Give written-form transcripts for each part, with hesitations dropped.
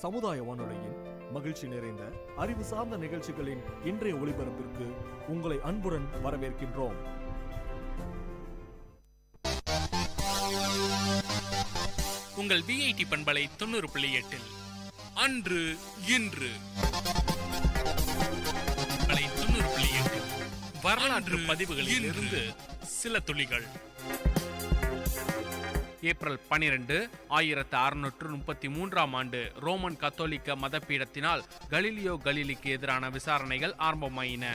சமுதாய வானொலியின் மகிழ்ச்சி நிறைந்த அறிவு சார்ந்த நிகழ்ச்சிகளின் இன்றைய ஒளிபரப்பிற்கு உங்களை அன்புடன் வரவேற்கின்றோம். உங்கள் VIT பண்பலை 90.8 அன்று இன்று வரலாற்று பதிவுகளில் இருந்து சில துளிகள். ஏப்ரல் 12, 1633 ஆண்டு ரோமன் கத்தோலிக்க மதப்பீடத்தினால் கலீலியோ கலீலிக்கு எதிரான விசாரணைகள் ஆரம்பமாயின.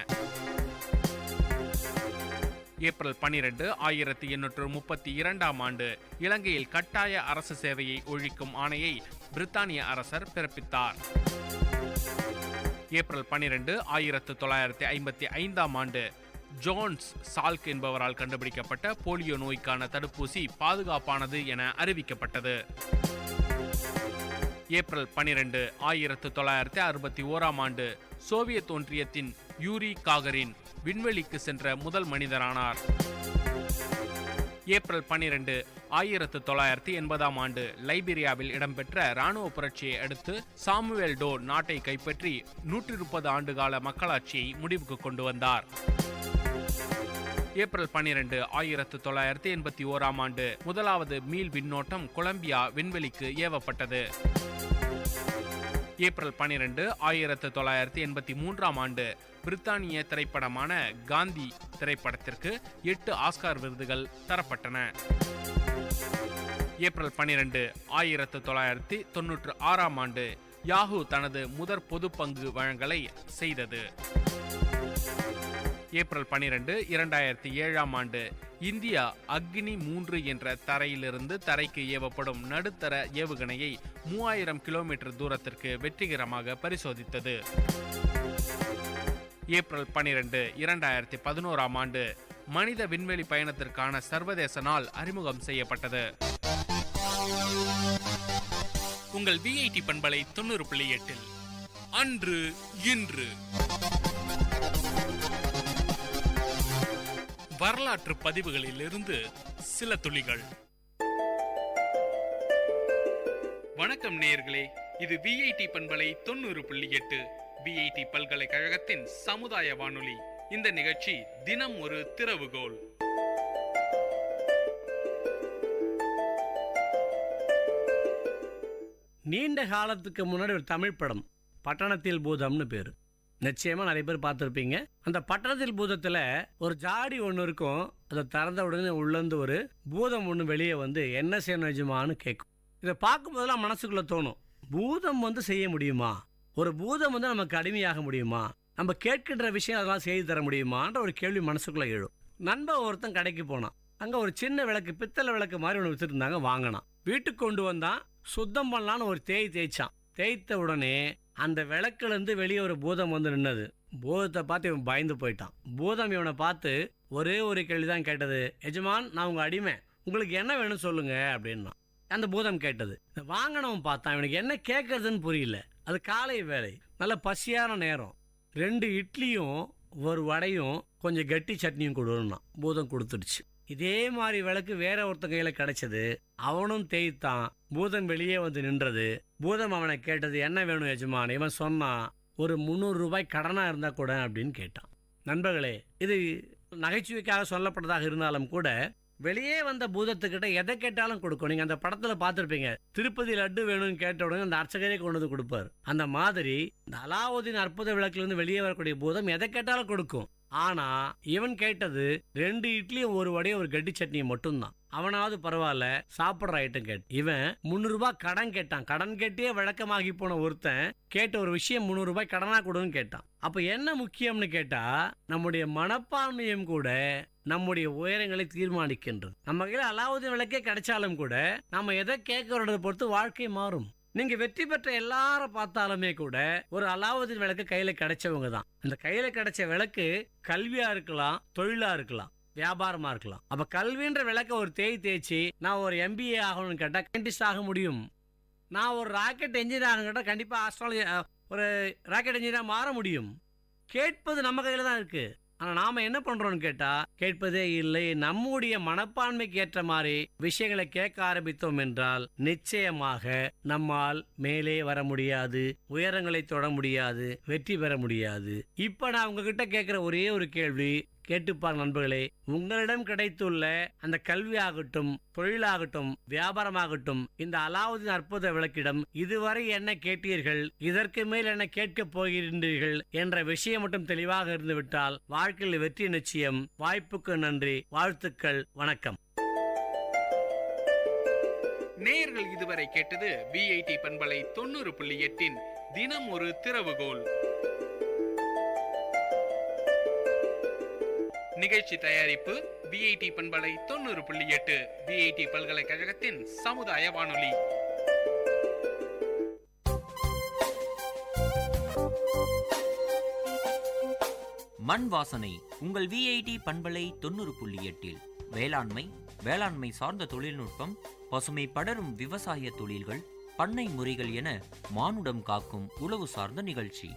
ஏப்ரல் 12, 1832 ஆண்டு இலங்கையில் கட்டாய அரசு சேவையை ஒழிக்கும் ஆணையை பிரித்தானிய அரசர் பிறப்பித்தார். ஏப்ரல் 12, 1955 ஆண்டு ஜோன்ஸ் சால்க் என்பவரால் கண்டுபிடிக்கப்பட்ட போலியோ நோய்க்கான தடுப்பூசி பாதுகாப்பானது என அறிவிக்கப்பட்டது. ஏப்ரல் 12, 1961 ஆண்டு சோவியத் ஒன்றியத்தின் யூரி காகரின் விண்வெளிக்கு சென்ற முதல் மனிதரானார். ஏப்ரல் 12, 1980 ஆண்டு லைபீரியாவில் இடம்பெற்ற இராணுவ புரட்சியை அடுத்து சாமுவேல் டோ நாட்டை கைப்பற்றி 130 ஆண்டுகால மக்களாட்சியை முடிவுக்கு கொண்டு வந்தார். ஏப்ரல் 12, 1981 ஆண்டு முதலாவது மீள் விண்ணோட்டம் கொலம்பியா விண்வெளிக்கு ஏவப்பட்டது. ஏப்ரல் 12, 1983 ஆண்டு பிரித்தானிய திரைப்படமான காந்தி திரைப்படத்திற்கு 8 ஆஸ்கார் விருதுகள் தரப்பட்டன. ஏப்ரல் 12, 1996 ஆண்டு யாஹூ தனது முதற் பொது பங்கு வழங்கலை செய்தது. ஏப்ரல் 12, 2007 ஆண்டு இந்தியா அக்னி 3 என்ற தரையிலிருந்து தரைக்கு ஏவப்படும் நடுத்தர ஏவுகணையை 3000 கிலோமீட்டர் தூரத்திற்கு வெற்றிகரமாக பரிசோதித்தது. ஏப்ரல் 12, 2011 ஆண்டு மனித விண்வெளி பயணத்திற்கான சர்வதேச நாள் அறிமுகம் செய்யப்பட்டது. உங்கள் VIT பண்பலை 90.8 அன்று இன்று வரலாற்று பதிவுகளில் இருந்து சில துளிகள். வணக்கம் நேயர்களே, இது VIT பண்பலை 90.8 VIT பல்கலைக்கழகத்தின் சமுதாய வானொலி. இந்த நிகழ்ச்சி தினம் ஒரு திறவுகோல். நீண்ட காலத்துக்கு முன்னாடி ஒரு தமிழ் படம் பட்டணத்தில் பூதம்னு பேரு. நிச்சயமா நிறைய பேர் பார்த்துருப்பீங்க. அந்த பட்டணத்தில் பூதத்துல ஒரு ஜாடி ஒன்று இருக்கும். அதை திறந்த உடனே உள்ளேருந்து ஒரு பூதம் ஒன்று வெளியே வந்து என்ன செய்யணும் எஜமான்னு கேட்கும். இதை பார்க்கும்போதெல்லாம் மனசுக்குள்ள தோணும், பூதம் செய்ய முடியுமா? ஒரு பூதம் நமக்கு அடிமையாக முடியுமா? நம்ம கேட்கின்ற விஷயம் அதெல்லாம் செய்து தர முடியுமான்ற ஒரு கேள்வி மனசுக்குள்ள எழும். நண்பன் ஒருத்தன் கடைக்கு போனான். அங்கே ஒரு சின்ன விளக்கு, பித்தளை விளக்கு மாதிரி ஒன்று வித்துருந்தாங்க. வாங்கினான். வீட்டுக்கு கொண்டு வந்தான். சுத்தம் பண்ணலான்னு ஒரு தேய்ச்சான். தேய்த்த உடனே அந்த விளக்குலேருந்து வெளியே ஒரு பூதம் நின்னது. பூதத்தை பார்த்து இவன் பயந்து போயிட்டான். பூதம் இவனை பார்த்து ஒரே ஒரு கேள்விதான் கேட்டது, எஜமான் நான் உங்க அடிமை, உங்களுக்கு என்ன வேணும் சொல்லுங்க அப்படின்னா. அந்த பூதம் கேட்டது. வாங்கினவன் பார்த்தான், இவனுக்கு என்ன கேட்கறதுன்னு புரியல. அது காலை வேலை, நல்ல பசியான நேரம். 2 இட்லியும் ஒரு வடையும் கொஞ்சம் கட்டி சட்னியும் கொடுன்னா. பூதம் கொடுத்துடுச்சு. இதே மாதிரி விளக்கு வேற ஒருத்த கையில கிடைச்சது. அவனும் தேய்த்தான். பூதம் வெளியே நின்றது. பூதம் அவனை கேட்டது, என்ன வேணும் எஜமான்? இவன் சொன்னான், ஒரு 300 ரூபாய் கடனா இருந்தா கூட அப்படின்னு கேட்டான். நண்பர்களே, இது நகைச்சுவைக்காக சொல்லப்பட்டதாக இருந்தாலும் கூட வெளியே வந்த பூதத்துக்கிட்ட எதை கேட்டாலும் கொடுக்கும். நீங்க அந்த படத்துல பார்த்திருப்பீங்க, திருப்பதி லட்டு வேணும்னு கேட்ட உடனே அந்த அர்ச்சகரே கொண்டு வந்து கொடுப்பார். அந்த மாதிரி இந்த அலாவுதீன் அற்புத விளக்குல இருந்து வெளியே வரக்கூடிய பூதம் எதை கேட்டாலும் கொடுக்கும். ஆனா இவன் கேட்டது 2 இட்லியும் ஒரு வடையும் ஒரு கட்டி சட்னியும் மட்டும்தான். அவனாவது பரவாயில்ல, சாப்பிட்ற ஐட்டம் கேட்டு. இவன் 300 ரூபாய் கடன் கேட்டான். கடன் கேட்டே விளக்கமாகி போன ஒருத்தன் கேட்ட ஒரு விஷயம் 300 ரூபாய் கடனா கொடுன்னு கேட்டான். அப்ப என்ன முக்கியம்னு கேட்டா, நம்முடைய மனப்பான்மையும் கூட நம்முடைய உயரங்களை தீர்மானிக்கின்றது. நம்ம கையில அலாவுதீன் விளக்கே கிடைச்சாலும் கூட நம்ம எதை கேட்கறத பொறுத்து வாழ்க்கை மாறும். நீங்க வெற்றி பெற்ற எல்லாரும் பார்த்தாலுமே கூட ஒரு அலாவுதீன் விளக்கு கையில கிடைச்சவங்க தான். அந்த கையில கிடைச்ச விளக்கு கல்வியா இருக்கலாம், தொழிலா இருக்கலாம், வியாபாரமா இருக்கலாம். அப்ப கல்வின்ற விளக்க ஒரு தேய்ச்சி நான் ஒரு MBA ஆகணும்னு கேட்டா சயின்டிஸ்ட் ஆக முடியும். நான் ஒரு ராக்கெட் என்ஜினியர் ஆகணும்னு கேட்டா கண்டிப்பா ஒரு ராக்கெட் என்ஜினியரா மாற முடியும். கேட்பது நம்ம கையில தான் இருக்கு. ஆனா நாம என்ன பண்றோம்னு கேட்டா கேட்பதே இல்லை. நம்முடைய மனப்பான்மைக்கு ஏற்ற மாதிரி விஷயங்களை கேட்க ஆரம்பித்தோம் என்றால் நிச்சயமாக நம்மால் மேலே வர முடியாது, உயரங்களை தொட முடியாது, வெற்றி பெற முடியாது. இப்ப நான் உங்ககிட்ட கேட்கிற ஒரே ஒரு கேள்வி, கேட்டுப்பார் நண்பர்களே. உங்களிடம் கிடைத்துள்ள அந்த கல்வியாகட்டும், தொழிலாகட்டும், வியாபாரமாகட்டும், இந்த அலாவுதீன் அற்புத விளக்கிடம் இதுவரை என்ன கேட்டீர்கள், இதற்கு மேல் என்ன கேட்கப் போகின்றீர்கள் என்ற விஷயம் மட்டும் தெளிவாக இருந்துவிட்டால் வாழ்க்கையில் வெற்றி நிச்சயம். வாய்ப்புக்கு நன்றி, வாழ்த்துக்கள், வணக்கம். நேயர்கள் இதுவரை கேட்டது விஐடி பண்பலை 90.8 தினம் ஒரு திறவுகோல். நிகழ்ச்சி தயாரிப்பு விஐடி பண்பலை 90.8 விஐடி பல்கலைக்கழகத்தின் சமுதாய வானொலி. மண் வாசனை உங்கள் விஐடி பண்பலை 90.8 வேளாண்மை சார்ந்த தொழில்நுட்பம், பசுமை படரும் விவசாய தொழில்கள், பண்ணை முறைகள் என மானுடம் காக்கும் உழவு சார்ந்த நிகழ்ச்சி.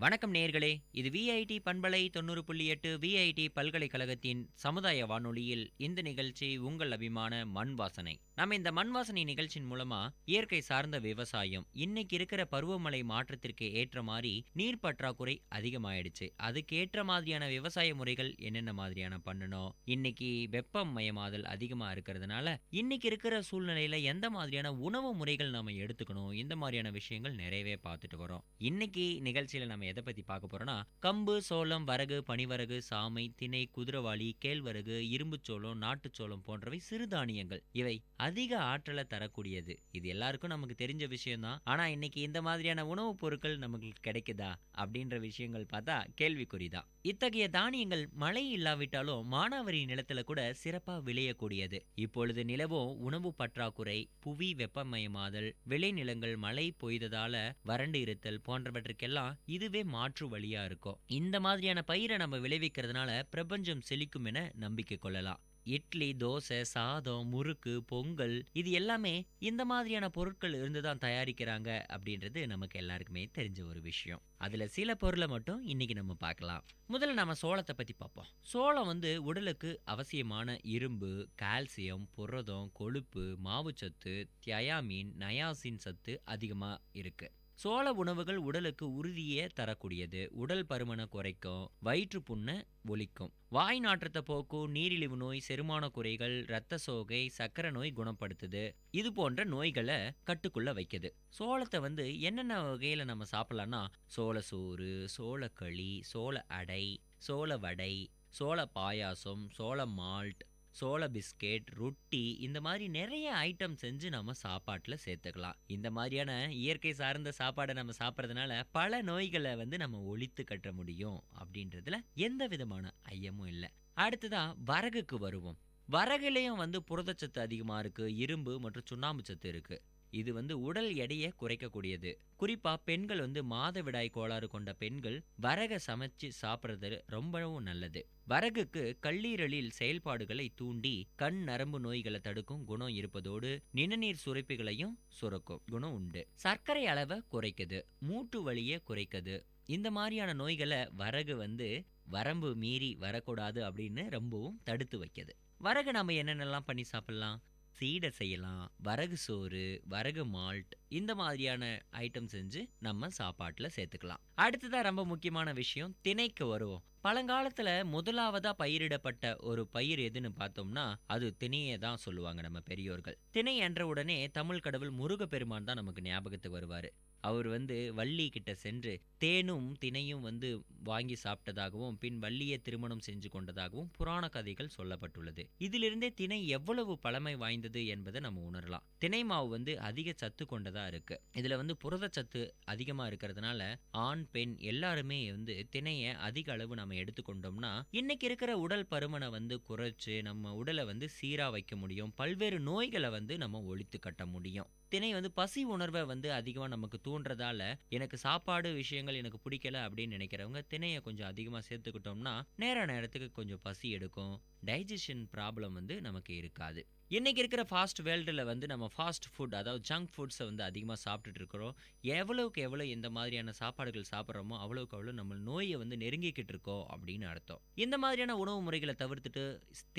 வணக்கம் நேயர்களே, இது விஐடி பண்பலை 90.8 விஐடி பல்கலைக்கழகத்தின் சமுதாய வானொலியில் இந்த நிகழ்ச்சி உங்கள் அபிமான மண் வாசனை. நம்ம இந்த மண் வாசனை நிகழ்ச்சியின் மூலமா இயற்கை சார்ந்த விவசாயம், இன்னைக்கு இருக்கிற பருவமழை மாற்றத்திற்கு ஏற்ற மாதிரி நீர் பற்றாக்குறை அதிகமாயிடுச்சு, அதுக்கு ஏற்ற மாதிரியான விவசாய முறைகள் என்னென்ன மாதிரியான பண்ணணும், இன்னைக்கு வெப்பமயமாதல் அதிகமா இருக்கிறதுனால இன்னைக்கு இருக்கிற சூழ்நிலையில எந்த மாதிரியான உணவு முறைகள் நாம எடுத்துக்கணும், இந்த மாதிரியான விஷயங்கள் நிறையவே பார்த்துட்டு வரோம். இன்னைக்கு நிகழ்ச்சியில நம்ம எதை பத்தி பார்க்க போறோம்னா, கம்பு, சோளம், வரகு, பனிவரகு, சாமை, திணை, குதிரவாளி, கேழ்வரகு, இரும்புச்சோளம், நாட்டுச்சோளம் போன்றவை சிறுதானியங்கள். இவை அதிக ஆற்றலை தரக்கூடியது. இது எல்லாருக்கும் நமக்கு தெரிஞ்ச விஷயம் தான். ஆனா இன்னைக்கு இந்த மாதிரியான உணவுப் பொருட்கள் நமக்கு கிடைக்குதா அப்படின்ற விஷயங்கள் பார்த்தா கேள்விக்குறிதான். இத்தகைய தானியங்கள் மழை இல்லாவிட்டாலும் மானாவாரி நிலத்துல கூட சிறப்பா விளையக்கூடியது. இப்பொழுது நிலவும் உணவு பற்றாக்குறை, புவி வெப்பமயமாதல், விளைநிலங்கள் மழை பொய்ததால வறண்டு இருத்தல் போன்றவற்றுக்கெல்லாம் இதுவே மாற்று வழியா இருக்கும். இந்த மாதிரியான பயிரை நம்ம விளைவிக்கிறதுனால பிரபஞ்சம் செழிக்கும் என நம்பிக்கை கொள்ளலாம். இட்லி, தோசை, சாதம், முறுக்கு, பொங்கல் இது எல்லாமே இந்த மாதிரியான பொருட்கள் இருந்துதான் தயாரிக்கிறாங்க அப்படின்றது நமக்கு எல்லாருக்குமே தெரிஞ்ச ஒரு விஷயம். அதுல சில பொருளை மட்டும் இன்னைக்கு நம்ம பார்க்கலாம். முதல்ல நம்ம சோளத்தை பத்தி பார்ப்போம். சோளம் உடலுக்கு அவசியமான இரும்பு, கால்சியம், புரதம், கொழுப்பு, மாவுச்சத்து, தியாமின், நயாசின் சத்து அதிகமா இருக்கு. சோள உணவுகள் உடலுக்கு உறுதியே தரக்கூடியது. உடல் பருமனை குறைக்கும், வயிற்று புண்ணை ஒழிக்கும், வாய் நாற்றத்தை போக்கும், நீரிழிவு நோய், செரிமான குறைகள், இரத்த சோகை, சக்கரை நோய் குணப்படுத்துது. இது போன்ற நோய்களை கட்டுக்குள்ள வைக்குது. சோளத்தை என்னென்ன வகையில நம்ம சாப்பிடலாம்னா, சோள சோறு, சோளக்களி, சோள அடை, சோள வடை, சோள பாயாசம், சோள மால்ட், சோள பிஸ்கெட், ரொட்டி, இந்த மாதிரி நிறைய ஐட்டம் செஞ்சு நம்ம சாப்பாட்டில் சேர்த்துக்கலாம். இந்த மாதிரியான இயற்கை சார்ந்த சாப்பாடை நம்ம சாப்பிட்றதுனால பல நோய்களை நம்ம ஒழித்து கட்ட முடியும் அப்படின்றதுல எந்த விதமான ஐயமும் இல்லை. அடுத்ததா வரகுக்கு வருவோம். வரகுலையும் புரதச்சத்து அதிகமாக இருக்கு, இரும்பு மற்றும் சுண்ணாம்பு சத்து இருக்கு. இது உடல் எடையை குறைக்கக்கூடியது. குறிப்பா பெண்கள் மாதவிடாய் கோளாறு கொண்ட பெண்கள் வரகை சமைச்சு சாப்பிட்றது ரொம்பவும் நல்லது. வரகுக்கு கல்லீரலில் செயல்பாடுகளை தூண்டி கண் நரம்பு நோய்களை தடுக்கும் குணம் இருப்பதோடு நிணநீர் சுரப்பிகளையும் சுரக்கும் குணம் உண்டு. சர்க்கரை அளவை குறைக்குது, மூட்டு வலியை குறைக்குது. இந்த மாதிரியான நோய்களை வரகு வரம்பு மீறி வரக்கூடாது அப்படின்னு ரொம்பவும் தடுத்து வைக்குது. வரகு நம்ம என்னென்னலாம் பண்ணி சாப்பிடலாம்? சீடை செய்யலாம், வரகு சோறு, வரகு மால்ட், இந்த மாதிரியான ஐட்டம் செஞ்சு நம்ம சாப்பாட்டுல சேர்த்துக்கலாம். அடுத்ததான் ரொம்ப முக்கியமான விஷயம், திணைக்கு வருவோம். பழங்காலத்துல முதலாவதா பயிரிடப்பட்ட ஒரு பயிர் எதுன்னு பார்த்தோம்னா அது திணையை தான் சொல்லுவாங்க நம்ம பெரியோர்கள். திணை என்ற உடனே தமிழ் கடவுள் முருகப்பெருமான் தான் நமக்கு ஞாபகத்துக்கு வருவாரு. அவர் வள்ளி கிட்ட சென்று தேனும் திணையும் வாங்கி சாப்பிட்டதாகவும் பின் வள்ளியை திருமணம் செஞ்சு கொண்டதாகவும் புராண கதைகள் சொல்லப்பட்டுள்ளது. இதிலிருந்தே திணை எவ்வளவு பழமை வாய்ந்தது என்பதை நம்ம உணரலாம். திணை மாவு அதிக சத்து கொண்டதா இருக்கு. இதுல புரதச்சத்து அதிகமா இருக்கிறதுனால ஆண் பெண் எல்லாருமே திணையை அதிக அளவு நம்ம எடுத்துக்கொண்டோம்னா இன்னைக்கு இருக்கிற உடல் பருமனை குறைச்சு நம்ம உடலை சீரா வைக்க முடியும். பல்வேறு நோய்களை நம்ம ஒழித்து கட்ட முடியும். திணை பசி உணர்வை அதிகமாக நமக்கு தூண்டுறதால எனக்கு சாப்பாடு விஷயங்கள் எனக்கு பிடிக்கல அப்படின்னு நினைக்கிறவங்க திணையை கொஞ்சம் அதிகமாக சேர்த்துக்கிட்டோம்னா நேரத்துக்கு கொஞ்சம் பசி எடுக்கும், டைஜஷன் ப்ராப்ளம் நமக்கு இருக்காது. இன்றைக்கி இருக்கிற ஃபாஸ்ட் வேர்ல்டில் வந்து நம்ம ஃபாஸ்ட் ஃபுட், அதாவது ஜங்க் ஃபுட்ஸை வந்து அதிகமாக சாப்பிட்டுட்டு இருக்கிறோம். எவ்வளவுக்கு எவ்வளோ இந்த மாதிரியான சாப்பாடுகள் சாப்பிட்றோமோ அவ்வளோக்கு அவ்வளோ நம்ம நோயை வந்து நெருங்கிக்கிட்டு இருக்கோம் அப்படின்னு அர்த்தம். இந்த மாதிரியான உணவு முறைகளை தவிர்த்துட்டு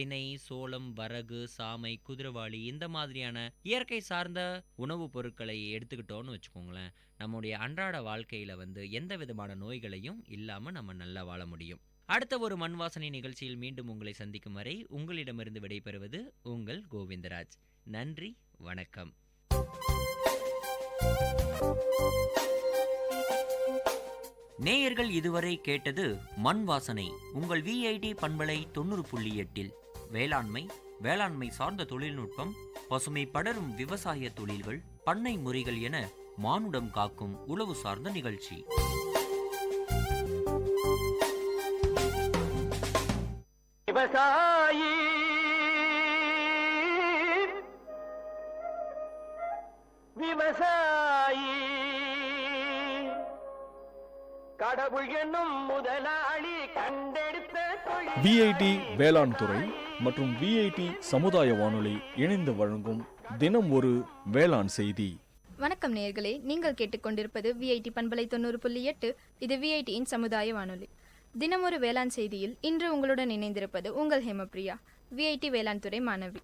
திணை, சோளம், வரகு, சாமை, குதிரைவாளி இந்த மாதிரியான இயற்கை சார்ந்த உணவுப் பொருட்களை எடுத்துக்கிட்டோன்னு வச்சுக்கோங்களேன், நம்முடைய அன்றாட வாழ்க்கையில் வந்து எந்த விதமான நோய்களையும் இல்லாமல் நம்ம நல்லா வாழ முடியும். அடுத்த ஒரு மண் வாசனை நிகழ்ச்சியில் மீண்டும் உங்களை சந்திக்கும் வரை உங்களிடமிருந்து விடைபெறுவது உங்கள் கோவிந்தராஜ். நன்றி, வணக்கம். நேயர்கள் இதுவரை கேட்டது மண் வாசனை, உங்கள் VIT பண்பலை 90.8. வேளாண்மை சார்ந்த தொழில்நுட்பம், பசுமை படரும் விவசாய தொழில்கள், பண்ணை முறைகள் என மானுடம் காக்கும் உழவு சார்ந்த நிகழ்ச்சி. விவசாயி விவசாயி கடவுள் என்னும் முதலாளி கண்டெடுத்த தொழில். VIT வேளாண் துறை மற்றும் VIT சமுதாய வானொலி இணைந்து வழங்கும் தினம் ஒரு வேளாண் செய்தி. வணக்கம் நேயர்களே, நீங்கள் கேட்டுக்கொண்டிருப்பது VIT பண்பலை 90.8. இது VITயின் சமுதாய வானொலி. தினமொரு வேளாண் செய்தியில் இன்று உங்களுடன் இணைந்திருப்பது உங்கள் ஹேமபிரியா, VIT வேளாண் துறை மாணவி.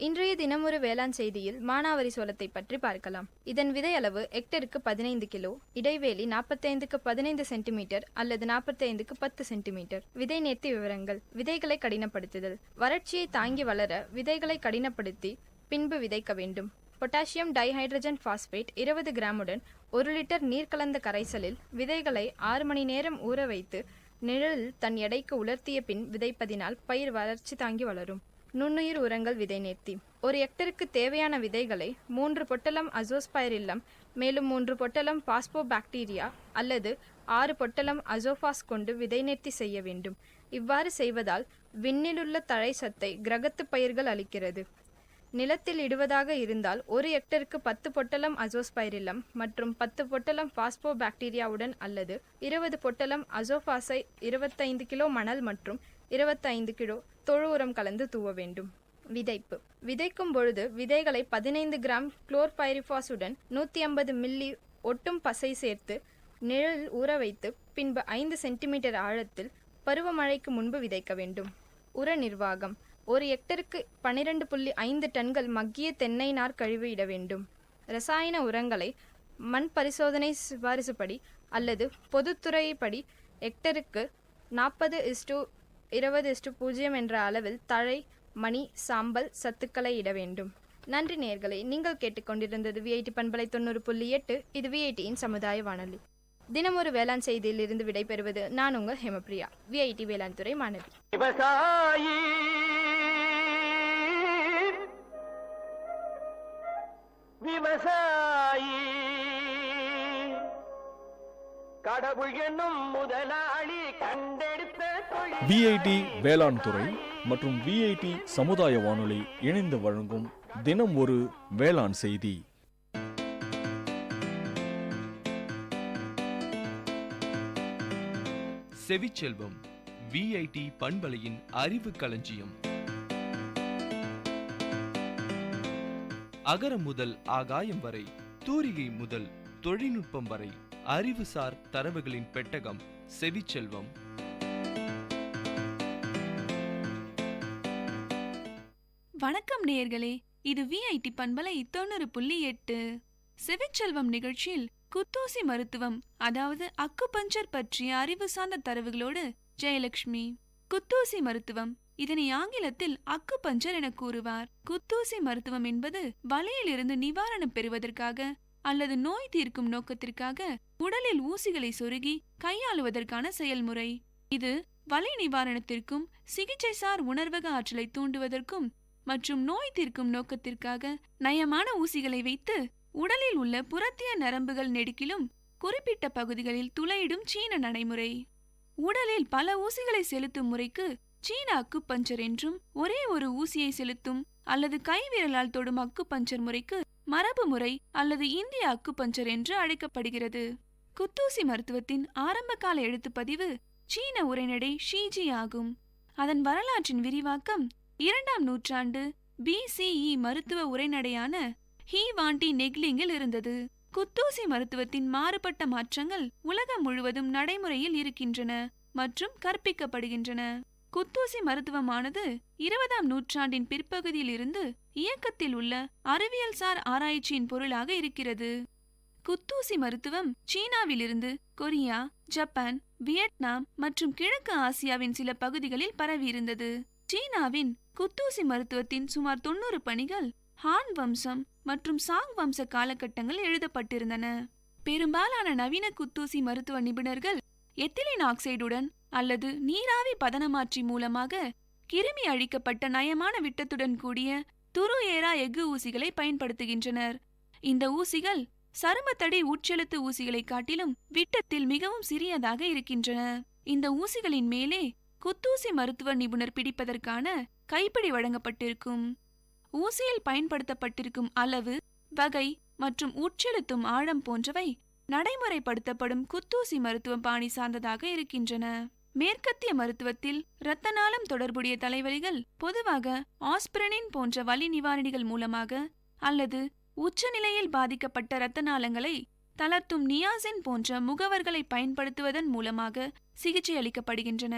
இன்றைய தினமொரு வேளாண் செய்தியில் மானாவரி சோளத்தை பற்றி பார்க்கலாம். இதன் விதை அளவு ஹெக்டருக்கு 15 கிலோ, இடைவேளி 45க்கு 15 சென்டிமீட்டர் அல்லது 45க்கு 10 சென்டிமீட்டர். விதை நேர்த்தி விவரங்கள். விதைகளை கடினப்படுத்துதல். வறட்சியை தாங்கி வளர விதைகளை கடினப்படுத்தி பின்பு விதைக்க வேண்டும். பொட்டாசியம் டைஹைட்ரஜன் பாஸ்பேட் 20 கிராமுடன் 1 லிட்டர் நீர் கலந்த கரைசலில் விதைகளை 6 மணி நேரம் ஊற வைத்து நிழலில் தன் எடைக்கு உலர்த்திய பின் விதைப்பதினால் பயிர் வளர்ச்சி தாங்கி வளரும். நுண்ணுயிர் உரங்கள் விதை நேர்த்தி. ஒரு ஹெக்டருக்கு தேவையான விதைகளை 3 பொட்டலம் அசோஸ்பைரில்லம், மேலும் 3 பொட்டலம் பாஸ்போபாக்டீரியா அல்லது 6 பொட்டலம் அசோஃபாஸ் கொண்டு விதை நேர்த்தி செய்ய வேண்டும். இவ்வாறு செய்வதால் விண்ணிலுள்ள தழை சத்தை கிரகத்து பயிர்கள் அளிக்கிறது. நிலத்தில் இடுவதாக இருந்தால் ஒரு ஹெக்டருக்கு 10 பொட்டலம் அசோஸ்பைரில்லம் மற்றும் 10 பொட்டலம் பாஸ்போபாக்டீரியாவுடன் அல்லது 20 பொட்டலம் அசோஃபாஸை 25 கிலோ மணல் மற்றும் 25 கிலோ தொழு உரம் கலந்து தூவ வேண்டும். விதைப்பு. விதைக்கும் பொழுது விதைகளை 15 கிராம் குளோர்பைரிஃபாஸுடன் 150 மில்லி ஒட்டும் பசை சேர்த்து நிழலில் ஊற வைத்து பின்பு 5 சென்டிமீட்டர் ஆழத்தில் பருவமழைக்கு முன்பு விதைக்க வேண்டும். உர நிர்வாகம். ஒரு ஹெக்டருக்கு 12.5 டன்கள் மக்கிய தென்னை நார் கழிவு இட வேண்டும். ரசாயன உரங்களை மண் பரிசோதனை சிபாரிசுப்படி அல்லது பொதுத்துறைப்படி ஹெக்டருக்கு 40:20:0 என்ற அளவில் தழை, மணி, சாம்பல் சத்துக்களை இட வேண்டும். நன்றி நேயர்களே, நீங்கள் கேட்டுக்கொண்டிருந்தது VIT பண்பலை 90.8. இது VITயின் சமுதாய வானொலி. தினமொரு வேளாண் செய்தியில் இருந்து விடைபெறுவது நான் உங்கள் ஹேமபிரியா, VIT வேளாண் துறை மாணவி. விவசாயி விவசாயி கடவுள் என்னும் முதலாளி கண்டெடுத்த தொழில். VIT வேளாண் துறை மற்றும் VIT சமுதாய வானொலி இணைந்து வழங்கும் தினம் ஒரு வேளாண் செய்தி. செவிச்செல்வம், VIT பண்பலையின் அறிவு களஞ்சியம். அகரம் முதல் ஆகாயம் வரை, தூரிகை முதல் தொழில்நுட்பம் வரை, அறிவுசார் தரவுகளின் பெட்டகம் செவிச்செல்வம். வணக்கம் நேயர்களே, இது VIT பண்பலை 90.8. செவிச்செல்வம் நிகழ்ச்சியில் குத்தூசி மருத்துவம், அதாவது அக்குபஞ்சர் பற்றிய அறிவு சார்ந்த தரவுகளோடு ஜெயலட்சுமி. குத்தூசி மருத்துவம், இதனை ஆங்கிலத்தில் அக்குபஞ்சர் என கூறுவார். குத்தூசி மருத்துவம் என்பது வலியிலிருந்து நிவாரணம் பெறுவதற்காக அல்லது நோய் தீர்க்கும் நோக்கத்திற்காக உடலில் ஊசிகளை சொருகி கையாளுவதற்கான செயல்முறை. இது வலி நிவாரணத்திற்கும் சிகிச்சைசார் உணர்வக ஆற்றலை தூண்டுவதற்கும் மற்றும் நோய் தீர்க்கும் நோக்கத்திற்காக நயமான ஊசிகளை வைத்து உடலில் உள்ள புறத்திய நரம்புகள் நெடுக்கிலும் குறிப்பிட்ட பகுதிகளில் துளையிடும் சீன நடைமுறை. உடலில் பல ஊசிகளை செலுத்தும் முறைக்கு சீன அக்குபஞ்சர் என்றும், ஒரே ஒரு ஊசியை செலுத்தும் அல்லது கைவிரலால் தொடும் அக்குபஞ்சர் முறைக்கு மரபு முறை அல்லது இந்திய அக்குபஞ்சர் என்று அழைக்கப்படுகிறது. குத்தூசி மருத்துவத்தின் ஆரம்பகால எழுத்துப்பதிவு சீன உரைநடை ஷீஜி ஆகும். அதன் வரலாற்றின் விரிவாக்கம் 2ஆம் நூற்றாண்டு BCE மருத்துவ உரைநடையான ஹீ வாண்டி நெக்லிங்கில் இருந்தது. குத்தூசி மருத்துவத்தின் மாறுபட்ட மாற்றங்கள் உலகம் முழுவதும் நடைமுறையில் இருக்கின்றன மற்றும் கற்பிக்கப்படுகின்றன. குத்தூசி மருத்துவமானது 20ஆம் நூற்றாண்டின் பிற்பகுதியில் இருந்து இயக்கத்தில் உள்ள அறிவியல்சார் ஆராய்ச்சியின் பொருளாக இருக்கிறது. குத்தூசி மருத்துவம் சீனாவிலிருந்து கொரியா, ஜப்பான், வியட்நாம் மற்றும் கிழக்கு ஆசியாவின் சில பகுதிகளில் பரவியிருந்தது. சீனாவின் குத்தூசி மருத்துவத்தின் சுமார் 90 பணிகள் ஹான் வம்சம் மற்றும் சாங் வம்ச காலகட்டங்கள் எழுதப்பட்டிருந்தன. பெரும்பாலான நவீன குத்தூசி மருத்துவ நிபுணர்கள் எத்திலின் ஆக்சைடுடன் அல்லது நீராவி பதனமாற்றி மூலமாக கிருமி அழிக்கப்பட்ட நயமான விட்டத்துடன் கூடிய துரு ஏரா எஃகு ஊசிகளை பயன்படுத்துகின்றனர். இந்த ஊசிகள் சருமத்தடி உட்செலுத்து ஊசிகளை காட்டிலும் விட்டத்தில் மிகவும் சிறியதாக இருக்கின்றன. இந்த ஊசிகளின் மேலே குத்தூசி மருத்துவ நிபுணர் பிடிப்பதற்கான கைப்பிடி வழங்கப்பட்டிருக்கும். ஊசியில் பயன்படுத்தப்பட்டிருக்கும் அளவு, வகை மற்றும் உட்செலுத்தும் ஆழம் போன்றவை நடைமுறைப்படுத்தப்படும் குத்தூசி மருத்துவ பாணி சார்ந்ததாக இருக்கின்றன. மேற்கத்திய மருத்துவத்தில் இரத்த நாளம் தொடர்புடைய தலைவலிகள் பொதுவாக ஆஸ்பிரினின் போன்ற வலி நிவாரணிகள் மூலமாக அல்லது உச்சநிலையில் பாதிக்கப்பட்ட இரத்த நாளங்களை தளர்த்தும் நியாசின் போன்ற முகவர்களை பயன்படுத்துவதன் மூலமாக சிகிச்சை அளிக்கப்படுகின்றன.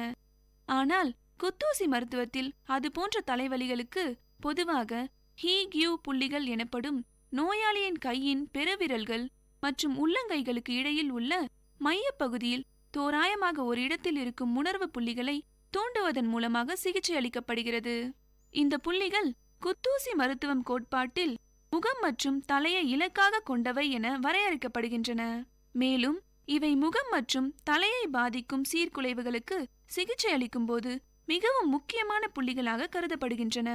ஆனால் குத்தூசி மருத்துவத்தில் அது போன்ற தலைவலிகளுக்கு பொதுவாக ஹீக்யூ புள்ளிகள் எனப்படும் நோயாளியின் கையின் பெருவிரல்கள் மற்றும் உள்ளங்கைகளுக்கு இடையில் உள்ள மையப்பகுதியில் தோராயமாக ஒரு இடத்தில் இருக்கும் உணர்வு புள்ளிகளை தூண்டுவதன் மூலமாக சிகிச்சை அளிக்கப்படுகிறது. இந்த புள்ளிகள் குத்தூசி மருத்துவம் கோட்பாட்டில் முகம் மற்றும் தலையை இலக்காக கொண்டவை என வரையறுக்கப்படுகின்றன. மேலும் இவை முகம் மற்றும் தலையை பாதிக்கும் சீர்குலைவுகளுக்கு சிகிச்சை அளிக்கும் போது மிகவும் முக்கியமான புள்ளிகளாக கருதப்படுகின்றன.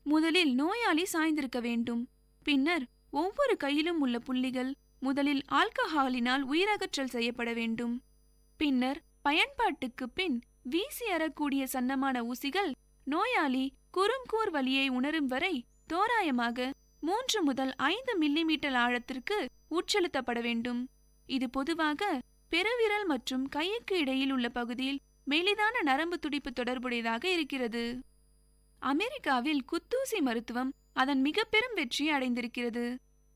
முதலில் நோயாளி சாய்ந்திருக்க வேண்டும். பின்னர் ஒவ்வொரு கையிலும் உள்ள புள்ளிகள் முதலில் ஆல்கஹாலினால் உயிரகற்றல் செய்யப்பட வேண்டும். பின்னர் பயன்பாட்டுக்கு பின் வீசி அறக்கூடிய சன்னமான ஊசிகள் நோயாளி குறுங்கூர் வலியை உணரும் வரை தோராயமாக 3 முதல் 5 மில்லிமீட்டர் ஆழத்திற்கு உட்செலுத்தப்பட வேண்டும். இது பொதுவாக பெருவிரல் மற்றும் கைக்கு இடையில் உள்ள பகுதியில் மெலிதான நரம்பு துடிப்பு தொடர்புடையதாக இருக்கிறது. அமெரிக்காவில் குத்தூசி மருத்துவம் அதன் மிக பெரும் வெற்றியை அடைந்திருக்கிறது.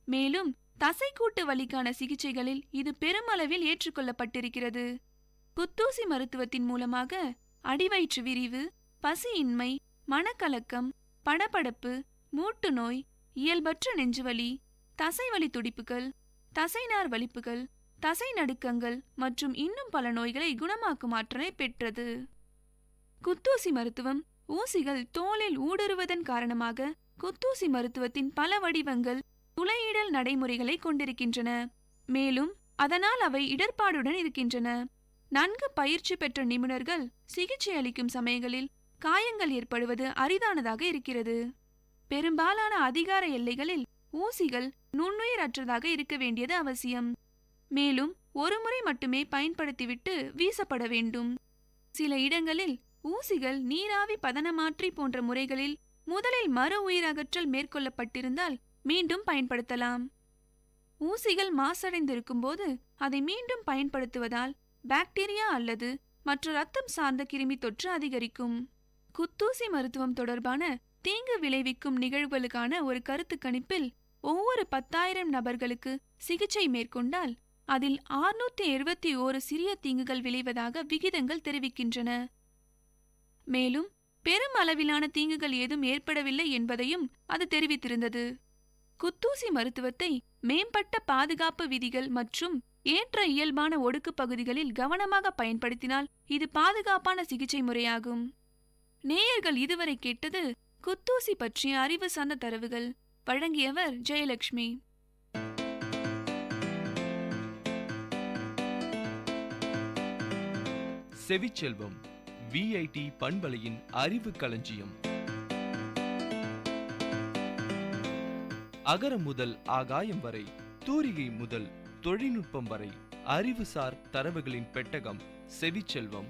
மேலும் தசைக்கூட்டு வலிக்கான சிகிச்சைகளில் இது பெருமளவில் ஏற்றுக்கொள்ளப்பட்டிருக்கிறது. குத்தூசி மருத்துவத்தின் மூலமாக அடிவயிற்று விரிவு, பசியின்மை, மனக்கலக்கம், படபடப்பு, மூட்டு நோய், இயல்பற்ற நெஞ்சுவலி, தசைவலி துடிப்புகள், தசைநார் வலிப்புகள், தசை நடுக்கங்கள் மற்றும் இன்னும் பல நோய்களை குணமாக்கும் ஆற்றலை பெற்றது. குத்தூசி மருத்துவம் ஊசிகள் தோலில் ஊடுருவதன் காரணமாக குத்தூசி மருத்துவத்தின் பல வடிவங்கள் துளையிடல் நடைமுறைகளை கொண்டிருக்கின்றன. மேலும் அதனால் அவை இடர்பாடுடன் இருக்கின்றன. நன்கு பயிற்சி பெற்ற நிபுணர்கள் சிகிச்சை அளிக்கும் சமயங்களில் காயங்கள் ஏற்படுவது அரிதானதாக இருக்கிறது. பெரும்பாலான அதிகார எல்லைகளில் ஊசிகள் நுண்ணுயிர் அற்றதாக இருக்க வேண்டியது அவசியம். மேலும் ஒருமுறை மட்டுமே பயன்படுத்திவிட்டு வீசப்பட வேண்டும். சில இடங்களில் ஊசிகள் நீராவி பதனமாற்றி போன்ற முறைகளில் முதலில் மறு உயிரகற்றல் மேற்கொள்ளப்பட்டிருந்தால் மீண்டும் பயன்படுத்தலாம். ஊசிகள் மாசடைந்திருக்கும் போது அதை மீண்டும் பயன்படுத்துவதால் பாக்டீரியா அல்லது மற்ற இரத்தம் சார்ந்த கிருமி தொற்று அதிகரிக்கும். குத்தூசி மருத்துவம் தொடர்பான தீங்கு விளைவிக்கும் நிகழ்வுகளுக்கான ஒரு கருத்து கணிப்பில் ஒவ்வொரு 10,000 நபர்களுக்கு சிகிச்சை மேற்கொண்டால் அதில் 671 சிறிய தீங்குகள் விளைவதாக விகிதங்கள் தெரிவிக்கின்றன. மேலும் பெரும் அளவிலான தீங்குகள் ஏதும் ஏற்படவில்லை என்பதையும் அது தெரிவித்திருந்தது. குத்தூசி மருத்துவத்தை மேம்பட்ட பாதுகாப்பு விதிகள் மற்றும் ஏற்ற இயல்பான ஒடுக்கு பகுதிகளில் கவனமாக பயன்படுத்தினால் இது பாதுகாப்பான சிகிச்சை முறையாகும். நேயர்கள் இதுவரை கேட்டது குத்தூசி பற்றிய அறிவு சார்ந்த தரவுகள். வழங்கியவர் ஜெயலட்சுமி. செவிச்செல்வம் விஐடி பண்பலையின் அறிவு களஞ்சியம். அகரம் முதல் ஆகாயம் வரை, தூரிகை முதல் தொழில்நுட்பம் வரை, அறிவுசார் தரவுகளின் பெட்டகம் செவிச்செல்வம்.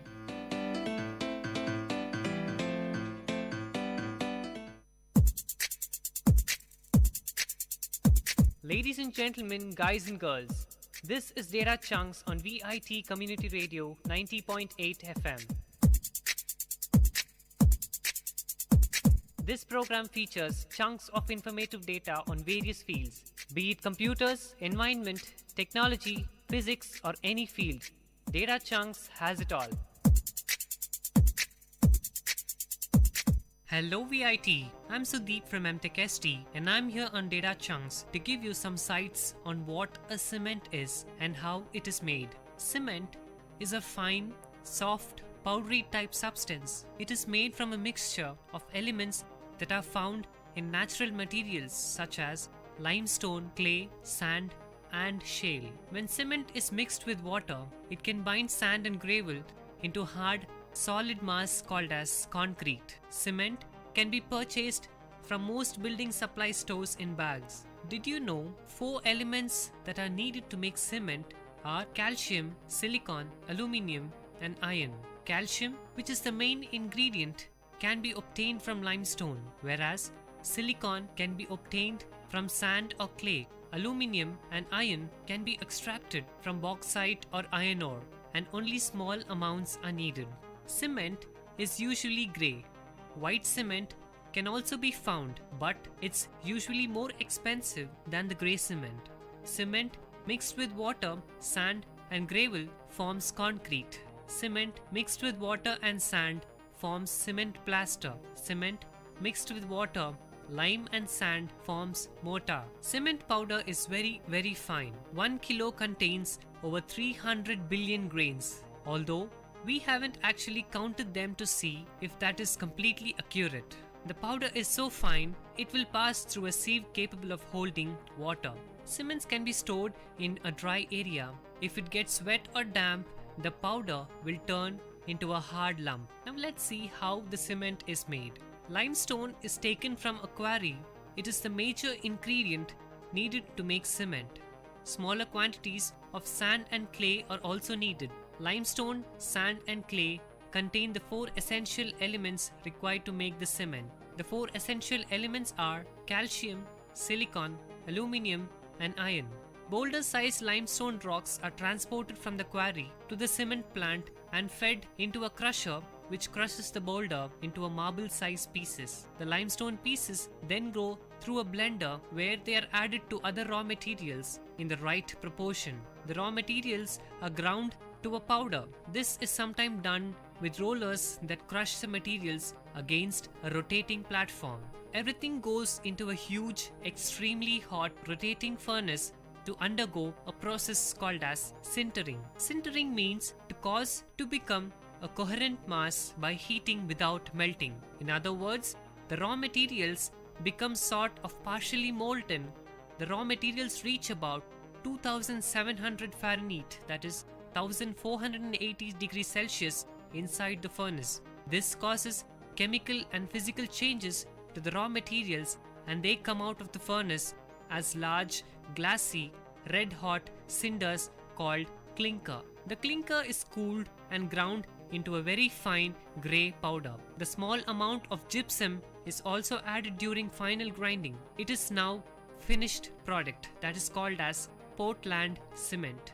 Ladies and gentlemen, guys and girls, this is Data Chunks on Vit Community Radio 90.8 FM. This program features chunks of informative data on various fields, be it computers, environment, technology, physics, or any field. Data Chunks has it all. Hello VIT, I'm Sudeep from MTechST and I'm here on Data Chunks to give you some sights on what a cement is and how it is made. Cement is a fine, soft, powdery type substance. It is made from a mixture of elements that are found in natural materials such as limestone, clay, sand, and shale. When cement is mixed with water, it can bind sand and gravel into hard, solid mass called as concrete. Cement can be purchased from most building supply stores in bags. Did you know 4 elements that are needed to make cement are calcium, silicon, aluminium, and iron? Calcium, which is the main ingredient, can be obtained from limestone, whereas silicon can be obtained from sand or clay. Aluminium and iron can be extracted from bauxite or iron ore, and only small amounts are needed. Cement is usually grey. White cement can also be found, but it's usually more expensive than the grey cement. Cement mixed with water, sand, and gravel forms concrete. Cement mixed with water and sand forms cement plaster. Cement mixed with water, lime, and sand forms mortar. Cement powder is very fine. 1 kilo contains over 300 billion grains, although we haven't actually counted them to see if that is completely accurate. The powder is so fine, it will pass through a sieve capable of holding water. Cements can be stored in a dry area. If it gets wet or damp, the powder will turn into a hard lump. Now let's see how the cement is made. Limestone is taken from a quarry. It is the major ingredient needed to make cement. Smaller quantities of sand and clay are also needed. Limestone, sand, and clay contain the 4 essential elements required to make the cement. The 4 essential elements are calcium, silicon, aluminium, and iron. Boulder-sized limestone rocks are transported from the quarry to the cement plant and fed into a crusher, which crushes the boulder into a marble-sized pieces. The limestone pieces then go through a blender where they are added to other raw materials in the right proportion. The raw materials are ground to a powder. This is sometimes done with rollers that crush the materials against a rotating platform. Everything goes into a huge, extremely hot rotating furnace to undergo a process called as sintering. Sintering means to cause to become a coherent mass by heating without melting. In other words, the raw materials become sort of partially molten. The raw materials reach about 2700 Fahrenheit, that is 1480 degrees Celsius inside the furnace. This causes chemical and physical changes to the raw materials, and they come out of the furnace as large, glassy, red-hot cinders called clinker. The clinker is cooled and ground into a very fine grey powder. The small amount of gypsum is also added during final grinding. It is now finished product that is called as Portland cement.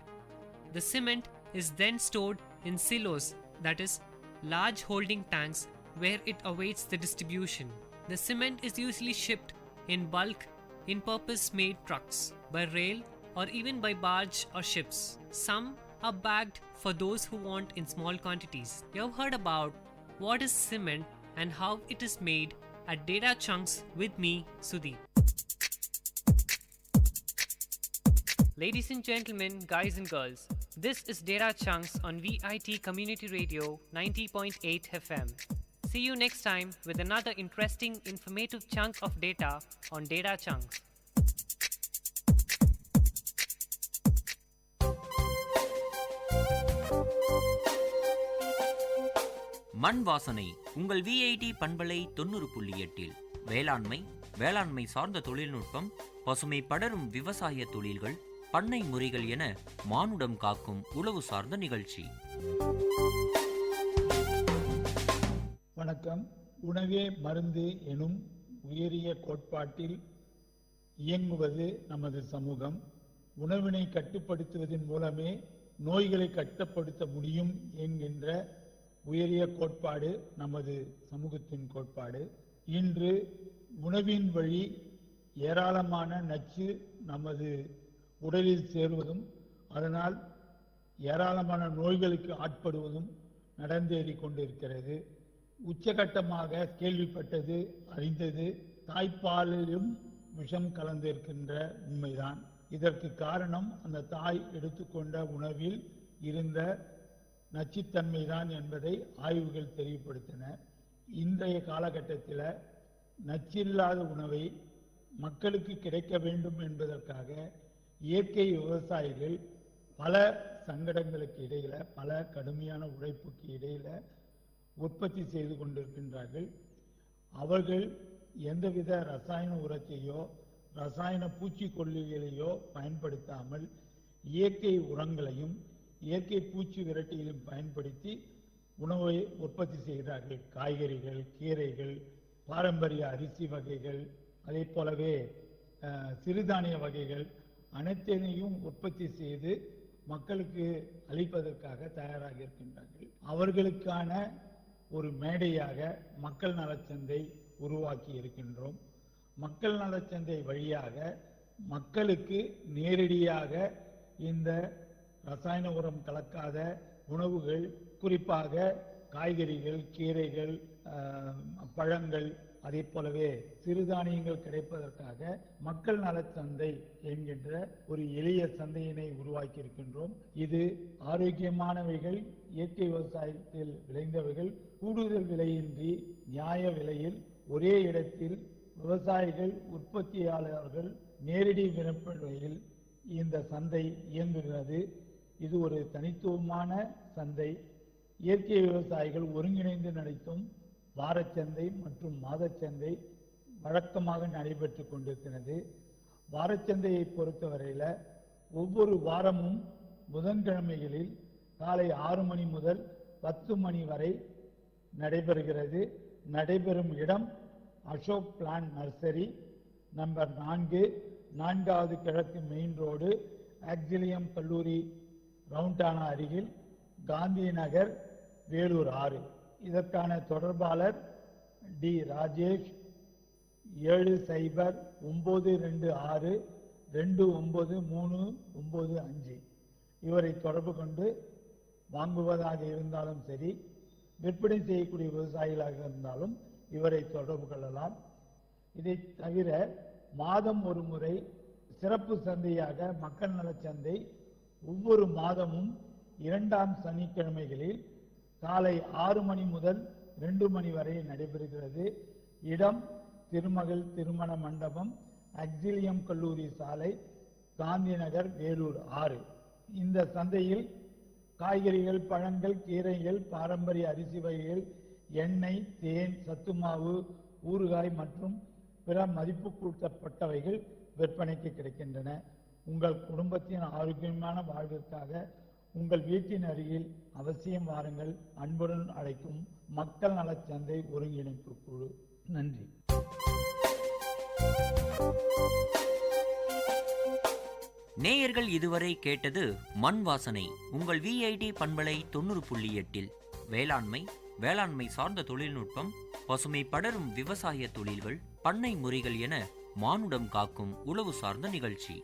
The cement is then stored in silos, that is large holding tanks, where it awaits the distribution. The cement is usually shipped in bulk in purpose-made trucks, by rail, or even by barge or ships. Some are bagged for those who want in small quantities. You have heard about what is cement and how it is made at Data Chunks with me, Sudeep. Ladies and gentlemen, guys and girls, this is Data Chunks on VIT Community Radio 90.8 FM. See you next time with another interesting, informative chunk of data on Data Chunks. மண் வாசனை உங்கள் VIT பண்பலை 90.8 வேளாண்மை சார்ந்த தொழில்நுட்பம், பசுமை படரும் விவசாய தொழில்கள், பண்ணை முறைகள் என மானுடம் காக்கும் உழவு சார்ந்த நிகழ்ச்சி. வணக்கம். உணவே மருந்து எனும் உயரிய கோட்பாட்டில் இயங்குவது நமது சமூகம். உணவினை கட்டுப்படுத்துவதன் மூலமே நோய்களை கட்டுப்படுத்த முடியும் என்கின்ற உயரிய கோட்பாடு நமது சமூகத்தின் கோட்பாடு. இன்று உணவின் வழி ஏராளமான நச்சு நமது உடலில் சேருவதும் அதனால் ஏராளமான நோய்களுக்கு ஆட்படுவதும் நடந்தேறி கொண்டிருக்கிறது. உச்சகட்டமாக கேள்விப்பட்டது அறிந்தது தாய்ப்பாலிலும் விஷம் கலந்திருக்கின்ற உண்மைதான். இதற்கு காரணம் அந்த தாய் எடுத்துக்கொண்ட உணவில் இருந்த நச்சுத்தன்மைதான் என்பதை ஆய்வுகள் தெளிவுபடுத்தின. இன்றைய காலகட்டத்தில் நச்சில்லாத உணவை மக்களுக்கு கிடைக்க வேண்டும் என்பதற்காக இயற்கை விவசாயிகள் பல சங்கடங்களுக்கு இடையில, பல கடுமையான உழைப்புக்கு இடையில உற்பத்தி செய்து கொண்டிருக்கின்றார்கள். அவர்கள் எந்தவித ரசாயன உரத்தையோ ரசாயன பூச்சிக்கொல்லிகளையோ பயன்படுத்தாமல் இயற்கை உரங்களையும் இயற்கை பூச்சி விரட்டிகளையும் பயன்படுத்தி உணவை உற்பத்தி செய்கிறார்கள். காய்கறிகள், கீரைகள், பாரம்பரிய அரிசி வகைகள், அதே போலவே சிறுதானிய வகைகள் அனைத்தையும் உற்பத்தி செய்து மக்களுக்கு அளிப்பதற்காக தயாராக இருக்கின்றார்கள். அவர்களுக்கான ஒரு மேடையாக மக்கள் நலச்சந்தை உருவாக்கி இருக்கின்றோம். மக்கள் நலச்சந்தை வழியாக மக்களுக்கு நேரடியாக இந்த ரசாயன உரம் கலக்காத உணவுகள், குறிப்பாக காய்கறிகள், கீரைகள், பழங்கள், அதே போலவே சிறுதானியங்கள் கிடைப்பதற்காக மக்கள் நலச்சந்தை என்கின்ற ஒரு எளிய சந்தையினை உருவாக்கி இருக்கின்றோம். இது ஆரோக்கியமானவைகள், இயற்கை விவசாயத்தில் விளைந்தவைகள் கூடுதல் விலையின்றி நியாய விலையில் ஒரே இடத்தில் விவசாயிகள், உற்பத்தியாளர்கள் நேரடி விற்பனையில் இந்த சந்தை இயங்குகிறது. இது ஒரு தனித்துவமான சந்தை. இயற்கை விவசாயிகள் ஒருங்கிணைந்து நடத்தும் வாரச்சந்தை மற்றும் மாதச்சந்தை வழக்கமாக நடைபெற்று கொண்டிருக்கிறது. வாரச்சந்தையை பொறுத்தவரையில் ஒவ்வொரு வாரமும் புதன்கிழமைகளில் காலை 6 மணி முதல் 10 மணி வரை நடைபெறுகிறது. நடைபெறும் இடம் அசோக் பிளான் நர்சரி, நம்பர் 4, 4வது கிழக்கு மெயின் ரோடு, ஆக்சிலியம் கல்லூரி ரவுண்டானா அருகில், காந்தி நகர், வேலூர் 6. இதற்கான தொடர்பாளர் டி ராஜேஷ், 7092629395. இவரை தொடர்பு கொண்டு வாங்குவதாக இருந்தாலும் சரி, விற்பனை செய்யக்கூடிய விவசாயிகளாக இருந்தாலும் இவரை தொடர்பு கொள்ளலாம். இதை தவிர மாதம் ஒரு முறை சிறப்பு சந்தையாக மக்கள் நலச்சந்தை ஒவ்வொரு மாதமும் 2ஆம் சனிக்கிழமைகளில் காலை 6 மணி முதல் 2 மணி வரை நடைபெறுகிறது. இடம் திருமகள் திருமண மண்டபம், ஆக்சிலியம் கல்லூரி சாலை, காந்தி நகர், வேலூர் 6. இந்த சந்தையில் காய்கறிகள், பழங்கள், கீரைகள், பாரம்பரிய அரிசி வகைகள், எண்ணெய், தேன், சத்துமாவு, ஊறுகாய் மற்றும் பிற மதிப்பு கூட்டப்பட்டவைகள் விற்பனைக்கு கிடைக்கின்றன. உங்கள் குடும்பத்தின் ஆரோக்கியமான வாழ்விற்காக உங்கள் வீட்டின் அருகில் அவசியம் வாருங்கள். அன்புடன் அழைக்கும் மக்கள் நலச்சந்தை ஒருங்கிணைப்பு குழு. நன்றி. நேயர்கள் இதுவரை கேட்டது மண் வாசனை. உங்கள் விஐடி பண்பலை 90.8 வேளாண்மை சார்ந்த தொழில்நுட்பம், பசுமை படரும் விவசாய தொழில்கள், பண்ணை முறைகள் என மானுடம் காக்கும் உழவு சார்ந்த நிகழ்ச்சி.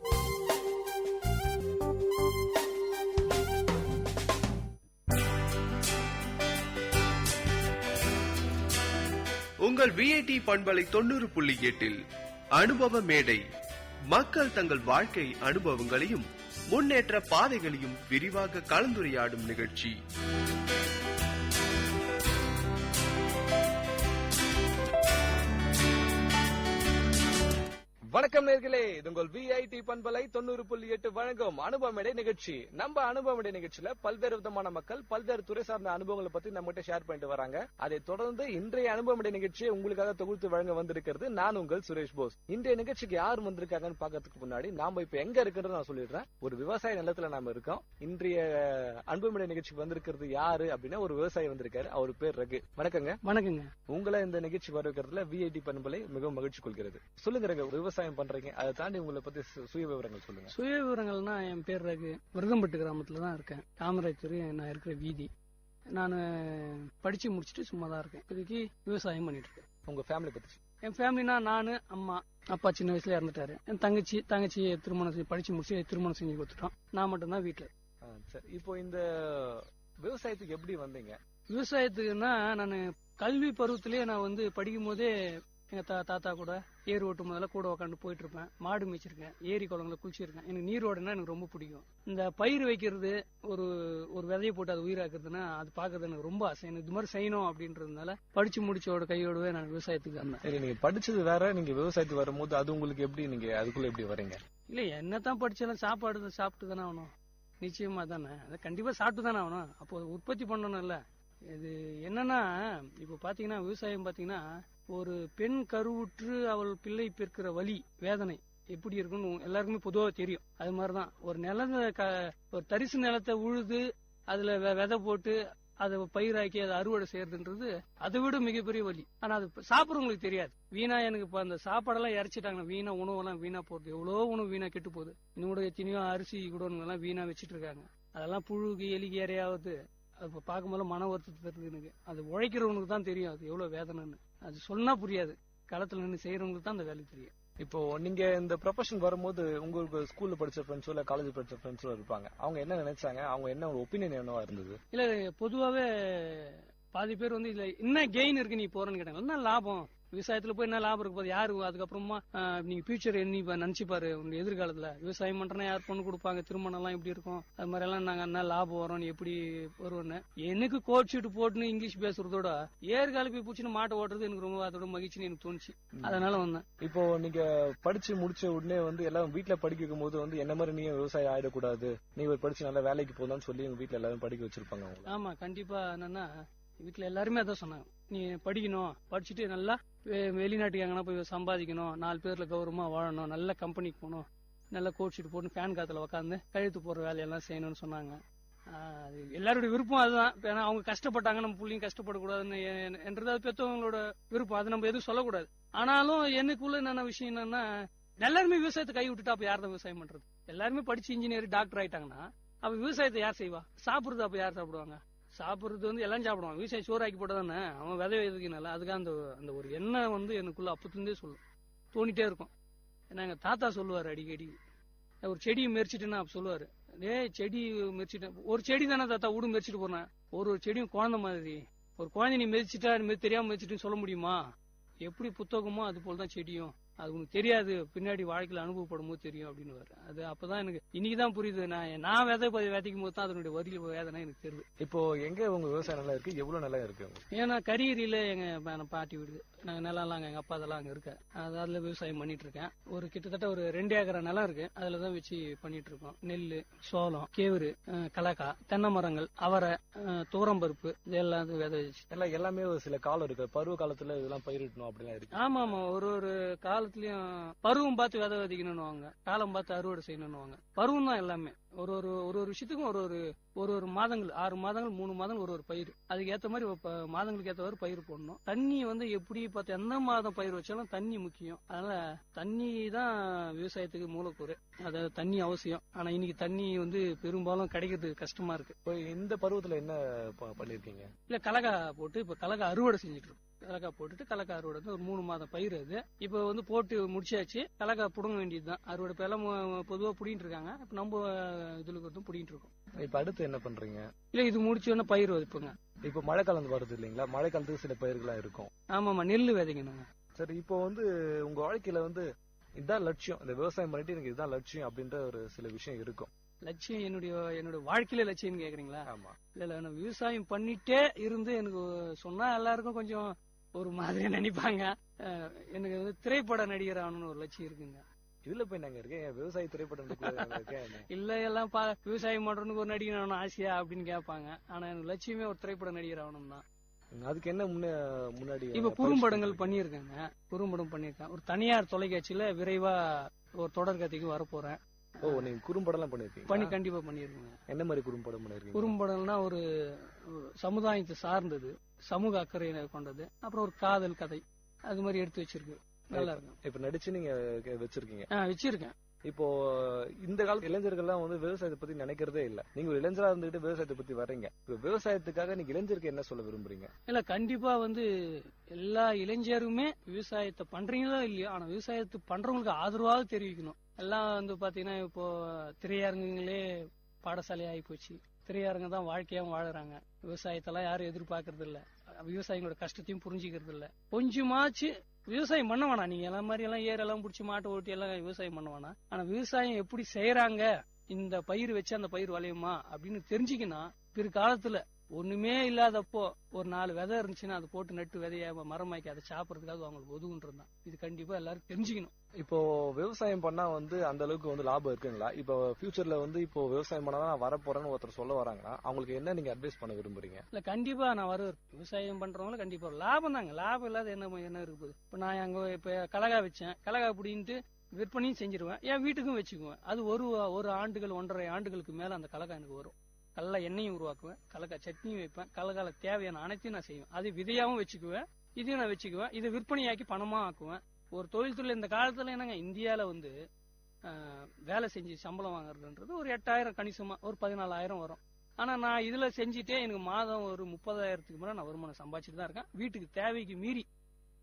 உங்கள் விஐடி பண்பலை 90.8 அனுபவ மேடை. மக்கள் தங்கள் வாழ்க்கை அனுபவங்களையும் முன்னேற்ற பாதைகளையும் விரிவாக கலந்துரையாடும் நிகழ்ச்சி. வணக்கம் நேர்களே, இது உங்கள் விஐடி பண்பலை 90.8 வழங்கும் அனுபவ மேடை நிகழ்ச்சி. நம்ம அனுபவ மேடை நிகழ்ச்சியில பல்வேறு விதமான மக்கள் பல்வேறு துறை சார்ந்த அனுபவங்களை பத்தி நம்ம கிட்ட ஷேர் பண்ணிட்டு வராங்க. அதை தொடர்ந்து இன்றைய அனுபவ மேடை நிகழ்ச்சியை உங்களுக்காக தொகுத்து வழங்க வந்திருக்கிறது நான் உங்கள் சுரேஷ் போஸ். இன்றைய நிகழ்ச்சிக்கு யார் வந்திருக்காங்கன்னு பாக்கிறதுக்கு முன்னாடி நாம இப்ப எங்க இருக்கிறது நான் சொல்லிடுறேன். ஒரு விவசாய நிலத்துல நாம இருக்கோம். இன்றைய அனுபவ மேடை நிகழ்ச்சிக்கு வந்திருக்கிறது யாரு அப்படின்னா ஒரு விவசாயி வந்திருக்காரு. அவர் பேர் ரகு. வணக்கங்க. வணக்கங்க. உங்களை இந்த நிகழ்ச்சி வரவேற்கிறதுல விஐடி பண்பலை மிகவும் மகிழ்ச்சி கொள்கிறது. சொல்லுங்க ரகு, விவசாயம் பண்றீங்க, அதை தாண்டி உங்களை பத்தி சுய விவரங்கள் சொல்லுங்க. சுய விவரங்கள்னா, என் பேர் ரகு. விருதம்பட்டு கிராமத்துல தான் இருக்கேன். காமராஜ் நான் இருக்கிற வீதி. நான் படிச்சு முடிச்சுட்டு சும்மா தான் இருக்கேன். இப்போதைக்கு விவசாயம் பண்ணிட்டு இருக்கேன். உங்க ஃபேமிலி பத்தி? என் ஃபேமிலினா நானு, அம்மா, அப்பா சின்ன வயசுல இறந்துட்டாரு. என் தங்கச்சி திருமணம் படிச்சு முடிச்சு திருமணம் செஞ்சு கொடுத்துட்டோம். நான் மட்டும்தான் வீட்டுல. சரி, இப்போ இந்த விவசாயத்துக்கு எப்படி வந்தீங்க? விவசாயத்துக்குன்னா நான் கல்வி பருவத்திலேயே நான் வந்து படிக்கும் போதே எங்க தாத்தா கூட ஏர் ஓட்டும் போதெல்லாம் கூட உட்காந்து போயிட்டு இருப்பேன். மாடு மேய்ச்சிருக்கேன், ஏரி குளங்களை குளிச்சிருக்கேன். எனக்கு நீரோடனா எனக்கு ரொம்ப பிடிக்கும். இந்த பயிர் வைக்கிறது, ஒரு விதையை போட்டு அதை உயிராக்குறதுன்னா அது பாக்குறது எனக்கு ரொம்ப ஆசை. எனக்கு இது மாதிரி செய்யணும் அப்படின்றதுனால படிச்சு முடிச்சோட கையோடவே நான் விவசாயத்துக்கு வந்தேன். சரி, நீங்க படிச்சது வேற, நீங்க விவசாயத்துக்கு வரும்போது அது உங்களுக்கு எப்படி, நீங்க அதுக்குள்ள எப்படி வரீங்க? இல்ல என்னதான் படிச்சாலும் சாப்பாடு சாப்பிட்டு தானே ஆகணும். நிச்சயமா தானே, அதை கண்டிப்பா சாப்பிட்டு தானே ஆகணும். அப்போ உற்பத்தி பண்ணணும்ல. இது என்னன்னா, இப்ப பாத்தீங்கன்னா விவசாயம் பாத்தீங்கன்னா, ஒரு பெண் கருவுற்று அவள் பிள்ளை பெற்கிற வலி, வேதனை எப்படி இருக்குன்னு எல்லாருக்குமே பொதுவாக தெரியும். அது மாதிரிதான் ஒரு தரிசு நிலத்தை உழுது அதுல விதை போட்டு அதை பயிராக்கி அதை அறுவடை செய்யறதுன்றது அதை விட மிகப்பெரிய வலி. ஆனா அது சாப்பிட்றவங்களுக்கு தெரியாது. வீணா எனக்கு இப்ப அந்த சாப்பாடெல்லாம் இறைச்சிட்டாங்க, வீணா உணவெல்லாம் வீணா போகுது. எவ்வளோ உணவு வீணா கெட்டு போகுது. இன்னும் கூட எத்தனையோ அரிசி கூட எல்லாம் வீணா வச்சிட்டு இருக்காங்க. அதெல்லாம் புழுகு எலிக்கு இறையாவது. அது பார்க்கும்போது மன வருத்தத்தை தருது எனக்கு. அது உழைக்கிறவனுக்கு தான் தெரியும் அது எவ்வளவு வேதனைன்னு. அது சொன்னா புரியாது. களத்துல நின்று செய்யறவங்களுக்கு தான் அந்த வேலை தெரியும். இப்போ நீங்க இந்த ப்ரொஃபஷன் வரும்போது உங்களுக்கு ஸ்கூல்ல படிச்ச ஃப்ரெண்ட்ஸோ இல்ல காலேஜ் படிச்ச ஃப்ரெண்ட்ஸோ இருப்பாங்க. அவங்க என்ன நினைச்சாங்க? அவங்க என்ன ஒரு ஒப்பீனியன் என்னவா இருந்தது? இல்ல பொதுவாவே பாதி பேர் வந்து இதுல என்ன கெயின் இருக்கு நீ போறேன்னு கேட்டாங்க. என்ன லாபம் விவசாயத்துல போய் என்ன லாபம் இருக்கு போது யாரு அதுக்கப்புறமா நீங்க ஃபியூச்சர் என்ன நினைச்சு பாரு. உங்க எதிர்காலத்துல விவசாயம் பண்றேன்னா யார் பொண்ணு கொடுப்பாங்க, திருமணம் எல்லாம் எப்படி இருக்கும், அது மாதிரி எல்லாம் நாங்க என்ன லாபம் வரும், நீ எப்படி வருவோன்னு எனக்கு கோட் ஷீட் போட்டுன்னு இங்கிலீஷ் பேசுறதோட ஏற்கால போய் பூச்சின்னு மாட்டை ஓட்டுறது எனக்கு ரொம்ப அதோட மகிழ்ச்சின்னு எனக்கு தோணுச்சு. அதனால வந்தேன். இப்போ நீங்க படிச்சு முடிச்ச உடனே வந்து எல்லாம் வீட்டுல படிக்க வைக்கும் போது வந்து என்ன மாதிரி நீங்க விவசாயம் ஆயிடக்கூடாது, நீங்க படிச்சு நல்லா வேலைக்கு போகலாம்னு சொல்லி உங்க வீட்டுல எல்லாரும் படிக்க வச்சிருப்பாங்க. ஆமா, கண்டிப்பா. என்னன்னா வீட்டுல எல்லாருமே அதான் சொன்னாங்க, நீ படிக்கணும், படிச்சுட்டு நல்லா வெளிநாட்டுக்கு எங்கன்னா போய் சம்பாதிக்கணும், 4 பேர்ல கௌரவமா வாழணும், நல்ல கம்பெனிக்கு போகணும், நல்ல கோட் ஷீட் போட்டு ஃபேன் காத்துல உட்காந்து கழுத்து போடுற வேலையெல்லாம் செய்யணும்னு சொன்னாங்க. அது எல்லாருடைய விருப்பம் அதுதான். ஏன்னா அவங்க கஷ்டப்பட்டாங்க, நம்ம பிள்ளைங்க கஷ்டப்படக்கூடாதுன்னு என்றது அது பெற்றவங்களோட விருப்பம். அது நம்ம எதுவும் சொல்லக்கூடாது. ஆனாலும் எனக்குள்ள என்னென்ன விஷயம் என்னன்னா, எல்லாருமே விவசாயத்தை கை விட்டுட்டா அப்ப யார் தான் விவசாயம் பண்றது? எல்லாருமே படிச்சு இன்ஜினியர் டாக்டர் ஆயிட்டாங்கன்னா அப்ப விவசாயத்தை யார் செய்வா? சாப்பிடுறது அப்ப யார் சாப்பிடுவாங்க? சாப்பிடுறது வந்து எல்லாம் சாப்பிடுவான். விவசாயம் சோறு ஆக்கி போட்டதானே, அவன் விதை எதுக்குனால. அதுக்காக அந்த ஒரு எண்ணம் வந்து எனக்குள்ள அப்பத்திலிருந்தே சொல்லும், தோணிட்டே இருக்கும். ஏன்னா எங்க தாத்தா சொல்லுவாரு அடிக்கடி, ஒரு செடியை மெரிச்சிட்டுன்னா அப்ப சொல்லுவாரு, செடி மெரிச்சிட்டேன். ஒரு செடி தானே தாத்தா வீடு மெரிச்சிட்டு போனேன். ஒரு செடியும் குழந்தை மாதிரி. ஒரு குழந்தை நீ மெரிச்சிட்டா தெரியாம மெரிச்சிட்டுன்னு சொல்ல முடியுமா? எப்படி புத்தகமோ அது போலதான் செடியும். அது உனக்கு தெரியாது, பின்னாடி வாழ்க்கையில அனுபவப்படும் போது தெரியும் அப்படின்னு. அது அப்பதான் எனக்கு இன்னைக்குதான் புரியுது. நான் விதைக்கும் போது தான் அதனுடைய வரி வேதனை எனக்கு தெரியுது. இப்போ எங்க உங்க விவசாயம் நல்லா இருக்கு, எவ்வளவு நல்லா இருக்கு? ஏன்னா கரியரியில எங்க பாட்டி வீடு, நாங்க நிலம் எங்க அப்பா அதெல்லாம் அங்க இருக்க. அதுல விவசாயம் பண்ணிட்டு இருக்கேன். ஒரு கிட்டத்தட்ட ஒரு 2 ஏக்கர் நிலம் இருக்கு. அதுலதான் வச்சு பண்ணிட்டு இருக்கோம். நெல்லு, சோளம், கேவுரு, கலக்கா, தென்னை மரங்கள், அவரை, தூரம்பருப்பு, இதெல்லாம் விதை வச்சு எல்லாமே ஒரு சில காலம் இருக்கு. பருவ காலத்துல இதெல்லாம் பயிரிடணும் அப்படிலாம் இருக்கு. ஆமா ஆமா, ஒரு காலத்துலயும் பருவம் பார்த்து விதை விதைக்கணும்னுவாங்க, காலம் பார்த்து அறுவடை செய்யணும்னுவாங்க. பருவம் தான் எல்லாமே. ஒரு விஷயத்துக்கும் ஒரு மாதங்கள், 6 மாதங்கள் 3 மாதங்கள் ஒரு பயிர். அதுக்கு ஏத்த மாதிரி மாதங்களுக்கு ஏற்ற மாதிரி பயிர் போடணும். தண்ணி வந்து எப்படி பார்த்து எந்த மாதம் பயிர் வச்சாலும் தண்ணி முக்கியம். அதனால தண்ணி தான் விவசாயத்துக்கு மூலக்கூறு. அதாவது தண்ணி அவசியம். ஆனா இன்னைக்கு தண்ணி வந்து பெரும்பாலும் கிடைக்கிறது கஷ்டமா இருக்கு. இப்போ இந்த பருவத்துல என்ன பண்ணிருக்கீங்க? இல்ல கலக்கா போட்டு இப்ப கலக்கா அறுவடை செஞ்சுட்டு இருக்கோம். கலக்கா போட்டுட்டு கலக்கா அறுவடை ஒரு 3 மாதம் பயிர். அது இப்ப வந்து போட்டு முடிச்சாச்சு. கலக்கா புடுங்க வேண்டியதுதான். அறுவடை இப்ப எல்லாம் பொதுவா புடிங்கிட்டு இருக்காங்க. இப்ப நம்ம இதுல புடிங்கிட்டு இருக்கோம். இப்ப அடுத்து என்ன பண்றீங்க? இல்ல இது முடிச்சோன்னா பயிர் வைப்புங்க. இப்ப மழை காலம் வருது இல்லைங்களா? மழை காலத்துக்கு சில பயிர்களா இருக்கும். ஆமாமா, நெல்லு விதைக்கணுங்க. சரி, இப்போ வந்து உங்க வாழ்க்கையில வந்து இதான் லட்சியம், இந்த விவசாயம் பண்ணிட்டு எனக்கு இதுதான் லட்சியம் அப்படின்ற ஒரு சில விஷயம் இருக்கும். லட்சியம் என்னுடைய வாழ்க்கையில லட்சியம் கேக்குறீங்களா? ஆமா. இல்ல நான் விவசாயம் பண்ணிட்டே இருந்து எனக்கு சொன்னா எல்லாருக்கும் கொஞ்சம் ஒரு மாதிரியா நினைப்பாங்க. எனக்கு வந்து திரைப்பட நடிகர் ஆகணும்னு ஒரு லட்சியம் இருக்குங்க. இதுல போய் நாங்க இருக்கேன் விவசாய திரைப்படம் இல்ல எல்லாம் விவசாயம் பண்றதுக்கு ஒரு நடிகர் ஆகணும் ஆசையா அப்படின்னு கேட்பாங்க. ஆனா எனக்கு லட்சியமே ஒரு திரைப்பட நடிகர் ஆகணும் தான். அதுக்கு என்ன முன்னாடி இப்ப குறும்படங்கள் பண்ணிருக்காங்க. குறும்படம் பண்ணிருக்கேன். ஒரு தனியார் தொலைக்காட்சியில விரைவா ஒரு தொடர் கதைக்கு வரப்போறேன். ஓ, நீங்க குறும்படம் பண்ணிருக்கீங்க? கண்டிப்பா பண்ணிருக்கீங்க. என்ன மாதிரி குறும்படம் பண்ணிருக்கீங்க? குறும்படம்னா ஒரு சமுதாயத்தை சார்ந்தது, சமூக அக்கறையை கொண்டது, அப்புறம் ஒரு காதல் கதை, அது மாதிரி எடுத்து வச்சிருக்கு. நல்லா இருக்கும். இப்ப நடிச்சு நீங்க வச்சிருக்கீங்க? வச்சிருக்கேன். இப்போ இந்த காலத்து இளைஞர்கள்லாம் வந்து விவசாயத்தை பத்தி நினைக்கிறதே இல்ல. நீங்க ஒரு இளைஞரா இருந்துட்டு விவசாயத்தை பத்தி வர்றீங்க. இப்ப விவசாயத்துக்காக நீங்க இளைஞருக்கு என்ன சொல்ல விரும்புறீங்க? இல்ல கண்டிப்பா வந்து எல்லா இளைஞருமே விவசாயத்தை பண்றீங்களோ இல்லையோ, ஆனா விவசாயத்தை பண்றவங்களுக்கு ஆதரவாக தெரிவிக்கணும். எல்லாம் வந்து பாத்தீங்கன்னா இப்போ திரையரங்குகளே பாடசாலை ஆகி போச்சு. திரையரங்கு தான் வாழ்க்கையாவும் வாழறாங்க. விவசாயத்தெல்லாம் யாரும் எதிர்பார்க்கறது இல்ல. விவசாயிகளோட கஷ்டத்தையும் புரிஞ்சுக்கிறது இல்ல. கொஞ்சமாச்சு விவசாயம் பண்ண வேணாம். நீங்க எல்லாம் மாதிரி எல்லாம் ஏரெல்லாம் புடிச்சு மாட்டை ஓட்டி எல்லாம் விவசாயம் பண்ண வேணாம். ஆனா விவசாயம் எப்படி செய்யறாங்க, இந்த பயிர் வச்சு அந்த பயிர் விளையுமா அப்படின்னு தெரிஞ்சுக்கினா பிற்காலத்துல ஒண்ணுமே இல்லாதப்போ ஒரு 4 விதை இருந்துச்சுன்னா அதை போட்டு நட்டு விதைய மரமாக்கி அதை சாப்பிடறதுக்காக அவங்களுக்கு ஒதுவுன்றான். இது கண்டிப்பா எல்லாரும் தெரிஞ்சுக்கணும். இப்போ விவசாயம் பண்ணா வந்து அந்த அளவுக்கு வந்து லாபம் இருக்குங்களா? இப்போ ஃபியூச்சர்ல வந்து இப்போ விவசாயம் பண்ணாதான் நான் வரப்போறேன்னு ஒருத்தர் சொல்ல வராங்கன்னா அவங்களுக்கு என்ன நீங்க அட்வைஸ் பண்ண விரும்புறீங்க? இல்ல கண்டிப்பா நான் வருவேன். விவசாயம் பண்றவங்களும் கண்டிப்பா லாபம் தாங்க. லாபம் இல்லாத என்ன இருக்குது? இப்ப நான் அங்க இப்ப கலகா வச்சேன், கலகா அப்படின்ட்டு விற்பனையும் செஞ்சிருவேன், என் வீட்டுக்கும் வச்சுக்குவேன். அது ஒரு ஆண்டுகள் 1.5 ஆண்டுகளுக்கு மேல அந்த கலகா எனக்கு வரும். கடல எண்ணெயும் உருவாக்குவேன், கலக்கா சட்னியும் வைப்பேன், கலகால தேவையான அனைத்தையும் நான் செய்வேன். அது விதையாவும் வச்சுக்குவேன், இதையும் நான் வச்சுக்குவேன். இதை விற்பனையாக்கி பணமா ஆக்குவேன். ஒரு தொழில்துறை இந்த காலத்துல என்னங்க இந்தியால வந்து வேலை செஞ்சு சம்பளம் வாங்குறதுன்றது ஒரு 8,000 கணிசமா ஒரு 14,000 வரும். ஆனா நான் இதுல செஞ்சுட்டே எனக்கு மாதம் ஒரு 30,000க்கு மேல நான் வருமானம் சம்பாதிச்சுட்டு தான் இருக்கேன். வீட்டுக்கு தேவைக்கு மீறி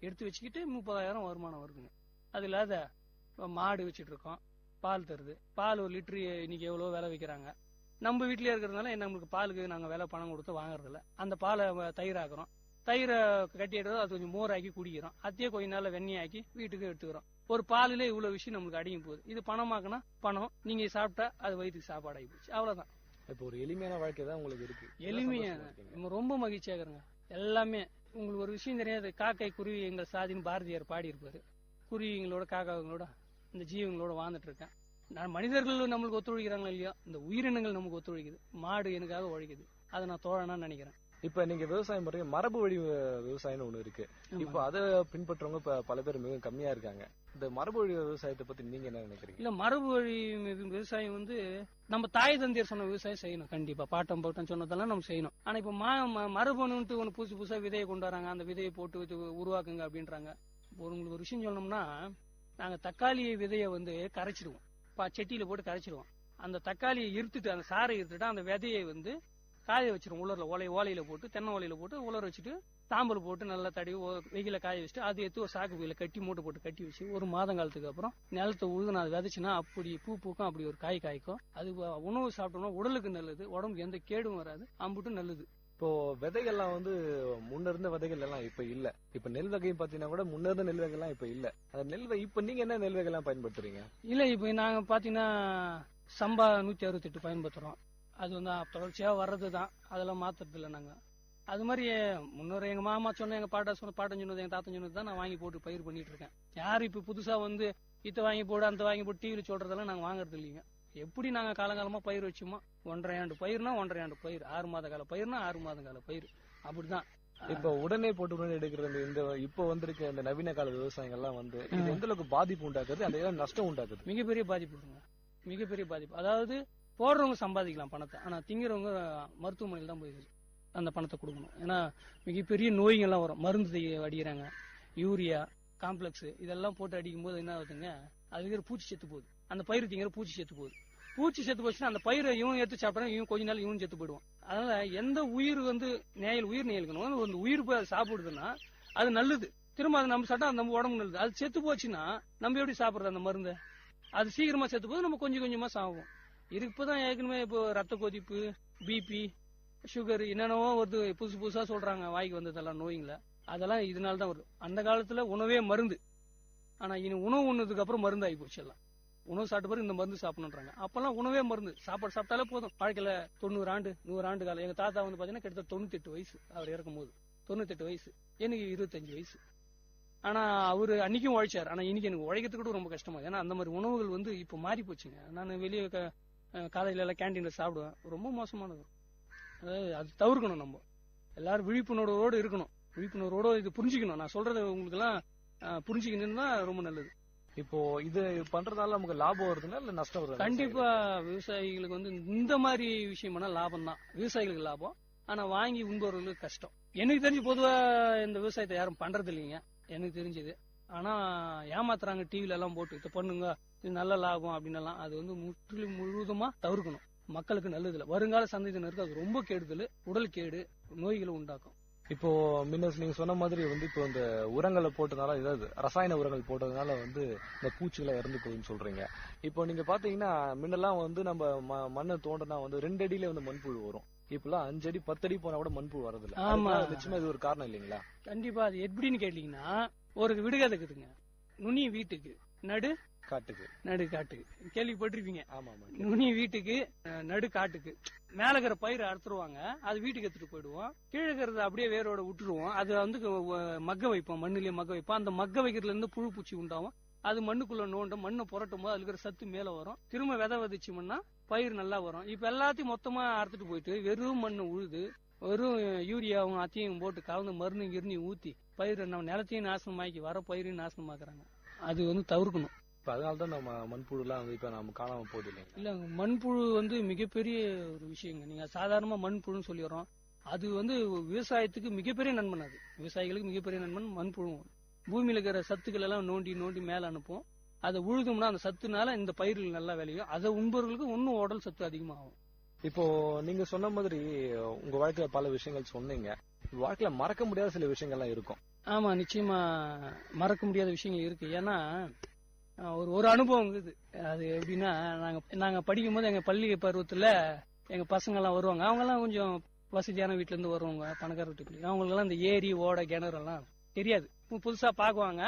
எடுத்து வச்சுக்கிட்டு 30,000 வருமானம் வருதுங்க. அது இல்லாத மாடு வச்சுட்டு இருக்கோம், பால் தருது. பால் 1 லிட்டரு இன்னைக்கு எவ்வளவு விலை வைக்கிறாங்க. நம்ம வீட்லயே இருக்கிறதுனால நம்மளுக்கு பாலுக்கு நாங்க விலை பணம் கொடுத்து வாங்குறது இல்ல. அந்த பாலை தயிராக்குறோம், தயிரை கட்டிடுறோம், அது கொஞ்சம் மோராக்கி குடிக்கிறோம், அதையே கொஞ்ச நாள் வெண்ணெயாக்கி வீட்டுக்கு எடுத்துக்கிறோம். ஒரு பாலிலே இவ்வளவு விஷயம் நம்மளுக்கு அடியும் போகுது. இது பணமாக்குனா பணம், நீங்க சாப்பிட்டா அது வயிற்றுக்கு சாப்பாடு ஆகி போச்சு, அவ்வளவுதான். இப்போ ஒரு எளிமையான வாழ்க்கை தான் உங்களுக்கு இருக்கு. எளிமையான ரொம்ப மகிழ்ச்சியா இருக்கிறோங்க. எல்லாமே உங்களுக்கு ஒரு விஷயம் தெரியாது. காக்கை குருவி எங்கள் சாதின்னு பாரதியார் பாடி இருப்பாரு. குருவிங்களோட காக்காங்களோட இந்த ஜீவங்களோட வாழ்ந்துட்டு இருக்கேன். நான் மனிதர்கள் நம்மளுக்கு ஒத்துழைக்கிறாங்களோ இல்லையோ, இந்த உயிரினங்கள் நமக்கு ஒத்துழைக்குது. மாடு எனக்காக உழைக்குது. அதை நான் தோழனா நினைக்கிறேன். இப்ப நீங்க விவசாயம் பண்றீங்க, மரபு வழி விவசாயம்னு ஒண்ணு இருக்கு. இப்ப அதை பின்பற்றவங்க இப்ப பல பேர் மிக கம்மியா இருக்காங்க. இந்த மரபு வழி விவசாயத்தை பத்தி நீங்க என்ன நினைக்கிறீங்க? இல்ல மரபு வழி விவசாயம் வந்து நம்ம தாய் தந்தையர் சொன்ன விவசாயம் செய்யணும். கண்டிப்பா பாட்டம் போட்டம் சொன்னதெல்லாம் நம்ம செய்யணும். ஆனா இப்ப மரபணுன்ட்டு ஒண்ணு புதுசா விதையை கொண்டு வராங்க. அந்த விதையை போட்டு உருவாக்குங்க அப்படின்றாங்க. உங்களுக்கு ஒரு விஷயம் சொல்லணும்னா, நாங்க தக்காளி விதையை வந்து கரைச்சிடுவோம், செட்டியில போட்டு கரைச்சிடுவோம். அந்த தக்காளியை இருத்துட்டு அந்த சாரை இருத்துட்டு அந்த விதையை வந்து காய வச்சிருவோம். உலர்ல ஓலையில போட்டு, தென்னை ஓலையில போட்டு உலர வச்சுட்டு தாம்பல் போட்டு நல்லா தடவி வெயில காய வச்சுட்டு அதை எடுத்து ஒரு சாக்கு பையில கட்டி மூட்டை போட்டு கட்டி வச்சு ஒரு மாதம் காலத்துக்கு அப்புறம் நிலத்தை உழுது அதை விதைச்சுன்னா அப்படி பூ பூக்கும், அப்படி ஒரு காய் காய்க்கும். அது உணவு சாப்பிட்டோம்னா உடலுக்கு நல்லது, உடம்புக்கு எந்த கேடும் வராது, அம்புட்டும் நல்லது. இப்போ விதைகள்லாம் வந்து முன்ன இருந்த விதைகள் எல்லாம் இப்ப இல்ல. இப்ப நெல் வகையும் பாத்தீங்கன்னா கூட முன்ன இருந்த நெல் வகைலாம் இப்ப இல்ல. அந்த நெல் இப்ப நீங்க என்ன நெல் வகை எல்லாம் பயன்படுத்துறீங்க? இல்ல இப்ப நாங்க பாத்தீங்கன்னா சம்பா 168 பயன்படுத்துறோம். அது வந்து தொடர்ச்சியா வர்றதுதான், அதெல்லாம் மாத்துறது இல்லை நாங்க. அது மாதிரி முன்னோர் எங்க மாமா சொன்ன, எங்க பாட்டன் சொன்னது, எங்க தாத்தன் சொன்னது தான் நான் வாங்கி போட்டு பயிர் பண்ணிட்டு இருக்கேன். யாரும் இப்ப புதுசா வந்து இத்த வாங்கி போடு அந்த வாங்கி போட்டு டிவில சொல்றதெல்லாம் நாங்க வாங்குறது இல்லைங்க. எப்படி நாங்க காலங்காலமா பயிர் வச்சோமோ, 1.5 ஆண்டு பயிர்னா 1.5 ஆண்டு பயிர், 6 மாத கால பயிர்னா 6 மாத கால பயிர், அப்படிதான். இப்ப உடனே போட்டு உடனே எடுக்கிறது இந்த இப்ப வந்திருக்க இந்த நவீன கால விவசாயங்கள்லாம் வந்து இது எந்த அளவுக்கு பாதிப்பு உண்டாக்குது, அந்த நஷ்டம் உண்டாக்குது? மிகப்பெரிய பாதிப்பு, மிகப்பெரிய பாதிப்பு. அதாவது போடுறவங்க சம்பாதிக்கலாம் பணத்தை, ஆனா திங்கிறவங்க மருத்துவமனையில் தான் போய் அந்த பணத்தை கொடுக்கணும். ஏன்னா மிகப்பெரிய நோய்கள்லாம் வரும். மருந்து அடிக்கிறாங்க, யூரியா காம்ப்ளெக்ஸ் இதெல்லாம் போட்டு அடிக்கும் போது என்ன ஆகுதுங்க, அதுக்கு பூச்சி செத்து போகுது. அந்த பயிர் திங்கிற பூச்சி செத்து போகுது. பூச்சி செத்து போச்சுன்னா அந்த பயிரை இவன் எடுத்து சாப்பிட்றாங்க, இவன் கொஞ்ச நாள் இவன் செத்து போயிடுவான். அதனால எந்த உயிர் வந்து உயிர் நேயலுக்கணும், அந்த உயிர் போய் அதை சாப்பிடுதுன்னா அது நல்லது. திரும்ப அது நம்ம சாப்பிட்டா நம்ம உடம்பு நல்லது. அது செத்து போச்சுன்னா நம்ம எப்படி சாப்பிடுறது அந்த மருந்தை? அது சீக்கிரமா செத்து போது, நம்ம கொஞ்சம் கொஞ்சமா சாப்பிடுவோம். இப்பதான் ஏற்கனவே இப்போ ரத்த கொதிப்பு, பிபி, சுகர் என்னென்னவோ வருது, புதுசா சொல்றாங்க வாய்க்கு வந்ததெல்லாம் நோய்ங்கள. அதெல்லாம் இதனாலதான் வருது. அந்த காலத்துல உணவே மருந்து, ஆனா இனி உணவு உண்ணதுக்கு அப்புறம் மருந்து ஆகி போச்சு. எல்லாம் உணவு சாப்பிட்ட பிறகு இந்த மருந்து சாப்பிடணுன்றாங்க. அப்பெல்லாம் உணவே மருந்து, சாப்பாடு சாப்பிட்டாலே போதும். வாழ்க்கையில 90 ஆண்டு 100 ஆண்டு காலம். எங்க தாத்தா வந்து பாத்தீங்கன்னா கிட்டத்தட்ட 98 வயசு, அவர் இறக்கும் போது 98 வயசு, எனக்கு 25 வயசு. ஆனா அவரு அன்னைக்கும் உழைச்சாரு. ஆனா இன்னைக்கு எனக்கு உழைக்கிறதுக்கு கூட ரொம்ப கஷ்டமா. ஏன்னா அந்த மாதிரி உணவுகள் வந்து இப்ப மாறி போச்சுங்க. நான் வெளியே காலேஜ்ல எல்லாம் கேண்டீன்ல சாப்பிடுவேன், ரொம்ப மோசமானது. அதாவது அது தவிர்க்கணும். நம்ம எல்லாரும் விழிப்புணர்வோடு இருக்கணும், விழிப்புணர்வோட இது புரிஞ்சுக்கணும். நான் சொல்றது உங்களுக்கு எல்லாம் புரிஞ்சுக்கணும்னா ரொம்ப நல்லது. இப்போ இது பண்றதால நமக்கு லாபம் வருதுன்னா இல்ல நஷ்டம் வருது? கண்டிப்பா விவசாயிகளுக்கு வந்து இந்த மாதிரி விஷயம்னா லாபம் தான், விவசாயிகளுக்கு லாபம். ஆனா வாங்கி உண்பவர்களுக்கு கஷ்டம். எனக்கு தெரிஞ்சு பொதுவா இந்த விவசாயத்தை யாரும் பண்றது இல்லைங்க, எனக்கு தெரிஞ்சது. ஆனா ஏமாத்துறாங்க, டிவில எல்லாம் போட்டு இதை பண்ணுங்க இது நல்ல லாபம் அப்படின்னலாம் அது வந்து முழுவதுமா தவிர்க்கணும். மக்களுக்கு நல்லது இல்லை. வருங்கால சந்ததியினருக்கு அது ரொம்ப கெடுதல், உடல் கேடு, நோய்களை உண்டாக்கும். இப்போ முன்ன நீங்க சொன்ன மாதிரி வந்து இப்போ இந்த உரங்களை போட்டதுனால, ஏதாவது ரசாயன உரங்கள் போட்டதுனால வந்து இந்த பூச்சிகளை இறந்து போகுதுன்னு சொல்றீங்க. இப்போ நீங்க பாத்தீங்கன்னா முன்னெல்லாம் வந்து நம்ம மண்ணை தோண்டினா வந்து 2 அடியில வந்து மண்புழு வரும். இப்பெல்லாம் 5 அடி 10 அடி போனா கூட மண்புழு வரதில்ல. ஆமா, நிச்சயமா இது ஒரு காரணம் இல்லைங்களா? கண்டிப்பா. அது எப்படின்னு கேட்டீங்கன்னா, ஒரு விடுகதை இருக்குதுங்க. நுனி வீட்டுக்கு நடு காட்டுக்கு, நடு காட்டுக்கு, கேள்விப்பட்டிருப்பீங்க. ஆமா, நுனி வீட்டுக்கு நடு காட்டுக்கு. மேல இருக்கிற பயிர் அறுத்துருவாங்க, அது வீட்டுக்கு எடுத்துட்டு போயிடுவோம். கீழே இருக்கிறத அப்படியே வேரோட விட்டுருவோம். அது வந்து மக்க வைப்போம், மண்ணிலேயே மக்க வைப்போம். அந்த மக்க வைக்கிறதுல இருந்து புழு பூச்சி உண்டாகும். அது மண்ணுக்குள்ள நோண்டும், மண்ணை புரட்டும் போது அதுல இருக்கிற சத்து மேல வரும். திரும்ப விதை விதைச்சோம்னா பயிர் நல்லா வரும். இப்ப எல்லாத்தையும் மொத்தமா அறுத்துட்டு போயிட்டு வெறும் மண்ணு உழுது வெறும் யூரியாவும் அத்தையும் போட்டு கலந்து மருந்து கிருந்தி ஊத்தி பயிர் நம்ம நிலத்தையும் நாசனமாக்கி வர பயிரையும் நாசனமாக்குறாங்க. அது வந்து தவிர்க்கணும். அதனாலதான் நம்ம மண்புழு எல்லாம் வந்து இப்ப நம்ம காணாம போகுது இல்லைங்க. இல்ல, மண்புழு வந்து மிகப்பெரிய ஒரு விஷயங்க. நீங்க சாதாரணமா மண்புழுன்னு சொல்லிடுறோம். அது வந்து விவசாயத்துக்கு மிகப்பெரிய நண்பன். அது விவசாயிகளுக்கு மிகப்பெரிய நண்பன் மண்புழு. பூமியில இருக்கிற சத்துக்கள் எல்லாம் நோண்டி நோண்டி மேல அனுப்பும். அதை உழுதும்னா அந்த சத்துனால இந்த பயிர்கள் நல்லா விளையும். அதை உண்பவர்களுக்கு இன்னும் உடல் சத்து அதிகமாகும். இப்போ நீங்க சொன்ன மாதிரி உங்க வாழ்க்கையில பல விஷயங்கள் சொன்னீங்க. வாழ்க்கையில மறக்க முடியாத சில விஷயங்கள்லாம் இருக்கும். ஆமா, நிச்சயமா மறக்க முடியாத விஷயங்கள் இருக்கு. ஏன்னா ஒரு அனுபவம் இருக்குது. அது எப்படின்னா, நாங்க படிக்கும் போது எங்க பள்ளி பருவத்துல எங்க பசங்க எல்லாம் வருவாங்க. அவங்க எல்லாம் கொஞ்சம் வசதியான வீட்டுல இருந்து வருவாங்க, பணக்கார வீட்டுக்கு. அவங்களுக்கு எல்லாம் இந்த ஏரி, ஓடை, கிணறு எல்லாம் தெரியாது. புதுசா பாக்குவாங்க.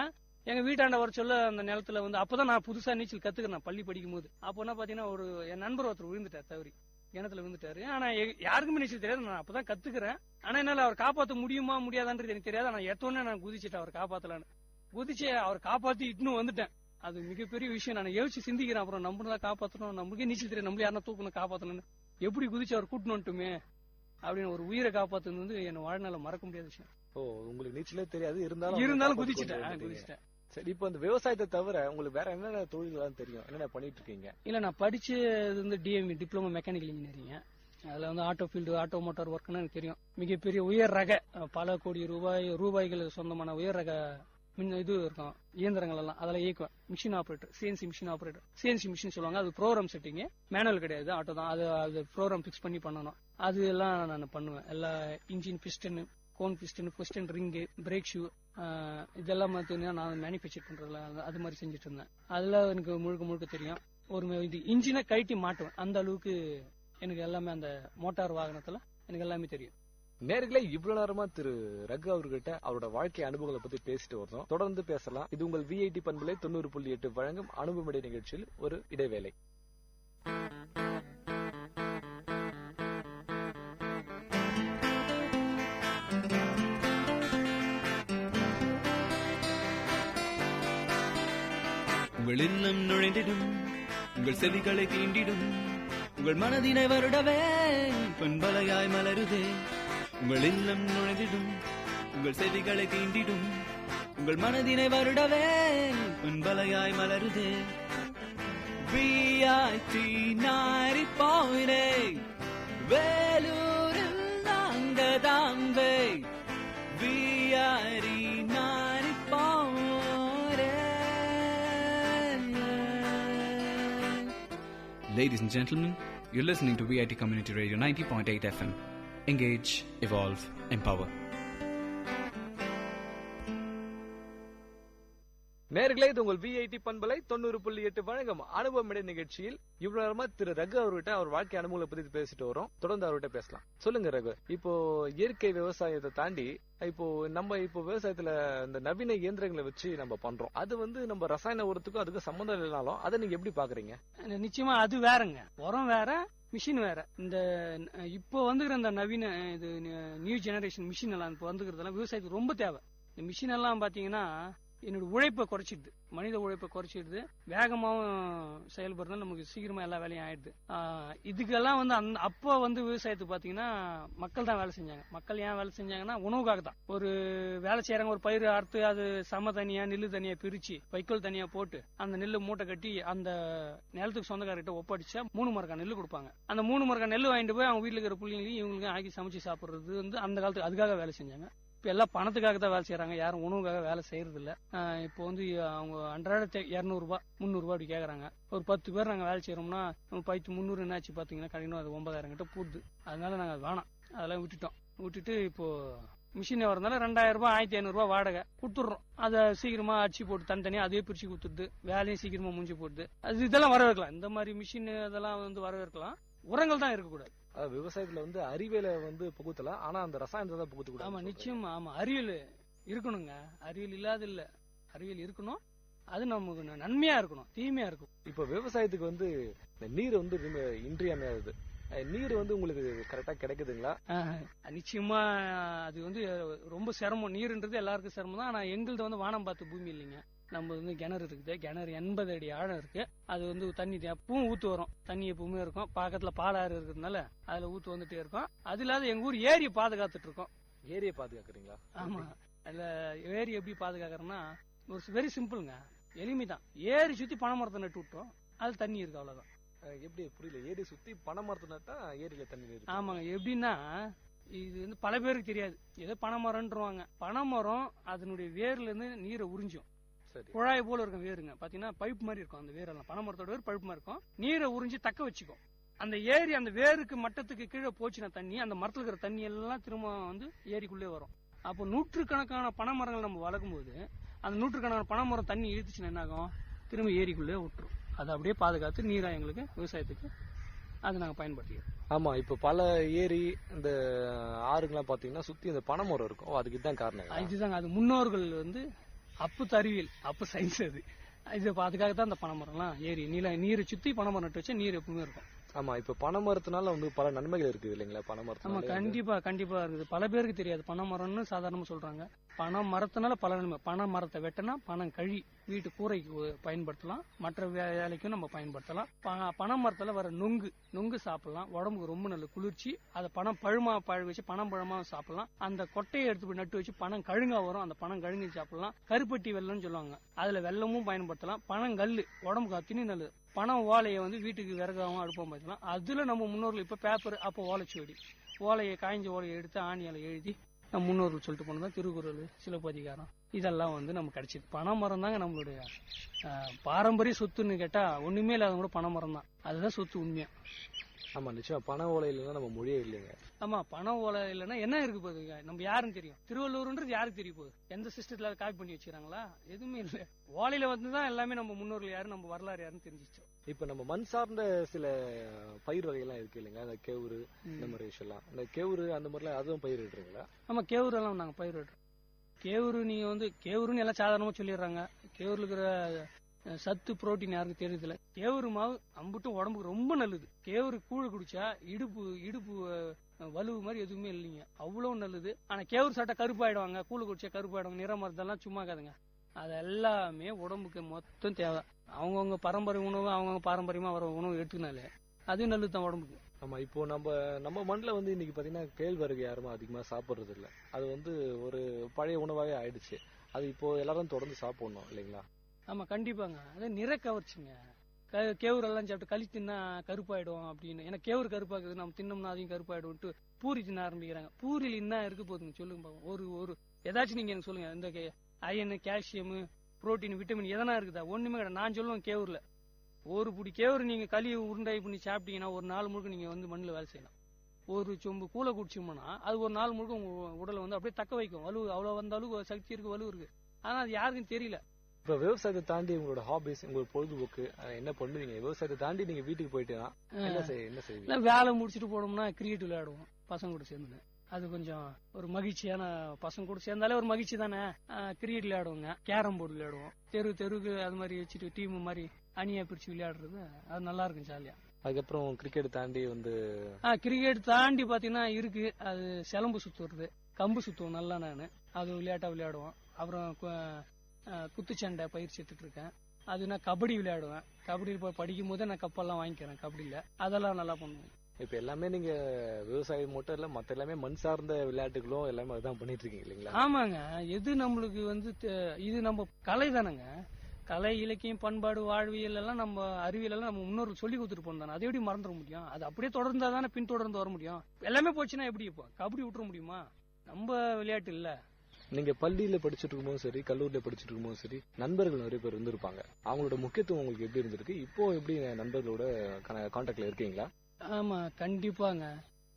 எங்க வீட்டாண்ட வர சொல்ல அந்த நிலத்துல வந்து அப்பதான் நான் புதுசா நீச்சல் கத்துக்கிறேன் பள்ளி படிக்கும் போது. அப்போ என்ன பாத்தீங்கன்னா, என் நண்பர் ஒருத்தர் விழுந்துட்டார், தவறி கிணத்துல விழுந்துட்டாரு. ஆனா யாருக்குமே நீச்சல் தெரியாது. நான் அப்பதான் கத்துக்கிறேன். ஆனா என்னால அவர் காப்பாற்ற முடியுமா முடியாதான்றது எனக்கு தெரியாது. ஆனா எத்தோன்னே நான் குதிச்சுட்டேன் அவர் காப்பாத்தலான்னு. குதிச்சு அவர் காப்பாத்தி இட்டுன்னு வந்துட்டேன். அது மிகப்பெரிய விஷயம். நான் யோசிச்சு சிந்திக்கிறேன். அப்புறம் நம்மளதான் காப்பாற்றணும், நம்மளுக்கே நீச்சல் தெரியும், நம்மளே யாரா தூக்கணும் காப்பாற்றணும்னு. எப்படி குதிச்சு அவர் கூட்டணும் வந்துட்டுமே அப்படின்னு ஒரு உயிரை காப்பாத்துறது வந்து என் வாழ்நாள மறக்க முடியாத விஷயம். ஓ, உங்களுக்கு நீச்சலே தெரியாது, இருந்தாலும் குதிச்சுட்டேன். சரி, இப்போ இந்த விவசாயத்தை தவிர உங்களுக்கு வேற என்னென்ன தொழில்கள் தெரியும், என்னென்ன பண்ணிட்டு இருக்கீங்க? இல்ல, நான் படிச்சது வந்து டிஎம்இ, டிப்ளமோ மெக்கானிக்கல் இன்ஜினியரிங். அதுல வந்து ஆட்டோ ஃபீல்டு, ஆட்டோ மோட்டார் ஒர்க்னு எனக்கு தெரியும். மிகப்பெரிய உயர் ரக பல கோடி ரூபாய்கள் சொந்தமான உயர் ரக இது இருக்கும் இயந்திரங்கள் எல்லாம் அதில் இயக்குவேன். Machine operator, CNC machine operator. CNC machine சொல்லுவாங்க. அது ப்ரோக்ராம் செட்டிங், மேனுவல் கிடையாது, ஆட்டோ தான். அது ப்ரோக்ராம் பிக்ஸ் பண்ணி பண்ணணும். அது எல்லாம் நான் பண்ணுவேன். எல்லா engine piston, cone piston ring, brake shoe, இதெல்லாம் பார்த்தீங்கன்னா நான் மேனுஃபேக்சர் பண்றதுல அது மாதிரி செஞ்சுட்டு இருந்தேன். அதுல எனக்கு முழுக்க தெரியும். இது இன்ஜினை கழட்டி மாட்டுவேன். அந்த அளவுக்கு எனக்கு எல்லாமே அந்த மோட்டார் வாகனத்துல எனக்கு எல்லாமே தெரியும். நேர்களே, இவ்வளவு நேரமா திரு ரகு அவர்கிட்ட அவரோட வாழ்க்கை அனுபவங்களை பத்தி பேசிட்டு வரோம். தொடர்ந்து பேசலாம். இது உங்கள் விஐடி பண்பலை 90.8 வழங்கும் அனுபவமிடை நிகழ்ச்சியில் ஒரு இடைவேளை. உங்கள் இல்லம் நுழைந்திடும், உங்கள் செவிகளை தீண்டிடும், உங்கள் மனதினை வருடவே பண்பலையாய் மலருதே. உங்கள் இல்லம் நுழைந்திடும், உங்கள் செவிகளை தீண்டிடும், உங்கள் மனதினை வருடவே பண்பலையாய் மலருதே. விஐடி 90.8 வேலூரில் நாங்க Tambe. VIT 90.8. Ladies and gentlemen, you're listening to VIT Community Radio 90.8 FM. Engage, evolve, empower. நேர்களே, இது உங்கள் விஐடி பண்பலை 90.8 வழங்கும் அனுபவமிடை நிகழ்ச்சியில் இவ்வளவு நேரமா திரு ரகு அவர்கிட்ட அவர் வாழ்க்கை அனுபவங்களை பத்தி பேசிட்டு வரோம். தொடர்ந்து அவர்கிட்ட பேசலாம். சொல்லுங்க ரகு, இப்போ இயற்கை விவசாயத்தை தாண்டி இப்போ விவசாயத்துல இந்த நவீன இயந்திரங்களை வச்சு நம்ம பண்றோம். அது வந்து நம்ம ரசாயன உரத்துக்கும் அதுக்கு சம்பந்தம் இல்லைனாலும் அதை நீங்க எப்படி பாக்குறீங்க? நிச்சயமா அது வேறங்க. உரம் வேற, மிஷின் வேற. இந்த இப்போ வந்துக்கிற இந்த நவீன இது நியூ ஜெனரேஷன் மிஷின் எல்லாம் இப்போ வந்துக்கிறதெல்லாம் விவசாயத்துக்கு ரொம்ப தேவை. இந்த மிஷின் எல்லாம் பாத்தீங்கன்னா என்னோட உழைப்பை குறைச்சிடுது, மனித உழைப்பை குறைச்சிடுது. வேகமாவும் செயல்படுறதுனால நமக்கு சீக்கிரமா எல்லா வேலையும் ஆயிடுது. இதுக்கெல்லாம் வந்து அப்போ வந்து விவசாயத்துக்கு பாத்தீங்கன்னா மக்கள் தான் வேலை செஞ்சாங்க. மக்கள் ஏன் வேலை செஞ்சாங்கன்னா உணவுக்காக தான். ஒரு வேலை செய்யறாங்க, ஒரு பயிர் அறுத்து அது சம தனியா நெல்லு தனியா பிரிச்சு வைக்கோல் தனியா போட்டு அந்த நெல்லு மூட்டை கட்டி அந்த நிலத்துக்கு சொந்தக்காரர்கிட்ட ஒப்படைச்சா 3 மரக்கா நெல்லு கொடுப்பாங்க. அந்த 3 மரக்கா நெல்லு வாங்கிட்டு போய் அவங்க வீட்டுல இருக்கிற பிள்ளைங்களையும் இவங்களுக்கு ஆக்கி சமைச்சு சாப்பிடுறது வந்து அந்த காலத்துக்கு அதுக்காக வேலை செஞ்சாங்க. இப்போ எல்லாம் பணத்துக்காக தான் வேலை செய்யறாங்க, யாரும் உணவுக்காக வேலை செய்யறது இல்ல. இப்போ வந்து அவங்க அன்றாட 200 ரூபாய் 300 அப்படி கேக்குறாங்க. ஒரு 10 பேர் நாங்க வேலை செய்யறோம்னா நம்ம 300 என்னாச்சு பாத்தீங்கன்னா கடையினும் அது 9000 கிட்ட போடுது. அதனால நாங்க வேணாம், அதெல்லாம் விட்டுட்டு இப்போ மிஷின் வரதுனால 2000 ரூபாய் 1500 ரூபாய் வாடகை கொடுத்துடுறோம். அதை சீக்கிரமா அடிச்சு போட்டு தனித்தனியா அதே பிரிச்சு கொடுத்துடுது, வேலையும் சீக்கிரமா முடிஞ்சு போடுது. அது இதெல்லாம் வரவேற்கலாம், இந்த மாதிரி மிஷின் அதெல்லாம் வந்து வரவேற்கலாம். உரங்கள் தான் இருக்கக்கூடாது. விவசாயத்துல வந்து அறிவியலை வந்து புகுத்தலாம், ஆனா அந்த ரசாயனத்தை தான் புகுத்தக்கூடாது. ஆமா நிச்சயமா, ஆமா அறிவியல் இருக்கணுங்க. அறிவியல் இல்லாத இல்ல, அறிவியல் இருக்கணும். அது நமக்கு நன்மையா இருக்கணும், தீமையா இருக்கும். இப்ப விவசாயத்துக்கு வந்து நீர் வந்து இன்றியமையாதது. நீர் வந்து உங்களுக்கு கரெக்டா கிடைக்குதுங்களா? நிச்சயமா அது வந்து ரொம்ப சிரமம். நீர்ன்றது எல்லாருக்கும் சிரமம் தான். ஆனா எங்களுது வந்து வானம் பார்த்த பூமி இல்லைங்க. நம்ம வந்து கிணறு இருக்குது, கிணறு 80 அடி ஆழம் இருக்கு. அது வந்து தண்ணி எப்பவும் ஊத்து வரும், தண்ணி எப்பவுமே இருக்கும். பக்கத்துல பாலாறு இருக்கிறதுனால அதுல ஊத்து வந்துட்டே இருக்கும். அது இல்லாத எங்க ஊர் ஏரியை பாதுகாத்துட்டு இருக்கோம். ஏரியை பாதுகாக்கிறீங்களா? ஆமா, அதுல ஏரி எப்படி பாதுகாக்கிறோம்னா ஒரு வெரி சிம்பிள்ங்க, எளிமைதான். ஏரி சுத்தி பனை மரத்தை நட்டு விட்டோம், அது தண்ணி இருக்கு, அவ்வளவுதான். எப்படி புரியல? ஏரி சுத்தி பனை மரத்தை நட்டா ஏரியில தண்ணி இருக்கு? ஆமாங்க. எப்படின்னா இது வந்து பல பேருக்கு தெரியாது, ஏதோ பனைமரம்ன்றவாங்க. பனைமரம் அதனுடைய வேர்ல இருந்து நீரை உறிஞ்சும். குழாய் போல இருக்கும் வேருங்க, பாத்தீங்கன்னா பைப் மாதிரி இருக்கும். அந்த வேரெல்லாம் பனைமரத்தோட வேர் பைப் மாதிரி இருக்கும். நீரை உறிஞ்சி தக்க வச்சுக்கும். அந்த ஏரி அந்த வேருக்கு மட்டத்துக்கு கீழே போச்சுன்னா தண்ணி, அந்த மரத்துல இருக்கிற தண்ணி எல்லாம் திரும்ப வந்து ஏரிக்குள்ளே வரும். அப்போ நூற்றுக்கணக்கான பனைமரங்கள் நம்ம வளர்க்கும் போது அந்த நூற்றுக்கணக்கான பனைமரம் தண்ணி இழுத்துச்சுன்னா என்ன ஆகும்? திரும்ப ஏரிக்குள்ளே விட்டுரும். அதை அப்படியே பாதுகாத்து நீரா எங்களுக்கு விவசாயத்துக்கு அது நாங்க பயன்படுத்திக்கிறோம். ஆமா, இப்ப பல ஏரி இந்த ஆறுங்கெல்லாம் பாத்தீங்கன்னா சுத்தி இந்த பனைமரம் இருக்கும். அதுக்கு இதுதான் காரணம். இதுதாங்க, அது முன்னோர்கள் வந்து அப்பு அறிவியல், அப்பு சயின்ஸ். அது இது அதுக்காக தான் அந்த பனைமரம்லாம் ஏரி நீரை சுத்தி பனைமரம் நட்டு வச்சா நீர் எப்பவுமே இருக்கும். ஆமா, இப்ப பனைமரத்தினால வந்து பல நன்மைகள் இருக்குது இல்லைங்களா? பனைமரத்து ஆமா, கண்டிப்பா இருக்குது. பல பேருக்கு தெரியாது. பனைமரம்னு சாதாரணமா சொல்றாங்க. பனை மரத்தினால பல நன்மை. பனை மரத்தை வெட்டினா பணம் கழி வீட்டு கூரைக்கு பயன்படுத்தலாம், மற்ற வேலைக்கும் நம்ம பயன்படுத்தலாம். பனை மரத்துல வர நொங்கு சாப்பிடலாம், உடம்புக்கு ரொம்ப நல்ல குளிர்ச்சி. அதை பணம் பழுமா பழ வச்சு பணம் பழமா சாப்பிடலாம். அந்த கொட்டையை எடுத்து போய் நட்டு வச்சு பணம் கழுங்கா வரும், அந்த பணம் கழுங்கி சாப்பிடலாம். கருப்பட்டி வெள்ளம்னு சொல்லுவாங்க, அதுல வெள்ளமும் பயன்படுத்தலாம். பனங்கல்லு உடம்புக்கு அத்தினி நல்லது. பணம் ஓலையை வந்து வீட்டுக்கு விறகாவும் அடுப்பம் வைக்கலாம். அதுல நம்ம முன்னோர்கள் இப்ப பேப்பர், அப்போ ஓலைச்சுவடி, ஓலையை காய்ஞ்ச ஓலையை எடுத்து ஆணியால எழுதி நம்ம முன்னோர்கள் சொல்லிட்டு போனதான் திருக்குறள், சிலப்பதிகாரம் இதெல்லாம் வந்து நமக்கு கிடைச்சிது. பனைமரம் தாங்க நம்மளுடைய பாரம்பரிய சொத்துன்னு கேட்டா ஒண்ணுமே இல்லாத கூட பனைமரம் தான். அதுதான் சொத்து உண்மையா. ஆமா, நிச்சயம். பனை ஓலை இல்லைன்னா நம்ம மொழியே இல்லைங்க. ஆமா, பனை ஓலை இல்லைன்னா என்ன இருக்கு போகுதுங்க? நம்ம யாருன்னு தெரியும்? திருவள்ளூர்ன்றது யாருக்கு தெரிய போகுது? எந்த சிஸ்டத்துல காப்பி பண்ணி வச்சுக்கிறாங்களா? எதுவுமே இல்லை. ஓலையில வந்துதான் எல்லாமே நம்ம முன்னோர்கள் யாரு, நம்ம வரலாறு யாருன்னு தெரிஞ்சிச்சு. இப்ப நம்ம மண் சார்ந்த சில பயிர் வகைகள்லாம் இருக்கு இல்லைங்க, அந்த கேவுரு இந்த மாதிரி விஷயம்லாம். அந்த கேவுரு அந்த மாதிரிலாம் அதுவும் பயிரிடுறீங்களா? ஆமா, கேவுரு எல்லாம் நாங்க பயிரிடுறோம். கேவுரு நீங்க வந்து கேவுருன்னு எல்லாம் சாதாரணமா சொல்லிடுறாங்க. கேவுருல இருக்கிற சத்து புரோட்டீன் யாருக்கு தெரியுதுல. கேவுரு மாவு அம்புட்டும் உடம்புக்கு ரொம்ப நல்லது. கேவுரு கூழ் குடிச்சா இடுப்பு வலுவு மாதிரி எதுவுமே இல்லைங்க, அவ்வளவு நல்லது. ஆனா கேவுரு சாப்பிட்டா கருப்பாயிடுவாங்க, கூழ் குடிச்சா கருப்பாயிடுவாங்க, நிற மருந்தெல்லாம் சும்மா காதுங்க. அது எல்லாமே உடம்புக்கு மொத்தம் தேவை. அவங்கவுங்க பரம்பரை உணவு, அவங்கவுங்க பாரம்பரியமா வர உணவு எடுத்துக்கினாலே அது நல்லது தான் உடம்புக்கு. ஆமா, இப்போ நம்ம மண்ணில் வந்து இன்னைக்கு பாத்தீங்கன்னா கேழ்வரகு யாருமே அதிகமா சாப்பிடுறது இல்லை. அது வந்து ஒரு பழைய உணவாவே ஆயிடுச்சு. அது இப்போ எல்லாரும் தொடர்ந்து சாப்பிடணும் இல்லைங்களா? ஆமா, கண்டிப்பாங்க. அது நிற கவர்ச்சிங்க. கேவுரு எல்லாம் சாப்பிட்டு களி தின்னா கருப்பாயிடும் அப்படின்னு. ஏன்னா கேவுரு கருப்பாக்குது, நம்ம தின்னோம்னா அதையும் கருப்பாயிடும். பூரி தின்ன ஆரம்பிக்கிறாங்க. பூரியில் என்ன இருக்கு போதுங்க சொல்லுங்க பாப்போம். ஒரு ஏதாச்சும் நீங்க எனக்கு சொல்லுங்க. இந்த அயன், கால்சியம், புரோட்டீன், விட்டமின் எதனா இருக்குதா? ஒண்ணுமே கிடையாது. நான் சொல்லுவேன், கேவுர்ல ஒரு புடி கேவுரு நீங்க களி உருண்டாய் பண்ணி சாப்பிட்டீங்கன்னா ஒரு நாள் முழுக்க நீங்க வந்து மண்ணில் வேலை செய்யலாம். ஒரு சொம்பு கூலை குடிச்சோம்னா அது ஒரு நாள் முழுக்க உங்க உடலை வந்து அப்படியே தக்க வைக்கும். வலு அவ்வளவு வந்தாலும் சக்தி இருக்கு, வலு இருக்கு. ஆனா அது யாருக்கும் தெரியல. இப்ப விவசாயத்தை தாண்டி உங்களோட ஹாபிஸ், உங்களுக்கு பொழுதுபோக்கு என்ன பண்ணுவீங்க? விவசாயத்தை தாண்டி நீங்க வீட்டுக்கு போயிட்டீங்கன்னா என்ன செய்வீங்க? வேலை முடிச்சுட்டு போனோம்னா கிரிக்கெட் விளையாடுவோம் பசங்க கூட சேர்ந்து. அது கொஞ்சம் ஒரு மகிழ்ச்சியான, பசங்க கூட சேர்ந்தாலே ஒரு மகிழ்ச்சி தானே. கிரிக்கெட் விளையாடுவோங்க, கேரம் போர்டு விளையாடுவோம். தெருக்கு அது மாதிரி வச்சுட்டு டீம் மாதிரி அணியா பிரிச்சு விளையாடுறது அது நல்லா இருக்கும், ஜாலியா. அதுக்கப்புறம் கிரிக்கெட் தாண்டி வந்து கிரிக்கெட் தாண்டி பாத்தீங்கன்னா இருக்கு, அது சிலம்பு சுத்துறது, கம்பு சுத்துவோம் நல்லா. நான் அது விளையாட்டா விளையாடுவோம். அப்புறம் குத்துச்சண்டை பயிற்சி எடுத்துட்டு இருக்கேன். அது நான் கபடி விளையாடுவேன். கபடியில் போய் படிக்கும் போதே நான் கப்பெல்லாம் வாங்கிக்கிறேன் கபடியில. அதெல்லாம் நல்லா பண்ணுவேன். இப்ப எல்லாமே நீங்க விவசாயம் மட்டும் இல்ல, மத்த எல்லாமே மண் சார்ந்த விளையாட்டுகளும் எல்லாமே அதுதான் பண்ணிட்டு இருக்கீங்க இல்லைங்களா? ஆமாங்க. எது நம்மளுக்கு வந்து இது நம்ம கலை தானேங்க. கலை, இலக்கியம், பண்பாடு, வாழ்வியல் எல்லாம் நம்ம அறிவியல் எல்லாம் நம்ம முன்னோர்கள் சொல்லி கொடுத்துட்டு போனோம். அதை எப்படி மறந்துட முடியும்? அது அப்படியே தொடர்ந்தா தானே பின்தொடர்ந்து வர முடியும். எல்லாமே போச்சுன்னா எப்படி? இப்போ கபடி விட்டுற முடியுமா? நம்ம விளையாட்டு இல்ல, நீங்க பள்ளியில படிச்சுட்டு இருக்கும்போது சரி, கல்லூரியில படிச்சுட்டு இருக்கும்போது சரி, நண்பர்கள் நிறைய பேர் இருந்திருப்பாங்க. அவங்களோட முக்கியத்துவம் உங்களுக்கு எப்படி இருந்திருக்கு? இப்போ எப்படி நண்பர்களோட கான்டாக்ட்ல இருக்கீங்களா? ஆமா, கண்டிப்பாங்க.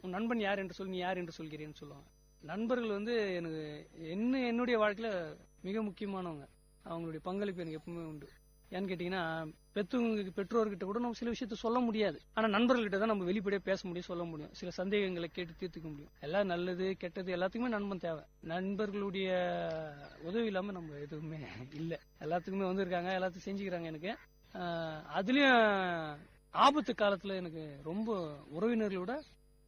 உன் நண்பன் யார் என்று சொல்லி, நீ யார் என்று சொல்கிறேன்னு சொல்லுவாங்க. நண்பர்கள் வந்து எனக்கு என்னுடைய வாழ்க்கையில மிக முக்கியமானவங்க. அவங்களுடைய பங்களிப்பு எனக்கு எப்பவுமே உண்டு. ஏன்னு கேட்டீங்கன்னா, பெற்றோர்கிட்ட கூட நம்ம சில விஷயத்த சொல்ல முடியாது. ஆனா நண்பர்கள்கிட்ட தான் நம்ம வெளிப்படையா பேச முடியும், சொல்ல முடியும். சில சந்தேகங்களை கேட்டு தீர்த்துக்க முடியும். எல்லாம் நல்லது கெட்டது எல்லாத்துக்குமே நண்பன் தேவை. நண்பர்களுடைய உதவி இல்லாம நம்ம எதுவுமே இல்லை. எல்லாத்துக்குமே வந்திருக்காங்க, எல்லாத்தையும் செஞ்சுக்கிறாங்க எனக்கு. அதுலயும் ஆபத்து காலத்துல எனக்கு ரொம்ப உறவினர்களோட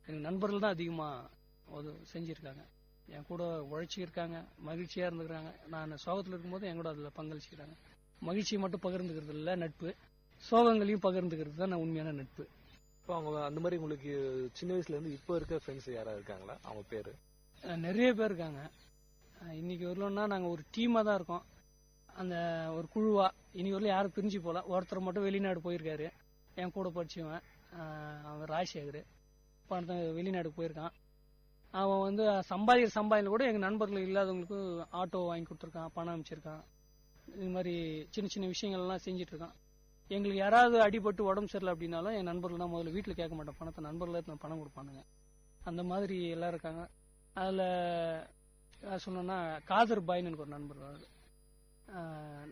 எனக்கு நண்பர்கள் தான் அதிகமா செஞ்சிருக்காங்க. என் கூட உழைச்சிருக்காங்க, மகிழ்ச்சியா இருந்துக்கிறாங்க. நான் சோகத்துல இருக்கும்போது என் கூட அதுல பங்களிச்சுக்கிறாங்க. மகிழ்ச்சியை மட்டும் பகிர்ந்துக்கிறது இல்ல நட்பு, சோகங்களையும் பகிர்ந்துக்கிறது தான் உண்மையான நட்பு. இப்போ அவங்க அந்த மாதிரி உங்களுக்கு சின்ன வயசுல இருந்து இப்போ இருக்க ஃப்ரெண்ட்ஸ் யாராவது இருக்காங்களா? அவங்க பேரு? நிறைய பேர் இருக்காங்க. இன்னைக்கு வரலன்னா நாங்க ஒரு டீமா தான் இருக்கோம். அந்த ஒரு குழுவா இன்னைக்கு வரல யாரும் பிரிஞ்சு போல. ஒருத்தர் மட்டும் வெளிநாடு போயிருக்காரு, என் கூட படிச்சவன். அவன் ராஜசேகர் வெளிநாடு போயிருக்கான். அவன் வந்து சம்பாதிக்கிற கூட எங்க நண்பர்கள் இல்லாதவங்களுக்கு ஆட்டோ வாங்கி கொடுத்துருக்கான், பணம் அமைச்சிருக்கான். இது மாதிரி சின்ன சின்ன விஷயங்கள்லாம் செஞ்சுட்டு இருக்கான். எங்களுக்கு யாராவது அடிபட்டு உடம்பு சரியில்லை அப்படின்னாலும் என் நண்பர்கள் தான் முதல்ல, வீட்டில் கேட்க மாட்டேன் பணத்தை, நண்பர்கள் பணம் கொடுப்பானுங்க. அந்த மாதிரி எல்லாம் இருக்காங்க. அதில் சொன்னோன்னா காதர் பாய்னு எனக்கு ஒரு நண்பர்.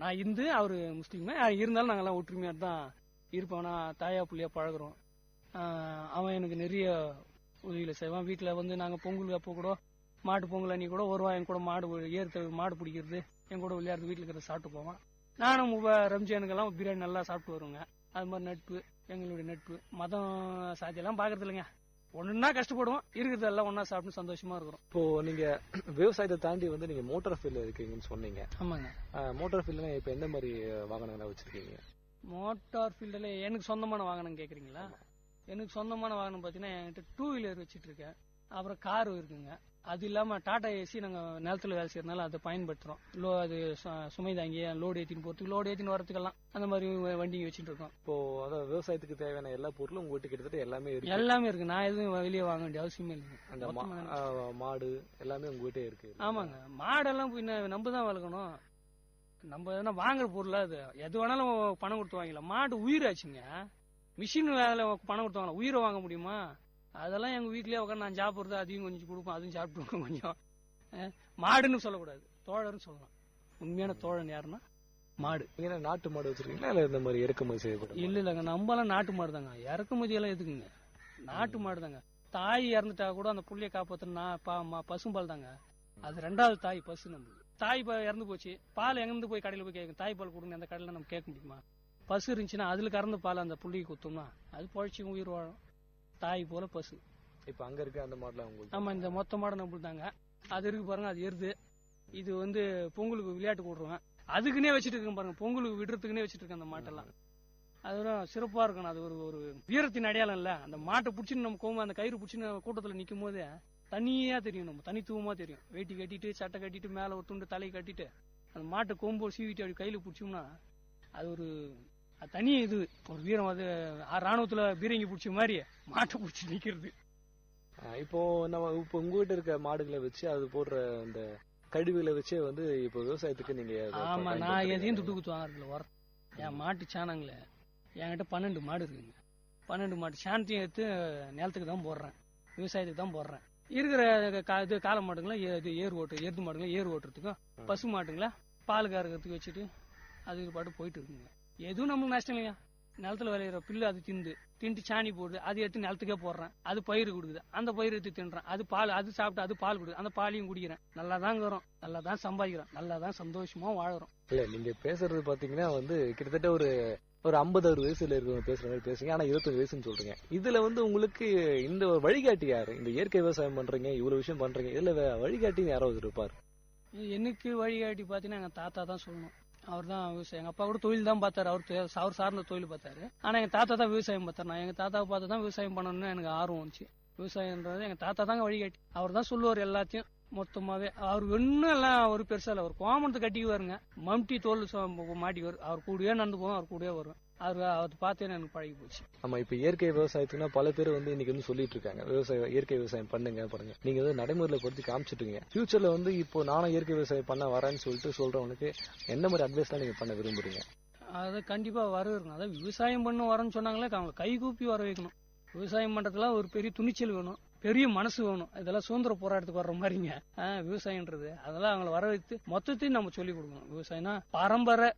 நான் இந்து, அவர் முஸ்லீமு. இருந்தாலும் நாங்கள்லாம் ஒற்றுமையாக தான் இருப்போம். நான் தாயா புள்ளியா பழகுறோம். அவன் எனக்கு நிறைய உதவியில் செய்வான். வீட்டில் வந்து நாங்கள் பொங்கல் அப்போ கூட, மாட்டு பொங்கல் அன்னைக்கு கூட வருவான். என் கூட மாடு பிடிக்கிறது, என் கூட விளையாடுறது, வீட்டில் இருக்கிறத சாப்பிட்டு போவான். நானும் ரம்ஜானுக்கெல்லாம் பிரியாணி நல்லா சாப்பிட்டு வருவேங்க. அது மாதிரி நட்பு, எங்களுடைய நட்பு. மதம் சாதியெல்லாம் பாக்குறது இல்லைங்க. ஒண்ணுன்னா கஷ்டப்படுவோம், இருக்கிறது எல்லாம் ஒன்னா சாப்பிட்டு சந்தோஷமா இருக்கிறோம். இப்போ நீங்க விவசாயத்தை தாண்டி வந்து நீங்க மோட்டார் ஃபீல்ட்ல இருக்கீங்கன்னு சொன்னீங்க. ஆமாங்க. மோட்டார் ஃபீல்ட்ல இப்ப எந்த மாதிரி வாகனங்களை வச்சிருக்கீங்க? மோட்டார் ஃபீல்டுல எனக்கு சொந்தமான வாகனம் கேக்குறீங்களா? எனக்கு சொந்தமான வாகனம் பாத்தீங்கன்னா என்கிட்ட 2 வீலர் வச்சிட்டு இருக்கேன். அப்புறம் கார் இருக்குங்க. அது இல்லாம டாடா ஏசி நாங்க நிலத்துல வேலை செய்யறதுனால அதை பயன்படுத்துறோம். அது சுமை தாங்கி லோடு ஏத்தின்னு போறதுக்கு, லோடு ஏத்தின்னு வரதுக்கெல்லாம் அந்த மாதிரி வண்டிங்க வச்சுட்டு இருக்கோம். இப்போ அதாவது விவசாயத்துக்கு தேவையான எல்லா பொருளும் உங்ககிட்ட கிட்டத்தட்ட எல்லாமே இருக்கு. எல்லாமே இருக்கு. நான் எதுவும் வெளியே வாங்க வேண்டிய அவசியமே இல்லை. அந்த மாடு எல்லாமே உங்ககிட்ட இருக்கு. ஆமாங்க. மாடெல்லாம் நம்ம தான் வளர்க்கணும். நம்ம எதனா வாங்குற பொருள் அது எது வேணாலும் பணம் கொடுத்து வாங்கலாம். மாடு உயிராச்சுங்க. மிஷின் வேலை பணம் கொடுத்து வாங்கலாம், உயிரை வாங்க முடியுமா? அதெல்லாம் எங்க வீட்லயே உட்காந்து நான் சாப்பிடுறது, அதையும் கொஞ்சம் கொடுப்போம், அதுவும் சாப்பிட்டு கொஞ்சம். மாடுன்னு சொல்லக்கூடாது, தோழர்னு சொல்லலாம். உண்மையான தோழன் யாருன்னா மாடு. ஏன்னா நாட்டு மாடு வச்சிருக்கீங்களா இல்ல இந்த மாதிரி இறக்குமதி செய்யப்படும்? இல்ல இல்லங்க, நம்மளாம் நாட்டு மாடு தாங்க. இறக்குமதி எல்லாம் எதுக்குங்க? நாட்டு மாடு தாங்க. தாய் இறந்துட்டா கூட அந்த புள்ளைய காப்பாத்துனா பசும்பால் தாங்க. அது 2வது தாய் பசு. நம்ம தாய் இறந்து போச்சு, பால் எங்கிருந்து போய் கடையில போய் கேட்கும்? தாய் பால் கொடுங்க, அந்த கடையில நம்ம கேட்க முடியுமா? பசு இருந்துச்சுன்னா அதுல கறந்து பால் அந்த புள்ளைக்கு குத்தோம்னா அது பொழைச்சி உயிர் வாழும். தாய் போல பசு. இப்ப அங்க இருக்க அந்த மாடுலாம் உங்களுக்கு? ஆமா, இந்த மொத்த மாடு நம்மளுக்கு தாங்க. அது இருக்கு பாருங்க, அது எருது. இது வந்து பொங்கலுக்கு விளையாட்டு கூடுறோம், அதுக்குன்னே வச்சுட்டு இருக்கேன் பாருங்க. பொங்கலுக்கு விடுறதுக்குன்னே வச்சுட்டு இருக்கேன் அந்த மாட்டெல்லாம். அதெல்லாம் சிறப்பா இருக்கணும். அது ஒரு வீரத்தின் அடையாளம் இல்ல. அந்த மாட்டை பிடிச்சின்னு நம்ம அந்த கயிறு பிடிச்சின்னு கூட்டத்துல நிக்கும் போது தனியா தெரியும், நம்ம தனித்துவமா தெரியும். வேட்டி கட்டிட்டு, சட்டை கட்டிட்டு, மேல ஒரு துண்டு தலையை கட்டிட்டு அந்த மாட்டை கொம்பு சீவிட்டு அப்படி கையில பிடிச்சோம்னா அது ஒரு தனி இது, ஒரு வீரம். அது ராணுவத்துல பீரங்கி பிடிச்ச மாதிரி மாட்டை பிடிச்சி நிக்கிறது. இப்போ இப்போ உங்ககிட்ட இருக்க மாடுகளை வச்சு அது போடுற அந்த கழிவுகளை வச்சே வந்து இப்போ விவசாயத்துக்கு நீங்க? ஆமா, நான் எதையும் துட்டு குத்து வாங்கறதுல வர. என் மாட்டு சாணங்கள என்கிட்ட 12 மாடு இருக்குங்க. 12 மாட்டு சாணத்தையும் எடுத்து நிலத்துக்கு தான் போடுறேன், விவசாயத்துக்கு தான் போடுறேன். இருக்கிற காளை மாடுங்களா ஏர் எருது மாடுங்களா ஏர் ஓட்டுறதுக்கும், பசு மாட்டுங்களா பால் கறக்கிறதுக்கு வச்சுட்டு அதுக்கு பாட்டு போயிட்டு இருக்குங்க. எதுவும் நமக்கு நஷ்டம் இல்லையா? நிலத்துல விளையிற பில்லு அது திண்டு சாணி போடுது, அது எடுத்து நிலத்துக்கே போடுறேன். அது பயிர் கொடுக்குது, அந்த பயிர் எடுத்து தின்றேன். அது பால், அது சாப்பிட்டு அது பால் கொடுக்குது, அந்த பாலையும் குடிக்கிறேன். நல்லா தான் வரும், நல்லா தான் சம்பாதிக்கிறோம், நல்லா தான் சந்தோஷமா வாழறோம். இல்ல நீங்க பேசுறது பாத்தீங்கன்னா வந்து கிட்டத்தட்ட ஒரு 50-60 வயசுல இருக்கவங்க பேசுற மாதிரி பேசுறீங்க. ஆனா 25 வயசுன்னு சொல்றீங்க. இதுல வந்து உங்களுக்கு இந்த வழிகாட்டி யாரு? இந்த இயற்கை விவசாயம் பண்றீங்க, இவ்வளவு விஷயம் பண்றீங்க, இதுல வழிகாட்டி யாராவது இருப்பார்? எனக்கு வழிகாட்டி பாத்தீங்கன்னா எங்க தாத்தா தான் சொல்லணும். அவர் தான் விவசாயம். எங்க அப்பா கூட தொழில் தான் பார்த்தாரு, அவர் சார்ந்த தொழில் பார்த்தாரு. ஆனா எங்க தாத்தா தான் விவசாயம் பார்த்தாரு. நான் எங்க தாத்தாவை பார்த்து தான் விவசாயம் பண்ணணும்னு எனக்கு ஆர்வம் வந்துச்சு. விவசாயம்ன்றது எங்க தாத்தா தாங்க வழிகாட்டி. அவர் தான் சொல்லுவார் எல்லாத்தையும் மொத்தமாவே. அவர் ஒன்னும் எல்லாம் ஒரு பெருசா இல்ல, ஒரு கோமணத்தை கட்டிக்குவாருங்க, மம்டி தோல் மாட்டிக்குவார். அவர் கூடவே நடந்து போவோம், அவர் கூடவே வருவேன். அதை பார்த்தே எனக்கு பழகி போச்சு. ஆமா, இப்ப இயற்கை விவசாயத்துக்குன்னா பல பேர் வந்து இன்னைக்கு வந்து சொல்லிட்டு இருக்காங்க, இயற்கை விவசாயம் பண்ணுங்க பாருங்க. நீங்க வந்து நடைமுறையில படுத்தி காமிச்சிட்டீங்க. ஃபியூச்சர்ல வந்து இப்போ நானும் இயற்கை விவசாயம் பண்ண வரேன்னு சொல்றவனுக்கு என்ன மாதிரி அட்வைஸ் தான் நீங்க பண்ண விரும்புறீங்க? அதை கண்டிப்பா வர இருக்கணும். அதாவது விவசாயம் பண்ண வரேன்னு சொன்னாங்களே அவங்க கை கூப்பி வர வைக்கணும். விவசாயம் பண்றதுல ஒரு பெரிய துணிச்சல் வேணும், பெரிய மனசு வேணும். இதெல்லாம் சுதந்திர போராட்டத்துக்கு வர்ற மாதிரிங்க விவசாயம்ன்றது. அதெல்லாம் அவங்களை வர வைத்து மொத்தத்தையும் நம்ம சொல்லிக் கொடுக்கணும். விவசாயம்னா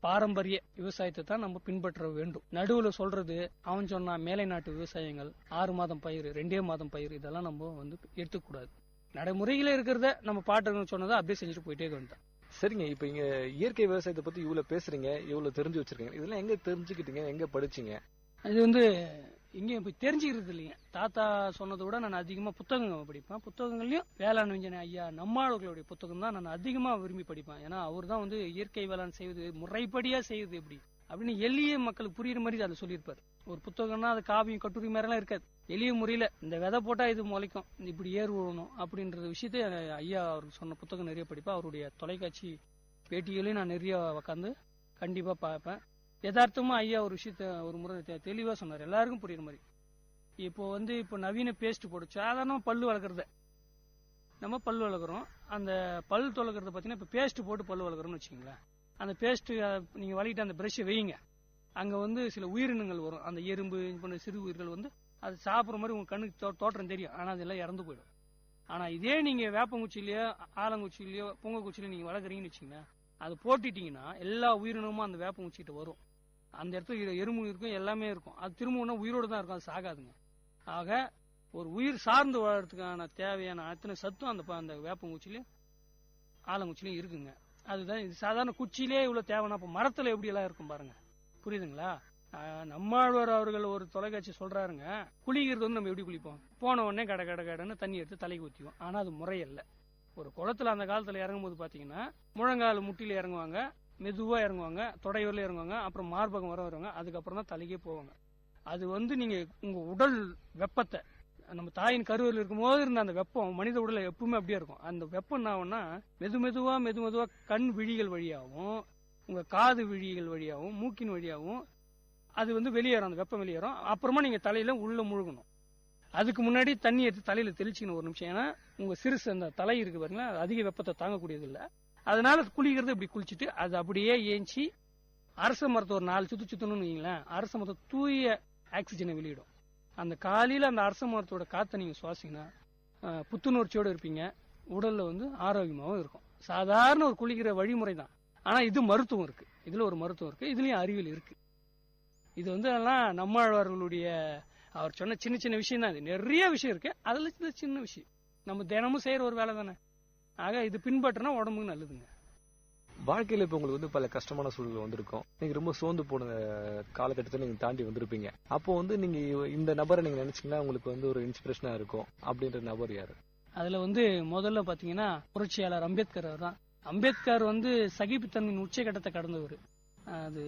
பாரம்பரிய விவசாயத்தை தான் நம்ம பின்பற்ற வேண்டும். நடுவுல சொல்றது அவன் சொன்னா மேலை நாட்டு விவசாயங்கள் 6 மாதம் பயிர் 2 மாதம் பயிர் இதெல்லாம் நம்ம வந்து எடுத்துக்கூடாது. நடைமுறையில இருக்கிறத நம்ம பாட்டு சொன்னதை அப்படியே செஞ்சுட்டு போயிட்டே வேண்டாம். சரிங்க, இப்ப இங்க இயற்கை விவசாயத்தை பத்தி இவ்வளவு பேசுறீங்க, இவ்வளவு தெரிஞ்சு வச்சிருக்கீங்க. இதெல்லாம் எங்க தெரிஞ்சுக்கிட்டீங்க, எங்க படிச்சீங்க? இது வந்து இங்க போய் தெரிஞ்சுக்கிறது இல்லைங்க. தாத்தா சொன்னதை விட நான் அதிகமா புத்தகங்கள் படிப்பேன். புத்தகங்கள்லயும் வேளாண் விஞ்ஞானி ஐயா நம்மாளுடைய புத்தகம் தான் நான் அதிகமா விரும்பி படிப்பேன். ஏன்னா அவர் தான் வந்து இயற்கை வேளாண் செய்வது முறைப்படியா செய்வது எப்படி அப்படின்னு எளிய மக்களுக்கு புரியுற மாதிரி அதை சொல்லியிருப்பாரு. ஒரு புத்தகம்னா அது காவியம் கட்டுரை மாதிரிலாம் இருக்காது. எளிய முறையில இந்த விதை போட்டா இது முளைக்கும், இப்படி ஏர் விழணும் அப்படின்ற விஷயத்த ஐயா அவருக்கு சொன்ன புத்தகம் நிறைய படிப்பேன். அவருடைய தொலைக்காட்சி பேட்டிகளையும் நான் நிறைய உட்காந்து கண்டிப்பா பார்ப்பேன். யதார்த்தமா ஐயா ஒரு விஷயத்த ஒரு முறை தெளிவா சொன்னார், எல்லாருக்கும் புரியுற மாதிரி. இப்போ நவீன பேஸ்ட் போட்டு சாதாரண பல்லு வளர்க்குறத நம்ம பல்லு வளர்க்குறோம். அந்த பல் துளக்குறத பார்த்தீங்கன்னா இப்போ பேஸ்ட் போட்டு பல்லு வளர்க்குறோம்னு வச்சுங்களேன். அந்த பேஸ்ட் நீங்க வலிக்கிட்டு அந்த பிரஷை வைங்க, அங்க வந்து சில உயிரினங்கள் வரும். அந்த எறும்பு போன்ற சிறு உயிர்கள் வந்து அது சாப்பிட்ற மாதிரி உங்க கண்ணுக்கு தோற்றம் தெரியும், ஆனா அதெல்லாம் இறந்து போயிடும். ஆனா இதே நீங்க வேப்பங்குச்சியிலயோ ஆலங்குச்சியிலயோ பொங்கக்குச்சியிலயோ நீங்க வளர்க்குறீங்கன்னு வச்சுங்களேன், அது போட்டுட்டீங்கன்னா எல்லா உயிரினமும் அந்த வேப்பங்குச்சிட்டு வரும். அந்த இடத்துல எறும்பு இருக்கும், எல்லாமே இருக்கும். அது திரும்பவும்னா உயிரோடு தான் இருக்கும், அது சாகாதுங்க. ஆக ஒரு உயிர் சார்ந்து வாழறதுக்கான தேவையான அத்தனை சத்தும் அந்த வேப்பங்குச்சிலையும் ஆலங்குச்சிலையும் இருக்குங்க. அதுதான் இது சாதாரண குச்சியிலே இவ்வளவு தேவைன்னா அப்ப மரத்துல எப்படி எல்லாம் இருக்கும் பாருங்க. புரியுதுங்களா? நம்மாழ்வார் அவர்கள் ஒரு தொலைக்காட்சி சொல்றாருங்க, குளிக்கிறது வந்து நம்ம எப்படி குளிப்போம், போன உடனே கடன்னு தண்ணி எடுத்து தலைக்கு ஊற்றிவோம். ஆனா அது முறையல்ல. ஒரு குளத்துல அந்த காலத்துல இறங்கும் போது பாத்தீங்கன்னா முழங்கால் முட்டில இறங்குவாங்க, மெதுவா இறங்குவாங்க, தொடையூர்ல இறங்குவாங்க, அப்புறம் மார்பகம் வருவாங்க, அதுக்கப்புறம் தான் தலைக்கே போவாங்க. அது வந்து நீங்க உங்க உடல் வெப்பத்தை நம்ம தாயின் கருவில் இருக்கும் போது இருந்த அந்த வெப்பம் மனித உடல எப்பவுமே அப்படியே இருக்கும். அந்த வெப்பம் என்ன ஆகும்னா மெதுமெதுவா கண் விழிகள் வழியாகவும் உங்க காது விழிகள் வழியாகவும் மூக்கின் வழியாகவும் அது வந்து வெளியேறும், அந்த வெப்பம் வெளியேறும். அப்புறமா நீங்க தலையில உள்ள முழுகணும். அதுக்கு முன்னாடி தண்ணி எடுத்து தலையில தெளிச்சுக்கணும் ஒரு நிமிஷம். ஏன்னா உங்க சிறுசு அந்த தலை இருக்கு பாருங்களா, அதிக வெப்பத்தை தாங்கக்கூடியது இல்லை. அதனால குளிக்கிறது இப்படி குளிச்சுட்டு அது அப்படியே ஏஞ்சி அரச மரத்தை ஒரு 4 சுத்தணும்னு வைங்களேன், அரச மரத்தை தூய ஆக்சிஜனை வெளியிடும். அந்த காலையில அந்த அரச மரத்தோட காத்தை நீங்க சுவாசிங்கன்னா புத்துணர்ச்சியோடு இருப்பீங்க, உடல்ல வந்து ஆரோக்கியமாகவும் இருக்கும். சாதாரண ஒரு குளிக்கிற வழிமுறை தான். ஆனா இது மருத்துவம் இருக்கு, இதுல ஒரு மருத்துவம் இருக்கு, இதுலயும் அறிவியல் இருக்கு. இது வந்து எல்லாம் நம்மாழ்வார்களுடைய அவர் சொன்ன சின்ன சின்ன விஷயம் தான். இது நிறைய விஷயம் இருக்கு, அதுல சின்ன விஷயம் நம்ம தினமும் செய்யற ஒரு வேலை தானே. ஆக இது பின்பற்றினா உடம்புக்கு நல்லதுங்க. வாழ்க்கையில இப்ப உங்களுக்கு வந்து பல கஷ்டமான சூழல் வந்திருக்கும், நீங்க ரொம்ப சோர்ந்து போன காலகட்டத்தை நீங்க தாண்டி வந்திருப்பீங்க. அப்போ வந்து நீங்க இந்த நபரை நீங்க நினைச்சீங்கன்னா உங்களுக்கு வந்து ஒரு இன்ஸ்பிரேஷனா இருக்கும் அப்படின்ற நபர் யாரு? அதுல வந்து முதல்ல பாத்தீங்கன்னா புரட்சியாளர் அம்பேத்கர் தான். அம்பேத்கர் வந்து சகிப்புத்தன்மையின் உச்சகட்டத்தை கடந்தவர். அது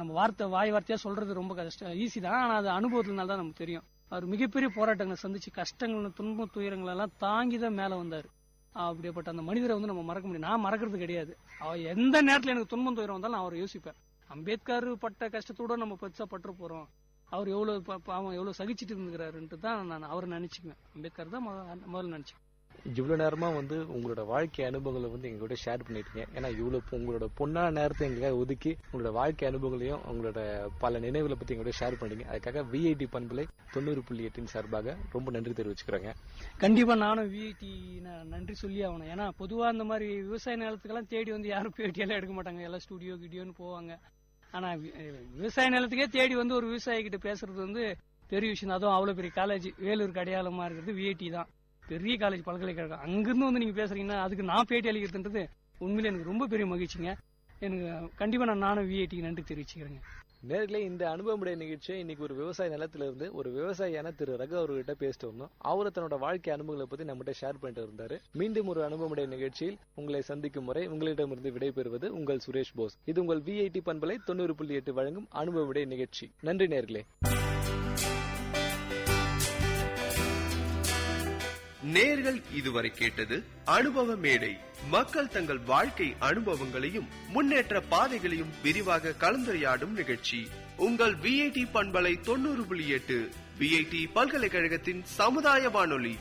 நம்ம வாய் வார்த்தையா சொல்றது ரொம்ப கஷ்டம், ஈஸி தான். ஆனா அது அனுபவத்தினால தான் நமக்கு தெரியும். அவர் மிகப்பெரிய போராட்டங்களை சந்திச்சு கஷ்டங்கள் துன்ப துயரங்கள் எல்லாம் தாங்கிதான் மேல வந்தாரு. அப்படிப்பட்ட அந்த மனிதரை வந்து நம்ம மறக்க முடியும். நான் மறக்கிறது கிடையாது. அவர் எந்த நேரத்துல எனக்கு துன்பம் துயரம் வந்தாலும் நான் அவரை யோசிப்பேன். அம்பேத்கர் பட்ட கஷ்டத்தோட நம்ம பெருசா பற்று போறோம், அவர் எவ்வளவு பாவம் எவ்வளவு சகிச்சுட்டு இருந்துக்கிறாருன்ட்டு தான் நான் அவரை நினைச்சுக்குவேன். அம்பேத்கர் தான் முதல்ல நினைச்சுக்குவேன். இவ்வளவு நேரமா வந்து உங்களோட வாழ்க்கை அனுபவங்களை வந்து எங்க கூட ஷேர் பண்ணிட்டீங்க. ஏன்னா இவ்வளவு உங்களோட பொன்னான நேரத்தை எங்களுக்காக ஒதுக்கி உங்களோட வாழ்க்கை அனுபவங்களையும் உங்களோட பல நினைவுகளை பத்தி எங்களோட ஷேர் பண்ணீங்க. அதுக்காக விஐடி பண்பலை 90.8 சார்பாக ரொம்ப நன்றி தெரிவிச்சுக்கிறேங்க. கண்டிப்பா நானும் விஐடி நன்றி சொல்லி ஆகணும். ஏன்னா பொதுவா இந்த மாதிரி விவசாய நிலத்துக்கெல்லாம் தேடி வந்து யாரும் பேட்டியெல்லாம் எடுக்க மாட்டாங்க, எல்லாம் ஸ்டுடியோ கிடியோன்னு போவாங்க. ஆனா விவசாய நிலத்துக்கே தேடி வந்து ஒரு விவசாயி கிட்ட பேசுறது வந்து பெரிய விஷயம். அதுவும் அவ்வளவு பெரிய காலேஜ் வேலூருக்கு அடையாளமா இருக்கிறது விஐடி தான், பெரிய காலேஜ் பல்கலைக்கழகம். அங்கிருந்து வந்து நீங்க பேசுறீங்கன்னா அதுக்கு நான் பேட்டி அளிக்கிறதுன்றது உண்மையில எனக்கு ரொம்ப பெரிய மகிழ்ச்சிங்க. எனக்கு கண்டிப்பா நானும் விஐடிக்கு நன்றி தெரிவிச்சுக்கிறேங்க. நேர்களே, இந்த அனுபவமுடைய நிகழ்ச்சியை இன்னைக்கு ஒரு விவசாய நிலத்துல இருந்து ஒரு விவசாயியான திரு ரகு அவர்கிட்ட பேசிட்டு வந்தோம். அவரு தன்னோட வாழ்க்கை அனுபவங்களை பத்தி நம்மகிட்ட ஷேர் பண்ணிட்டு இருந்தாரு. மீண்டும் ஒரு அனுபவமுடைய நிகழ்ச்சியில் உங்களை சந்திக்கும் முறை உங்களிடமிருந்து விடைபெறுவது உங்கள் சுரேஷ் போஸ். இது உங்கள் விஐடி பண்பலை 90.8 வழங்கும் அனுபவமுடைய நிகழ்ச்சி. நன்றி நேர்களே. நேர்கள் இதுவரை கேட்டது அனுபவ மேடை. மக்கள் தங்கள் வாழ்க்கை அனுபவங்களையும் முன்னேற்ற பாதைகளையும் விரிவாக கலந்துரையாடும் நிகழ்ச்சி. உங்கள் விஐடி பண்பலை 90.8 விஐடி பல்கலைக்கழகத்தின் சமுதாய வானொலி.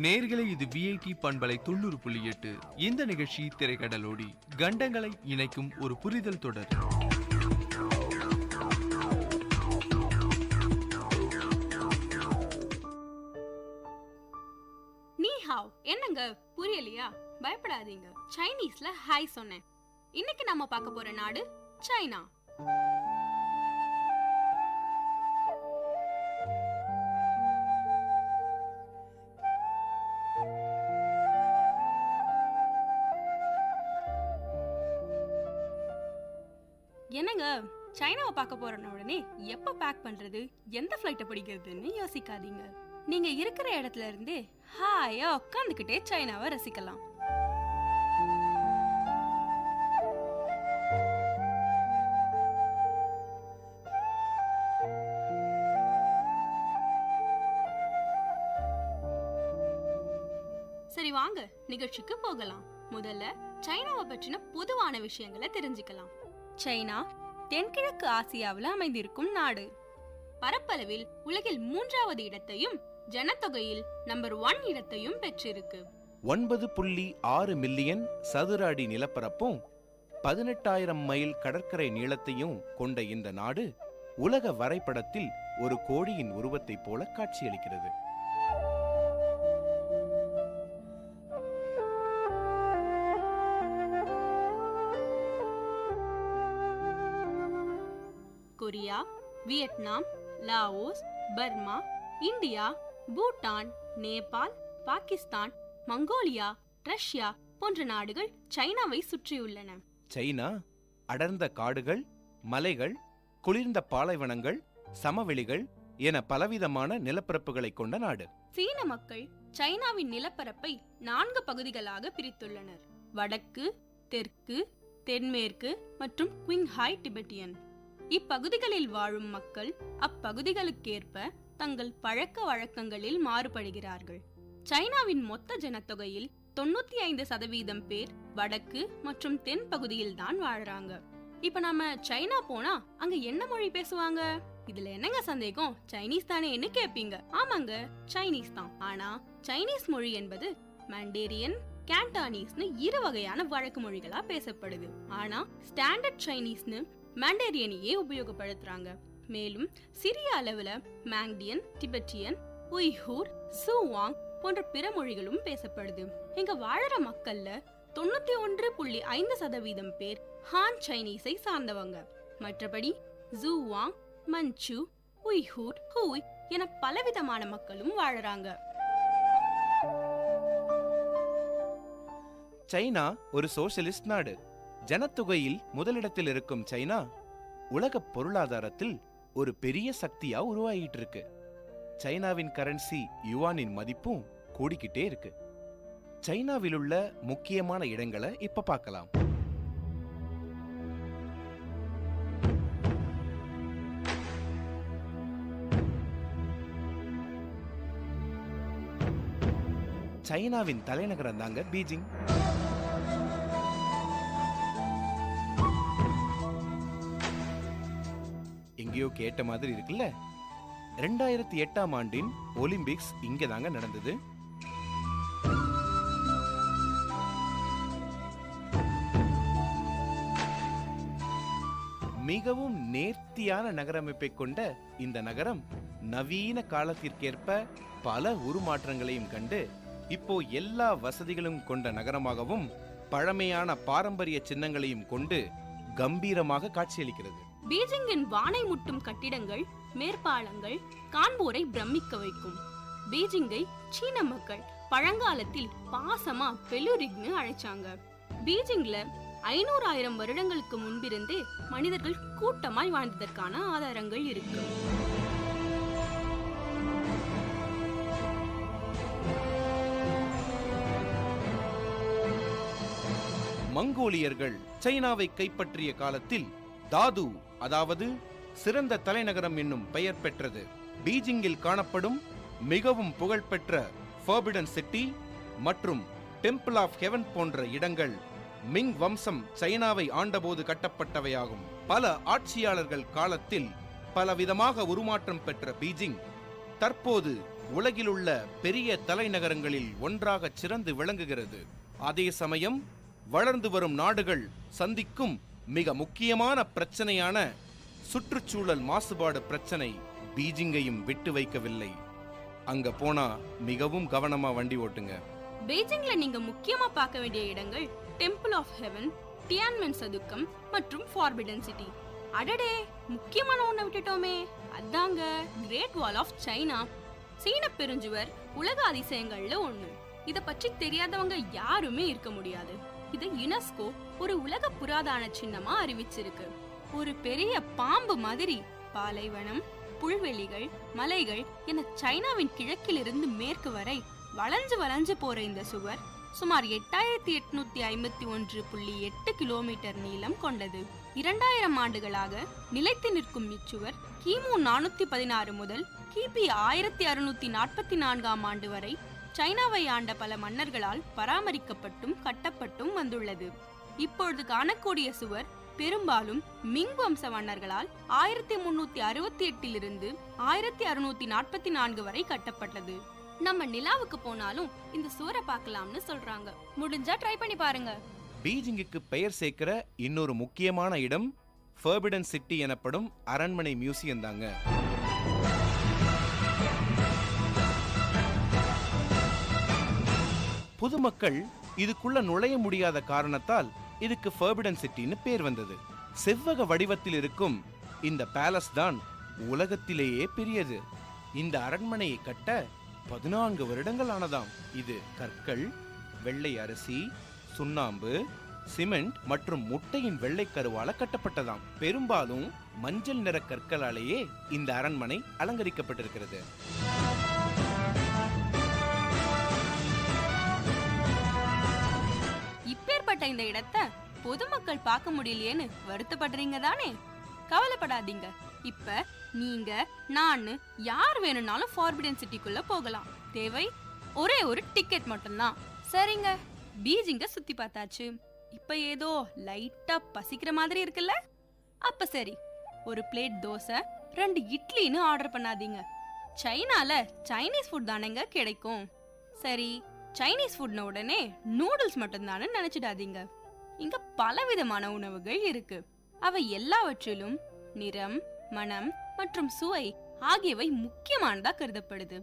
நேர்களை, இது விஐடி பண்பலை 90.8. இந்த நிகழ்ச்சி திரைக்கடலோடி கண்டங்களை இணைக்கும் ஒரு புரிதல் தொடர். நீ ஹாவ் என்னங்க புரியலையா? பயப்படாதீங்க, சைனீஸ்ல ஹாய் சொன்னேன். இன்னைக்கு நம்ம பார்க்க போற நாடு சைனா. என்னங்க, சைனாவை பார்க்க போறன உடனே எப்ப பேக் பண்றது, எந்த ஃபிளைட்டை பிடிக்கிறதுன்னு யோசிக்காதீங்க. நீங்க இருக்கிற இடத்துல இருந்தே ஹாயா உட்காந்துக்கிட்டே சைனாவை ரசிக்கலாம். சரி வாங்க நிகழ்ச்சிக்கு போகலாம். முதல்ல சைனாவை பற்றின பொதுவான விஷயங்களை தெரிஞ்சுக்கலாம். சைனா தென்கிழக்கு ஆசியாவில் அமைந்திருக்கும் நாடு. பரப்பளவில் உலகில் 3வது இடத்தையும் ஜனத்தொகையில் நம்பர் 1 இடத்தையும் பெற்றிருக்கு. 9.6 மில்லியன் சதுர அடி நிலப்பரப்பும் 18,000 மைல் கடற்கரை நீளத்தையும் கொண்ட இந்த நாடு உலக வரைபடத்தில் ஒரு கோழியின் உருவத்தை போல காட்சியளிக்கிறது. Korea, Vietnam, Laos, Burma, India, Bhutan, Nepal, Pakistan, Mongolia, Russia போன்ற நாடுகள் சைனாவை சுற்றியுள்ளன. சைனா அடர்ந்த காடுகள், மலைகள், குளிர்ந்த பாலைவனங்கள், சமவெளிகள் என பலவிதமான நிலப்பரப்புகளை கொண்ட நாடு. சீன மக்கள் சைனாவின் நிலப்பரப்பை 4 பகுதிகளாக பிரித்துள்ளனர். வடக்கு, தெற்கு, தென்மேற்கு மற்றும் குயிங்ஹாய் டிபெட்டியன். இப்பகுதிகளில் வாழும் மக்கள் அப்பகுதிகளுக்கேற்ப தங்கள் பழக்க வழக்கங்களில் மாறுபடுகிறார்கள். சைனாவின் மொத்த ஜனத்தொகையில் 95% பேர் வடக்கு மற்றும் தென் பகுதியில் தான் வாழ்றாங்க. இப்ப நாம சைனா போனா அங்க என்ன மொழி பேசுவாங்க? இதுல என்னங்க சந்தேகம், சைனீஸ் தானேன்னு கேப்பீங்க. ஆமாங்க, சைனீஸ் தான். ஆனா சைனீஸ் மொழி என்பது மண்டேரியன், கேண்டானீஸ்னு 2 வகையான வழக்கு மொழிகளா பேசப்படுது. ஆனா ஸ்டாண்டர்ட் சைனீஸ்னு மண்டேரியனையே உபயோகப்படுத்துறாங்க. மேலும் சிறிய அளவுல மாங்டியன், திபெட்டியன், உய்ஹூர், சூவாங் போன்ற பிற மொழிகளும் பேசப்படுது. இங்க வாழற மக்கள்ல 91.5% பேர் ஹான் சைனீஸை சார்ந்தவங்க. மற்றபடி ஜூவாங், மஞ்சு, உய்ஹூர், ஹூய் என பலவிதமான மக்களும் வாழறாங்க. சைனா ஒரு சோசியலிஸ்ட் நாடு. ஜனத்தொகையில் முதலிடத்தில் இருக்கும் சைனா உலக பொருளாதாரத்தில் ஒரு பெரிய சக்தியா உருவாகிட்டு இருக்கு. சைனாவின் கரன்சி யுவானின் மதிப்பும் கூடிக்கிட்டே இருக்கு. சைனாவில் உள்ள முக்கியமான இடங்களை இப்ப பார்க்கலாம். சைனாவின் தலைநகரம் தாங்க பீஜிங். எங்கேயோ கேட்ட மாதிரி இருக்குல்ல. 2008ஆம் ஆண்டின் ஒலிம்பிக்ஸ் இங்க தாங்க நடந்தது. மிகவும் நேர்த்தியான நகரமைப்பை கொண்ட இந்த நகரம் நவீன காலத்திற்கேற்ப பல உருமாற்றங்களையும் கண்டு இப்போ எல்லா வசதிகளும் கொண்ட நகரமாகவும் பழமையான பாரம்பரிய சின்னங்களையும் கொண்டு கம்பீரமாக காட்சியளிக்கிறது. பீஜிங்கின் வானை முட்டும் கட்டிடங்கள், மேற்பாலங்கள் காண்போரை பிரமிக்க வைக்கும். பீஜிங்கை சீன மக்கள் பழங்காலத்தில் பாசமா பெலுரிக்னு அழைச்சாங்க. பீஜிங்ல 500,000 வருடங்களுக்கு முன்பிருந்தே மனிதர்கள் கூட்டமாய் வாழ்ந்ததற்கான ஆதாரங்கள் இருக்கு. மங்கோலியர்கள் சைனாவை கைப்பற்றிய காலத்தில் தாது, அதாவது சிறந்த தலைநகரம் என்னும் பெயர் பெற்றது. பீஜிங்கில் காணப்படும் மிகவும் புகழ்பெற்ற ஃபர்பிடன் சிட்டி மற்றும் டெம்பிள் ஆஃப் ஹெவன் போன்ற இடங்கள் மிங் வம்சம் சைனாவை ஆண்டபோது கட்டப்பட்டவையாகும். பல ஆட்சியாளர்கள் காலத்தில் பலவிதமாக உருமாற்றம் பெற்ற பீஜிங் தற்போது உலகிலுள்ள பெரிய தலைநகரங்களில் ஒன்றாக சிறந்து விளங்குகிறது. அதே சமயம் வளர்ந்து வரும் நாடுகள் சந்திக்கும் மிக முக்கியமான பிரச்சனையான சுற்றுச்சூழல் மாசுபாடு பிரச்சனை பீஜிங்கையும் விட்டு வைக்கவில்லை. அங்க போனா மிகவும் கவனமா வண்டி ஓட்டுங்க. பெய்ஜிங்ல நீங்க முக்கியமா பார்க்க வேண்டிய இடங்கள் டெம்பிள் ஆஃப் ஹெவன், டியான்மென் சதுக்கம் மற்றும் ஃபார்பிடன் சிட்டி. அடடே, முக்கியமான ஒண்ணை விட்டுட்டோமே, அதாங்க கிரேட் வால் ஆஃப் சைனா. சீன பெருஞ்சுவர் உலக அதிசயங்கள்ல ஒண்ணு. இத பற்றி தெரியாதவங்க யாருமே இருக்க முடியாது. இது யுனெஸ்கோ ஒரு உலக புராதன சின்னமா அறிவிச்சிருக்கு. ஒரு பெரிய பாம்பு மாதிரி பாலைவனம், புல்வெளிகள், மலைகள் என சைனாவின் கிழக்கிலிருந்து மேற்கு வரை வளைஞ்சு போற இந்த சுவர் சுமார் 8851.8 கிலோமீட்டர் நீளம் கொண்டது. 2000 ஆண்டுகளாக நிலைத்து நிற்கும் இச்சுவர் கிமு 416 முதல் கிபி 1644 ஆண்டு வரை சைனாவை ஆண்ட பல மன்னர்களால் பராமரிக்கப்பட்டும் கட்டப்பட்டும் வந்துள்ளது. இப்பொழுது காணக்கூடிய சுவர் பெரும்பாலும் மிங் வம்ச மன்னர்களால் 1368 1644 வரை கட்டப்பட்டது. நம்ம நிலாவுக்கு போனாலும் இந்த சுவரை பார்க்கலாம்னு சொல்றாங்க. முடிஞ்சா ட்ரை பண்ணி பாருங்க. பீஜிங்குக்கு பெயர் சேர்க்கிற இன்னொரு முக்கியமான இடம் ஃபர்பிடன் சிட்டி எனப்படும் அரண்மனை மியூசியம் தாங்க. பொதுமக்கள் இதுக்குள்ள நுழைய முடியாத காரணத்தால் இதுக்கு ஃபர்பிடன் சிட்டின்னு பேர் வந்தது. செவ்வக வடிவத்தில் இருக்கும் இந்த பேலஸ் தான் உலகத்திலேயே பெரியது. இந்த அரண்மனையை கட்ட 14 வருடங்கள் ஆனதாம். இது கற்கள், வெள்ளை அரிசி, சுண்ணாம்பு, சிமெண்ட் மற்றும் முட்டையின் வெள்ளை கருவால கட்டப்பட்டதாம். பெரும்பாலும் மஞ்சள் நிற கற்களாலேயே இந்த அரண்மனை அலங்கரிக்கப்பட்டிருக்கிறது. இப்பேற்பட்ட இந்த இடத்தை பொதுமக்கள் பார்க்க முடியலையேன்னு வருத்தப்படுறீங்க தானே? கவலைப்படாதீங்க. இப்ப நீங்க, நானு, யார் வேணும்னாலும் ஃபார்பிடன் சிட்டிக்குள்ள போகலாம். தேவை ஒரே ஒரு டிக்கெட் மட்டும்தான். சரிங்க, பீஜிங்க சுத்தி பார்த்தாச்சு. இப்ப ஏதோ லைட்டா பசிக்கிற மாதிரி இருக்குல்ல? அப்ப சரி, ஒரு பிளேட் தோசை, 2 இட்லின்னு ஆர்டர் பண்ணாதீங்க. சைனால சைனீஸ் ஃபுட் தானேங்க கிடைக்கும். சரி, சைனீஸ் ஃபுட்ன உடனே நூடுல்ஸ் மட்டும்தானே நினைச்சிடாதீங்க. இங்க பலவிதமான உணவுகள் இருக்கு. அவை எல்லாவற்றிலும் நிறம், மனம் மற்றும் சுவை ஆகியவை முக்கியமானதா கருதப்படுது.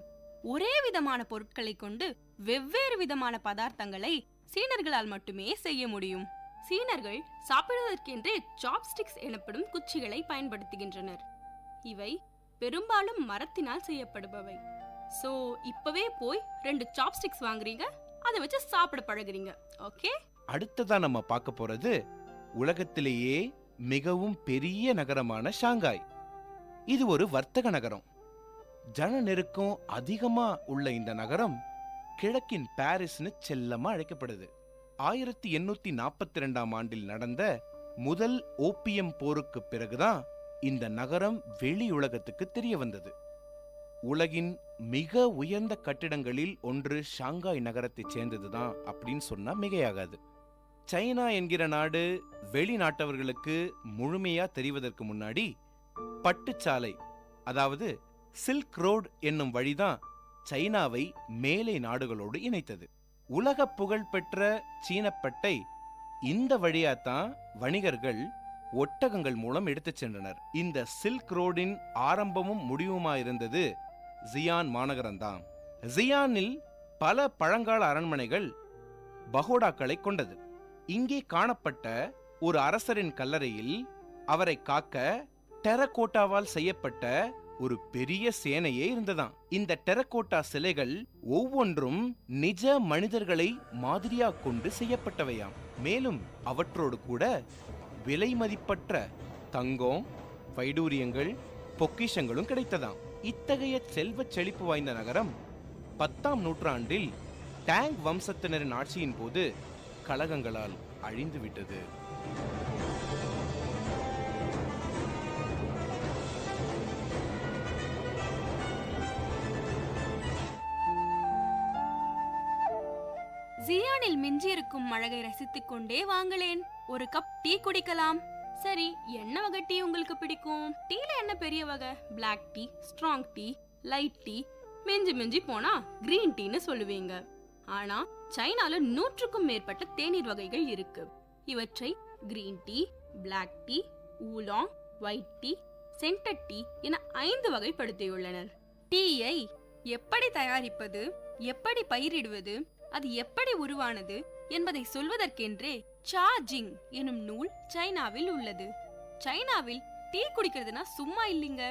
ஒரே விதமான பொருட்களை கொண்டு வெவ்வேறு விதமான பதார்த்தங்களை சீனர்களால் மட்டுமே செய்ய முடியும். சீனர்கள் சாப்பிடுவதற்கென்றே சாப்ஸ்டிக்ஸ் எனப்படும் குச்சிகளை பயன்படுத்துகின்றனர். இவை பெரும்பாலும் மரத்தினால் செய்யப்படுபவை. சோ இப்பவே போய் 2 சாப்ஸ்டிக்ஸ் வாங்குறீங்க, அதை வச்சு சாப்பிட பழகுறீங்க. ஓகே, அடுத்ததா நம்ம பார்க்க போறது உலகத்திலேயே மிகவும் பெரிய நகரமான ஷாங்காய். இது ஒரு வர்த்தக நகரம். ஜன நெருக்கம் அதிகமா உள்ள இந்த நகரம் கிழக்கின் பாரிஸ்னு செல்லமா அழைக்கப்படுது. 1842 ஆண்டில் நடந்த முதல் ஓபியம் போருக்கு பிறகுதான் இந்த நகரம் வெளி உலகத்துக்கு தெரிய வந்தது. உலகின் மிக உயர்ந்த கட்டிடங்களில் ஒன்று ஷாங்காய் நகரத்தை சேர்ந்ததுதான் அப்படின்னு சொன்னா மிகையாகாது. சைனா என்கிற நாடு வெளிநாட்டவர்களுக்கு முழுமையா தெரிவதற்கு முன்னாடி பட்டுச்சாலை, அதாவது சில்க் ரோடு என்னும் வழிதான் சைனாவை மேலை நாடுகளோடு இணைத்தது. உலக புகழ் பெற்ற சீனப்பட்டை இந்த வழியாத்தான் வணிகர்கள் ஒட்டகங்கள் மூலம் எடுத்துச் சென்றனர். இந்த சில்க் ரோடின் ஆரம்பமும் முடிவுமாயிருந்தது ஜியான் மாநகரம்தான். ஜியானில் பல பழங்கால அரண்மனைகள் பகோடாக்களை கொண்டது. இங்கே காணப்பட்ட ஒரு அரசரின் கல்லறையில் அவரை காக்க டெரகோட்டாவால் செய்யப்பட்ட ஒரு பெரிய சேனையே இருந்ததாம். இந்த டெரகோட்டா சிலைகள் ஒவ்வொன்றும் நிஜ மனிதர்களை மாதிரியா கொண்டு செய்யப்பட்டவையாம். மேலும் அவற்றோடு கூட விலை மதிப்பற்ற தங்கம், வைடூரியங்கள், பொக்கிஷங்களும் கிடைத்ததாம். இத்தகைய செல்வ செழிப்பு வாய்ந்த நகரம் 10ஆம் நூற்றாண்டில் டாங் வம்சத்தினரின் ஆட்சியின் போது கலகங்களால் அழிந்துவிட்டது. எஞ்சியிருக்கும் அழகை ரசித்துக் கொண்டே வாங்களேன், ஒரு கப் டீ குடிக்கலாம். சரி, என்ன வகை டீ உங்களுக்கு பிடிக்கும்? டீல என்ன பெரிய வகை? Black tea, strong tea, light tea, மிஞ்சி மிஞ்சி போனா கிரீன் டீன்னு சொல்லுவீங்க. ஆனா சைனால 100க்கும் மேற்பட்ட தேநீர் வகைகள் இருக்கு. இவற்றை green tea, black tea, oolong, white tea, scented tea என 5 வகைப்படுத்தியுள்ளனர். டீயை எப்படி தயாரிப்பது, எப்படி பயிரிடுவது, அது எப்படி உருவானது என்பதை சொல்வதற்கென்றே சா ஜிங் எனும் நூல் சைனாவில் உள்ளது. சைனாவில் டீ குடிக்கிறதுனா சும்மா இல்லைங்க,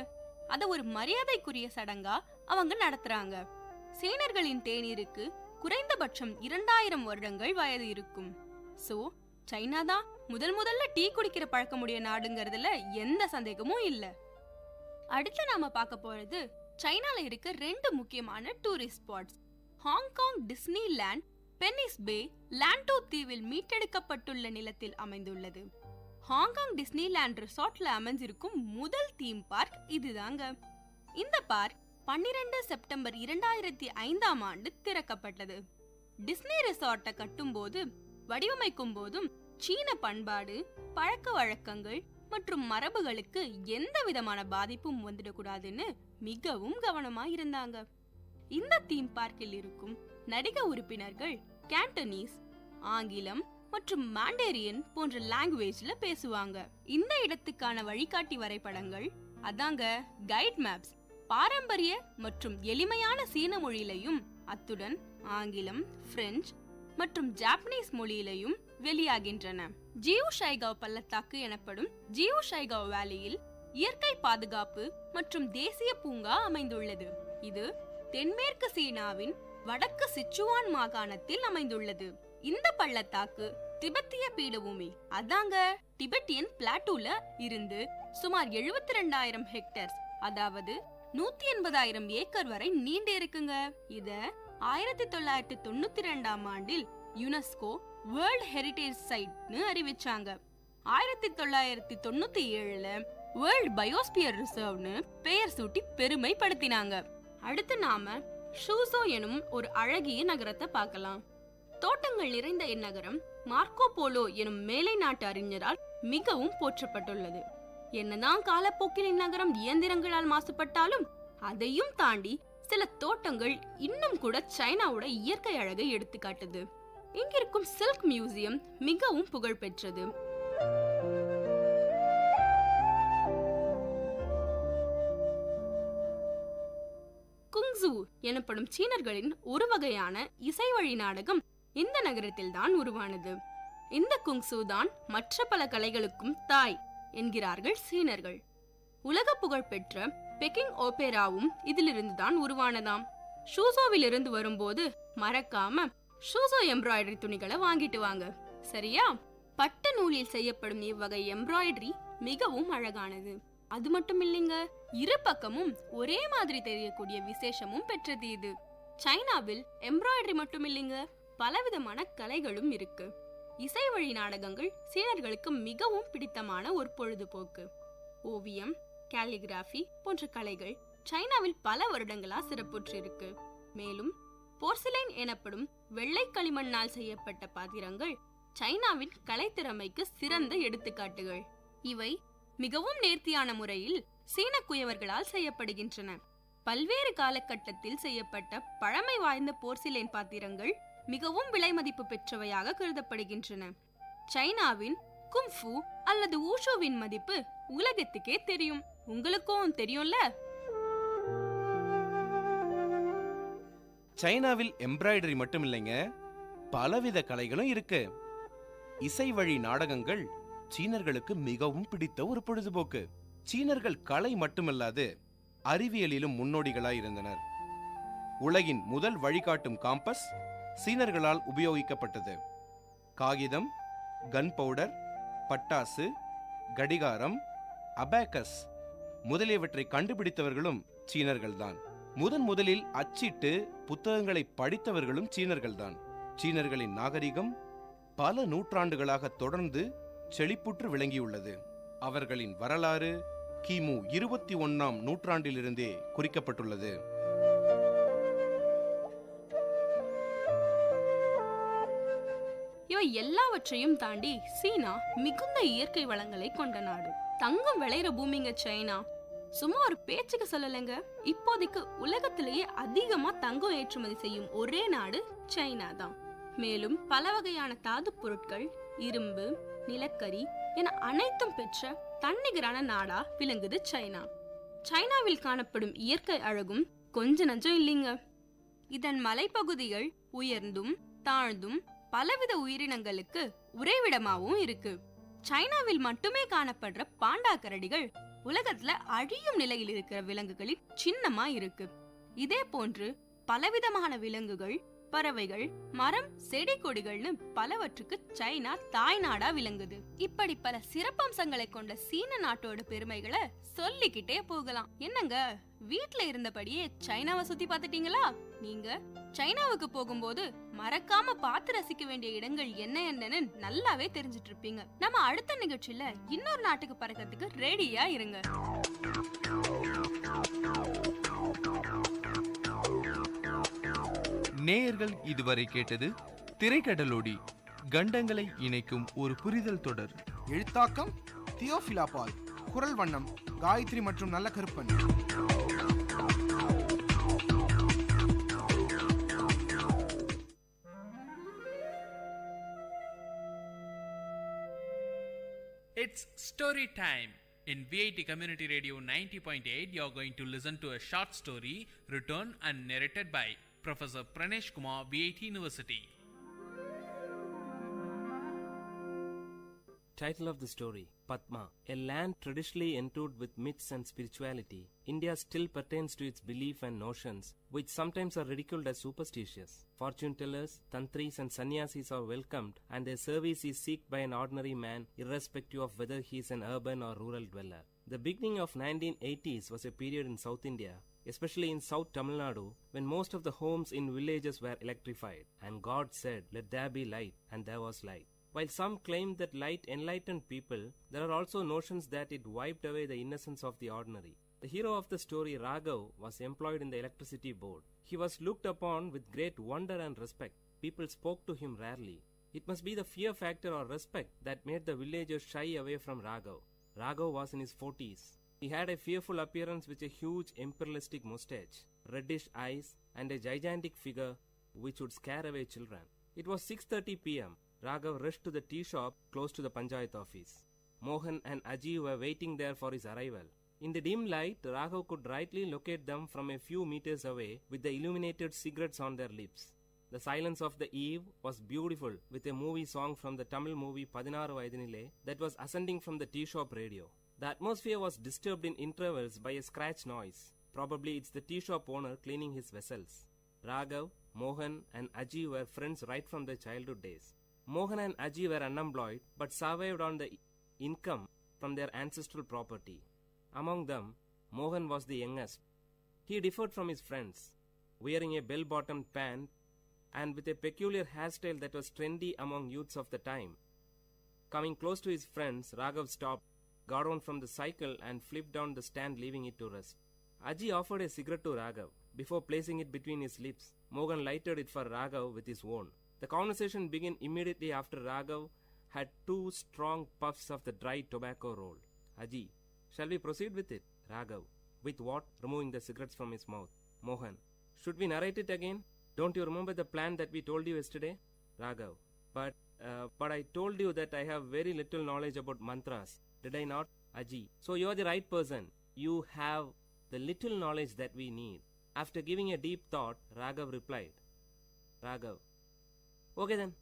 அத ஒரு மரியாதைக்குரிய சடங்கா அவங்க நடத்துறாங்க. சீனர்களின் தேநீருக்கு குறைந்தபட்சம் 2000 வருடங்கள் வயது இருக்கும். சோ சைனா தான் முதல்ல டீ குடிக்கிற பழக்கமுடைய நாடுங்கிறதுல எந்த சந்தேகமும் இல்ல. அடுத்து நாம பார்க்க போறது சைனால இருக்க 2 முக்கியமான tourist spots. Hong Kong Disneyland Penny's Bay Lantau தீவில் மீட்டெடுக்கப்பட்டுள்ள நிலத்தில் அமைந்துள்ளது. ஹாங்காங் டிஸ்னி லேண்ட் ரிசார்ட்ல அமைஞ்சிருக்கும் முதல் தீம் பார்க் இதுதாங்க. இந்த பார்க் 12 செப்டம்பர் 2005ஆம் ஆண்டு திறக்கப்பட்டது. டிஸ்னி ரிசார்ட்டை கட்டும்போது வடிவமைக்கும் போதும் சீன பண்பாடு, பழக்க வழக்கங்கள் மற்றும் மரபுகளுக்கு எந்த விதமான பாதிப்பும் வந்துடக்கூடாதுன்னு மிகவும் கவனமா இருந்தாங்க. இந்த தீம் பார்க்கில் இருக்கும் நடிக உறுப்பினர்கள் கேண்டனீஸ், ஆங்கிலம் மற்றும் மாண்டேரியன் போன்ற லாங்குவேஜ்ல பேசுவாங்க. இந்த இடத்துக்கான வழிகாட்டி வரைபடங்கள், அதாங்க கைட் மேப்ஸ், பாரம்பரிய மற்றும் எளிமையான சீன மொழியிலையும் அத்துடன் ஆங்கிலம், பிரெஞ்சு மற்றும் ஜாப்பனீஸ் மொழியிலையும் வெளியாகின்றன. ஜியூ ஷைகாவ் பள்ளத்தாக்கு எனப்படும் ஜியூ ஷைகாவ் வேலியில் இயற்கை பாதுகாப்பு மற்றும் தேசிய பூங்கா அமைந்துள்ளது. இது தென்மேற்கு சீனாவின் வடக்கு சிச்சுவான் மாகாணத்தில் அமைந்துள்ளது. இந்த பள்ளத்தாக்கு திபெத்திய பீடபூமி, அதாங்க டிபெட்டியன் பிளாட்டூல இருந்து சுமார் 72,000 ஹெக்டேர்ஸ், அதாவது 180,000 ஏக்கர் வரை நீண்டு இருக்குங்க. இத 1992ஆம் ஆண்டில் யுனெஸ்கோ வேர்ல்ட் ஹெரிடேஜ் சைட்னு அறிவிச்சாங்க. 1997ல வேர்ல்ட் பயோஸ்பியர் ரிசர்வ்னு பெயர் சூட்டி பெருமைப்படுத்தினாங்க. அடுத்து நாம ஷூசோ எனும் ஒரு அழகிய நகரத்தை பார்க்கலாம். தோட்டங்கள் நிறைந்த இந்நகரம் மார்க்கோ போலோ எனும் மேலை நாட்டு அறிஞரால் மிகவும் போற்றப்பட்டுள்ளது. என்னதான் காலப்போக்கில் இந்நகரம் இயந்திரங்களால் மாசுபட்டாலும் அதையும் தாண்டி சில தோட்டங்கள் இன்னும் கூட சைனாவோட இயற்கை அழகை எடுத்து காட்டுது. இங்கிருக்கும் சில்க் மியூசியம் மிகவும் புகழ்பெற்றது. குங்சு எனப்படும் சீனர்களின் ஒரு வகையான இசை வழி நாடகம் இந்த நகரத்தில் தான் உருவானது. இந்த குங்சு தான் மற்ற பல கலைகளுக்கும் தாய் என்கிறார்கள் சீனர்கள். உலக புகழ் பெற்ற பெக்கிங் ஓபேராவும் இதிலிருந்து தான் உருவானதாம். ஷூசோவில் இருந்து வரும்போது மறக்காம ஷூசோ எம்ப்ராய்டரி துணிகளை வாங்கிட்டு வாங்க, சரியா? பட்டு நூலில் செய்யப்படும் இவ்வகை எம்ப்ராய்டரி மிகவும் அழகானது. அது மட்டும் இல்லைங்க, இரு பக்கமும் ஒரே மாதிரி தெரியக்கூடிய விசேஷமும் பெற்றது இது. சைனாவில் எம்ப்ராய்டரி மட்டும் இல்லைங்க, பலவிதமான கலைகளும் இருக்கு. இசை வழி நாடகங்கள் சீனர்களுக்கு மிகவும் பிடித்தமான ஒரு பொழுதுபோக்கு. ஓவியம், கேலிகிராஃபி போன்ற கலைகள் சைனாவில் பல வருடங்களா சிறப்புற்று இருக்கு. மேலும் போர்சிலைன் எனப்படும் வெள்ளை களிமண்ணால் செய்யப்பட்ட பாத்திரங்கள் சைனாவின் கலைத்திறமைக்கு சிறந்த எடுத்துக்காட்டுகள். இவை மிகவும் நேர்த்தியான முறையில் சீன குயவர்களால் செய்யப்படுகின்றன. பல்வேறு காலகட்டத்தில் செய்யப்பட்ட பழமை வாய்ந்த போர்சிலைன் பாத்திரங்கள் மிகவும் விலை மதிப்பு பெற்றவையாக கருதப்படுகின்றன. சைனாவின் கும்ஃபு அல்லது ஊஷோவின் மதிப்பு உலகத்துக்கே தெரியும். உங்களுக்கும் தெரியும்ல? சைனாவில் எம்ப்ராய்டரி மட்டும் இல்லைங்க, பலவித கலைகளும் இருக்கு. இசை வழி நாடகங்கள் சீனர்களுக்கு மிகவும் பிடித்த ஒரு பொழுதுபோக்கு. சீனர்கள் கலை மட்டுமல்லாது அறிவியலிலும் முன்னோடிகளாய் இருந்தனர். உலகின் முதல் வழிகாட்டும் காம்பஸ் சீனர்களால் உபயோகிக்கப்பட்டது. காகிதம், கன் பவுடர், பட்டாசு, கடிகாரம், அபாக்கஸ் முதலியவற்றை கண்டுபிடித்தவர்களும் சீனர்கள்தான். முதலில் அச்சிட்டு புத்தகங்களை படித்தவர்களும் சீனர்கள்தான். சீனர்களின் நாகரிகம் பல நூற்றாண்டுகளாக தொடர்ந்து செழிப்புற்று விளங்கியுள்ளது. அவர்களின் வரலாறு கிமு 21ஆம் நூற்றாண்டிலிருந்தே குறிக்கப்பட்டுள்ளது. இவை எல்லாவற்றையும் தாண்டி சீனா மிகுந்த இயற்கை வளங்களை கொண்ட நாடு. தங்கம் விளையிற பூமிங்க சைனா. சும்மா ஒரு பேச்சுக்கு சொல்லலைங்க, இப்போதைக்கு உலகத்திலேயே அதிகமா தங்கம் ஏற்றுமதி செய்யும் ஒரே நாடு சைனா தான். மேலும் பல வகையான தாது பொருட்கள், இரும்பு, நிலக்கரி என அனைத்தும் பெற்ற தன்னிகரான நாடா விளங்குது சைனா. சைனாவில் காணப்படும் இயற்கை அழகும் கொஞ்ச நஞ்சம் இல்லைங்க. இதன் மலைப்பகுதிகள் உயர்ந்தும் தாழ்ந்தும் பலவித உயிரினங்களுக்கு உறைவிடமாகவும் இருக்கு. சைனாவில் மட்டுமே காணப்படுற பாண்டா கரடிகள் உலகத்துல அழியும் நிலையில் இருக்கிற விலங்குகளின் சின்னமா இருக்கு. இதே போன்று பலவிதமான விலங்குகள், பறவைகள், மரம், செடி கொடிகள்னு பலவற்றுக்கு சைனா தாய்நாடா விளங்குது. இப்படி பல சிறப்பம்சங்களை கொண்ட சீன நாட்டோட பெருமைகளை சொல்லிக்கிட்டே போகலாம். என்னங்க, வீட்ல இருந்தபடியே சைனாவை சுத்தி பார்த்துட்டீங்களா? நீங்க சைனாவுக்கு போகும்போது மறக்காம பார்த்து ரசிக்க வேண்டிய இடங்கள் என்ன என்னன்னு நல்லாவே தெரிஞ்சிட்டு இருப்பீங்க. நம்ம அடுத்த நிகழ்ச்சியில இன்னொரு நாட்டுக்கு பறக்கிறதுக்கு ரெடியா இருங்க. நேயர்கள் இதுவரை கேட்டது திரைக்கடலோடி, கண்டங்களை இணைக்கும் ஒரு புரிதல் தொடர். எழுத்தாக்கம் தியோஃபிலா பால். குரல் வண்ணம் காயத்ரி மற்றும் நல்ல Karuppan. It's story time. In VIT Community Radio 90.8, you are going to listen to a short story written and narrated by Professor Pranesh Kumar, VIT University. Title of the story: Padma. A land traditionally endued with myths and spirituality, India still pertains to its belief and notions, which sometimes are ridiculed as superstitious. Fortune tellers, tantris and sannyasis are welcomed, and their service is sought by an ordinary man, irrespective of whether he is an urban or rural dweller. The beginning of 1980s was a period in South India, especially in South Tamil Nadu, when most of the homes in villages were electrified, and God said, "Let there be light," and there was light. While some claim that light enlightened people, there are also notions that it wiped away the innocence of the ordinary. The hero of the story, Raghav, was employed in the electricity board. He was looked upon with great wonder and respect. People spoke to him rarely. It must be the fear factor or respect that made the villagers shy away from Raghav. Raghav was in his 40s. He had a fearful appearance with a huge imperialistic mustache, reddish eyes, and a gigantic figure which would scare away children. It was 6:30 p.m. Raghav rushed to the tea shop close to the Panchayat office. Mohan and Aji were waiting there for his arrival. In the dim light, Raghav could rightly locate them from a few meters away with the illuminated cigarettes on their lips. The silence of the eve was beautiful, with a movie song from the Tamil movie 16 Vayadinile that was ascending from the tea shop radio. The atmosphere was disturbed in intervals by a scratch noise. Probably it's the tea shop owner cleaning his vessels. Raghav, Mohan and Aji were friends right from their childhood days. Mohan and Aji were unemployed but survived on the income from their ancestral property. Among them, Mohan was the youngest. He differed from his friends, wearing a bell-bottomed pant and with a peculiar hairstyle that was trendy among youths of the time. Coming close to his friends, Raghav stopped, got on from the cycle and flipped down the stand, leaving it to rest. Aji offered a cigarette to Raghav. Before placing it between his lips, Mohan lighted it for Raghav with his own. The conversation began immediately after Raghav had 2 strong puffs of the dry tobacco roll. Aji, shall we proceed with it? Raghav, with what? Removing the cigarettes from his mouth. Mohan, should we narrate it again? Don't you remember the plan that we told you yesterday? Raghav, but I told you that I have very little knowledge about mantras. Did I not? Aji, so you are the right person. You have the little knowledge that we need. After giving a deep thought, Raghav replied. Raghav, okay then,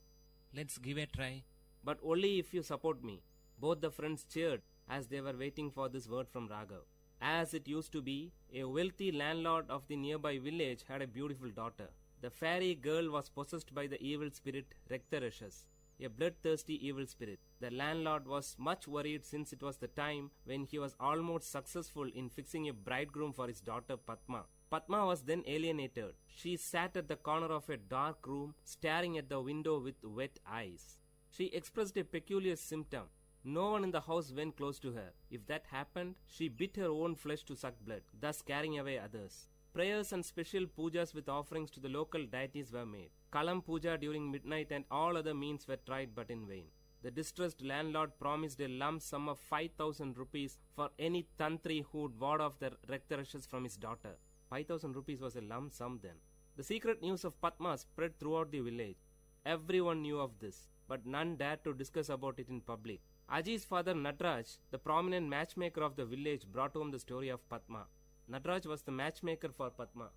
let's give a try. But only if you support me. Both the friends cheered as they were waiting for this word from Raghav. As it used to be, a wealthy landlord of the nearby village had a beautiful daughter. The fairy girl was possessed by the evil spirit Rektarashas, a bloodthirsty evil spirit. The landlord was much worried since it was the time when he was almost successful in fixing a bridegroom for his daughter Padma. Padma was then alienated. She sat at the corner of a dark room, staring at the window with wet eyes. She expressed a peculiar symptom. No one in the house went close to her. If that happened, she bit her own flesh to suck blood, thus scaring away others. Prayers and special pujas with offerings to the local deities were made. Kalam Puja during midnight and all other means were tried but in vain. The distressed landlord promised a lump sum of 5,000 rupees for any tantri who would ward off the Raktarashas from his daughter. 5,000 rupees was a lump sum then. The secret news of Padma spread throughout the village. Everyone knew of this, but none dared to discuss about it in public. Aji's father Natraj, the prominent matchmaker of the village, brought home the story of Padma. Natraj was the matchmaker for Padma.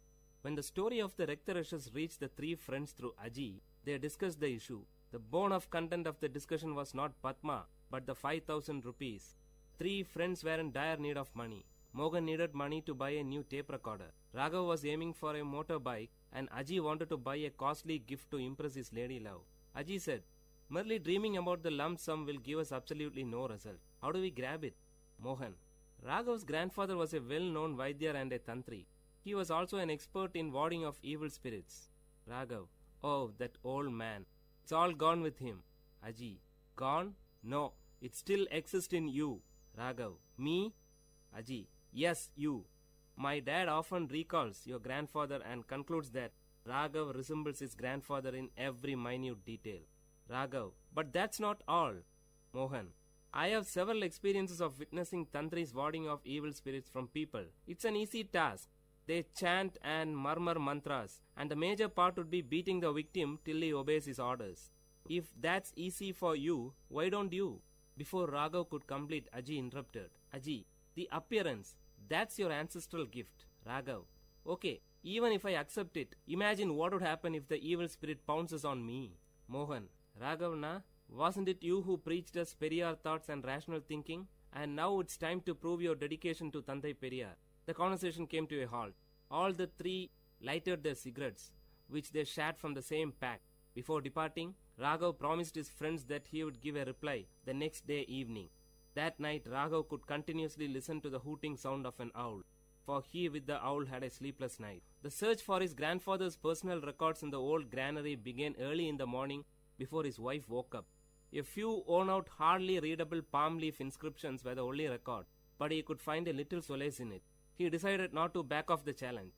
When the story of the Raktarashas reached the three friends through Aji, they discussed the issue. The bone of content of the discussion was not Padma, but the 5,000 rupees. Three friends were in dire need of money. Mohan needed money to buy a new tape recorder. Raghav was aiming for a motorbike, and Aji wanted to buy a costly gift to impress his lady love. Aji said, "Merely dreaming about the lump sum will give us absolutely no result. How do we grab it?" Mohan. Raghav's grandfather was a well-known Vaidya and a Tantri. He was also an expert in warding off evil spirits. Raghav. Oh, that old man. It's all gone with him. Aji. Gone? No, it still exists in you. Raghav. Me? Aji. Yes, you. My dad often recalls your grandfather and concludes that Raghav resembles his grandfather in every minute detail. Raghav. But that's not all. Mohan. I have several experiences of witnessing Tantris warding off evil spirits from people. It's an easy task. They chant and murmur mantras, and the major part would be beating the victim till he obeys his orders. If that's easy for you, why don't you? Before Raghav could complete, Aji interrupted. Aji, the appearance, that's your ancestral gift. Raghav, okay, even if I accept it, imagine what would happen if the evil spirit pounces on me. Mohan, Raghav na, wasn't it you who preached us Periyar thoughts and rational thinking? And now it's time to prove your dedication to Tandai Periyar. The conversation came to a halt. All the three lighted their cigarettes, which they shared from the same pack. Before departing, Raghav promised his friends that he would give a reply the next day evening. That night, Raghav could continuously listen to the hooting sound of an owl, for he with the owl had a sleepless night. The search for his grandfather's personal records in the old granary began early in the morning before his wife woke up. A few worn-out, hardly readable palm leaf inscriptions were the only record, but he could find a little solace in it. He decided not to back off the challenge.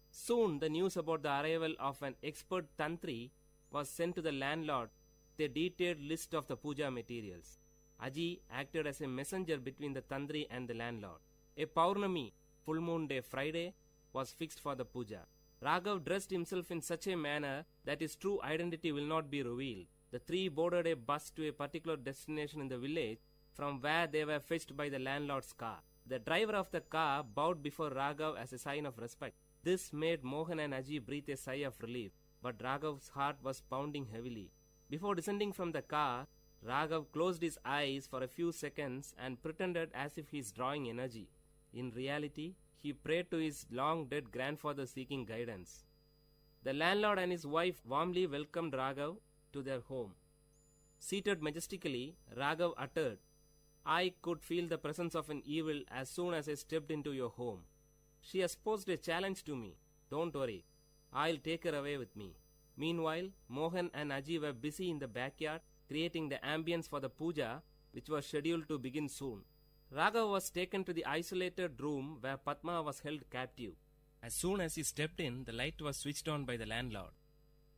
Soon, the news about the arrival of an expert Tantri was sent to the landlord with a detailed list of the puja materials. Aji acted as a messenger between the Tantri and the landlord. A Paurnami, full moon day Friday, was fixed for the puja. Raghav dressed himself in such a manner that his true identity will not be revealed. The three boarded a bus to a particular destination in the village, from where they were fetched by the landlord's car. The driver of the car bowed before Raghav as a sign of respect. This made Mohan and Aji breathe a sigh of relief, but Raghav's heart was pounding heavily. Before descending from the car, Raghav closed his eyes for a few seconds and pretended as if he is drawing energy. In reality, he prayed to his long-dead grandfather seeking guidance. The landlord and his wife warmly welcomed Raghav to their home. Seated majestically, Raghav uttered, "I could feel the presence of an evil as soon as I stepped into your home. She has posed a challenge to me. Don't worry, I'll take her away with me." Meanwhile, Mohan and Aji were busy in the backyard creating the ambience for the puja, which was scheduled to begin soon. Raghav was taken to the isolated room where Padma was held captive. As soon as he stepped in, the light was switched on by the landlord.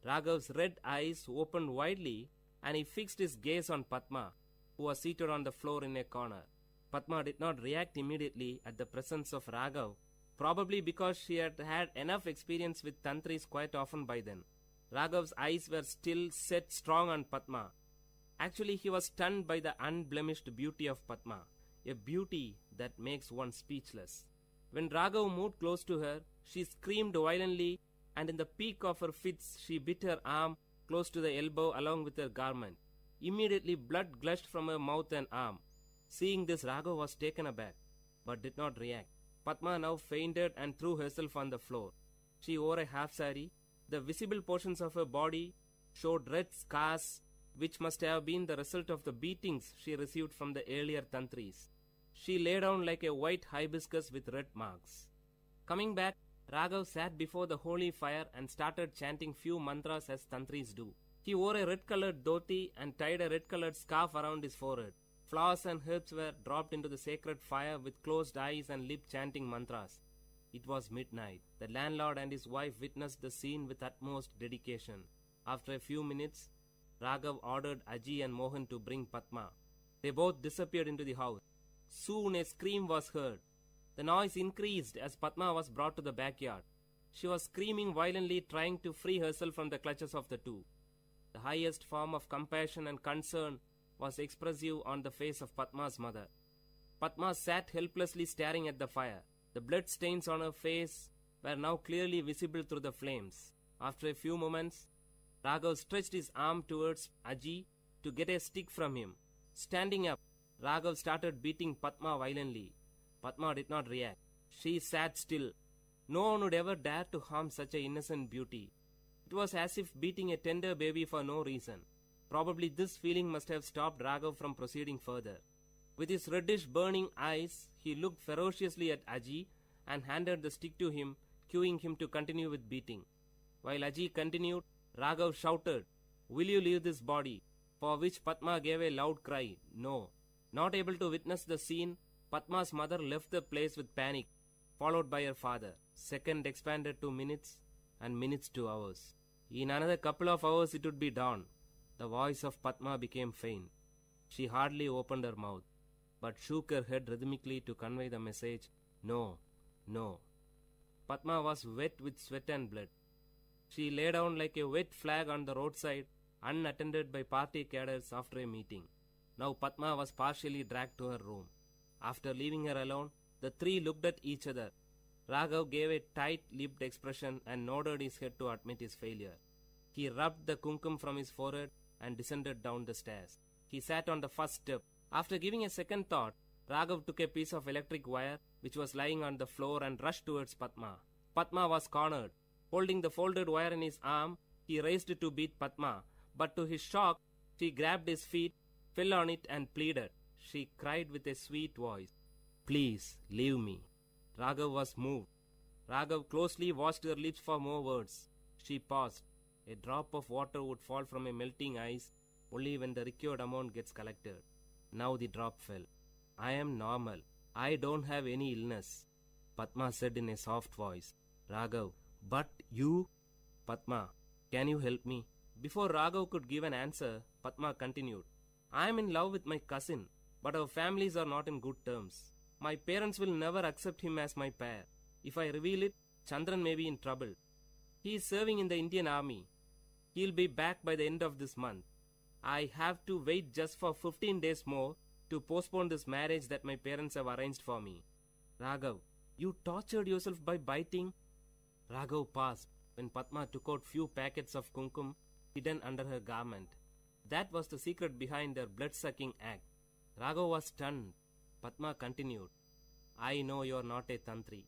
Raghav's red eyes opened widely and he fixed his gaze on Padma, who was seated on the floor in a corner. Padma did not react immediately at the presence of Raghav, probably because she had had enough experience with Tantris quite often by then. Raghav's eyes were still set strong on Padma. Actually, he was stunned by the unblemished beauty of Padma, a beauty that makes one speechless. When Raghav moved close to her, she screamed violently, and in the peak of her fits, she bit her arm close to the elbow along with her garment. Immediately, blood gushed from her mouth and arm. Seeing this, Raghav was taken aback, but did not react. Padma now fainted and threw herself on the floor. She wore a half sari. The visible portions of her body showed red scars, which must have been the result of the beatings she received from the earlier Tantris. She lay down like a white hibiscus with red marks. Coming back, Raghav sat before the holy fire and started chanting few mantras as Tantris do. He wore a red-colored dhoti and tied a red-colored scarf around his forehead. Flowers and herbs were dropped into the sacred fire with closed eyes and lip chanting mantras. It was midnight. The landlord and his wife witnessed the scene with utmost dedication. After a few minutes, Raghav ordered Aji and Mohan to bring Padma. They both disappeared into the house. Soon a scream was heard. The noise increased as Padma was brought to the backyard. She was screaming violently, trying to free herself from the clutches of the two. The highest form of compassion and concern was expressive on the face of Padma's mother. Padma sat helplessly staring at the fire. The blood stains on her face were now clearly visible through the flames. After a few moments, Raghav stretched his arm towards Aji to get a stick from him. Standing up, Raghav started beating Padma violently. Padma did not react. She sat still. No one would ever dare to harm such an innocent beauty. It was as if beating a tender baby for no reason. Probably this feeling must have stopped Raghav from proceeding further. With his reddish burning eyes, he looked ferociously at Aji and handed the stick to him, cueing him to continue with beating. While Aji continued, Raghav shouted, "Will you leave this body?" For which Padma gave a loud cry, "No." Not able to witness the scene, Padma's mother left the place with panic, followed by her father. Second expanded to minutes, and minutes to hours. In another couple of hours it would be dawn. The voice of Padma became faint. She hardly opened her mouth, but shook her head rhythmically to convey the message, "No, no." Padma was wet with sweat and blood. She lay down like a wet flag on the roadside, unattended by party cadres after a meeting. Now Padma was partially dragged to her room. After leaving her alone, the three looked at each other. Raghav gave a tight-lipped expression and nodded his head to admit his failure. He rubbed the kumkum from his forehead and descended down the stairs. He sat on the first step. After giving a second thought, Raghav took a piece of electric wire which was lying on the floor and rushed towards Padma. Padma was cornered. Holding the folded wire in his arm, he raised it to beat Padma, but to his shock, she grabbed his feet, fell on it and pleaded. She cried with a sweet voice, "Please, leave me." Raghav was moved. Raghav closely watched her lips for more words. She paused. A drop of water would fall from a melting ice only when the required amount gets collected. Now the drop fell. "I am normal. I don't have any illness," Padma said in a soft voice. Raghav, "But you?" "Padma, can you help me?" Before Raghav could give an answer, Padma continued, "I am in love with my cousin, but our families are not in good terms. My parents will never accept him as my pair. If I reveal it, Chandran may be in trouble. He is serving in the Indian army. He'll be back by the end of this month. I have to wait just for 15 days more to postpone this marriage that my parents have arranged for me." "Raghav, you tortured yourself by biting?" Raghav paused when Padma took out few packets of kumkum hidden under her garment. That was the secret behind their blood-sucking act. Raghav was stunned. Padma continued, "I know you are not a tantri."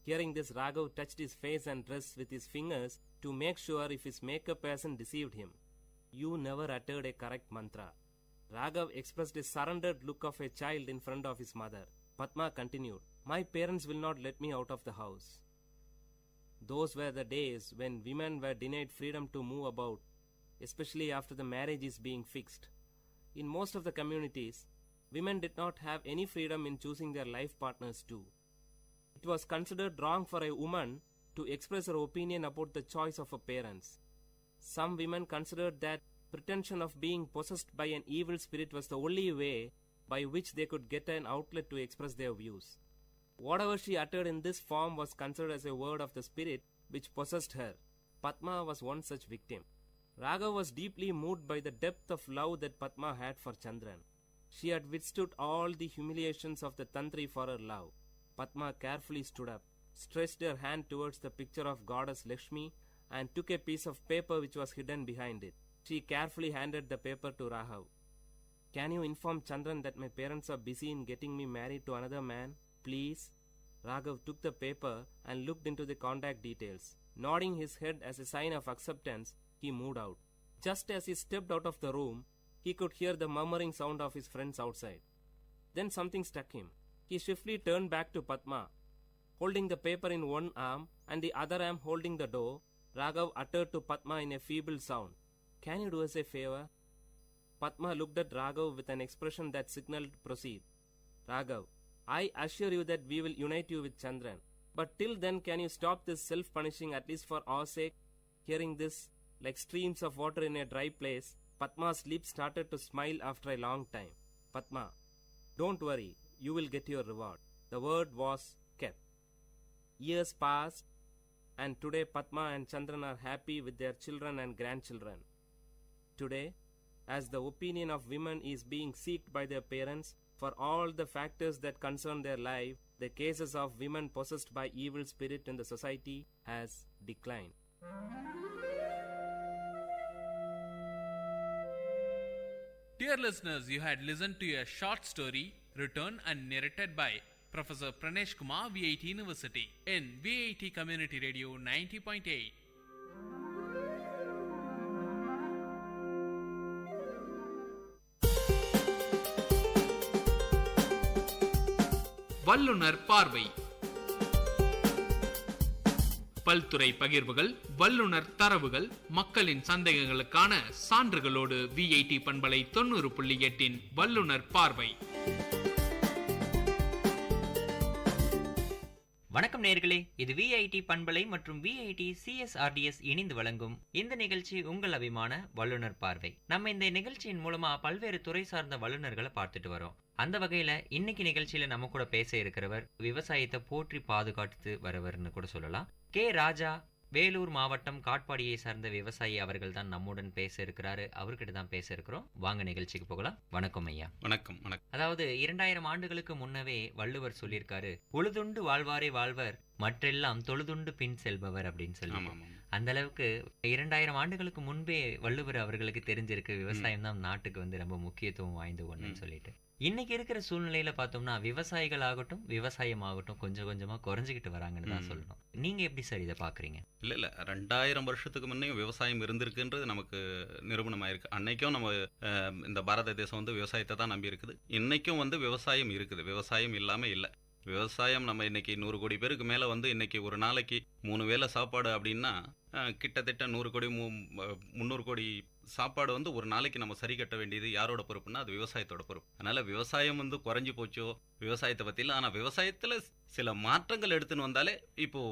Hearing this, Raghav touched his face and dress with his fingers to make sure if his makeup hasn't deceived him. "You never uttered a correct mantra." Raghav expressed a surrendered look of a child in front of his mother. Padma continued, "My parents will not let me out of the house." Those were the days when women were denied freedom to move about, especially after the marriage is being fixed. In most of the communities, women did not have any freedom in choosing their life partners too. It was considered wrong for a woman to express her opinion about the choice of her parents. Some women considered that pretension of being possessed by an evil spirit was the only way by which they could get an outlet to express their views. Whatever she uttered in this form was considered as a word of the spirit which possessed her. Padma was one such victim. Raghav was deeply moved by the depth of love that Padma had for Chandran. She had withstood all the humiliations of the tantri for her love. Padma carefully stood up, stretched her hand towards the picture of goddess Lakshmi, and took a piece of paper which was hidden behind it. She carefully handed the paper to Raghav. "Can you inform Chandran that my parents are busy in getting me married to another man? Please?" Raghav took the paper and looked into the contact details. Nodding his head as a sign of acceptance, he moved out. Just as he stepped out of the room, he could hear the murmuring sound of his friends outside. Then something struck him. He swiftly turned back to Padma. Holding the paper in one arm and the other arm holding the door, Raghav uttered to Padma in a feeble sound, "Can you do us a favor?" Padma looked at Raghav with an expression that signaled proceed. "Raghav, I assure you that we will unite you with Chandran. But till then, can you stop this self-punishing at least for our sake?" Hearing this, Like streams of water in a dry place, Padma's lips started to smile after a long time. Padma, don't worry, you will get your reward. The word was kept. Years passed, and today Padma and Chandran are happy with their children and grandchildren. Today, as the opinion of women is being sought by their parents for all the factors that concern their life, the cases of women possessed by evil spirit in the society has declined. Dear listeners, you had listened to a short story written and narrated by Professor Pranesh Kumar, VIT University, in VIT Community Radio 90.8. வல்லுனர் பார்வை. பல்துறை பகிர்வுகள், வல்லுனர் தரவுகள், மக்களின் சந்தேகங்களுக்கான சான்றுகளோடு VIT பண்பலை 90.8 வல்லுனர் பார்வை. வணக்கம் நேயர்களே, இது VIT பண்பலை மற்றும் VIT CSRDS இணைந்து வழங்கும் இந்த நிகழ்ச்சி உங்கள் அபிமான வல்லுனர் பார்வை. நம்ம இந்த நிகழ்ச்சியின் மூலமா பல்வேறு துறை சார்ந்த வல்லுநர்களை பார்த்துட்டு வரோம். அந்த வகையில இன்னைக்கு நிகழ்ச்சியில நம்ம கூட பேச இருக்கிறவர் விவசாயத்தை போற்றி பாதுகாத்து வரவர்னு கூட சொல்லலாம். கே ராஜா, வேலூர் மாவட்டம் காட்பாடியை சார்ந்த விவசாயி அவர்கள் தான் நம்முடன் பேச இருக்கிறாரு. அவர்கிட்ட தான் பேச இருக்கிறோம். வாங்க நிகழ்ச்சிக்கு போகலாம். வணக்கம் ஐயா. வணக்கம். வணக்கம். அதாவது 2000 ஆண்டுகளுக்கு முன்னவே வள்ளுவர் சொல்லியிருக்காரு, உழுதுண்டு வாழ்வாரே வாழ்வர், மற்றெல்லாம் தொழுதுண்டு பின் செல்பவர் அப்படின்னு சொல்லி. அந்த அளவுக்கு 2000 ஆண்டுகளுக்கு முன்பே வள்ளுவர் அவர்களுக்கு தெரிஞ்சிருக்கு விவசாயம் தான் நாட்டுக்கு வந்து ரொம்ப முக்கியத்துவம் வாய்ந்த ஒண்ணுன்னு சொல்லிட்டு. இன்னைக்கு இருக்கிற சூழ்நிலையில பார்த்தோம்னா விவசாயிகள் ஆகட்டும் விவசாயம் ஆகட்டும் கொஞ்சம் கொஞ்சமா குறைஞ்சிக்கிட்டு வராங்கன்னு தான் சொல்லணும். நீங்க எப்படி சார் இதை பாக்குறீங்க? இல்ல 2000 வருஷத்துக்கு முன்னே விவசாயம் இருந்திருக்குன்றது நமக்கு நிரூபணமாயிருக்கு. அன்னைக்கும் நம்ம இந்த பாரத தேசம் வந்து விவசாயத்தை தான் நம்பி இருக்குது. இன்னைக்கும் வந்து விவசாயம் இருக்குது, விவசாயம் இல்லாம இல்லை. விவசாயம் நம்ம இன்னைக்கு 100 கோடி பேருக்கு மேலே வந்து இன்னைக்கு ஒரு நாளைக்கு 3 வேளை சாப்பாடு அப்படின்னா கிட்டத்தட்ட 100 கோடி 300 கோடி சாப்பாடு வந்து ஒரு நாளைக்கு நம்ம சரி கட்ட வேண்டியது யாரோட பொறுப்புன்னா அது விவசாயத்தோட பொறுப்பு. அதனால விவசாயம் வந்து குறைஞ்சி போச்சோ விவசாயத்தை பற்றி இல்லை. ஆனால் விவசாயத்தில் சில மாற்றங்கள் எடுத்துன்னு வந்தாலே இப்போ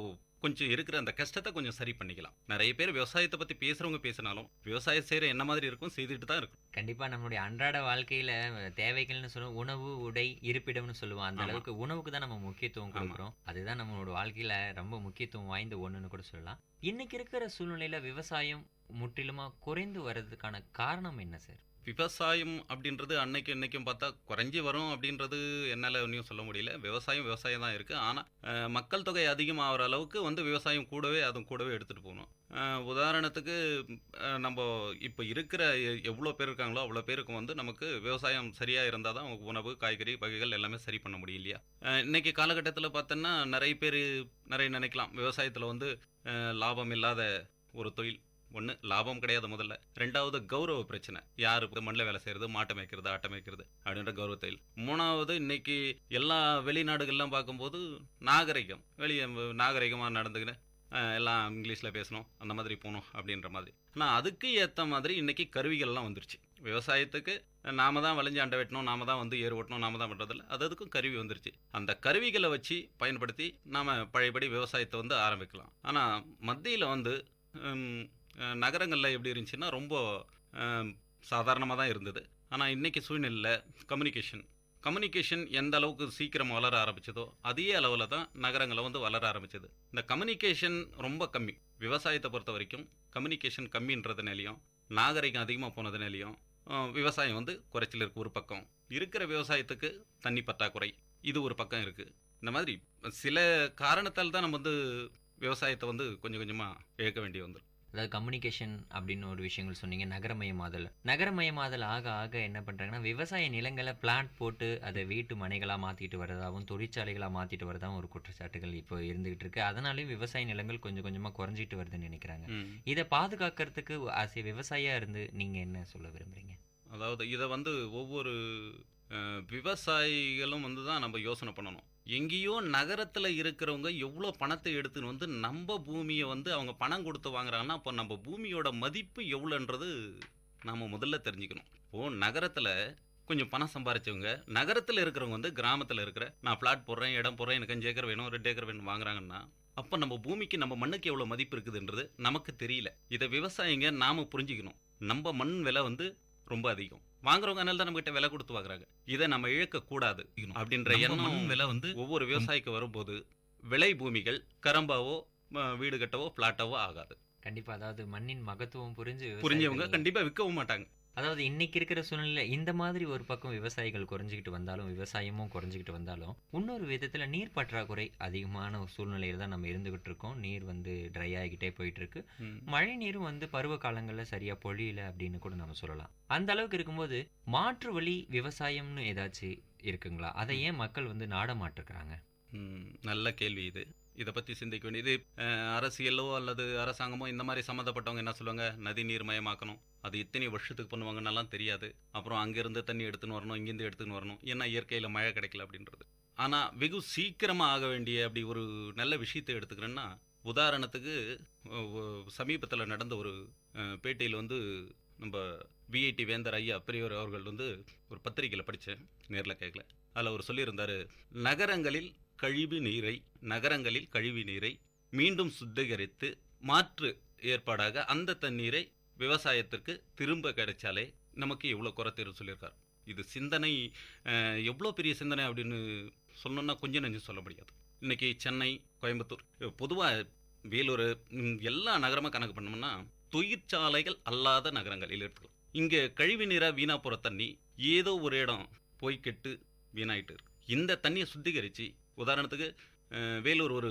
கொஞ்சம் இருக்கிற அந்த கஷ்டத்தை கொஞ்சம் சரி பண்ணிக்கலாம். நிறைய பேர் விவசாயத்தை பற்றி பேசுகிறவங்க பேசினாலும் விவசாயம் செய்கிற என்ன மாதிரி இருக்கும் செய்துட்டு தான் இருக்கும். கண்டிப்பாக நம்மளுடைய அன்றாட வாழ்க்கையில் தேவைகள்னு சொல்லுவோம், உணவு உடை இருப்பிடம்னு சொல்லுவோம். அந்த அளவுக்கு உணவுக்கு தான் நம்ம முக்கியத்துவம் கொடுக்குறோம். அதுதான் நம்மளோட வாழ்க்கையில் ரொம்ப முக்கியத்துவம் வாய்ந்த ஒன்றுன்னு கூட சொல்லலாம். இன்னைக்கு இருக்கிற சூழ்நிலையில் விவசாயம் முற்றிலுமா குறைந்து வர்றதுக்கான காரணம் என்ன சார்? விவசாயம் அப்படின்றது அன்னைக்கு இன்னைக்கும் பார்த்தா குறைஞ்சி வரும் அப்படின்றது என்னால் ஒன்றும் சொல்ல முடியல. விவசாயம் தான் இருக்குது. ஆனால் மக்கள் தொகை அதிகமாகிற அளவுக்கு வந்து விவசாயம் கூடவே எடுத்துகிட்டு போகணும். உதாரணத்துக்கு நம்ம இப்போ இருக்கிற எவ்வளோ பேர் இருக்காங்களோ அவ்வளோ பேருக்கு வந்து நமக்கு விவசாயம் சரியாக இருந்தால் தான் உணவு காய்கறி வகைகள் எல்லாமே சரி பண்ண முடியும் இல்லையா? இன்றைக்கி காலகட்டத்தில் பார்த்தோன்னா நிறைய நினைக்கலாம் விவசாயத்தில் வந்து லாபம் இல்லாத ஒரு தொழில். ஒன்று லாபம் கிடையாது முதல்ல. ரெண்டாவது கௌரவ பிரச்சனை, யார் மண்ணில் வேலை செய்கிறது, மாட்டை மேய்க்கிறது ஆட்டை மேய்க்கிறது அப்படின்ற கௌரவ தொழில். மூணாவது இன்னைக்கு எல்லா வெளிநாடுகள்லாம் பார்க்கும்போது நாகரிகமாக நடந்துக்கின்னு எல்லாம் இங்கிலீஷில் பேசணும், அந்த மாதிரி போகணும் அப்படின்ற மாதிரி. ஆனால் அதுக்கு ஏற்ற மாதிரி இன்னைக்கு கருவிகள்லாம் வந்துருச்சு. விவசாயத்துக்கு நாம தான் வளைஞ்சு அண்டை வெட்டணும், நாம தான் வந்து ஏறு ஓட்டணும், நாம தான் பண்ணுறதில்ல. அதுக்கும் கருவி வந்துருச்சு. அந்த கருவிகளை வச்சு பயன்படுத்தி நாம் பழையபடி விவசாயத்தை வந்து ஆரம்பிக்கலாம். ஆனால் மத்தியில் வந்து நகரங்களில் எப்படி இருந்துச்சுன்னா ரொம்ப சாதாரணமாக தான் இருந்தது. ஆனால் இன்றைக்கி சூழ்நிலையில் கம்யூனிகேஷன் எந்த அளவுக்கு சீக்கிரம் வளர ஆரம்பிச்சதோ அதே அளவில் தான் நகரங்களை வந்து வளர ஆரம்பிச்சது. இந்த கம்யூனிகேஷன் ரொம்ப கம்மி. விவசாயத்தை பொறுத்த வரைக்கும் கம்யூனிகேஷன் கம்மின்றதுனாலையும் நாகரிகம் அதிகமாக போனதுனாலையும் விவசாயம் வந்து குறைச்சல் இருக்குது. ஒரு பக்கம் இருக்கிற விவசாயத்துக்கு தண்ணி பற்றாக்குறை, இது ஒரு பக்கம் இருக்குது. இந்த மாதிரி சில காரணத்தால் தான் நம்ம வந்து விவசாயத்தை வந்து கொஞ்சம் கொஞ்சமாக இழக்க வேண்டி வந்துடும். அதாவது கம்யூனிகேஷன் அப்படின்னு ஒரு விஷயங்கள் சொன்னீங்க. நகரமயமாதல் ஆக ஆக என்ன பண்ணுறாங்கன்னா விவசாய நிலங்களை பிளாட் போட்டு அதை வீட்டு மனைகளாக மாற்றிட்டு வரதாகவும் தொழிற்சாலைகளாக மாற்றிட்டு வரதாகவும் ஒரு குற்றச்சாட்டுகள் இப்போ இருந்துகிட்டு இருக்கு. அதனாலேயும் விவசாய நிலங்கள் கொஞ்சம் கொஞ்சமாக குறைஞ்சிட்டு வருதுன்னு நினைக்கிறாங்க. இதை பாதுகாக்கிறதுக்கு விவசாயியாக இருந்து நீங்கள் என்ன சொல்ல விரும்புகிறீங்க? அதாவது இதை வந்து ஒவ்வொரு விவசாயிகளும் வந்து தான் நம்ம யோசனை பண்ணணும். எங்கேயோ நகரத்தில் இருக்கிறவங்க எவ்வளோ பணத்தை எடுத்துன்னு வந்து நம்ம பூமியை வந்து அவங்க பணம் கொடுத்து வாங்குறாங்கன்னா அப்போ நம்ம பூமியோட மதிப்பு எவ்வளோன்றது நாம் முதல்ல தெரிஞ்சுக்கணும். இப்போது நகரத்தில் கொஞ்சம் பணம் சம்பாரிச்சவங்க நகரத்தில் இருக்கிறவங்க வந்து கிராமத்தில் இருக்கிற நான் பிளாட் போடுறேன், இடம் போடுறேன், எனக்கு 5 ஏக்கர் வேணும், 2 ஏக்கர் வேணும் வாங்குறாங்கன்னா, அப்போ நம்ம பூமிக்கு, நம்ம மண்ணுக்கு எவ்வளோ மதிப்பு இருக்குதுன்றது நமக்கு தெரியல. இதை விவசாயிங்க நாம புரிஞ்சுக்கணும். நம்ம மண் விலை வந்து ரொம்ப அதிகம், வாங்குறவங்க அதனால தான் நம்ம கிட்ட விலை கொடுத்து வாங்குறாங்க. இதை நம்ம இழக்க கூடாது அப்படின்ற எண்ணம் விலை வந்து ஒவ்வொரு விவசாயிக்கு வரும்போது விளை பூமிகள் கரம்பாவோ வீடு கட்டவோ பிளாட்டாவோ ஆகாது. கண்டிப்பா, அதாவது மண்ணின் மகத்துவம் புரிஞ்சவங்க கண்டிப்பா விற்கவும் மாட்டாங்க. அதாவது இன்னைக்கு இருக்கிற சூழ்நிலை இந்த மாதிரி ஒரு பக்கம் விவசாயிகள் குறைஞ்சிக்கிட்டு வந்தாலும், விவசாயமும் குறைஞ்சிக்கிட்டு வந்தாலும், இன்னொரு விதத்துல நீர் பற்றாக்குறை அதிகமான ஒரு சூழ்நிலையில தான் நம்ம இருந்துகிட்டு இருக்கோம். நீர் வந்து ட்ரை ஆகிக்கிட்டே போயிட்டு இருக்கு. மழை நீரும் வந்து பருவ காலங்கள்ல சரியா பொழியல அப்படின்னு கூட நம்ம சொல்லலாம். அந்த அளவுக்கு இருக்கும்போது மாற்று வழி விவசாயம்னு ஏதாச்சும் இருக்குங்களா? அதை ஏன் மக்கள் வந்து நாட மாட்டிருக்கிறாங்க? நல்ல கேள்வி இது. இதை பற்றி சிந்திக்க வேண்டியது. அரசியலோ அல்லது அரசாங்கமோ இந்த மாதிரி சம்மந்தப்பட்டவங்க என்ன சொல்லுவாங்க, நதி நீர் மயமாக்கணும், அது இத்தனை வருஷத்துக்கு பண்ணுவாங்கன்னெல்லாம் தெரியாது. அப்புறம் அங்கேருந்து தண்ணி எடுத்துன்னு வரணும், இங்கேருந்து எடுத்துன்னு வரணும், ஏன்னா இயற்கையில் மழை கிடைக்கல அப்படின்றது. ஆனால் வெகு சீக்கிரமாக ஆக வேண்டிய அப்படி ஒரு நல்ல விஷயத்தை எடுத்துக்கிறேன்னா, உதாரணத்துக்கு சமீபத்தில் நடந்த ஒரு பேட்டியில் வந்து நம்ம விஐடி வேந்தர் ஐயா பெரியவர் அவர்கள் வந்து ஒரு பத்திரிகையில் படித்தேன், நேரில் கேட்கல. அதில் அவர் சொல்லியிருந்தார், நகரங்களில் கழிவு நீரை மீண்டும் சுத்திகரித்து மாற்று ஏற்பாடாக அந்த தண்ணீரை விவசாயத்திற்கு திரும்ப கிடைச்சாலே நமக்கு எவ்வளோ குறைத்தீர்வு சொல்லியிருக்கார். இது சிந்தனை எவ்வளோ பெரிய சிந்தனை அப்படின்னு சொல்லணும்னா கொஞ்சம் நெஞ்சு சொல்ல முடியாது. இன்னைக்கு சென்னை, கோயம்புத்தூர், பொதுவாக வேலூர், எல்லா நகரமாக கணக்கு பண்ணோம்னா தொழிற்சாலைகள் அல்லாத நகரங்களில் எடுத்துக்கலாம். இங்கே கழிவு நீராக வீணா போகிற தண்ணி ஏதோ ஒரு இடம் போய் கெட்டு வீணாயிட்டு இருக்கு. இந்த தண்ணியை சுத்திகரித்து, உதாரணத்துக்கு வேலூர் ஒரு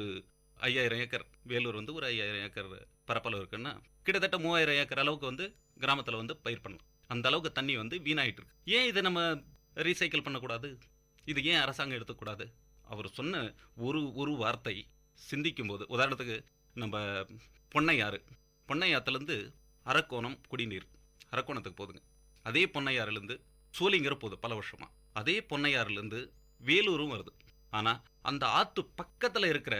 5000 ஏக்கர், வேலூர் வந்து ஒரு 5000 ஏக்கர் பரப்பளவு இருக்குன்னா கிட்டத்தட்ட 3000 ஏக்கர் அளவுக்கு வந்து கிராமத்தில் வந்து பயிர் பண்ணலாம். அந்த அளவுக்கு தண்ணி வந்து வீணாயிட்டு இருக்கு. ஏன் இதை நம்ம ரீசைக்கிள் பண்ணக்கூடாது? இது ஏன் அரசாங்கம் எடுத்துக்கூடாது? அவர் சொன்ன ஒரு வார்த்தை சிந்திக்கும் போது, உதாரணத்துக்கு நம்ம பொன்னையாத்துலேருந்து அரக்கோணம் குடிநீர் அரக்கோணத்துக்கு போதுங்க. அதே பொன்னையாறுலேருந்து சோளிங்கர் போகுது பல வருஷமா. அதே பொன்னையாறுலேருந்து வேலூரும் வருது. ஆனால் அந்த ஆற்று பக்கத்தில் இருக்கிற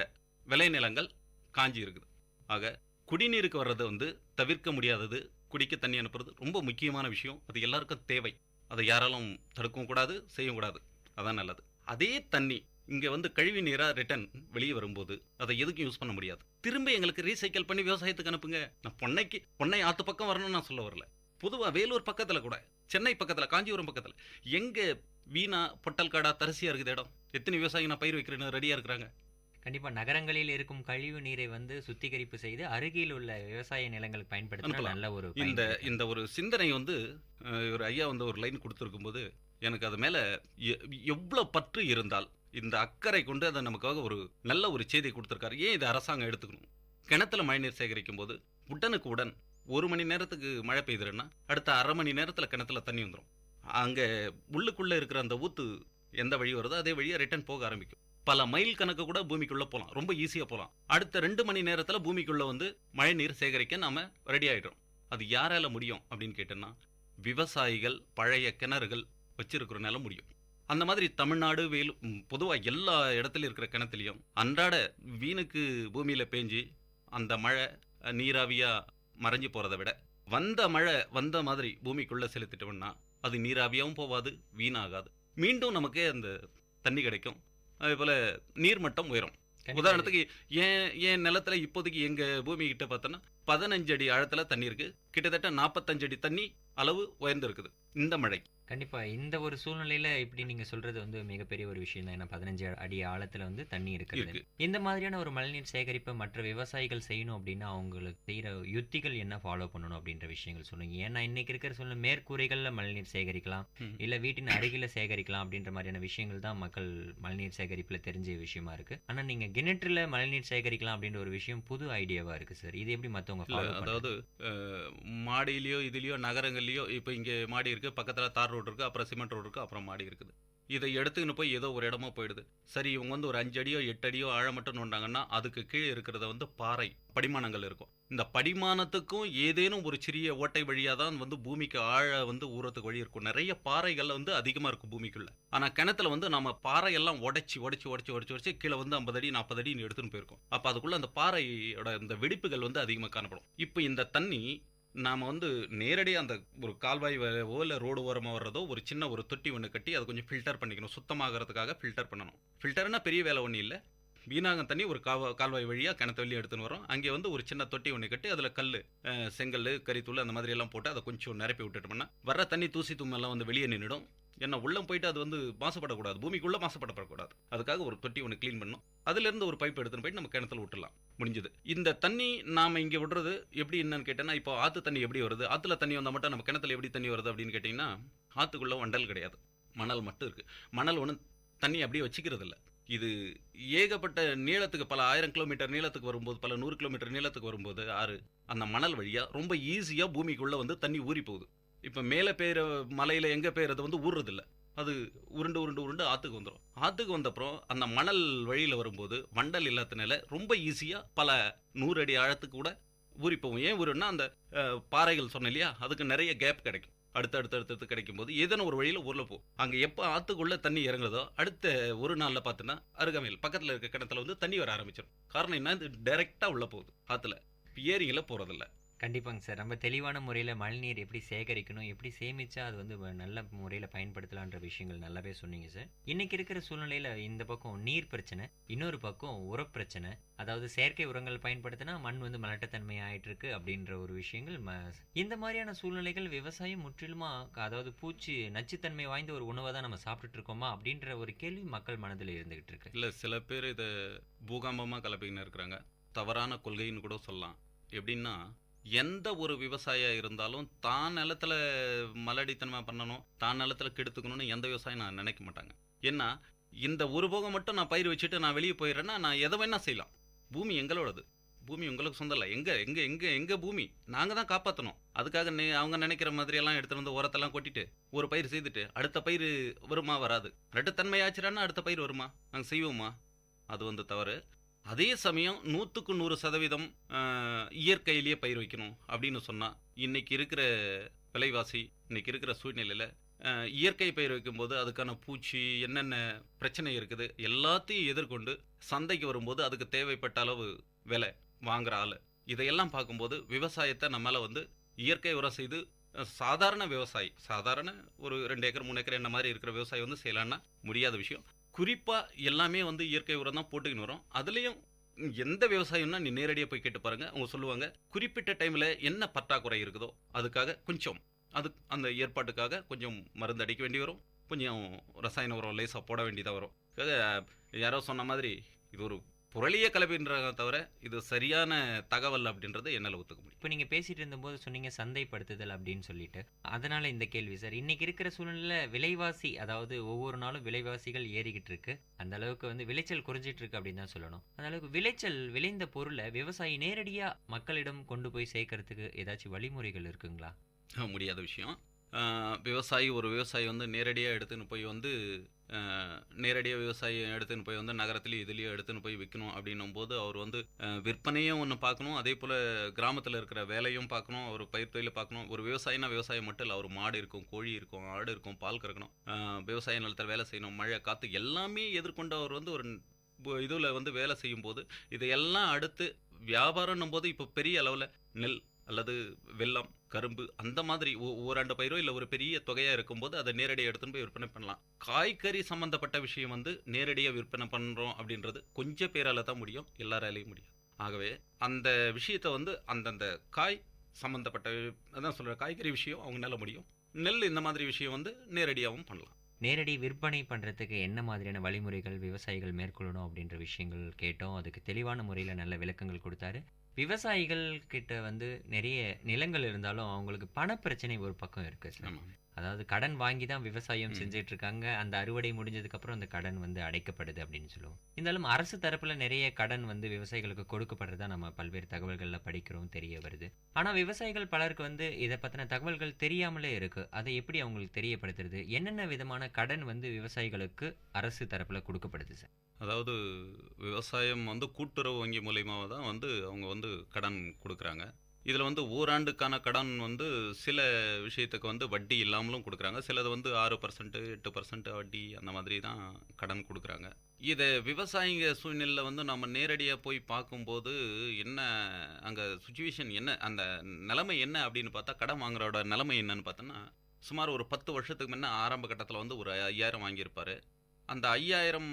விளைநிலங்கள் காஞ்சி இருக்குது. ஆக குடிநீருக்கு வர்றது வந்து தவிர்க்க முடியாதது. குடிக்க தண்ணி அனுப்புறது ரொம்ப முக்கியமான விஷயம். அது எல்லாருக்கும் தேவை. அதை யாராலும் தடுக்கவும் கூடாது, செய்யவும் கூடாது. அதான் நல்லது. அதே தண்ணி இங்கே வந்து கழிவு நீராக ரிட்டர்ன் வெளியே வரும்போது அதை எதுக்கும் யூஸ் பண்ண முடியாது. திரும்ப எங்களுக்கு ரீசைக்கிள் பண்ணி விவசாயத்துக்கு அனுப்புங்க. நான் பொன்னை ஆற்று பக்கம் வரணும்னு நான் சொல்ல வரல. பொதுவாக வேலூர் பக்கத்தில் கூட, சென்னை பக்கத்தில், காஞ்சிபுரம் பக்கத்தில் எங்கே வீணா பொட்டல் காடா தரிசியாக இருக்குது இடம், எத்தனை விவசாயிங்க நான் பயிர் வைக்கிறேன்னு ரெடியாக இருக்கிறாங்க. கண்டிப்பாக நகரங்களில் இருக்கும் கழிவு நீரை வந்து சுத்திகரிப்பு செய்து அருகில் உள்ள விவசாய நிலங்களுக்கு பயன்படுத்த நல்ல ஒரு இந்த ஒரு சிந்தனை வந்து ஒரு ஐயா வந்து ஒரு லைன் கொடுத்துருக்கும் போது எனக்கு அது மேலே எவ்வளோ பற்று இருந்தால் இந்த அக்கறை கொண்டு அதை நமக்காக ஒரு நல்ல ஒரு செய்தி கொடுத்துருக்காரு. ஏன் இதை அரசாங்கம் எடுத்துக்கணும்? கிணத்துல மழைநீர் சேகரிக்கும் போது உடனுக்கு உடன் 1 மணி நேரத்துக்கு மழை பெய்யுதுன்னா அடுத்த அரை மணி நேரத்தில் கிணத்துல தண்ணி வந்துடும். அங்கே உள்ளுக்குள்ளே இருக்கிற அந்த ஊற்று எந்த வழி வருதோ அதே வழியாக ரிட்டர்ன் போக ஆரம்பிக்கும். பல மைல் கணக்கு கூட பூமிக்குள்ளே போகலாம், ரொம்ப ஈஸியாக போகலாம். அடுத்த 2 மணி நேரத்தில் பூமிக்குள்ளே வந்து மழை நீர் சேகரிக்க நாம் ரெடி ஆகிடுறோம். அது யாரால முடியும் அப்படின்னு கேட்டோன்னா, விவசாயிகள் பழைய கிணறுகள் வச்சிருக்கிறனால முடியும். அந்த மாதிரி தமிழ்நாடு பொதுவாக எல்லா இடத்துலையும் இருக்கிற கிணத்துலையும் அன்றாட வீணுக்கு பூமியில் பேஞ்சு அந்த மழை நீராவியாக மறைஞ்சு போகிறத விட வந்த மாதிரி பூமிக்குள்ளே செலுத்திட்டோம்னா அது நீராவியாகவும் போகாது, வீணாகாது, மீண்டும் நமக்கு அந்த தண்ணி கிடைக்கும். அதே போல் நீர்மட்டம் உயரும். உதாரணத்துக்கு ஏன் நிலத்துல இப்போதைக்கு எங்கள் பூமி கிட்ட பார்த்தோன்னா 15 அடி ஆழத்தில் தண்ணி இருக்குது. கிட்டத்தட்ட 45 அடி தண்ணி அளவு உயர்ந்து இருக்குது இந்த மழை. கண்டிப்பாக இந்த ஒரு சூழ்நிலையில் இப்படி நீங்கள் சொல்கிறது வந்து மிகப்பெரிய ஒரு விஷயம் தான். ஏன்னா 15 அடி ஆழத்தில் வந்து தண்ணி இருக்குது. இந்த மாதிரியான ஒரு மழைநீர் சேகரிப்பை மற்ற விவசாயிகள் செய்யணும் அப்படின்னா அவங்களுக்கு செய்கிற யுத்திகள் என்ன ஃபாலோ பண்ணணும் அப்படின்ற விஷயங்கள் சொல்லுங்க. ஏன்னா இன்னைக்கு இருக்கிற சூழ்நிலை மேற்கூரைகளில் மழைநீர் சேகரிக்கலாம், இல்லை வீட்டின் அருகில் சேகரிக்கலாம் அப்படின்ற மாதிரியான விஷயங்கள் தான் மக்கள் மழைநீர் சேகரிப்பில் தெரிஞ்ச விஷயமா இருக்குது. ஆனால் நீங்கள் கிணற்றில் மழைநீர் சேகரிக்கலாம் அப்படின்ற ஒரு விஷயம் புது ஐடியாவாக இருக்குது சார். இது எப்படி மற்றவங்க ஃபாலோ? அதாவது மாடியிலையோ இதுலேயோ நகரங்கள்லையோ இப்போ இங்கே மாடி இருக்குது, பக்கத்தில் தார் ரோடு இருக்குது, அப்புறம் சிமெண்ட் ரோடு இருக்குது, அப்புறம் மாடி இருக்குது. இதை எடுத்துக்கின்னு போய் ஏதோ ஒரு இடமா போயிடுது. சரி, இவங்க வந்து ஒரு 5 அடியோ 8 அடியோ ஆழம் மட்டும் நோண்டாங்கன்னா அதுக்கு கீழே இருக்கிறத வந்து பாறை படிமானங்கள் இருக்கும். இந்த படிமானத்துக்கும் ஏதேனும் ஒரு சிறிய ஓட்டை வழியாக தான் வந்து பூமிக்கு ஆழ வந்து ஊறத்துக்கு வழி இருக்கும். நிறைய பாறைகள் வந்து அதிகமாக இருக்கும் பூமிக்குள்ள. ஆனால் கிணத்துல வந்து நம்ம பாறையெல்லாம் உடைச்சி கீழே வந்து 50 அடி 40 அடி எடுத்துன்னு போயிருக்கோம். அப்போ அதுக்குள்ள அந்த பாறையோட இந்த வெடிப்புகள் வந்து அதிகமாக காணப்படும். இப்போ இந்த தண்ணி நாம் வந்து நேரடியாக அந்த ஒரு கால்வாய் இல்லை ரோடு ஓரமாக வர்றதோ ஒரு சின்ன ஒரு தொட்டி ஒன்று கட்டி அதை கொஞ்சம் ஃபில்டர் பண்ணிக்கணும், சுத்தமாகறதுக்காக ஃபில்டர் பண்ணணும். ஃபில்டர்னா பெரிய வேலை ஒன்றும் இல்லை, வீணாக தண்ணி ஒரு கால்வாய் வழியாக கிணத்து வெளியே எடுத்துன்னு வரோம். அங்கே வந்து ஒரு சின்ன தொட்டி ஒன்று கட்டி அதில் கல், செங்கல், கரித்தூள் அந்த மாதிரி எல்லாம் போட்டு அதை கொஞ்சம் நிரப்பி விட்டுட்டோம்னா வர்ற தண்ணி தூசி தும்மெல்லாம் வந்து வெளியே நின்றுடும். ஏன்னா உள்ளே போயிட்டு அது வந்து மாசுபடக்கூடாது, பூமிக்குள்ளே மாசுபடப்படக்கூடாது. அதுக்காக ஒரு தொட்டி ஒன்று க்ளீன் பண்ணணும். அதுலேருந்து ஒரு பைப் எடுத்துன்னு போயிட்டு நம்ம கிணத்துல விட்டுலாம், முடிஞ்சது. இந்த தண்ணி நாம் இங்கே விடுறது எப்படி என்னன்னு கேட்டேன்னா, இப்போ ஆற்று தண்ணி எப்படி வருது, ஆற்றுல தண்ணி வந்தால் மட்டும் நம்ம கிணத்துல எப்படி தண்ணி வருது அப்படின்னு கேட்டிங்கன்னா, ஆற்றுக்குள்ளே வண்டல் கிடையாது, மணல் மட்டும் இருக்குது. மணல் ஒன்றும் தண்ணி அப்படியே வச்சுக்கிறது இல்லை. இது ஏகப்பட்ட நீளத்துக்கு பல 1000 கிலோமீட்டர் நீளத்துக்கு வரும்போது, பல 100 கிலோமீட்டர் நீளத்துக்கு வரும்போது ஆறு அந்த மணல் வழியாக ரொம்ப ஈஸியாக பூமிக்குள்ளே வந்து தண்ணி ஊறி போகுது. இப்போ மேலே பெய்கிற மலையில் எங்கே பெய்கிறது வந்து ஊறுறதில்ல, அது உருண்டு உருண்டு உருண்டு ஆற்றுக்கு வந்துடும். ஆற்றுக்கு வந்தப்புறம் அந்த மணல் வழியில் வரும்போது வண்டல் இல்லாதனால ரொம்ப ஈஸியாக பல 100 அடி ஆழத்துக்கு கூட ஊறி போகும். ஏன் ஊருன்னா அந்த பாறைகள் சொன்னேன் இல்லையா, அதுக்கு நிறைய கேப் கிடைக்கும். அடுத்தடுத்து கிடைக்கும் போது ஏதேனும் ஒரு வழியில் ஊரில் போகும். அங்கே எப்போ ஆற்றுக்குள்ளே தண்ணி இறங்குறதோ அடுத்த ஒரு நாளில் பார்த்தோன்னா அருகாமையில் பக்கத்தில் இருக்க கிணத்துல வந்து தண்ணி வர ஆரம்பிச்சிடும். காரணம் என்ன, இது டைரெக்டாக உள்ளே போகுது, ஆற்றுல ஏரியில் போகிறதில்ல. கண்டிப்பாங்க சார். ரொம்ப தெளிவான முறையில் மழைநீர் எப்படி சேகரிக்கணும், எப்படி சேமிச்சா அது வந்து நல்ல முறையில் பயன்படுத்தலான்ற விஷயங்கள் நல்லாவே சொன்னீங்க சார். இன்னைக்கு இருக்கிற சூழ்நிலையில் இந்த பக்கம் நீர் பிரச்சனை, இன்னொரு பக்கம் உரப்பிரச்சனை, அதாவது செயற்கை உரங்கள் பயன்படுத்தினா மண் வந்து மலட்டத்தன்மை ஆயிட்டு இருக்கு அப்படின்ற ஒரு விஷயங்கள் இந்த மாதிரியான சூழ்நிலைகள் விவசாயம் முற்றிலுமா, அதாவது பூச்சி நச்சுத்தன்மை வாய்ந்த ஒரு உணவை தான் நம்ம சாப்பிட்டுட்டு இருக்கோமா அப்படின்ற ஒரு கேள்வி மக்கள் மனதில் இருந்துகிட்டு இருக்கு. இல்லை, சில பேர் இதை பூகம்பமாக கலப்பின்னு இருக்கிறாங்க, தவறான கொள்கைன்னு கூட சொல்லலாம். எப்படின்னா, எந்த ஒரு விவசாயியாக இருந்தாலும் தான் நிலத்தில் மலடித்தனமாக பண்ணணும், தான் நிலத்தில் கெடுத்துக்கணும்னு எந்த விவசாயம் நான் நினைக்க மாட்டாங்க. ஏன்னா இந்த ஒரு போகம் மட்டும் நான் பயிர் வச்சுட்டு நான் வெளியே போயிடுறேன்னா நான் எதை வேணா செய்யலாம். பூமி எங்களோடது, பூமி உங்களுக்கு சொந்தம் இல்லை. எங்கள் பூமி நாங்கள் தான் காப்பாற்றணும். அதுக்காக அவங்க நினைக்கிற மாதிரியெல்லாம் எடுத்துகிட்டு வந்து உரத்தெல்லாம் கொட்டிட்டு ஒரு பயிர் செய்துட்டு அடுத்த பயிர் வருமா, வராது. நட்டுத்தன்மை ஆச்சுறான்னா அடுத்த பயிர் வருமா, நாங்கள் செய்வோமா? அது வந்து தவறு. அதே சமயம் 100க்கு 100% இயற்கையிலேயே பயிர் வைக்கணும் அப்படின்னு சொன்னால் இன்றைக்கி இருக்கிற விலைவாசி, இன்றைக்கி இருக்கிற சூழ்நிலையில் இயற்கை பயிர் வைக்கும்போது அதுக்கான பூச்சி என்னென்ன பிரச்சனை இருக்குது எல்லாத்தையும் எதிர்கொண்டு சந்தைக்கு வரும்போது அதுக்கு தேவைப்பட்ட அளவு விலை வாங்குகிற ஆள், இதையெல்லாம் பார்க்கும்போது விவசாயத்தை நம்மளால் வந்து இயற்கை உரம் செய்து சாதாரண விவசாயி, சாதாரண ஒரு 2 ஏக்கர் 3 ஏக்கர் என்ன மாதிரி இருக்கிற விவசாயி வந்து செய்யலான்னா முடியாத விஷயம். குறிப்பாக எல்லாமே வந்து இயற்கை உரம் தான் போட்டுக்கின்னு வரும். அதுலேயும் எந்த விவசாயம்னா நீ நேரடியாக போய் கேட்டு பாருங்கள், அவங்க சொல்லுவாங்க குறிப்பிட்ட டைமில் என்ன பற்றாக்குறை இருக்குதோ அதுக்காக கொஞ்சம் அந்த ஏற்பாட்டுக்காக கொஞ்சம் மருந்து அடிக்க வேண்டி வரும், கொஞ்சம் ரசாயன உரம் லேசாக போட வேண்டியதாக வரும். யாரோ சொன்ன மாதிரி இது ஒரு புரளிய கலப்பின்றத தவிர இது சரியான தகவல் அப்படின்றது என்னால் ஒத்துக்க முடியும். இப்போ நீங்கள் பேசிட்டு இருந்தபோது சொன்னீங்க சந்தைப்படுத்துதல் அப்படின்னு சொல்லிட்டு, அதனால இந்த கேள்வி சார். இன்னைக்கு இருக்கிற சூழ்நிலையில் விலைவாசி, அதாவது ஒவ்வொரு நாளும் விலைவாசிகள் ஏறிக்கிட்டு இருக்கு, அந்த அளவுக்கு வந்து விளைச்சல் குறைஞ்சிட்டு இருக்கு அப்படின்னு தான் சொல்லணும். அந்த அளவுக்கு விளைச்சல் விளைந்த பொருளை விவசாயி நேரடியாக மக்களிடம் கொண்டு போய் சேர்க்கறதுக்கு ஏதாச்சும் வழிமுறைகள் இருக்குங்களா? முடியாத விஷயம். ஒரு விவசாயி வந்து நேரடியாக எடுத்துன்னு போய் வந்து நகரத்துலேயும் இதுலேயும் எடுத்துன்னு போய் விற்கணும் அப்படின்னும் போது அவர் வந்து விற்பனையும் ஒன்று பார்க்கணும், அதே போல் கிராமத்தில் இருக்கிற வேலையும் பார்க்கணும், அவர் பயிர் தொழிலை பார்க்கணும். ஒரு விவசாயினா விவசாயம் மட்டும் இல்லை, அவர் மாடு இருக்கும், கோழி இருக்கும், ஆடு இருக்கும், பால் கறக்கணும், விவசாய நிலத்தில் வேலை செய்யணும், மழை காற்று எல்லாமே எதிர்கொண்டு அவர் வந்து ஒரு இதில் வந்து வேலை செய்யும்போது இதையெல்லாம் அடுத்து வியாபாரம்னும் போது இப்போ பெரிய அளவில் நெல் அல்லது வெல்லம், கரும்பு அந்த மாதிரி ஓராண்டு பயிரோ இல்லை ஒரு பெரிய தொகையாக இருக்கும்போது அதை நேரடியாக எடுத்துன்னு போய் விற்பனை பண்ணலாம். காய்கறி சம்மந்தப்பட்ட விஷயம் வந்து நேரடியாக விற்பனை பண்ணுறோம் அப்படின்றது கொஞ்சம் பேரால் தான் முடியும், எல்லாராலையும் முடியும். ஆகவே அந்த விஷயத்தை வந்து அந்தந்த காய் சம்மந்தப்பட்ட அதான் சொல்கிற காய்கறி விஷயம் அவங்களால முடியும். நெல் இந்த மாதிரி விஷயம் வந்து நேரடியாகவும் பண்ணலாம். நேரடி விற்பனை பண்ணுறதுக்கு என்ன மாதிரியான வழிமுறைகள் விவசாயிகள் மேற்கொள்ளணும் அப்படின்ற விஷயங்கள் கேட்டோம். அதுக்கு தெளிவான முறையில் நல்ல விளக்கங்கள் கொடுத்தாரு. விவசாயிகள் கிட்ட வந்து நிறைய நிலங்கள் இருந்தாலும் அவங்களுக்கு பணப்பிரச்சனை ஒரு பக்கம் இருக்கு சார். அதாவது கடன் வாங்கி தான் விவசாயம் செஞ்சுட்டு இருக்காங்க, அந்த அறுவடை முடிஞ்சதுக்கு அப்புறம் அந்த கடன் வந்து அடைக்கப்படுது அப்படின்னு சொல்லுவோம். இருந்தாலும் அரசு தரப்புல நிறைய கடன் வந்து விவசாயிகளுக்கு கொடுக்கப்படுறதா நம்ம பல்வேறு தகவல்கள்ல படிக்கிறோம், தெரிய வருது. ஆனா விவசாயிகள் பலருக்கு வந்து இதை பத்தின தகவல்கள் தெரியாமலே இருக்கு. அதை எப்படி அவங்களுக்கு தெரியப்படுத்துறது, என்னென்ன விதமான கடன் வந்து விவசாயிகளுக்கு அரசு தரப்புல கொடுக்கப்படுது சார்? அதாவது விவசாயம் வந்து கூட்டுறவு வங்கி மூலயமா தான் வந்து அவங்க வந்து கடன் கொடுக்குறாங்க. இதில் வந்து ஓராண்டுக்கான கடன் வந்து சில விஷயத்துக்கு வந்து வட்டி இல்லாமலும் கொடுக்குறாங்க. சிலது வந்து 6%, 8% வட்டி அந்த மாதிரி தான் கடன் கொடுக்குறாங்க. இதை விவசாயிங்க சூழ்நிலையில் வந்து நம்ம நேரடியாக போய் பார்க்கும்போது என்ன அங்கே சுச்சுவேஷன் என்ன, அந்த நிலைமை என்ன அப்படின்னு பார்த்தா, கடன் வாங்குறோட நிலைமை என்னன்னு பார்த்தோன்னா, சுமார் ஒரு 10 வருஷத்துக்கு முன்ன ஆரம்ப கட்டத்தில் வந்து ஒரு 5000 வாங்கியிருப்பார். அந்த 5000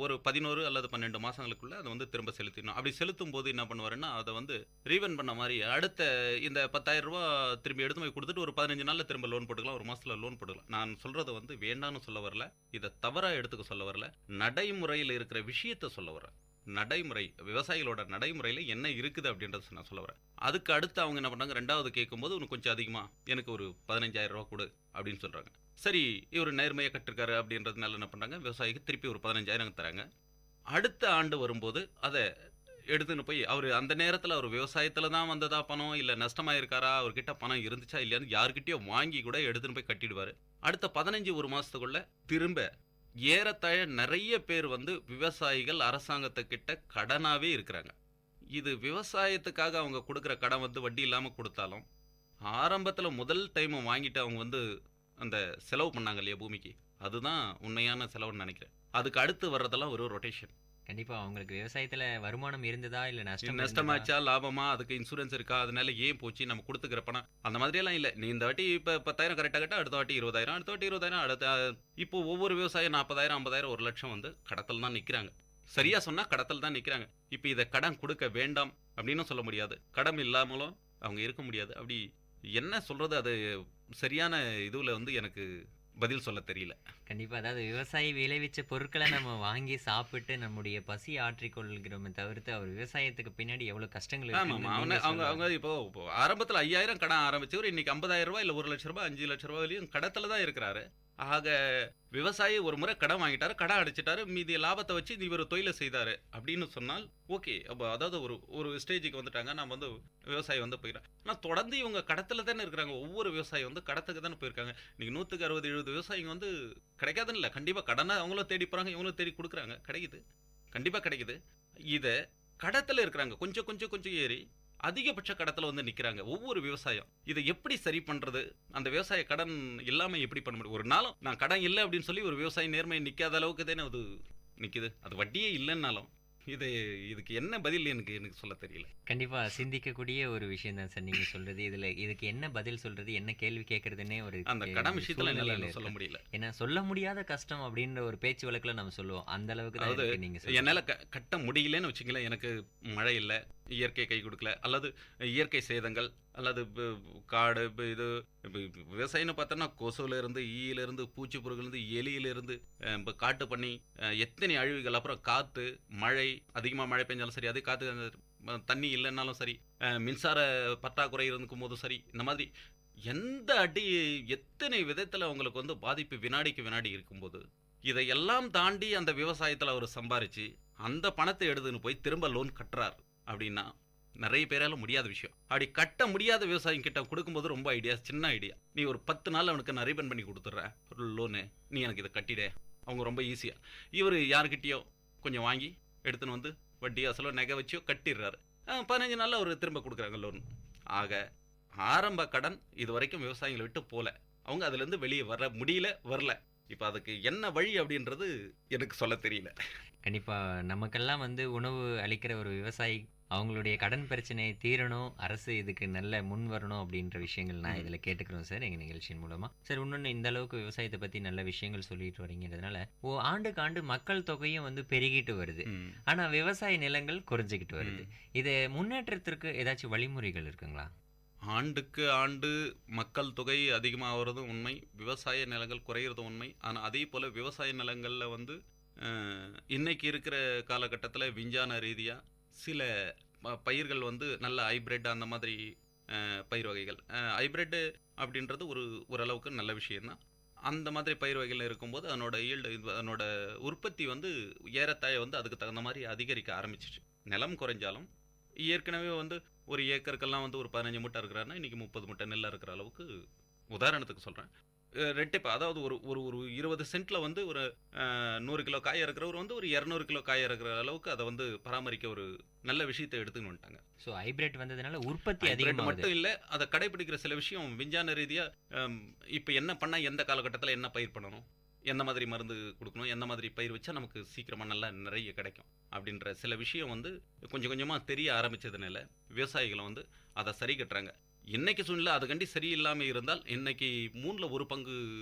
ஒரு 11 அல்லது 12 மாதங்களுக்குள்ளே அதை வந்து திரும்ப செலுத்திடணும். அப்படி செலுத்தும் போது என்ன பண்ணுவாருன்னா, அதை வந்து ரீவன் பண்ண மாதிரி அடுத்த இந்த 10,000 ரூபா திரும்பி எடுத்து போய் கொடுத்துட்டு ஒரு 15 நாளில் திரும்ப லோன் போட்டுக்கலாம், ஒரு மாதத்தில் லோன் போட்டுக்கலாம். நான் சொல்கிறத வந்து வேண்டான்னு சொல்ல வரல, இதை தவறாக எடுத்துக்க சொல்ல வரல, நடைமுறையில் இருக்கிற விஷயத்த சொல்ல வரேன். நடைமுறை விவசாயிகளோட நடைமுறையில் என்ன இருக்குது அப்படின்றத நான் சொல்ல வரேன். அதுக்கு அடுத்து அவங்க என்ன பண்ணாங்க, ரெண்டாவது கேட்கும்போது உனக்கு கொஞ்சம் அதிகமாக எனக்கு ஒரு 15,000 ரூபா கொடு அப்படின்னு சொல்கிறாங்க. சரி, இவர் நேர்மையாக கட்டிருக்காரு அப்படின்றதுனால என்ன பண்ணுறாங்க, விவசாயிக்கு திருப்பி ஒரு 15,000 தராங்க. அடுத்த ஆண்டு வரும்போது அதை எடுத்துன்னு போய் அவர் அந்த நேரத்தில் அவர் விவசாயத்தில் தான் வந்ததா பணம், இல்லை நஷ்டமாக இருக்காரா, அவர்கிட்ட பணம் இருந்துச்சா இல்லையான்னு யார்கிட்டயோ வாங்கி கூட எடுத்துன்னு போய் கட்டிடுவார். அடுத்த 15 ஒரு மாதத்துக்குள்ள திரும்ப ஏறத்தாழ நிறைய பேர் வந்து விவசாயிகள் அரசாங்கத்துக்கிட்ட கடனாகவே இருக்கிறாங்க. இது விவசாயத்துக்காக அவங்க கொடுக்குற கடன் வந்து வட்டி இல்லாமல் கொடுத்தாலும், ஆரம்பத்தில் முதல் டைம் வாங்கிட்டு அவங்க வந்து அந்த செலவு பண்ணாங்க இல்லையா பூமிக்கு, அதுதான் உண்மையான செலவுன்னு நினைக்கிறேன். அதுக்கு அடுத்து வர்றதெல்லாம் ஒரு ரொட்டேஷன். கண்டிப்பா அவங்களுக்கு விவசாயத்துல வருமானம் இருந்ததா இல்ல நஷ்டமாச்சா லாபமா, அதுக்கு இன்சூரன்ஸ் இருக்கா, அதனால ஏன் போச்சு, நம்ம கொடுத்துக்கிற பணம் அந்த மாதிரியெல்லாம் இல்லை. நீ இந்த வாட்டி இப்போ 10,000 கரெக்டாக கட்ட, அடுத்த வாட்டி 20,000, அடுத்த வாட்டி 20,000, அடுத்த இப்போ ஒவ்வொரு விவசாயம் 40,000, 50,000, 1 லட்சம் வந்து கடத்தல் தான் நிற்கிறாங்க. சரியா சொன்னா கடத்தல் தான் நிற்கிறாங்க. இப்போ இதை கடன் கொடுக்க வேண்டாம் அப்படின்னு சொல்ல முடியாது, கடன் இல்லாமலும் அவங்க இருக்க முடியாது. அப்படி என்ன சொல்றது, அது சரியான இதுல வந்து எனக்கு பதில் சொல்ல தெரியல. கண்டிப்பா, அதாவது விவசாயி விளைவிச்ச பொருட்களை நம்ம வாங்கி சாப்பிட்டு நம்முடைய பசி ஆற்றிக்கொள்கிறோமே தவிர்த்து அவர் விவசாயத்துக்கு பின்னாடி எவ்வளவு கஷ்டங்கள் அவங்க இப்போ ஆரம்பத்தில் 5000 கடன் ஆரம்பிச்சவர் இன்னைக்கு 50,000 ரூபாய் இல்லை 1 லட்ச ரூபாய் 5 லட்ச ரூபாய் வரையும் கடத்துல தான் இருக்கிறாரு. ஆக விவசாயி ஒரு முறை கடன் வாங்கிட்டாரு, கடன் அடைச்சிட்டாரு, மீதி லாபத்தை வச்சு இவர் தொழிலை செய்தாரு அப்படின்னு சொன்னால் ஓகே. அப்போ அதாவது ஒரு ஸ்டேஜுக்கு வந்துட்டாங்க, நம்ம வந்து விவசாயி வந்து போயிடறாங்க. ஆனால் தொடர்ந்து இவங்க கடத்தில் தானே இருக்கிறாங்க. ஒவ்வொரு விவசாயி வந்து கடத்துக்கு தானே போயிருக்காங்க. இன்னைக்கு 160-170 விவசாயிங்க வந்து கிடைக்காதுன்னு இல்லை, கண்டிப்பாக கடனை அவங்களும் தேடி போகிறாங்க, இவங்களும் தேடி கொடுக்குறாங்க, கிடைக்குது, கண்டிப்பாக கிடைக்குது. இதை கடத்தில் இருக்கிறாங்க, கொஞ்சம் கொஞ்சம் கொஞ்சம் ஏறி அதிகபட்ச கடத்தில் வந்து நிற்கிறாங்க ஒவ்வொரு விவசாயம். இதை எப்படி சரி பண்ணுறது, அந்த விவசாய கடன் இல்லாமல் எப்படி பண்ண முடியும்? ஒரு நாளும் நான் கடன் இல்லை அப்படின்னு சொல்லி ஒரு விவசாயி நேர்மையை நிற்காத அளவுக்கு தானே அது நிற்கிது. அது வட்டியே இல்லைன்னாலும் இதுக்கு என்ன பதில் எனக்கு சொல்ல தெரியல. கண்டிப்பா சிந்திக்கக்கூடிய ஒரு விஷயம் தான் சார் நீங்க சொல்றது. இதுக்கு என்ன பதில் சொல்றது, என்ன கேள்வி கேட்கறதுன்னே ஒரு அந்த கடன் விஷயத்துல என்னால சொல்ல முடியல. ஏன்னா சொல்ல முடியாத கஷ்டம் அப்படின்ற ஒரு பேச்சு வழக்குல நம்ம சொல்லுவோம், அந்த அளவுக்கு தான் நீங்க என்னால கட்ட முடியலன்னு வச்சுங்களேன். எனக்கு மழை இல்லை, இயற்கை கை கொடுக்கல, அல்லது இயற்கை சேதங்கள், அல்லது காடு இது விவசாயம்னு பார்த்தோன்னா கொசுல இருந்து, ஈயில இருந்து, பூச்சி புழுகிலிருந்து, எலியில இருந்து, காட்டு பண்ணி, எத்தனை அழிவுகள், அப்புறம் காத்து, மழை, அதிகமாக மழை பெஞ்சாலும் சரி, அது காத்து தண்ணி இல்லைன்னாலும் சரி, மின்சார பற்றாக்குறை இருக்கும் போதும் சரி, இந்த மாதிரி எந்த அடி எத்தனை விதத்தில் அவங்களுக்கு வந்து பாதிப்பு வினாடிக்கு வினாடி இருக்கும்போது, இதையெல்லாம் தாண்டி அந்த விவசாயத்தில் அவர் சம்பாரிச்சு அந்த பணத்தை எடுத்துன்னு போய் திரும்ப லோன் கட்டுறார் அப்படின்னா நிறைய பேரால முடியாத விஷயம். அப்படி கட்ட முடியாத விவசாயம் கிட்ட கொடுக்கும்போது ரொம்ப ஐடியா, சின்ன ஐடியா, நீ ஒரு 10 நாள் அவனுக்கு நான் ரீபன் பண்ணி கொடுத்துட்ற ஒரு லோனு, நீ எனக்கு இதை கட்டிட, அவங்க ரொம்ப ஈஸியாக இவர் யாருக்கிட்டேயோ கொஞ்சம் வாங்கி எடுத்துன்னு வந்து வட்டி அசலோ நகை வச்சோ கட்டிடுறாரு. 15 நாளில் அவர் திரும்ப கொடுக்குறாங்க லோன். ஆக ஆரம்ப கடன் இது வரைக்கும் விவசாயிகளை விட்டு போல, அவங்க அதுலேருந்து வெளியே வரல. இப்போ அதுக்கு என்ன வழி அப்படின்றது எனக்கு சொல்ல தெரியல. கண்டிப்பாக நமக்கெல்லாம் வந்து உணவு அளிக்கிற ஒரு விவசாயி அவங்களுடைய கடன் பிரச்சனையை தீரணும், அரசு இதுக்கு நல்ல முன் வரணும் அப்படின்ற விஷயங்கள் நான் இதில் கேட்டுக்கிறோம் சார் எங்கள் நிகழ்ச்சியின் மூலமாக. சார் இன்னொன்று, இந்த அளவுக்கு விவசாயத்தை பற்றி நல்ல விஷயங்கள் சொல்லிட்டு வரீங்கிறதுனால ஆண்டுக்கு ஆண்டு மக்கள் தொகையும் வந்து பெருகிட்டு வருது, ஆனால் விவசாய நிலங்கள் குறைஞ்சிக்கிட்டு வருது. இது முன்னேற்றத்திற்கு ஏதாச்சும் வழிமுறைகள் இருக்குங்களா? ஆண்டுக்கு ஆண்டு மக்கள் தொகை அதிகமாகிறதும் உண்மை, விவசாய நிலங்கள் குறையிறதும் உண்மை. ஆனால் அதே போல் விவசாய நிலங்களில் வந்து இன்னைக்கு இருக்கிற காலகட்டத்தில் விஞ்ஞான ரீதியாக சில பயிர்கள் வந்து நல்ல ஹைப்ரிட் அந்த மாதிரி பயிர் வகைகள், ஹைப்ரிட்டு அப்படின்றது ஓரளவுக்கு நல்ல விஷயம்தான். அந்த மாதிரி பயிர் வகைகள் இருக்கும்போது அதனோட உற்பத்தி வந்து ஏறத்தாழ வந்து அதுக்கு தகுந்த மாதிரி அதிகரிக்க ஆரம்பிச்சிச்சு. நிலம் குறைஞ்சாலும் ஏற்கனவே வந்து ஒரு ஏக்கருக்கெல்லாம் வந்து ஒரு 15 மூட்டை இருக்கிறாருன்னா இன்றைக்கி 30 மூட்டை நெல் இருக்கிற அளவுக்கு, உதாரணத்துக்கு சொல்கிறேன், ரெட்டிப்பு, அதாவது ஒரு ஒரு ஒரு 20 சென்ட்டில் வந்து ஒரு 100 கிலோ காய் இறக்குறவர் வந்து ஒரு 200 கிலோ காய் இறக்குற அளவுக்கு அதை வந்து பராமரிக்க ஒரு நல்ல விஷயத்தை எடுத்துன்னு வந்துட்டாங்க. ஸோ ஹைபிரிட் வந்ததுனால உற்பத்தி ஹைபிரிட் அதிகமாகுது. மட்டும் இல்லை, அதை கடைபிடிக்கிற சில விஷயம் விஞ்ஞான ரீதியாக இப்போ என்ன பண்ணால் எந்த காலகட்டத்தில் என்ன பயிர் பண்ணணும், எந்த மாதிரி மருந்து கொடுக்கணும், எந்த மாதிரி பயிர் வச்சா நமக்கு சீக்கிரமாக நல்லா நிறைய கிடைக்கும் அப்படின்ற சில விஷயம் வந்து கொஞ்சம் கொஞ்சமாக தெரிய ஆரம்பித்ததுனால விவசாயிகளை வந்து அதை சரி கட்டுறாங்க. இன்னைக்கு சூழ்நிலை அது கண்டி சரியில்லாமல் இருந்தால் இன்னைக்கு 1/3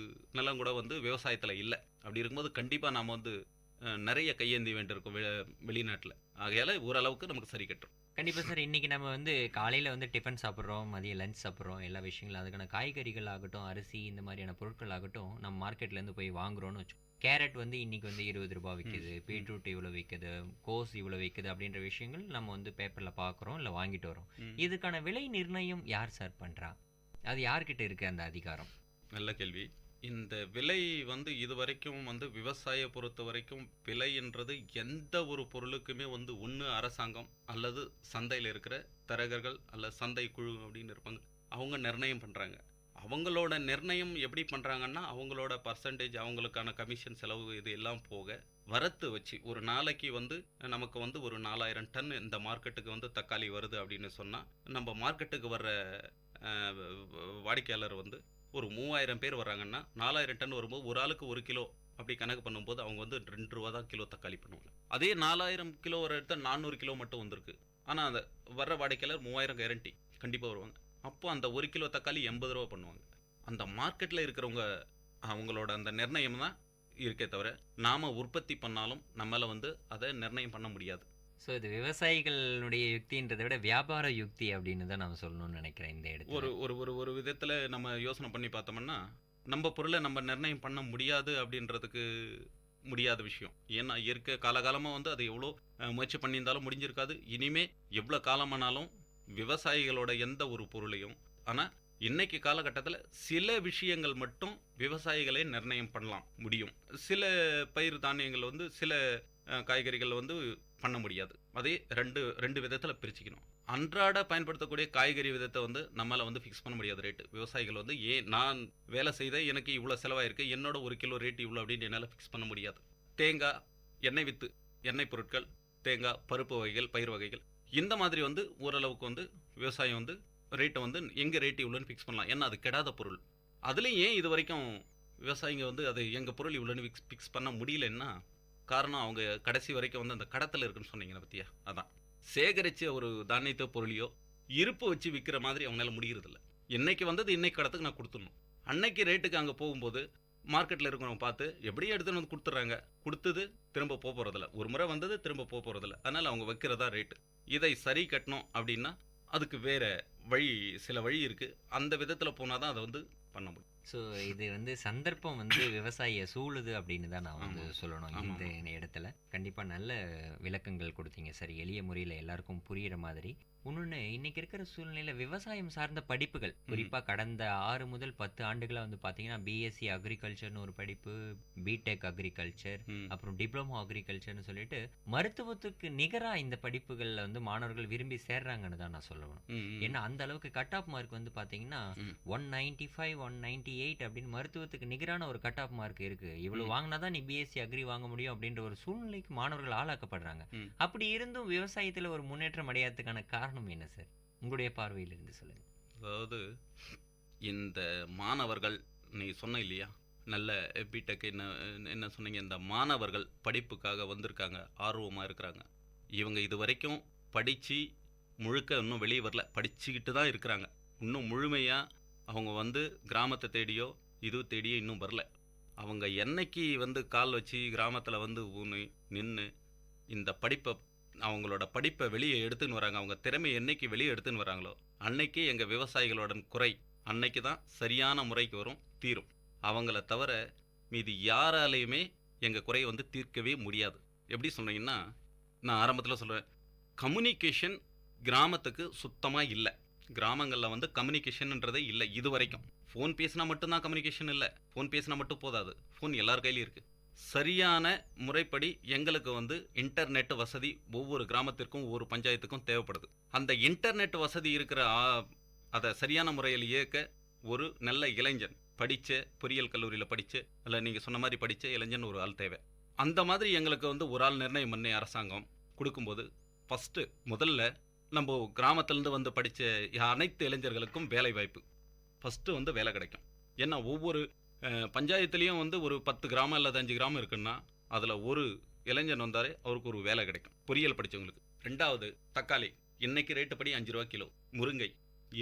நிலம் கூட வந்து விவசாயத்தில் இல்லை. அப்படி இருக்கும்போது கண்டிப்பாக நாம் வந்து நிறைய கையேந்தி வேண்டியிருக்கும் வெளிநாட்டில். ஆகையால் ஓரளவுக்கு நமக்கு சரி கட்டுரும். கண்டிப்பாக சார். இன்றைக்கி நம்ம வந்து காலையில் வந்து டிஃபன் சாப்பிட்றோம், மதியம் லஞ்ச் சாப்பிட்றோம், எல்லா விஷயங்களும் அதுக்கான காய்கறிகள் ஆகட்டும், அரிசி, இந்த மாதிரியான பொருட்கள் ஆகட்டும் நம்ம மார்க்கெட்லேருந்து போய் வாங்குறோன்னு வச்சோம். கேரட் வந்து இன்றைக்கி வந்து 20 ரூபா விற்கிது, பீட்ரூட் இவ்வளோ விற்குது, கோஸ் இவ்வளோ விற்குது அப்படின்ற விஷயங்கள் நம்ம வந்து பேப்பரில் பார்க்குறோம், இல்லை வாங்கிட்டு வரோம். இதுக்கான விலை நிர்ணயம் யார் சார் பண்ணுறா? அது யார்கிட்ட இருக்குது அந்த அதிகாரம்? நல்ல கேள்வி. இந்த விலை வந்து இது வரைக்கும் வந்து விவசாய பொறுத்த வரைக்கும் விலைன்றது எந்த ஒரு பொருளுக்குமே வந்து ஒன்று அரசாங்கம் அல்லது சந்தையில் இருக்கிற தரகர்கள் அல்லது சந்தை குழு அப்படின்னு இருப்பாங்க, அவங்க நிர்ணயம் பண்ணுறாங்க. அவங்களோட நிர்ணயம் எப்படி பண்ணுறாங்கன்னா அவங்களோட பர்சன்டேஜ், அவங்களுக்கான கமிஷன் செலவு இது எல்லாம் போக வரத்து வச்சு ஒரு நாளைக்கு வந்து நமக்கு வந்து ஒரு 4000 டன் இந்த மார்க்கெட்டுக்கு வந்து தக்காளி வருது அப்படின்னு சொன்னால் நம்ம மார்க்கெட்டுக்கு வர்ற வாடிக்கையாளர் வந்து ஒரு 3000 பேர் வராங்கன்னா 4000 டன் வரும்போது ஒரு ஆளுக்கு 1 கிலோ அப்படி கணக்கு பண்ணும்போது அவங்க வந்து 2 ரூபா தான் கிலோ தக்காளி பண்ணுவாங்க. அதே 4000 கிலோ வர இடத்த 400 கிலோ மட்டும் வந்திருக்கு. ஆனால் அந்த வர்ற வாடிக்கையாளர் 3000 கேரண்டி கண்டிப்பாக வருவாங்க. அப்போ அந்த 1 கிலோ தக்காளி 80 ரூபா பண்ணுவாங்க. அந்த மார்க்கெட்டில் இருக்கிறவங்க அவங்களோட அந்த நிர்ணயம் தான் இருக்கே தவிர நாம் உற்பத்தி பண்ணாலும் நம்மளால் வந்து அதை நிர்ணயம் பண்ண முடியாது. ஸோ இது விவசாயிகளுடைய யுக்தின்றதை விட வியாபார யுக்தி அப்படின்னு தான் நான் சொல்லணும்னு நினைக்கிறேன் இந்த இடத்துல. ஒரு ஒரு ஒரு ஒரு விதத்தில் நம்ம யோசனை பண்ணி பார்த்தோம்னா நம்ம பொருளை நம்ம நிர்ணயம் பண்ண முடியாது அப்படின்றதுக்கு முடியாத விஷயம். ஏன்னா இயற்கை காலகாலமாக வந்து அது எவ்வளோ முயற்சி பண்ணியிருந்தாலும் முடிஞ்சிருக்காது. இனிமே எவ்வளோ காலமானாலும் விவசாயிகளோட எந்த ஒரு பொருளையும், ஆனால் இன்னைக்கு காலகட்டத்தில் சில விஷயங்கள் மட்டும் விவசாயிகளே நிர்ணயம் பண்ணலாம் முடியும். சில பயிர் தானியங்கள் வந்து சில காய்கறிகள் வந்து பண்ண முடியாது. அதே ரெண்டு விதத்தில் பிரிச்சுக்கணும். அன்றாட பயன்படுத்தக்கூடிய காய்கறி விதத்தை வந்து நம்மளால் வந்து ஃபிக்ஸ் பண்ண முடியாது ரேட்டு. விவசாயிகள் வந்து நான் வேலை செய்த எனக்கு இவ்வளோ செலவாயிருக்கு, என்னோட 1 கிலோ ரேட் இவ்வளோ அப்படின்னு என்னால் ஃபிக்ஸ் பண்ண முடியாது. தேங்காய், எண்ணெய் வித்து, எண்ணெய் பொருட்கள், தேங்காய், பருப்பு வகைகள், பயிர் வகைகள், இந்த மாதிரி வந்து ஓரளவுக்கு வந்து விவசாயம் வந்து ரேட்டை வந்து எங்கள் ரேட்டு இவ்வளோன்னு ஃபிக்ஸ் பண்ணலாம். ஏன்னா அது கெடாத பொருள். அதுலேயும் ஏன் இது வரைக்கும் விவசாயிங்க வந்து அது எங்கள் பொருள் இவ்வளோன்னு ஃபிக்ஸ் பண்ண முடியலன்னா காரணம் அவங்க கடைசி வரைக்கும் வந்து அந்த கடத்தல் இருக்குன்னு சொன்னீங்க பற்றியா, அதான் சேகரித்து ஒரு தானியத்தை பொருளையோ இருப்பு வச்சு விற்கிற மாதிரி அவங்களால முடியறதில்ல. இன்னைக்கு வந்தது இன்னைக்கு கடத்துக்கு நான் கொடுத்துடணும். அன்னைக்கு ரேட்டுக்கு அங்கே போகும்போது மார்க்கெட்டில் இருக்கிறவங்க பார்த்து எப்படியும் எடுத்துன்னு வந்து கொடுத்துட்றாங்க. கொடுத்தது திரும்ப போகிறதில்ல, ஒரு முறை வந்தது திரும்ப போகிறதில்ல. அதனால் அவங்க வைக்கிறதா ரேட்டு. இதை சரி கட்டணும் அப்படின்னா அதுக்கு வேறு வழி, சில வழி இருக்குது. அந்த விதத்தில் போனால் தான் அதை வந்து பண்ண முடியும். ஸோ இது வந்து சந்தர்ப்பம் வந்து விவசாயியை சூழுது அப்படின்னு தான் நான் வந்து சொல்லணும். இந்த இடத்துல கண்டிப்பாக நல்ல விளக்கங்கள் கொடுத்தீங்க சார், எளிய முறையில் எல்லாருக்கும் புரிகிற மாதிரி. இன்னொன்று, இன்னைக்கு இருக்கிற சூழ்நிலையில் விவசாயம் சார்ந்த படிப்புகள் குறிப்பாக கடந்த 6 முதல் 10 ஆண்டுகளாக வந்து பார்த்தீங்கன்னா பிஎஸ்சி அக்ரிகல்ச்சர்னு ஒரு படிப்பு, பிடெக் அக்ரிகல்ச்சர், அப்புறம் டிப்ளமோ அக்ரிகல்ச்சர்னு சொல்லிட்டு மருத்துவத்துக்கு நிகராக இந்த படிப்புகளில் வந்து மாணவர்கள் விரும்பி சேர்றாங்கன்னு தான் நான் சொல்லணும். ஏன்னா அந்த அளவுக்கு கட் ஆஃப் மார்க் வந்து பார்த்தீங்கன்னா 195, 198 அப்படின்னு மருத்துவத்துக்கு நிகரான ஒரு கட் ஆஃப் மார்க் இருக்கு. இவ்வளவு வாங்கினா தான் நீ பிஎஸ்சி அக்ரி வாங்க முடியும் அப்படின்ற ஒரு சூழ்நிலைக்கு மாணவர்கள் ஆளாக்கப்படுறாங்க. அப்படி இருந்தும் விவசாயத்தில் ஒரு முன்னேற்றம் அடையாததுக்கான காரணம் என்ன சார், உங்களுடைய பார்வையில் இருந்து சொல்லுங்க. அதாவது இந்த மாணவர்கள் நீ சொன்ன இல்லையா, நல்ல பிடெக் என்ன சொன்னீங்க, இந்த மாணவர்கள் படிப்புக்காக வந்திருக்காங்க, ஆர்வமாக இருக்கிறாங்க. இவங்க இது வரைக்கும் படித்து முழுக்க இன்னும் வெளியே வரல, படிச்சுக்கிட்டு தான் இருக்கிறாங்க. இன்னும் முழுமையாக அவங்க வந்து கிராமத்தை தேடியோ இது தேடியோ இன்னும் வரல. அவங்க என்னைக்கு வந்து கால் வச்சு கிராமத்தில் வந்து ஊனி நின்று இந்த அவங்களோட படிப்பை வெளியே எடுத்துன்னு வராங்க, அவங்க திறமையை என்னைக்கு வெளியே எடுத்துன்னு வராங்களோ அன்னைக்கு எங்கள் விவசாயிகளோட குறை அன்னைக்கு தான் சரியான முறைக்கு வரும், தீரும். அவங்கள தவிர மீதி யாராலையுமே எங்கள் குறையை வந்து தீர்க்கவே முடியாது. எப்படி சொன்னீங்கன்னா, நான் ஆரம்பத்தில் சொல்லுவேன், கம்யூனிகேஷன் கிராமத்துக்கு சுத்தமாக இல்லை. கிராமங்களில் வந்து கம்யூனிகேஷன்ன்றதே இல்லை இது வரைக்கும். ஃபோன் பேசினா மட்டும்தான் கம்யூனிகேஷன் இல்லை, ஃபோன் பேசினா மட்டும் போதாது, ஃபோன் எல்லார் கையிலையும் இருக்குது. சரியான முறைப்படி எங்களுக்கு வந்து இன்டர்நெட் வசதி ஒவ்வொரு கிராமத்திற்கும் ஒவ்வொரு பஞ்சாயத்துக்கும் தேவைப்படுது. அந்த இன்டர்நெட் வசதி இருக்கிற அதை சரியான முறையில் இயக்க ஒரு நல்ல இளைஞன் படித்த பொறியியல் கல்லூரியில் படித்து இல்லை நீங்கள் சொன்ன மாதிரி படித்த இளைஞன் ஒரு ஆள் தேவை. அந்த மாதிரி எங்களுக்கு வந்து ஒரு ஆள் நிர்ணயம் பண்ணி அரசாங்கம் கொடுக்கும்போது முதல்ல நம்ம கிராமத்துலேருந்து வந்து படித்த அனைத்து இளைஞர்களுக்கும் வேலை வாய்ப்பு ஃபஸ்ட்டு வேலை கிடைக்கும். ஏன்னா ஒவ்வொரு பஞ்சாயத்துலேயும் ஒரு 10 கிராமம் அல்லது 5 கிராமம் இருக்குன்னா அதில் ஒரு இளைஞன் வந்தாலே அவருக்கு ஒரு வேலை கிடைக்கும் பொறியியல் படித்தவங்களுக்கு. 2வது தக்காளி இன்னைக்கு ரேட்டு படி 5 ரூபா கிலோ, முருங்கை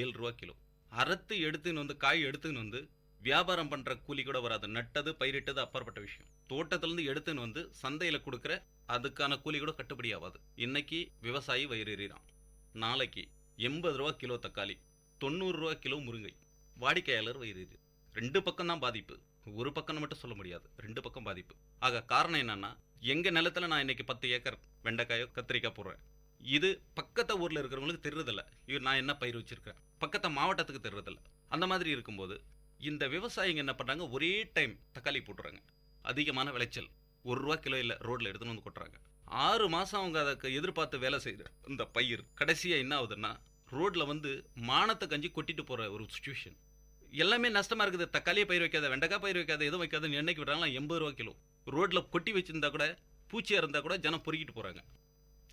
7 ரூபா கிலோ. அறுத்து எடுத்துன்னு காய் எடுத்துன்னு வியாபாரம் பண்ணுற கூலி கூட வராது. நட்டது பயிரிட்டது அப்பாற்பட்ட விஷயம். தோட்டத்திலேருந்து எடுத்துன்னு சந்தையில் கொடுக்குற அதுக்கான கூலி கூட கட்டுப்படி ஆகாது. இன்னைக்கு விவசாயி வயிறுறான், நாளைக்கு 80 ரூபா கிலோ தக்காளி, 90 ரூபா கிலோ முருங்கை. வாடிக்கையாளர் வயிறு. 2 பக்கம் தான் பாதிப்பு, ஒரு பக்கம் மட்டும் சொல்ல முடியாது, 2 பக்கம் பாதிப்பு. ஆக காரணம் என்னன்னா, எங்கள் நிலத்தில் நான் இன்னைக்கு 10 ஏக்கர் வெண்டைக்காயோ கத்திரிக்காய் போடுறேன். இது பக்கத்து ஊரில் இருக்கிறவங்களுக்கு தெரிறதில்ல நான் என்ன பயிர் வச்சிருக்கேன், பக்கத்து மாவட்டத்துக்கு தெரிறதில்ல. அந்த மாதிரி இருக்கும்போது இந்த விவசாயிங்க என்ன பண்ணுறாங்க, ஒரே டைம் தக்காளி போட்டுறாங்க. அதிகமான விளைச்சல் 1 ரூபா கிலோ இல்லை, ரோட்டில் எடுத்துன்னு கொட்டுறாங்க. 6 மாதம் அவங்க அதை எதிர்பார்த்து வேலை செய்கிற இந்த பயிர் கடைசியாக என்ன ஆகுதுன்னா ரோட்டில் மானத்தை கஞ்சி கொட்டிட்டு போகிற ஒரு சுச்சுவேஷன். எல்லாமே நஷ்டமாக இருக்குது. தக்காளியை பயிர் வைக்காத, வெண்டைக்காய் பயிர் வைக்காத, எதுவும் வைக்காதுன்னு என்னைக்கு விடுறாங்களா 80 ரூபா கிலோ. ரோட்டில் கொட்டி வச்சுருந்தா கூட பூச்சியாக இருந்தால் கூட ஜனம் பொறுக்கிட்டு போகிறாங்க.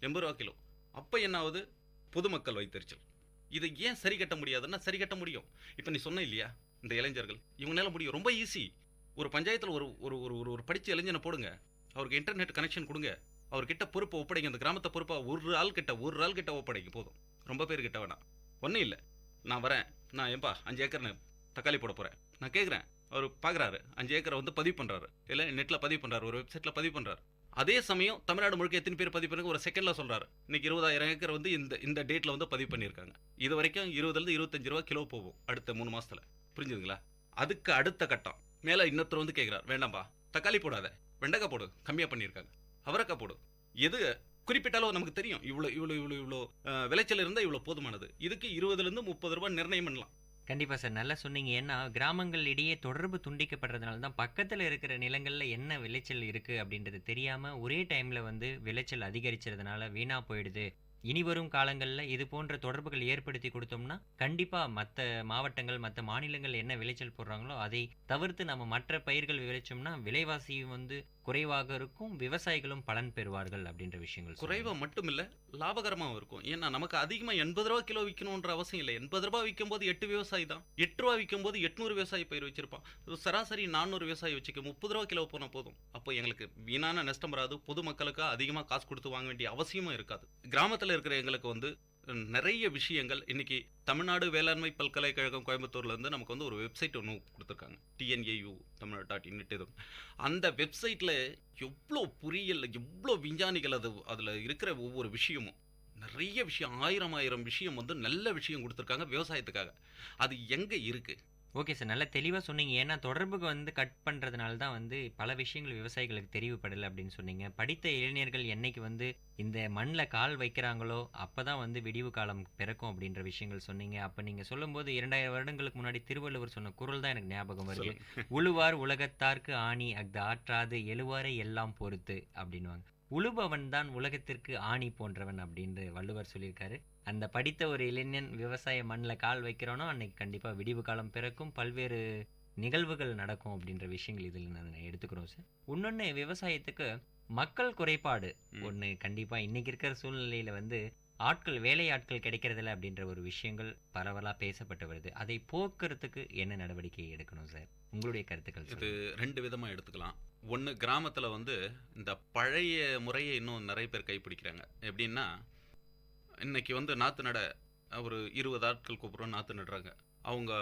80 ரூபா கிலோ. அப்போ என்ன ஆகுது, பொதுமக்கள் வைத்தறிச்சல். இதை ஏன் சரி கட்ட முடியாதுன்னா சரி கட்ட முடியும். இப்போ நீ சொன்ன இல்லையா, இந்த இளைஞர்கள் இவங்களால முடியும், ரொம்ப ஈஸி. ஒரு பஞ்சாயத்தில் ஒரு ஒரு ஒரு ஒரு படித்த இளைஞனை போடுங்க, அவருக்கு இன்டர்நெட் கனெக்ஷன் கொடுங்க, அவர்கிட்ட பொறுப்பை ஒப்படைங்க. அந்த கிராமத்தை பொறுப்பாக ஒரு ஆள் கிட்ட ஒப்படைங்க போதும், ரொம்ப பேர் கிட்ட வேணாம். ஒன்றும் இல்லை, நான் வரேன், நான் ஏன்பா 5 ஏக்கர் தக்காளி போட போகிறேன், நான் கேட்குறேன். அவர் பார்க்குறாரு, 5 ஏக்கரை பதிவு பண்ணுறாரு, இல்லை நெட்டில் பதிவு பண்ணுறாரு, ஒரு வெப்சைட்டில் பதிவு பண்ணுறாரு. அதே சமயம் தமிழ்நாடு முழுக்க எத்தனை பேர் பதிவு பண்ணி ஒரு செகண்டில் சொல்கிறாரு, இன்னைக்கு 20,000 ஏக்கர் இந்த டேட்டில் பதிவு பண்ணியிருக்காங்க. இது வரைக்கும் 20 25 ரூபா கிலோ போகும் அடுத்த 3 மாதத்தில். புரிஞ்சுதுங்களா? அதுக்கு அடுத்த கட்டம் மேலே இன்னொருத்தர் கேட்குறாரு, வேண்டாம்பா தக்காளி போடாத, வெண்டைக்காய் போடு, கம்மியாக பண்ணியிருக்காங்க, அவரைக்காய் போடு. எது குறிப்பிட்டாலும் நமக்கு தெரியும், இவ்வளோ விளைச்சல் இருந்தால் இவ்வளோ போதுமானது. இதுக்கு 20லேருந்து 30 ரூபாய் நிர்ணயம் பண்ணலாம். கண்டிப்பாக சார், நல்லா சொன்னீங்க. ஏன்னா கிராமங்கள் இடையே தொடர்பு துண்டிக்கப்படுறதுனால தான் பக்கத்தில் இருக்கிற நிலங்களில் என்ன விளைச்சல் இருக்குது அப்படின்றது தெரியாமல் ஒரே டைமில் விளைச்சல் அதிகரிச்சதுனால வீணாக போயிடுது. இனி வரும் காலங்களில் இது போன்ற தொடர்புகள் ஏற்படுத்தி கொடுத்தோம்னா கண்டிப்பாக மற்ற மாவட்டங்கள் மற்ற மாநிலங்கள் என்ன விளைச்சல் போடுறாங்களோ அதை தவிர்த்து நம்ம மற்ற பயிர்கள் விளைச்சோம்னா விலைவாசியும் குறைவாக இருக்கும், விவசாயிகளும் பலன் பெறுவார்கள் அப்படின்ற விஷயங்கள். குறைவாக மட்டும் இல்லை, லாபகரமாகவும் இருக்கும். ஏன்னா நமக்கு அதிகமாக 80 ரூபா கிலோ விற்கணுன்ற அவசியம் இல்லை. 80 ரூபா விற்கும் போது 8 விவசாயி தான், 8 ரூபா விற்கும் போது 800 விவசாயி பயிர் வச்சிருப்பான். சராசரி 400 விவசாயி வச்சுக்க 30 ரூபா கிலோ போனால் போதும். அப்போ எங்களுக்கு வீணான நஷ்டம் வராது, பொதுமக்களுக்கு அதிகமாக காசு கொடுத்து வாங்க வேண்டிய அவசியமும் இருக்காது. கிராமத்தில் இருக்கிற எங்களுக்கு நிறைய விஷயங்கள் இன்னைக்கு தமிழ்நாடு வேளாண்மை பல்கலைக்கழகம் கோயம்புத்தூர்லேருந்து நமக்கு ஒரு வெப்சைட் ஒன்று கொடுத்துருக்காங்க, TNAU தமிழ்நாடு. அந்த வெப்சைட்டில் எவ்வளோ பொறியியல், எவ்வளோ விஞ்ஞானிகள் அதில் இருக்கிற ஒவ்வொரு விஷயமும் நிறைய விஷயம், ஆயிரம் விஷயம் நல்ல விஷயம் கொடுத்துருக்காங்க விவசாயத்துக்காக. அது எங்கே இருக்குது? ஓகே சார், நல்லா தெளிவாக சொன்னீங்க. ஏன்னா தொடர்புக்கு கட் பண்ணுறதுனால தான் பல விஷயங்கள் விவசாயிகளுக்கு தெரிவுபடலை அப்படின்னு சொன்னீங்க. படித்த இளைஞர்கள் என்னைக்கு இந்த மண்ணில் கால் வைக்கிறாங்களோ அப்போ தான் விடிவு காலம் பிறக்கும் அப்படின்ற விஷயங்கள் சொன்னீங்க. அப்போ நீங்கள் சொல்லும்போது 2000 வருடங்களுக்கு முன்னாடி திருவள்ளுவர் சொன்ன குறள் தான் எனக்கு ஞாபகம் வருது. உழுவார் உலகத்தார்க்கு ஆணி அஃது ஆற்றாது எழுவாரை எல்லாம் பொறுத்து அப்படின்வாங்க. உழுபவன் தான் உலகத்திற்கு ஆணி போன்றவன் அப்படின்னு வள்ளுவர் சொல்லியிருக்காரு. அந்த படித்த ஒரு இளைஞன் விவசாய மண்ணில் கால் வைக்கிறானோ அன்னைக்கு கண்டிப்பாக விடிவு காலம் பிறக்கும், பல்வேறு நிகழ்வுகள் நடக்கும் அப்படின்ற விஷயங்கள் இதில் நான் எடுத்துக்கிறோம் சார். இன்னொன்று, விவசாயத்துக்கு மக்கள் குறைபாடு ஒன்று கண்டிப்பாக இன்றைக்கி இருக்கிற சூழ்நிலையில் ஆட்கள், வேலை ஆட்கள் கிடைக்கிறதில்ல அப்படின்ற ஒரு விஷயங்கள் பரவலாக பேசப்பட்டு வருது. அதை போக்குறதுக்கு என்ன நடவடிக்கை எடுக்கணும் சார், உங்களுடைய கருத்துக்கள்? இது 2 விதமாக எடுத்துக்கலாம். ஒன்று, கிராமத்தில் இந்த பழைய முறையை இன்னும் நிறைய பேர் கைப்பிடிக்கிறாங்க. எப்படின்னா, இன்னைக்கு நாற்று நட ஒரு 20 ஆட்கள் கூப்பிட்றோம், நாற்று நடுறாங்க. அவங்க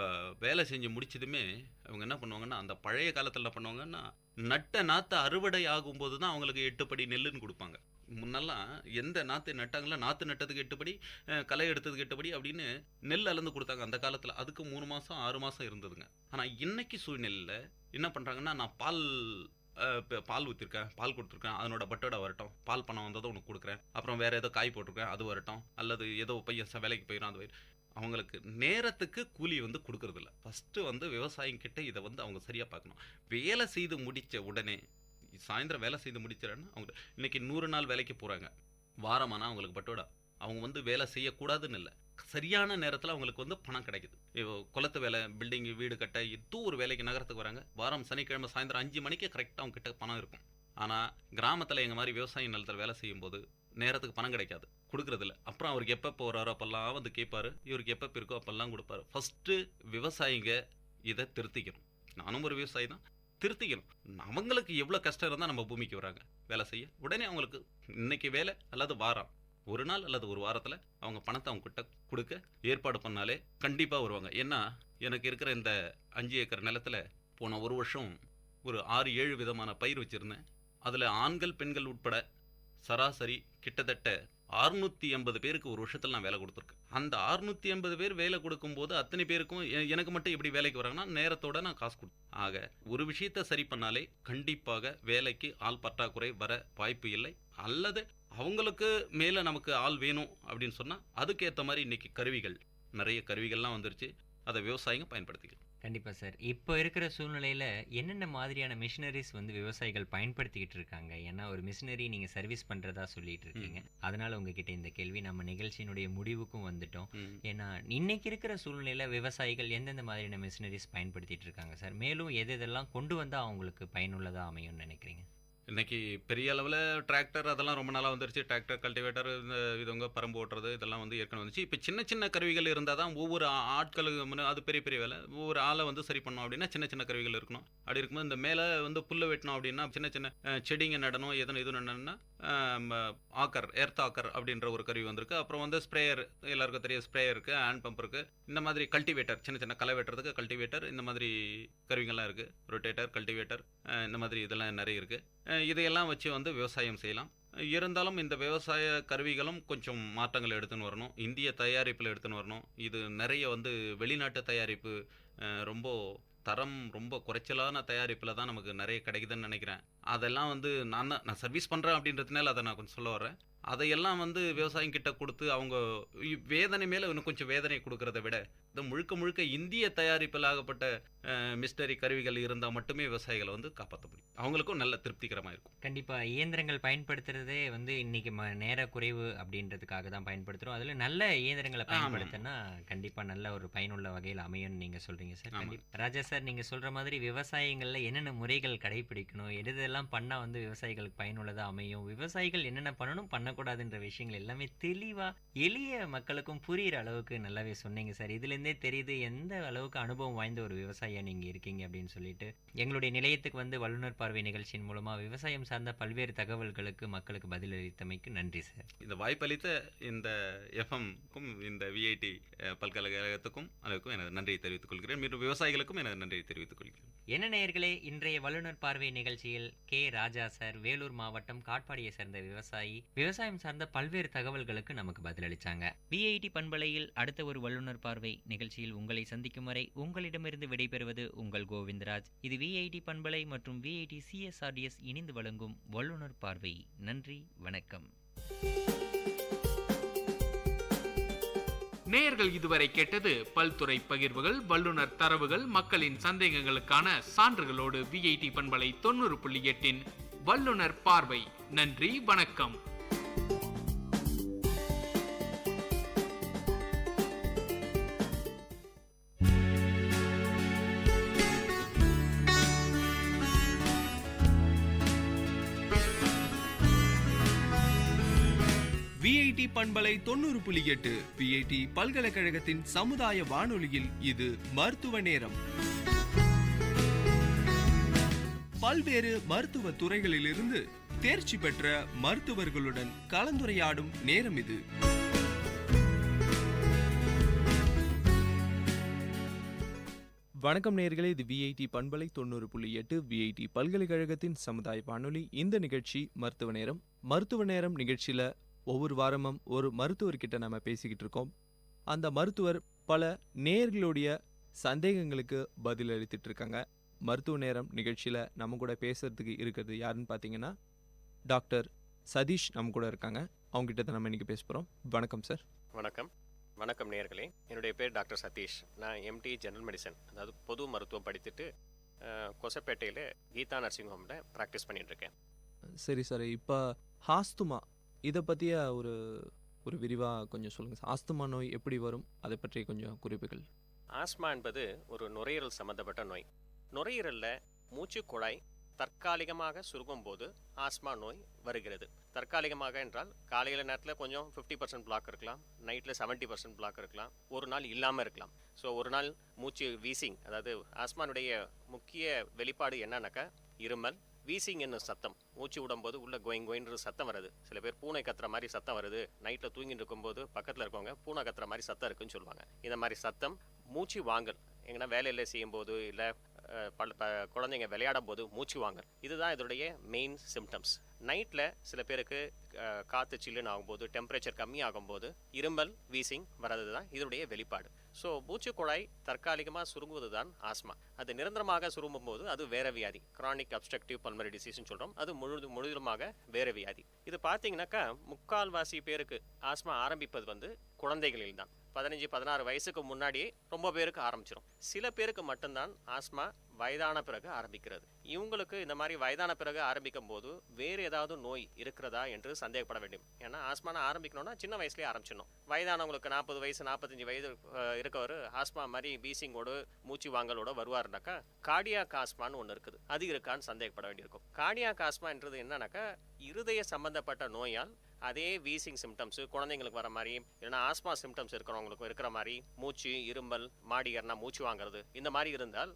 வேலை செஞ்சு முடிச்சதுமே அவங்க என்ன பண்ணுவாங்கன்னா, அந்த பழைய காலத்தில் என்ன பண்ணுவாங்கன்னா, நட்ட நாற்று அறுவடை ஆகும்போது தான் அவங்களுக்கு 8 படி நெல்லுன்னு கொடுப்பாங்க. முன்னெல்லாம் எந்த நாற்று நட்டாங்களோ நாற்று நட்டதுக்கு 8 படி, களை எடுத்ததுக்கு 8 படி அப்படின்னு நெல் அளந்து கொடுத்தாங்க அந்த காலத்தில். அதுக்கு 3 மாதம் 6 மாதம் இருந்ததுங்க. ஆனால் இன்னைக்கு சூழ்நிலையில் என்ன பண்ணுறாங்கன்னா, நான் பால் ஊற்றிருக்கேன், பால் கொடுத்துருக்கேன், அதனோட பட்டோட வரட்டும், பால் பணம் வந்ததும் உனக்கு கொடுக்குறேன், அப்புறம் வேறு ஏதோ காய் போட்டிருக்கேன் அது வரட்டும், அல்லது ஏதோ பையன் வேலைக்கு போயிடும் அது அவங்களுக்கு நேரத்துக்கு கூலி கொடுக்கறதில்ல. ஃபஸ்ட்டு விவசாயிங்கிட்ட இதை அவங்க சரியாக பார்க்கணும். வேலை செய்து முடித்த உடனே, சாயந்தரம் வேலை செய்து முடிச்சிடறேன்னா அவங்க இன்னைக்கு 100 நாள் வேலைக்கு போகிறாங்க, வாரமானா அவங்களுக்கு பட்டோட அவங்க வேலை செய்யக்கூடாதுன்னு இல்லை, சரியான நேரத்தில் அவங்களுக்கு வந்து பணம் கிடைக்குது. இப்போ குளத்து வேலை, பில்டிங், வீடு கட்ட, ஏதோ ஒரு வேலைக்கு நகரத்துக்கு வராங்க. வாரம் சனிக்கிழமை சாயந்தரம் 5 மணிக்கு கரெக்டாக அவங்க கிட்ட பணம் இருக்கும். ஆனால் கிராமத்தில் எங்கள் மாதிரி விவசாய நிலத்தில் வேலை செய்யும்போது நேரத்துக்கு பணம் கிடைக்காது, கொடுக்குறதில்ல. அப்புறம் அவருக்கு எப்போ வராரோ அப்போல்லாம் வந்து கேட்பாரு, இவருக்கு எப்போ இருக்கோ அப்போல்லாம் கொடுப்பாரு. ஃபஸ்ட்டு விவசாயிங்க இதை திருத்திக்கணும். நானும் ஒரு விவசாயி தான், திருத்திக்கணும். அவங்களுக்கு எவ்வளோ கஷ்டம் இருந்தால் நம்ம பூமிக்கு வராங்க வேலை செய்ய, உடனே அவங்களுக்கு இன்னைக்கு வேலை அல்லது வாரம், ஒரு நாள் அல்லது ஒரு வாரத்தில் அவங்க பணத்தை அவங்க கிட்ட கொடுக்க ஏற்பாடு பண்ணாலே கண்டிப்பாக வருவாங்க. ஏன்னா எனக்கு இருக்கிற இந்த 5 ஏக்கர் நிலத்தில் போன ஒரு வருஷம் ஒரு 6-7 விதமான பயிர் வச்சுருந்தேன். அதில் ஆண்கள் பெண்கள் உட்பட சராசரி கிட்டத்தட்ட 680 பேருக்கு ஒரு வருஷத்தில் நான் வேலை கொடுத்துருக்கேன். அந்த 680 பேர் வேலை கொடுக்கும்போது அத்தனை பேருக்கும் எனக்கு மட்டும் எப்படி வேலைக்கு வராங்கன்னா நேரத்தோட நான் காசு கொடுத்தேன். ஆக ஒரு விஷயத்தை சரி பண்ணாலே கண்டிப்பாக வேலைக்கு ஆள் பற்றாக்குறை வர வாய்ப்பு இல்லை. அல்லது அவங்களுக்கு மேலே நமக்கு ஆள் வேணும் அப்படின்னு சொன்னால் அதுக்கேற்ற மாதிரி இன்றைக்கி கருவிகள், நிறைய கருவிகள்லாம் வந்துருச்சு. அதை விவசாயிங்க பயன்படுத்திக்கலாம். கண்டிப்பாக சார். இப்போ இருக்கிற சூழ்நிலையில் என்னென்ன மாதிரியான மிஷினரிஸ் வந்து விவசாயிகள் பயன்படுத்திக்கிட்டு இருக்காங்க? ஏன்னா ஒரு மிஷினரி நீங்கள் சர்வீஸ் பண்ணுறதா சொல்லிட்டு இருக்கீங்க. அதனால் உங்ககிட்ட இந்த கேள்வி. நம்ம நிகழ்ச்சியினுடைய முடிவுக்கும் வந்துட்டோம். ஏன்னா இன்னைக்கு இருக்கிற சூழ்நிலையில் விவசாயிகள் எந்தெந்த மாதிரியான மிஷினரிஸ் பயன்படுத்திட்டு இருக்காங்க சார்? மேலும் எது எதெல்லாம் கொண்டு வந்தால் அவங்களுக்கு பயனுள்ளதாக அமையும்னு நினைக்கிறீங்க? இன்றைக்கி பெரிய அளவில் டிராக்டர் அதெல்லாம் ரொம்ப நாளாக வந்துருச்சு. டிராக்டர், கல்டிவேட்டர், இந்த இதுவங்க பரம்பு ஓட்டுறது இதெல்லாம் வந்து ஏற்கனவே வந்துச்சு. இப்போ சின்ன சின்ன கருவிகள் இருந்தால் தான் ஒவ்வொரு ஆட்களுக்கு முன்னே அது பெரிய பெரிய வேலை. ஒவ்வொரு ஆளை வந்து சரி பண்ணோம் அப்படின்னா சின்ன சின்ன கருவிகள் இருக்கணும். அப்படி இருக்கும்போது இந்த மேலே வந்து புல்லை வெட்டணும் அப்படின்னா சின்ன சின்ன செடிங்க நடணும், எதனா இது நடணும்னா ஆக்கர், எர்த் ஆக்கர் அப்படின்ற ஒரு கருவி வந்திருக்கு. அப்புறம் வந்து ஸ்ப்ரேயர், எல்லாருக்கும் தெரியும் ஸ்ப்ரேயர் இருக்குது, ஹேண்ட் பம்ப் இருக்குது. இந்த மாதிரி கல்டிவேட்டர், சின்ன சின்ன களை வெட்டுறதுக்கு கல்டிவேட்டர், இந்த மாதிரி கருவிகள்லாம் இருக்குது. ரொட்டேட்டர், கல்டிவேட்டர், இந்த மாதிரி இதெல்லாம் நிறைய இருக்குது. இதையெல்லாம் வச்சு வந்து விவசாயம் செய்யலாம். இருந்தாலும் இந்த விவசாய கருவிகளும் கொஞ்சம் மாற்றங்கள் எடுத்துன்னு வரணும். இந்திய தயாரிப்பில் எடுத்துன்னு வரணும். இது நிறைய வந்து வெளிநாட்டு தயாரிப்பு, ரொம்ப தரம் ரொம்ப குறைச்சலான தயாரிப்பில் தான் நமக்கு நிறைய கிடைக்குதுன்னு நினைக்கிறேன். அதெல்லாம் வந்து நான் சர்வீஸ் பண்ணுறேன் அப்படின்றதுனால அதை நான் கொஞ்சம் சொல்ல வரேன். அதையெல்லாம் வந்து விவசாயம் கிட்ட கொடுத்து அவங்க வேதனை மேலே இன்னும் கொஞ்சம் வேதனை கொடுக்கறத விட இந்த முழுக்க முழுக்க இந்திய தயாரிப்பில் ஆகப்பட்ட மிஷினரி கருவிகள் இருந்தால் மட்டுமே விவசாயிகளை வந்து காப்பாற்ற முடியும். அவங்களுக்கும் நல்ல திருப்திகரமாக இருக்கும். கண்டிப்பாக இயந்திரங்கள் பயன்படுத்துறதே வந்து இன்னைக்கு நேர குறைவு அப்படின்றதுக்காக தான் பயன்படுத்துகிறோம். அதில் நல்ல இயந்திரங்களை பயன்படுத்தினா கண்டிப்பாக நல்ல ஒரு பயனுள்ள வகையில் அமையும்னு நீங்கள் சொல்கிறீங்க சார். கண்டிப்பாக ராஜா சார், நீங்கள் சொல்கிற மாதிரி விவசாயங்களில் என்னென்ன முறைகள் கடைபிடிக்கணும், எதெல்லாம் பண்ணால் வந்து விவசாயிகளுக்கு பயனுள்ளதாக அமையும், விவசாயிகள் என்னென்ன பண்ணணும் பண்ணக்கூடாதுன்ற விஷயங்கள் எல்லாமே தெளிவாக எளிய மக்களுக்கும் புரிகிற அளவுக்கு நல்லாவே சொன்னீங்க சார். இதுலேருந்தே தெரியுது எந்த அளவுக்கு அனுபவம் வாய்ந்த ஒரு விவசாயியாக நீங்கள் இருக்கீங்க அப்படின்னு சொல்லிட்டு. எங்களுடைய நிலையத்துக்கு வந்து வல்லுநர் பார்வை நிகழ்ச்சியின் மூலமாக விவசாயம் சார்ந்த பல்வேறு தகவல்களுக்கு மக்களுக்கு பதிலளித்தமைக்கு நன்றி சார். இந்த வாய்ப்பளித்த இந்த எஃப்எம்க்கும் இந்த விஐடி பல்கலைக்கழகத்துக்கும் அதுக்கும் எனது நன்றியை தெரிவித்துக் கொள்கிறேன். மீண்டும் விவசாயிகளுக்கும் எனது நன்றியை தெரிவித்துக் கொள்கிறேன். என்ன நேயர்களே, இன்றைய வல்லுநர் பார்வை நிகழ்ச்சியில் கே ராஜா சார் வேலூர் மாவட்டம் காட்பாடியை சேர்ந்த விவசாயி விவசாயம் சார்ந்த பல்வேறு தகவல்களுக்கு நமக்கு பதிலளிச்சாங்க. விஐடி பண்பலையில் அடுத்த ஒரு வல்லுநர் பார்வை நிகழ்ச்சியில் உங்களை சந்திக்கும் வரை உங்களிடமிருந்து விடைபெறுவது உங்கள் கோவிந்தராஜ். இது விஐடி பண்பலை மற்றும் விஐடி CSRDS இணைந்து வழங்கும் வல்லுநர் பார்வை. நன்றி, வணக்கம். நேயர்கள் இதுவரை கேட்டது பல்துறை பகிர்வுகள், வல்லுநர் தரவுகள், மக்களின் சந்தேகங்களுக்கான சான்றுகளோடு விஐடி பண்பலை 90.8 வல்லுநர் பார்வை. நன்றி, வணக்கம். விஐடி பண்பலை 90.8 விஐடி பல்கலைக்கழகத்தின் சமுதாய வானொலியில் இது மருத்துவ நேரம். பல்வேறு மருத்துவ துறைகளிலிருந்து தேர்ச்சி பெற்ற மருத்துவர்களுடன் கலந்துரையாடும் நேரம் இது. வணக்கம் நேயர்களே, இது விஐடி பண்பலை 90.8 விஐடி பல்கலைக்கழகத்தின் சமுதாய வானொலி. இந்த நிகழ்ச்சி மருத்துவ நேரம். மருத்துவ நேரம் நிகழ்ச்சியில ஒவ்வொரு வாரமும் ஒரு மருத்துவர்கிட்ட நம்ம பேசிக்கிட்டு இருக்கோம். அந்த மருத்துவர் பல நேயர்களுடைய சந்தேகங்களுக்கு பதில் அளித்துட்டு இருக்காங்க. மருத்துவ நேரம் நிகழ்ச்சியில நம்ம கூட பேசுறதுக்கு இருக்கிறது யாருன்னு பார்த்தீங்கன்னா டாக்டர் சதீஷ் நம்ம கூட இருக்காங்க. அவங்க கிட்ட தான் நம்ம இன்னைக்கு பேச போறோம். வணக்கம் சார். வணக்கம். வணக்கம் நேயர்களே, என்னுடைய பேர் டாக்டர் சதீஷ். நான் MD ஜெனரல் மெடிசன், அதாவது பொது மருத்துவம் படித்துட்டு கொசப்பேட்டையில் கீதா நர்சிங் ஹோமில் ப்ராக்டிஸ் பண்ணிட்டு இருக்கேன். சரி சார், இப்போ ஹாஸ்துமா இதை பற்றிய ஒரு ஒரு விரிவாக கொஞ்சம் சொல்லுங்கள் சார். ஆஸ்துமா நோய் எப்படி வரும், அதை பற்றி கொஞ்சம் குறிப்புகள். ஆஸ்மா என்பது ஒரு நுரையீரல் சம்பந்தப்பட்ட நோய். நுரையீரலில் மூச்சு குழாய் தற்காலிகமாக சுருங்கும் போது ஆஸ்மா நோய் வருகிறது. தற்காலிகமாக என்றால் காலையில் நேரத்தில் கொஞ்சம் 50% பிளாக் இருக்கலாம், நைட்டில் 70% பிளாக் இருக்கலாம், ஒரு நாள் இல்லாமல் இருக்கலாம். ஸோ ஒரு நாள் மூச்சு வீசிங், அதாவது ஆஸ்மானுடைய முக்கிய வெளிப்பாடு என்னன்னாக்கா இருமல், வீசிங் என்னும் சத்தம். மூச்சு விடும்போது உள்ள கோயின்ற சத்தம் வருது. சில பேர் பூனை கத்துற மாதிரி சத்தம் வருது, நைட்டில் தூங்கிட்டு இருக்கும்போது பக்கத்தில் இருக்கவங்க பூனை கத்துற மாதிரி சத்தம் இருக்குன்னு சொல்லுவாங்க. இந்த மாதிரி சத்தம், மூச்சு வாங்கல், எங்கன்னா வேலையில் செய்யும்போது இல்லை குழந்தைங்க விளையாடும் போது மூச்சு வாங்கல், இதுதான் இதோடைய மெயின் சிம்டம்ஸ். நைட்டில் சில பேருக்கு காற்று சில்லுன்னு ஆகும்போது, டெம்பரேச்சர் கம்மி ஆகும்போது இருமல், வீசிங் வர்றது தான் இதோடைய வெளிப்பாடு. ஸோ மூச்சு குழாய் தற்காலிகமாக சுருங்குவது தான் ஆஸ்மா. அது நிரந்தரமாக சுருங்கும் போது அது வேற வியாதி, கிரானிக் அப்ஸ்ட்ரக்டிவ் பல்மனரி டிசீஸ்னு சொல்கிறோம். அது முழுவதுமாக வேற வியாதி. இது பார்த்தீங்கன்னாக்கா முக்கால்வாசி பேருக்கு ஆஸ்மா ஆரம்பிப்பது குழந்தைகளில் தான். 15-16 வயசுக்கு முன்னாடியே ரொம்ப பேருக்கு ஆரம்பிச்சிடும். சில பேருக்கு மட்டும்தான் ஆஸ்மா வயதான பிறகு ஆரம்பிக்கிறது. இவங்களுக்கு இந்த மாதிரி வயதான பிறகு ஆரம்பிக்கும் போது வேறு ஏதாவது நோய் இருக்கிறதா என்று சந்தேகப்பட வேண்டும். ஏன்னா ஆஸ்மானா ஆரம்பிக்கணும்னா சின்ன வயசுலேயே ஆரம்பிச்சிடணும். வயதானவங்களுக்கு 40 வயசு 45 வயது இருக்கவர் ஆஸ்மா மாதிரி வீசிங்கோடு மூச்சு வாங்கலோட வருவாருனாக்கா கார்டியாக் ஆஸ்மான்னு ஒன்று இருக்குது, அது இருக்கான்னு சந்தேகப்பட வேண்டியிருக்கும். கார்டியாக் ஆஸ்மான்றது என்னன்னாக்கா இருதய சம்பந்தப்பட்ட நோயால் அதே வீசிங் சிம்டம்ஸு குழந்தைங்களுக்கு வர மாதிரி, இல்லைனா ஆஸ்மா சிம்டம்ஸ் இருக்கிறவங்களுக்கு இருக்கிற மாதிரி மூச்சு, இருமல், மாடி ஏறினா மூச்சு வாங்குறது, இந்த மாதிரி இருந்தால்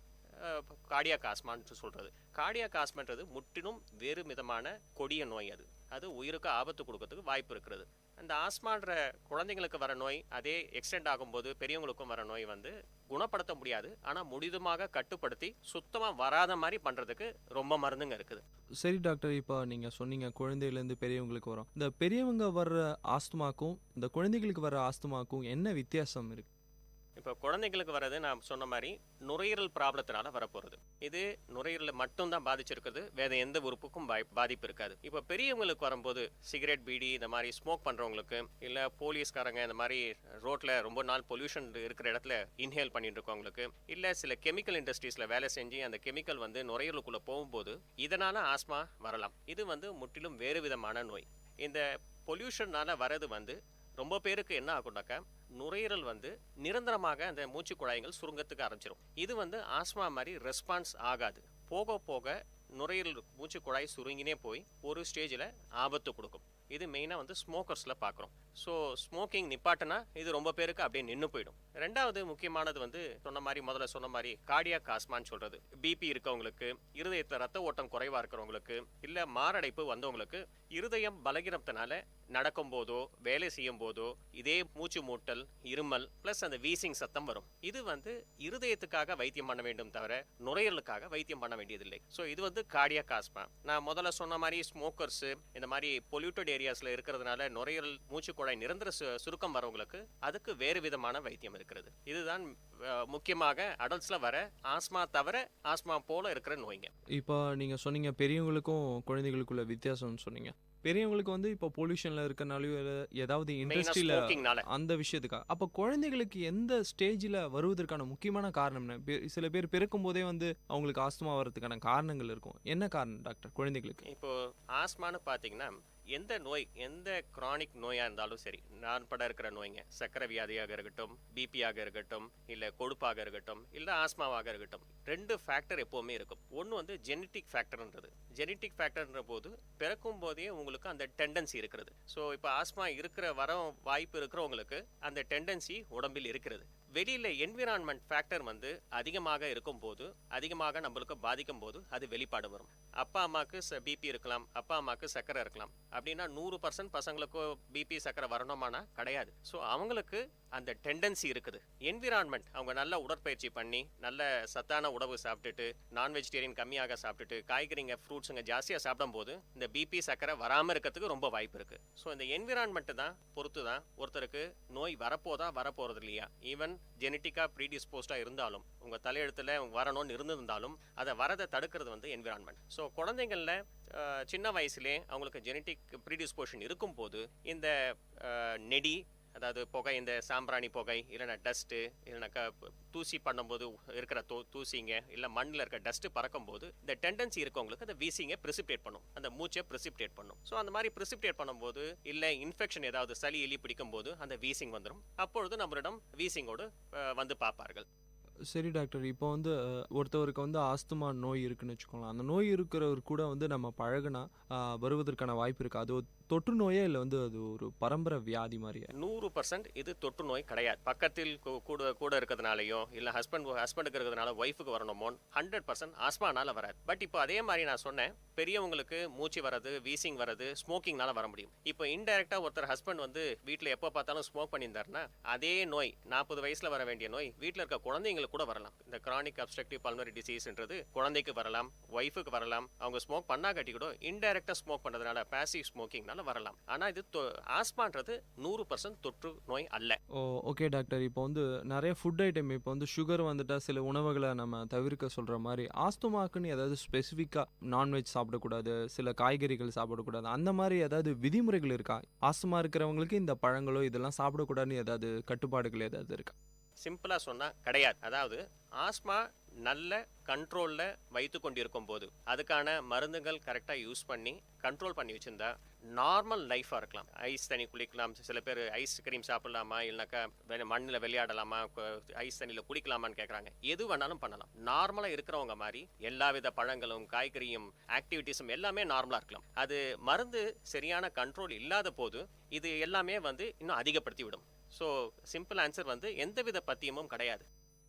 கார்டியாக் ஆஸ்மான்னு சொல்கிறது. கார்டியாக் ஆஸ்மான்றது முற்றிலும் வேறு விதமான கொடிய நோய். அது உயிருக்கு ஆபத்து கொடுக்கறதுக்கு வாய்ப்பு இருக்கிறது. அந்த ஆஸ்மான்ற குழந்தைங்களுக்கு வர நோய் அதே எக்ஸ்டெண்ட் ஆகும்போது பெரியவங்களுக்கும் வர நோய் குணப்படுத்த முடியாது. ஆனால் முழுதுமாக கட்டுப்படுத்தி சுத்தமாக வராத மாதிரி பண்ணுறதுக்கு ரொம்ப மருந்துங்க இருக்குது. சரி டாக்டர், இப்போ நீங்கள் சொன்னீங்க குழந்தையிலேருந்து பெரியவங்களுக்கு வரும். இந்த பெரியவங்க வர்ற ஆஸ்துமாக்கும் இந்த குழந்தைகளுக்கு வர ஆஸ்துமாக்கும் என்ன வித்தியாசம் இருக்குது? இப்போ குழந்தைங்களுக்கு வர்றது நான் சொன்ன மாதிரி நுரையீரல் ப்ராப்ளத்தினால வரப்போகிறது. இது நுரையீரலில் மட்டும்தான் பாதிச்சிருக்குது, வேற எந்த உறுப்புக்கும் பாதிப்பு இருக்காது. இப்போ பெரியவங்களுக்கு வரும்போது சிகரெட், பீடி இந்த மாதிரி ஸ்மோக் பண்ணுறவங்களுக்கு, இல்லை போலீஸ்காரங்க இந்த மாதிரி ரோட்டில் ரொம்ப நாள் பொல்யூஷன் இருக்கிற இடத்துல இன்ஹேல் பண்ணிட்டு இருக்கவங்களுக்கு, இல்லை சில கெமிக்கல் இண்டஸ்ட்ரீஸில் வேலை செஞ்சு அந்த கெமிக்கல் நுரையீரலுக்குள்ளே போகும்போது இதனால் ஆஸ்மா வரலாம். இது முற்றிலும் வேறு விதமான நோய். இந்த பொல்யூஷனால் வர்றது ரொம்ப பேருக்கு என்ன ஆகும்னாக்கா நுரையீரல் நிரந்தரமாக அந்த மூச்சு குழாய்கள் சுருங்கத்துக்கு ஆரம்பிச்சிடும். இது ஆஸ்மா மாதிரி ரெஸ்பான்ஸ் ஆகாது. போக போக நுரையீரல் மூச்சு குழாய் சுருங்கினே போய் ஒரு ஸ்டேஜில் ஆபத்து கொடுக்கும். இது மெயினாக ஸ்மோக்கர்ஸில் பார்க்குறோம். ஸோ ஸ்மோக்கிங் நிப்பாட்டினா இது ரொம்ப பேருக்கு அப்படியே நின்று போயிடும். ரெண்டாவது முக்கியமானது முதல்ல சொன்ன மாதிரி கார்டியாக் ஆஸ்மான்னு சொல்கிறது. பிபி இருக்கவங்களுக்கு, இருதயத்தில் ரத்த ஓட்டம் குறைவாக இருக்கிறவங்களுக்கு, இல்லை மாரடைப்பு வந்தவங்களுக்கு இருதயம் பலகீனத்தினால நடக்கும்போதோ வேலை செய்யும் போதோ இதே மூச்சு மூட்டல், இருமல் ப்ளஸ் அந்த வீசிங் சத்தம் வரும். இது இருதயத்துக்காக வைத்தியம் பண்ண வேண்டும் தவிர நுரையீரலுக்காக வைத்தியம் பண்ண வேண்டியதில்லை. ஸோ இது கார்டியாக் ஆஸ்மா. நான் முதல்ல சொன்ன மாதிரி ஸ்மோக்கர்ஸு இந்த மாதிரி பொல்யூட்டட் ஏரியாஸில் இருக்கிறதுனால நுரையீரல் மூச்சு குழாய் நிரந்தர சுருக்கம் வரவங்களுக்கு அதுக்கு வேறு விதமான வைத்தியம் இருக்கிறது. இதுதான் முக்கியமாக அடல்ட்ஸில் வர ஆஸ்மா தவிர ஆஸ்மா போல இருக்கிற நோய்ங்க. இப்போ நீங்கள் சொன்னீங்க பெரியவங்களுக்கும் குழந்தைகளுக்குள்ள வித்தியாசம்னு சொன்னீங்க. பெரியவங்களுக்கு இப்போ பொல்யூஷன்ல இருக்கனாலயோ ஏதாவது இண்டஸ்ட்ரியில அந்த விஷயத்துக்காக, அப்போ குழந்தைகளுக்கு எந்த ஸ்டேஜில் வருவதற்கான முக்கியமான காரணம்? சில பேர் பிறக்கும் போதே அவங்களுக்கு ஆஸ்துமா வர்றதுக்கான காரணங்கள் இருக்கும். என்ன காரணம் டாக்டர் குழந்தைகளுக்கு? இப்போ ஆஸ்மான்னு பார்த்தீங்கன்னா எந்த நோய், எந்த கிரானிக் நோயாக இருந்தாலும் சரி, நான்பட இருக்கிற நோய்ங்க, சக்கரை வியாதியாக இருக்கட்டும், பிபியாக இருக்கட்டும், இல்லை கொழுப்பாக இருக்கட்டும், இல்லை ஆஸ்மாவாக இருக்கட்டும், 2 ஃபேக்டர் எப்போவுமே இருக்கும். ஒன்று ஜெனட்டிக் ஃபேக்டர்ன்றது. ஜெனட்டிக் ஃபேக்டர்ன்ற போது பிறக்கும் போதே உங்களுக்கு அந்த டெண்டன்சி இருக்கிறது. ஸோ இப்போ ஆஸ்மா வர வாய்ப்பு இருக்கிறவங்களுக்கு அந்த டெண்டன்சி உடம்பில் இருக்கிறது. வெளியில் என்விரான்மெண்ட் ஃபேக்டர் அதிகமாக இருக்கும்போது, அதிகமாக நம்மளுக்கு பாதிக்கும் போது அது வெளிப்பாடு வரும். அப்பா அம்மாவுக்கு பிபி இருக்கலாம், அப்பா அம்மாவுக்கு சக்கரை இருக்கலாம். அப்படின்னா 100% பசங்களுக்கு பிபி சக்கரை வரணுமானா கிடையாது. ஸோ அவங்களுக்கு அந்த டெண்டன்சி இருக்குது. என்விரான்மெண்ட், அவங்க நல்ல உடற்பயிற்சி பண்ணி நல்ல சத்தான உணவு சாப்பிட்டுட்டு, நான் வெஜிடேரியன் கம்மியாக சாப்பிட்டுட்டு, காய்கறிங்க ஃப்ரூட்ஸுங்க ஜாஸ்தியாக சாப்பிடும் போது இந்த பிபி சக்கரை வராமல் இருக்கிறதுக்கு ரொம்ப வாய்ப்பு இருக்குது. ஸோ இந்த என்விரான்மெண்ட்டு தான் பொறுத்து தான் ஒருத்தருக்கு நோய் வரப்போகிறது இல்லையா. ஈவன் ஜெனட்டிக்காக ப்ரீடிஸ்போஸ்டாக இருந்தாலும், உங்கள் தலையெழுத்தில் வரணும்னு இருந்திருந்தாலும் அதை வரதை தடுக்கிறது என்விரான்மெண்ட். ஸோ குழந்தைங்களில் சின்ன வயசுலேயே அவங்களுக்கு ஜெனட்டிக் ப்ரீடிஸ்போஷன் இருக்கும்போது இந்த நெடி, அதாவது புகை, இந்த சாம்பிராணி புகை, இல்லைன்னா டஸ்ட்டு, இல்லைனாக்கா தூசி பண்ணும்போது இருக்கிற தூசிங்க, இல்லை மண்ணில் இருக்க டஸ்ட்டு பறக்கும்போது இந்த டெண்டன்சி இருக்கவங்களுக்கு அந்த வீசிங்கை ப்ரிசிப்டேட் பண்ணும், அந்த மூச்சை ப்ரிசிப்டேட் பண்ணும். ஸோ அந்த மாதிரி ப்ரிசிப்டேட் பண்ணும்போது இல்லை இன்ஃபெக்ஷன் ஏதாவது சளி எலி பிடிக்கும் போது அந்த வீசிங் வந்துடும். அப்பொழுது நம்மளிடம் வீசிங்கோடு வந்து பார்ப்பார்கள். சரி டாக்டர், இப்போ வந்து ஒருத்தவருக்கு வந்து ஆஸ்துமா நோய் இருக்குன்னு வச்சுக்கோங்களேன். அந்த நோய் இருக்கிறவர் கூட வந்து நம்ம பழகுனா வருவதற்கான வாய்ப்பு இருக்கு. அது தொற்று நோயே இல்லை வந்து அது ஒரு பரம்பரை வியாதி மாதிரியா? 100% இது தொற்று நோய் கிடையாது. பக்கத்தில் கூட இருக்கிறதுனாலையோ இல்லை ஹஸ்பண்டுக்கு இருக்கிறதுனால ஒய்ஃபுக்கு வரணுமோ 100% ஆஸ்மானால வராது. பட் இப்போ அதே மாதிரி நான் சொன்னேன், பெரியவங்களுக்கு மூச்சு வர்றது, வீசிங் வர்றது ஸ்மோக்கிங்னால வர முடியும். இப்போ இன்டைரக்டா ஒருத்தர் ஹஸ்பண்ட் வந்து வீட்டில் எப்போ பார்த்தாலும் ஸ்மோக் பண்ணியிருந்தாருன்னா அதே நோய் 40 வயசுல வர வேண்டிய நோய் வீட்டில் இருக்க குழந்தைங்களுக்கு கூட வரலாம். இந்த கிரானிக் அப்ஸ்ட்ரக்டிவ் பல்மனரி டிசீஸ்ன்றது குழந்தைக்கு வரலாம், ஒய்ஃபுக்கு வரலாம். அவங்க ஸ்மோக் பண்ணா கட்டி கூட இன்டைரக்டா ஸ்மோக் பண்றதுனால பாசிவ் ஸ்மோக்கிங்னால வரலாம். ஆனா இது ஆஸ்மான்றது 100% தொற்று நோய் அல்ல. ஓகே டாக்டர், இப்போ வந்து நிறைய ஃபுட் ஐட்டம், இப்போ வந்து சுகர் வந்துட்டா சில உணவுகளை நம்ம தவிர்க்க சொல்ற மாதிரி ஆஸ்துமாக்குன்னு ஏதாவது ஸ்பெசிஃபிக்கா நான்வெஜ் சாப்பிடக்கூடாது, சில காய்கறிகள் சாப்பிடக்கூடாது, அந்த மாதிரி ஏதாவது விதிமுறைகள் இருக்கா? ஆஸ்துமா இருக்கிறவங்களுக்கு இந்த பழங்களோ இதெல்லாம் சாப்பிடக்கூடாதுன்னு ஏதாவது கட்டுப்பாடுகள் ஏதாவது இருக்கா? சிம்பிளா சொன்னா கிடையாது. அதாவது ஆஸ்மா நல்ல கண்ட்ரோல்ல வைத்து கொண்டிருக்கும் போது அதுக்கான மருந்துகள் கரெக்டாக யூஸ் பண்ணி கண்ட்ரோல் பண்ணி வச்சிருந்தா நார்மல் லைஃபாக இருக்கலாம். ஐஸ் தண்ணி குளிக்கலாம், சில பேர் ஐஸ்கிரீம் சாப்பிடலாமா, இல்லைனாக்கா மண்ணில் விளையாடலாமா, ஐஸ் தண்ணியில் குளிக்கலாமான்னு கேட்குறாங்க. எது வேணாலும் பண்ணலாம். நார்மலாக இருக்கிறவங்க மாதிரி எல்லா வித பழங்களும் காய்கறியும் ஆக்டிவிட்டீஸும் எல்லாமே நார்மலாக இருக்கலாம். அது மருந்து சரியான கண்ட்ரோல் இல்லாத போது இது எல்லாமே வந்து இன்னும் அதிகப்படுத்தி விடும். ஸோ சிம்பிள் ஆன்சர் வந்து எந்தவித பத்தியமும் கிடையாது.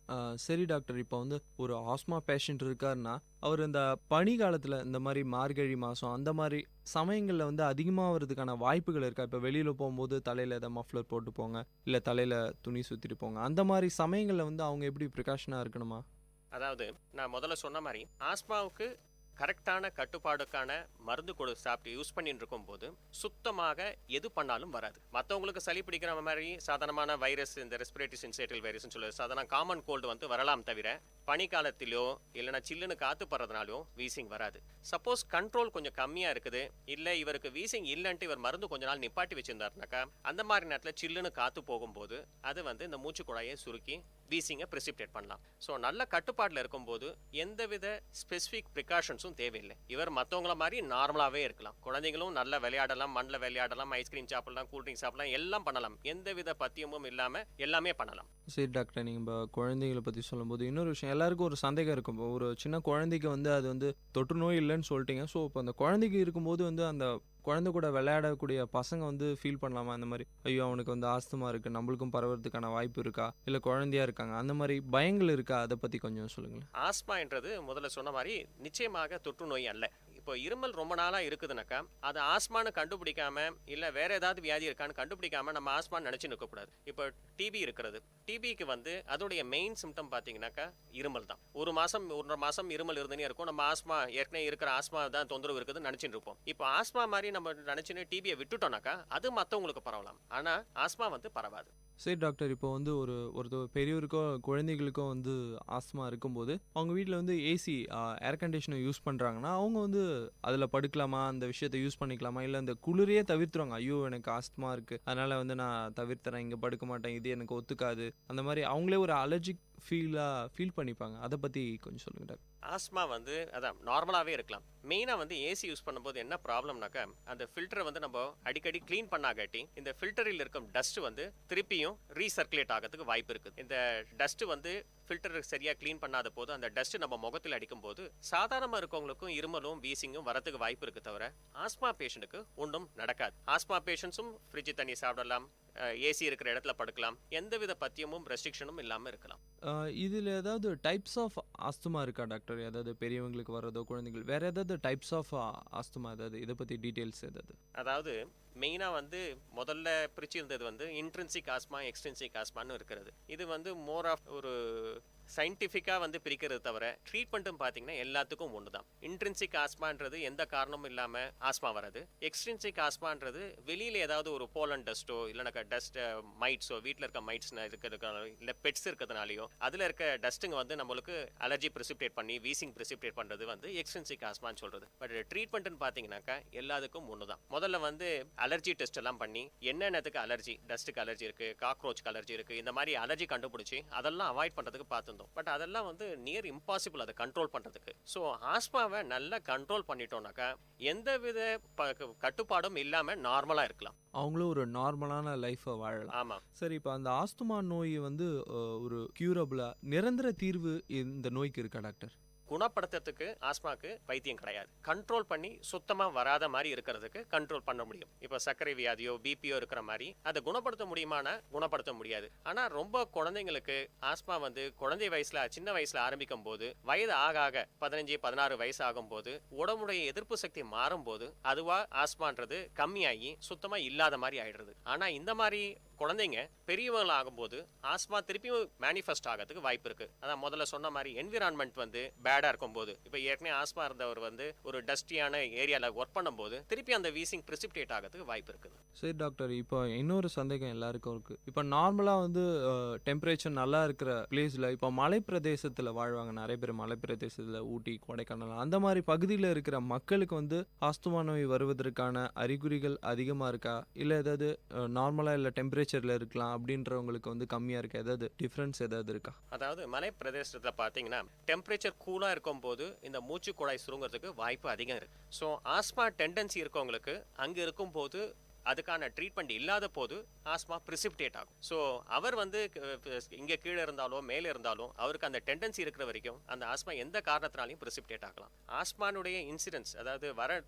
சரி டாக்டர், இப்போ வந்து ஒரு ஆஸ்மா பேஷண்ட் இருக்காருன்னா அவர் இந்த பனி காலத்தில் இந்த மாதிரி மார்கழி மாதம் அந்த மாதிரி சமயங்களில் வந்து அதிகமாகிறதுக்கான வாய்ப்புகள் இருக்கா? இப்போ வெளியில் போகும்போது தலையில் எதாவது மஃப்ளர் போட்டு போங்க, இல்லை தலையில் துணி சுற்றிட்டு போங்க, அந்த மாதிரி சமயங்களில் வந்து அவங்க எப்படி ப்ரிகாஷனாக இருக்கணுமா? அதாவது நான் முதல்ல சொன்ன மாதிரி ஆஸ்மாவுக்கு கரெக்டான கட்டுப்பாடுக்கான மருந்து சாப்பிட்டு யூஸ் பண்ணிட்டு இருக்கும் போது சுத்தமாக எது பண்ணாலும் வராது. மற்றவங்களுக்கு சளி பிடிக்கிற மாதிரி சாதாரணமான வைரஸ், இந்த ரெஸ்பிரேட்டரி சின்சேட்டல் வைரஸ்னு சொல்லி சாதாரண காமன் கோல்டு வந்து வரலாம் தவிர பனிக்காலத்திலோ இல்லைனா சில்லுன்னு காற்று படுறதுனாலோ வீசிங் வராது. சப்போஸ் கண்ட்ரோல் கொஞ்சம் கம்மியாக இருக்குது, இல்லை இவருக்கு வீசிங் இல்லைன்ட்டு இவர் மருந்து கொஞ்ச நாள் நிப்பாட்டி வச்சிருந்தாருனாக்கா அந்த மாதிரி நேரத்தில் சில்லுன்னு காற்று போகும்போது அது வந்து இந்த மூச்சு குழாயை சுருக்கி வீசிங்கை ப்ரிசிப்டேட் பண்ணலாம். ஸோ நல்ல கட்டுப்பாட்டில் இருக்கும்போது எந்தவித ஸ்பெசிஃபிக் ப்ரிகாஷன்ஸும் தேவையில்லை. இவர் மற்றவங்கள மாதிரி நார்மலாகவே இருக்கலாம். குழந்தைங்களும் நல்லா விளையாடலாம், மண்ணில் விளையாடலாம், ஐஸ்கிரீம் சாப்பிடலாம், கூல்ட்ரிங்க் சாப்பிடலாம், எல்லாம் பண்ணலாம். எந்தவித பத்தியமும் இல்லாமல் எல்லாமே பண்ணலாம். சரி டாக்டர், நீங்கள் இப்போ குழந்தைகளை பற்றி சொல்லும்போது இன்னொரு விஷயம், எல்லாருக்கும் ஒரு சந்தேகம் இருக்கும். ஒரு சின்ன குழந்தைக்கு வந்து அது வந்து தொற்று நோய் இல்லைன்னு சொல்லிட்டீங்க. ஸோ இப்போ அந்த குழந்தைக்கு இருக்கும்போது வந்து அந்த குழந்தை கூட விளையாடக்கூடிய பசங்க வந்து ஃபீல் பண்ணலாமா? அந்த மாதிரி ஐயோ அவனுக்கு வந்து ஆஸ்துமா இருக்குது, நம்மளுக்கும் பரவறதுக்கான வாய்ப்பு இருக்கா, இல்லை குழந்தையா இருக்காங்க, அந்த மாதிரி பயங்கள் இருக்கா? அதை பற்றி கொஞ்சம் சொல்லுங்களேன். ஆஸ்மான்றது முதல்ல சொன்ன மாதிரி நிச்சயமாக தொற்று நோய் அல்ல. இப்போ இருமல் ரொம்ப நாளாக இருக்குதுனாக்கா அது ஆஸ்மானு கண்டுபிடிக்காம இல்லை வேற ஏதாவது வியாதி இருக்கான்னு கண்டுபிடிக்காம நம்ம ஆஸ்மான்னு நினச்சி நிற்கக்கூடாது. இப்போ டிபி இருக்கிறது, டிபிக்கு வந்து அதோடைய மெயின் சிம்டம் பார்த்தீங்கன்னாக்கா இருமல் தான். 1.5 மாதம் இருமல் இருந்துனே இருக்கும். நம்ம ஆஸ்மா ஏற்கனவே இருக்கிற ஆஸ்மா தான் தொந்தரவு இருக்குதுன்னு நினச்சிட்டு இருப்போம். இப்போ ஆஸ்மா மாதிரி நம்ம நினச்சின்னு டிபியை விட்டுட்டோம்னாக்கா அது மற்றவங்களுக்கு பரவலாம், ஆனால் ஆஸ்மா வந்து பரவாது. சரி டாக்டர், இப்போ வந்து ஒரு பெரியவருக்கோ குழந்தைகளுக்கோ வந்து ஆஸ்மா இருக்கும்போது அவங்க வீட்டில் வந்து ஏசி ஏர் கண்டிஷனர் யூஸ் பண்ணுறாங்கன்னா அவங்க வந்து அதில் படுக்கலாமா, அந்த விஷயத்தை யூஸ் பண்ணிக்கலாமா, இல்லை அந்த குளிரையே தவிர்த்துருவாங்க, ஐயோ எனக்கு ஆஸ்துமா இருக்குது அதனால் வந்து நான் தவிர்த்துறேன், இங்கே படுக்க மாட்டேன், இது எனக்கு ஒத்துக்காது, அந்த மாதிரி அவங்களே ஒரு அலர்ஜிக் ஃபீல் பண்ணிப்பாங்க. அதை பற்றி கொஞ்சம் சொல்லுங்க டாக்டர். ஆஸ்மா வந்து அதான் நார்மலாகவே இருக்கலாம். மெயினாக வந்து ஏசி யூஸ் பண்ணும்போது என்ன ப்ராப்ளம்னாக்கா அந்த ஃபில்டரை வந்து நம்ம அடிக்கடி க்ளீன் பண்ணாகாட்டி இந்த ஃபில்டரில் இருக்கும் டஸ்ட் வந்து திருப்பியும் ரீசர்க்குலேட் ஆகிறதுக்கு வாய்ப்பு இருக்குது. இந்த டஸ்ட் வந்து ஃபில்டர் சரியாக க்ளீன் பண்ணாத போது அந்த டஸ்ட் நம்ம முகத்தில் அடிக்கும் போது சாதாரணமாக இருக்கவங்களுக்கும் இருமலும் வீசிங்கும் வரதுக்கு வாய்ப்பு இருக்குது. தவிர ஆஸ்மா பேஷண்ட்டுக்கு ஒன்றும் நடக்காது. ஆஸ்மா பேஷண்ட்ஸும் ஃப்ரிட்ஜ் தண்ணி சாப்பிடலாம், ஏசி இருக்கிற இடத்துல படுக்கலாம், எந்தவித பத்தியமும் ரெஸ்ட்ரிக்ஷனும் இல்லாமல் இருக்கலாம். இதில் ஏதாவது டைப்ஸ் ஆஃப் ஆஸ்துமா இருக்கா டாக்டர்? ஏதாவது பெரியவங்களுக்கு வர்றதோ குழந்தைகள் வேற ஏதாவது டைப்ஸ் ஆஃப் ஆஸ்துமா ஏதாவது இதை பற்றி டீட்டெயில்ஸ் ஏதாவது? அதாவது மெயினாக வந்து முதல்ல பிரிச்சு இருந்தது வந்து இன்ட்ரின்சிக் ஆஸ்மா, எக்ஸ்ட்ரின்சிக் ஆஸ்மான்னு இருக்கிறது. இது வந்து மோர் ஆஃப் ஒரு சயின்டிஃபிக்காக வந்து பிரிக்கிறது தவிர ட்ரீட்மெண்ட்டும் பார்த்தீங்கன்னா எல்லாத்துக்கும் ஒன்று தான். இன்ட்ரின்சிக் ஆஸ்மான்றது எந்த காரணமும் இல்லாமல் ஆஸ்மா வராது. எக்ஸ்ட்ரின்சிக் ஆஸ்மான்றது வெளியில் ஏதாவது ஒரு போலன் டஸ்ட்டோ இல்லைனாக்கா டஸ்ட் மைட்ஸோ வீட்டில் இருக்க மைட்ஸ் இருக்கிறதுனால இல்லை பெட்ஸ் இருக்கிறதுனாலையோ அதில் இருக்க டஸ்ட்டுங்க வந்து நம்மளுக்கு அலர்ஜி ப்ரிசிப்டேட் பண்ணி வீசிங் ப்ரிசிப்டேட் பண்ணுறது வந்து எக்ஸ்ட்ரின்சிக் ஆஸ்மான்னு சொல்கிறது. பட் ட்ரீட்மெண்ட்னு பார்த்தீங்கன்னாக்கா எல்லாத்துக்கும் ஒன்று தான். முதல்ல வந்து அலர்ஜி டெஸ்ட் எல்லாம் பண்ணி என்னென்னத்துக்கு அலர்ஜி, டஸ்ட்டுக்கு அலர்ஜி இருக்குது, காக்ரோச்சுக்கு அலர்ஜி இருக்குது, இந்த மாதிரி அலர்ஜி கண்டுபிடிச்சி அதெல்லாம் அவாய்ட் பண்ணுறதுக்கு பார்த்துருந்தோம். பட் அதெல்லாம் வந்து நியர் இம்பாசிபிள் அதை கண்ட்ரோல் பண்ணுறதுக்கு. ஸோ ஆஸ்மாவை நல்லா கண்ட்ரோல் பண்ணிட்டோம்னாக்கா எந்த வித கட்டுப்பாடும் இல்லாமல் நார்மலாக இருக்கலாம். அவங்களும் ஒரு நார்மலான லைஃப்பை வாழலாம். ஆமாம். சரி, இப்போ அந்த ஆஸ்துமா நோய் வந்து ஒரு கியூரபிளா நிரந்தர தீர்வு இந்த நோய்க்கு இருக்கா டாக்டர்? குணப்படுத்துறதுக்கு ஆஸ்மாக்கு வைத்தியம் கிடையாது. கண்ட்ரோல் பண்ணி சுத்தமாக வராத மாதிரி இருக்கிறதுக்கு கண்ட்ரோல் பண்ண முடியும். இப்போ சர்க்கரை வியாதியோ பிபியோ இருக்கிற மாதிரி அதை குணப்படுத்த முடியுமானா குணப்படுத்த முடியாது. ஆனால் ரொம்ப குழந்தைங்களுக்கு ஆஸ்மா வந்து குழந்தை வயசுல சின்ன வயசுல ஆரம்பிக்கும் போது வயது ஆக 15-16 வயசு ஆகும் போது உடம்புடைய எதிர்ப்பு சக்தி மாறும் போது அதுவா ஆஸ்மான்றது கம்மியாகி சுத்தமாக இல்லாத மாதிரி ஆயிடுறது. ஆனால் இந்த மாதிரி குழந்தைங்க பெரியவங்க ஆகும்போது ஆஸ்மா திருப்பியும் மேனிஃபெஸ்ட் ஆகிறதுக்கு வாய்ப்பு இருக்கு. அதான் முதல்ல சொன்ன மாதிரி என்விரான்மெண்ட் வந்து பேடா இருக்கும்போது, இப்போ ஏற்கனவே ஆஸ்மா இருந்தவர் வந்து ஒரு டஸ்டியான ஏரியாவில் ஒர்க் பண்ணும்போது திருப்பி அந்த வீசிங் பிரிசிப்டேட் ஆகிறதுக்கு வாய்ப்பு இருக்குது. சரி டாக்டர், இப்போ இன்னொரு சந்தேகம் எல்லாருக்கும் இருக்கு. இப்போ நார்மலாக வந்து டெம்பரேச்சர் நல்லா இருக்கிற பிளேஸில், இப்போ மலை பிரதேசத்தில் வாழ்வாங்க நிறைய பேர், மலை பிரதேசத்தில் ஊட்டி கொடைக்கானல் அந்த மாதிரி பகுதியில் இருக்கிற மக்களுக்கு வந்து ஆஸ்துமா நோய் வருவதற்கான அறிகுறிகள் அதிகமாக இருக்கா, இல்லை ஏதாவது நார்மலாக இல்லை டெம்பரேச்சரில் இருக்கலாம் அப்படின்றவங்களுக்கு வந்து கம்மியாக இருக்கா, ஏதாவது டிஃப்ரென்ஸ் ஏதாவது இருக்கா? அதாவது மலை பிரதேசத்தில் பார்த்தீங்கன்னா டெம்பரேச்சர் கூலாக இருக்கும் போது இந்த மூச்சு குழாய் சுருங்கிறதுக்கு வாய்ப்பு அதிகம் இருக்கு. ஸோ ஆஸ்மா டெண்டன்சி இருக்கவங்களுக்கு அங்கே இருக்கும்போது அதுக்கான ட்ரீட்மெண்ட் இல்லாத போது ஆஸ்மா பிரிசிப்டேட் ஆகும். ஸோ அவர் வந்து இங்கே கீழே இருந்தாலும் மேலே இருந்தாலும் அவருக்கு அந்த டெண்டன்சி இருக்கிற வரைக்கும் அந்த ஆஸ்மா எந்த காரணத்தினாலையும் பிரிசிப்டேட் ஆகலாம். ஆஸ்மானுடைய இன்சிடென்ஸ் அதாவது வர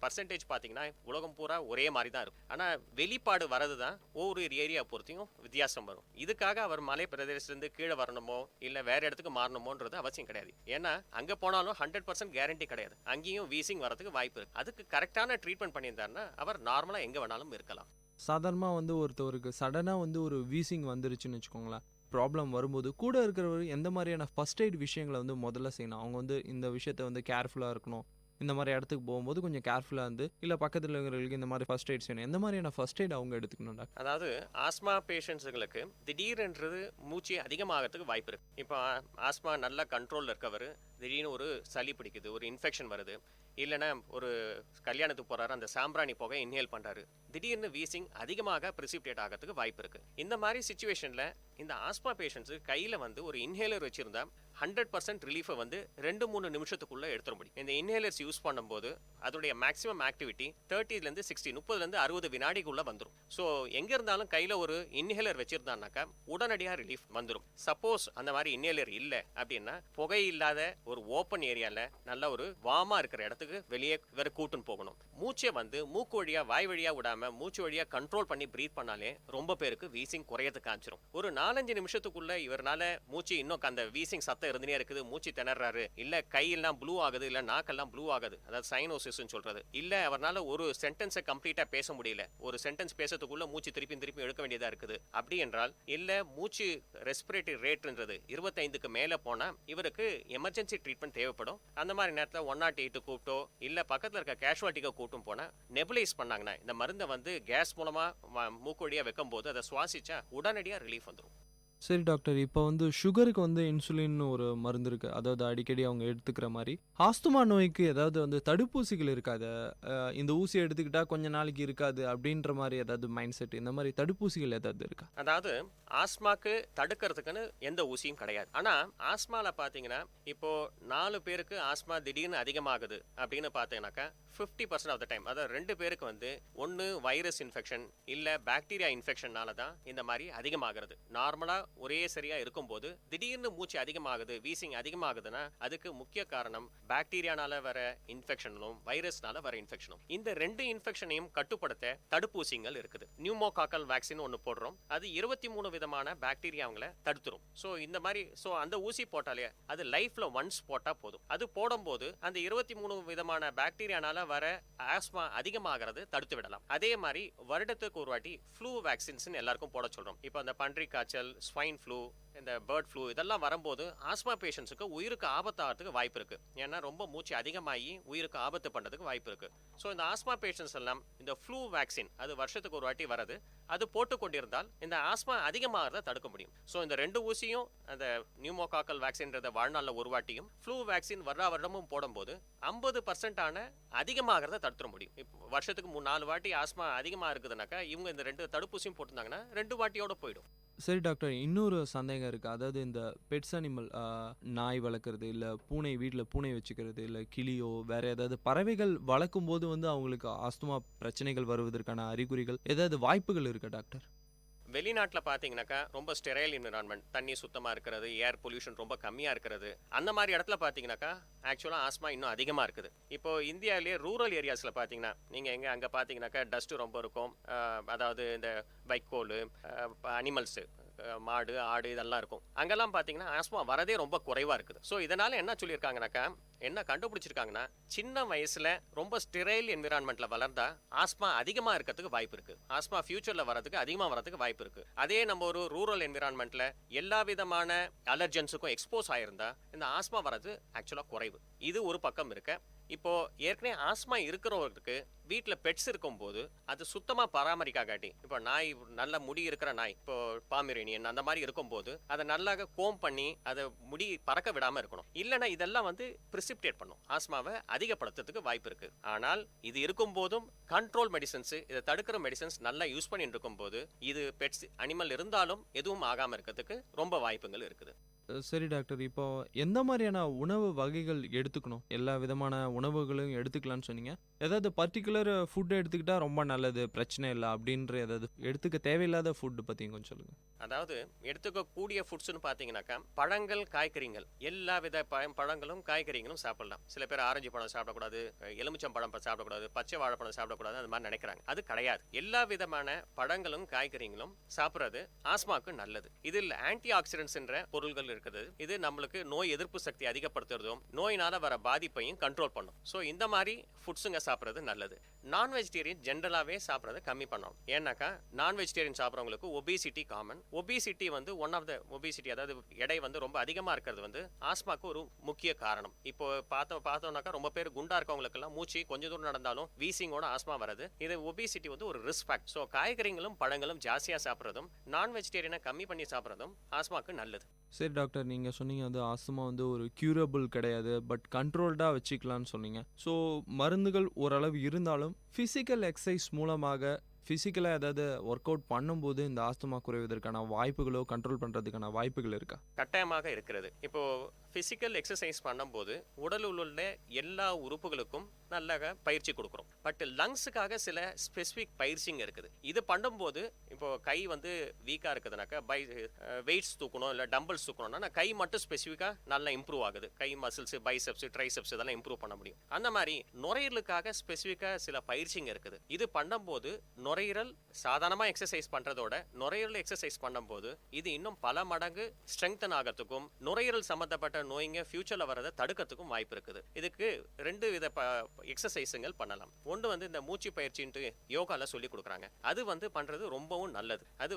பர்சன்டேஜ் பார்த்தீங்கன்னா உலகம் பூரா ஒரே மாதிரி தான் இருக்கும். ஆனால் வெளிப்பாடு வரது தான் ஒவ்வொரு ஏரியா பொறுத்தையும் வித்தியாசம் வரும். இதுக்காக அவர் மலை பிரதேசத்துலேருந்து கீழே வரணுமோ இல்லை வேற இடத்துக்கு மாறணுமோன்றது அவசியம் கிடையாது. ஏன்னா அங்கே போனாலும் 100% கேரண்டி கிடையாது. அங்கேயும் வீசிங் வரதுக்கு வாய்ப்பு இருக்கு. அதுக்கு கரெக்டான ட்ரீட்மெண்ட் பண்ணியிருந்தாருன்னா அவர் நார்மலாக எங்கே வேணாலும் இருக்கலாம். சாதாரணமாக வந்து ஒருத்தவருக்கு சடனாக வந்து ஒரு வீசிங் வந்துருச்சுன்னு வச்சுக்கோங்களேன், ப்ராப்ளம் வரும்போது கூட இருக்கிறவர் எந்த மாதிரியான ஃபர்ஸ்ட் எய்ட் விஷயங்களை வந்து முதல்ல செய்யணும்? அவங்க வந்து இந்த விஷயத்த வந்து கேர்ஃபுல்லாக இருக்கணும், இந்த மாதிரி இடத்துக்கு போகும்போது கொஞ்சம் கேர்ஃபுல்லாக இருந்து, இல்லை பக்கத்தில் இருக்கிறவங்களுக்கு இந்த மாதிரி ஃபர்ஸ்ட் எய்ட் செய்யணும், எந்த மாதிரியான ஃபர்ஸ்ட் எய்ட் அவங்க எடுத்துக்கணும் டாக்டர்? அதாவது ஆஸ்மா பேஷண்ட்ஸுங்களுக்கு திடீரென்றது மூச்சு அதிகமாகிறதுக்கு வாய்ப்பு இருக்கு. இப்போ ஆஸ்மா நல்லா கண்ட்ரோலில் இருக்கவர் திடீர்னு ஒரு சளி பிடிக்குது, ஒரு இன்ஃபெக்ஷன் வருது, இல்லைன்னா ஒரு கல்யாணத்துக்கு போறாரு, அந்த சாம்பிராணி புகை இன்ஹேல் பண்றாரு, திடீர்னு வீசிங் அதிகமாக பிரிசிப்டேட் ஆகிறதுக்கு வாய்ப்பு இருக்கு. இந்த மாதிரி சிச்சுவேஷன்ல இந்த ஆஸ்மா பேஷண்ட்ஸ் கையில வந்து ஒரு இன்ஹேலர் வச்சிருந்தா 100% ரிலீஃபை வந்து 2-3 நிமிஷத்துக்குள்ள எடுத்துட முடியும். இந்த இன்ஹேலர்ஸ் யூஸ் பண்ணும்போது அதோடைய மேக்ஸிமம் ஆக்டிவிட்டி 30லேருந்து 60, 30லேருந்து 60 வினாடிக்குள்ள வந்துடும். ஸோ எங்க இருந்தாலும் கையில ஒரு இன்ஹேலர் வச்சிருந்தானாக்கா உடனடியாக ரிலீஃப் வந்துடும். சப்போஸ் அந்த மாதிரி இன்ஹேலர் இல்லை அப்படின்னா புகை இல்லாத ஒரு ஓப்பன் ஏரியால நல்ல ஒரு வார்மா இருக்கிற இடத்துக்கு வெளியே வேற கூட்டுன்னு போகணும். மூச்சை வந்து மூக்கு வழியா வாய் வழியா விடாம மூச்சு வழியா கண்ட்ரோல் பண்ணி பிரீத் பண்ணாலே ரொம்ப பேருக்கு வீசிங் குறையதுக்கு காமிச்சிடும். ஒரு 4-5 நிமிஷத்துக்குள்ள இவரால மூச்சு இன்னும் அந்த வீசிங் சத்தம் இருந்துனே இருக்குது, மூச்சு திணறாரு, இல்ல கையெல்லாம் ப்ளூ ஆகுது, இல்ல நாக்கெல்லாம் ப்ளூ ஆகுது, அதாவது சைனோசிஸ் சொல்றது, இல்ல அவரால் ஒரு சென்டென்ஸை கம்ப்ளீட்டா பேச முடியல, ஒரு சென்டென்ஸ் பேசறதுக்குள்ள மூச்சு திருப்பி எடுக்க வேண்டியதா இருக்குது அப்படி என்றால், இல்ல மூச்சு ரெஸ்பிரேட்டரி ரேட்ன்றது 25க்கு மேல போனா இவருக்கு எமர்ஜென்சி ட்ரீட்மெண்ட் தேவைப்படும். அந்த மாதிரி நேரத்தில் 108 கூப்பிட்டோ இல்ல பக்கத்தில் இருக்க கேஷுவாலிட்டிக்கோ கூட்டும் போனா நெபுலைஸ் பண்ணாங்கன்னா இந்த மருந்தை வந்து கேஸ் மூலமா மூக்கு வழியா வைக்கும் போது அதை சுவாசிச்சா உடனடியா ரிலீஃப் வந்துடும். சரி டாக்டர், இப்போ வந்து சுகருக்கு வந்து இன்சுலின் ஒரு மருந்து இருக்கு, அதாவது அடிக்கடி அவங்க எடுத்துக்கிற மாதிரி. ஆஸ்துமா நோய்க்கு ஏதாவது வந்து தடுப்பூசிகள் இருக்காது, இந்த ஊசி எடுத்துக்கிட்டா கொஞ்ச நாளைக்கு இருக்காது அப்படின்ற மாதிரி ஏதாவது மைண்ட் செட், இந்த மாதிரி தடுப்பூசிகள் ஏதாவது இருக்கா? அதாவது ஆஸ்மாக்கு தடுக்கிறதுக்குன்னு எந்த ஊசியும் கிடையாது. ஆனா ஆஸ்மால பாத்தீங்கன்னா இப்போ 4 பேருக்கு ஆஸ்மா திடீர்னு அதிகமாகுது அப்படின்னு பாத்தீங்கன்னாக்கா 50% ஆஃப் த டைம், அதாவது 2 பேருக்கு வந்து ஒன்று வைரஸ் இன்ஃபெக்ஷன் இல்ல பாக்டீரியா இன்ஃபெக்ஷன்னால தான் இந்த மாதிரி அதிகமாகிறது. நார்மலா ஒரே சரியா இருக்கும்போது திடீர்னு மூச்சு அதிகமாகுது, வீசிங் அதிகமாகுதுன்னா அதுக்கு முக்கிய காரணம் பாக்டீரியானால வர இன்ஃபெக்ஷனும் வைரஸ்னால வர இன்ஃபெக்ஷனும். இந்த 2 இன்ஃபெக்ஷனையும் கட்டுப்படுத்த தடுப்பூசிகள் இருக்குது. நியூமோகாக்கல் வேக்சின் ஒன்று போடுறோம், அது 23 விதமான பாக்டீரியாவங்களை தடுத்துரும். ஸோ இந்த மாதிரி அந்த ஊசி போட்டாலே அது லைஃப்ல ஒன்ஸ் போட்டா போதும். அது போடும்போது அந்த 23 விதமான பாக்டீரியானால வர ஆஸ்மா அதிகமாகிறது தடுத்து விடலாம். அதே மாதிரி வருடத்துக்கு ஒரு வாட்டி ஃப்ளூ வேக்சின்ஸ் எல்லாருக்கும் போட சொல்றோம். இப்போ அந்த பன்றி காய்ச்சல், ஸ்வைன் ஃப்ளூ, இந்த பேர்ட் ஃப்ளூ இதெல்லாம் வரும்போது ஆஸ்மா பேஷண்ட்ஸுக்கு உயிருக்கு ஆபத்தாகிறதுக்கு வாய்ப்பு இருக்குது. ஏன்னா ரொம்ப மூச்சு அதிகமாகி உயிருக்கு ஆபத்து பண்ணுறதுக்கு வாய்ப்பு இருக்குது. ஸோ இந்த ஆஸ்மா பேஷண்ட்ஸ் எல்லாம் இந்த ஃப்ளூ வேக்சின் அது வருஷத்துக்கு ஒரு வாட்டி வருது, அது போட்டு கொண்டிருந்தால் இந்த ஆஸ்மா அதிகமாகிறத தடுக்க முடியும். ஸோ இந்த 2 ஊசியும் அந்த நியூமோகாக்கல் வேக்சின்றத வாழ்நாளில் ஒரு வாட்டியும் ஃப்ளூ வேக்சின் வருடமும் போடும்போது 50% அதிகமாகிறத தடுத்துட முடியும். இப்போ வருஷத்துக்கு 3-4 வாட்டி ஆஸ்மா அதிகமாக இருக்குதுனாக்கா இவங்க இந்த 2 தடுப்பூசியும் போட்டிருந்தாங்கன்னா 2 வாட்டியோட போயிடும். சரி டாக்டர், இன்னொரு சந்தேகம் இருக்குது. அதாவது இந்த பெட்ஸ் அனிமல், நாய் வளர்க்குறது, இல்லை பூனை, வீட்டில் பூனை வச்சுக்கிறது, இல்லை கிளியோ வேறு ஏதாவது பறவைகள் வளர்க்கும் போது அவங்களுக்கு ஆஸ்துமா பிரச்சனைகள் வருவதற்கான அறிகுறிகள் ஏதாவது வாய்ப்புகள் இருக்கா டாக்டர்? வெளிநாட்டில் பார்த்தீங்கன்னாக்கா ரொம்ப ஸ்டெரைல் என்விரான்மெண்ட், தண்ணி சுத்தமாக இருக்கிறது, ஏர் பொல்யூஷன் ரொம்ப கம்மியாக இருக்கிறது, அந்த மாதிரி இடத்துல பார்த்தீங்கன்னாக்கா ஆக்சுவலாக ஆஸ்மா இன்னும் அதிகமாக இருக்குது. இப்போ இந்தியாவிலேயே ரூரல் ஏரியாஸில் பார்த்தீங்கன்னா நீங்கள் அங்கே பார்த்தீங்கன்னாக்கா டஸ்ட்டு ரொம்ப இருக்கும். அதாவது இந்த வைக்கோல், அனிமல்ஸு, மாடு, ஆடு இதெல்லாம் இருக்கும். அங்கெல்லாம் பார்த்தீங்கன்னா ஆஸ்மா வரதே ரொம்ப குறைவாக இருக்குது. ஸோ இதனால் என்ன சொல்லியிருக்காங்கனாக்கா, என்ன கண்டுபிடிச்சிருக்காங்கன்னா, சின்ன வயசில் ரொம்ப ஸ்டெரைல் என்விரான்மெண்ட்டில் வளர்ந்தா ஆஸ்மா அதிகமாக இருக்கிறதுக்கு வாய்ப்பு இருக்குது. ஆஸ்மா ஃபியூச்சரில் வரதுக்கு அதிகமாக வரதுக்கு வாய்ப்பு இருக்குது. அதே நம்ம ஒரு ரூரல் என்விரான்மெண்ட்டில் எல்லா விதமான அலர்ஜன்ஸுக்கும் எக்ஸ்போஸ் ஆகிருந்தா இந்த ஆஸ்மா வரது ஆக்சுவலாக குறைவு. இது ஒரு பக்கம் இருக்கு. இப்போ ஏற்கனவே ஆஸ்மா இருக்கிறவங்களுக்கு வீட்டில் பெட்ஸ் இருக்கும்போது அது சுத்தமாக பராமரிக்காட்டி, இப்போ நாய் நல்ல முடி இருக்கிற நாய், இப்போ பாமிரேனியன் அந்த மாதிரி இருக்கும்போது அதை நல்லா கோம் பண்ணி அதை முடி பறக்க விடாமல் இருக்கணும். இல்லைன்னா இதெல்லாம் பிரிசிப்டேட் பண்ணும், ஆஸ்மாவை அதிகப்படுத்துறதுக்கு வாய்ப்பு இருக்கு. ஆனால் இது இருக்கும்போதும் கண்ட்ரோல் மெடிசன்ஸ், இதை தடுக்கிற மெடிசன்ஸ் நல்லா யூஸ் பண்ணிட்டு இருக்கும்போது இது பெட்ஸ் அனிமல் இருந்தாலும் எதுவும் ஆகாமல் இருக்கிறதுக்கு ரொம்ப வாய்ப்புகள் இருக்குது. சரி டாக்டர், இப்போ எந்த மாதிரியான உணவு வகைகள் எடுத்துக்கணும்? எல்லா விதமான உணவுகளும் எடுத்துக்கலான்னு சொன்னீங்க. ஏதாவது பர்டிகுலர் ஃபுட் எடுத்துக்கிட்டா ரொம்ப நல்லது, பிரச்சனை இல்லை அப்படின்ற ஏதாவது எடுத்துக்க தேவையில்லாத ஃபுட் பற்றி கொஞ்சம் சொல்லுங்கள். அதாவது எடுத்துக்கக்கூடிய ஃபுட்ஸ்னு பார்த்தீங்கன்னாக்கா பழங்கள், காய்கறிகள், எல்லா வித பழங்களும் காய்கறிகளும் சாப்பிடலாம். சில பேர் ஆரஞ்சு பழம் சாப்பிடக்கூடாது, எலுமிச்சம் பழம் சாப்பிடக்கூடாது, பச்சை வாழைப்பழம் சாப்பிடக்கூடாது, அது மாதிரி நினைக்கிறாங்க. அது கிடையாது. எல்லா விதமான பழங்களும் காய்கறிகளும் சாப்பிட்றது ஆஸ்மாவுக்கு நல்லது. இதில் ஆன்டி ஆக்சிடென்ட்ஸ் என்ற பொருள்கள் இருக்குது. இது நம்மளுக்கு நோய் எதிர்ப்பு சக்தி அதிகப்படுத்துறதும் நோயினால வர பாதிப்பையும் கண்ட்ரோல் பண்ணும். ஸோ இந்த மாதிரி ஃபுட்ஸுங்க சாப்பிட்றது நல்லது. நான் வெஜிடேரியன் ஜென்ரலாகவே சாப்பிட்றத கம்மி பண்ணணும். ஏன்னாக்கா நான் வெஜிடேரியன் சாப்பிட்றவங்களுக்கு obesity common. Obesity one of the obesity, அதாவது எடை ரொம்ப அதிகமாக இருக்கிறது ஆஸ்மாக்கு ஒரு முக்கிய காரணம். இப்போ பார்த்தோம்னாக்கா ரொம்ப பேர் குண்டா இருக்கவங்களுக்கெல்லாம் மூச்சு கொஞ்சம் தூரம் நடந்தாலும் வீசிங்கோட ஆஸ்மா வருது. இது ஒபிசிட்டி ஒரு ரிஸ்க் ஃபேக்ட். ஸோ காய்கறிகளும் பழங்களும் ஜாஸ்தியாக சாப்பிட்றதும் நான் வெஜிடேரியனை கம்மி பண்ணி சாப்பிட்றதும் ஆஸ்மாக்கு நல்லது. சரி டாக்டர், நீங்கள் சொன்னீங்க ஆஸ்துமா ஒரு க்யூரபிள் கிடையாது, பட் கண்ட்ரோல்டாக வச்சுக்கலான்னு சொன்னீங்க. ஸோ மருந்துகள் ஓரளவு இருந்தாலும் ஃபிசிக்கல் எக்ஸசைஸ் மூலமாக ஃபிசிக்கலாக ஏதாவது ஒர்க் அவுட் பண்ணும்போது இந்த ஆஸ்துமா குறைவதற்கான வாய்ப்புகளோ கண்ட்ரோல் பண்ணுறதுக்கான வாய்ப்புகள் இருக்கா? கட்டாயமாக இருக்கிறது. இப்போ ஃபிசிக்கல் எக்ஸசைஸ் பண்ணும்போது உடலில் உள்ள எல்லா உறுப்புகளுக்கும் நல்ல பயிற்சி கொடுக்குறோம். பட் லங்ஸுக்காக சில ஸ்பெசிஃபிக் பயிற்சிங்க இருக்குது. இது பண்ணும்போது இப்போ கை வீக்காக இருக்குதுனாக்கா வெயிட்ஸ் தூக்கணும், இல்லை டம்பிள்ஸ் தூக்கணும்னா கை மட்டும் ஸ்பெசிஃபிக்காக நல்லா இம்ப்ரூவ் ஆகுது. கை மசில்ஸ், பைசெப்ஸ், ட்ரைசெப்ஸ் இதெல்லாம் இம்ப்ரூவ் பண்ண முடியும். அந்த மாதிரி நுரையீரலுக்காக ஸ்பெசிஃபிக்காக சில பயிற்சிங்க இருக்குது. இது பண்ணும்போது நுரையீரல் சாதாரணமாக எக்ஸசைஸ் பண்ணுறதோட நுரையீரல் எக்ஸசைஸ் பண்ணும்போது இது இன்னும் பல மடங்கு ஸ்ட்ரெங்தன் ஆகிறதுக்கும் நுரையீரல் சம்மந்தப்பட்ட நோய்ங்க ஃபியூச்சரில் வரதை தடுக்கிறதுக்கும் வாய்ப்பு இருக்குது. இதுக்கு 2 வித எக்ஸசைஸுங்கள் பண்ணலாம். ஒன்று இந்த மூச்சு பயிற்சின்ட்டு யோகாவில் சொல்லி கொடுக்குறாங்க. அது பண்ணுறது ரொம்பவும் நல்லது. அது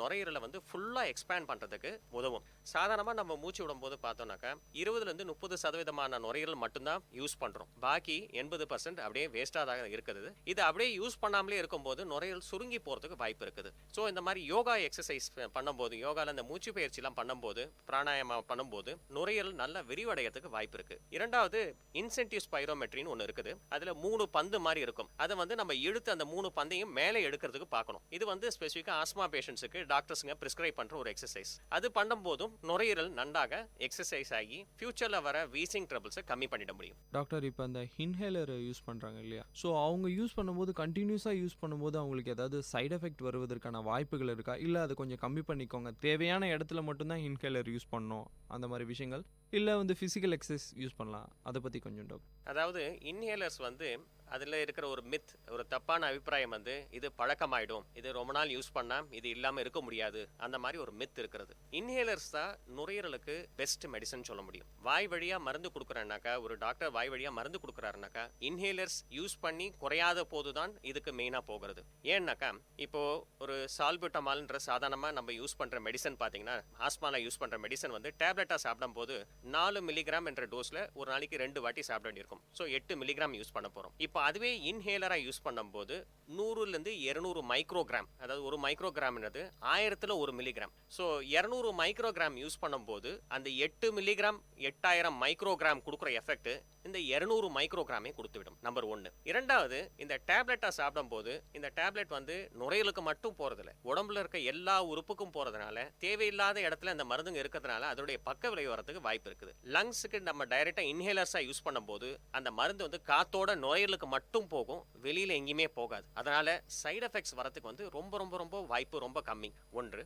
நுரையீரலை ஃபுல்லாக எக்ஸ்பேண்ட் பண்ணுறதுக்கு உதவும். சாதாரணமாக நம்ம மூச்சு விடும்போது பார்த்தோம்னாக்கா 20-30% நுரையீரல் மட்டும்தான் யூஸ் பண்ணுறோம். பாக்கி 80% அப்படியே வேஸ்டாக தான் இருக்குது. இது அப்படியே யூஸ் பண்ணாமலே இருக்கும்போது நுரையீரல் சுருங்கி போகிறதுக்கு வாய்ப்பு இருக்குது. ஸோ இந்த மாதிரி யோகா எக்ஸசைஸ் பண்ணும்போது, யோகாவில் இந்த மூச்சு பயிற்சிலாம் பண்ணும்போது, பிராணாயாமம் பண்ணும்போது நுரையீரல் நல்லா விரிவடைகிறதுக்கு வாய்ப்பு இருக்கு. இரண்டாவது இன்சென்டிவ் ஸ்பைரோமெட்ரின்னு ஒன்று இருக்குது. அதில் 3 பந்து மாதிரி இருக்கும். அதை நம்ம இழுத்து அந்த 3 பந்தையும் மேலே எடுக்கிறதுக்கு பார்க்கணும். இது ஸ்பெசிஃபிக்காக ஆஸ்மா பேஷண்ட்ஸுக்கு டாக்டர்ஸுங்க பிரிஸ்கிரைப் பண்ணுற ஒரு எக்ஸசைஸ். அது பண்ணும்போதும் நுரையீரல் நன்றாக எக்ஸசைஸ் ஆகி ஃபியூச்சரில் வர வீசிங் ட்ரபிள்ஸை கம்மி பண்ணிட முடியும். டாக்டர், இப்போ அந்த இன்ஹேலர் யூஸ் பண்ணுறாங்க இல்லையா? ஸோ அவங்க யூஸ் பண்ணும்போது கண்டினியூஸாக யூஸ் பண்ணும்போது அவங்களுக்கு ஏதாவது சைட் எஃபெக்ட் வருவதற்கான வாய்ப்புகள் இருக்கா? இல்லை அதை கொஞ்சம் கம்மி பண்ணிக்கோங்க, தேவையான இடத்துல மட்டும்தான் இன்ஹேலர் யூஸ் பண்ணணும், அந்த மாதிரி விஷயங்கள் இல்லை வந்து ஃபிசிக்கல் எக்ஸசைஸ் யூஸ் பண்ணலாம்? அதை பற்றி கொஞ்சம் டாக்டர். அதாவது இன்ஹேலர்ஸ் வந்து அதில் இருக்கிற ஒரு மித், ஒரு தப்பான அபிப்பிராயம் வந்து இது பழக்கமாயிடும், இது ரொம்ப நாள் யூஸ் பண்ணால் இது இல்லாமல் இருக்க முடியாது, அந்த மாதிரி ஒரு மித் இருக்கிறது. இன்ஹேலர்ஸ் தான் நுரையீரலுக்கு பெஸ்ட் மெடிசன் சொல்ல முடியும். வாய் வழியாக மருந்து கொடுக்குறேன்னாக்கா, ஒரு டாக்டர் வாய் வழியாக மருந்து கொடுக்குறாருனாக்கா இன்ஹேலர்ஸ் யூஸ் பண்ணி குறையாத போது தான் இதுக்கு மெயினாக போகிறது. ஏன்னாக்கா இப்போது ஒரு சால்புட்டமால்ன்ற சாதாரணமாக நம்ம யூஸ் பண்ணுற மெடிசன் பார்த்தீங்கன்னா, ஆஸ்மாவில் யூஸ் பண்ணுற மெடிசன் வந்து டேப்லெட்டாக சாப்பிடும் போது 4 மில்லிகிராம் என்ற டோஸில் ஒரு நாளைக்கு 2 வாட்டி சாப்பிட வேண்டியிருக்கும். ஸோ 8 மில்லிகிராம் யூஸ் பண்ண போகிறோம். இப்போ அதுவே இன்ஹேலராக யூஸ் பண்ணும்போது 100லேருந்து 200 மைக்ரோகிராம், அதாவது ஒரு மைக்ரோகிராம்ன்றது 1000ல் 1 மில்லிகிராம். ஸோ 200 மைக்ரோகிராம் யூஸ் பண்ணும்போது அந்த 8 மில்லிகிராம் 8000 மைக்ரோகிராம் கொடுக்குற எஃபெக்ட் இந்த 200 மைக்ரோகிராமே கொடுத்துவிடும். நம்பர் 1. இரண்டாவது, இந்த டேப்லெட்டாக சாப்பிடும்போது இந்த டேப்லெட் வந்து நுரையீரலுக்கு மட்டும் போகிறதில்ல, உடம்புல இருக்க எல்லா உறுப்புக்கும் போகிறதுனால தேவையில்லாத இடத்துல இந்த மருந்துங்க இருக்கிறதுனால அதோடைய பக்க விளைவு வரதுக்கு வாய்ப்பு இருக்குது. லங்ஸுக்கு நம்ம டைரெக்டாக இன்ஹேலர்ஸாக யூஸ் பண்ணும்போது அந்த மருந்து வந்து காத்தோட நுரையீரலுக்கு மட்டும் போகும், வெளியில் எங்கேயுமே போகாது. அதனால சைடு எஃபெக்ட்ஸ் வரதுக்கு வந்து ரொம்ப ரொம்ப ரொம்ப வாய்ப்பு ரொம்ப கம்மி. ஒன்று.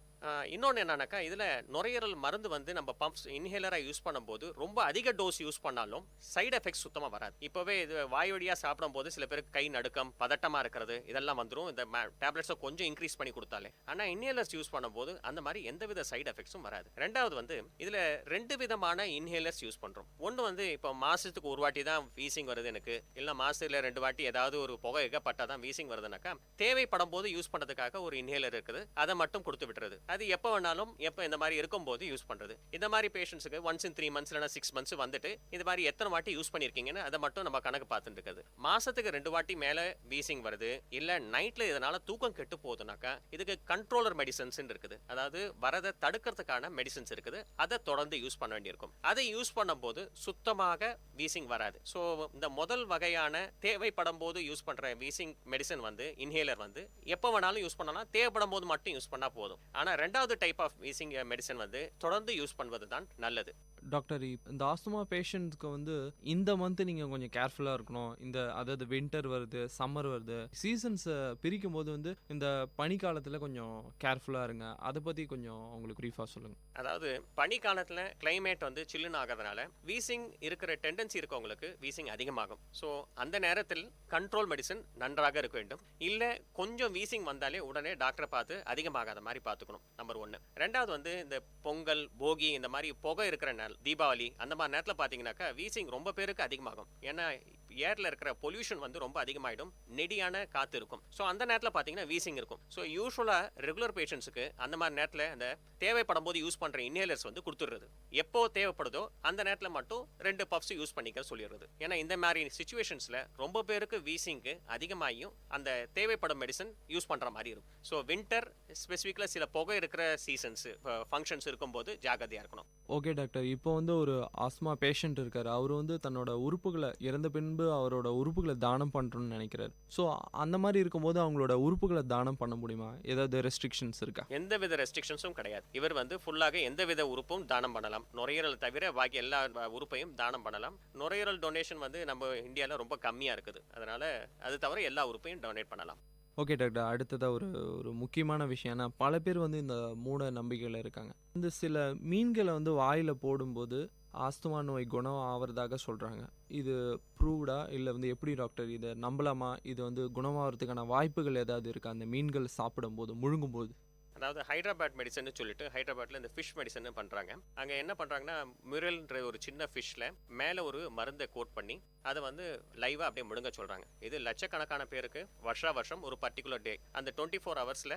இன்னொன்று என்னன்னாக்கா, இதில் நுரையீரல் மருந்து வந்து நம்ம பம்ப்ஸ் இன்ஹேலராக யூஸ் பண்ணும்போது ரொம்ப அதிக டோஸ் யூஸ் பண்ணாலும் சைடு எஃபெக்ட்ஸ் சுத்தமாக வராது. இப்போவே இது வாய் வழியாக சாப்பிடும் போது சில பேருக்கு கை நடுக்கம், பதட்டமாக இருக்கிறது, இதெல்லாம் வந்துடும் இந்த டேப்லெட்ஸை கொஞ்சம் இன்க்ரீஸ் பண்ணி கொடுத்தாலே. ஆனால் இன்ஹேலர்ஸ் யூஸ் பண்ணும்போது அந்த மாதிரி எந்தவித சைடு எஃபெக்ட்ஸும் வராது. ரெண்டாவது வந்து இதில் 2 விதமான இன்ஹேலர்ஸ் யூஸ் பண்ணுறோம். ஒன்று வந்து இப்போ மாதத்துக்கு ஒரு வாட்டி தான் வீசிங் வருது எனக்கு, இல்லை மாதத்தில் 2 வாட்டி ஏதாவது ஒரு புகை எகப்பட்டால் தான் வீசிங் வருதுனாக்கா தேவைப்படும் போது யூஸ் பண்ணுறதுக்காக ஒரு இன்ஹேலர் இருக்குது, அதை மட்டும் கொடுத்து விட்டுறது. அது எப்போ வேணாலும் எப்போ இந்த மாதிரி இருக்கும்போது யூஸ் பண்ணுறது. இந்த மாதிரி பேஷண்ட்ஸுக்கு ஒன்ஸ் இன் 3 மந்த்ஸ் இல்லைனா 6 மந்த்ஸ் வந்துட்டு இது மாதிரி எத்தனை வாட்டி யூஸ் பண்ணியிருக்கீங்கன்னு அதை மட்டும் நம்ம கணக்கு பார்த்துட்டு இருக்குது. மாதத்துக்கு 2 வாட்டி மேலே வீசிங் வருது, இல்லை நைட்டில் இதனால் தூக்கம் கெட்டு போகுதுனாக்கா இதுக்கு கண்ட்ரோலர் மெடிசன்ஸ் இருக்குது, அதாவது வரதை தடுக்கிறதுக்கான மெடிசன்ஸ் இருக்குது, அதை தொடர்ந்து யூஸ் பண்ண வேண்டியிருக்கும். அதை யூஸ் பண்ணும்போது சுத்தமாக வீசிங் வராது. ஸோ இந்த முதல் வகையான தேவைப்படும் போது யூஸ் பண்ணுற வீசிங் மெடிசன் வந்து இன்ஹேலர் வந்து எப்போ வேணாலும் யூஸ் பண்ணலாம், தேவைப்படும் போது மட்டும் யூஸ் பண்ணால் போதும். ஆனால் 2வது டைப் ஆஃப் வீசிங் மெடிசன் வந்து தொடர்ந்து யூஸ் பண்ணுவது தான் நல்லது. டாக்டர், இந்த ஆஸ்துமா பேஷண்ட்ஸ்க்கு வந்து இந்த மந்த் நீங்கள் கொஞ்சம் கேர்ஃபுல்லாக இருக்கணும், இந்த அதாவது வின்டர் வருது, சம்மர் வருது, சீசன்ஸை பிரிக்கும் போது வந்து இந்த பனிக்காலத்தில் கொஞ்சம் கேர்ஃபுல்லாக இருங்க, அதை பற்றி கொஞ்சம் உங்களுக்கு ப்ரீஃபாக சொல்லுங்கள். அதாவது பனிக்காலத்தில் கிளைமேட் வந்து சில்லுன்னு ஆகிறதுனால வீசிங் இருக்கிற டெண்டன்சி இருக்கவங்களுக்கு வீசிங் அதிகமாகும். ஸோ அந்த நேரத்தில் கண்ட்ரோல் மெடிசன் நன்றாக இருக்க வேண்டும். இல்லை கொஞ்சம் வீசிங் வந்தாலே உடனே டாக்டரை பார்த்து அதிகமாகாத மாதிரி பார்த்துக்கணும். நம்பர் 1. ரெண்டாவது வந்து இந்த பொங்கல், போகி, இந்த மாதிரி புகை இருக்கிற நேரம், தீபாவளி அந்த மாதிரி நேரத்தில் பார்த்தீங்கன்னாக்கா வீசிங் ரொம்ப பேருக்கு அதிகமாகும். ஏன்னா ஏரில் இருக்கிற பொல்யூஷன் வந்து ரொம்ப அதிகமாகிடும், நெடியான காற்று இருக்கும். ஸோ அந்த நேரத்தில் பார்த்தீங்கன்னா வீசிங் இருக்கும். ஸோ யூஸ்வலாக ரெகுலர் பேஷண்ட்ஸுக்கு அந்த மாதிரி நேரத்தில் அந்த தேவைப்படும் போது யூஸ் பண்ணுற இன்ஹேலர்ஸ் வந்து கொடுத்துடுறது. எப்போ தேவைப்படுதோ அந்த நேரத்தில் மட்டும் 2 பஃப்ஸ் யூஸ் பண்ணிக்க சொல்லிடுறது. ஏன்னா இந்த மாதிரி சுச்சுவேஷன்ஸில் ரொம்ப பேருக்கு வீசிங்க்கு அதிகமாகியும் அந்த தேவைப்படும் மெடிசன் யூஸ் பண்ணுற மாதிரி இருக்கும். ஸோ வின்டர் ஸ்பெசிஃபிக்கில் சில புகை இருக்கிற சீசன்ஸ் ஃபங்க்ஷன்ஸ் இருக்கும்போது ஜாகிரதையாக இருக்கணும். ஓகே டாக்டர், இப்போ வந்து ஒரு ஆஸ்மா பேஷண்ட் இருக்கார், அவர் வந்து தன்னோட உறுப்புகளை இறந்த பின்பு அவரோட உறுப்புகளை தானம் பண்ணுறோன்னு நினைக்கிறார். ஸோ அந்த மாதிரி இருக்கும்போது அவங்களோட உறுப்புகளை தானம் பண்ண முடியுமா? ஏதாவது ரெஸ்ட்ரிக்ஷன்ஸ் இருக்கா? எந்தவித ரெஸ்ட்ரிக்ஷன்ஸும் கிடையாது. இவர் வந்து ஃபுல்லாக எந்தவித உறுப்பும் தானம் பண்ணலாம். நுரையீரல் தவிர பாக்கி எல்லா உறுப்பையும் தானம் பண்ணலாம். நுரையீரல் டொனேஷன் வந்து நம்ம இந்தியாவில் ரொம்ப கம்மியாக இருக்குது, அதனால அது தவிர எல்லா உறுப்பையும் டொனேட் பண்ணலாம். ஓகே டாக்டர், அடுத்ததாக ஒரு முக்கியமான விஷயம்னா, பல பேர் வந்து இந்த மூட நம்பிக்கையில் இருக்காங்க. இந்த சில மீன்களை வந்து வாயில் போடும்போது ஆஸ்துமா நோய் குணம் ஆகிறதாக சொல்கிறாங்க. இது ப்ரூவ்டா இல்லை வந்து எப்படி டாக்டர், இதை நம்பலாமா? இது வந்து குணமாகிறதுக்கான வாய்ப்புகள் ஏதாவது இருக்கா அந்த மீன்கள் சாப்பிடும்போது, முழுங்கும்போது? அதாவது ஹைதராபாத் மெடிசன் சொல்லிட்டு ஹைதராபாத்தில் இந்த ஃபிஷ் மெடிசன் பண்ணுறாங்க. அங்கே என்ன பண்ணுறாங்கன்னா, மிரல்ன்ற ஒரு சின்ன ஃபிஷ்ஷில் மேலே ஒரு மருந்தை கோட் பண்ணி அதை வந்து லைவாக அப்படியே முழுங்க சொல்கிறாங்க. இது லட்சக்கணக்கான பேருக்கு வருஷம் ஒரு பர்டிகுலர் டே அந்த 24 ஹவர்ஸில்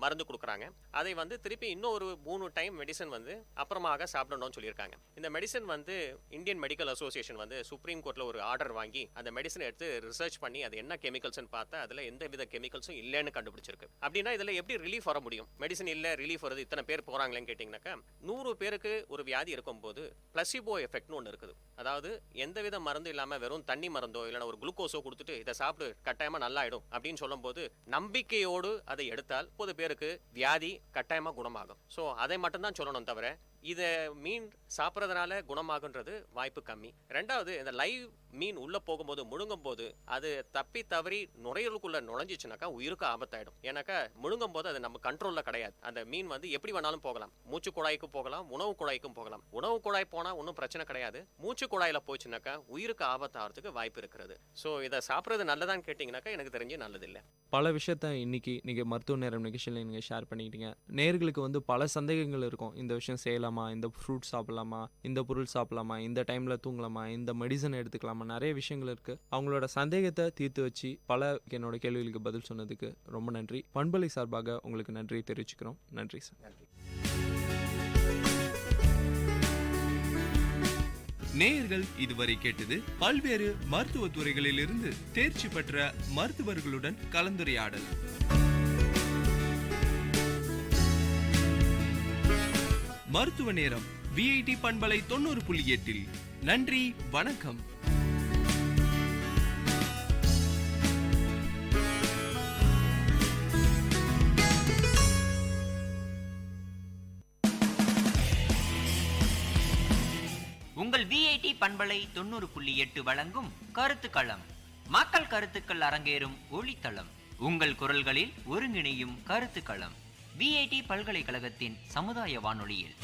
மருந்து கொடுக்குறாங்க. அதை வந்து திருப்பி இன்னும் ஒரு 3 டைம் மெடிசன் வந்து அப்புறமாக சாப்பிடணும்னு சொல்லியிருக்காங்க. இந்த மெடிசன் வந்து இந்தியன் மெடிக்கல் அசோசியேஷன் வந்து சுப்ரீம் கோர்ட்டில் ஒரு ஆர்டர் வாங்கி அந்த மெடிசனை எடுத்து ரிசர்ச் பண்ணி அது என்ன கெமிக்கல்ஸ்ன்னு பார்த்தா அதில் எந்த வித கெமிக்கல்ஸும் இல்லைன்னு கண்டுபிடிச்சிருக்கு. அப்படின்னா இதில் எப்படி ரிலீஃப் வர முடியும்? மெடிசன் இல்லை, ரிலீஃப் வருது, இத்தனை பேர் போகிறாங்களேன்னு கேட்டிங்கனாக்கா, 100 பேருக்கு ஒரு வியாதி இருக்கும்போது பிளசிபோ எஃபெக்ட்னு ஒன்று இருக்குது. அதாவது எந்தவித மருந்து இல்லாமல் வெறும் தண்ணி மருந்தோ இல்லைனா ஒரு குளுக்கோஸோ கொடுத்துட்டு இதை சாப்பிட்டு கட்டாயமாக நல்லாயிடும் அப்படின்னு சொல்லும்போது நம்பிக்கையோடு அதை எடுத்தால் 30 பேருக்கு வியாதி கட்டாயமாக குணமாகும். ஸோ அதை மட்டும்தான் சொல்லணும் தவிர இதை மீன் சாப்பிட்றதுனால குணமாகுன்றது வாய்ப்பு கம்மி. ரெண்டாவது, இந்த லைவ் மீன் உள்ளே போகும்போது முழுங்கும் போது அது தப்பி தவறி நுரையீரலுக்குள்ளே நுழைஞ்சிச்சுனாக்கா உயிருக்கு ஆபத்தாயிடும். ஏன்னாக்கா முழுங்கும் போது அது நம்ம கண்ட்ரோலில் கிடையாது. அந்த மீன் வந்து எப்படி வேணாலும் போகலாம். மூச்சு குழாய்க்கும் போகலாம், உணவு குழாய்க்கும் போகலாம். உணவு குழாய் போனால் ஒன்றும் பிரச்சனை கிடையாது. மூச்சு குழாயில் போச்சுனாக்கா உயிருக்கு ஆபத்தாகிறதுக்கு வாய்ப்பு இருக்கிறது. ஸோ இதை சாப்பிட்றது நல்லதான்னு கேட்டிங்கனாக்கா எனக்கு தெரிஞ்சு நல்லதில்லை. பல விஷயத்த இன்னைக்கு நீங்கள் மருத்துவ நேரம் நிகழ்ச்சியில் நீங்கள் ஷேர் பண்ணிக்கிட்டீங்க. நேர்களுக்கு வந்து பல சந்தேகங்கள் இருக்கும். இந்த விஷயம் செய்யலாமா, இந்த ஃப்ரூட் சாப்பிடலாமா, இந்த பொருள் சாப்பிடலாமா, இந்த டைமில் தூங்கலாமா, இந்த மெடிசன் எடுத்துக்கலாமா, நிறைய விஷயங்கள் இருக்குது. அவங்களோட சந்தேகத்தை தீர்த்து வச்சு பல என்னோட கேள்விகளுக்கு பதில் சொன்னதுக்கு ரொம்ப நன்றி. பண்பலை சார்பாக உங்களுக்கு நன்றி தெரிவிச்சுக்கிறோம். நன்றி சார். நன்றி. நேயர்கள் இதுவரை கேட்டது பல்வேறு மருத்துவ துறைகளிலிருந்து தேர்ச்சி பெற்ற மருத்துவர்களுடன் கலந்துரையாடல். மருத்துவ நேரம் விஐடி பண்பலை 90.8. நன்றி, வணக்கம். உங்கள் விஐடி பண்பலை 90.8 வழங்கும் கருத்துக்களம். மக்கள் கருத்துக்கள் அரங்கேறும் ஒளித்தளம். உங்கள் குரல்களில் ஒருங்கிணையும் கருத்துக்களம். விஐடி பல்கலைக்கழகத்தின் சமுதாய வானொலியில்.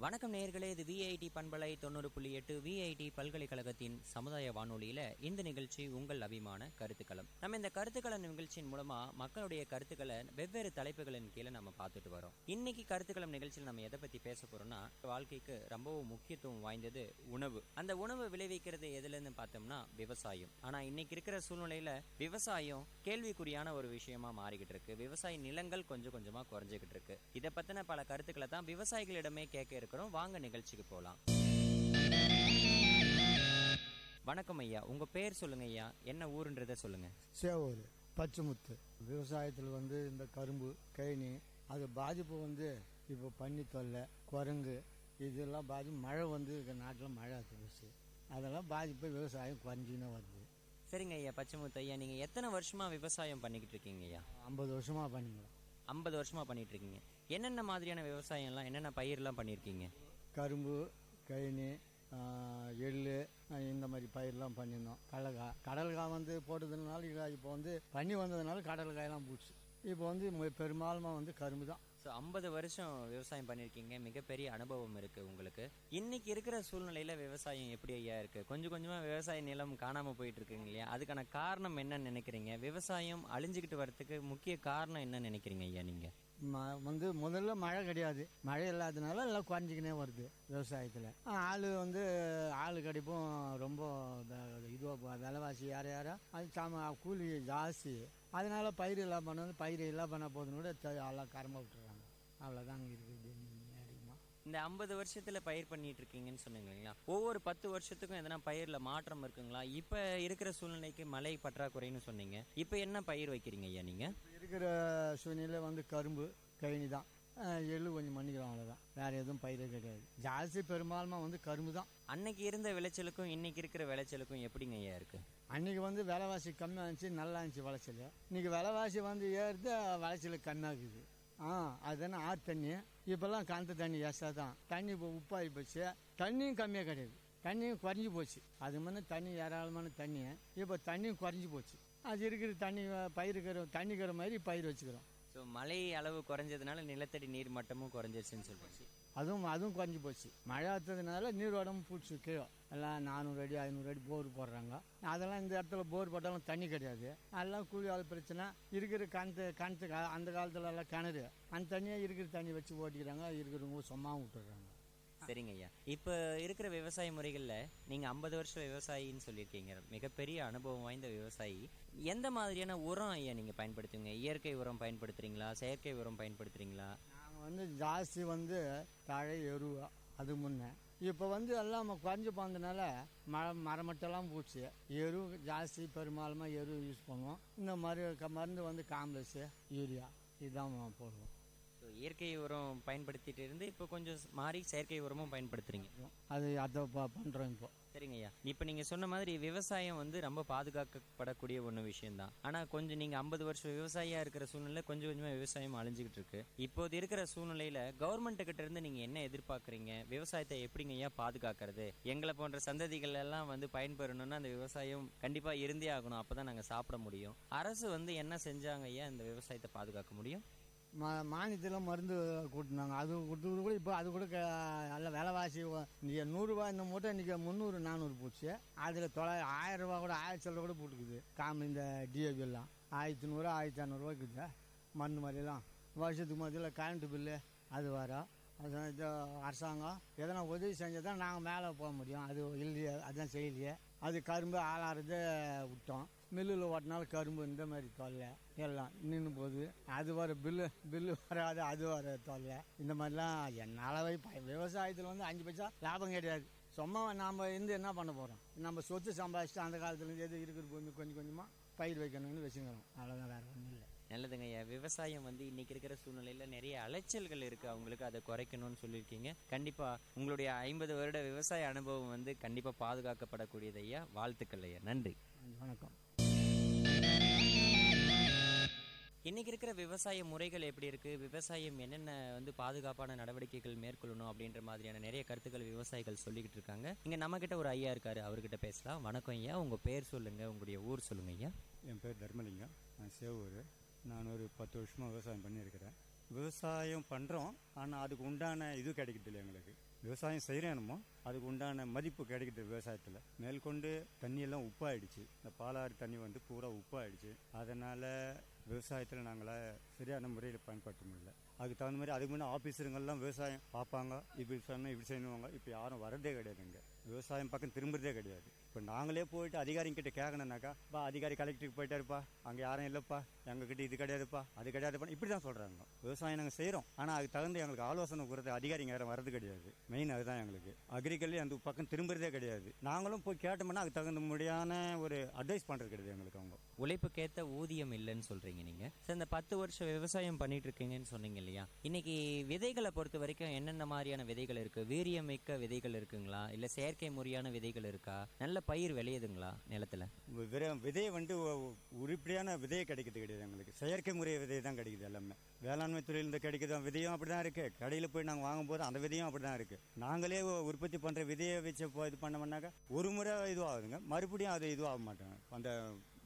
வணக்கம் நேயர்களே, இது விஐடி பண்பலை 90.8 விஐடி பல்கலைக்கழகத்தின் சமுதாய வானொலியில இந்த நிகழ்ச்சி உங்கள் அபிமான கருத்துக்களம். நம்ம இந்த கருத்துக்களம் நிகழ்ச்சியின் மூலமா மக்களுடைய கருத்துக்களை வெவ்வேறு தலைப்புகளின் கீழே நம்ம பார்த்துட்டு வரோம். இன்னைக்கு கருத்துக்களம் நிகழ்ச்சியில் நம்ம எதை பத்தி பேச போறோம்னா, வாழ்க்கைக்கு ரொம்பவும் முக்கியத்துவம் வாய்ந்தது உணவு. அந்த உணவு விளைவிக்கிறது எதுலன்னு பார்த்தோம்னா விவசாயம். ஆனா இன்னைக்கு இருக்கிற சூழ்நிலையில விவசாயம் கேள்விக்குறியான ஒரு விஷயமா மாறிக்கிட்டு இருக்கு. விவசாய நிலங்கள் கொஞ்சம் கொஞ்சமா குறைஞ்சிக்கிட்டு இருக்கு. இதை பத்தின பல கருத்துக்களை தான் விவசாயிகளிடமே கேட்க இருக்கு. வாங்க நிகழ்ச்சிக்கு போலாம். வணக்கம் ஐயா, உங்க பேர் சொல்லுங்க ஐயா, என்ன ஊருன்றதை சொல்லுங்க. சேவூர் பச்சைமுத்து. விவசாயத்தில் வந்து இந்த கரும்பு கைனி அது பாதிப்பு வந்து இப்போ பன்னி தொல்லை, குரங்கு இதெல்லாம் பாதிப்பு. மழை வந்து நாட்டில் மழை போச்சு, அதெல்லாம் பாதிப்பு விவசாயம் குறைஞ்சின்னு வருது. சரிங்க ஐயா, பச்சைமுத்து ஐயா, நீங்க எத்தனை வருஷமா விவசாயம் பண்ணிக்கிட்டு இருக்கீங்க ஐயா? 50 வருஷமா பண்ணிக்கலாம். 50 வருஷமா பண்ணிட்டு இருக்கீங்க. என்னென்ன மாதிரியான விவசாயம்லாம், என்னென்ன பயிரெல்லாம் பண்ணியிருக்கீங்க? கரும்பு, கைனி, எள்ளு, இந்த மாதிரி பயிரெலாம் பண்ணியிருந்தோம். கடலக்காய் வந்து போட்டதுனால இப்போ வந்து பனி வந்ததுனால கடலக்காயெல்லாம் போச்சு. இப்போ வந்து பெரும்பாலுமா வந்து கரும்பு தான். ஸோ 50 வருஷம் விவசாயம் பண்ணியிருக்கீங்க, மிகப்பெரிய அனுபவம் இருக்குது உங்களுக்கு. இன்னைக்கு இருக்கிற சூழ்நிலையில் விவசாயம் எப்படி ஐயா இருக்குது? கொஞ்சம் கொஞ்சமாக விவசாய நிலம் காணாமல் போயிட்டு இருக்குங்க இல்லையா? அதுக்கான காரணம் என்னன்னு நினைக்கிறீங்க? விவசாயம் அழிஞ்சிக்கிட்டு வரதுக்கு முக்கிய காரணம் என்ன நினைக்கிறீங்க ஐயா நீங்கள்? வந்து முதல்ல மழை கிடையாது, மழை இல்லாததுனால எல்லாம் குறைஞ்சிக்கினே வருது விவசாயத்தில். ஆள் வந்து ஆள் கிடைப்பும் ரொம்ப இதுவாக விலைவாசி யாரா அது கூலி ஜாஸ்தி. அதனால பயிர் எல்லாம் பண்ணது, பயிர் எல்லாம் பண்ண போதுன்னு கூட எல்லாம் கரம்ப விட்டுறாங்க. அவ்வளோதான் அங்கே இருக்குது அதிகமாக. இந்த 50 வருஷத்தில் பயிர் பண்ணிட்டு இருக்கீங்கன்னு சொன்னீங்க இல்லைங்களா? ஒவ்வொரு 10 வருஷத்துக்கும் எதனா பயிரில் மாற்றம் இருக்குங்களா? இப்போ இருக்கிற சூழ்நிலைக்கு மழை பற்றாக்குறைன்னு சொன்னீங்க, இப்போ என்ன பயிர் வைக்கிறீங்க ஐயா நீங்கள்? இருக்கிற சூழ்நிலை வந்து கரும்பு கைனி தான், எள்ளு கொஞ்சம் பண்ணிக்கிறோம், அவ்வளோதான். வேறு எதுவும் பயிரே கிடையாது. ஜாஸ்தி பெரும்பாலுமா வந்து கரும்பு தான். அன்னைக்கு இருந்த விளைச்சலுக்கும் இன்னைக்கு இருக்கிற விளைச்சலுக்கும் எப்படிங்க ஐயா இருக்கு? அன்னைக்கு வந்து விலைவாசி கம்மியாக இருந்துச்சு, நல்லா இருந்துச்சு விளைச்சல். இன்னைக்கு விலைவாசி வந்து ஏறுது, விளைச்சல் கம்மியாகுது. அதுதானே ஆறு தண்ணி, இப்போல்லாம் காந்த தண்ணி எக்ஸ்ட்ரா தான். தண்ணி இப்போ உப்பாகி போச்சு, தண்ணியும் கம்மியாக கிடையாது, தண்ணியும் குறைஞ்சி போச்சு. அது முன்னே தண்ணி ஏராளமான தண்ணி, இப்போ தண்ணியும் குறைஞ்சி போச்சு. அது இருக்கிற தண்ணி பயிருக்கிற தண்ணிக்கிற மாதிரி பயிர் வச்சுக்கிறோம். ஸோ மழை அளவு குறைஞ்சதுனால நிலத்தடி நீர் மட்டமும் குறைஞ்சிருச்சுன்னு சொல்லுவாங்க. அதுவும் குறைஞ்சி போச்சு. மழை ஆற்றதுனால நீர் உடம்பு பூச்சி கீழே எல்லாம் 400 அடி 500 அடி போர் போடுறாங்க. அதெல்லாம் இந்த இடத்துல போர் போட்டாலும் தண்ணி கிடையாது. அதெல்லாம் கூலி ஆள் பிரச்சனை. இருக்கிற கிணத்துக்கு அந்த காலத்துல எல்லாம் கிணறு, அந்த தண்ணியை இருக்கிற தண்ணி வச்சு ஓட்டிக்கிறாங்க, இருக்கிறவங்க சும்மாவும் விட்டுறாங்க. சரிங்க ஐயா, இப்போ இருக்கிற விவசாய முறைகளில் நீங்கள் 50 வருஷம் விவசாயின்னு சொல்லியிருக்கீங்க, மிகப்பெரிய அனுபவம் வாய்ந்த விவசாயி. எந்த மாதிரியான உரம் ஐயா நீங்கள் பயன்படுத்துவீங்க? இயற்கை உரம் பயன்படுத்துகிறீங்களா, செயற்கை உரம் பயன்படுத்துகிறீங்களா? நாங்கள் வந்து ஜாஸ்தி வந்து தழை எருவா அது முன்னே. இப்போ வந்து எல்லாம் குறைஞ்சி போனதுனால மரமட்டெல்லாம் பூச்சி எரு ஜாஸ்தி பெரும்பாலுமாக எரு யூஸ் பண்ணுவோம். இந்த மாதிரி மருந்து வந்து காம்ப்ளெக்ஸு, யூரியா இதுதான் போடுவோம். ஸோ இயற்கை உரம் பயன்படுத்திட்டு இருந்து இப்போ கொஞ்சம் மாறி செயற்கை உரமும் பயன்படுத்துறீங்க. அது அதை பண்ணுறோம் இப்போ. சரிங்க ஐயா, இப்போ நீங்கள் சொன்ன மாதிரி விவசாயம் வந்து ரொம்ப பாதுகாக்கப்படக்கூடிய ஒன்று விஷயம்தான். ஆனால் கொஞ்சம் நீங்கள் 50 வருஷம் விவசாயியாக இருக்கிற சூழ்நிலை கொஞ்சம் கொஞ்சமாக விவசாயம் அழிஞ்சிக்கிட்டு இருக்கு. இப்போது இருக்கிற சூழ்நிலையில் கவர்மெண்ட்டுக்கிட்ட இருந்து நீங்கள் என்ன எதிர்பார்க்குறீங்க? விவசாயத்தை எப்படிங்க ஐயா பாதுகாக்கிறது? எங்களை போன்ற சந்ததிகள் எல்லாம் வந்து பயன்பெறணும்னா அந்த விவசாயம் கண்டிப்பாக இருந்தே ஆகணும், அப்போ தான் நாங்கள் சாப்பிட முடியும். அரசு வந்து என்ன செஞ்சாங்க ஐயா இந்த விவசாயத்தை பாதுகாக்க முடியும்? மானியத்தில் மருந்து கூட்டினாங்க, அது கொடுத்து கூட இப்போ அது கூட நல்ல விலைவாசி. இன்றைக்கி 100 இந்த மூட்டை இன்றைக்கி 300-400 போச்சு. அதில் 1000 கூட 1000 கூட போட்டுக்குது. இந்த டிஏபி எல்லாம் 1100 1500 இருக்குது. மருந்து மாதிரிலாம் வருஷத்துக்கு மத்தியில் கரண்ட்டு பில்லு அது வரும். அது இது அரசாங்கம் எதனா உதவி செஞ்சால் தான் நாங்கள் மேலே போக முடியும். அது இல்லையே, அதுதான் செய்யலையே. அது கரும்பு ஆளாறது விட்டோம். மில்லில் ஓட்டினாலும் கரும்பு இந்த மாதிரி தொல்லை எல்லாம் நின்று போகுது. அது வர பில்லு வராது, அது வர தொல்லை. இந்த மாதிரிலாம் என்னால் விவசாயத்தில் வந்து 5 பைசா லாபம் கிடையாது. சும்மா நாம் இருந்து என்ன பண்ண போகிறோம்? நம்ம சொத்து சம்பாதிச்சுட்டு அந்த காலத்துலேருந்து எது இருக்கிற பூமி கொஞ்சம் கொஞ்சமாக பயிர் வைக்கணும்னு வச்சுக்கிறோம். அவ்வளோதான், வேறு ஒன்றும் இல்லை. நல்லதுங்க ஐயா. விவசாயம் வந்து இன்னைக்கு இருக்கிற சூழ்நிலையில் நிறைய அலைச்சல்கள் இருக்குது, அவங்களுக்கு அதை குறைக்கணும்னு சொல்லியிருக்கீங்க. கண்டிப்பாக உங்களுடைய 50 வருட விவசாய அனுபவம் வந்து கண்டிப்பாக பாதுகாக்கப்படக்கூடியது ஐயா. வாழ்த்துக்கள் ஐயா. நன்றி. வணக்கம். இன்னைக்கு இருக்கிற விவசாய முறைகள் எப்படி இருக்குது, விவசாயம் என்னென்ன வந்து பாதுகாப்பான நடவடிக்கைகள் மேற்கொள்ளணும் அப்படின்ற மாதிரியான நிறைய கருத்துக்கள் விவசாயிகள் சொல்லிக்கிட்டு இருக்காங்க. இங்கே நம்மக்கிட்ட ஒரு ஐயா இருக்காரு, அவர்கிட்ட பேசலாம். வணக்கம் ஐயா, உங்கள் பேர் சொல்லுங்கள், உங்களுடைய ஊர் சொல்லுங்கள் ஐயா. என் பேர் தர்மலிங்கம், நான் சேவூர். நான் ஒரு 10 வருஷமாக விவசாயம் பண்ணியிருக்கிறேன். விவசாயம் பண்ணுறோம், ஆனால் அதுக்கு உண்டான இது கிடைக்கிறது இல்லை எங்களுக்கு. விவசாயம் செய்கிறேனுமோ அதுக்கு உண்டான மதிப்பு கிடைக்கிது விவசாயத்தில். மேற்கொண்டு தண்ணியெல்லாம் உப்பாயிடுச்சு. இந்த பாலாறு தண்ணி வந்து பூரா உப்பாயிடுச்சு. அதனால் விவசாயத்தில் நாங்களாம் சரியான முறையில் பயன்படுத்த முடியல. அதுக்கு தகுந்த மாதிரி அதுக்கு முன்னே ஆஃபீஸருங்கள்லாம் விவசாயம் பார்ப்பாங்க, இப்படி சொன்னால் இப்படி செய்யணுவாங்க. இப்போ யாரும் வரதே கிடையாதுங்க, விவசாயம் பக்கம் திரும்புறதே கிடையாது. இப்போ நாங்களே போயிட்டு அதிகாரிங்கிட்ட கேட்கணுன்னாக்கா, அதிகாரி கலெக்டருக்கு போயிட்டாருப்பா, அங்கே யாரும் இல்லைப்பா, எங்ககிட்ட இது கிடையாதுப்பா அது கிடையாதுப்பா, இப்படி தான் சொல்கிறாங்க. விவசாயம் நாங்கள் செய்கிறோம், ஆனால் அதுக்கு தகுந்த எங்களுக்கு ஆலோசனை கொடுத்து அதிகாரிங்க யாரும் வரது கிடையாது. மெயின் அதுதான் எங்களுக்கு. அக்ரிகல்ச்சர் அந்த பக்கம் திரும்புறதே கிடையாது. நாங்களும் போய் கேட்டோம்னா அதுக்கு தகுந்த முடியான ஒரு அட்வைஸ் பண்ணுறது கிடையாது எங்களுக்கு. அவங்க உழைப்புக்கேற்ற ஊதியம் இல்லைன்னு சொல்கிறீங்க நீங்கள். சார், இந்த 10 வருஷம் விவசாயம் பண்ணிட்டு இருக்கீங்கன்னு சொன்னீங்க இல்லையா? இன்னைக்கு விதைகளை பொறுத்த வரைக்கும் என்னென்ன மாதிரியான விதைகள் இருக்குது? வீரியமிக்க விதைகள் இருக்குங்களா, இல்லை செயற்கை முறையான விதைகள் இருக்கா? நல்ல பயிர் விளையுதுங்களா நிலத்தில்? விதையை வந்து உருப்படியான விதையை கிடைக்கிறது கிடையாது எங்களுக்கு. செயற்கை முறை விதை தான் கிடைக்குது எல்லாமே. வேளாண்மை துறையிலிருந்து கிடைக்கிற விதையும் அப்படி தான் இருக்குது. கடையில் போய் நாங்கள் வாங்கும்போது அந்த விதையும் அப்படி தான் இருக்குது. நாங்களே உற்பத்தி பண்ணுற விதையை வச்சு இது பண்ணோம்னாக்கா ஒரு முறை இதுவாகுதுங்க, மறுபடியும் அது இதுவாக மாட்டாங்க. அந்த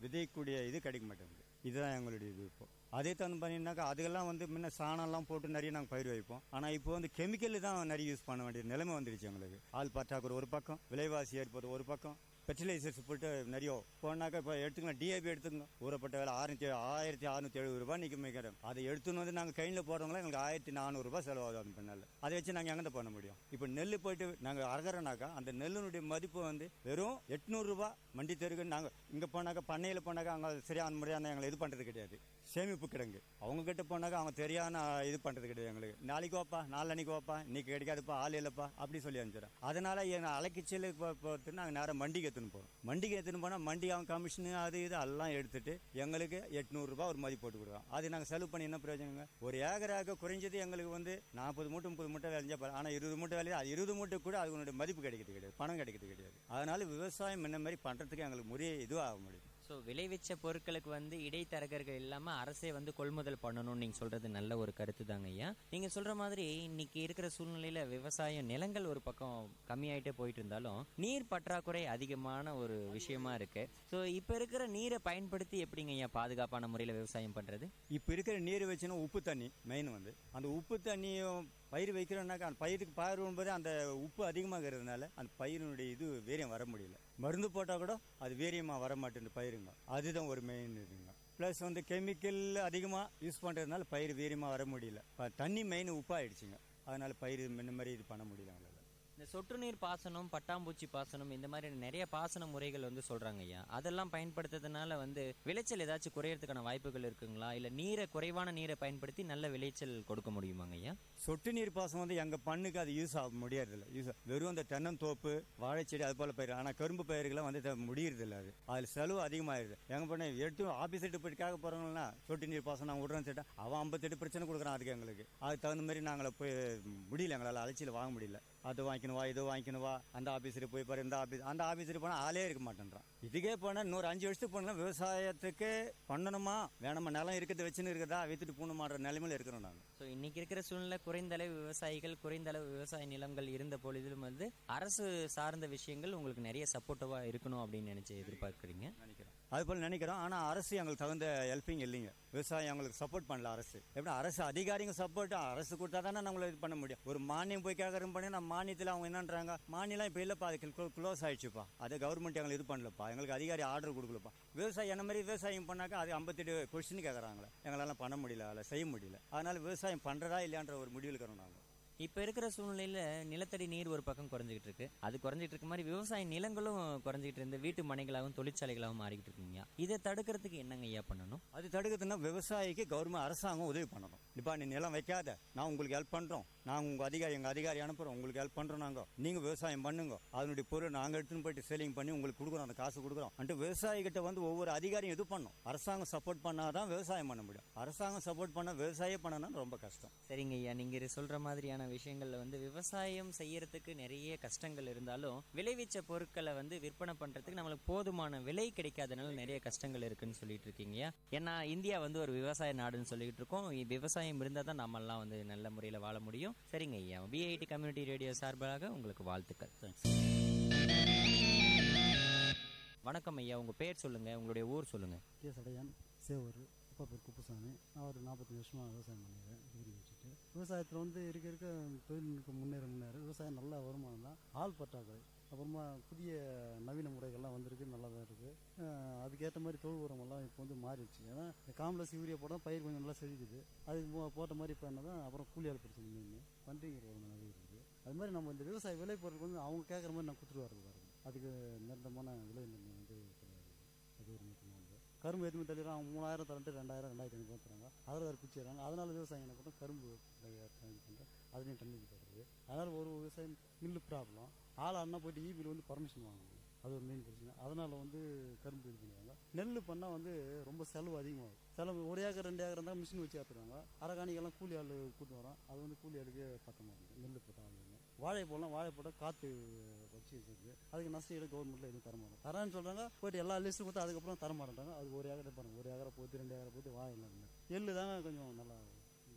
விதைக்கூடிய இது கிடைக்க மாட்டேங்குது. இதுதான் எங்களுடைய இது. இப்போ அதே தகுந்த பண்ணினாக்கா அதுக்கெல்லாம் வந்து முன்ன சாணம்லாம் போட்டு நிறைய நாங்கள் பயிர் வைப்போம். ஆனால் இப்போ வந்து கெமிக்கல் தான் நிறைய யூஸ் பண்ண வேண்டிய நிலைமை வந்துருச்சு எங்களுக்கு. ஆள் பற்றாக்குறை ஒரு பக்கம், விலைவாசி ஏற்பது ஒரு பக்கம், ஃபெர்டிலைசர்ஸ் போட்டு நிறைய போனாக்கா. இப்போ எடுத்துக்கலாம், டிஏபி எடுத்துக்கோங்க, ஊறப்பட்ட வேலை 1670 ரூபா நிற்க வைக்கிறோம். அதை எடுத்துன்னு வந்து நாங்கள் கையில் போடுறவங்களா எங்களுக்கு 1400 ரூபா செலவாகுது அந்த பின்னால். அதை வச்சு நாங்கள் எங்கே பண்ண முடியும்? இப்போ நெல் போயிட்டு நாங்கள் அறகிறோனாக்கா அந்த நெல்லுனுடைய மதிப்பு வந்து வெறும் 800 ரூபா. மண்டி தெருக்கு நாங்கள் இங்கே போனாக்கா, பண்ணையில் போனாக்கா அங்கே சரியான முறையான எங்களை இது பண்ணுறது கிடையாது. சேமிப்பு கிடங்கு அவங்க கிட்ட போனாக்கா அவங்க சரியான இது பண்ணுறது கிடையாது எங்களுக்கு. நாளைக்கு வாப்பா, நாளன்னைக்கு வாப்பா, இன்னைக்கு கிடைக்காதுப்பா, ஆள் இல்லைப்பா, அப்படி சொல்லி அனுப்பிச்சிடும். அதனால எங்கள் அலைக்கச்சல் போகிறது நாங்கள் நேரம் மண்டிக்கு எடுத்துன்னு போகிறோம். மண்டிக்கு எடுத்துன்னு போனால் மண்டி அவங்க கமிஷனு அது இது எல்லாம் எடுத்துட்டு எங்களுக்கு 800 ரூபா ஒரு மதிப்பு போட்டு கொடுக்குறோம். அது நாங்கள் செலவு பண்ணி என்ன பிரயோஜனங்க? ஒரு ஏக்கராக குறைஞ்சது எங்களுக்கு வந்து 40 மூட்டை 30 மூட்டை விளைஞ்சா போகிறோம். ஆனால் 20 மூட்டை விளையா 20 மூட்டை கூட அதுக்கு மதிப்பு கிடைக்கிறது கிடையாது, பணம் கிடைக்கிறது கிடையாது. அதனால விவசாயம் என்ன மாதிரி பண்ணுறதுக்கு எங்களுக்கு முறையே இதுவாக முடியும். ஸோ விளைவிச்ச பொருட்களுக்கு வந்து இடைத்தரகர்கள் இல்லாமல் அரசே வந்து கொள்முதல் பண்ணணும்னு நீங்கள் சொல்கிறது நல்ல ஒரு கருத்து தாங்க ஐயா. நீங்கள் சொல்கிற மாதிரி இன்னைக்கு இருக்கிற சூழ்நிலையில் விவசாயம் நிலங்கள் ஒரு பக்கம் கம்மியாயிட்டே போயிட்டு இருந்தாலும் நீர் பற்றாக்குறை அதிகமான ஒரு விஷயமா இருக்கு. ஸோ இப்போ இருக்கிற நீரை பயன்படுத்தி எப்படிங்க ஐயா பாதுகாப்பான முறையில் விவசாயம் பண்ணுறது? இப்போ இருக்கிற நீர் வச்சுன்னா உப்பு தண்ணி மெயின் வந்து அந்த உப்பு தண்ணியும் பயிர் வைக்கிறோம்னாக்கா அந்த பயிருக்கு பயிர் வரும்போது அந்த உப்பு அதிகமாகிறதுனால அந்த பயிரினுடைய இது வீரியம் வர முடியல. மருந்து போட்டால் கூட அது வீரியமாக வர மாட்டேங்குது பயிருங்க. அதுதான் ஒரு மெயின் இதுங்க. ப்ளஸ் வந்து கெமிக்கல் அதிகமாக யூஸ் பண்ணுறதுனால பயிர் வீரியமாக வர முடியல. தண்ணி மெயின் உப்பாகிடுச்சுங்க, அதனால் பயிர் முன்ன மாதிரி இது பண்ண முடியல. அவங்களால இந்த சொட்டு நீர் பாசனம், பட்டாம்பூச்சி பாசனம், இந்த மாதிரி நிறைய பாசன முறைகள் வந்து சொல்றாங்க ஐயா. அதெல்லாம் பயன்படுத்துறதுனால வந்து விளைச்சல் ஏதாச்சும் குறையறதுக்கான வாய்ப்புகள் இருக்குங்களா? இல்ல குறைவான நீரை பயன்படுத்தி நல்ல விளைச்சல் கொடுக்க முடியுமாங்க ஐயா? சொட்டு நீர் பாசனம் வந்து எங்கள் பண்ணுக்கு அது யூஸ் ஆக முடியறதில்ல. வெறும் அந்த தென்னந்தோப்பு, வாழைச்செடி அது போல் பயிர். ஆனால் கரும்பு பயிர்கள்லாம் வந்து முடியறதில்ல. அதில் செலவு அதிகமாகிடுது. எங்கள் பண்ண எடுத்து ஆஃபீஸிட்டு போயிட்டு கேட்க போகிறவங்கன்னா சொட்டு நீர் பாசனம் நாங்கள் விட்றோன்னு சொல்லிட்டா அவன் 58 பிரச்சனை கொடுக்குறான். அதுக்கு எங்களுக்கு அதுக்கு தகுந்த மாதிரி நாங்கள் போய் முடியல, எங்களால் அலைச்சியில் வாங்க முடியல. அது வாங்கிக்கணுவா, இது வாங்கிக்கணுவா, அந்த ஆஃபீஸில் போய் பாரு, இந்த ஆஃபீஸ், அந்த ஆஃபீஸில் போனால் ஆளே இருக்க மாட்டேன்றான். இதுக்கே போனால் இன்னொரு 5 வருஷத்துக்கு போனால் விவசாயத்துக்கு பண்ணணுமா வேணாமா, நிலம் இருக்கிறது வச்சுன்னு இருக்கிறதா வித்துட்டு போகணுமான்ற நிலைமையில் இருக்கிறோம் நாங்கள். ஸோ இன்னைக்கு இருக்கிற சூழ்நிலை குறைந்த அளவு விவசாயிகள், குறைந்த அளவு விவசாய நிலங்கள் இருந்த பொழுதிலும் வந்து அரசு சார்ந்த விஷயங்கள் உங்களுக்கு நிறைய சப்போர்ட்டிவாக இருக்கணும் அப்படின்னு நினைச்சு எதிர்பார்க்குறீங்க? நினைக்கிறோம், அது போல் நினைக்கிறோம். ஆனால் அரசு எங்களுக்கு தகுந்த ஹெல்ப்பிங் இல்லைங்க. விவசாயம் எங்களுக்கு சப்போர்ட் பண்ணல அரசு. எப்படி அரசு அதிகாரிங்க சப்போர்ட் அரசு கொடுத்தா தானே நம்மளை இது பண்ண முடியும். ஒரு மானியம் போய் கேட்கறோம் பண்ணி நம்ம மானியத்தில் அவங்க என்னன்றாங்க, மானியம்லாம் இப்போ இல்லைப்பா, அது க்ளோஸ் ஆயிடுச்சுப்பா, அது கவர்மெண்ட் எங்களுக்கு இது பண்ணலப்பா, எங்களுக்கு அதிகாரி ஆர்டர் கொடுக்கலப்பா. விவசாயம் என்ன மாதிரி விவசாயம் பண்ணாக்கா அது 58 கொஸ்டின் கேட்குறாங்களே, எங்களால் பண்ண முடியல, அதில் செய்ய முடியல. அதனால விவசாயம் பண்ணுறதா இல்லையான்ற ஒரு முடிவில் இருக்கிறோம் நாங்கள். இப்போ இருக்கிற சூழ்நிலையில் நிலத்தடி நீர் ஒரு பக்கம் குறைஞ்சிக்கிட்டு இருக்கு. அது குறைஞ்சிட்டு இருக்க மாதிரி விவசாய நிலங்களும் குறைஞ்சிக்கிட்டு இருந்து வீட்டு மனைகளாகவும் தொழிற்சாலைகளாகவும் மாறிக்கிட்டு இருக்குங்க. இதை தடுக்கிறதுக்கு என்னங்க ஐயா பண்ணணும்? அது தடுக்கிறதுனா விவசாயிக்கு கவர்மெண்ட் அரசாங்கம் உதவி பண்ணணும். இப்போ நீ நிலம் வைக்காத, நான் உங்களுக்கு ஹெல்ப் பண்ணுறோம், நாங்கள் எங்கள் அதிகாரி அனுப்புகிறோம், உங்களுக்கு ஹெல்ப் பண்ணுறோம், நீங்கள் விவசாயம் பண்ணுங்க, அதனுடைய பொருள் நாங்கள் எடுத்துன்னு போயிட்டு செல்லிங் பண்ணி உங்களுக்கு கொடுக்குறோம், அந்த காசு கொடுக்குறோம் அன்ட்டு விவசாயிகிட்ட வந்து ஒவ்வொரு அதிகாரியும் இது பண்ணும். அரசாங்கம் சப்போர்ட் பண்ணாதான் விவசாயம் பண்ண முடியும். அரசாங்கம் சப்போர்ட் பண்ண விவசாயம் பண்ணணும்னு ரொம்ப கஷ்டம். சரிங்க ஐயா, நீங்கள் சொல்கிற மாதிரியான விஷயங்கள்ல வந்து விவசாயம் செய்யறதுக்கு நிறைய கஷ்டங்கள் இருந்தாலும் விளைவிச்ச பொருட்களை வந்து விற்பனை பண்றதுக்கு நம்மளுக்கு போதுமான விலை கிடைக்காதனால நிறைய கஷ்டங்கள் இருக்குன்னு சொல்லிட்டு இருக்கீங்க. ஏன்னா இந்தியா வந்து ஒரு விவசாய நாடுன்னு சொல்லிட்டு இருக்கோம். விவசாயம் இருந்தால் தான் நம்மெல்லாம் வந்து நல்ல முறையில் வாழ முடியும். சரிங்க ஐயா, VIT கம்யூனிட்டி ரேடியோ சார்பாக உங்களுக்கு வாழ்த்துக்கள். வணக்கம் ஐயா, உங்க பேர் சொல்லுங்க, உங்களுடைய ஊர் சொல்லுங்க. சடையான் சேவூர், அப்பா பேர் குப்புசாமி. நான் ஒரு 45 வருஷமாக விவசாயம் பண்ணிடுறேன், டிகிரி வச்சுட்டு. விவசாயத்தில் வந்து இருக்க தொழில்நுட்பம் முன்னேற விவசாயம் நல்ல வருமானம் தான். ஆள் பற்றாக்குறை, அப்புறமா புதிய நவீன முறைகள்லாம் வந்திருக்கு, நல்லா தான் இருக்குது. அதுக்கேற்ற மாதிரி தொழு உரமெல்லாம் இப்போ வந்து மாறிடுச்சு. ஏன்னா காம்ப்ளெக்ஸ் யூரியா போட்டால் பயிர் கொஞ்சம் நல்லா செழிக்குது. அதுக்கு போட்ட மாதிரி இப்போ என்ன தான் அப்புறம் கூலியால் பிரச்சனை மெயின் பண்டிகை ஒரு நிறைய இருக்குது. அது மாதிரி நம்ம இந்த விவசாய விளைபொருளுக்கு வந்து அவங்க கேட்குற மாதிரி நான் கொடுத்துட்டு வரது பாருங்க. அதுக்கு நிரந்தரமான விலை நிர்ணயம் வந்து கிடையாது. அது ஒரு முக்கியமாக கரும்பு எதுவுமே தள்ளிடுறாங்க. அவங்க 3000 தரட்டு 2000 2500 தராங்க. அதில் வேறு பிடிச்சிடுறாங்க. அதனால விவசாயம் என்ன பண்ணுறோம், கரும்பு பண்ணுறேன், அதுலேயும் தண்ணி தருது. அதனால் ஒரு விவசாயம் மில்லு ப்ராப்ளம். ஆள் அண்ணா போய்ட்டு ஈபியில் வந்து பர்மிஷன் வாங்கணும், அது ஒரு மெயின் பிரச்சனை. அதனால் வந்து கரும்பு இது பண்ணுவாங்க. நெல் பண்ணால் வந்து ரொம்ப செலவு அதிகமாகும். செலவு 1 ஏக்கர் 2 ஏக்கர் இருந்தால் மிஷின் வச்சு ஏற்றுறாங்க. அரகாணிக்கெல்லாம் கூலி ஆள் கூட்டு வரோம். அது வந்து கூலி ஆளுக்கு பக்கமாக இருக்குது. நெல் போட்டால் வாழை போட்டால் காற்று வச்சு வச்சுருக்கு. அதுக்கு நஷ்டம் ஈடு கவர்மெண்ட்டில் எதுவும் தரமாட்டோம். தரான்னு சொல்கிறாங்க, போய்ட்டு எல்லா லிஸ்ட்டும் கொடுத்து அதுக்கப்புறம் தரமாட்டாங்க. அது 1 ஏக்கரை பாருங்கள், 1 ஏக்கரை போட்டு 2 ஏக்கரை போட்டு வாழை இல்லை. எள்ளு தாங்க கொஞ்சம் நல்லா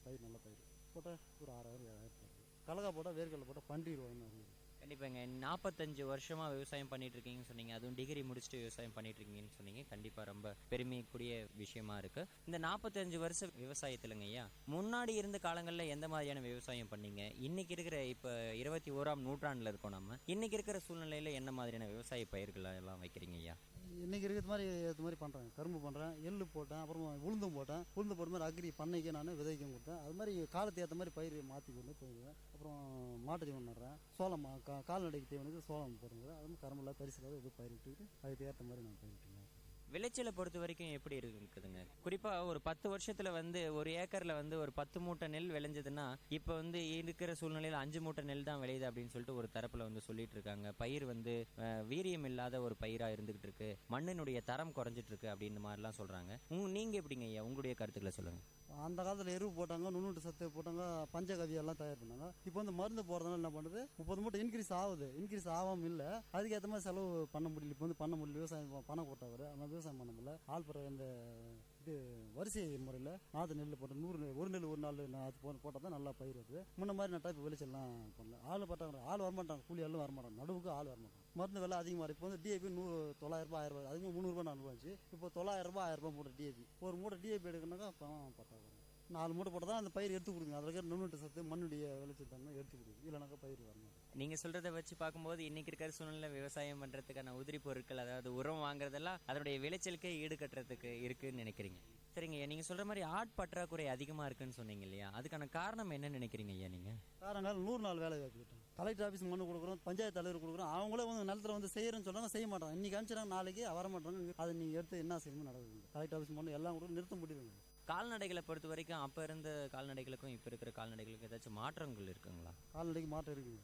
பயிர், நல்ல பயிர் போட்டால் ஒரு 6000 7000 போகுது. கடலக்காய் போட்டால் வேர்க்கடலை போட்டால் பண்டிடுவாங்கன்னு அறியுது. கண்டிப்பாங்க. 45 வருஷமா விவசாயம் பண்ணிட்டு இருக்கீங்கன்னு சொன்னீங்க, அதுவும் டிகிரி முடிச்சுட்டு விவசாயம் பண்ணிட்டு இருக்கீங்கன்னு சொன்னீங்க. கண்டிப்பா ரொம்ப பெருமைக்குரிய விஷயமா இருக்கு. இந்த 45 வருஷ விவசாயத்துலங்க ஐயா, முன்னாடி இருந்த காலங்களில் எந்த மாதிரியான விவசாயம் பண்ணீங்க? இன்னைக்கு இருக்கிற இப்போ 21ஆம் நூற்றாண்டுல இருக்கோம் நம்ம, இன்னைக்கு இருக்கிற சூழ்நிலையில என்ன மாதிரியான விவசாய பயிர்கள் எல்லாம் வைக்கிறீங்க ஐயா? இன்றைக்கி இருக்கிற மாதிரி ஏற்ற மாதிரி பண்ணுறேன். கரும்பு பண்ணுறேன், எள்ளு போட்டேன், அப்புறமா உளுந்தும் போட்டேன். உளுந்து போட்ட மாதிரி அக்ரி பண்ணைக்கு நான் விதைக்கும் கொடுத்தேன். அது மாதிரி காலத்து ஏற்ற மாதிரி பயிர் மாற்றி கொண்டு போயிடுவேன். அப்புறம் மாட்டு தீவனம் நடுறேன், சோளம் கால்நடைக்கு தீவனுக்கு சோளம் போடுறது. அது மாதிரி கரும்புல தரிசிலாக இது பயிரிட்டு அதுக்கு ஏற்ற மாதிரி நான் பயிரிட்டுருவேன். விளைச்சலை பொறுத்த வரைக்கும் எப்படி இருக்குதுங்க? குறிப்பாக ஒரு 10 வருஷத்தில் வந்து ஒரு ஏக்கரில் வந்து ஒரு 10 மூட்டை நெல் விளைஞ்சதுன்னா இப்போ வந்து இருக்கிற சூழ்நிலையில் 5 மூட்டை நெல் தான் விளையுது அப்படின்னு சொல்லிட்டு ஒரு தரப்பில் வந்து சொல்லிட்டு இருக்காங்க. பயிர் வந்து வீரியம் இல்லாத ஒரு பயிராக இருந்துகிட்டு இருக்கு, மண்ணினுடைய தரம் குறைஞ்சிட்டு இருக்கு அப்படின்னு மாதிரிலாம் சொல்கிறாங்க. நீங்கள் எப்படிங்க ஐயா, உங்களுடைய கருத்துக்களை சொல்லுங்கள். அந்த காலத்தில் எருவு போட்டாங்க, நுண்ணூட்டு சத்து போட்டாங்க, பஞ்சகவியெல்லாம் தயார் பண்ணாங்க. இப்போ வந்து மருந்து போடுறதுனால என்ன பண்ணுறது, 30 மூட்டை இன்க்ரீஸ் ஆகுது. இன்க்ரீஸ் ஆகாமல் இல்லை, அதுக்கேற்ற மாதிரி செலவு பண்ண முடியல. இப்போ வந்து பண்ண முடியல, விவசாயம் பணம் போட்டாங்க, ஆனால் விவசாயம் பண்ண முடியல. ஆள் பிற இந்த இது வரிசை முறையில் நாற்று நெல் போட்டு 100 ஒரு நெல் ஒரு நாள் நாற்று போட்டால் தான் நல்லா பயிர் வருது. முன்ன மாதிரி நட்டா இப்போ விளைச்சல்லாம் பண்ணல. ஆள் பட்டாங்க, ஆள் வரமாட்டாங்க, கூலி ஆளும் வரமாட்டாங்க, நடுவுக்கு ஆள் வரமாட்டாங்க. மருந்து விலை அதிகமாக. இப்போ வந்து DAP 900 1000 அதிகமாக 300 நான் அனுபவிச்சு. இப்போ 900 1000 மூட்டை DAP. ஒரு மூட்டை DAP எடுக்கணுன்னாக்கா பணம் பட்டாங்க. 4 மூட்டை போட்டால் தான் அந்த பயிர் எடுத்து கொடுங்க. அதில் இருக்கிற நுண்ணூட்ட சத்து மண்ணுடைய விளைச்சல் தன்மை எடுத்து கொடுக்குது, இல்லைனாக்கா பயிர் வரணும். நீங்கள் சொல்கிறத வச்சு பார்க்கும்போது இன்றைக்கி இருக்கிற சூழ்நிலை விவசாயம் பண்ணுறதுக்கான உதிரி பொருட்கள், அதாவது உரம் வாங்குறதெல்லாம் அதனுடைய விளைச்சலுக்கே ஈடுகட்டுறதுக்கு இருக்குன்னு நினைக்கிறீங்க. சரிங்க ஐயா, நீங்கள் சொல்கிற மாதிரி ஆட்பற்றாக்குறை அதிகமாக இருக்குன்னு சொன்னீங்க இல்லையா, அதுக்கான காரணம் என்ன நினைக்கிறீங்க ஐயா நீங்கள்? காரணம் 100 நாள் வேலை வாய்ப்பு கலெக்டர் ஆஃபீஸ் மனு கொடுக்குறோம், பஞ்சாயத்து தலைவர் கொடுக்குறோம். அவங்களே வந்து நிலத்தில் வந்து செய்யறேன்னு சொல்றாங்க, செய்ய மாட்டாங்க. இன்னைக்கு அனுப்பிச்சிடாங்க, நாளைக்கு வர மாட்டாங்க. அதை நீங்கள் எடுத்து என்ன செய்யணும் நடக்குது. கலெக்டர் ஆஃபீஸ் மனு எல்லாம் கூட நிறுத்த முடியுங்க. கால்நடைகளை பொறுத்த வரைக்கும் அப்போ இருந்த கால்நடைகளுக்கும் இப்போ இருக்கிற கால்நடைகளுக்கும் ஏதாச்சும் மாற்றங்கள் இருக்குங்களா? கால்நடைக்கு மாற்றம் இருக்குங்க.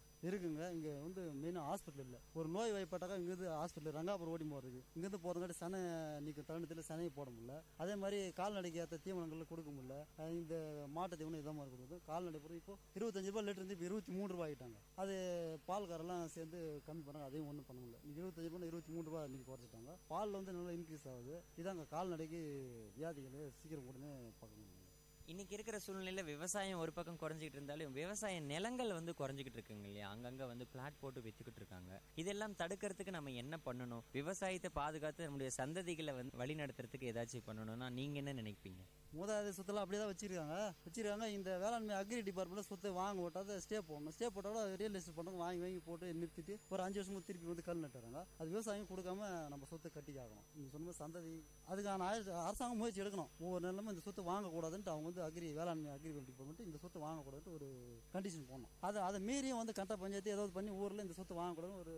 இங்கே வந்து மெயினாக ஹாஸ்பிட்டல் இல்லை. ஒரு நோய் வாய்ப்பட்டாக்கா இங்கேருந்து ஹாஸ்பிட்டல் ரங்காபுரம் ஓடி போகிறதுக்கு, இங்கேருந்து போகிறங்காட்டி சனை நீக்கும் தருணத்தில் சனையை போட முடியல. அதே மாதிரி கால்நடைக்கு ஏற்ற தீவனங்கள் கொடுக்க முடியல. இந்த மாட்டு தீவனம் இதாக மாதிரி கொடுக்குது. கால்நடை பொருள் இப்போ 25 ரூபா லிட்டர் இருந்து இப்போ 23 ரூபா ஆகிட்டாங்க. அது பால்காரெல்லாம் சேர்ந்து கம்மி பண்ணாங்க, அதையும் ஒன்றும் பண்ண முடியல. 25 ரூபா 23 ரூபா இன்றைக்கி குறைச்சிட்டாங்க. பால் வந்து நல்லா இன்க்ரீஸ் ஆகுது. இதாங்க கால்நடைக்கு வியாதிகள் சீக்கிரம் உடனே பார்க்க முடியும். இன்னைக்கு இருக்கிற சூழ்நிலையில் விவசாயம் ஒரு பக்கம் குறைஞ்சிக்கிட்டு இருந்தாலும் விவசாய நிலங்கள் வந்து குறைஞ்சிக்கிட்டு இருக்குங்க இல்லையா? அங்கங்கே வந்து பிளாட் போட்டு விற்றுக்கிட்டு இருக்காங்க. இதெல்லாம் தடுக்கிறதுக்கு நம்ம என்ன பண்ணணும்? விவசாயத்தை பாதுகாத்து நம்முடைய சந்ததிகளை வந்து வழி நடத்துறதுக்கு ஏதாச்சும் பண்ணணும்னா நீங்கள் என்ன நினைப்பீங்க? மூதாதை சொத்தெல்லாம் அப்படியே தான் வச்சிருக்காங்க. இந்த வேளாண்மை அக்ரி டிபார்ட்மெண்ட்டில் சொத்து வாங்க விட்டாத ஸ்டே போடணும். ஸ்டே போட்டால் ரியல் எஸ்டேட் பண்ணுறவங்க வாங்கி போட்டு நிறுத்திட்டு ஒரு 5 வருஷமும் திருப்பி வந்து கல் நட்டுறாங்க. அது விவசாயம் கொடுக்காம நம்ம சொத்தை கட்டி ஆகணும். நீங்கள் சொன்ன சந்ததி அதுக்கான அரசாங்கம் முயற்சி எடுக்கணும். ஒவ்வொரு நிலமும் இந்த சொத்து வாங்கக்கூடாதுன்ட்டு அவங்க வந்து வேளாண்மை அக்ரி டிபார்ட்மெண்ட் இந்த சொத்து வாங்கக்கூடாதுன்னு ஒரு கண்டிஷன் போடணும். அதை மீறியும் வந்து கட்ட பஞ்சாயத்து ஏதாவது பண்ணி ஊரில் இந்த சொத்து வாங்கக்கூடாதுன்னு ஒரு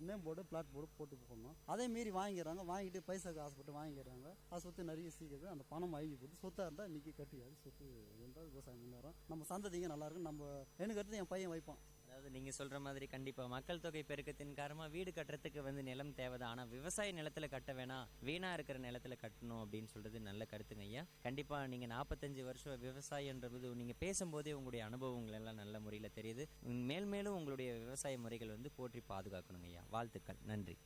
நேம் போர்டு பிளாட் போர்டு போட்டு போடணும். அதே மீறி வாங்கிடுறாங்க. வாங்கிட்டு பைசாக்கு ஆசைப்பட்டு வாங்கிடுறாங்க. அது சொத்து நிறைய சீக்கிரம் அந்த பணம் வாங்கி போட்டு சொத்தாக இருந்தால் இன்றைக்கி கட்டியாது. சொத்து இருந்தால் விவசாயம் முன்னேறும். நம்ம சந்ததிங்க நல்லாயிருக்கும். நம்ம எனக்கு அடுத்து என் பையன் வைப்பான். அதாவது நீங்கள் சொல்கிற மாதிரி கண்டிப்பாக மக்கள் தொகை பெருக்கத்தின் காரணமாக வீடு கட்டுறதுக்கு வந்து நிலம் தேவைதான். ஆனால் விவசாய நிலத்தில் கட்ட வேணாம், வீணாக இருக்கிற நிலத்தில் கட்டணும் அப்படின்னு சொல்கிறது நல்ல கருத்துங்க ஐயா. கண்டிப்பாக நீங்கள் 45 வருஷம் விவசாயன்றது நீங்கள் பேசும்போதே உங்களுடைய அனுபவங்கள் எல்லாம் நல்ல முறையில் தெரியுது. மேலும் உங்களுடைய விவசாய முறைகள் வந்து போற்றி பாதுகாக்கணுங்க ஐயா. வாழ்த்துக்கள். நன்றி.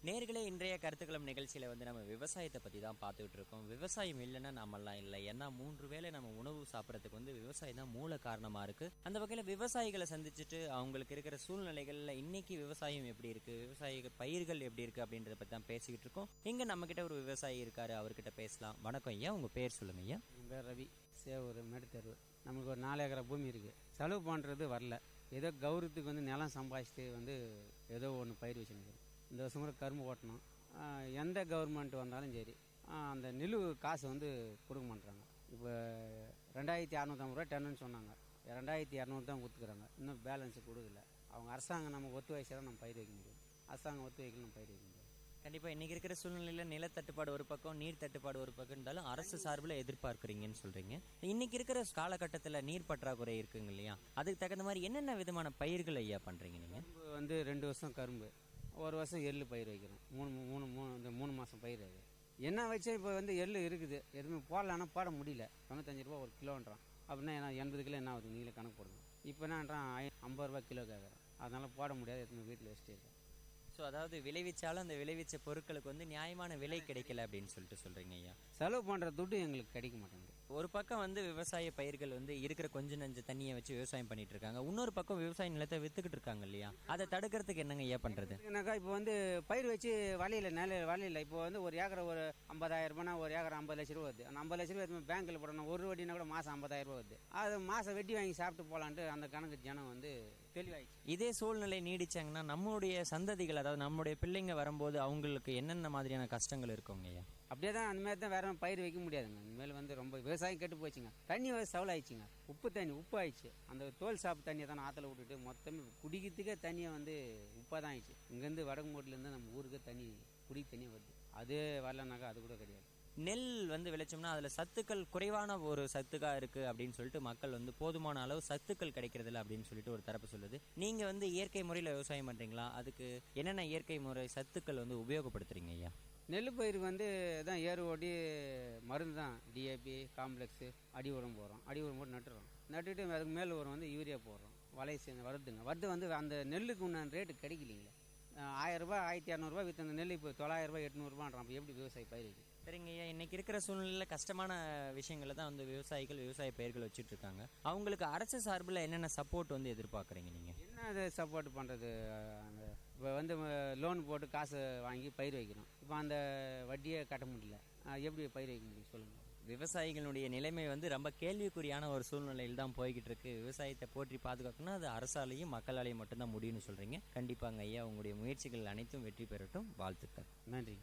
நேர்களே, இன்றைய கருத்துக்களம் நிகழ்ச்சியில் வந்து நம்ம விவசாயத்தை பற்றி தான் பார்த்துக்கிட்டு இருக்கோம். விவசாயம் இல்லைன்னா நம்மெல்லாம் இல்லை. ஏன்னா 3 வேளை நம்ம உணவு சாப்பிட்றதுக்கு வந்து விவசாயம் தான் மூல காரணமாக இருக்குது. அந்த வகையில் விவசாயிகளை சந்திச்சுட்டு அவங்களுக்கு இருக்கிற சூழ்நிலைகளில் இன்னைக்கு விவசாயம் எப்படி இருக்குது, விவசாய பயிர்கள் எப்படி இருக்குது அப்படின்றத பற்றி தான் பேசிக்கிட்டு இருக்கோம். இங்கே நம்மக்கிட்ட ஒரு விவசாயி இருக்கார், அவர்கிட்ட பேசலாம். வணக்கம் ஐயா, உங்கள் பேர் சொல்லுங்க ஐயா. என் பேர் ரவி, சேவூர் மேடுத்தருவு. நமக்கு ஒரு 4 ஏக்கரை பூமி இருக்குது. செலவு பண்ணுறது வரல. ஏதோ கௌரவத்துக்கு வந்து நிலம் சம்பாதிச்சுட்டு வந்து ஏதோ ஒன்று பயிர் வச்சுருக்கேன். இந்த வருஷம் கூட கரும்பு ஓட்டணும். எந்த கவர்மெண்ட் வந்தாலும் சரி அந்த நிலு காசு வந்து கொடுக்க மாட்டுறாங்க. இப்போ 2650 ரூபா டன்னுன்னு சொன்னாங்க. 2200 தான் கொடுத்துக்கிறாங்க. இன்னும் பேலன்ஸு கொடுக்கல. அவங்க அரசாங்கம் நம்ம ஒத்து வயசாக தான் நம்ம பயிர் வைக்க முடியும். அரசாங்கம் ஒத்து வைக்கல நம்ம பயிர் வைக்க முடியும். கண்டிப்பாக இன்றைக்கி இருக்கிற சூழ்நிலையில் நிலத்தட்டுப்பாடு ஒரு பக்கம், நீர் தட்டுப்பாடு ஒரு பக்கம் இருந்தாலும் அரசு சார்பில் எதிர்பார்க்குறீங்கன்னு சொல்கிறீங்க. இன்றைக்கி இருக்கிற காலகட்டத்தில் நீர் பற்றாக்குறை இருக்குங்க இல்லையா? அதுக்கு தகுந்த மாதிரி என்னென்ன விதமான பயிர்கள் ஐயா பண்ணுறீங்க நீங்கள்? வந்து 2 வருஷம் கரும்பு, ஒரு வருஷம் எள்ளு பயிர் வைக்கிறோம். இந்த 3 மாதம் பயிர். அது என்ன வச்சா இப்போ வந்து எள்ளு இருக்குது, எதுவுமே போடலான்னா போட முடியல. 95 ரூபா ஒரு கிலோன்றான். அப்படின்னா என்ன 80 கிலோ என்ன ஆகுது? நீங்களே கணக்கு போடுங்க. இப்போ என்னன்றான் 50 ரூபா கிலோ கேட்குறேன். அதனால் போட முடியாது, எதுவுமே வீட்டில் வச்சுட்டு இருக்கேன். ஸோ அதாவது விளைவிச்சாலும் அந்த விளைவிச்ச பொருட்களுக்கு வந்து நியாயமான விலை கிடைக்கல அப்படின்னு சொல்லிட்டு சொல்கிறீங்க ஐயா. செலவு பண்ணுற துட்டு எங்களுக்கு கிடைக்க மாட்டேங்குது. ஒரு பக்கம் வந்து விவசாய பயிர்கள் வந்து இருக்கிற கொஞ்சம் நஞ்ச தண்ணியை வச்சு விவசாயம் பண்ணிட்டு இருக்காங்க. இன்னொரு பக்கம் விவசாய நிலத்தை வித்துக்கிட்டு இருக்காங்க இல்லையா? அதை தடுக்கிறதுக்கு என்னங்க ஐயா பண்ணுறது? என்னக்கா இப்போ வந்து பயிர் வச்சு வழியில் இப்போ வந்து ஒரு ஏக்கரை ஒரு 50,000 ரூபாய்னா ஒரு ஏக்கரை 50 லட்ச ரூபா வருது. அந்த 50 லட்ச ரூபா எதுவுமே பேங்க்கில் போடணும். ஒரு வட்டினா கூட மாதம் 50,000 ரூபா வருது. அது மாதம் வெட்டி வாங்கி சாப்பிட்டு போகலான்ட்டு அந்த கணக்கு ஜனம் வந்து தெளிவாயிடுச்சு. இதே சூழ்நிலை நீடிச்சாங்கன்னா நம்மளுடைய சந்ததிகள், அதாவது நம்மளுடைய பிள்ளைங்க வரும்போது அவங்களுக்கு என்னென்ன மாதிரியான கஷ்டங்கள் இருக்குங்க ஐயா? அப்படியே தான் அந்த மாதிரி தான் வேற பயிர் வைக்க முடியாதுங்க. இனிமேல் வந்து ரொம்ப விவசாயம் கெட்டு போச்சுங்க. தண்ணி சவலாயிடுச்சுங்க. உப்பு ஆயிடுச்சு. அந்த தோல் சாப்பு தண்ணியை தான் ஆற்றுல விட்டுட்டு மொத்தமே குடிக்கிறதுக்கே தண்ணியை வந்து உப்பாக தான் ஆயிடுச்சு. இங்கேருந்து வடகுமோட்டிலேருந்து நம்ம ஊருக்கு தண்ணி குடிக்க தண்ணி வருது. அது வரலனாக்கா அது கூட கிடையாது. நெல் வந்து விளைச்சோம்னா அதில் சத்துக்கள் குறைவான ஒரு சத்துக்காக இருக்குது அப்படின்னு சொல்லிட்டு மக்கள் வந்து போதுமான அளவு சத்துக்கள் கிடைக்கிறதில்ல அப்படின்னு சொல்லிட்டு ஒரு தரப்பு சொல்லுது. நீங்கள் வந்து இயற்கை முறையில் விவசாயம் பண்ணுறீங்களா? அதுக்கு என்னென்ன இயற்கை முறை சத்துக்கள் வந்து உபயோகப்படுத்துறீங்க ஐயா? நெல் பயிருக்கு வந்து தான் ஏறு ஓட்டி மருந்து தான் டிஏபி காம்ப்ளெக்ஸு அடி உரம் போடுறோம். அடி உரம் போட்டு நட்டுட்டு அதுக்கு மேலே உரம் வந்து யூரியா போடுறோம். வருது வந்து அந்த நெல்லுக்கு உண்டான ரேட்டு கிடைக்கலீங்களே. 1000 ரூபா 1200 ரூபா விற்று அந்த நெல் இப்போ 900 ரூபா 800 ரூபான்றான். அப்போ எப்படி விவசாயி பயிர் வைக்கும்? சரிங்க ஐயா, இன்றைக்கி இருக்கிற சூழ்நிலையில் கஷ்டமான விஷயங்களை தான் வந்து விவசாய பயிர்கள் வச்சுட்ருக்காங்க. அவங்களுக்கு அரசு சார்பில் என்னென்ன சப்போர்ட் வந்து எதிர்பார்க்குறீங்க நீங்கள்? என்ன அது சப்போர்ட் பண்ணுறது? இப்போ வந்து லோன் போட்டு காசு வாங்கி பயிர் வைக்கிறோம். இப்போ அந்த வட்டியை கட்ட முடியல. எப்படி பயிர் வைக்க முடியும் சொல்லுங்கள்? விவசாயிகளுடைய நிலைமை வந்து ரொம்ப கேள்விக்குறியான ஒரு சூழ்நிலையில் தான் போய்கிட்டு இருக்கு. விவசாயத்தை போற்றி பாதுகாக்கணும்னா அது அரசாலையும் மக்களாலையும் மட்டும்தான் முடியும்னு சொல்கிறீங்க. கண்டிப்பாங்க ஐயா, உங்களுடைய முயற்சிகள் அனைத்தும் வெற்றி பெறட்டும். வாழ்த்துக்கள். நன்றி.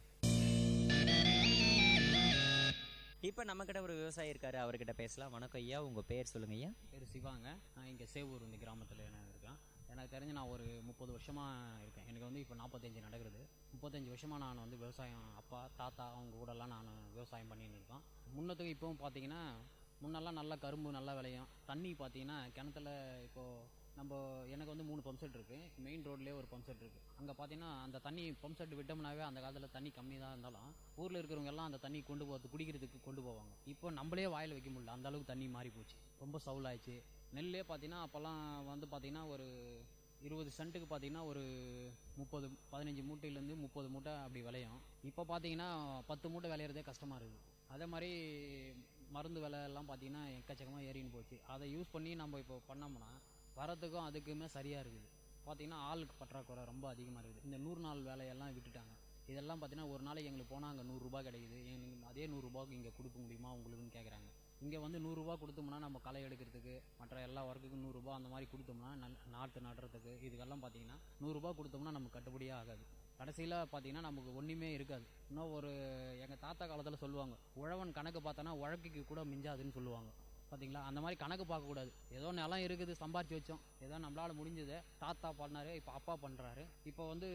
இப்போ நம்மக்கிட்ட ஒரு விவசாயி இருக்காரு, அவர்கிட்ட பேசலாம். வணக்கம் ஐயா, உங்கள் பேர் சொல்லுங்க ஐயா. பேர் சிவாங்க. நான் இங்கே சேவூர் இந்த கிராமத்தில் நான் இருக்கேன். எனக்கு தெரிஞ்சு நான் ஒரு 30 வருஷமாக இருக்கேன். எனக்கு வந்து இப்போ 45 நடக்கிறது. 35 வருஷமாக நான் வந்து விவசாயம், அப்பா தாத்தா அவங்க கூடலாம் நான் விவசாயம் பண்ணின்னு இருக்கேன். முன்னத்துக்கு இப்போவும் பார்த்தீங்கன்னா, முன்னெல்லாம் நல்லா கரும்பு நல்லா விளையும். தண்ணி பார்த்தீங்கன்னா கிணத்துல இப்போது எனக்கு வந்து 3 பம்ப் செட் இருக்குது. மெயின் ரோட்லேயே ஒரு பம்ப் செட் இருக்குது. அங்கே பார்த்தீங்கன்னா அந்த தண்ணி பம்ப் செட் விட்டோம்னாவே அந்த காலத்தில் தண்ணி கம்மி தான் இருந்தாலும் ஊரில் இருக்கிறவங்க எல்லாம் அந்த தண்ணி கொண்டு போகிறது குடிக்கிறதுக்கு கொண்டு போவாங்க. இப்போ நம்மளே வாயில் வைக்க முடியல, அந்த அளவுக்கு தண்ணி மாறி போச்சு, ரொம்ப சவுலாயிடுச்சு. நெல்லே பார்த்தீங்கன்னா அப்போல்லாம் வந்து பார்த்தீங்கன்னா ஒரு 20 சென்ட்டுக்கு பார்த்தீங்கன்னா ஒரு 15 மூட்டையிலேருந்து 30 மூட்டை அப்படி விளையும். இப்போ பார்த்தீங்கன்னா 10 மூட்டை விளையிறதே கஷ்டமாக இருக்குது. அதே மாதிரி மருந்து விலை எல்லாம் பார்த்தீங்கன்னா எக்கச்சக்கமாக ஏறின்னு போச்சு. அதை யூஸ் பண்ணி நம்ம இப்போ பண்ணோம்னா வரத்துக்கும் அதுக்குமே சரியாக இருக்குது. பார்த்தீங்கன்னா ஆளுக்கு பற்றாக்குறை ரொம்ப அதிகமாக இருக்குது. இந்த 100 நாள் வேலையெல்லாம் விட்டுட்டாங்க. இதெல்லாம் பார்த்தீங்கன்னா ஒரு நாளைக்கு எங்களுக்கு போனால் அங்கே 100 ரூபாய் கிடைக்குது. எங்களுக்கு அதே 100 ரூபாய்க்கு இங்கே கொடுக்க முடியுமா உங்களுக்குன்னு கேட்குறாங்க. இங்கே வந்து 100 ரூபா கொடுத்தோம்னா நம்ம களை எடுக்கிறதுக்கு மற்ற எல்லா ஒர்க்குக்கும் 100 ரூபா அந்த மாதிரி கொடுத்தோம்னா நாற்று நடுறதுக்கு இதுக்கெல்லாம் பார்த்தீங்கன்னா 100 ரூபா கொடுத்தோம்னா நமக்கு கட்டுப்படியாக ஆகாது. கடைசியில் பார்த்தீங்கன்னா நமக்கு ஒன்றுமே இருக்காது. இன்னும் ஒரு எங்கள் தாத்தா காலத்தில் சொல்லுவாங்க, உழவன் கணக்கு பார்த்தோன்னா உழக்கைக்கு கூட மிஞ்சாதுன்னு சொல்லுவாங்க. பார்த்தீங்களா, அந்த மாதிரி கணக்கு பார்க்கக்கூடாது. ஏதோ நிலம் இருக்குது, சம்பாரிச்சு வச்சோம், ஏதோ நம்மளால் முடிஞ்சதை தாத்தா பண்ணார், இப்போ அப்பா பண்ணுறாரு, இப்போ வந்து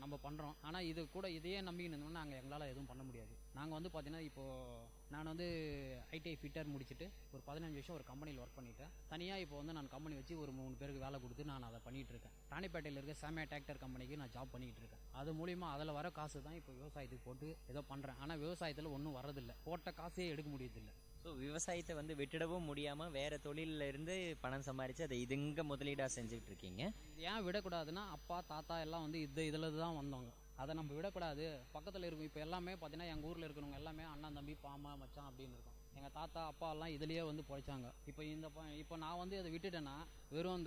நம்ம பண்ணுறோம். ஆனால் இது கூட இதையே நம்பிக்கின்னு இருந்தோம்னா நாங்கள் எங்களால் எதுவும் பண்ண முடியாது. நாங்கள் வந்து பார்த்தீங்கன்னா இப்போது நான் வந்து ஐடிஐ ஃபிட்டர் முடிச்சுட்டு ஒரு 15 வருஷம் ஒரு கம்பெனியில் ஒர்க் பண்ணிட்டேன். தனியாக இப்போ வந்து நான் கம்பெனி வச்சு ஒரு 3 பேருக்கு வேலை கொடுத்து நான் அதை பண்ணிகிட்டு இருக்கேன். ராணிப்பேட்டையில் இருக்க சாமியா டிராக்டர் கம்பெனிக்கு நான் ஜாப் பண்ணிகிட்டு இருக்கேன். அது மூலிமா அதில் வர காசு தான் இப்போ விவசாயத்துக்கு போட்டு ஏதோ பண்ணுறேன். ஆனால் விவசாயத்தில் ஒன்றும் வரதில்லை, போட்ட காசே எடுக்க முடியதில்லை. ஸோ விவசாயத்தை வந்து விட்டுடவும் முடியாமல் வேறு தொழிலில் இருந்து பணம் சம்பாரித்து அதை இதுங்க முதலீடாக செஞ்சுக்கிட்டு இருக்கீங்க. ஏன் விடக்கூடாதுன்னா அப்பா தாத்தா எல்லாம் வந்து இதில் தான் வந்தவங்க. அதை நம்ம விடக்கூடாது. பக்கத்தில் இருக்கும் இப்போ எல்லாமே பார்த்தீங்கன்னா எங்கள் ஊரில் இருக்கிறவங்க எல்லாமே அண்ணன் தம்பி பாமா மச்சான் அப்படின்னு இருக்கும். எங்கள் தாத்தா அப்பா எல்லாம் இதுலேயே வந்து பொழைச்சாங்க. இப்போ நான் வந்து அதை விட்டுட்டேன்னா வெறும்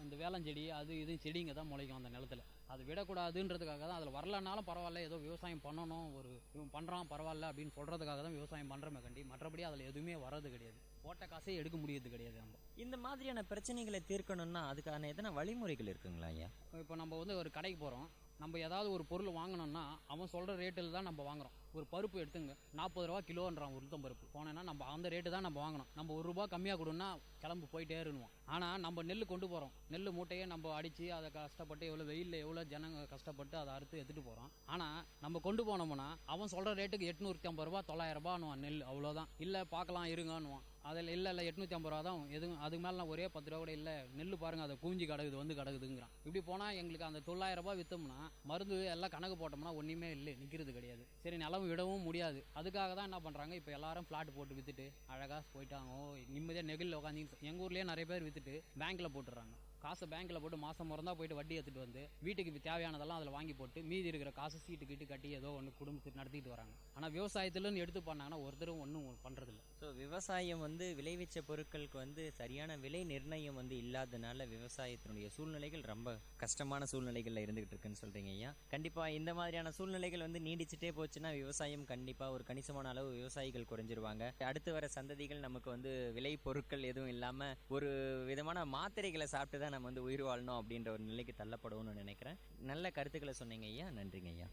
இந்த வேளஞ்செடி அது இது செடிங்க தான் முளைக்கும் அந்த நிலத்தில். அது விடக்கூடாதுன்றதுக்காக தான் அதில் வரலனாலும் பரவாயில்ல, ஏதோ விவசாயம் பண்ணணும், இவன் பண்ணுறான் பரவாயில்ல அப்படின்னு சொல்கிறதுக்காக தான் விவசாயம் பண்ணுறமே கண்டி. மற்றபடி அதில் எதுவுமே வர்றது கிடையாது, போட்ட காசே எடுக்க முடியறது கிடையாது. நம்ம இந்த மாதிரியான பிரச்சனைகளை தீர்க்கணும்னா அதுக்கான எத்தனை வழிமுறைகள் இருக்குங்களா ஐயா? இப்போ நம்ம வந்து ஒரு கடைக்கு போகிறோம், நம்ம ஏதாவது ஒரு பொருள் வாங்கணும்னா அவன் சொல்கிற ரேட்டில் தான் நம்ம வாங்குறோம். ஒரு பருப்பு எடுத்துங்க 40 ரூபா கிலோன்றான் உளுத்தம் பருப்பு. போனேன்னா நம்ம அந்த ரேட்டு தான் நம்ம வாங்கணும். நம்ம 1 ரூபா கம்மியாக கொடுன்னா கிளம்பு போயிட்டே இருணுவோம். ஆனால் நம்ம நெல் கொண்டு போகிறோம், நெல் மூட்டையே நம்ம அடித்து அதை கஷ்டப்பட்டு எவ்வளோ வெயிலில் எவ்வளோ ஜனங்க கஷ்டப்பட்டு அதை அறுத்து எடுத்துகிட்டு போகிறோம். ஆனால் நம்ம கொண்டு போனோம்னா அவன் சொல்கிற ரேட்டுக்கு 850 ரூபா 900 ரூபான்னுவான் நெல், அவ்வளோதான். இல்லை பார்க்கலாம் இருங்கன்னுவான். அதில் இல்லை 850 ரூபா தான் எதுவும், அதுக்கு மேலே நான் ஒரே 10 ரூபா கூட இல்லை, நெல் பாருங்கள் அதை கூஞ்சி கிடக்குதுங்கிறான். இப்படி போனால் எங்களுக்கு அந்த 900 ரூபா விற்றோம்னா மருந்து எல்லாம் கணக்கு போட்டோம்னா ஒன்றுமே இல்லை, நிற்கிறது கிடையாது. சரி நிலம் விடவும் முடியாது. அதுக்காக தான் என்ன பண்ணுறாங்க, இப்போ எல்லாரும் ஃப்ளாட் போட்டு விற்றுட்டு அழகாக போயிட்டாங்க. நிம்மதியாக நெகிழில் உட்காந்து எங்கள் ஊர்லேயே நிறைய பேர் விற்றுட்டு பேங்க்கில் போட்டுடுறாங்க. காசை பேங்க்கில் போட்டு மாதம் மறந்தா போயிட்டு வட்டி எடுத்துகிட்டு வந்து வீட்டுக்கு தேவையானதெல்லாம் அதில் வாங்கி போட்டு மீதி இருக்கிற காசு சீட்டு கிட்டு கட்டி ஏதோ ஒன்று குடும்பத்துக்கு நடத்திட்டு வராங்க. ஆனால் விவசாயத்துலன்னு எடுத்து பண்ணாங்கன்னா ஒருத்தரும் ஒன்றும் பண்ணுறதில்ல. ஸோ விவசாயம் வந்து விளைவிச்ச பொருட்களுக்கு வந்து சரியான விலை நிர்ணயம் வந்து இல்லாதனால விவசாயத்தினுடைய சூழ்நிலைகள் ரொம்ப கஷ்டமான சூழ்நிலைகளில் இருந்துகிட்டு இருக்குன்னு சொல்கிறீங்க ஐயா. கண்டிப்பாக இந்த மாதிரியான சூழ்நிலைகள் வந்து நீடிச்சுட்டே போச்சுன்னா விவசாயம் கண்டிப்பாக ஒரு கணிசமான அளவு விவசாயிகள் குறைஞ்சிருவாங்க. அடுத்து வர சந்ததிகள் நமக்கு வந்து விலை பொருட்கள் எதுவும் இல்லாமல் ஒரு விதமான மாத்திரைகளை சாப்பிட்டு தான் நம்ம வந்து உயிர் வாழணும் அப்படின்ற ஒரு நிலைக்கு தள்ளப்படுவோம்னு நினைக்கிறேன். நல்ல கருத்துக்களை சொன்னீங்க ஐயா, நன்றிங்க ஐயா.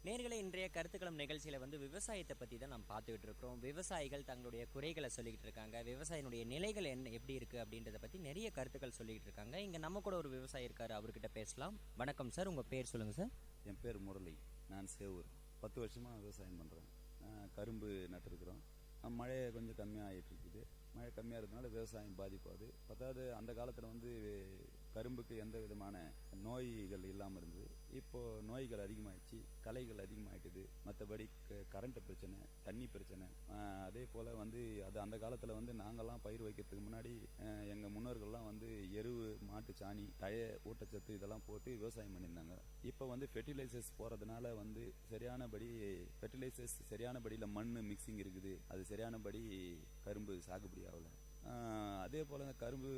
நேர்களை இன்றைய கருத்துக்களம் நிகழ்ச்சியில் வந்து விவசாயத்தை பற்றி தான் நம்ம பார்த்துக்கிட்டு இருக்கிறோம். விவசாயிகள் தங்களுடைய குறைகளை சொல்லிக்கிட்டு இருக்காங்க, விவசாயினுடைய நிலைகள் எப்படி இருக்குது அப்படின்றத பற்றி நிறைய கருத்துக்கள் சொல்லிக்கிட்டு இருக்காங்க. இங்கே நம்ம கூட ஒரு விவசாயி இருக்கார், அவர்கிட்ட பேசலாம். வணக்கம் சார், உங்கள் பேர் சொல்லுங்கள் சார். என் பேர் முரளி, நான் சேவூர். 10 வருஷமாக விவசாயம் பண்ணுறேன். கரும்பு நட்டுருக்குறோம். மழை கொஞ்சம் கம்மியாக ஆகிட்டு இருக்குது. மழை கம்மியாக இருக்கிறதுனால விவசாயம் பாதிப்பாகுது. பத்தாவது அந்த காலத்தில் வந்து கரும்புக்கு எந்த விதமான நோய்கள் இல்லாமல் இருந்தது. இப்போது நோய்கள் அதிகமாகிடுச்சு, களைகள் அதிகமாகிட்டுது. மற்றபடி கரண்ட் பிரச்சனை, தண்ணி பிரச்சனை. அதே போல் வந்து அது அந்த காலத்தில் வந்து நாங்கள்லாம் பயிர் வைக்கிறதுக்கு முன்னாடி எங்கள் முன்னோர்கள்லாம் வந்து எருவு, மாட்டு சாணி, தழை, ஊட்டச்சத்து இதெல்லாம் போட்டு விவசாயம் பண்ணியிருந்தாங்க. இப்போ வந்து ஃபெர்டிலைசர்ஸ் போகிறதுனால வந்து ஃபெர்டிலைசர்ஸ் சரியானபடியில் மண் மிக்சிங் இருக்குது, அது சரியானபடி கரும்பு சாகுபடி ஆகலை. அதே போல் இந்த கரும்பு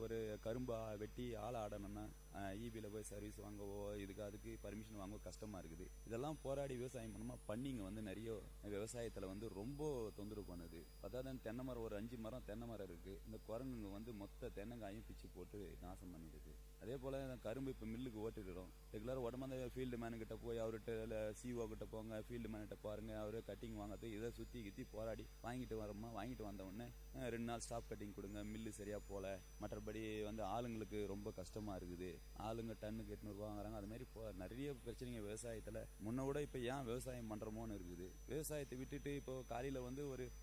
ஒரு கரும்பை வெட்டி ஆளை ஆடணும்னா ஈபியில் போய் சர்வீஸ் வாங்கவோ அதுக்கு பர்மிஷன் வாங்கவோ கஷ்டமாக இருக்குது. இதெல்லாம் போராடி விவசாயம் பண்ணோமா பண்ணிங்க வந்து நிறைய விவசாயத்தில் வந்து ரொம்ப தொந்தரவு பண்ணுது. அதாவது தென்னை மரம் ஒரு 5 மரம் தென்னை மரம் இருக்குது. இந்த குரங்குங்க வந்து மொத்த தென்னங்காயும் பிச்சு போட்டு நாசம் பண்ணிடுது. அதே போல் கரும்பு இப்போ மில்லுக்கு ஓட்டிடுறோம். ரெகுலராக உடம்பு ஃபீல்டு மேனுக்கிட்ட போய் அவர்கிட்ட சிஓ கிட்ட போங்க, ஃபீல்டு மேன்கிட்ட பாருங்கள், அவரே கட்டிங் வாங்கிறது இதை சுற்றி கித்தி போராடி வாங்கிட்டு வரோமா. வாங்கிட்டு வந்த உடனே 2 நாள் ஸ்டாப் கட்டிங் கொடுங்க, மில்லு சரியாக போகல. மற்றபடி ஆளுங்களுக்கு ரொம்ப கஷ்டமாக இருக்குது. ஆளுங்க டன்னுக்கு 800 ரூபா வாங்குறாங்க. அதுமாரி நிறைய பிரச்சனைங்க விவசாயத்தில். முன்ன விட இப்போ ஏன் விவசாயம் பண்ணுறோமோன்னு இருக்குது. விவசாயத்தை விட்டுட்டு இப்போ காலையில்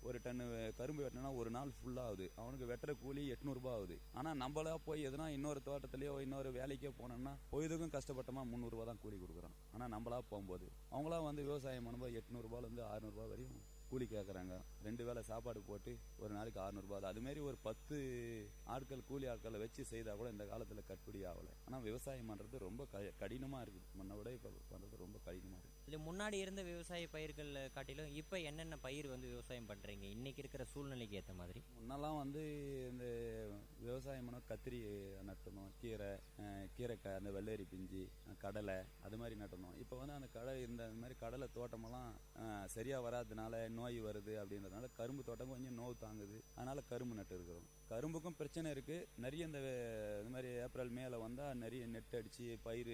ஒரு டன்னு கரும்பு வெட்டினா ஒரு நாள் ஃபுல்லாகுது. அவனுக்கு வெட்டுற கூலி 800 ரூபா ஆகுது. ஆனால் நம்மளா போய் எதுனா இன்னொரு தோட்டத்திலேயோ இன்னொரு வேலைக்கோ போனோம்னா பொழுதுக்கும் கஷ்டப்பட்டோமா 300 ரூபா தான் கூலி கொடுக்குறான். ஆனால் நம்மளா போகும்போது அவங்களா விவசாயம் பண்ணும்போது 800 ரூபாயிலேருந்து 600 ரூபா வரையும் கூலி கேட்குறாங்க. 2 வேளை சாப்பாடு போட்டு ஒரு நாளைக்கு 600 ரூபா. அதுமாரி ஒரு 10 ஆட்கள் கூலி ஆட்களை வச்சு செய்தால் கூட இந்த காலத்தில் கட்டுப்படி ஆகலை. ஆனால் விவசாயம் பண்ணுறது ரொம்ப கடினமாக இருக்குது. முன்ன விட இப்போ பண்ணுறது ரொம்ப கடினமாக இருக்குது. இல்லை, முன்னாடி இருந்த விவசாய பயிர்கள் காட்டிலும் இப்போ என்னென்ன பயிர் விவசாயம் பண்ணுறீங்க இன்னைக்கு இருக்கிற சூழ்நிலைக்கு ஏற்ற மாதிரி? முன்னெல்லாம் இந்த விவசாயம் பண்ண கத்திரி நட்டணும், கீரைக்காய், அந்த வெள்ளரி பிஞ்சு, கடலை அது மாதிரி நட்டணும். இப்போ அந்த இந்த மாதிரி கடலை தோட்டமெல்லாம் சரியாக வராதனால நோய் வருது. அப்படின்றதுனால கரும்பு தோட்டம் கொஞ்சம் நோய் தாங்குது. அதனால கரும்பு நட்டு இருக்கிறோம். கரும்புக்கும் பிரச்சனை இருக்குது நிறைய. இந்த மாதிரி ஏப்ரல் மேல வந்தால் நிறைய நெட் அடித்து பயிர்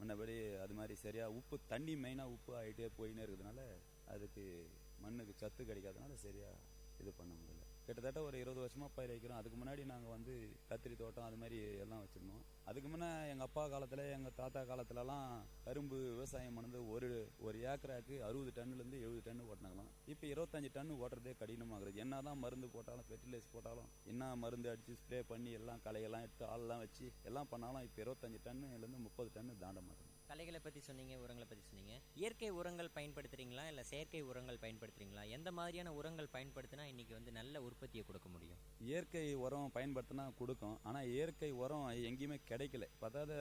முன்னபடி அது மாதிரி சரியாக உப்பு தண்ணி மெயினாக உப்பு ஆகிட்டே போயின்னே இருக்கிறதுனால அதுக்கு மண்ணுக்கு சத்து கிடைக்காதனால சரியாக இது பண்ண முடியல. கிட்டத்தட்ட ஒரு 20 வருஷமாக பயிர் வைக்கிறோம். அதுக்கு முன்னாடி நாங்கள் கத்திரி தோட்டம் அது மாதிரி எல்லாம் வச்சுருந்தோம். அதுக்கு முன்னே எங்கள் அப்பா காலத்தில் எங்கள் தாத்தா காலத்துலலாம் கரும்பு விவசாயம் பண்ணது ஒரு ஏக்கராக்கு 60 டன்னுலேருந்து 70 டன்னு ஓட்டினாங்களாம். இப்போ 25 டன்னு ஓட்டுறதே கடினமாகிறது. என்ன தான் மருந்து போட்டாலும் ஃபெர்டிலைஸ் போட்டாலும் என்ன மருந்து அடித்து ஸ்ப்ரே பண்ணி எல்லாம் களையெல்லாம் எடுத்து ஆளெல்லாம் வச்சு எல்லாம் பண்ணாலும் இப்போ 25 டன்னுலேருந்து 30 டன்னு தாண்ட மாட்டோம். களைகளை பற்றி சொன்னீங்க, உரங்களை பற்றி சொன்னீங்க. இயற்கை உரங்கள் பயன்படுத்துறீங்களா இல்லை செயற்கை உரங்கள் பயன்படுத்துறீங்களா? எந்த மாதிரியான உரங்கள் பயன்படுத்தினா இன்னைக்கு நல்ல உற்பத்தியை கொடுக்க முடியும்? இயற்கை உரம் பயன்படுத்தினா கொடுக்கும். ஆனால் இயற்கை உரம் எங்கேயுமே கிடைக்கல. அதாவது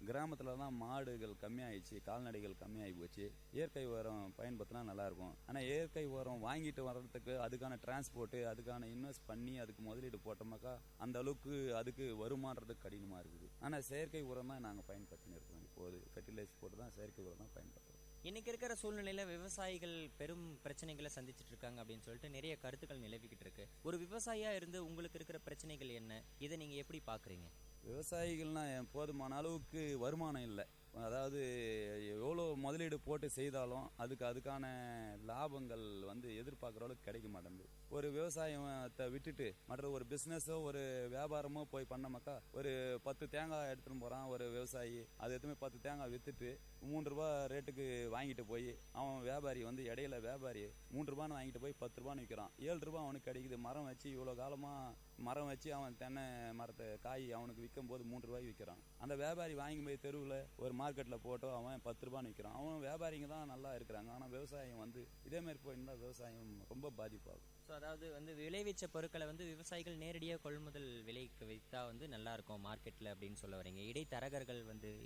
கிராமத்தில் தான் மாடுகள் கம்மியாயிடுச்சு, கால்நடைகள் கம்மியாகி போச்சு. இயற்கை உரம் பயன்படுத்தினா நல்லாயிருக்கும். ஆனால் இயற்கை உரம் வாங்கிட்டு வர்றதுக்கு அதுக்கான டிரான்ஸ்போர்ட்டு, அதுக்கான இன்வெஸ்ட் பண்ணி அதுக்கு முதலீடு போட்டோமாக்கா அந்த அளவுக்கு அதுக்கு வருமானது கடினமாக இருக்குது. ஆனால் செயற்கை உரம் தான் நாங்கள் பயன்படுத்தின்னு இருக்கோம். இப்போது ஃபெர்டிலைஸ் போட்டு தான் செயற்கை உரம் தான் பயன்படுத்துறோம். இன்னைக்கு இருக்கிற சூழ்நிலையில விவசாயிகள் பெரும் பிரச்சனைகளை சந்திச்சுட்டு இருக்காங்க அப்படின்னு சொல்லிட்டு நிறைய கருத்துக்கள் நிலவிக்கிட்டு இருக்கு. ஒரு விவசாயியா இருந்து உங்களுக்கு இருக்கிற பிரச்சனைகள் என்ன? இதை நீங்க எப்படி பாக்குறீங்க? விவசாயிகள்னா போதுமான அளவுக்கு வருமானம் இல்லை. அதாவது எவ்வளோ முதலீடு போட்டு செய்தாலும் அதுக்கான லாபங்கள் எதிர்பார்க்குற அளவுக்கு கிடைக்க மாட்டேங்குது. ஒரு விவசாயத்தை விட்டுட்டு மற்ற ஒரு பிஸ்னஸோ ஒரு வியாபாரமோ போய் பண்ணமாக்கா ஒரு 10 தேங்காய் எடுத்துகிட்டு போகிறான் ஒரு விவசாயி. அது எதுவுமே 10 தேங்காய் விற்றுட்டு 3 ரூபா ரேட்டுக்கு வாங்கிட்டு போய் அவன் வியாபாரி இடையில வியாபாரி 3 ரூபான்னு வாங்கிட்டு போய் 10 ரூபான்னு விற்கிறான். 7 ரூபா அவனுக்கு கிடைக்குது. மரம் வச்சு இவ்வளோ காலமாக மரம் வச்சு அவன் தென்னை மரத்தை காய் அவனுக்கு விற்கும் போது 3 ரூபாய்க்கு விற்கிறான். அந்த வியாபாரி வாங்கி போய் தெருவில் ஒரு மார்க்கெட்டில் போட்டோ அவன் 10 ரூபான்னு விற்கிறான். அவன் வியாபாரிங்க தான் நல்லா இருக்கிறாங்க. ஆனால் விவசாயம் இதேமாரி போயிருந்தால் விவசாயம் ரொம்ப பாதிப்பாகும். ஸோ அதாவது விளைவிச்ச பொருட்களை விவசாயிகள் நேரடியாக கொள்முதல் விலைக்கு வைத்தா நல்லா இருக்கும் மார்க்கெட்டில் அப்படின்னு சொல்ல வரீங்க. இடைத்தரகர்கள்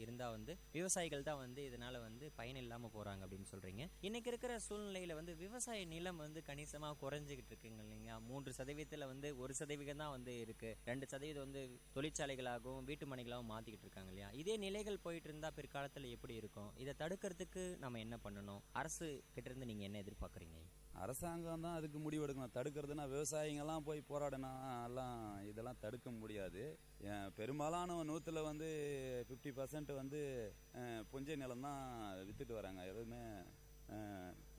இருந்தால் விவசாயிகள் தான் இதனால பயன் இல்லாமல் போகிறாங்க அப்படின்னு சொல்கிறீங்க. இன்னைக்கு இருக்கிற சூழ்நிலையில் விவசாய நிலம் கணிசமாக குறைஞ்சிக்கிட்டு இருக்குங்க இல்லைங்களா? 3% 1% தான் இருக்குது. 2% தொழிற்சாலைகளாகவும் வீட்டு மனைகளாகவும் மாற்றிக்கிட்டு இருக்காங்க இல்லையா? இதே நிலைகள் போயிட்டு இருந்தால் பிற்காலத்தில் எப்படி இருக்கும்? இதை தடுக்கிறதுக்கு நம்ம என்ன பண்ணணும்? அரசு கிட்ட இருந்து நீங்கள் என்ன எதிர்பார்க்குறீங்க? அரசாங்கம் தான் அதுக்கு முடிவு எடுக்கணும். தடுக்கிறதுனா விவசாயிங்கெல்லாம் போய் போராடினா எல்லாம் இதெல்லாம் தடுக்க முடியாது. பெரும்பாலான 100ல் 50% புஞ்சை நிலம் தான் விற்றுட்டு வராங்க. எதுவுமே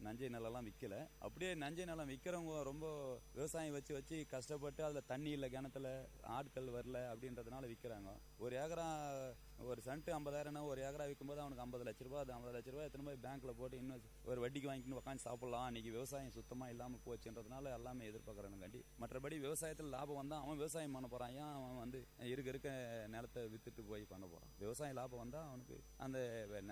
நஞ்சை நிலம்லாம் விற்கல. அப்படியே நஞ்சை நிலம் விற்கிறவங்க ரொம்ப விவசாயம் வச்சு கஷ்டப்பட்டு அதில் தண்ணி இல்லை, கிணத்துல ஆட்கள் வரல அப்படின்றதுனால விற்கிறாங்க. ஒரு ஏக்கரா ஒரு சென்ட்டு 50,000 ஒரு ஏக்கரா விற்கும்போது அவனுக்கு 50 லட்ச ரூபா. அது 50 லட்ச ரூபா எத்தனை போய் பேங்க்கில் போட்டு இன்னும் ஒரு வட்டிக்கு வாங்கிட்டு உட்காந்து சாப்பிட்லாம். அன்றைக்கி விவசாயம் சுத்தமாக இல்லாமல் போச்சுன்றதுனால எல்லாமே எதிர்பார்க்குறானுங்காண்டி. மற்றபடி விவசாயத்தில் லாபம் வந்தால் அவன் விவசாயம் பண்ண போகிறான். ஏன் அவன் இருக்க நிலத்தை விற்றுட்டு போய் பண்ண போகிறான்? விவசாயம் லாபம் வந்தால் அவனுக்கு அந்த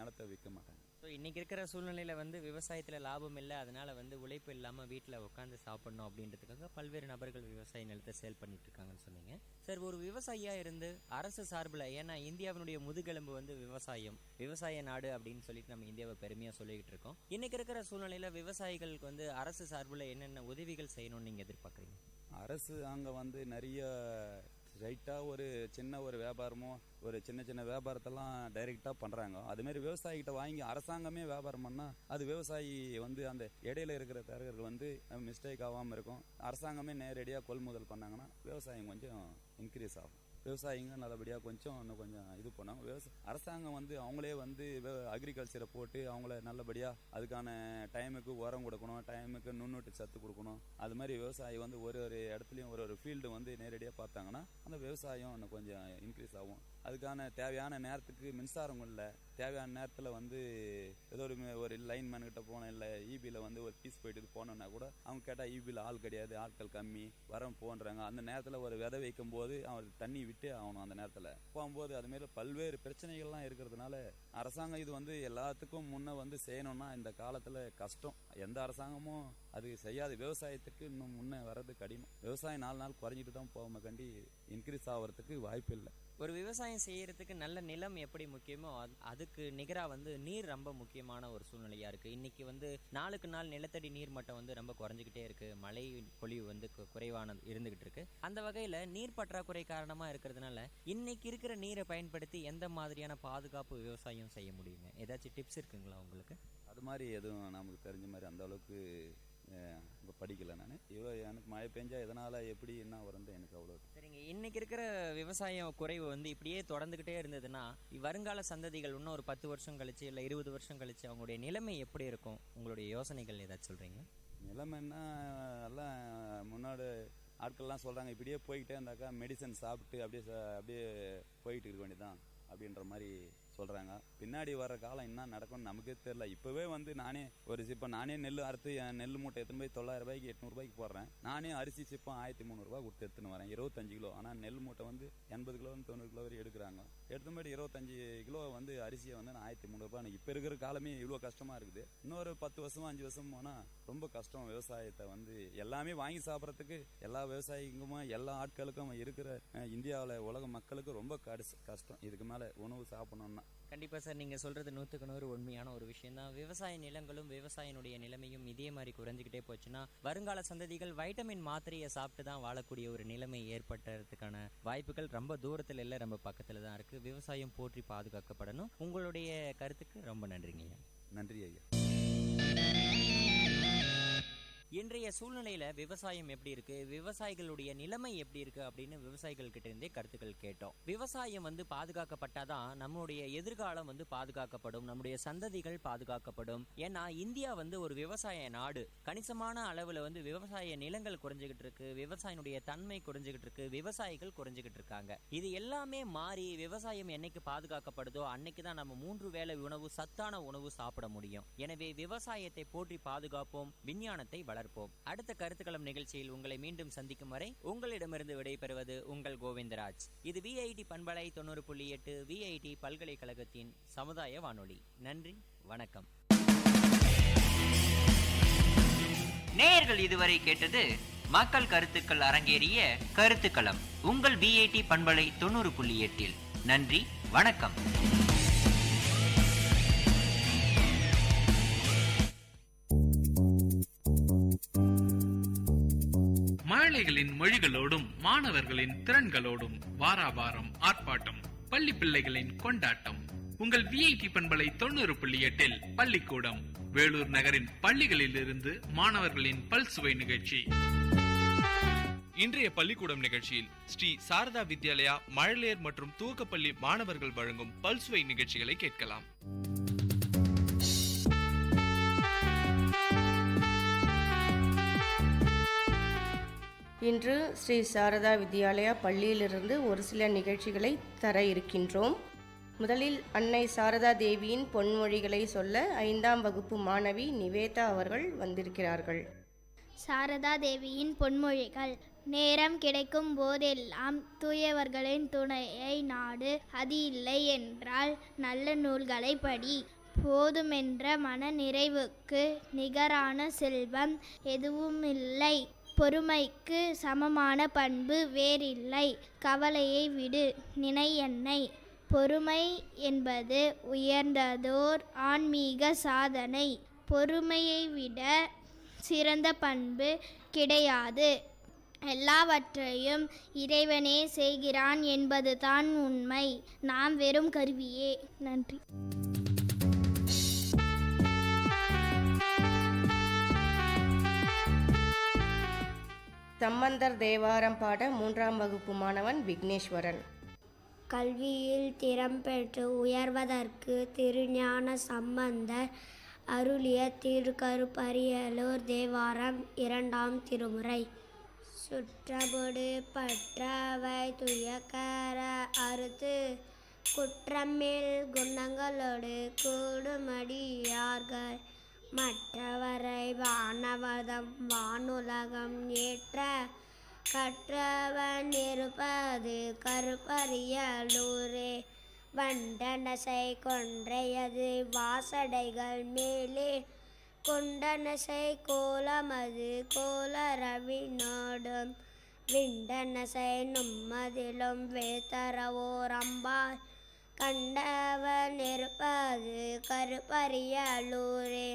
நிலத்தை விற்க மாட்டாங்க. ஸோ இன்றைக்கி இருக்கிற சூழ்நிலையில் விவசாயத்தில் லாபம் இல்லை, அதனால் உழைப்பு இல்லாமல் வீட்டில் உட்காந்து சாப்பிடணும் அப்படின்றதுக்காக பல்வேறு நபர்கள் விவசாய நிலத்தை சேல் பண்ணிட்டு இருக்காங்கன்னு சொன்னீங்க. சார், ஒரு விவசாயியாக இருந்து அரசு சார்பில், ஏன்னா இந்தியாவினுடைய முதுகெலும்பு விவசாய நாடு அப்படின்னு சொல்லிட்டு நம்ம இந்தியாவை பெருமையாக சொல்லிக்கிட்டு இருக்கோம். இன்றைக்கி இருக்கிற சூழ்நிலையில் விவசாயிகளுக்கு அரசு சார்பில் என்னென்ன உதவிகள் செய்யணும்னு நீங்கள் எதிர்பார்க்குறீங்க? அரசு அங்கே நிறைய ரைட்டாக ஒரு சின்ன ஒரு வியாபாரமோ ஒரு சின்ன வியாபாரத்தெல்லாம் டைரெக்டாக பண்ணுறாங்க. அதுமாரி விவசாயிகிட்ட வாங்கி அரசாங்கமே வியாபாரம் பண்ணால் அது விவசாயி அந்த இடையில இருக்கிற தரகர்கள் மிஸ்டேக் ஆகாமல் இருக்கும். அரசாங்கமே நேரடியாக கொள்முதல் பண்ணாங்கன்னா விவசாயம் கொஞ்சம் இன்க்ரீஸ் ஆகும். விவசாயிங்க நல்லபடியாக இன்னும் கொஞ்சம் இது பண்ணாங்க. அரசாங்கம் வந்து அவங்களே வந்து அக்ரிகல்ச்சரை போட்டு அவங்கள நல்லபடியாக அதுக்கான டைமுக்கு உரம் கொடுக்கணும், டைமுக்கு நுண்ணூட்டு சத்து கொடுக்கணும். அது மாதிரி விவசாயி வந்து ஒரு இடத்துலையும் ஒரு ஃபீல்டு வந்து நேரடியாக பார்த்தாங்கன்னா அந்த விவசாயம் இன்னும் கொஞ்சம் இன்க்ரீஸ் ஆகும். அதுக்கான தேவையான நேரத்துக்கு மின்சாரம் இல்லை, தேவையான நேரத்தில் வந்து ஏதோ ஒரு லைன் மேன்கிட்ட போனோம், இல்லை ஈபியில் வந்து ஒரு பீஸ் போயிட்டு போனோன்னா கூட அவங்க கேட்டால் ஈபியில் ஆள் கிடையாது, ஆட்கள் கம்மி, வரம் போன்றாங்க. அந்த நேரத்தில் ஒரு விதை வைக்கும் போது அவன் தண்ணி விட்டு ஆகணும். அந்த நேரத்தில் போகும்போது அதுமாரி பல்வேறு பிரச்சனைகள்லாம் இருக்கிறதுனால அரசாங்கம் இது வந்து எல்லாத்துக்கும் முன்னே வந்து செய்யணும்னா இந்த காலத்தில் கஷ்டம். எந்த அரசாங்கமும் அது செய்யாது. விவசாயத்துக்கு இன்னும் முன்னே வர்றது கடினம். விவசாயம் நாள் குறைஞ்சிட்டு தான் போகாம கண்டி இன்க்ரீஸ் ஆகிறதுக்கு வாய்ப்பு இல்லை. ஒரு விவசாயம் செய்யறதுக்கு நல்ல நிலம் எப்படி முக்கியமோ அதுக்கு நிகராக வந்து நீர் ரொம்ப முக்கியமான ஒரு சூழ்நிலையா இருக்கு. இன்னைக்கு வந்து நாளுக்கு நாள் நிலத்தடி நீர் மட்டம் வந்து ரொம்ப குறைஞ்சிக்கிட்டே இருக்கு. மழை பொழிவு வந்து குறைவான இருந்துகிட்டு இருக்கு. அந்த வகையில நீர் பற்றாக்குறை காரணமா இருக்கிறதுனால இன்னைக்கு இருக்கிற நீரை பயன்படுத்தி எந்த மாதிரியான பாதுகாப்பு விவசாயம் செய்ய முடியுங்க? ஏதாச்சும் டிப்ஸ் இருக்குங்களா உங்களுக்கு? அது மாதிரி எதுவும் நமக்கு தெரிஞ்ச மாதிரி அந்த அளவுக்கு படிக்கல. நான் இவ்வளோ எனக்கு மழை பெஞ்சா எதனால எப்படி என்ன வரும் எனக்கு அவ்வளோ. சரிங்க, இன்னைக்கு இருக்கிற விவசாயம் குறைவு வந்து இப்படியே தொடர்ந்துகிட்டே இருந்ததுன்னா வருங்கால சந்ததிகள் இன்னும் ஒரு 10 வருஷம் கழிச்சு இல்லை 20 வருஷம் கழிச்சு அவங்களுடைய நிலைமை எப்படி இருக்கும்? உங்களுடைய யோசனைகள் ஏதாச்சும் சொல்றீங்க? நிலைமைன்னா எல்லாம் முன்னாடி ஆட்கள்லாம் சொல்றாங்க இப்படியே போய்கிட்டே இருந்தாக்கா மெடிசன் சாப்பிட்டு அப்படியே போயிட்டு இருக்க வேண்டியதான் அப்படின்ற மாதிரி சொல்கிறாங்க. பின்னாடி வர காலம் என்ன நடக்கும்னு நமக்கே தெரியல. இப்போவே வந்து நானே நெல் அறுத்து என் நெல் மூட்டை எடுத்துன்னு போய் 900 ரூபாய்க்கு 800 ரூபாய்க்கு போடுறேன். நானே அரிசி சிப்பம் 1300 ரூபா கொடுத்து எடுத்துன்னு வரேன், 25 கிலோ. ஆனால் நெல் மூட்டை வந்து 80 கிலோ 90 கிலோ வரை எடுக்கிறாங்க. எடுத்துன்னு போய் 25 கிலோ வந்து அரிசியை வந்து நான் 1300 ரூபா. இப்போ இருக்கிற காலமே இவ்வளோ கஷ்டமாக இருக்குது. இன்னொரு 10 வருஷமா 5 வருஷம் போனால் ரொம்ப கஷ்டம். விவசாயத்தை வந்து எல்லாமே வாங்கி சாப்பிட்றதுக்கு எல்லா விவசாயிக்குமா எல்லா ஆட்களுக்கும் இருக்கிற இந்தியாவில் உலக மக்களுக்கு ரொம்ப கஷ்டம். இதுக்கு மேலே உணவு சாப்பிடணும்னா கண்டிப்பாக சார், நீங்கள் சொல்கிறது 100க்கு 100 உண்மையான ஒரு விஷயம் தான். விவசாய நிலங்களும் விவசாயினுடைய நிலைமையும் இதே மாதிரி குறைஞ்சிக்கிட்டே போச்சுன்னா வருங்கால சந்ததிகள் வைட்டமின் மாத்திரையை சாப்பிட்டு தான் வாழக்கூடிய ஒரு நிலைமை ஏற்படுறதுக்கான வாய்ப்புகள் ரொம்ப தூரத்தில் இல்லை, ரொம்ப பக்கத்தில் தான் இருக்குது. விவசாயம் போற்றி பாதுகாக்கப்படணும். உங்களுடைய கருத்துக்கு ரொம்ப நன்றிங்க. நன்றி ஐயா. இன்றைய சூழ்நிலையில விவசாயம் எப்படி இருக்கு, விவசாயிகளுடைய நிலைமை எப்படி இருக்கு அப்படின்னு விவசாயிகள் கிட்ட இருந்தே கருத்துக்கள் கேட்டோம். விவசாயம் வந்து பாதுகாக்கப்பட்டாதான் நம்மளுடைய எதிர்காலம் வந்து பாதுகாக்கப்படும், நம்முடைய சந்ததிகள் பாதுகாக்கப்படும். ஏன்னா இந்தியா வந்து ஒரு விவசாய நாடு. கணிசமான அளவுல வந்து விவசாய நிலங்கள் குறைஞ்சிக்கிட்டு இருக்கு, விவசாயினுடைய தன்மை குறைஞ்சிக்கிட்டு இருக்கு, விவசாயிகள் குறைஞ்சிக்கிட்டு இருக்காங்க. இது எல்லாமே மாறி விவசாயம் என்னைக்கு பாதுகாக்கப்படுதோ அன்னைக்குதான் நம்ம 3 வேளை உணவு, சத்தான உணவு சாப்பிட முடியும். எனவே விவசாயத்தை போற்றி பாதுகாப்போம், விஞ்ஞானத்தை வளர்ப்போம். அடுத்த கருத்துக்களம் நிகழ்ச்சியில் உங்களை மீண்டும் சந்திக்கும் வரை உங்களிடமிருந்து விடைபெறுவது உங்கள் கோவிந்தராஜ். இது VIT பண்பலை 90.8 VIT பல்கலைக்கழகத்தின் சமுதாய வானொலி. நன்றி, வணக்கம். நேயர்கள் இதுவரை கேட்டது மக்கள் கருத்துக்கள் அரங்கேறிய கருத்துக்களம் உங்கள் VIT பண்பலை 90.8. நன்றி, வணக்கம். மாணவர்களின் மொழிகளோடும் மாணவர்களின் திறன்களோடும் வாராவாரம் ஆர்ப்பாட்டம், பள்ளி பிள்ளைகளின் கொண்டாட்டம். உங்கள் VIT பண்பலை 90.8 பள்ளிக்கூடம் வேலூர் நகரின் பள்ளிகளில் இருந்து மாணவர்களின் பல்சுவை நிகழ்ச்சி. இன்றைய பள்ளிக்கூடம் நிகழ்ச்சியில் ஸ்ரீ சாரதா வித்யாலயா மழலையர் மற்றும் துவக்கப்பள்ளி மாணவர்கள் வழங்கும் பல்சுவை நிகழ்ச்சிகளை கேட்கலாம். இன்று ஸ்ரீ சாரதா வித்யாலயா பள்ளியிலிருந்து ஒரு சில நிகழ்ச்சிகளை தர இருக்கின்றோம். முதலில் அன்னை சாரதா தேவியின் பொன்மொழிகளை சொல்ல 5ஆம் வகுப்பு மாணவி நிவேதா அவர்கள் வந்திருக்கிறார்கள். சாரதா தேவியின் பொன்மொழிகள். நேரம் கிடைக்கும் போதெல்லாம் தூயவர்களின் துணையை நாடு, அது இல்லை என்றால் நல்ல நூல்களை படி. போதுமென்ற மன நிறைவுக்கு நிகரான செல்வம் எதுவுமில்லை. பொறுமைக்கு சமமான பண்பு வேறில்லை. கவலையை விடு, நினை என்னை. பொறுமை என்பது உயர்ந்ததோர் ஆன்மீக சாதனை. பொறுமையை விட சிறந்த பண்பு கிடையாது. எல்லாவற்றையும் இறைவனே செய்கிறான் என்பதுதான் உண்மை. நாம் வெறும் கருவியே. நன்றி. சம்பந்தர் தேவாரம் பாட 3ஆம் வகுப்பு மாணவன் விக்னேஸ்வரன். கல்வியில் திறம் பெற்று உயர்வதற்கு திருஞான சம்பந்தர் அருளிய திருக்கருப்பரியலூர் தேவாரம் 2ஆம் திருமுறை. சுற்றமுடு பற்றவை துயக்கர அறுத்து குற்றமில் குணங்களோடு கூடுமடியார்கள் மற்றவரை வானவதம் வானுலகம் ஏற்ற கற்றவன் இருப்பது கருப்பரியலூரே. வண்டனசை கொன்றையது வாசடைகள் மேலே கொண்டனசை கோலமது கோலரவினோடும் விண்டனசை நும்மதிலும் வேத்தரவோரம்பால் கண்டவன் இருப்பது கருப்பரியலூரே.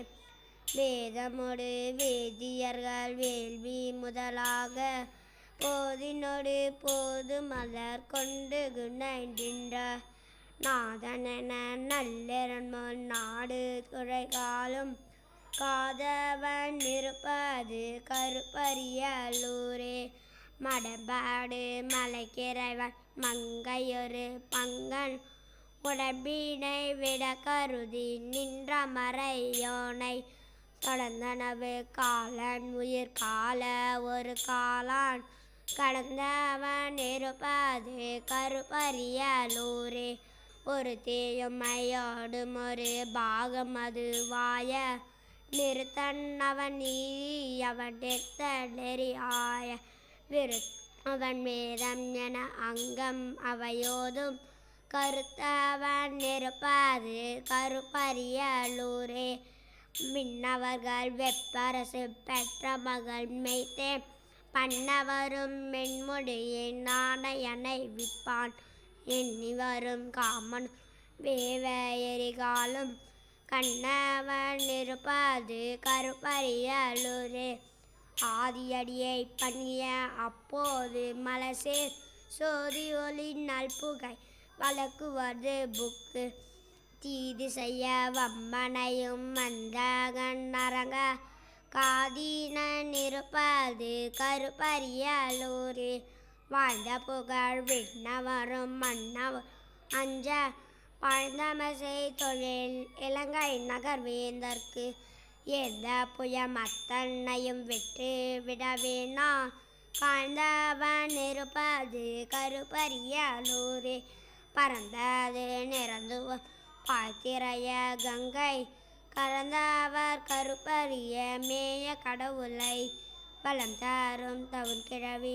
வேதமொடு வேதியர்கள் வேள்வி முதலாக போதினொடு போது மலர் கொண்டு குணைகின்ற நாதனென நல்லெறன்மோல் நாடு துறைகாலும் காதவன் இருப்பது கருப்பரியலூரே. மடபாடு மலைக்கிறைவன் மங்கையொரு பங்கன் உடம்பினை விட கருதி நின்ற மறையோனை தொடர்ந்தனவு காலன் உயிர் கால ஒரு காலான் கடந்தவன் இருப்பது கருப்பரியலூரே. ஒரு தேயுமையோடும் ஒரு பாகம் அது வாய நிறுத்தன் அவன் நீதி அவன் நிறுத்த நெறியாய விருத்தவன் வேதம் என அங்கம் அவையோதும் கருத்தவன் இருப்பது கருப்பரியலூரே. மின்னவர்கள் வெப்பரசு பெற்ற மகள் மெய்த்தே பண்ணவரும் மென்முடியின் நாணயனை விற்பான் எண்ணி வரும் காமன் வேவ எரிகாலும் கண்ணவன் இருப்பது கருப்பரியலூரே. ஆதியடியை பண்ணிய அப்போது மலசேர் சோதி ஒளி நல்புகை வழக்குவது புக்கு தீது செய்ய வம்மனையும் மந்தகன் அரங்க காதீனன் இருப்பது கருப்பரியலூரே. வாழ்ந்த புகழ் விண்ணவரும் மன்னவர் அஞ்ச பழந்தமசை தொழில் இலங்கை நகர்வேந்தற்கு எந்த புயமத்தன்னையும் விட்டு விடவேனா காய்ந்தவன் இருப்பது கருப்பரியலூரே. பறந்தது நிறந்து பாய்த்திரைய கங்கை கறந்தவர் கருப்பரிய மேய கடவுளை பலம் தரும் தவுன் கிழவி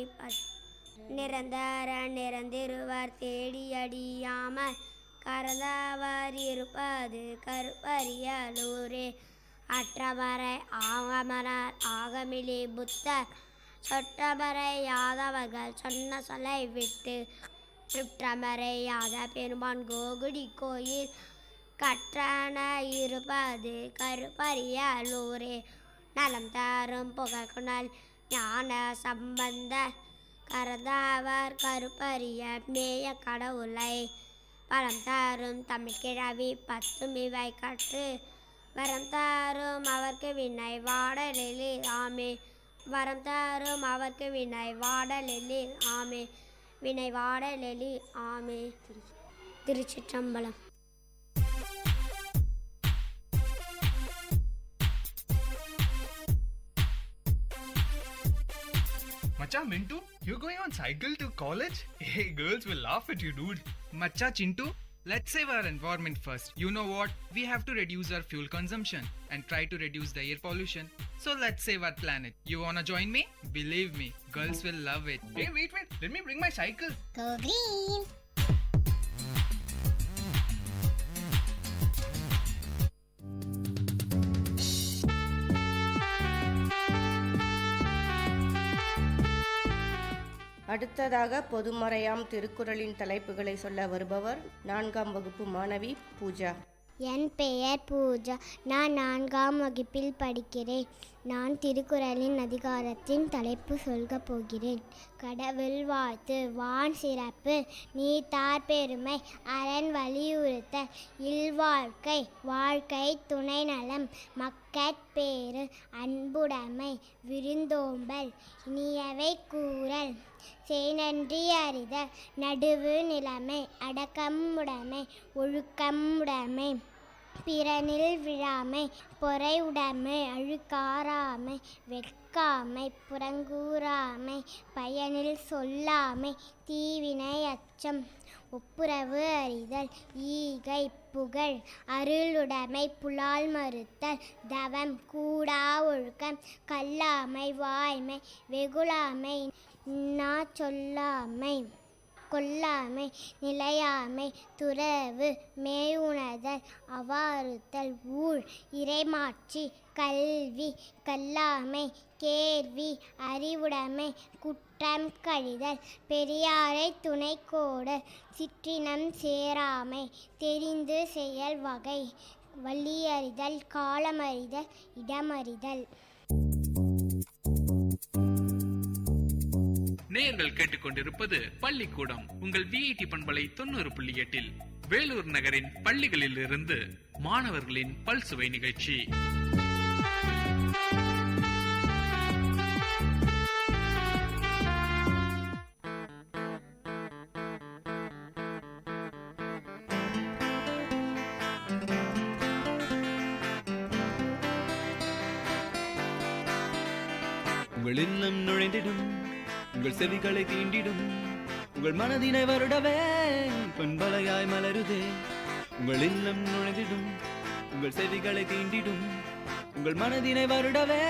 நிரந்தர நிறந்திருவர் தேடியடியாமல் கறந்தவர் இருப்பது கருப்பரியலூரே. அற்றவரை ஆகமனர் ஆகமிலி புத்தர் சொற்றவரை யாதவர்கள் சொன்ன சொல்லை விட்டு சுற்றமரை யாத பெருமான் கோகுடி கோயில் கற்றன இருப்பது கருப்பரியலூரே. நலம் தரும் புகழ்குணல் ஞான சம்பந்த கறந்தவர் கருப்பரிய மேய கடவுளை பலம் தரும் தமிழ் கிழவி 10 இவை கற்று வரம் தரும் அவர்க்கு வினை வாடலில் ஆமே. வரம் தரும் அவர்க்கு வினை வாடலில் ஆமே. வினை வாடலில் ஆமே. திருச்சிற்றம்பலம். Macha Mintu, you're going on cycle to college? Hey, girls will laugh at you, dude. Macha Chintu, let's save our environment first. You know what? We have to reduce our fuel consumption and try to reduce the air pollution. So let's save our planet. You wanna join me? Believe me, girls will love it. Hey, wait. Let me bring my cycle. Go green. அடுத்ததாக பொதுமறையாம் திருக்குறளின் தலைப்புகளை சொல்ல வருபவர் 4ஆம் வகுப்பு மாணவி பூஜா. என் பெயர் பூஜா. நான் 4ஆம் வகுப்பில் படிக்கிறேன். நான் திருக்குறளின் அதிகாரத்தின் தலைப்பு சொல்க போகிறேன். கடவுள் வாழ்த்து, வான் சிறப்பு, நீத்தார் பெருமை, அரண் வலியுறுத்த, இல்வாழ்க்கை, வாழ்க்கை துணை நலம், மக்கட்பேறு, அன்புடைமை, விருந்தோம்பல், இனியவை கூறல், செய்நன்றி அறிதல், நடுவு நிலைமை, அடக்கம் உடைமை, ஒழுக்கம் உடைமை, பிறனில் விழாமை, பொறை உடைமை, அழுக்காராமை, வெட்காமை, புறங்கூறாமை, பயனில் சொல்லாமை, தீவினை அச்சம், ஒப்புரவு அறிதல், ஈகை, புகழ், அருளுடைமை, புலால் மறுத்தல், தவம், கூடா ஒழுக்கம், கல்லாமை, வாய்மை, வெகுளாமை, சொல்லாமை, கொல்லாமை, நிலையாமை, துறவு, மேயுணர்தல், அவாறுத்தல், ஊழ், இறைமாட்சி, கல்வி, கல்லாமை, கேள்வி, அறிவுடைமை, குற்றம் கழிதல், பெரியாரை துணைக்கோடல், சிற்றினம் சேராமை, தெரிந்து செயல் வகை, வழியறிதல், காலமறிதல், இடமறிதல். நேயர்கள் கேட்டுக்கொண்டிருப்பது பள்ளிக்கூடம் உங்கள் விஐடி பண்பலை 90.8 வேலூர் நகரின் பள்ளிகளில் இருந்து மாணவர்களின் பல்சுவை நிகழ்ச்சி. உங்கள் இல்லம் நுழைந்திடும், உங்கள் செவிகளை தீண்டிடும், உங்கள் மனதினை வருடவே பண்பலையாய் மலருதே. உங்கள் இல்லம் நுழைந்திடும், உங்கள் செவிகளை தீண்டிடும், உங்கள் மனதினை வருடவே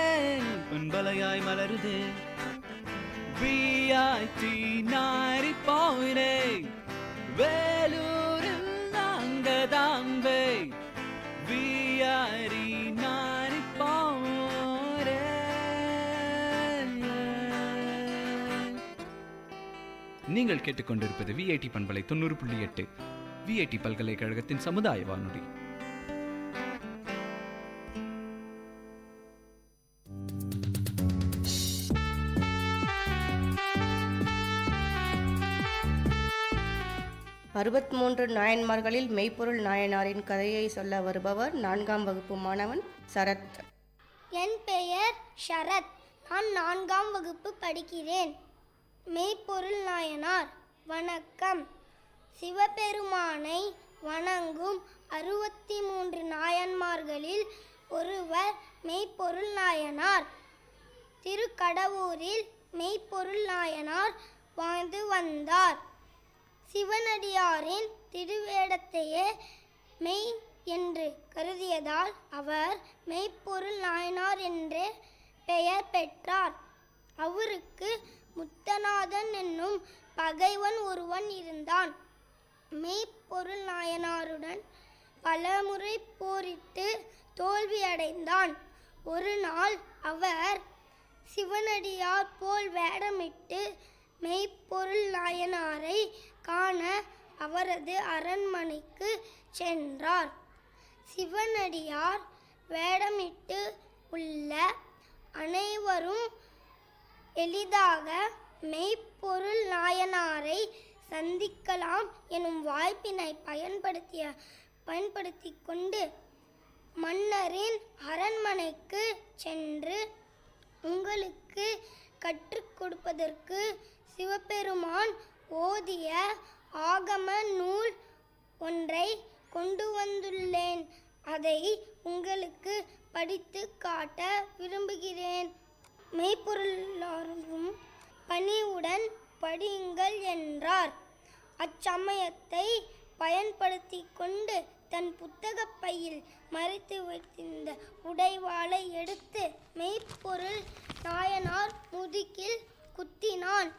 பண்பலையாய் மலருதே. விஐடி 90.8 வேலூரில் நாங்கதாம்பே. விஐடி 90.8. நீங்கள் கேட்டுக்கொண்டிருப்பது விஐடி பண்பலை 90.8 விஐடி பல்கலைக்கழகத்தின் சமுதாய வானொலி. அறுபத்தி நாயன்மார்களில் மெய்ப்பொருள் நாயனாரின் கதையை சொல்ல வருபவர் 4ஆம் வகுப்பு மாணவன் சரத். என் பெயர் ஷரத். நான் 4ஆம் வகுப்பு படிக்கிறேன். மெய்ப்பொருள் நாயனார். வணக்கம். சிவபெருமானை வணங்கும் 63 நாயன்மார்களில் ஒருவர் மெய்ப்பொருள் நாயனார். திருக்கடவூரில் மெய்ப்பொருள் நாயனார் வாழ்ந்து வந்தார். சிவனடியாரின் திருவேடத்தையே மெய் என்று கருதியதால் அவர் மெய்ப்பொருள் நாயனார் என்றே பெயர் பெற்றார். அவருக்கு முத்தநாதன் என்னும் பகைவன் ஒருவன் இருந்தான். மெய்ப்பொருள் நாயனாருடன் பலமுறை போரிட்டு தோல்வியடைந்தான். ஒரு நாள் அவர் சிவனடியார் போல் வேடமிட்டு மெய்ப்பொருள் நாயனாரை காண அவரது அரண்மனைக்கு சென்றார். சிவனடியார் வேடமிட்டு உள்ள அனைவரும் எளிதாக மெய்ப்பொருள் நாயனாரை சந்திக்கலாம் எனும் வாய்ப்பினை பயன்படுத்தி கொண்டு மன்னரின் அரண்மனைக்கு சென்று உங்களுக்கு கற்றுக் கொடுப்பதற்கு சிவபெருமான் ஓதிய ஆகம நூல் ஒன்றை கொண்டு வந்துள்ளேன். அதை உங்களுக்கு படித்து காட்ட விரும்புகிறேன். மெய்ப்பொருளாரும் பணிவுடன் படியுங்கள் என்றார். அச்சமயத்தை பயன்படுத்தி கொண்டு தன் புத்தகப் பையில் மறைத்து வைத்திருந்த உடைவாளை எடுத்து மெய்ப்பொருள் நாயனார் முதுகில் குத்தினான்.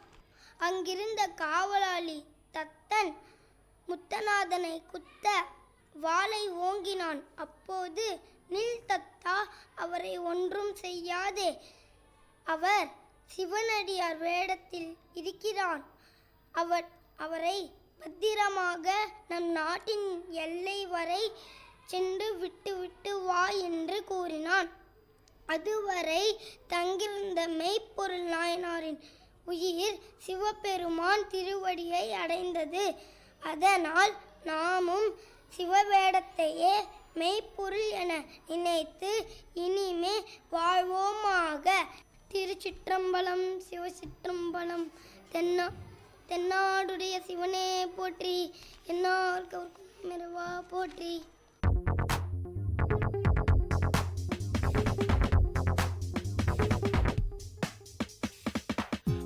அங்கிருந்த காவலாளி தத்தன் முத்தநாதனை குத்த வாளை ஓங்கினான். அப்போது நில் தத்தா, அவரை ஒன்றும் செய்யாதே, அவர் சிவனடியார் வேடத்தில் இருக்கிறான். அவரை பத்திரமாக நம் நாட்டின் எல்லை வரை சென்று விட்டு வா என்று கூறினான். அதுவரை தங்கியிருந்த மெய்ப்பொருள் நாயனாரின் உயிர் சிவபெருமான் திருவடியை அடைந்தது. அதனால் நாமும் சிவவேடத்தையே மெய்ப்பொருள் என நினைத்து இனிமே வாழ்வோமாக. திருச்சிற்றம்பலம், சிவசிற்றம்பலம். தென்னாடுடைய சிவனே போற்றி, என்னார்க்கும் இறைவா போற்றி.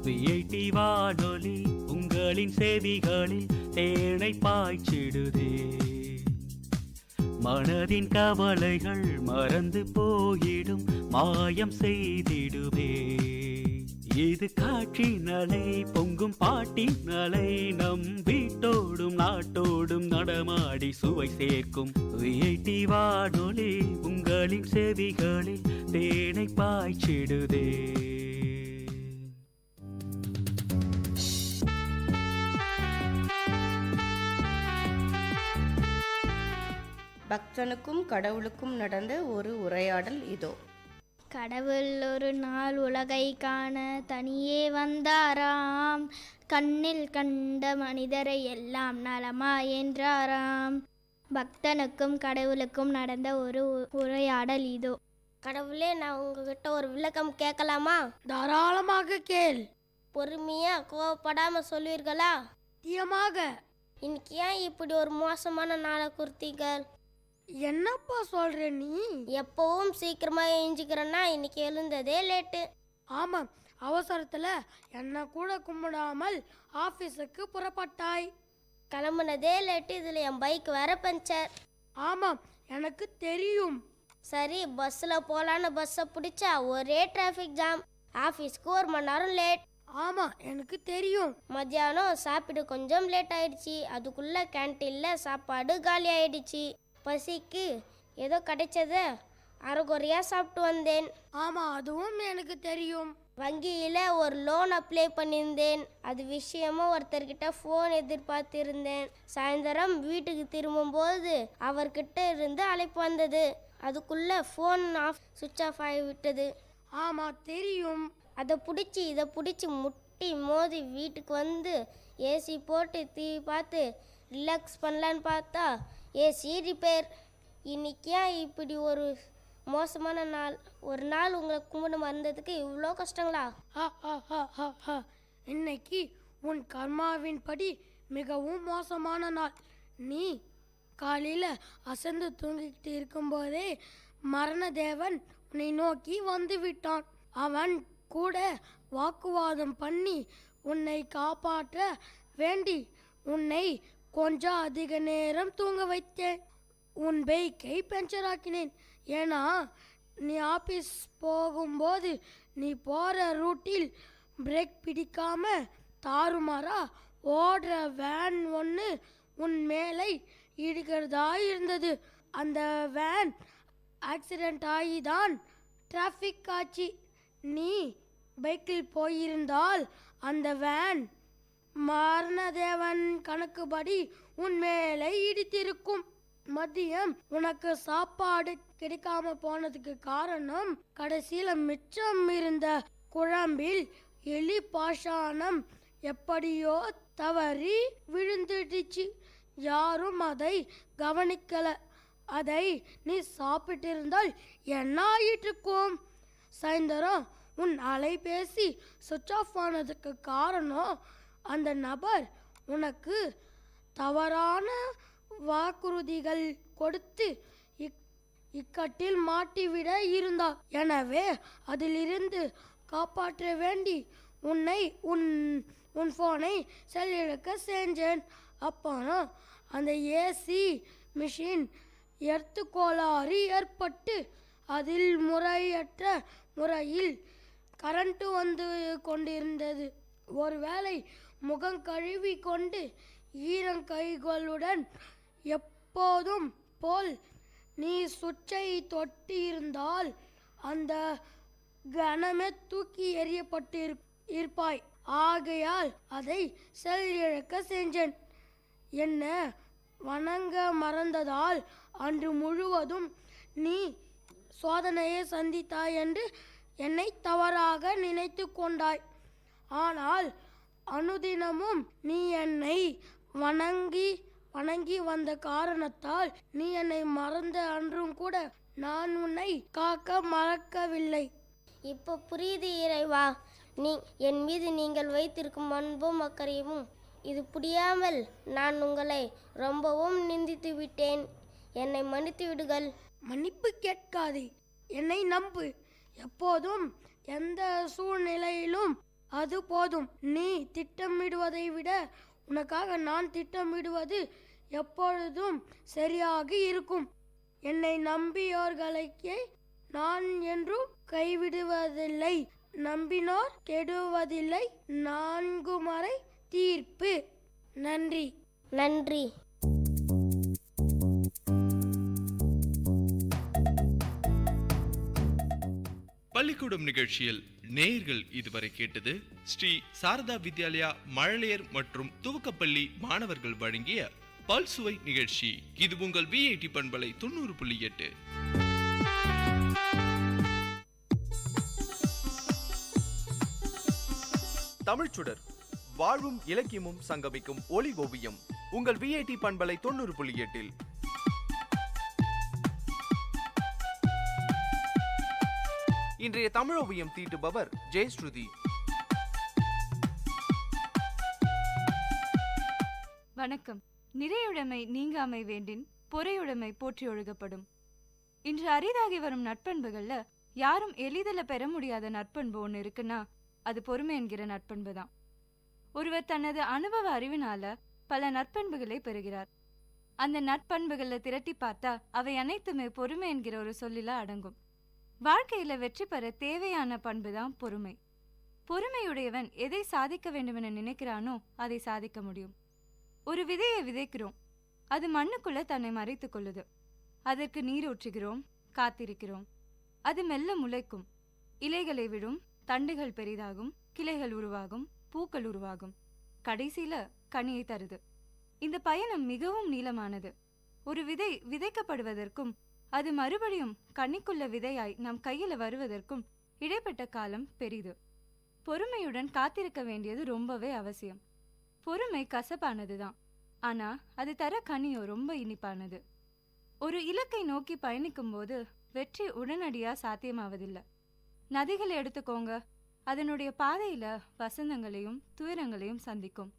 விஐடி வானொலி உங்களின் செவிகளில் தேனை பாய்ச்சிடுதே. மனதின் கவலைகள் மறந்து போயிடும், மாயம் செய்திடுவே. இது காட்சி நலை பொங்கும் பாட்டி நலை, நம் வீட்டோடும் நாட்டோடும் நடமாடி சுவை சேர்க்கும். விஐடி வானொலி உங்களின் செவிகளில் தேனை பாய்ச்சிடுதே. பக்தனுக்கும் கடவுளுக்கும் நடந்த ஒரு உரையாடல் இதோ. கடவுள் ஒரு நாள் உலகை காண தனியே வந்தாராம். கண்ணில் கண்ட மனிதரை எல்லாம் நலமா என்றாராம். பக்தனுக்கும் கடவுளுக்கும் நடந்த ஒரு உரையாடல் இதோ. கடவுளே, நான் உங்ககிட்ட ஒரு விளக்கம் கேட்கலாமா? தாராளமாக கேள். பொறுமையா கோவப்படாம சொல்வீர்களா? தீயமாக. இன்னைக்கு ஏன் இப்படி ஒரு மோசமான நாளை குறித்தீர்கள்? என்னப்பா சொல்ற நீ? எப்பவும் சீக்கிரமா எழுஞ்சிக்கிறேன்னா இன்னைக்கு எழுந்ததே லேட்டு. ஆமாம், அவசரத்துல என்ன கூட கும்பிடாமல் ஆபீஸுக்கு புறப்பட்டாய். கிளம்புனதே லேட்டு, இதுல என் பைக் வேற பஞ்சர். ஆமாம், எனக்கு தெரியும். சரி, பஸ்ல போலான்னு பஸ்ஸை பிடிச்சா ஒரே டிராஃபிக் ஜாம். ஆபீஸ்க்கு 1 மணி நேரம் லேட். ஆமா, எனக்கு தெரியும். மத்தியானம் சாப்பிட கொஞ்சம் லேட் ஆயிடுச்சு. அதுக்குள்ள கேன்டீன்ல சாப்பாடு காலி ஆயிடுச்சு. பசிக்கு ஏதோ கிடைச்சத அரைகுறையா சாப்பிட்டு வந்தேன். ஆமா, அதுவும் எனக்கு தெரியும். வங்கியில ஒரு லோன் அப்ளை பண்ணியிருந்தேன். அது விஷயமா ஒருத்தர்கிட்ட ஃபோன் எதிர்பார்த்திருந்தேன். சாயந்தரம் வீட்டுக்கு திரும்பும்போது அவர்கிட்ட இருந்து அழைப்பு வந்தது. அதுக்குள்ள ஃபோன் சுவிட்ச் ஆஃப் ஆகிவிட்டது. ஆமா, தெரியும். அதை பிடிச்சி இதை பிடிச்சி முட்டி மோதி வீட்டுக்கு வந்து ஏசி போட்டு டிவி பார்த்து ரிலாக்ஸ் பண்ணலான்னு பார்த்தா ஏசி ரிப்பேர். இன்னைக்கு ஏன் இப்படி ஒரு மோசமான நாள்? ஒரு நாள் உங்களை கும்பிட மறந்ததுக்கு இவ்வளோ கஷ்டங்களா? இன்னைக்கு உன் கர்மாவின் படி மிகவும் மோசமான நாள். நீ காலையில் அசந்து தூங்கிக்கிட்டு இருக்கும்போதே மரணதேவன் உன்னை நோக்கி வந்து விட்டான். அவன் கூட வாக்குவாதம் பண்ணி உன்னை காப்பாற்ற வேண்டி உன்னை கொஞ்சம் அதிக நேரம் தூங்க வைத்தேன். உன் பைக்கை பஞ்சர் ஆக்கினேன். ஏன்னா நீ ஆபீஸ் போகும்போது நீ போகிற ரூட்டில் பிரேக் பிடிக்காம தாறுமாறா ஓடுற வேன் ஒன்று உன் மேலே இடிக்கிறதா இருந்தது. அந்த வேன் ஆக்சிடெண்ட் ஆகிதான் டிராஃபிக் ஆச்சு. நீ பைக்கில் போயிருந்தால் அந்த வேன் மரணதேவன் கணக்குப்படி உன் மேலே இடித்திருக்கும். மதியம் உனக்கு சாப்பாடு கிடைக்காம போனதுக்கு காரணம் கடைசியில மிச்சம் இருந்த குழம்பில் எலி பாஷாணம் எப்படியோ தவறி விழுந்துடுச்சு. யாரும் அதை கவனிக்கல. அதை நீ சாப்பிட்டு இருந்தால் என்ன ஆயிட்டு இருக்கும்? சாயந்தரம் உன் அலைபேசி சுவிட்ச் ஆஃப் ஆனதுக்கு காரணம் அந்த நபர் உனக்கு தவறான வாக்குறுதிகள் கொடுத்து இக்கட்டில் மாட்டிவிட இருந்தார். எனவே அதிலிருந்து காப்பாற்ற வேண்டி உன்னை உன் ஃபோனை செல்லிழக்க செஞ்சேன். அப்புறம் அந்த ஏசி மிஷின் எர்த்து கோளாறு ஏற்பட்டு அதில் முறையற்ற முறையில் கரண்ட் வந்து கொண்டிருந்தது. ஒருவேளை முகம் கழுவி கொண்டு ஈரங்கைகளுடன் எப்போதும் போல் நீ சுவிட்சை தொட்டி இருந்தால் அந்த கணமே தூக்கி எறியப்பட்டு இருப்பாய். ஆகையால் அதை செல் இழக்க செஞ்சேன். என்ன வணங்க மறந்ததால் அன்று முழுவதும் நீ சோதனையை சந்தித்தாய் என்று என்னை தவறாக நினைத்து கொண்டாய். ஆனால் அனுதினமும் நீ என்னை வணங்கி வந்த காரணத்தால் நீ என்னை மறந்த அன்றும் கூட நான் உன்னை காக்க மறக்கவில்லை. இப்போ புரியுது இறைவா, என் மீது நீங்கள் வைத்திருக்கும் அன்பும் அக்கறையும். இது புரியாமல் நான் உங்களை ரொம்பவும் நிந்தித்து விட்டேன். என்னை மன்னித்து விடுங்கள். மன்னிப்பு கேட்காதே, என்னை நம்பு. எப்போதும் எந்த சூழ்நிலையிலும் அது போதும். நீ திட்டமிடுவதை விட உனக்காக நான் திட்டமிடுவது எப்பொழுதும் சரியாக இருக்கும். என்னை நம்பியோர்களுக்கே நான் என்றும் கைவிடுவதில்லை. நம்பினோர் கெடுவதில்லை. 4 முறை தீர்ப்பு. நன்றி. நன்றி. பள்ளிக்கூடம் நிகழ்ச்சியில் நேயர்கள் இதுவரை கேட்டது ஸ்ரீ சாரதா வித்யாலயா மழலையர் மற்றும் துவக்கப்பள்ளி மாணவர்கள் வழங்கிய பல்சுவை நிகழ்ச்சி. இது உங்கள் VIT பண்பலை 90.8. தமிழ்ச்சுடர், வாழ்வும் இலக்கியமும் சங்கமிக்கும் ஒளி ஓவியம் உங்கள் VIT பண்பலை 90.8. இன்றைய தமிழ் ஓவியம் தீட்டுபவர் ஜெயஸ்ருதி. வணக்கம். நிறையுடைமை நீங்காமை வேண்டின் பொறையுடைமை போற்றி ஒழுகப்படும். இன்று அரிதாகி வரும் நட்பண்புகள்ல யாரும் எளிதில் பெற முடியாத நட்பண்பு ஒன்று இருக்குன்னா அது பொறுமை என்கிற நட்பண்பு தான். ஒருவர் தனது அனுபவ அறிவினால பல நட்பண்புகளை பெறுகிறார். அந்த நட்பண்புகளை திரட்டி பார்த்தா அவை அனைத்துமே பொறுமை என்கிற ஒரு சொல்லில அடங்கும். வாழ்க்கையில வெற்றி பெற தேவையான பண்பு தான் பொறுமை. பொறுமையுடையவன் எதை சாதிக்க வேண்டுமென நினைக்கிறானோ அதை சாதிக்க முடியும். ஒரு விதையை விதைக்கிறோம், அது மண்ணுக்குள்ள தன்னை மறைத்துக் கொள்ளுது. அதற்கு நீர் ஊற்றுகிறோம், காத்திருக்கிறோம். அது மெல்ல முளைக்கும், இலைகளை விடும், தண்டுகள் பெரிதாகும், கிளைகள் உருவாகும், பூக்கள் உருவாகும், கடைசியில கனியை தருது. இந்த பயணம் மிகவும் நீளமானது. ஒரு விதை விதைக்கப்படுவதற்கும் அது மறுபடியும் கண்ணிக்குள்ள விதையாய் நம் கையில வருவதற்கும் இடைப்பட்ட காலம் பெரிது. பொறுமையுடன் காத்திருக்க வேண்டியது ரொம்பவே அவசியம். பொறுமை கசப்பானதுதான், ஆனா அது தர கனியோ ரொம்ப இனிப்பானது. ஒரு இலக்கை நோக்கி பயணிக்கும் போது வெற்றி உடனடியா சாத்தியமாவதில்லை. நதிகளை எடுத்துக்கோங்க, அதனுடைய பாதையில வசந்தங்களையும் துயரங்களையும் சந்திக்கும்.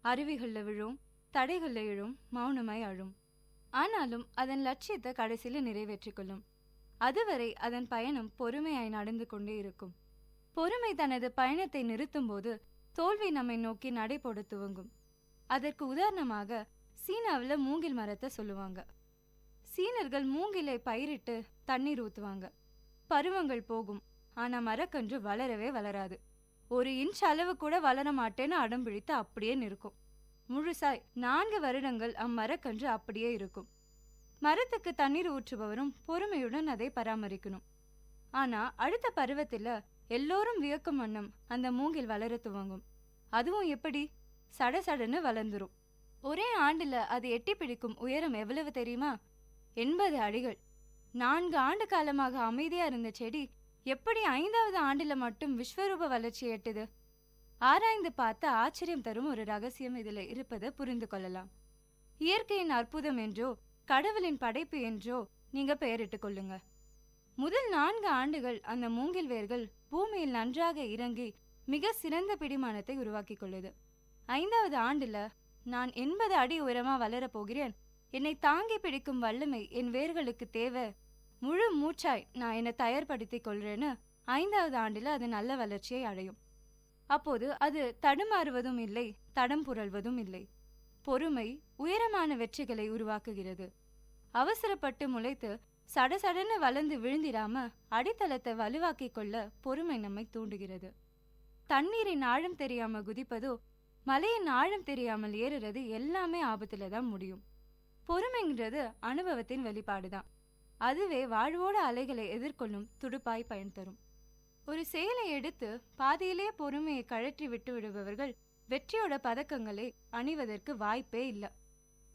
அருவிகள்ல விழும், தடைகள்ல எழும், மௌனமாய் அழும். ஆனாலும் அதன் லட்சியத்தை கடைசியில நிறைவேற்றிக் கொள்ளும். அதுவரை அதன் பயணம் பொறுமையாய் நடந்து கொண்டே இருக்கும். பொறுமை தனது பயணத்தை நிறுத்தும் போது தோல்வி நம்மை நோக்கி நடை போட துவங்கும். அதற்கு உதாரணமாக சீனாவில் மூங்கில் மரத்தை சொல்லுவாங்க. சீனர்கள் மூங்கிலை பயிரிட்டு தண்ணீர் ஊத்துவாங்க. பருவங்கள் போகும், ஆனா மரக்கன்று வளரவே வளராது. 1 இன்ச் அளவு கூட வளர மாட்டேன்னு அடம் பிடித்து அப்படியே நிற்கும். முழுசாய் 4 வருடங்கள் அம்மரக்கன்று அப்படியே இருக்கும். மரத்துக்கு தண்ணீர் ஊற்றுபவரும் பொறுமையுடன் அதை பராமரிக்கணும். ஆனா அடுத்த பருவத்துல எல்லோரும் வியக்கும் வண்ணம் அந்த மூங்கில் வளர துவங்கும். அதுவும் எப்படி? சடசடன்னு வளர்ந்துரும். ஒரே ஆண்டுல அது எட்டி பிடிக்கும் உயரம் எவ்வளவு தெரியுமா? 80 அடிகள். 4 ஆண்டு காலமாக அமைதியா இருந்த செடி எப்படி 5வது ஆண்டுல மட்டும் விஸ்வரூப வளர்ச்சி எட்டுது? ஆராய்ந்து பார்த்த ஆச்சரியம் தரும் ஒரு ரகசியம் இதுல இருப்பதை புரிந்து கொள்ளலாம். இயற்கையின் அற்புதம் என்றோ கடவுளின் படைப்பு என்றோ நீங்க பெயரிட்டுக் கொள்ளுங்க. முதல் 4 ஆண்டுகள் அந்த மூங்கில் வேர்கள் பூமியில் நன்றாக இறங்கி மிக சிறந்த பிடிமானத்தை உருவாக்கி கொள்ளுது. 5வது ஆண்டுல நான் 80 அடி உயரமா வளரப் போகிறேன், என்னை தாங்கி பிடிக்கும் வல்லமை என் வேர்களுக்கு தேவை, முழு மூச்சாய் நான் என்னை தயார்படுத்திக் கொள்றேன்னு 5வது ஆண்டுல அது நல்ல வளர்ச்சியை அடையும். அப்போது அது தடுமாறுவதும் இல்லை, தடம் புரள்வதும் இல்லை. பொறுமை உயரமான வெற்றிகளை உருவாக்குகிறது. அவசரப்பட்டு முளைத்து சடசடன்னு வளர்ந்து விழுந்திராம அடித்தளத்தை வலுவாக்கிக் கொள்ள பொறுமை நம்மை தூண்டுகிறது. தண்ணீரின் ஆழம் தெரியாம குதிப்பதோ மலையின் ஆழம் தெரியாமல் ஏறுறது எல்லாமே ஆபத்துல தான் முடியும். பொறுமைங்கிறது அனுபவத்தின் வெளிப்பாடுதான். அதுவே வாழ்வோட அலைகளை எதிர்கொள்ளும் துடுப்பாய் பயன் தரும். ஒரு செயலை எடுத்து பாதியிலே பொறுமையை கழற்றி விட்டு விடுபவர்கள் வெற்றியோட பதக்கங்களை அணிவதற்கு வாய்ப்பே இல்லை.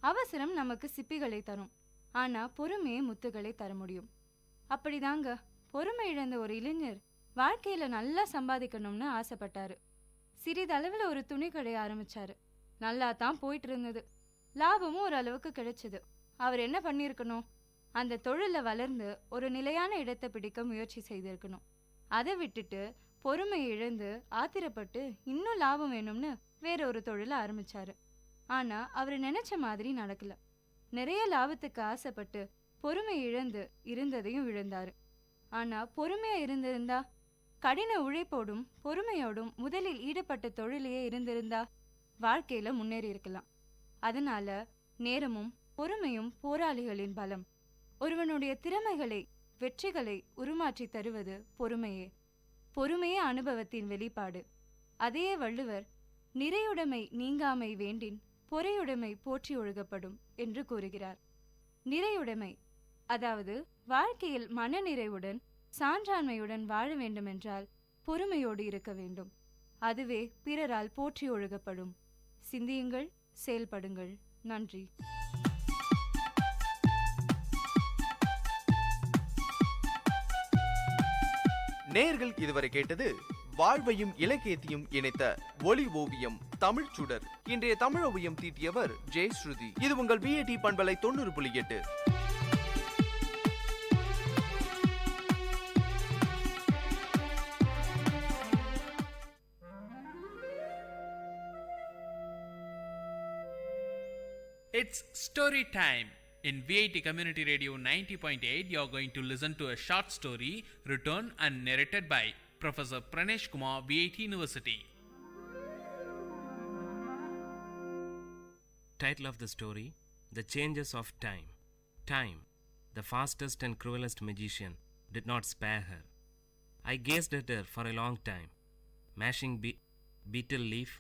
அவசரம் நமக்கு சிப்பிகளை தரும், ஆனா பொறுமையை முத்துகளை தர முடியும். அப்படிதாங்க, பொறுமை இழந்த ஒரு இளைஞர் வாழ்க்கையில நல்லா சம்பாதிக்கணும்னு ஆசைப்பட்டாரு. சிறிதளவில் ஒரு துணி கடை ஆரம்பிச்சாரு. நல்லா தான் போயிட்டு இருந்தது. லாபமும் ஒரு அளவுக்கு கிடைச்சது. அவர் என்ன பண்ணியிருக்கணும்? அந்த தொழில வளர்ந்து ஒரு நிலையான இடத்தை பிடிக்க முயற்சி செய்திருக்கணும். அதை விட்டுட்டு பொறுமையை இழந்து ஆத்திரப்பட்டு இன்னும் லாபம் வேணும்னு வேற ஒரு தொழிலை ஆரம்பிச்சாரு. ஆனா அவர் நினைச்ச மாதிரி நடக்கல. நிறைய லாபத்துக்கு ஆசைப்பட்டு பொறுமை இழந்து இருந்ததையும் இழந்தாரு. ஆனா பொறுமையா இருந்திருந்தா, கடின உழைப்போடும் பொறுமையோடும் முதலில் ஈடுபட்ட தொழிலையே இருந்திருந்தா வாழ்க்கையில முன்னேறி இருக்கலாம். அதனால நேரமும் பொறுமையும் போராளிகளின் பலம். ஒருவனுடைய திறமைகளை, வெற்றிகளை உருமாற்றி தருவது பொறுமையே. பொறுமையே அனுபவத்தின் வெளிப்பாடு. அதே வள்ளுவர், நிறையுடைமை நீங்காமை வேண்டின் பொறையுடைமை போற்றி ஒழுகப்படும் என்று கூறுகிறார். நிறையுடைமை, அதாவது வாழ்க்கையில் மன நிறைவுடன் சான்றாண்மையுடன் வாழ வேண்டுமென்றால் பொறுமையோடு இருக்க வேண்டும். அதுவே பிறரால் போற்றி ஒழுகப்படும். சிந்தியுங்கள், செயல்படுங்கள். நன்றி. நேயர்கள் இதுவரை கேட்டது வாழ்வையும் இலக்கியத்தையும் இணைத்த ஒலி ஓவியம் தமிழ் சுடர். இன்றைய தமிழ் ஓவியம் தீட்டியவர் ஜெயஸ்ருதி. இது உங்கள் விஐடி பண்பலை 90.8. It's story time. In Vit Community Radio 90.8, you are going to listen to a short story written and narrated by Professor Pranesh Kumar, Vit University. Title of the story: The Changes of Time. Time, the fastest and cruelest magician, did not spare her. I gazed at her for a long time. Mashing beetle leaf,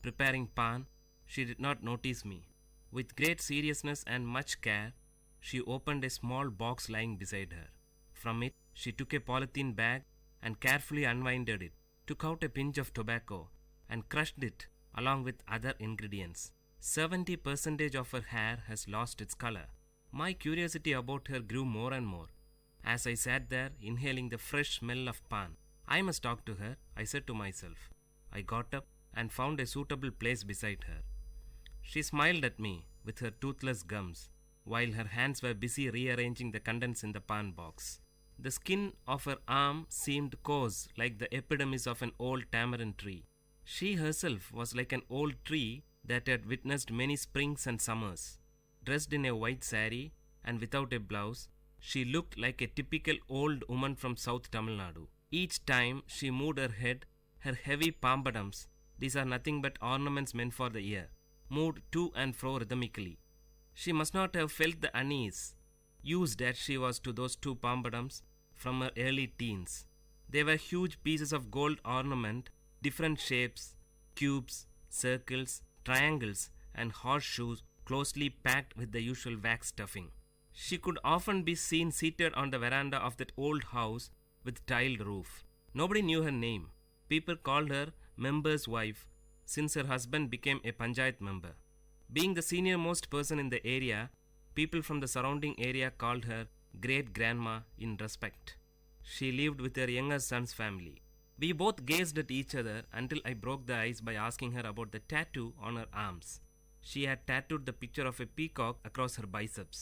preparing pan, she did not notice me. With great seriousness and much care, she opened a small box lying beside her. From it, she took a polythene bag and carefully unwinded it, took out a pinch of tobacco, and crushed it along with other ingredients. 70% of her hair has lost its color. My curiosity about her grew more and more. As I sat there, inhaling the fresh smell of pan, I must talk to her, I said to myself. I got up and found a suitable place beside her. She smiled at me with her toothless gums, while her hands were busy rearranging the contents in the pan box. The skin of her arm seemed coarse like the epidermis of an old tamarind tree. She herself was like an old tree that had witnessed many springs and summers. Dressed in a white saree and without a blouse, she looked like a typical old woman from South Tamil Nadu. Each time she moved her head, her heavy pampadums, these are nothing but ornaments meant for the ear, moved to and fro rhythmically. She must not have felt the unease, used as she was to those two pampadums from her early teens. They were huge pieces of gold ornament, different shapes, cubes, circles, triangles, and horseshoes closely packed with the usual wax stuffing. She could often be seen seated on the veranda of that old house with tiled roof. Nobody knew her name. People called her member's wife, since her husband became a panchayat member. Being the senior most person in the area, people from the surrounding area called her great grandma in respect. She lived with her younger son's family. We both gazed at each other until I broke the ice by asking her about the tattoo on her arms. She had tattooed the picture of a peacock across her biceps.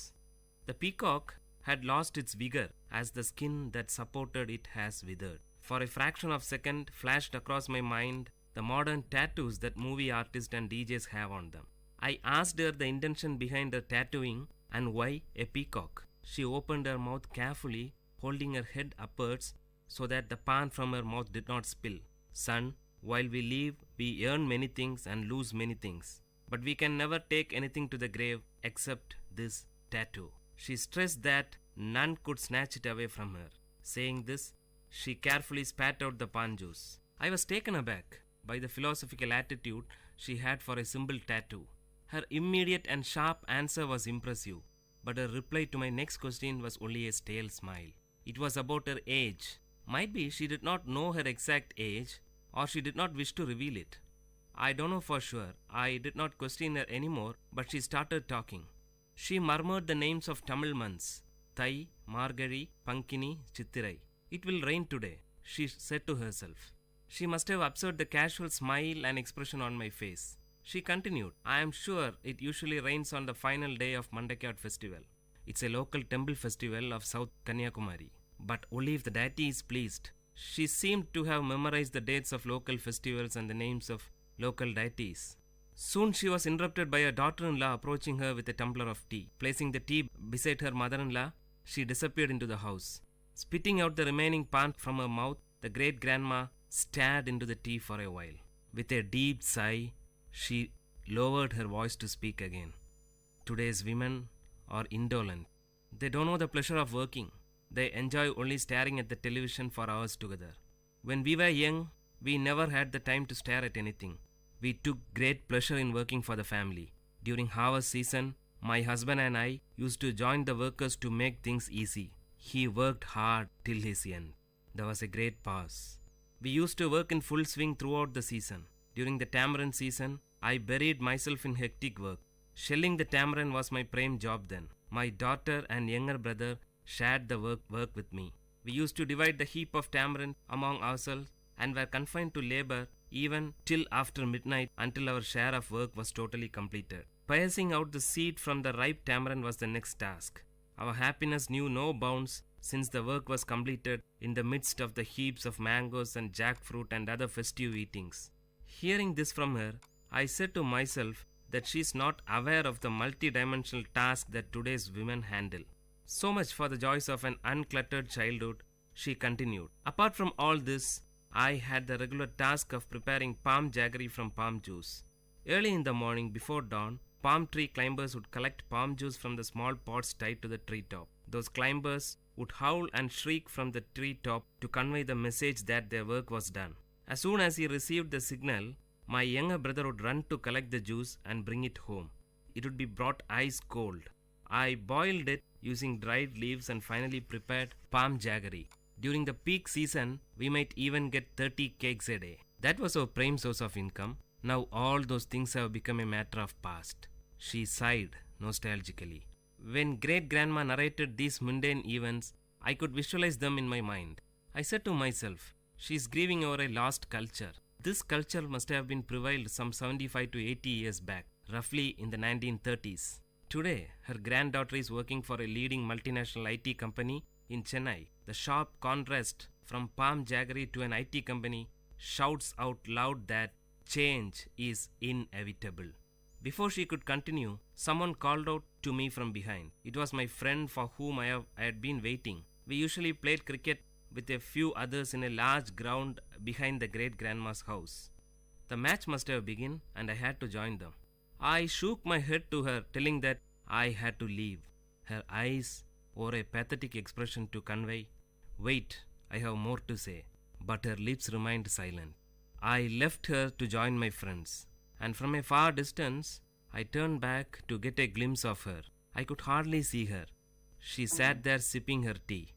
The peacock had lost its vigor as the skin that supported it has withered. For a fraction of a second flashed across my mind the modern tattoos that movie artists and DJs have on them. I asked her the intention behind her tattooing and why a peacock. She opened her mouth carefully, holding her head upwards so that the pan from her mouth did not spill. Son, while we live, we earn many things and lose many things. But we can never take anything to the grave except this tattoo. She stressed that none could snatch it away from her. Saying this, she carefully spat out the pan juice. I was taken aback by the philosophical attitude she had for a simple tattoo. Her immediate and sharp answer was impressive, but her reply to my next question was only a stale smile. It was about her age. Might be she did not know her exact age, or she did not wish to reveal it. I don't know for sure. I did not question her anymore, but she started talking. She murmured the names of Tamil months, Thai, Margari, Pankini, Chittirai. It will rain today, she said to herself. She must have observed the casual smile and expression on my face. She continued, I am sure it usually rains on the final day of Mandakiyat festival. It's a local temple festival of South Kanyakumari. But only if the deity is pleased. She seemed to have memorized the dates of local festivals and the names of local deities. Soon she was interrupted by her daughter-in-law approaching her with a tumbler of tea. Placing the tea beside her mother-in-law, she disappeared into the house. Spitting out the remaining pan from her mouth, the great-grandma stared into the tea for a while. With a deep sigh, she lowered her voice to speak again. Today's women are indolent. They don't know the pleasure of working. They enjoy only staring at the television for hours together. When we were young, we never had the time to stare at anything. We took great pleasure in working for the family. During harvest season, my husband and I used to join the workers to make things easy. He worked hard till his end. There was a great pause. We used to work in full swing throughout the season. During the tamarind season, I buried myself in hectic work. Shelling the tamarind was my prime job then. My daughter and younger brother shared the work with me. We used to divide the heap of tamarind among ourselves and were confined to labor even till after midnight until our share of work was totally completed. Piercing out the seed from the ripe tamarind was the next task. Our happiness knew no bounds since the work was completed in the midst of the heaps of mangoes and jackfruit and other festive eatings. Hearing this from her, I said to myself that she is not aware of the multi-dimensional task that today's women handle. So much for the joys of an uncluttered childhood, she continued. Apart from all this, I had the regular task of preparing palm jaggery from palm juice. Early in the morning before dawn, palm tree climbers would collect palm juice from the small pots tied to the treetop. Those climbers would howl and shriek from the treetop to convey the message that their work was done. As soon as he received the signal, my younger brother would run to collect the juice and bring it home. It would be brought ice cold. I boiled it using dried leaves and finally prepared palm jaggery. During the peak season, we might even get 30 cakes a day. That was our prime source of income. Now all those things have become a matter of past. She sighed nostalgically. When great-grandma narrated these mundane events, I could visualize them in my mind. I said to myself, she is grieving over a lost culture. This culture must have been prevailed some 75 to 80 years back, roughly in the 1930s. Today, her granddaughter is working for a leading multinational IT company in Chennai. The sharp contrast from palm jaggery to an IT company shouts out loud that change is inevitable. Before she could continue, someone called out to me from behind. It was my friend for whom I had been waiting. We usually played cricket with a few others in a large ground behind the great-grandma's house. The match must have begun and I had to join them. I shook my head to her, telling that I had to leave. Her eyes wore a pathetic expression to convey, "Wait, I have more to say." But her lips remained silent. I left her to join my friends, and from a far distance, I turned back to get a glimpse of her. I could hardly see her. She sat there sipping her tea.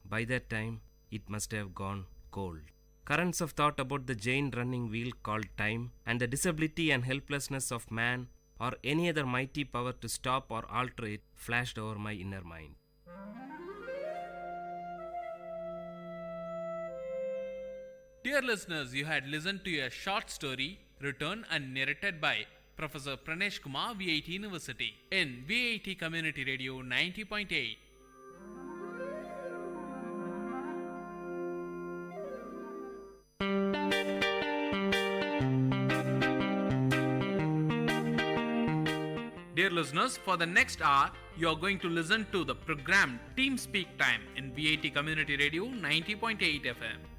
By that time, it must have gone cold. Currents of thought about the giant running wheel called time and the disability and helplessness of man or any other mighty power to stop or alter it flashed over my inner mind. Dear listeners, you had listened to a short story written and narrated by Professor Pranesh Kumar, VIT University, in VIT Community Radio 90.8. Dear listeners, for the next hour, you are going to listen to the program Team Speak Time in VIT Community Radio 90.8 FM.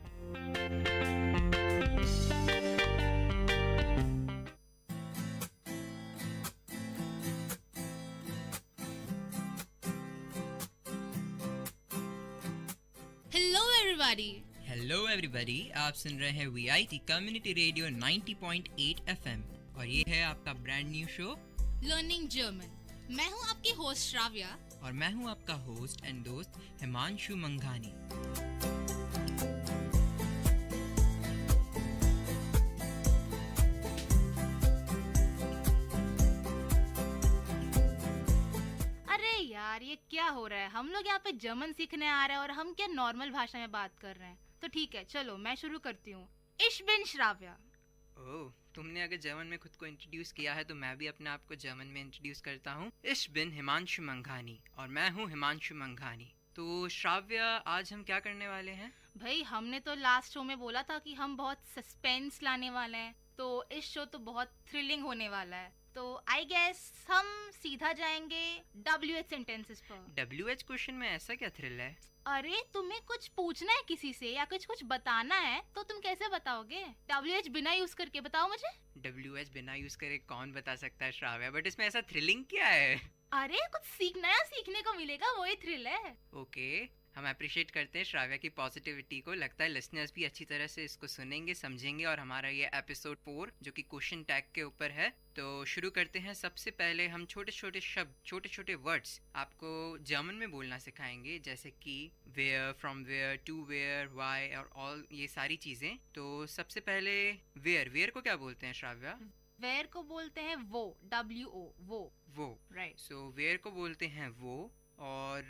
Hello everybody, आप सुन रहे हैं VIT community radio 90.8 FM और ये है आपका brand new show learning German. मैं हूँ आपकी होस्ट श्राव्या और मैं हूँ आपका होस्ट एंड दोस्त हिमांशु मंघानी। अरे यार ये क्या हो रहा है, हम लोग यहाँ पे जर्मन सीखने आ रहे हैं और हम क्या नॉर्मल भाषा में बात कर रहे हैं। तो ठीक है, चलो मैं शुरू करती हूँ। Ich bin Shravya. ओह, तुमने अगर जर्मन में खुद को इंट्रोड्यूस किया है तो मैं भी अपने आप को जर्मन में इंट्रोड्यूस करता हूँ। Ich bin हिमांशु मंघानी और मैं हूँ हिमांशु मंघानी। तो श्राव्या, आज हम क्या करने वाले हैं? भाई हमने तो लास्ट शो में बोला था कि हम बहुत सस्पेंस लाने वाले हैं, तो इस शो तो बहुत थ्रिलिंग होने वाला है। तो आई गेस हम सीधा जाएंगे WH सेंटेंसेस पर। WH क्वेश्चन में ऐसा क्या थ्रिल है? अरे तुम्हें कुछ पूछना है किसी से या कुछ बताना है तो तुम कैसे बताओगे? WH बिना यूज करके बताओ मुझे। WH बिना यूज करे कौन बता सकता है श्राव्या, बट इसमें ऐसा थ्रिलिंग क्या है? अरे कुछ नया सीखने को मिलेगा, वही थ्रिल है। ओके, हम अप्रिशिएट करते हैं श्राव्या की पॉजिटिविटी को। लगता है लिसनर्स भी अच्छी तरह से इसको सुनेंगे, समझेंगे। और हमारा ये एपिसोड 4 जो कि क्वेश्चन टैग के ऊपर है, तो शुरू करते हैं। सबसे पहले हम छोटे छोटे शब्द, छोटे छोटे वर्ड्स आपको जर्मन में बोलना सिखाएंगे, जैसे कि where, from where, to where, why और ऑल, ये सारी चीजें। तो सबसे पहले वेयर को क्या बोलते हैं श्राव्या? वेयर को बोलते हैं वो, WO, वो राइट। सो वेयर को बोलते हैं वो, और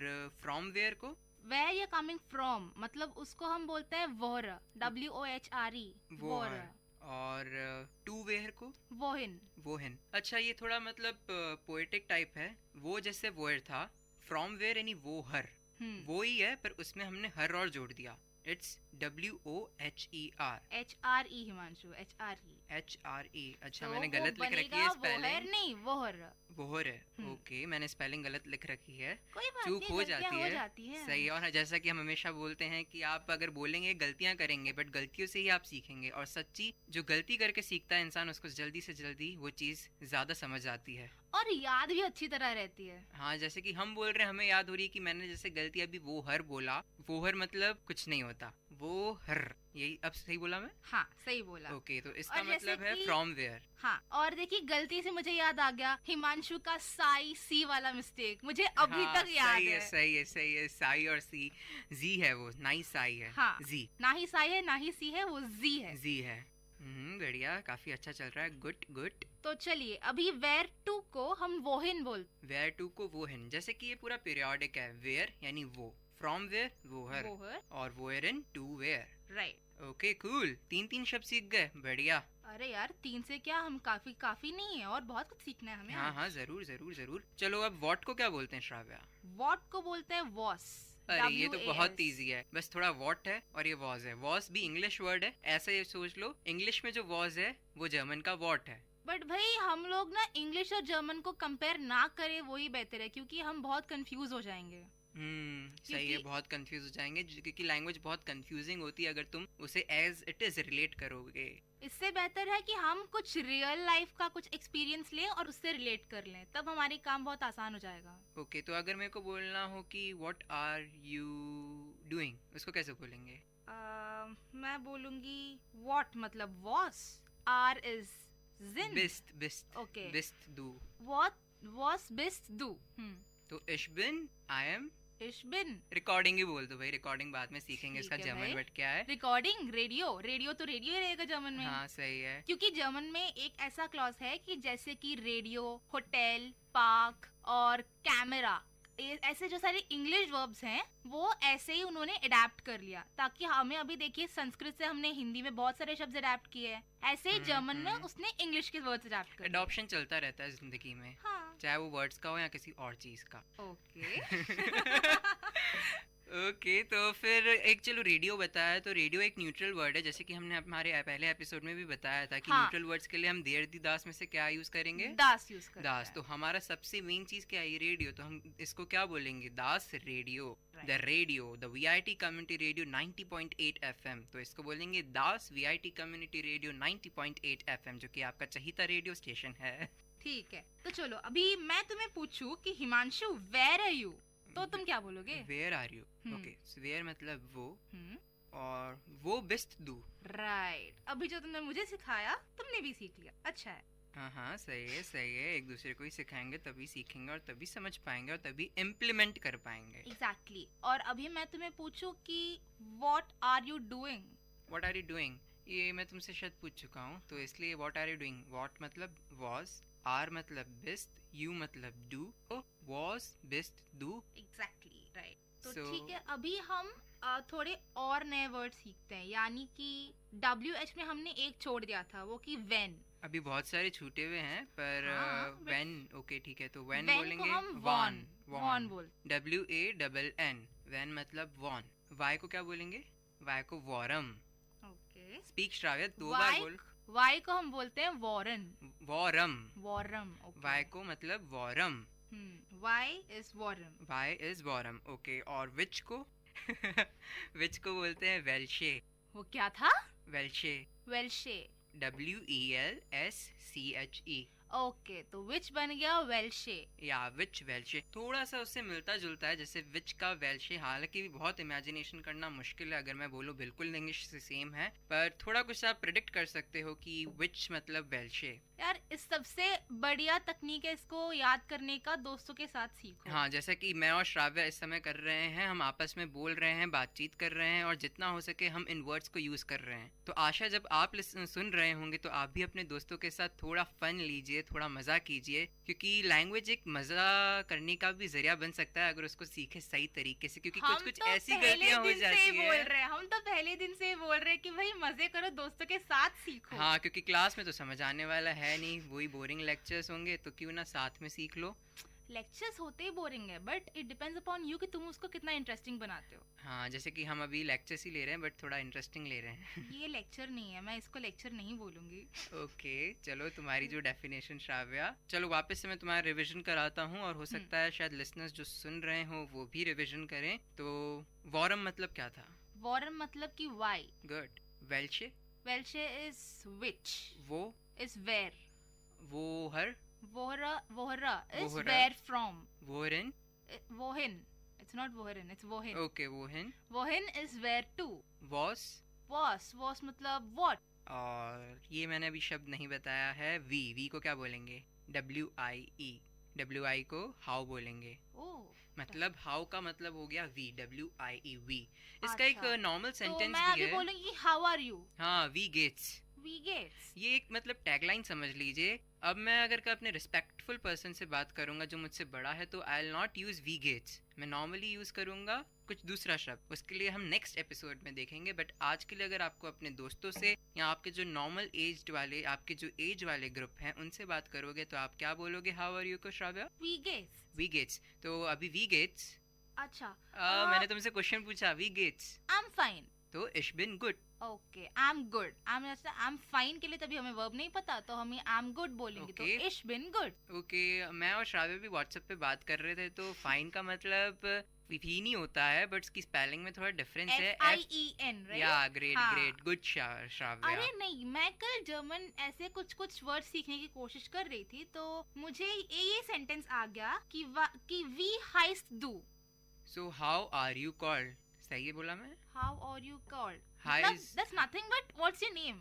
फ्रॉम वेयर को? Where you're coming from, मतलब उसको हम बोलते हैं वोहर, WOHRE, वोहर। और टू वेयर को? वोहिन। अच्छा, ये थोड़ा मतलब पोएटिक टाइप है। वो जैसे वोयर था, फ्रॉम वेयर यानी वो हर, वो ही है, पर उसमें हमने हर और जोड़ दिया। It's WOHER। HRE Himanshu, HRE। अच्छा, तो मैंने गलत लिख रखी है स्पेलिंग। नहीं, वोहर है। ओके, मैंने स्पेलिंग गलत लिख रखी है, कोई बात चूक नहीं, हो जाती है। सही। और जैसा कि हम हमेशा बोलते हैं कि आप अगर बोलेंगे गलतियां करेंगे, बट गलतियों से ही आप सीखेंगे। और सच्ची जो गलती करके सीखता है इंसान, उसको जल्दी से जल्दी वो चीज ज्यादा समझ आती है और याद भी अच्छी तरह रहती है। हाँ, जैसे कि हम बोल रहे हैं, हमें याद हो रही है कि मैंने जैसे गलती अभी वो हर बोला। वो हर मतलब कुछ नहीं होता, वो हर, यही अब सही बोला मैं? हाँ, सही बोला। ओके, तो इसका मतलब है फ्रॉम वेयर। हाँ, और देखिए गलती से मुझे याद आ गया हिमांशु का साई सी वाला मिस्टेक, मुझे अभी तक याद है। सही है। साई और सी, जी है वो, ना ही साई है। हाँ, जी, ना ही साई है ना ही सी है, वो जी है। बढ़िया, काफी अच्छा चल रहा है। गुड। तो चलिए अभी वेयर टू को हम वोहिन बोलते। वेयर टू को वोहिन, जैसे कि ये पूरा पीरियोडिक है। वेयर यानी वो, फ्रॉम वेयर वोहर, और वोयर इन to where. Right. Okay, cool. 3 शब्द सीख गए, बढ़िया। अरे यार 3 से क्या, हम काफी नहीं है, और बहुत कुछ सीखना है हमें। हाँ, जरूर। चलो, अब वॉट को क्या बोलते हैं श्राव्या? वॉट को बोलते हैं वॉस। अरे ये तो बहुत इजी है, बस थोड़ा वॉट है और ये वॉज है। वॉज भी इंग्लिश वर्ड है, ऐसे सोच लो। इंग्लिश में जो वॉज है वो जर्मन का वॉट है। बट भाई हम लोग ना इंग्लिश और जर्मन को कंपेयर ना करें, वही बेहतर है, क्योंकि हम बहुत कंफ्यूज हो जाएंगे। सही है, बहुत कंफ्यूज हो जाएंगे, क्योंकि लैंग्वेज बहुत कंफ्यूजिंग होती है अगर तुम उसे एज इट इज रिलेट करोगे। इससे बेहतर है कि हम कुछ रियल लाइफ का कुछ एक्सपीरियंस लें और उससे रिलेट कर लें, तब हमारी काम बहुत आसान हो जाएगा। ओके, तो अगर मेरे को बोलना हो कि व्हाट आर यू डूइंग, उसको कैसे बोलेंगे? मैं बोलूंगी व्हाट मतलब वॉस, आर इज जिन, बिस्ट। ओके, बिस्ट दू, व्हाट वॉस बिस्ट दू। तो ich bin, I am, ich bin। Recording ही बोल दो भाई, रिकॉर्डिंग बाद में सीखेंगे इसका जर्मन वर्ड क्या है। रिकॉर्डिंग, रेडियो तो रेडियो ही रहेगा जर्मन में। हाँ, सही है, क्योंकि जर्मन में एक ऐसा क्लॉज है कि जैसे कि रेडियो, होटल, पार्क और कैमरा, ऐसे जो सारे इंग्लिश वर्ब्स हैं वो ऐसे ही उन्होंने अडेप्ट कर लिया, ताकि हमें अभी देखिए संस्कृत से हमने हिंदी में बहुत सारे शब्द अडेप्ट किए हैं, ऐसे ही जर्मन में उसने इंग्लिश के वर्ड्स अडेप्ट कर। अडॉप्शन चलता रहता है जिंदगी में। हाँ। चाहे वो वर्ड्स का हो या किसी और चीज का। ओके। ओके, तो फिर एक चलो रेडियो बताया, तो रेडियो एक न्यूट्रल वर्ड है, जैसे कि हमने हमारे पहले एपिसोड में भी बताया था कि न्यूट्रल वर्ड्स के लिए हम देर दी दास में से क्या यूज करेंगे? दास यूज करेंगे। दास। तो हमारा सबसे मेन चीज क्या है? रेडियो। तो हम इसको क्या बोलेंगे? दास radio, the radio, the VIT community radio 90.8 FM। तो इसको बोलेंगे दास VIT कम्युनिटी रेडियो 90.8 FM, जो कि आपका चहीता रेडियो स्टेशन है। ठीक है, तो चलो अभी मैं तुम्हें पूछूं कि हिमांशु वेयर आर यू, तो तुम क्या बोलोगे? Where are you. Okay, where मतलब वो, और वो बेस्ट दू। राइट। अभी जो तुमने मुझे सिखाया तुमने भी सीख लिया, अच्छा है। हाँ, सही है। एक दूसरे को ही सिखाएंगे तभी सीखेंगे, और तभी समझ पाएंगे, और तभी इम्प्लीमेंट कर पाएंगे। एग्जैक्टली। और अभी मैं तुम्हें पूछूं कि what are you doing? What are you doing, ये मैं तुमसे शायद पूछ चुका हूँ, तो इसलिए what are you doing. What मतलब वॉज, आर मतलब बेस्ट, यू मतलब डू, was, bist, do. Exactly right. तो So- ठीक है, अभी हम थोड़े और नए वर्ड सीखते हैं, यानी कि WH में हमने एक छोड़ दिया था, वो कि when। अभी बहुत सारे छूटे हुए हैं पर हाँ, when, ओके ठीक है, तो when when बोलेंगे को हम won, won बोल। WANN, when मतलब won। Y को क्या बोलेंगे? Y को वॉरम। ओके। स्पीक श्राव्य, 2 बार बोल। Y को हम बोलते हैं वॉरन। वॉरम। वॉरम, ओके। Y को मतलब वॉरम। Y is वॉरम। Y is वॉरम, ओके। और विच को? विच को बोलते हैं वेल्शे। वो क्या था? वेल्शे। वेल्शे। WELSCHE। ओके, तो विच बन गया वेल्शे। या विच वेल्शे, थोड़ा सा उससे मिलता जुलता है, जैसे विच का वेल्शे। हालांकि बहुत इमेजिनेशन करना मुश्किल है, अगर मैं बोलूँ बिल्कुल इंग्लिश से सेम है, पर थोड़ा कुछ आप प्रेडिक्ट कर सकते हो कि विच मतलब वेल्शे। यार इस सबसे बढ़िया तकनीक है इसको याद करने का, दोस्तों के साथ सीखो। हाँ, जैसा कि मैं और श्राव्य इस समय कर रहे हैं, हम आपस में बोल रहे हैं, बातचीत कर रहे हैं, और जितना हो सके हम इन वर्ड्स को यूज कर रहे हैं। तो आशा जब आप सुन रहे होंगे तो आप भी अपने दोस्तों के साथ थोड़ा फन लीजिए, थोड़ा मजा कीजिए, क्योंकि लैंग्वेज एक मजा करने का भी जरिया बन सकता है अगर उसको सीखे सही तरीके से, क्योंकि कुछ कुछ ऐसी गलतियां हो जाती है। हम तो पहले दिन से बोल रहे हैं कि भाई मजे करो, दोस्तों के साथ सीखो। हाँ, क्योंकि क्लास में तो समझ आने वाला है नहीं, वही बोरिंग लेक्चर्स होंगे, तो क्यों ना साथ में सीख लो। लेक्चर्स होते ही बोरिंग है, but it depends upon you कि तुम उसको कितना इंटरेस्टिंग बनाते हो। हाँ, जैसे कि हम अभी लेक्चर्स ही ले रहे हैं, बट थोड़ा इंटरेस्टिंग ले रहे हैं। ये लेक्चर नहीं है, मैं इसको लेक्चर नहीं बोलूंगी। ओके, चलो तुम्हारी जो डेफिनेशन श्राव्या, चलो वापस से मैं तुम्हारा रिवीजन कराता हूँ, और हो सकता है शायद लिसनर्स जो सुन रहे हो वो भी रिवीजन करें। तो वॉरम मतलब क्या था? वॉरम मतलब कि वाई। गुड। वेल्शे? वेल्शे इज विच। वो इज वेयर। वो हर? Vohra, Vohra is where from. Wohin? Wohin. It's not Wohin, it's Wohin. Okay, Wohin. Wohin is where to. Was? Was मतलब what. और ये मैंने अभी शब्द नहीं बताया है, वी को क्या बोलेंगे? WIE। WI को हाउ बोलेंगे। मतलब हाउ का मतलब हो गया वी, WIE वी। इसका एक नॉर्मल सेंटेंस भी है। तो मैं अभी बोलूंगी हाउ आर यू। हाँ, वी गेट्स। ये एक मतलब टैगलाइन समझ लीजिए। अब मैं अगर अपने रिस्पेक्टफुल पर्सन से बात करूंगा जो मुझसे बड़ा है, तो आई विल नॉट यूज वी गेट्स, मैं नॉर्मली यूज करूंगा कुछ दूसरा शब्द। उसके लिए हम नेक्स्ट एपिसोड में देखेंगे, बट आज के लिए अगर आपको अपने दोस्तों से या आपके जो नॉर्मल एज वाले, आपके जो एज वाले ग्रुप हैं उनसे बात करोगे तो आप क्या बोलोगे हाउ आर यू को श्राव्या? We gets. तो अभी वी गेट्स। अच्छा, मैंने तुमसे क्वेश्चन पूछा, वी गेट्स। I am fine. तो इश बिन गुड। Okay, I am good. I am fine के लिए तभी हमें वर्ब नहीं पता, तो हम आई एम गुड बोलेंगे। तो इश बिन गुड। ओके, मैं और श्राव्य भी व्हाट्सएप पे बात कर रहे थे, तो फाइन का मतलब ही नहीं होता है, बट इसकी स्पेलिंग में थोड़ा डिफरेंस है। FIEN, right? या ग्रेट गुड श्राव्य। अरे नहीं, मैं कल जर्मन ऐसे कुछ वर्ड सीखने की कोशिश कर रही थी, तो मुझे ये सेंटेंस आ गया कि वी हाइस्ट डू। So how are you called? सही है बोला मैं? How are you called? That's nothing but what's your name?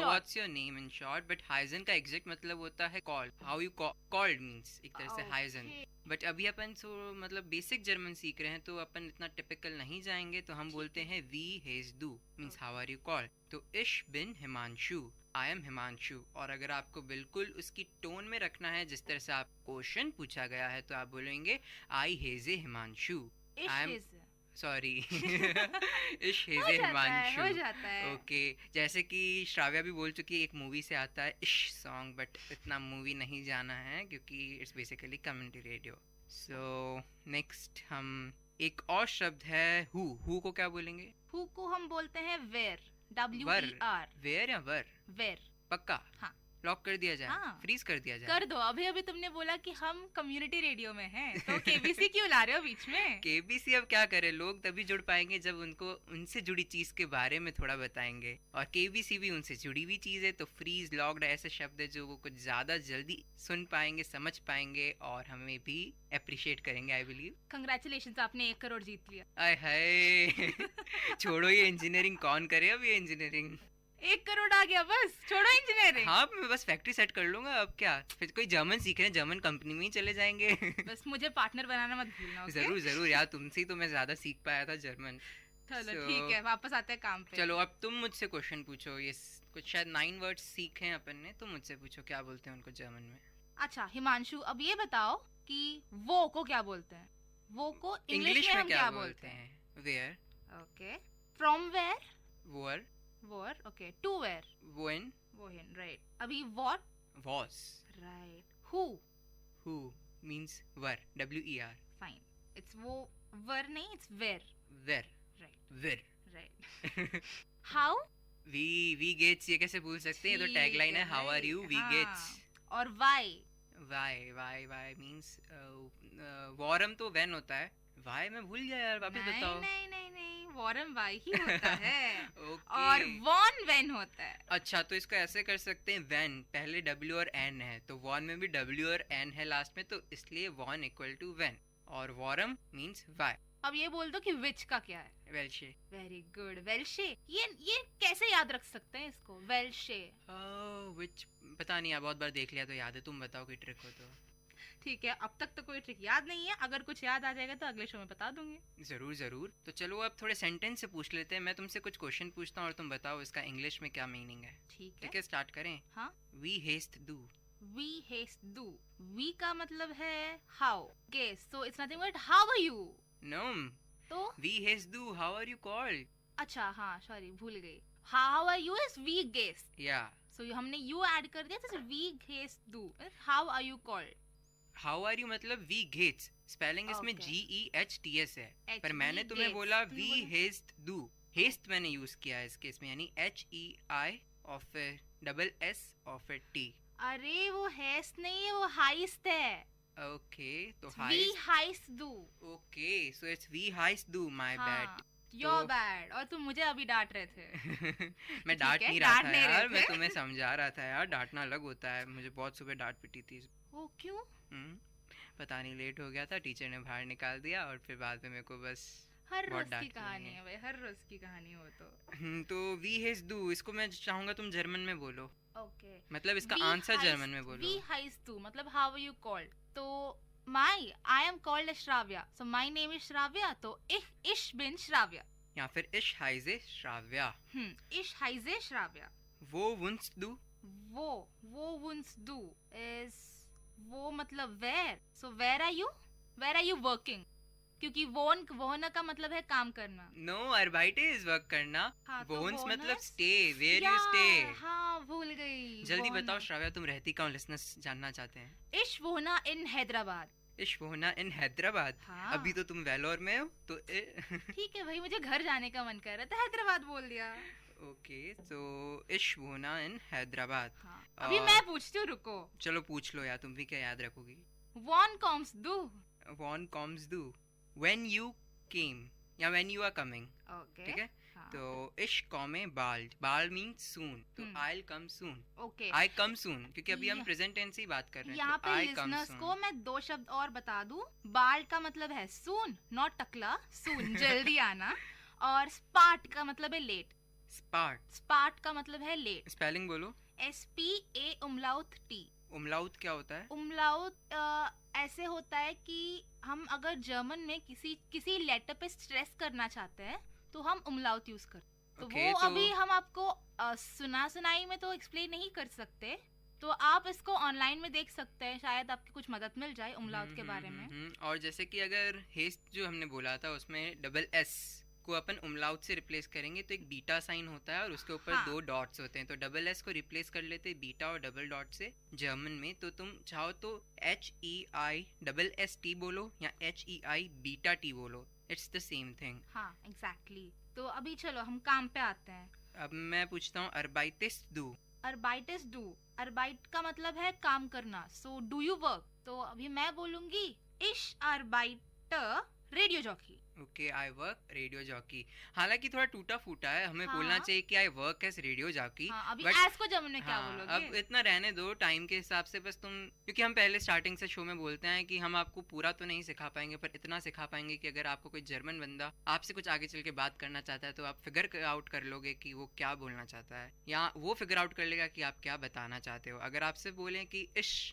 What's your name in short? But Huygens का एग्जैक्ट मतलब होता है call. How you called means एक तरह से हाइजन। बट अभी अपन मतलब बेसिक जर्मन सीख रहे हैं, तो अपन इतना टिपिकल नहीं जाएंगे, तो हम बोलते हैं वी हेज डू means how are you called. तो इश बिन हिमांशु, आई एम हिमांशु। और अगर आपको बिल्कुल उसकी टोन में रखना है जिस तरह से आप क्वेश्चन पूछा गया है, तो आप बोलेंगे आई हेज ए हिमांशु। सॉरी इश हेजे हिमांशु। ओके, जैसे कि श्राव्या भी बोल चुकी है, एक मूवी से आता है इश सॉन्ग, बट इतना मूवी नहीं जाना है क्योंकि it's basically community radio. So next हम एक और शब्द है हु को क्या बोलेंगे? हु को हम बोलते हैं वेर। WER। वेर या वर? वेर। पक्का? हाँ। लॉक कर दिया जाए? फ्रीज कर दिया जाए? कर दो। अभी तुमने बोला कि हम कम्युनिटी रेडियो में हैं, तो केबीसी क्यों ला रहे हो बीच में? केबीसी अब क्या करे, लोग तभी जुड़ पाएंगे जब उनको उनसे जुड़ी चीज के बारे में थोड़ा बताएंगे, और केबीसी भी उनसे जुड़ी हुई चीज है। तो फ्रीज, लॉक्ड ऐसे शब्द है जो वो कुछ ज्यादा जल्दी सुन पाएंगे, समझ पाएंगे, और हमें भी अप्रिशिएट करेंगे। I believe. कंग्रेचुलेशंस, आपने 1 करोड़ जीत लिया। आय हाय छोड़ो ये इंजीनियरिंग, कौन करे अब ये इंजीनियरिंग? 1 करोड़ आ गया, बस छोड़ो इंजीनियरिंग। हाँ, मैं बस फैक्ट्री सेट कर लूंगा, अब क्या, फिर कोई जर्मन सीख रहे हैं, जर्मन कंपनी में ही चले जाएंगे। बस मुझे पार्टनर बनाना मत भूलना। जरूर यार, तुमसे ही तो मैं ज्यादा सीख पाया था जर्मन। चलो ठीक है, वापस आते हैं काम पे। चलो अब तुम मुझसे क्वेश्चन पूछो। ये कुछ शायद 9 वर्ड्स सीखे हैं अपन ने, तो मुझसे पूछो क्या बोलते हैं उनको जर्मन में। अच्छा हिमांशु, अब ये बताओ कि वो को क्या बोलते हैं? वो को इंग्लिश में हम क्या बोलते हैं? वेयर. ओके. From where? वर. वर. ओके. To where? when. वोहिन. राइट. अभी what? was. Right. Who? who means वर. W-E-R. फाइन. इट्स वो वर नहीं, it's where. where. Right. where. Right. How? वी गेट्स, ये कैसे भूल सकते हैं? ये तो टैगलाइन है, हाउ आर यू, वी गेट्स. और वाई? वाई मींस वॉरम तो व्हेन होता है. वाई मैं भूल गया यार, वापस बताओ. नहीं, वॉरम वाई ही होता है. Okay. और वॉन वेन होता है. अच्छा, तो इसको ऐसे कर सकते हैं, व्हेन पहले W और N है, तो वॉन में भी W और N है लास्ट में, तो इसलिए वॉन इक्वल टू व्हेन. और वॉरम मींस वाई. अब ये बोल दो कि विच का क्या है? वेल्शे. Very good. वेल्शे. ये कैसे याद रख सकते हैं इसको? वेल्शे. विच पता नहीं, बहुत बार देख लिया तो याद है. तुम बताओ कोई ट्रिक हो तो. ठीक है, अब तक तो कोई ट्रिक याद नहीं है. अगर कुछ याद आ जाएगा तो अगले शो में बता दूंगी. जरूर. तो चलो अब थोड़े सेंटेंस से पूछ लेते हैं. मैं तुमसे कुछ क्वेश्चन पूछता हूँ और तुम बताओ इसका इंग्लिश में क्या मीनिंग है. ठीक है, स्टार्ट करें. हाँ. वी हेस्ट डू. वी हेस्ट डू. वी का मतलब है हाउ. गेस. So it's nothing but how are you. No. तो वी हेस्ट डू, हाउ आर यू कॉल्ड. अच्छा, हाँ, सॉरी, भूल गई. हाउ आर यू इज वी गेस. या. सो हमने यू ऐड कर दिया, तो वी हेस्ट डू. How are you called. How are you मतलब वी गेट्स. स्पेलिंग इसमें GEHTS है, पर मैंने तुम्हें बोला वी हेस्ट डू. हेस्ट मैंने यूज किया है इस केस में, यानी HEI और फिर SS और फिर T. अरे वो हेस्ट नहीं है, वो हाइस्ट है. ओके, तो वी हाइस्ट डू. ओके, सो इट्स वी हाइस्ट डू. My bad. Your bad. और तुम मुझे अभी डांट रहे थे. मैं डांट नहीं रहा था यार, मैं तुम्हें समझा रहा था यार. डांटना अलग होता है. मुझे बहुत सुबह डांट पिटी थी. वो क्यों? पता नहीं, लेट हो गया था, टीचर ने बाहर निकाल दिया और फिर बाद में मेरे को बस हर रोज की कहानी है भाई, हर रोज की कहानी हो तो वी हेज डू, इसको मैं चाहूंगा तुम जर्मन में बोलो. ओके. मतलब इसका आंसर जर्मन में बोलो. वी हाइज डू मतलब हाउ आर यू कॉल्ड. तो I am called Shravya. So my name is Shravya. तो इश बिन श्राव्या या फिर इश हाइजे श्राव्या. इश हाइजे श्राव्या. वो वुंस डू. वो वुंस डू इज वो मतलब where. So where are you working. क्योंकि वोन का मतलब है काम करना. नो, अर्बाइटे इज वर्क करना. हाँ, वोन्स तो मतलब स्टे, वेयर यू स्टे. हाँ, भूल गई. जल्दी बताओ श्राव्या, तुम रहती कहाँ? लिसनर्स जानना चाहते हैं. इश वोना इन हैदराबाद. इश वोना इन हैदराबाद. हाँ. अभी तो तुम वेलोर में हो तो ठीक है भाई, मुझे घर जाने का मन कर रहा था, हैदराबाद बोल दिया. ओके, तो इश वोना इन हैदराबाद. हाँ. अभी मैं पूछती हूँ, रुको. चलो पूछ लो यार, तुम भी क्या याद रखोगी. वॉन कॉम्स डू. वॉन कॉम्स डू. व्हेन यू केम या when you are coming. Okay. ठीक है. तो इश कॉमे बाल्ड. बाल्ड मीन्स सून. तो I will come soon. Okay. आई कम सून, क्योंकि अभी हम प्रेजेंट टेंस ही बात कर रहे हैं. यहाँ पे लिसनर्स को मैं 2 शब्द और बता दूं. बाल्ड का मतलब है सून, नॉट टकला. सून जल्दी आना. और स्पार्ट का मतलब है लेट. स्पार्ट का मतलब है लेट. स्पेलिंग बोलो. SPA उमलाउट T. उमलाउट क्या होता है? उमलाउट ऐसे होता है कि हम अगर जर्मन में किसी लेटर पे स्ट्रेस करना चाहते हैं तो हम उमलाउट यूज करते हैं. तो वो अभी हम आपको सुनाई में तो एक्सप्लेन नहीं कर सकते. तो आप इसको ऑनलाइन में देख सकते हैं, शायद आपकी कुछ मदद मिल जाए उमलाउट के बारे में. और जैसे कि अगर हेस्ट जो हमने बोला था उसमें डबल S को अपन उमलाउट से रिप्लेस करेंगे तो एक बीटा साइन होता है और उसके ऊपर 2 डॉट्स होते हैं. तो डबल S को रिप्लेस कर लेते हैं बीटा और डबल डॉट से जर्मन में. तो तुम चाहो तो HEI बोलो या HEI बीटा T बोलो. It's the same thing. हाँ, एग्जैक्टली. तो अभी चलो हम काम पे आते हैं. अब मैं पूछता हूँ अर्बाइटिस डू. अर्बाइटिस डू. अर्बाइट का मतलब है काम करना. So do you work. तो अभी मैं बोलूंगी इश अर्बाइटर radio jockey. Okay, I work radio jockey. हालांकि थोड़ा टूटा फूटा है, हमें बोलना चाहिए कि I work as radio jockey. अभी एज को जर्मन में क्या बोलोगे? अब इतना रहने दो टाइम के हिसाब से. बस तुम, क्योंकि हम पहले स्टार्टिंग से शो में बोलते हैं कि हम आपको पूरा तो नहीं सिखा पाएंगे, पर इतना सिखा पाएंगे कि अगर आपको कोई जर्मन बंदा आपसे कुछ आगे चल के बात करना चाहता है तो आप फिगर आउट कर लोगे कि वो क्या बोलना चाहता है, या वो फिगर आउट कर लेगा कि आप क्या बताना चाहते हो. अगर आपसे बोलें कि इश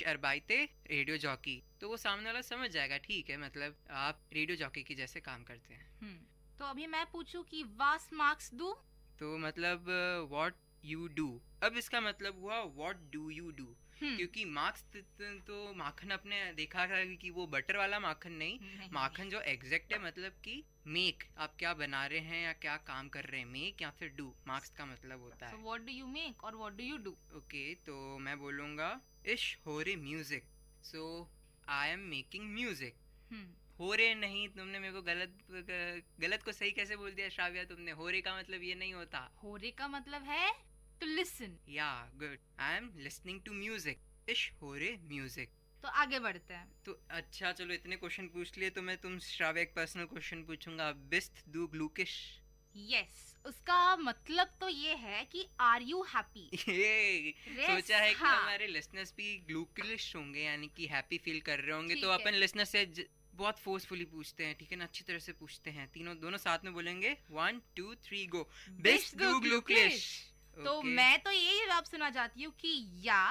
अर्बाइते रेडियो जॉकी, तो वो सामने वाला समझ जाएगा, ठीक है, मतलब आप रेडियो जॉकी की जैसे काम करते हैं. तो अभी मैं पूछूं कि वास मार्क्स डू. तो मतलब व्हाट यू डू. अब इसका मतलब हुआ व्हाट डू यू डू. क्योंकि मार्क्स तो माखन अपने देखा है कि वो बटर वाला माखन नहीं, माखन जो एग्जैक्ट है, मतलब कि मेक, आप क्या बना रहे हैं या क्या काम कर रहे हैं, मेक या फिर डू, मार्क्स का मतलब होता है। So what do you make और what do you do? Okay, तो मैं बोलूँगा इश हो रे music, so I am making music. हो रे नहीं, तुमने मेरे को गलत को सही कैसे बोल दिया श्राव्या तुमने? हो रे का मतलब ये नहीं होता। हो रे का मतलब है to listen। या गुड, I am listening to music, इश हो रे म्यूजिक। तो आगे बढ़ते हैं। तो अच्छा चलो, इतने क्वेश्चन पूछ लिए तो मैं तुम श्राव्या एक पर्सनल क्वेश्चन पूछूंगा। बिस्त दू ग्लूकिश। यस, उसका मतलब तो ये है कि आर यू हैप्पी। सोचा है कि हमारे लिसनर्स भी ग्लूकिश होंगे, यानी कि हैप्पी फील कर रहे होंगे, तो अपन लिसनर से बहुत फोर्सफुली पूछते हैं, ठीक है ना, अच्छी तरह से पूछते हैं। दोनों साथ में बोलेंगे 1 2 3 गो। बिस्त दू ग्लूकिश। तो मैं तो यही जवाब सुना चाहती हूँ कि या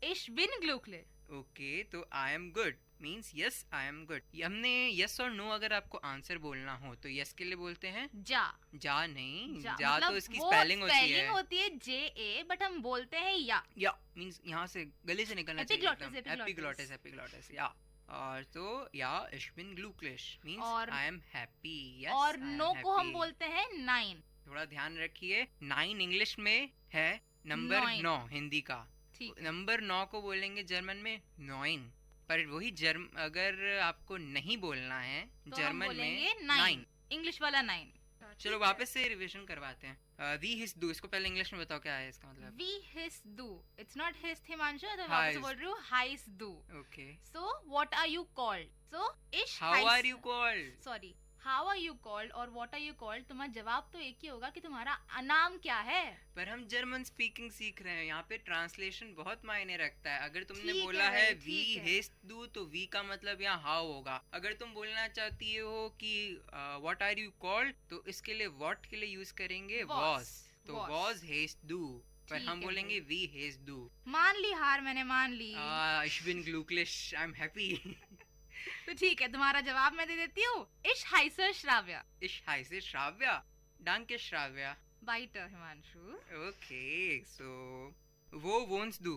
इश बिन ग्लूकले। ओके, तो आई am good means yes I am good. हमने यस और नो अगर आपको आंसर बोलना हो तो यस के लिए बोलते हैं जा। जा नहीं, जा मतलब तो इसकी स्पेलिंग होती है जे ए, बट हम बोलते हैं या मीन्स यहाँ से गले से निकलना चाहिए, एपिग्लॉटिस या। और तो या इश बिन ग्लूकलिश मीन्स आई एम हैप्पी। और नो को हम बोलते हैं 9। थोड़ा ध्यान रखिए, 9 इंग्लिश में है नंबर 9 हिंदी का, नंबर 9 को बोलेंगे जर्मन में 9, पर वही अगर आपको नहीं बोलना है तो जर्मन में 9, इंग्लिश वाला 9। चलो वापस से रिवीजन करवाते हैं। वी हिस दू, इसको पहले इंग्लिश में बताओ क्या है इसका मतलब। वी हिस दू, इट्स नॉट हिस हिमांशु, तो वापस बोल रही हूँ हाइस दू। Okay, so what are you called? So इश how are you called, sorry how are you called और व्हाट आर यू कॉल्ड, तुम्हारा जवाब तो एक ही होगा कि तुम्हारा नाम क्या है। पर हम जर्मन स्पीकिंग सीख रहे हैं, यहाँ पे ट्रांसलेशन बहुत मायने रखता है। अगर तुमने बोला है वी हिस दू तो वी का मतलब यहाँ हाउ होगा। अगर तुम बोलना चाहती हो कि व्हाट आर यू कॉल्ड, तो इसके लिए व्हाट के लिए यूज करेंगे वॉज, तो वॉज हिस दू, पर हम बोलेंगे वी हिस दू। मान ली हार, मैंने मान ली। इश बिन ग्लूकलिश, आई एम हैप्पी। तो ठीक है, तुम्हारा जवाब मैं दे देती हूँ, इश हाइसर श्राव्या। इश हाइसर श्राव्या, डांके श्राव्या। बाइटर हिमांशु। ओके, सो वो वोंट्स डू,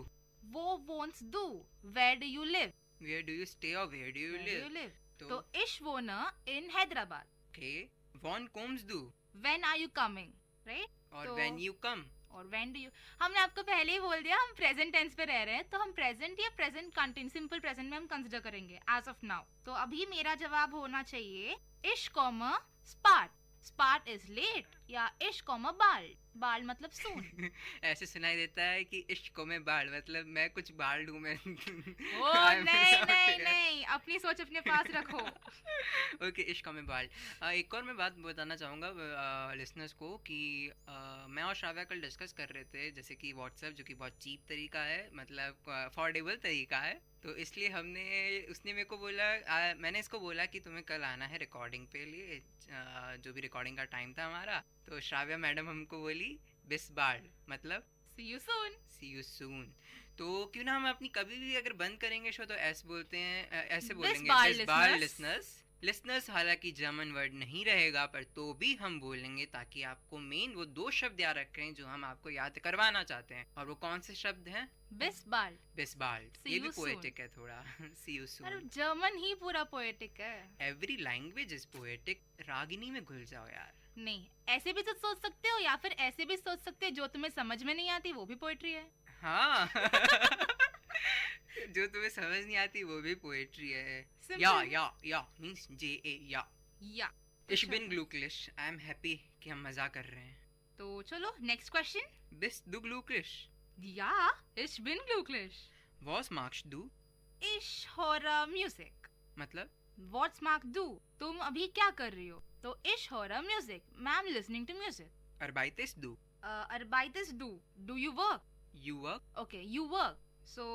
वो वोंट्स डू, where do you live, where do you stay और वेयर डू यू लिव। तो इश वोनर इन हैदराबाद। ओके, वन कोम्स डू, when are you coming, right. और व्हेन यू कम, और व्हेन डू यू। हमने आपको पहले ही बोल दिया हम प्रेजेंट टेंस पे रह रहे हैं, तो हम प्रेजेंट या प्रेजेंट कंटिन्यू सिंपल प्रेजेंट में हम कंसीडर करेंगे एज ऑफ नाउ। तो अभी मेरा जवाब होना चाहिए इश कॉमा स्पार्ट, स्पार्ट इज लेट, या इश कॉमा बाल, बाल मतलब सून। ऐसे सुनाई देता है कि इश्क में बाल मतलब मैं कुछ बाल दूं मैं। ओ नहीं नहीं नहीं, अपनी सोच अपने पास रखो। ओके, इश्क में बाल। एक और मैं बात बताना चाहूँगा लिसनर्स को कि मैं और श्राव्या कल डिस्कस कर रहे थे, जैसे कि व्हाट्सएप जो कि बहुत चीप तरीका है, मतलब अफोर्डेबल तरीका है, तो इसलिए उसने मेरे को बोला, मैंने इसको बोला कि तुम्हें कल आना है रिकॉर्डिंग पे लिए, जो भी रिकॉर्डिंग का टाइम था हमारा, तो श्राव्या मैडम हमको बोली बिस बाल मतलब सी you soon, C you soon. तो क्यों ना हम अपनी कभी भी अगर बंद करेंगे शो तो ऐसे बोलते हैं, ऐसे बोलेंगे बिस बाल लिसनर्स। हालांकि जर्मन वर्ड नहीं रहेगा, पर तो भी हम बोलेंगे ताकि आपको मेन वो 2 शब्द याद रखें जो हम आपको याद करवाना चाहते हैं। और वो कौन से शब्द हैं? बिस बाल, बिस बाल। ये भी पोएटिक है थोड़ा। सी यू सून, जर्मन ही पूरा पोएटिक है। Every language is poetic. Ragini में घुल जाओ यार। नहीं, ऐसे भी तो सोच सकते हो, या फिर ऐसे भी सोच सकते हो, जो तुम्हें समझ में नहीं आती वो भी पोएट्री है। हाँ। जो तुम्हें समझ नहीं आती वो भी पोएट्री है। या मींस जे ए या। इश बिन ग्लूकलिश, आई एम हैप्पी कि हम मजा कर रहे हैं। तो चलो नेक्स्ट क्वेश्चन। बिस दू ग्लूकलिश, या इश बिन ग्लूकलिश। वॉस मार्क्स डू, इश होरा म्यूजिक मतलब व्हाट्स मार्क डू, तुम अभी क्या कर रही हो, तो इश होरा म्यूजिक, मैं एम लिसनिंग टू म्यूजिक। अरबाइतिस डू, अरबाइतिस डू you work, you work. Okay, you work. So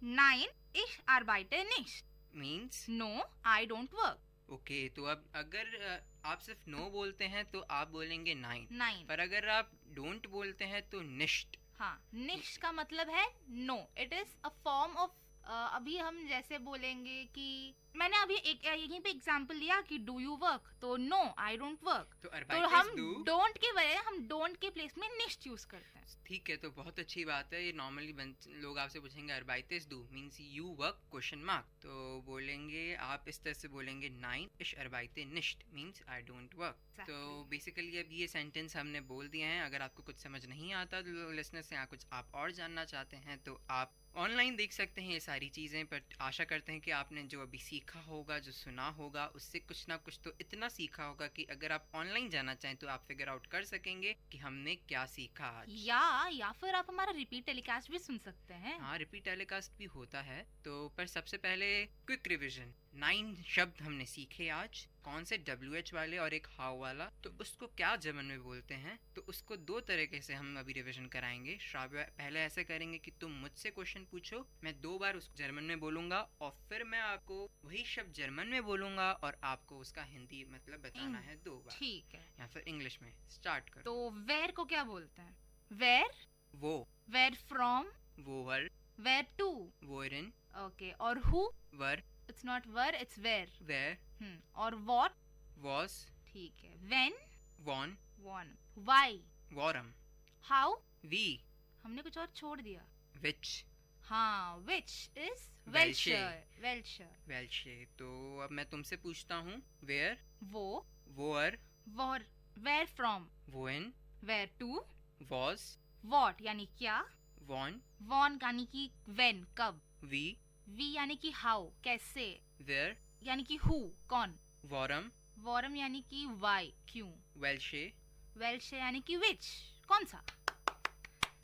9 इश arbeite nicht means no I don't work. Okay, तो अब अगर आप सिर्फ नो बोलते हैं तो आप बोलेंगे 9, पर अगर आप डोंट बोलते हैं तो निश्ट। हाँ, निश्ट का मतलब है no, it is a form of, अभी हम जैसे बोलेंगे कि मैंने अभी एक यहीं पे एग्जांपल लिया कि डू यू वर्क, तो नो आई डोंट वर्क, तो हम डोंट के बजाय हम डोंट के प्लेस में निश्ट यूज करते हैं। ठीक है, तो बहुत अच्छी बात है। ये नॉर्मली लोग आपसे पूछेंगे arbeites du means you work question mark, तो बोलेंगे आप इस तरह से बोलेंगे nein ich arbeite nicht means I don't work. तो बेसिकली अब ये सेंटेंस हमने बोल दिए हैं। अगर आपको कुछ समझ नहीं आता तो लिसनर से कुछ आप और जानना चाहते हैं तो आप ऑनलाइन देख सकते हैं ये सारी चीज़ें। पर आशा करते हैं कि आपने जो अभी सीखा होगा, जो सुना होगा, उससे कुछ ना कुछ तो इतना सीखा होगा कि अगर आप ऑनलाइन जाना चाहें तो आप फिगर आउट कर सकेंगे कि हमने क्या सीखा आज। या फिर आप हमारा रिपीट टेलीकास्ट भी सुन सकते हैं। हाँ, रिपीट टेलीकास्ट भी होता है। तो पर सबसे पहले क्विक रिविजन, 9 शब्द हमने सीखे आज। कौन से WH वाले और एक हाउ वाला, तो उसको क्या जर्मन में बोलते हैं, तो उसको 2 तरीके से हम अभी रिवीजन कराएंगे। श्राव्य पहले ऐसे करेंगे कि तुम मुझसे क्वेश्चन पूछो, मैं 2 बार उस जर्मन में बोलूंगा और फिर मैं आपको वही शब्द जर्मन में बोलूंगा और आपको उसका हिंदी मतलब बताना है 2 बार। ठीक है, या फिर इंग्लिश में स्टार्ट करो। तो वेयर को क्या बोलते हैं? वेयर, वो। वेयर फ्रॉम, वोवर। वेयर टू, वोरन। ओके, और हु? वर। इट्स नॉट वर, इट्स वेयर। वेयर। और व्हाट? was। ठीक है, when? won। won। why? warm। how? we। हमने कुछ और छोड़ दिया। which। हाँ, which is welche। welche। तो अब मैं तुमसे पूछता हूँ, where। वो। where। where from। when। where to। was। what यानी क्या। won। won यानी कि when कब। we। we यानी कि how कैसे। where यानी कि who कौन। warm। warm यानी कि why क्यों। welche यानी कि which कौन सा।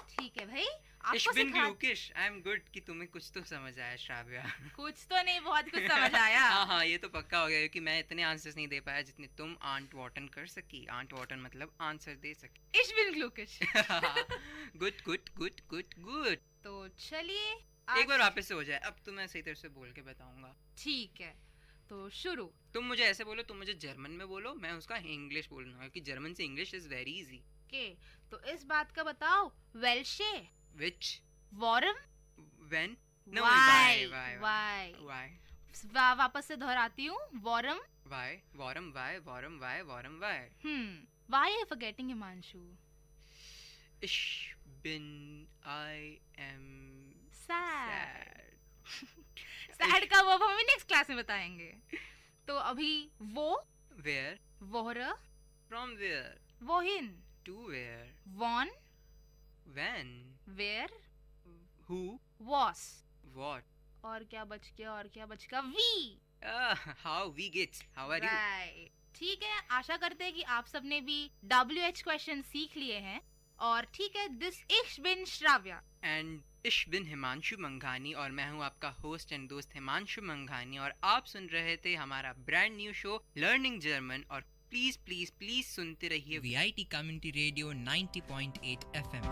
ठीक है भाई, Ich bin glücklich, I am good कि तुम्हें कुछ तो समझ आया श्राव्या। कुछ तो नहीं, बहुत कुछ समझ आया। हाँ, ये तो पक्का हो गया क्योंकि मैं इतने आंसर्स नहीं दे पाया जितने तुम आंट वॉटन कर सकी। आंट वॉटन मतलब आंसर दे सकी। Ich bin glücklich। गुड। तो चलिए एक बार वापस से हो जाए, अब तो मैं सही तरह से बोल के बताऊंगा। ठीक है, तो शुरू। तुम मुझे ऐसे बोलो, तुम मुझे जर्मन में बोलो, मैं उसका इंग्लिश बोलूंगा क्योंकि जर्मन से English is very easy. Okay, तो इस बात का बताओ, वेल्शे। Which। warm। when। no, why। वापस से दोहराती हूँ, warm। why। warm why। why are you forgetting, Himanshu? I am sad। sad का वो हम नेक्स्ट क्लास में बताएंगे। तो अभी वो। where। woher। from where। wohin। to where। won। when। where। who। was। what। और क्या बच गया we। how we get। how are you। ठीक है, आशा करते हैं कि आप सबने भी WH क्वेश्चन सीख लिए हैं। और ठीक है, this ich bin Shravya and ich bin Himanshu मंघानी और मैं हूँ आपका होस्ट एंड दोस्त हिमांशु मंघानी और आप सुन रहे थे हमारा brand new show learning German. और प्लीज प्लीज प्लीज सुनते रहिए VIT community radio 90.8 FM।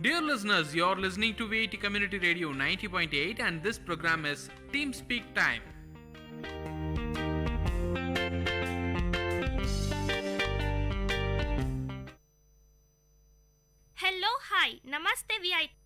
Dear listeners, you're listening to VIT Community Radio 90.8 and this program is Team Speak Time. Hello, hi, Namaste VIT.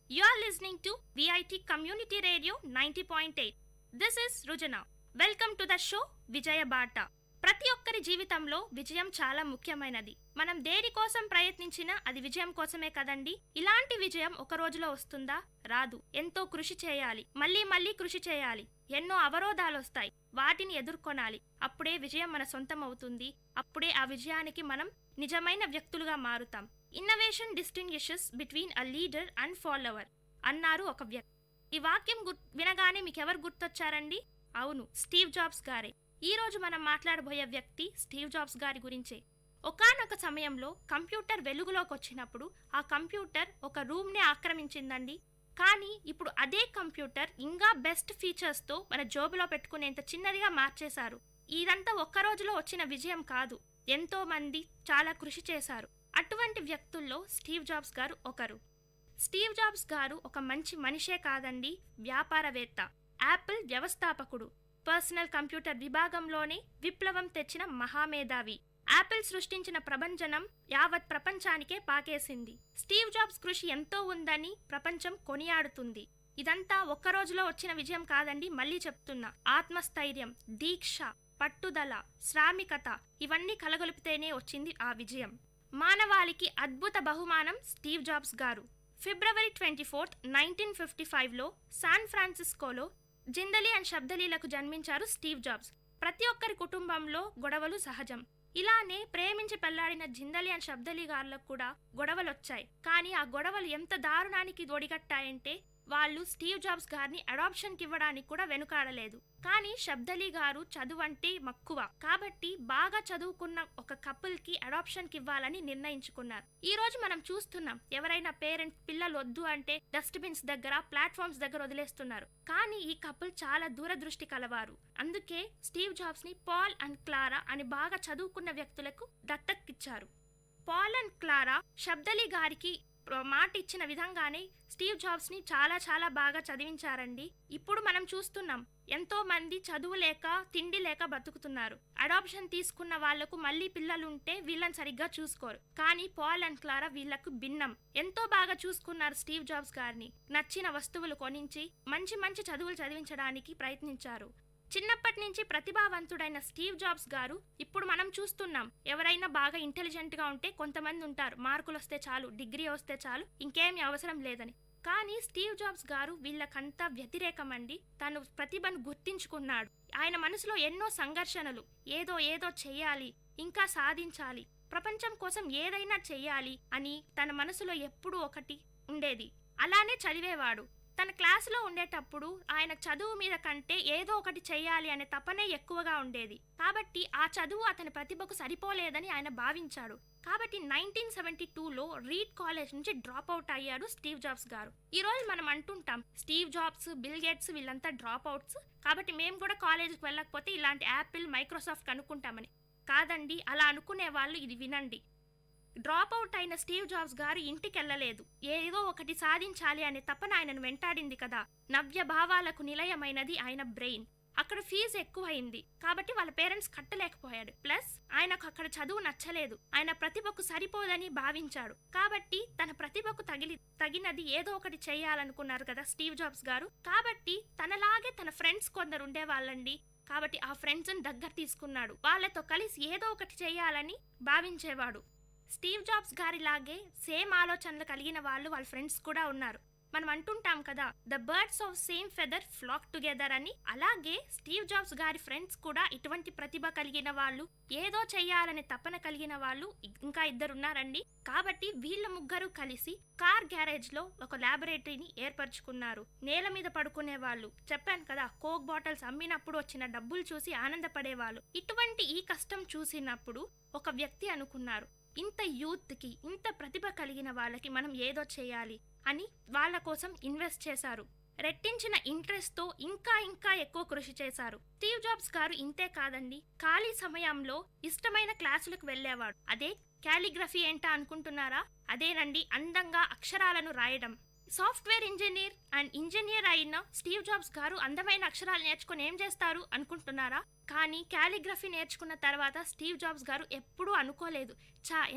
You're listening to VIT Community Radio 90.8. This is Rujana. Welcome to the show Vijaya Bata. ప్రతి ఒక్కరి జీవితంలో విజయం చాలా ముఖ్యమైనది. మనం దేని కోసం ప్రయత్నించినా అది విజయం కోసమే కదండి. ఇలాంటి విజయం ఒక రోజులో వస్తుందా? రాదు. ఎంతో కృషి చేయాలి, మళ్ళీ కృషి చేయాలి. ఎన్నో అవరోధాలు వస్తాయి, వాటిని ఎదుర్కొనాలి. అప్పుడే విజయం మన సొంతం అవుతుంది. అప్పుడే ఆ విజయానికి మనం నిజమైన వ్యక్తులుగా మారుతాం. Innovation distinguishes between a leader and follower అన్నారు ఒక వ్యక్తి. ఈ వాక్యం వినగానే మీకెవరు గుర్తొచ్చారండి? అవును, స్టీవ్ జాబ్స్ గారే. ఈ రోజు మనం మాట్లాడబోయే వ్యక్తి స్టీవ్ జాబ్స్ గారి గురించే. ఒకానొక సమయంలో కంప్యూటర్ వెలుగులోకి వచ్చినప్పుడు ఆ కంప్యూటర్ ఒక రూమ్నే ఆక్రమించిందండి. కానీ ఇప్పుడు అదే కంప్యూటర్ ఇంకా బెస్ట్ ఫీచర్స్తో మన జోబులో పెట్టుకునేంత చిన్నదిగా మార్చేశారు. ఇదంతా ఒక్క రోజులో వచ్చిన విజయం కాదు. ఎంతో మంది చాలా కృషి చేశారు. అటువంటి వ్యక్తుల్లో స్టీవ్ జాబ్స్ గారు ఒకరు. స్టీవ్ జాబ్స్ గారు ఒక మంచి మనిషే కాదండి, వ్యాపారవేత్త, యాపిల్ వ్యవస్థాపకుడు, పర్సనల్ కంప్యూటర్ విభాగంలోనే విప్లవం తెచ్చిన మహామేధావి. యాపిల్ సృష్టించిన ప్రభంజనం యావత్ ప్రపంచానికే పాకేసింది. స్టీవ్ జాబ్స్ కృషి ఎంతో ఉందని ప్రపంచం కొనియాడుతుంది. ఇదంతా ఒక్క రోజులో వచ్చిన విజయం కాదండి, మళ్ళీ చెప్తున్నా. ఆత్మస్థైర్యం, దీక్ష, పట్టుదల, శ్రామికత ఇవన్నీ కలగొలిపితేనే వచ్చింది ఆ విజయం. మానవాళికి అద్భుత బహుమానం స్టీవ్ జాబ్స్ గారు. ఫిబ్రవరి 24, 1955లో శాన్ ఫ్రాన్సిస్కోలో జిందలీ అండ్ శబ్దలీలకు జన్మించారు స్టీవ్ జాబ్స్. ప్రతి ఒక్కరి కుటుంబంలో గొడవలు సహజం. ఇలానే ప్రేమించి పెళ్లాడిన జిందలీ అండ్ శబ్దలీ గారులకు కూడా గొడవలొచ్చాయి. కానీ ఆ గొడవలు ఎంత దారుణానికి ఒడిగట్టాయంటే వాళ్ళు స్టీవ్ జాబ్స్ గారిని అడాప్షన్కి ఇవ్వడానికి కూడా వెనుకాడలేదు. కానీ శబ్దలీ గారు చదువు అంటే మక్కువ కాబట్టి బాగా చదువుకున్న ఒక కపుల్ కి అడాప్షన్కి ఇవ్వాలని నిర్ణయించుకున్నారు. ఈ రోజు మనం చూస్తున్నాం, ఎవరైనా పేరెంట్స్ పిల్లలు వద్దు అంటే డస్ట్బిన్స్ దగ్గర, ప్లాట్ఫామ్స్ దగ్గర వదిలేస్తున్నారు. కానీ ఈ కపుల్ చాలా దూరదృష్టి కలవారు. అందుకే స్టీవ్ జాబ్స్ ని పాల్ అండ్ క్లారా అని బాగా చదువుకున్న వ్యక్తులకు దత్తక్కిచ్చారు. పాల్ అండ్ క్లారా శబ్దలీ గారికి మాట ఇచ్చిన విధంగానే స్టీవ్ జాబ్స్ ని చాలా చాలా బాగా చదివించారండి. ఇప్పుడు మనం చూస్తున్నాం, ఎంతో మంది చదువు లేక తిండి లేక బతుకుతున్నారు. అడాప్షన్ తీసుకున్న వాళ్లకు మళ్ళీ పిల్లలుంటే వీళ్ళని సరిగ్గా చూసుకోరు. కానీ పాల్ అండ్ క్లారా వీళ్లకు భిన్నం. ఎంతో బాగా చూసుకున్నారు స్టీవ్ జాబ్స్ గారిని. నచ్చిన వస్తువులు కొనించి మంచి మంచి చదువులు చదివించడానికి ప్రయత్నించారు. చిన్నప్పటి నుంచి ప్రతిభావంతుడైన స్టీవ్ జాబ్స్ గారు ఇప్పుడు మనం చూస్తున్నాం, ఎవరైనా బాగా ఇంటెలిజెంట్ గా ఉంటే కొంతమంది ఉంటారు, మార్కులు వస్తే చాలు, డిగ్రీ వస్తే చాలు, ఇంకేమీ అవసరం లేదని. కానీ స్టీవ్ జాబ్స్ గారు వీళ్ళకంతా వ్యతిరేకమండి. తను ప్రతిభను గుర్తించుకున్నాడు. ఆయన మనసులో ఎన్నో సంఘర్షణలు, ఏదో చెయ్యాలి, ఇంకా సాధించాలి, ప్రపంచం కోసం ఏదైనా చెయ్యాలి అని తన మనసులో ఎప్పుడూ ఒకటి ఉండేది. అలానే చదివేవాడు. తన క్లాసులో ఉండేటప్పుడు ఆయన చదువు మీద కంటే ఏదో ఒకటి చెయ్యాలి అనే తపనే ఎక్కువగా ఉండేది. కాబట్టి ఆ చదువు అతని ప్రతిభకు సరిపోలేదని ఆయన భావించాడు. కాబట్టి 1972లో రీడ్ కాలేజ్ నుంచి డ్రాప్ అవుట్ అయ్యాడు స్టీవ్ జాబ్స్ గారు. ఈ రోజు మనం అంటుంటాం, స్టీవ్ జాబ్స్, బిల్ గేట్స్ వీళ్ళంతా డ్రాప్ అవుట్స్, కాబట్టి మేము కూడా కాలేజీకి వెళ్ళకపోతే ఇలాంటి యాపిల్, మైక్రోసాఫ్ట్ కనుక్కుంటామని. కాదండి, అలా అనుకునే వాళ్ళు ఇది వినండి. డ్రాప్ అవుట్ అయిన స్టీవ్ జాబ్స్ గారు ఇంటికి వెళ్ళలేదు. ఏదో ఒకటి సాధించాలి అనే తపన ఆయనను వెంటాడింది కదా. నవ్య భావాలకు నిలయమైనది ఆయన బ్రెయిన్. అక్కడ ఫీజు ఎక్కువైంది కాబట్టి వాళ్ళ పేరెంట్స్ కట్టలేకపోయాడు. ప్లస్ ఆయనకు అక్కడ చదువు నచ్చలేదు. ఆయన ప్రతిభకు సరిపోదని భావించాడు. కాబట్టి తన ప్రతిభకు తగినది ఏదో ఒకటి చేయాలనుకున్నారు కదా స్టీవ్ జాబ్స్ గారు. కాబట్టి తనలాగే తన ఫ్రెండ్స్ కొందరు ఉండేవాళ్ళండి. కాబట్టి ఆ ఫ్రెండ్స్ని దగ్గర తీసుకున్నాడు. వాళ్ళతో కలిసి ఏదో ఒకటి చేయాలని భావించేవాడు. స్టీవ్ జాబ్స్ గారిలాగే సేమ్ ఆలోచనలు కలిగిన వాళ్ళు వాళ్ళ ఫ్రెండ్స్ కూడా ఉన్నారు. మనం అంటుంటాం కదా, the birds of same feather flock together అని. అలాగే స్టీవ్ జాబ్స్ గారి ఫ్రెండ్స్ కూడా ఇటువంటి ప్రతిభ కలిగిన వాళ్ళు, ఏదో చెయ్యాలనే తపన కలిగిన వాళ్ళు ఇంకా ఇద్దరున్నారండి. కాబట్టి వీళ్ళ ముగ్గురు కలిసి కార్ గ్యారేజ్ లో ఒక ల్యాబొరేటరీని ఏర్పరచుకున్నారు. నేల మీద పడుకునే వాళ్ళు, చెప్పాను కదా, కోక్ బాటిల్స్ అమ్మినప్పుడు వచ్చిన డబ్బులు చూసి ఆనందపడేవాళ్ళు. ఇటువంటి ఈ కష్టం చూసినప్పుడు ఒక వ్యక్తి అనుకున్నారు, ఇంత యూత్కి, ఇంత ప్రతిభ కలిగిన వాళ్ళకి మనం ఏదో చేయాలి అని వాళ్ళ కోసం ఇన్వెస్ట్ చేశారు. రెట్టించిన ఇంట్రెస్ట్ తో ఇంకా ఎక్కువ కృషి చేశారు. స్టీవ్ జాబ్స్ గారు ఇంతే కాదండి, ఖాళీ సమయంలో ఇష్టమైన క్లాసులకు వెళ్ళేవాడు. అదే కాలిగ్రఫీ ఏంటా అనుకుంటున్నారా? అదేనండి, అందంగా అక్షరాలను రాయడం. సాఫ్ట్వేర్ ఇంజనీర్ అండ్ ఇంజనీర్ అయిన స్టీవ్ జాబ్స్ గారు అందమైన అక్షరాలు నేర్చుకుని ఏం చేస్తారు అనుకుంటున్నారా? కానీ కాలిగ్రఫీ నేర్చుకున్న తర్వాత స్టీవ్ జాబ్స్ గారు ఎప్పుడూ అనుకోలేదు,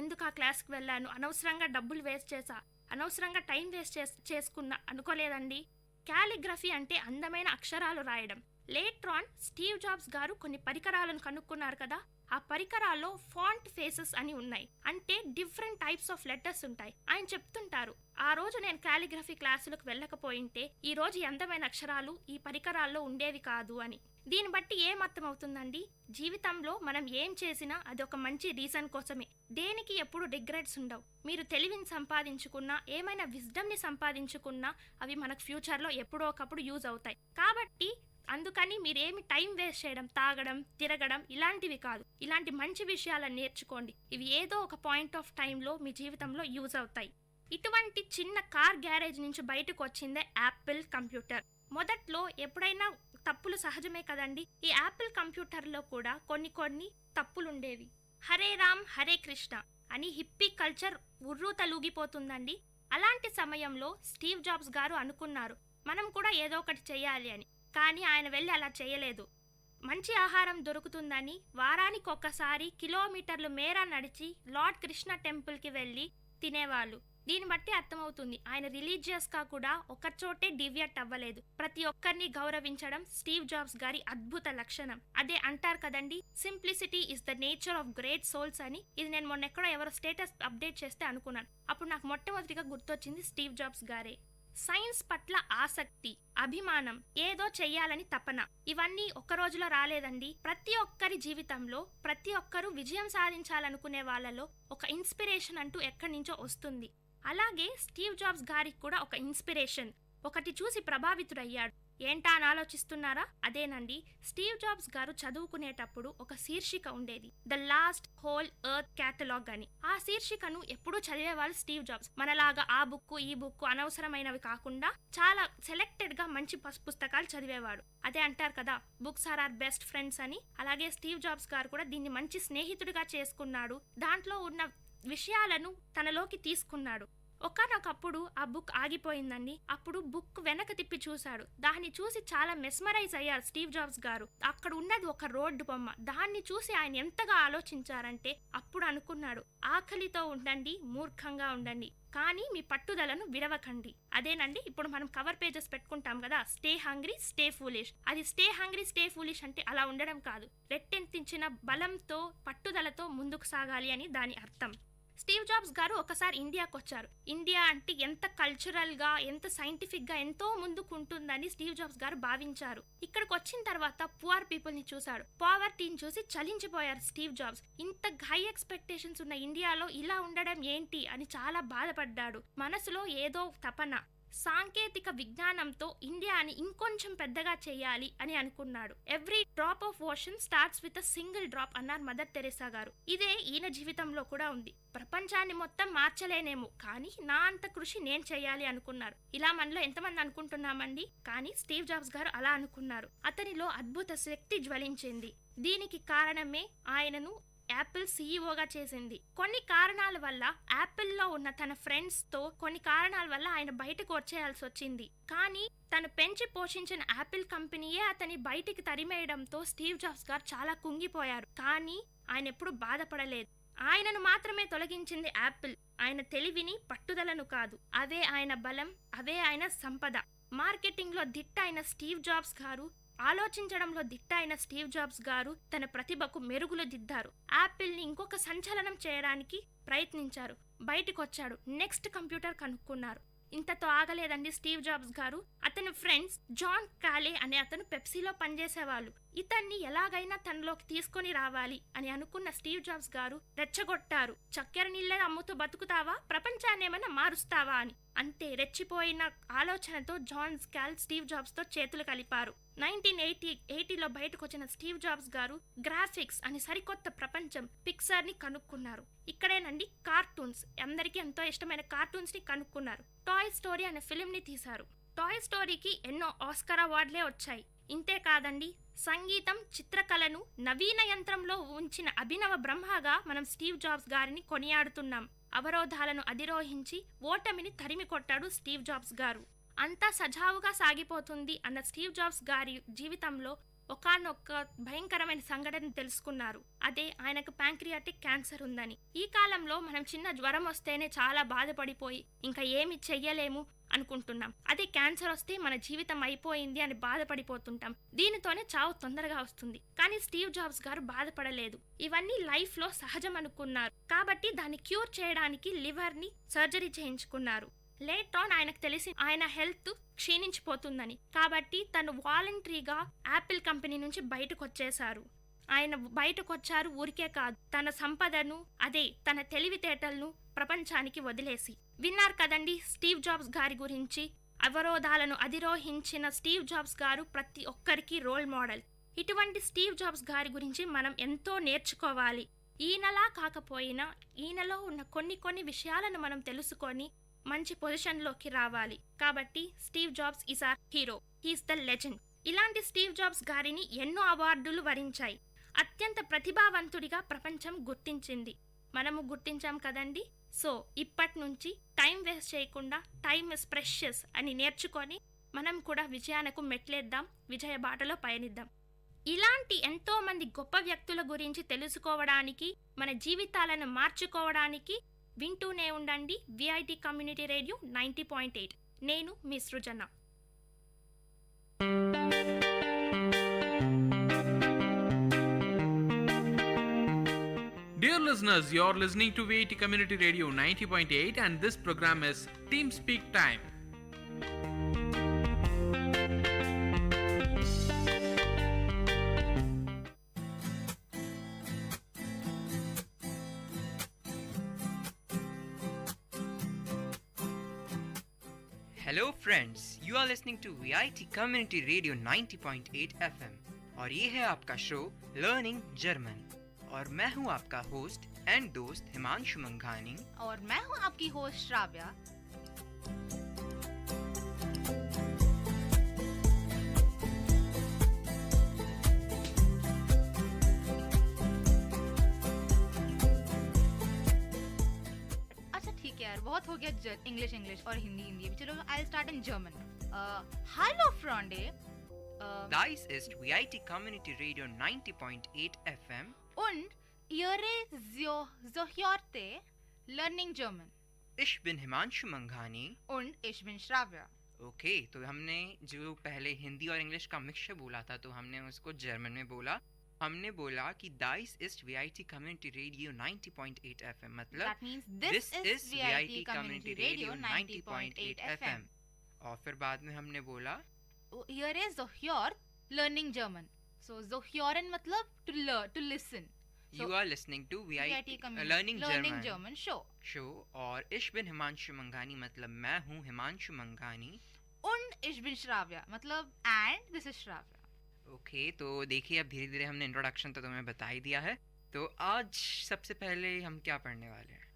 ఎందుకు ఆ క్లాస్కి వెళ్ళాను, అనవసరంగా డబ్బులు వేస్ట్ చేశా, అనవసరంగా టైం వేస్ట్ చేసుకున్నా అనుకోలేదండి. కాలిగ్రఫీ అంటే అందమైన అక్షరాలు రాయడం. లేటర్ ఆన్ స్టీవ్ జాబ్స్ గారు కొన్ని పరికరాలను కనుక్కున్నారు కదా. ఆ పరికరాల్లో ఫాంట్ ఫేసెస్ అని ఉన్నాయి. అంటే డిఫరెంట్ టైప్స్ ఆఫ్ లెటర్స్ ఉంటాయి. ఆయన చెప్తుంటారు, ఆ రోజు నేను కాలిగ్రఫీ క్లాసులకు వెళ్ళకపోయింటే ఈ రోజు అందమైన అక్షరాలు ఈ పరికరాల్లో ఉండేవి కాదు అని. దీన్ని బట్టి ఏం అర్థమవుతుందండి, జీవితంలో మనం ఏం చేసినా అది ఒక మంచి రీజన్ కోసమే. దేనికి ఎప్పుడు రిగ్రెట్స్ ఉండవు. మీరు తెలివిని సంపాదించుకున్నా, ఏమైనా విజ్డమ్ని సంపాదించుకున్నా అవి మనకు ఫ్యూచర్లో ఎప్పుడో ఒకప్పుడు యూజ్ అవుతాయి. కాబట్టి అందుకని మీరేమి టైం వేస్ట్ చేయడం, తాగడం, తిరగడం ఇలాంటివి కాదు. ఇలాంటి మంచి విషయాలను నేర్చుకోండి. ఇవి ఏదో ఒక పాయింట్ ఆఫ్ టైంలో మీ జీవితంలో యూజ్ అవుతాయి. ఇటువంటి చిన్న కార్ గ్యారేజ్ నుంచి బయటకు వచ్చిందే యాపిల్ కంప్యూటర్. మొదట్లో ఎప్పుడైనా తప్పులు సహజమే కదండి. ఈ యాపిల్ కంప్యూటర్లో కూడా కొన్ని తప్పులుండేవి. హరే రామ్ హరే కృష్ణ అని హిప్పీ కల్చర్ ఉర్రూతలూగిపోతుందండి. అలాంటి సమయంలో స్టీవ్ జాబ్స్ గారు అనుకున్నారు మనం కూడా ఏదో ఒకటి చేయాలి అని. కానీ ఆయన వెళ్ళి అలా చేయలేదు. మంచి ఆహారం దొరుకుతుందని వారానికి ఒక్కసారి కిలోమీటర్లు మేర నడిచి లార్డ్ కృష్ణ టెంపుల్కి వెళ్ళి తినేవాళ్ళు. దీన్ని బట్టి అర్థమవుతుంది ఆయన రిలీజియస్గా కూడా ఒకచోటే డివియేట్ అవ్వలేదు. ప్రతి ఒక్కరిని గౌరవించడం స్టీవ్ జాబ్స్ గారి అద్భుత లక్షణం. అదే అంటారు కదండి, simplicity is the nature of great souls అని. ఇది నేను మొన్న ఎక్కడో ఎవరో స్టేటస్ అప్డేట్ చేస్తే అనుకున్నాను. అప్పుడు నాకు మొట్టమొదటిగా గుర్తొచ్చింది స్టీవ్ జాబ్స్ గారే. సైన్స్ పట్ల ఆసక్తి, అభిమానం, ఏదో చెయ్యాలని తపన, ఇవన్నీ ఒక్క రోజులో రాలేదండి. ప్రతి ఒక్కరి జీవితంలో ప్రతి ఒక్కరూ విజయం సాధించాలనుకునే వాళ్ళలో ఒక ఇన్స్పిరేషన్ అంటూ ఎక్కడి నుంచో వస్తుంది. అలాగే స్టీవ్ జాబ్స్ గారికి కూడా ఒక ఇన్స్పిరేషన్, ఒకటి చూసి ప్రభావితుడయ్యాడు. ఏంటా అని ఆలోచిస్తున్నారా? అదేనండి, స్టీవ్ జాబ్స్ గారు చదువుకునేటప్పుడు ఒక శీర్షిక ఉండేది, the last whole earth catalogue అని. ఆ శీర్షికను ఎప్పుడూ చదివేవాళ్ళు స్టీవ్ జాబ్స్. మనలాగా ఆ బుక్ ఈ బుక్ అనవసరమైనవి కాకుండా చాలా సెలెక్టెడ్ గా మంచి పుస్తకాలు చదివేవాడు. అదే అంటారు కదా, books are are best friends అని. అలాగే స్టీవ్ జాబ్స్ గారు కూడా దీన్ని మంచి స్నేహితుడిగా చేసుకున్నాడు. దాంట్లో ఉన్న విషయాలను తనలోకి తీసుకున్నాడు. ఒకనొకప్పుడు ఆ బుక్ ఆగిపోయిందండి. అప్పుడు బుక్ వెనక తిప్పి చూశాడు. దాన్ని చూసి చాలా మెస్మరైజ్ అయ్యారు స్టీవ్ జాబ్స్ గారు. అక్కడ ఉన్నది ఒక రోడ్డు బొమ్మ. దాన్ని చూసి ఆయన ఎంతగా ఆలోచించారంటే అప్పుడు అనుకున్నాడు, ఆకలితో ఉండండి, మూర్ఖంగా ఉండండి, కానీ మీ పట్టుదలను విడవకండి. అదేనండి ఇప్పుడు మనం కవర్ పేజెస్ పెట్టుకుంటాం కదా, స్టే హంగ్రీ స్టే ఫూలిష్. అది స్టే హంగ్రీ స్టే ఫూలిష్ అంటే అలా ఉండడం కాదు, రెట్టెంతించిన బలంతో పట్టుదలతో ముందుకు సాగాలి అని దాని అర్థం. స్టీవ్ జాబ్స్ గారు ఒకసారి ఇండియాకు వచ్చారు. ఇండియా అంటే ఎంత కల్చరల్ గా, ఎంత సైంటిఫిక్ గా ఎంతో ముందుకు ఉంటుందని స్టీవ్ జాబ్స్ గారు భావించారు. ఇక్కడికి వచ్చిన తర్వాత పువర్ పీపుల్ ని చూశాడు. పావర్టీని చూసి చలించిపోయారు స్టీవ్ జాబ్స్. ఇంత హై ఎక్స్పెక్టేషన్స్ ఉన్న ఇండియాలో ఇలా ఉండడం ఏంటి అని చాలా బాధపడ్డాడు. మనసులో ఏదో తపన, సాంకేతిక విజ్ఞానంతో ఇండియాని ఇంకొంచెం పెద్దగా చేయాలి అని అనుకున్నాడు. Every drop of ocean starts with a single drop అన్నారు మదర్ తెరెసా గారు. ఇదే ఈయన జీవితంలో కూడా ఉంది. ప్రపంచాన్ని మొత్తం మార్చలేనేమో, కానీ నా అంత కృషి నేను చేయాలి అనుకున్నారు. ఇలా మనలో ఎంతమంది అనుకుంటున్నామండి? కానీ స్టీవ్ జాబ్స్ గారు అలా అనుకున్నారు. అతనిలో అద్భుత శక్తి జ్వలించింది. దీనికి కారణమే ఆయనను యాపిల్ సీఈఓగా చేసింది. కొన్ని కారణాల వల్ల యాపిల్లో ఉన్న తన ఫ్రెండ్స్ తో కొన్ని కారణాల వల్ల ఆయన బయటకు వచ్చేయాల్సి వచ్చింది. కానీ తను పెంచి పోషించిన యాపిల్ కంపెనీయే అతని బయటికి తరిమేయడంతో స్టీవ్ జాబ్స్ గారు చాలా కుంగిపోయారు. కానీ ఆయన ఎప్పుడు బాధపడలేదు. ఆయనను మాత్రమే తొలగించింది యాపిల్, ఆయన తెలివిని, పట్టుదలను కాదు. అవే ఆయన బలం, అవే ఆయన సంపద. మార్కెటింగ్ లో దిట్ట అయిన స్టీవ్ జాబ్స్ గారు, ఆలోచించడంలో దిట్ట అయిన స్టీవ్ జాబ్స్ గారు తన ప్రతిభకు మెరుగులు దిద్దారు. యాపిల్ ని ఇంకొక సంచలనం చేయడానికి ప్రయత్నించారు. బయటకు వచ్చాడు. నెక్స్ట్ కంప్యూటర్ కనుక్కున్నారు. ఇంతతో ఆగలేదండి స్టీవ్ జాబ్స్ గారు. అతని ఫ్రెండ్స్ జాన్ కాలే అనే అతను పెప్సీలో పనిచేసేవాళ్ళు. ఇతన్ని ఎలాగైనా తనలోకి తీసుకొని రావాలి అని అనుకున్న స్టీవ్ జాబ్స్ గారు రెచ్చగొట్టారు. చక్కెర నీళ్ళే అమ్ముతూ బతుకుతావా, ప్రపంచాన్ని ఏమైనా మారుస్తావా అని. అంతే, రెచ్చిపోయిన ఆలోచనతో జాన్ స్కాల్ స్టీవ్ జాబ్స్ తో చేతులు కలిపారు. 1980లో బయటకు వచ్చిన స్టీవ్ జాబ్స్ గారు గ్రాఫిక్స్ అని సరికొత్త ప్రపంచం పిక్సార్ ని కనుక్కున్నారు. ఇక్కడేనండి కార్టూన్స్, అందరికీ ఎంతో ఇష్టమైన కార్టూన్స్ ని కనుక్కున్నారు. టాయ్ స్టోరీ అనే ఫిలిం ని తీశారు. టాయ్ స్టోరీకి ఎన్నో ఆస్కార్ అవార్డులే వచ్చాయి. ఇంతే కాదండి, సంగీతం, చిత్రకళను నవీన యంత్రంలో ఉంచిన అభినవ బ్రహ్మగా మనం స్టీవ్ జాబ్స్ గారిని కొనియాడుతున్నాం. అవరోధాలను అధిరోహించి ఓటమిని తరిమి కొట్టాడు స్టీవ్ జాబ్స్ గారు. అంతా సజావుగా సాగిపోతుంది అన్న స్టీవ్ జాబ్స్ గారి జీవితంలో ఒకానొక భయంకరమైన సంఘటన తెలుసుకున్నారు. అదే ఆయనకు ప్యాంక్రియాటిక్ క్యాన్సర్ ఉందని. ఈ కాలంలో మనం చిన్న జ్వరం వస్తేనే చాలా బాధపడిపోయి ఇంకా ఏమి చెయ్యలేము అనుకుంటున్నాం. అదే క్యాన్సర్ వస్తే మన జీవితం అయిపోయింది అని బాధపడిపోతుంటాం. దీనితోనే చావు తొందరగా వస్తుంది. కానీ స్టీవ్ జాబ్స్ గారు బాధపడలేదు. ఇవన్నీ లైఫ్ లో సహజం అనుకున్నారు. కాబట్టి దాన్ని క్యూర్ చేయడానికి లివర్ ని సర్జరీ చేయించుకున్నారు. లేట్ ఆన్ ఆయనకు తెలిసి ఆయన హెల్త్ క్షీణించిపోతుందని. కాబట్టి తను వాలంటరీగా యాపిల్ కంపెనీ నుంచి బయటకు వచ్చేశారు. ఆయన బయటకు వచ్చారు ఊరికే కాదు, తన సంపదను, అదే తన తెలివితేటలను ప్రపంచానికి వదిలేసి. విన్నారు కదండి స్టీవ్ జాబ్స్ గారి గురించి. అవరోధాలను అధిరోహించిన స్టీవ్ జాబ్స్ గారు ప్రతి ఒక్కరికి రోల్ మోడల్. ఇటువంటి స్టీవ్ జాబ్స్ గారి గురించి మనం ఎంతో నేర్చుకోవాలి. ఈయనలా కాకపోయినా ఈయనలో ఉన్న కొన్ని విషయాలను మనం తెలుసుకొని మంచి పొజిషన్లోకి రావాలి. కాబట్టి Steve Jobs is are hero, he is the legend. ఇలాంటి స్టీవ్ జాబ్స్ గారిని ఎన్నో అవార్డులు వరించాయి. అత్యంత ప్రతిభావంతుడిగా ప్రపంచం గుర్తించింది. మనము గుర్తించాం కదండి. సో ఇప్పటి నుంచి టైం వేస్ట్ చేయకుండా టైమ్ ఇస్ ప్రెషియస్ అని నేర్చుకొని మనం కూడా విజయానికి మెట్లేద్దాం, విజయ బాటలో పయనిద్దాం. ఇలాంటి ఎంతో మంది గొప్ప వ్యక్తుల గురించి తెలుసుకోవడానికి, మన జీవితాలను మార్చుకోవడానికి వింటూనే ఉండండి విఐటి కమ్యూనిటీ రేడియో 90.8. నేను మీ సృజన. Dear listeners, you're listening to VIT Community Radio 90.8 and this program is Team Speak Time. Hello friends, you are listening to VIT community radio 90.8 FM और ये है आपका शो लर्निंग जर्मन और मैं हूँ आपका host and दोस्त हिमांशु मंघानी और मैं हूँ आपकी होस्ट श्राव्या. अच्छा ठीक है यार, बहुत हो गया इंग्लिश इंग्लिश और हिंदी हिंदी. चलो I start in German. Hello फ्रेंडे. Dies ist VIT Community Radio 90.8 FM Und ihre Zohyorte Learning German. Ich bin Himanshu मंघानी Und ich bin Shravya. Okay, तो हमने जो पहले हिंदी और इंग्लिश का मिक्सचर बोला था तो हमने उसको जर्मन में बोला. हमने बोला कि Dies ist VIT Community Radio 90.8 FM मतलब That means this is VIT Community Radio 90.8 FM. और फिर बाद में हमने बोला Here is Zohyor Learning German. So Zohyoren मतलब to learn, to listen. So, You are listening to VIT Learning German German show. और Ich bin Himanshu मंघानी मतलब मैं हूँ हिमांशु मंघानी. Und ich bin Shravya मतलब and this is Shravya. Okay, तो देखिए अब धीरे धीरे हमने इंट्रोडक्शन तो तुम्हें बता ही दिया है. तो आज सबसे पहले हम क्या पढ़ने वाले हैं?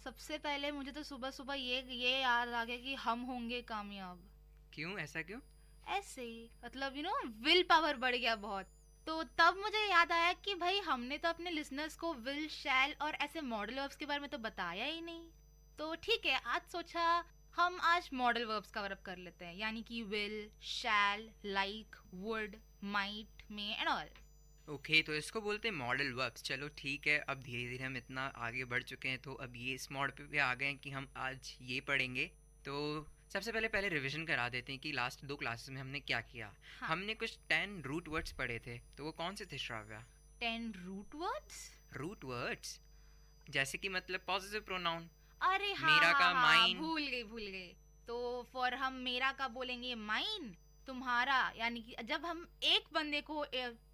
सबसे पहले मुझे तो सुबह सुबह ये याद आ गया कि हम होंगे कामयाब. क्यों, ऐसा क्यों? ऐसे ही मतलब विल पावर बढ़ गया बहुत. तो तब मुझे याद आया कि भाई हमने तो अपने लिसनर्स को विल, शैल और ऐसे मॉडल वर्ब्स के बारे में तो बताया ही नहीं. तो ठीक है, आज सोचा हम आज मॉडल वर्ब्स कवर अप कर लेते हैं, यानी कि will, shall, like, would, might, may and all. Okay, तो इसको बोलते हैं मॉडल वर्ब्स. चलो ठीक है, अब धीरे धीरे हम इतना आगे बढ़ चुके हैं तो अब ये इस मॉड पे आ गए हैं कि हम आज ये पढ़ेंगे. तो सबसे पहले रिवीजन करा देते हैं कि लास्ट 2 क्लासेस में हमने क्या किया. हाँ. हमने कुछ 10 रूट वर्ड्स पढ़े थे. तो वो कौन से थे Shravya? 10 root words. Root words जैसे कि मतलब पॉजिटिव प्रोनाउन. अरे हाँ, मेरा का, हाँ, माइन. भूल गई. तो फॉर हम मेरा का बोलेंगे माइन, तुम्हारा, यानी कि जब हम एक बंदे को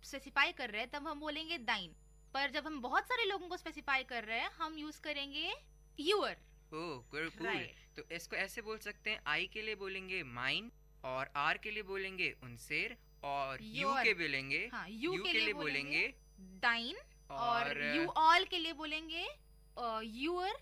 स्पेसिफाई कर रहे हैं तब हम बोलेंगे दाइन, पर जब हम बहुत सारे लोगों को स्पेसिफाई कर रहे हैं हम यूज करेंगे यूर. Oh cool. तो इसको ऐसे बोल सकते हैं, आई के लिए बोलेंगे माइन और आर के लिए बोलेंगे उनसेर और यू के बोलेंगे, हाँ, यू के लिए बोलेंगे दाइन और यू ऑल के लिए बोलेंगे यूर.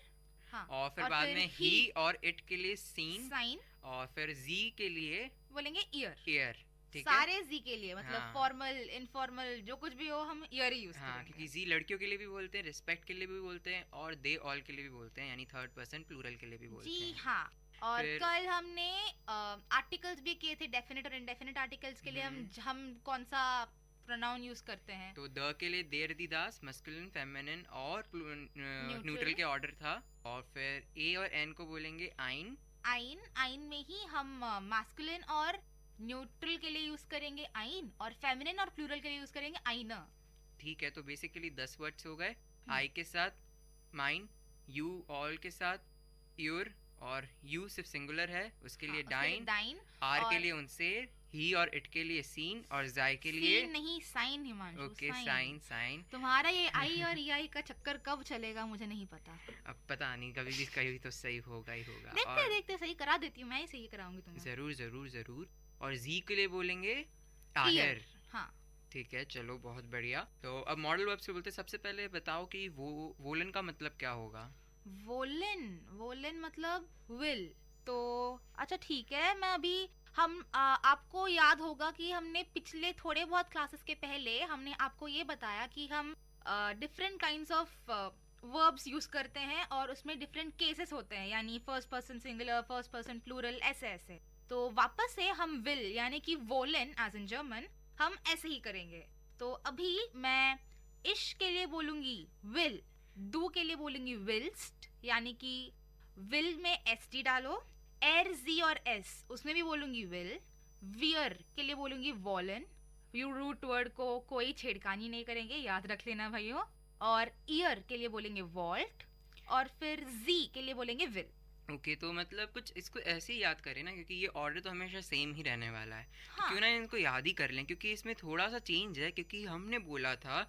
हाँ, और फिर बाद में ही और इट के लिए सीन, साइन, और फिर जी के लिए बोलेंगे ईयर. ठीक सारे है? जी के लिए मतलब हाँ. फॉर्मल, इनफॉर्मल, जो कुछ भी हो हम ईयर ही यूज हाँ, करेंगे. क्योंकि जी लड़कियों के लिए भी बोलते हैं, रिस्पेक्ट के लिए भी बोलते हैं और दे ऑल के लिए भी बोलते हैं, यानी थर्ड पर्सन प्लूरल के लिए भी बोलते जी हैं. हाँ. और फिर- कल हमने आर्टिकल्स भी किए थे, डेफिनेट और इनडेफिनेट आर्टिकल्स के लिए हम कौन सा प्रोनाउन यूज करते हैं. तो द के लिए देर दी दास, मस्कुलिन, फेमिनिन और न्यूट्रल के ऑर्डर था. और फिर ए और एन को बोलेंगे आइन. आइन में ही हम मास्कुलिन और न्यूट्रल के लिए यूज करेंगे आइन, और फेमिनिन और प्लूरल के लिए यूज करेंगे आइना. ठीक है, तो बेसिकली 10 वर्ड्स हो गए. आई के साथ माइन, यू ऑल के साथ यूर, और यू सिर्फ सिंगुलर है उसके लिए डाइन, आर के लिए उनसेर, ही और इट के लिए सीन, और जाय के लिए नहीं साइन. Himanshu, okay, sign. तुम्हारा ये आई और ई का चक्कर कब चलेगा मुझे नहीं पता. अब पता नहीं, कभी तो सही होगा ही होगा. देखते सही करा देती हूँ, मैं ही सही कराऊंगी तुम्हें. जरूर. और जी के लिए बोलेंगे आयर. हाँ, ठीक है, चलो बहुत बढ़िया. तो अब मॉडल वर्ब्स के बोलते, सबसे पहले बताओ कि वोलन का मतलब क्या होगा. वोलन मतलब विल. तो अच्छा ठीक है, मैं अभी आपको याद होगा कि हमने पिछले थोड़े बहुत क्लासेस के पहले हमने आपको ये बताया कि हम different kinds of verbs use करते हैं और उसमें डिफरेंट केसेस होते हैं, यानी first person singular, first person plural, ऐसे ऐसे। तो वापस से हम विल यानी कि वोलन एज इन जर्मन हम ऐसे ही करेंगे। तो अभी मैं इश के लिए बोलूंगी विल, डू के लिए बोलूंगी विल्स्ट, यानी कि विल में एस टी डालो, एर जी और एस उसमें भी बोलूंगी विल। वियर के लिए बोलूंगी वॉलन, यू रूट वर्ड को कोई छेड़खानी नहीं करेंगे, याद रख लेना भाइयों। और ईयर के लिए बोलेंगे वॉल्ट, और फिर जी के लिए बोलेंगे विल। ओके तो मतलब कुछ इसको ऐसे ही याद करें ना, क्योंकि ये ऑर्डर तो हमेशा सेम ही रहने वाला है। हाँ। क्यों ना इनको याद ही कर लें, क्योंकि इसमें थोड़ा सा चेंज है, क्योंकि हमने बोला था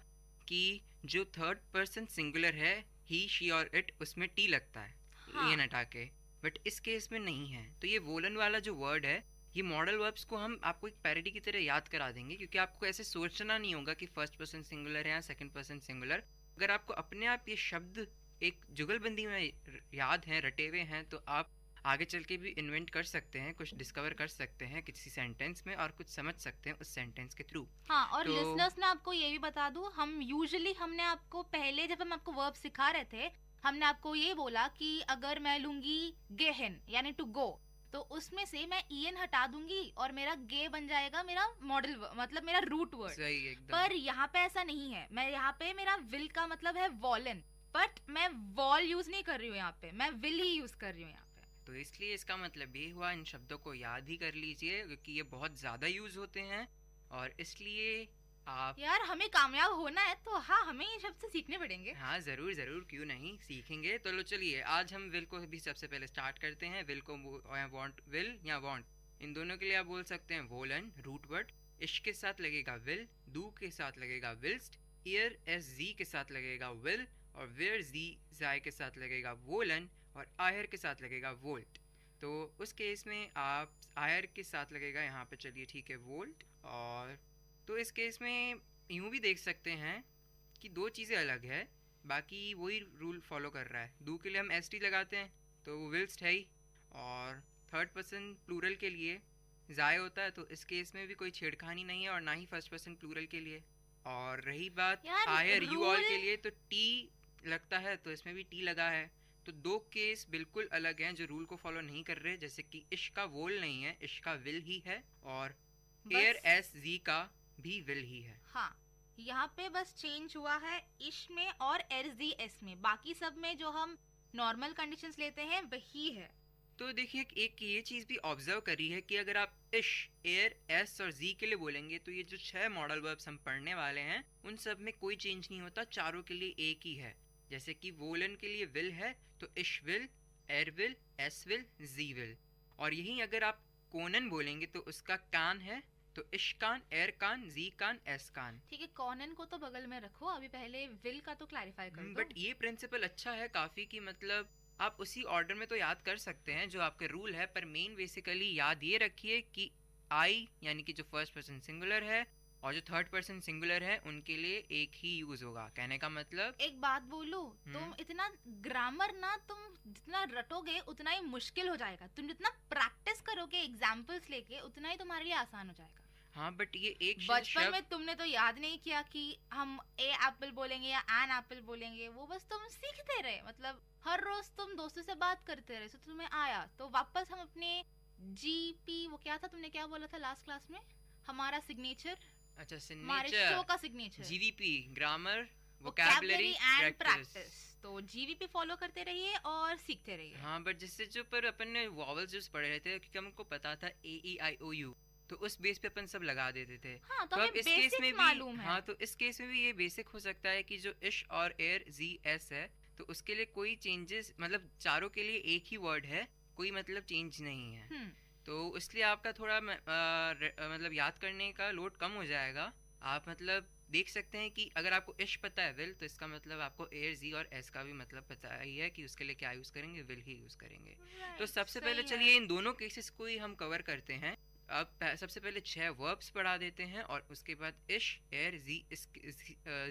कि जो थर्ड पर्सन सिंगुलर है ही, शी और इट, उसमें टी लगता है ये हटा के, बट इस केस में नहीं है। तो ये वोलन वाला जो वर्ड है, ये मॉडल वर्ब्स को हम आपको एक पैरोडी की तरह याद करा देंगे, क्योंकि आपको ऐसे सोचना नहीं होगा कि फर्स्ट पर्सन सिंगुलर है या सेकंड पर्सन सिंगुलर। अगर आपको अपने आप ये शब्द एक जुगलबंदी में याद हैं, रटे हुए हैं, तो आप आगे चल के भी इन्वेंट कर सकते हैं, कुछ डिस्कवर कर सकते हैं किसी सेंटेंस में, और कुछ समझ सकते हैं उस सेंटेंस के थ्रू। हाँ, और लिसनर्स में आपको ये भी बता दूं, हम यूजुअली हमने आपको पहले जब हम आपको वर्ब सिखा रहे थे, हमने आपको ये बोला कि अगर मैं लूंगी गेहन यानी टू गो, तो उसमें से मैं ईएन हटा दूंगी और मेरा गे बन जाएगा मेरा मॉडल, मतलब मेरा रूट वर्ड। सही एकदम। पर यहाँ पे ऐसा नहीं है, मैं यहाँ पे मेरा विल का मतलब है वॉलन, बट मैं वॉल यूज नहीं कर रही हूँ यहाँ पे, मैं विल ही यूज कर रही हूँ यहाँ पे। तो इसलिए इसका मतलब ये हुआ, इन शब्दों को याद ही कर लीजिए, क्योंकि ये बहुत ज्यादा यूज होते हैं, और इसलिए आप यार हमें कामयाब होना है तो हाँ, हमें ये शब्द सीखने पड़ेंगे। हाँ जरूर जरूर, क्यों नहीं सीखेंगे। तो लो चलिए, आज हम विल को भी सबसे पहले स्टार्ट करते हैं। विल को वांट विल या वांट, इन दोनों के लिए आप बोल सकते हैं वोलन रूट वर्ड, इश के साथ लगेगा विल, डू के साथ लगेगा विल्स्ट, ईयर एस जी के साथ लगेगा विल, और वेयर जी जाय के साथ लगेगा वोलन, और आयर के साथ लगेगा वोल्ट। तो उस केस में आप आयर के साथ लगेगा यहाँ पे, चलिए ठीक है, वोल्ट। और तो इस केस में यूँ भी देख सकते हैं कि दो चीज़ें अलग है, बाकी वही रूल फॉलो कर रहा है। डू के लिए हम एस टी लगाते हैं तो वो विल्स्ट है ही, और थर्ड पर्सन प्लूरल के लिए जाय होता है, तो इस केस में भी कोई छेड़खानी नहीं है, और ना ही फर्स्ट पर्सन प्लूरल के लिए। और रही बात आयर यू ऑल के लिए, तो टी लगता है, तो इसमें भी टी लगा है। तो दो केस बिल्कुल अलग हैं जो रूल को फॉलो नहीं कर रहे, जैसे कि इश का वोल नहीं है, इश का विल ही है, और एयर एस जी का भी विल ही है। हाँ, यहाँ पे बस चेंज हुआ है इश में और एर जी एस में, बाकी सब में जो हम नॉर्मल कंडीशंस लेते हैं वही है। तो देखिए, एक ये चीज भी ऑब्जर्व करी है कि अगर आप इश, एयर, एस और जी के लिए बोलेंगे, तो ये जो 6 मॉडल वर्ब्स हम पढ़ने वाले हैं, उन सब में कोई चेंज नहीं होता, चारों के लिए एक ही है। जैसे कि वोलन के लिए विल है, तो इश विल, एर विल, एस विल, जी विल। और यही अगर आप कोनन बोलेंगे तो उसका कान है, तो इश कान, एर कान, जी कान, एस कान। ठीक है, कॉनन को तो बगल में रखो, अभी पहले विल का तो क्लैरिफाई कर दो। बट ये प्रिंसिपल अच्छा है काफी, कि मतलब आप उसी ऑर्डर में तो याद कर सकते हैं जो आपके रूल है, पर मेन बेसिकली याद ये रखिए कि आई यानी कि जो फर्स्ट पर्सन सिंगुलर है और जो थर्ड पर्सन सिंगुलर है, उनके लिए एक ही यूज होगा। कहने का मतलब, एक बात बोलूं, तुम इतना ग्रामर ना, तुम जितना रटोगे उतना ही मुश्किल हो जाएगा, तुम जितना प्रैक्टिस करोगे एग्जाम्पल्स लेके, उतना ही तुम्हारे लिए आसान हो जाएगा। हाँ, बट ये एक बचपन में तुमने तो याद नहीं किया कि हम ए एप्पल बोलेंगे या एन एप्पल बोलेंगे, वो बस तुम सीखते रहे, मतलब हर रोज तुम दोस्तों से बात करते रहे, तो तुम्हें आया। तो वापस हम अपने जीपी, वो क्या था, तुमने क्या बोला था लास्ट क्लास में, हमारा सिग्नेचर, अच्छा हमारे शो का signature, GVP, grammar, vocabulary and practice. तो जीवीपी फॉलो करते रहिए और सीखते रहिए। हाँ, बट जिससे जो पर अपन ने वॉवल्स जो पढ़े रहे थे, क्योंकि हमको पता था ए ई आई ओ यू, तो उस बेस पे अपन सब लगा देते थे। हाँ, तो अब इस केस में मालूम है। हाँ, तो इस केस में भी ये बेसिक हो सकता है कि जो इश और एर जी एस है, तो उसके लिए कोई चेंजेस, मतलब चारों के लिए एक ही वर्ड है, कोई मतलब चेंज नहीं है। तो इसलिए आपका थोड़ा मतलब याद करने का लोड कम हो जाएगा। आप मतलब देख सकते हैं कि अगर आपको इश पता है विल, तो इसका मतलब आपको एयर जी और एस का भी मतलब पता ही है कि उसके लिए क्या यूज करेंगे, विल ही यूज करेंगे। तो सबसे पहले चलिए इन दोनों केसेस को ही हम कवर करते हैं। अब सबसे पहले 6 वर्ब्स पढ़ा देते हैं, और उसके बाद इश, एर,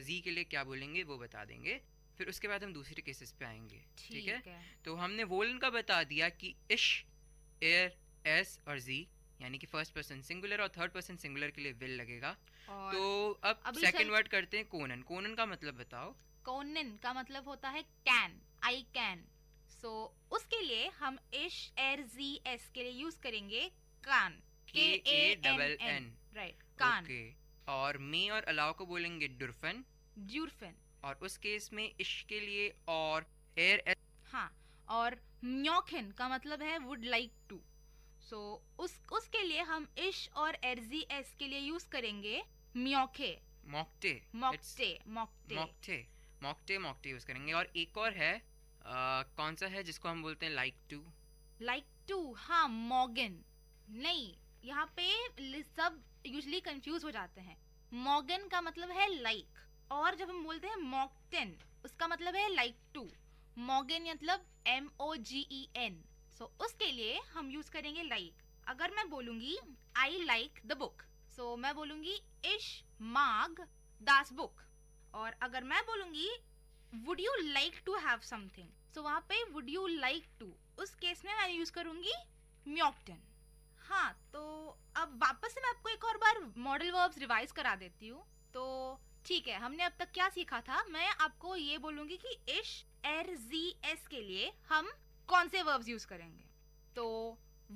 जी के लिए क्या बोलेंगे वो बता देंगे, फिर उसके बाद हम दूसरे केसेस पे आएंगे। ठीक है? तो हमने वोलन का बता दिया कि इश, एर, एस और जी, यानी कि फर्स्ट पर्सन सिंगुलर और थर्ड पर्सन सिंगुलर के लिए विल लगेगा। तो अब सेकंड वर्ड करते हैं कोनन। कोनन का मतलब बताओ। कौनन का मतलब होता है कैन, आई कैन। सो उसके लिए हम इश एर जी एस के लिए यूज करेंगे कान, KANN, राइट, कान। ओके। और मे और अलाउ को बोलेंगे डुरफन, ड्यूरफन। और उस केस में इश के लिए और एयर, हाँ, और म्योखन का मतलब है वुड लाइक टू। सो उसके लिए हम इश और एरजी एस के लिए यूज करेंगे म्योखे, मॉकटे, मॉकटे, मॉकटे, मॉकटे, मॉकटे, मॉकटे यूज करेंगे। और एक और है कौन सा है जिसको हम बोलते हैं लाइक टू? लाइक टू, हाँ, मॉगन। नहीं, यहाँ पे सब यूजली कंफ्यूज हो जाते हैं। मॉगन का मतलब है लाइक, और जब हम बोलते हैं मॉकटेन उसका मतलब है लाइक टू। मॉगन मतलब MOGEN। सो उसके लिए हम यूज करेंगे लाइक। अगर मैं बोलूंगी आई लाइक द बुक, सो मैं बोलूंगी इश माग दास बुक। और अगर मैं बोलूंगी would you like to have something, so वहाँ पे वुड यू लाइक टू, उस केस में मैं यूज करूंगी म्योकटन। हाँ, तो अब वापस से मैं आपको एक और बार मॉडल वर्ब्स रिवाइज करा देती हूँ। तो ठीक है, हमने अब तक क्या सीखा था? मैं आपको ये बोलूंगी कि इश एर जी एस के लिए हम कौन से वर्ब्स यूज करेंगे। तो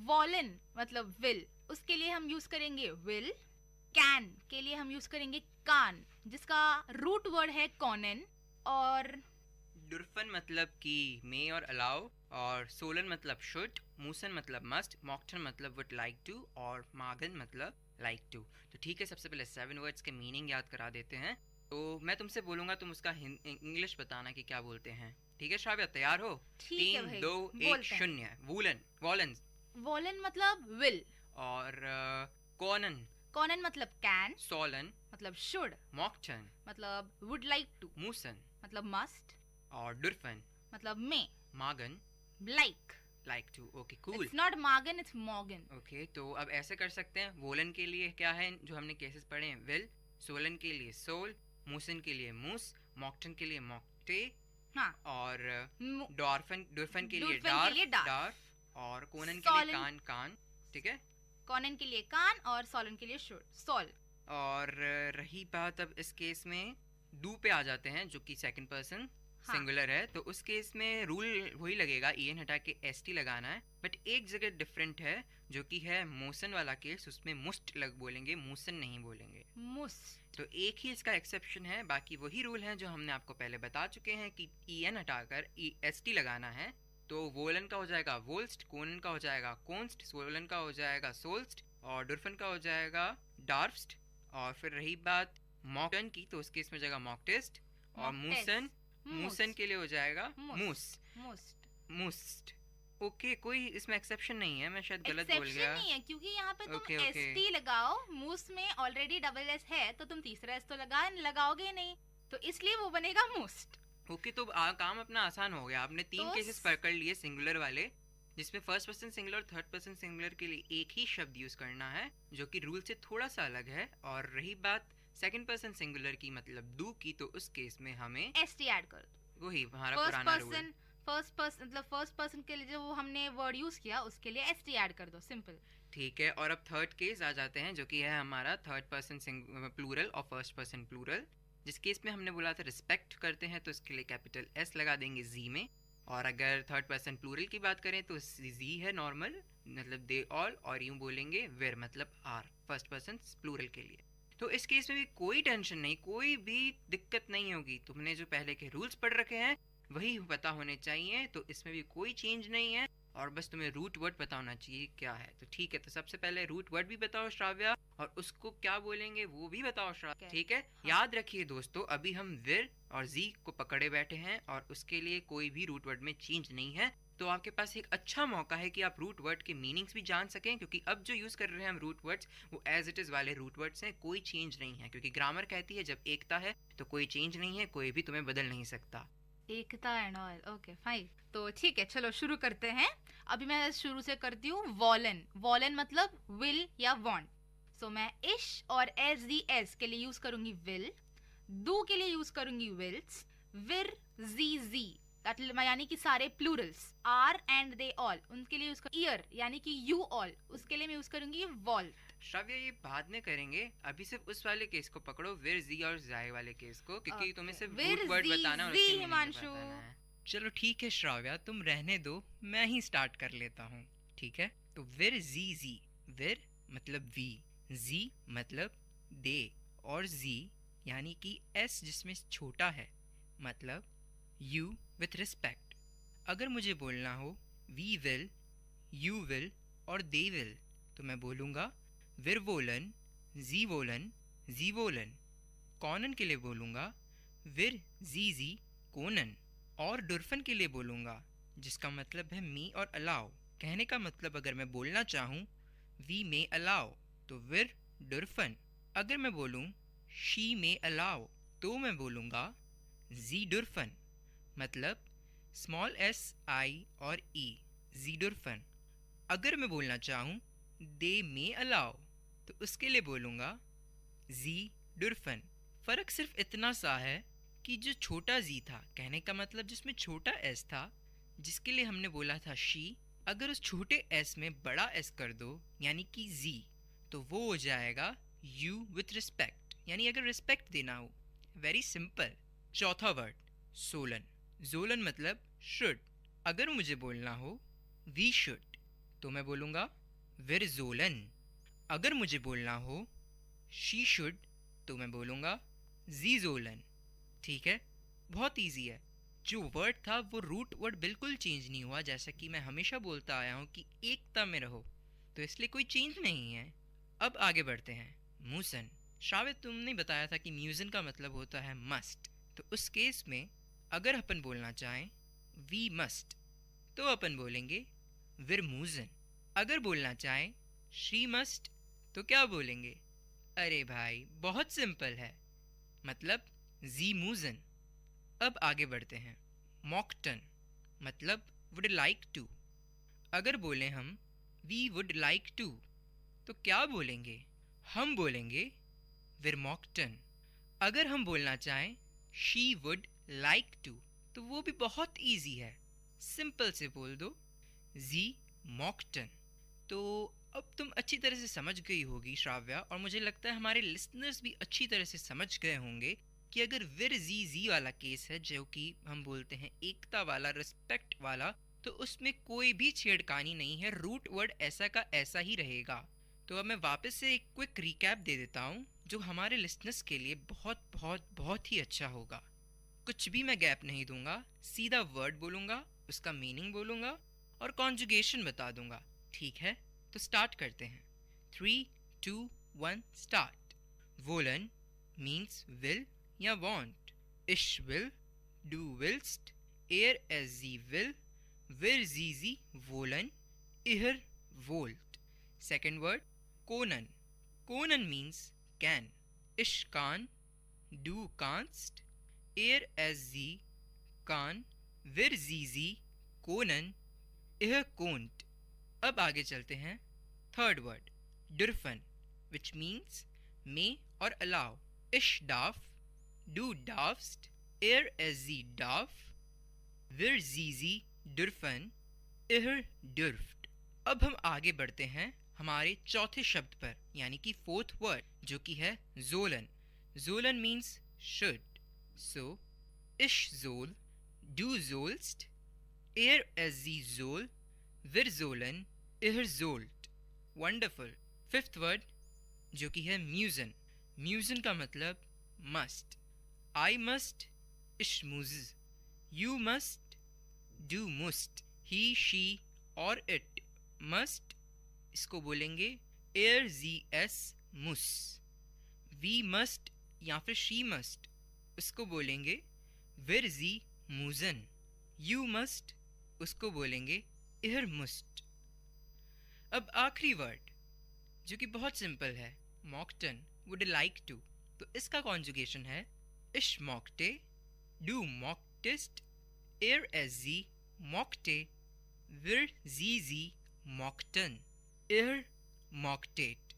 वॉलन मतलब विल, उसके लिए हम यूज करेंगे विल। कैन के लिए हम यूज करेंगे कान, जिसका रूट वर्ड है कॉनन। और डुरफन मतलब कि मे और अलाउ, और सोलन मतलब शुड, मूसन मतलब मस्ट, मॉकटन मतलब वुड लाइक टू, और मागन मतलब लाइक टू। तो ठीक है, सबसे पहले 7 वर्ड्स के मीनिंग याद करा देते हैं। तो मैं तुमसे बोलूंगा, तुम उसका इंग्लिश बताना कि क्या बोलते हैं। ठीक है श्राव्या, तैयार हो? ठीक है 3 भाई, 2 1 बोलते हैं। 0। वूलन, वॉलन, वॉलन मतलब विल। और कॉनन, कॉनन मतलब कैन, सोलन मतलब शुड, मॉकटन मतलब वुड लाइक टू, मूसन, मतलब मस्ट, और डुरफन मतलब मे, मागन like, like to. Okay, cool. It's not मागन, इट्स मॉगन। ओके, तो अब ऐसे कर सकते हैं। वोलन के लिए क्या है जो हमने केसेस पढ़े हैं? विल। सोलन के लिए सोल, मूसन के लिए मूस, मॉकटन के लिए मॉकटे, हाँ, और डॉर्फन के लिए डार्फ, और कोनन के लिए कान, कान। ठीक है, कॉनन के लिए कान और सोलन के लिए शुड, सोल। और रही बात अब इस केस में डू पे आ जाते हैं, जो कि सेकंड पर्सन सिंगुलर है। तो उस केस में रूल वही लगेगा, en हटा के st लगाना है। बट एक जगह डिफरेंट है, जो कि है मोसन वाला केस, उसमें मुस्ट लग बोलेंगे, मूसन नहीं बोलेंगे। मुस्ट। तो एक ही इसका एक्सेप्शन है, बाकी वही रूल है जो हमने आपको पहले बता चुके हैं कि en हटाकर st लगाना है। तो वोलन का हो जाएगा वोल्स्ट, कोनन का हो जाएगा कोन्स्ट, सोलन का हो जाएगा सोल्स्ट, और डुरफन का हो जाएगा डार्फ्स्ट। और फिर रही बात मॉकटन की, तो उस केस में हो जाएगा मॉकटेस्ट, और मूसन के लिए हो जाएगा मूस्ट। ओके, कोई इसमें एक्सेप्शन नहीं है, मैं शायद गलत बोल गया। नहीं है, क्योंकि यहाँ पे तुम st लगाओ, मूस में ऑलरेडी डबल s है, तो तुम तीसरा s तो लगाओगे नहीं, तो इसलिए वो बनेगा मूस्ट। ओके, तो काम अपना आसान हो गया। आपने 3 केसेस पकड़ लिए सिंगुलर वाले, जिसमें फर्स्ट पर्सन सिंगुलर और थर्ड पर्सन सिंगुलर के लिए एक ही शब्द यूज करना है, जो कि रूल से थोड़ा सा अलग है। और रही बात सेकंड पर्सन सिंगुलर की, मतलब डू की, तो उस केस में हमें st ऐड कर दो। वही हमारा पुराना रूल। फर्स्ट पर्सन के लिए जो हमने वर्ड यूज किया, उसके लिए st ऐड कर दो, सिंपल। ठीक है, और अब थर्ड केस आ जाते हैं, जो कि है हमारा थर्ड पर्सन प्लूरल और फर्स्ट पर्सन प्लूरल। जिस केस में हमने बोला था रिस्पेक्ट करते हैं, तो इसके लिए कैपिटल S लगा देंगे जी में। और अगर थर्ड पर्सन प्लूरल की बात करें तो जी है नॉर्मल, मतलब दे ऑल, और यूं बोलेंगे वेर मतलब आर, फर्स्ट पर्सन प्लूरल के लिए। तो इस केस में भी कोई टेंशन नहीं, कोई भी दिक्कत नहीं होगी। तुमने जो पहले के रूल्स पढ़ रखे हैं वही पता होने चाहिए, तो इसमें भी कोई चेंज नहीं है। और बस तुम्हें रूट वर्ड पता होना चाहिए क्या है। तो ठीक है, तो सबसे पहले रूट वर्ड भी बताओ श्राव्या, और उसको क्या बोलेंगे वो भी बताओ श्राव्या। ठीक है, हाँ। याद रखिए दोस्तों, अभी हम विर और जी को पकड़े बैठे हैं, और उसके लिए कोई भी रूट वर्ड में चेंज नहीं है। तो आपके पास एक अच्छा मौका है कि आप रूट वर्ड के मीनिंग्स भी जान सकें, क्योंकि अब जो यूज कर रहे हैं हम रूट वर्ड्स, वो एज इट इज वाले रूट वर्ड्स हैं, कोई चेंज नहीं है। क्योंकि ग्रामर कहती है जब एकता है तो कोई चेंज नहीं है, कोई भी तुम्हें बदल नहीं सकता। एकता एंड ऑल, ओके फाइन। तो ठीक है, चलो शुरू करते हैं। अभी मैं शुरू से करती हूँ। वॉलन, वॉलन मतलब विल या वांट। सो मैं इश और एस के लिए यूज करूंगी विल, डू के लिए यूज करूंगी विल्स, विर जी दैट यानी कि सारे प्लूरल्स, आर एंड दे ऑल, उनके लिए यूज कर ईयर यानी कि यू ऑल, उसके लिए मैं यूज करूंगी वॉल। श्राव्या ये बाद में करेंगे, अभी सिर्फ उस वाले केस को पकड़ो, विर जी और जाय वाले केस को, क्योंकि तुम्हें सिर्फ रूट वर्ड बताना और उसके मीनिंग बताना है। चलो ठीक है श्राव्या, तुम रहने दो, मैं ही स्टार्ट कर लेता हूँ, ठीक है। तो विर जी जी, विर मतलब वी, जी मतलब दे, और जी यानी कि एस जिसमें छोटा है मतलब यू विथ रिस्पेक्ट। अगर मुझे बोलना हो वी विल, यू विल और दे विल, तो मैं बोलूँगा विर वोलन, जी वोलन, जी वोलन। कॉनन के लिए बोलूँगा विर जी जी कोनन। और डुरफन के लिए बोलूँगा जिसका मतलब है मी और अलाउ। कहने का मतलब अगर मैं बोलना चाहूँ वी मे अलाउ तो विर डुरफन। अगर मैं बोलूँ शी मे अलाउ तो मैं बोलूँगा जी डुरफन, मतलब स्मॉल एस आई और ई, जी डुरफन। अगर मैं बोलना चाहूँ दे मे अलाउ तो उसके लिए बोलूँगा जी डुरफन। फ़र्क सिर्फ इतना सा है कि जो छोटा जी था, कहने का मतलब जिसमें छोटा एस था, जिसके लिए हमने बोला था शी, अगर उस छोटे एस में बड़ा एस कर दो यानी कि जी, तो वो हो जाएगा यू विथ रिस्पेक्ट, यानी अगर रिस्पेक्ट देना हो। Very simple. चौथा वर्ड सोलन। जोलन मतलब शुड। अगर मुझे बोलना हो वी शुड तो मैं बोलूँगा विर जोलन। अगर मुझे बोलना हो शी शुड तो मैं बोलूँगा जी जोलन। ठीक है, बहुत इजी है। जो वर्ड था वो रूट वर्ड बिल्कुल चेंज नहीं हुआ, जैसा कि मैं हमेशा बोलता आया हूँ कि एकता में रहो, तो इसलिए कोई चेंज नहीं है। अब आगे बढ़ते हैं। मूसन। श्राव्य तुमने बताया था कि म्यूजन का मतलब होता है मस्ट, तो उस केस में अगर अपन बोलना चाहें वी मस्ट तो अपन बोलेंगे विर मूजन। अगर बोलना चाहें शी मस्ट तो क्या बोलेंगे? अरे भाई बहुत सिंपल है, मतलब जी मूजन। अब आगे बढ़ते हैं। मॉकटन मतलब वुड लाइक टू। अगर बोलें हम वी वुड लाइक टू तो क्या बोलेंगे? हम बोलेंगे विर मॉकटन। अगर हम बोलना चाहें शी वुड लाइक टू तो वो भी बहुत इजी है, सिंपल से बोल दो जी मॉकटन। तो अब तुम अच्छी तरह से समझ गई होगी श्राव्या, और मुझे लगता है हमारे लिसनर्स भी अच्छी तरह से समझ गए होंगे कि अगर विर जी जी वाला केस है, जो कि हम बोलते हैं एकता वाला, रिस्पेक्ट वाला, तो उसमें कोई भी छेड़खानी नहीं है, रूट वर्ड ऐसा का ऐसा ही रहेगा। तो अब मैं वापस से एक क्विक रिकैप दे देता हूँ जो हमारे लिसनर्स के लिए बहुत बहुत बहुत ही अच्छा होगा। कुछ भी मैं गैप नहीं दूंगा, सीधा वर्ड बोलूँगा, उसका मीनिंग बोलूँगा और कॉन्जुगेशन बता दूंगा। ठीक है, तो स्टार्ट करते हैं। 3, 2, 1 स्टार्ट। वोलन मीन्स विल या वांट। इश विल, डू विल्स्ट, एर एस जी विल, विर जी जी वोलन, इहर वोल्ट। सेकेंड वर्ड कोनन। कोनन मीन्स कैन। इश कान, डू कांस्ट, एर एस जी कान, विर जी जी कोनन, इह कोंट। अब आगे चलते हैं। थर्ड वर्ड डुरफन, विच मीन्स मे और अलाउ। इश डाफ, डू डाफ्स्ट, एर एस जी डाफ, विर जी जी डुरफन, इहर डुर्फ्ट। अब हम आगे बढ़ते हैं हमारे चौथे शब्द पर, यानी कि फोर्थ वर्ड, जो कि है जोलन। जोलन मीन्स शुड। सो इश जोल, डू जोल्स्ट, एर एस जी जोल, विर जोलन, इहर जोल्ट। वंडरफुल। फिफ्थ वर्ड जो कि है म्यूजन। म्यूजन का मतलब मस्ट। आई मस्ट, इश मुज, यू मस्ट, डू मुस्ट, ही शी और इट मस्ट, इसको बोलेंगे एर जी एस मुस। वी मस्ट या फिर शी मस्ट, उसको बोलेंगे विर जी मूजन। यू मस्ट, उसको बोलेंगे इहर मुस्ट। अब आखिरी वर्ड जो कि बहुत सिंपल है, मॉकटन, वुड लाइक टू, तो इसका कॉन्जुगेशन है इश मॉकटे, डू मॉकटिस्ट, एर एस जी मॉकटे, विर जी जी मॉकटन, इहर मॉकटेट।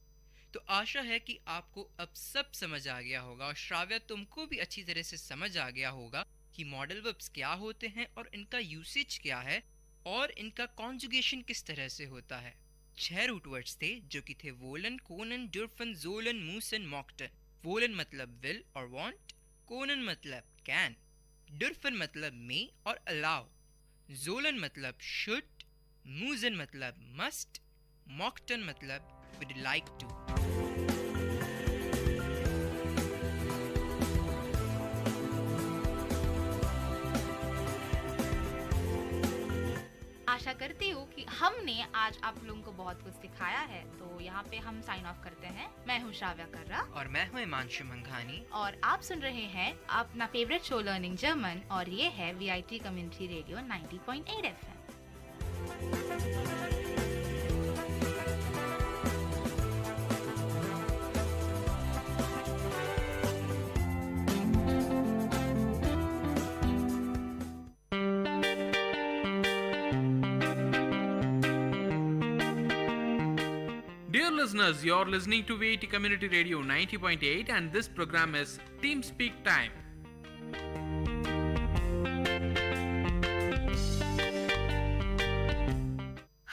तो आशा है कि आपको अब सब समझ आ गया होगा, और श्राव्या तुमको भी अच्छी तरह से समझ आ गया होगा कि मॉडल वर्ब्स क्या होते हैं और इनका यूसेज क्या है और इनका कॉन्जुगेशन किस तरह से होता है। 6 रूट वर्ड्स थे जो कि थे woollen, Conan, डुर्फन, Jolen, Musan, मॉक्टन। Woollen मतलब विल और वांट, कोनन मतलब कैन, डुर्फन मतलब मे और अलाउ, जोलन मतलब शुड, मूसन मतलब मस्ट, मॉक्टन मतलब would like to। आशा करती हूँ कि हमने आज आप लोगों को बहुत कुछ सिखाया है। तो यहाँ पे हम साइन ऑफ करते हैं। मैं हूँ श्राव्या कर्रा और मैं हूँ हिमांशु मंघानी और आप सुन रहे हैं अपना फेवरेट शो लर्निंग जर्मन और ये है VIT community radio 90.8 FM। Dear listeners, you're listening to VIT Community Radio 90.8 and this program is Team Speak Time.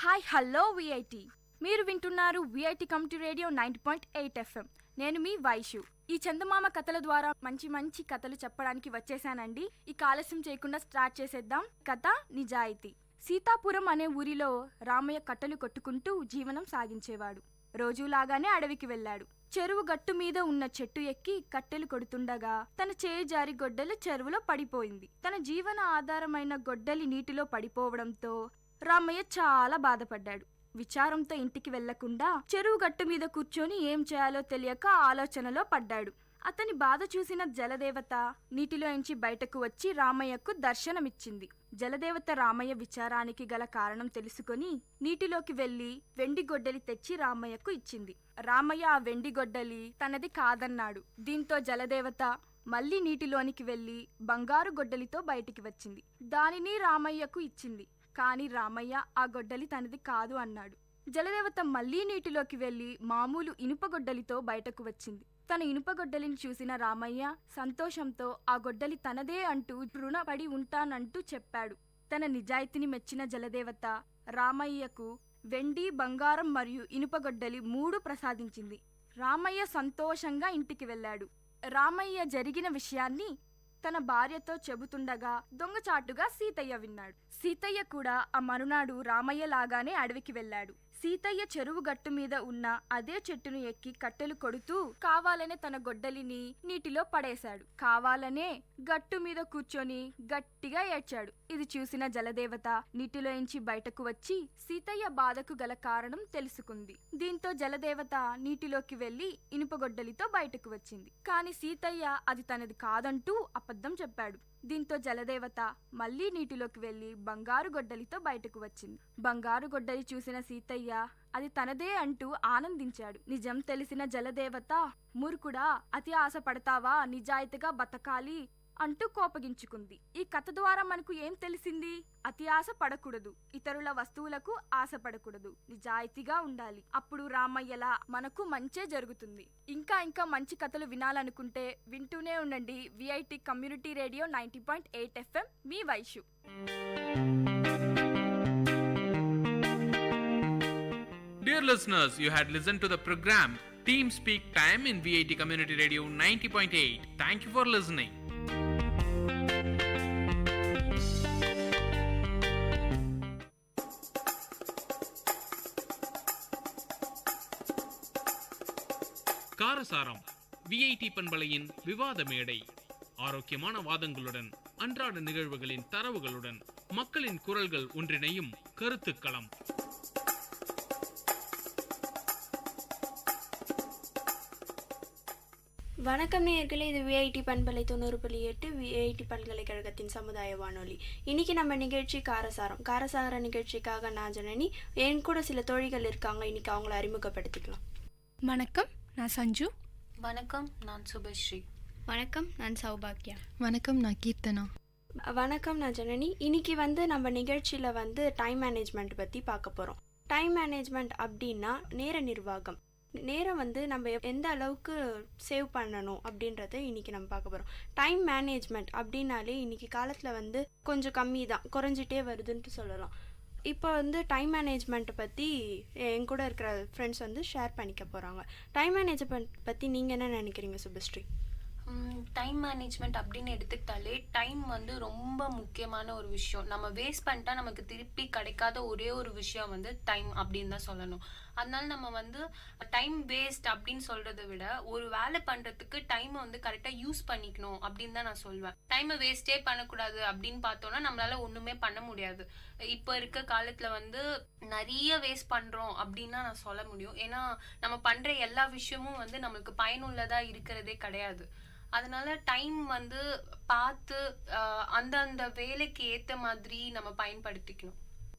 Hi hello VIT, మీరు వింటున్నారు VIT కమ్యూనిటీ రేడియో 90.8 FM. నేను మీ వైషు. ఈ చందమామ కథల ద్వారా మంచి మంచి కథలు చెప్పడానికి వచ్చేసానండి. ఈ ఆలస్యం చేయకుండా స్టార్ట్ చేసేద్దాం. కథ నిజాయితీ. సీతాపురం అనే ఊరిలో రామయ్య కట్టెలు కొట్టుకుంటూ జీవనం సాగించేవాడు. రోజులాగానే అడవికి వెళ్ళాడు. చెరువు గట్టు మీద ఉన్న చెట్టు ఎక్కి కట్టెలు కొడుతుండగా తన చేయి జారి గొడ్డలి చెరువులో పడిపోయింది. తన జీవన ఆధారమైన గొడ్డలి నీటిలో పడిపోవడంతో రామయ్య చాలా బాధపడ్డాడు. విచారంతో ఇంటికి వెళ్లకుండా చెరువు గట్టు మీద కూర్చొని ఏం చేయాలో తెలియక ఆలోచనలో పడ్డాడు. అతని బాధ చూసిన జలదేవత నీటిలో ఎంచి బయటకు వచ్చి రామయ్యకు దర్శనమిచ్చింది. జలదేవత రామయ్య విచారానికి గల కారణం తెలుసుకొని నీటిలోకి వెళ్లి వెండి గొడ్డలి తెచ్చి రామయ్యకు ఇచ్చింది. రామయ్య ఆ వెండి గొడ్డలి తనది కాదన్నాడు. దీంతో జలదేవత మళ్లీ నీటిలోనికి వెళ్లి బంగారు గొడ్డలితో బయటికి వచ్చింది. దానిని రామయ్యకు ఇచ్చింది. కాని రామయ్య ఆ గొడ్డలి తనది కాదు అన్నాడు. జలదేవత మళ్లీ నీటిలోకి వెళ్లి మామూలు ఇనుప గొడ్డలితో బయటకు వచ్చింది. తన ఇనుప గొడ్డలిని చూసిన రామయ్య సంతోషంతో ఆ గొడ్డలి తనదే అంటూ రుణపడి ఉంటానంటూ చెప్పాడు. తన నిజాయితీని మెచ్చిన జలదేవత రామయ్యకు వెండి, బంగారం మరియు ఇనుప గొడ్డలి 3 ప్రసాదించింది. రామయ్య సంతోషంగా ఇంటికి వెళ్ళాడు. రామయ్య జరిగిన విషయాన్ని తన భార్యతో చెబుతుండగా దొంగచాటుగా సీతయ్య విన్నాడు. సీతయ్య కూడా ఆ మరునాడు రామయ్య లాగానే అడవికి వెళ్ళాడు. సీతయ్య చెరువు గట్టు మీద ఉన్న అదే చెట్టును ఎక్కి కట్టెలు కొడుతూ కావాలనే తన గొడ్డలిని నీటిలో పడేశాడు. కావాలనే గట్టు మీద కూర్చొని గట్టిగా ఏడ్చాడు. ఇది చూసిన జలదేవత నీటిలోంచి బయటకు వచ్చి సీతయ్య బాధకు గల కారణం తెలుసుకుంది. దీంతో జలదేవత నీటిలోకి వెళ్లి ఇనుప గొడ్డలితో బయటకు వచ్చింది. కాని సీతయ్య అది తనది కాదంటూ అబద్ధం చెప్పాడు. దీంతో జలదేవత మళ్లీ నీటిలోకి వెళ్లి బంగారు గొడ్డలితో బయటకు వచ్చింది. బంగారు గొడ్డలి చూసిన సీతయ్య అది తనదే అంటూ ఆనందించాడు. నిజం తెలిసిన జలదేవత మూర్ఖుడా, అతి ఆశ పడతావా, నిజాయితీగా బతకాలి అంటూ కోపగించుకుంది. ఈ కథ ద్వారా మనకు ఏం తెలిసింది? అతి ఆశ పడకూడదు, ఇతరుల వస్తువులకు ఆశపడకూడదు, నిజాయితీగా ఉండాలి. అప్పుడు రామయ్యలా మనకు మంచే జరుగుతుంది. ఇంకా మంచి కథలు వినాలనుకుంటే వింటూనే ఉండండి VIT community radio 90.8 FM. Me Vaishu. Dear listeners, you had listened to the program Team Speak Time in VIT Community Radio 90.8. Thank you for listening. காரசாரம் VIT பண்பலையின் விவாத மேடை. ஆரோக்கியமான வாதங்களுடன், அன்றாட நிகழ்வுகளின் தரவுகளுடன், மக்களின் குரல்கள் ஒன்றிணையும் கருத்துக்களம். வணக்கம் நேயர்களே, இது VIT பண்பலை 90.8 VIT பல்கலைக்கழகத்தின் சமுதாய வானொலி. இன்னைக்கு நம்ம நிகழ்ச்சி காரசார நிகழ்ச்சிக்காக நான் ஜனனி, என் கூட சில தோழிகள் இருக்காங்க. இன்னைக்கு அவங்கள அறிமுகப்படுத்திக்கலாம். வணக்கம், நான் சஞ்சு. வணக்கம், நான் சுபஸ்ரீ. வணக்கம், நான் சௌபாக்யா. வணக்கம், நான் கீர்த்தனா. வணக்கம், நான் ஜனனி. இன்னைக்கு நம்ம நிகழ்ச்சியில் டைம் மேனேஜ்மெண்ட் பற்றி பார்க்க போகிறோம். டைம் மேனேஜ்மெண்ட் அப்படின்னா நேர நிர்வாகம். நேரம் வந்து நம்ம எந்த அளவுக்கு சேவ் பண்ணணும் அப்படின்றத இன்றைக்கி நம்ம பார்க்க போகிறோம். டைம் மேனேஜ்மெண்ட் அப்படின்னாலே இன்றைக்கி காலத்தில் வந்து கொஞ்சம் கம்மி தான், குறைஞ்சிட்டே வருதுன்ட்டு சொல்லலாம். இப்போ வந்து டைம் மேனேஜ்மெண்ட்டை பற்றி என் கூட இருக்கிற ஃப்ரெண்ட்ஸ் வந்து ஷேர் பண்ணிக்க போகிறாங்க. டைம் மேனேஜ்மெண்ட் பற்றி நீங்கள் என்ன நினைக்கிறீங்க சுபஸ்ரீ? டைம் மேனேஜ்மெண்ட் அப்படின்னு எடுத்துக்கிட்டாலே டைம் வந்து ரொம்ப முக்கியமான ஒரு விஷயம். நம்ம வேஸ்ட் பண்ணிட்டா நமக்கு திருப்பி கிடைக்காத ஒரே ஒரு விஷயம் வந்து டைம் அப்படின்னு தான் சொல்லணும். அதனால நம்ம வந்து டைம் வேஸ்ட் அப்படின்னு சொல்றதை விட ஒரு வேலை பண்றதுக்கு டைமை வந்து கரெக்டாக யூஸ் பண்ணிக்கணும் அப்படின்னு தான் நான் சொல்வேன். டைமை வேஸ்டே பண்ணக்கூடாது அப்படின்னு பார்த்தோம்னா நம்மளால ஒண்ணுமே பண்ண முடியாது. இப்போ இருக்க காலத்துல வந்து நிறைய வேஸ்ட் பண்றோம் அப்படின்னு தான் நான் சொல்ல முடியும். ஏன்னா நம்ம பண்ற எல்லா விஷயமும் வந்து நம்மளுக்கு பயனுள்ளதா இருக்கிறதே கிடையாது. அதனால டைம் வந்து பார்த்து அந்த வேலைக்கு ஏற்ற மாதிரி நம்ம பயன்படுத்திக்கணும்.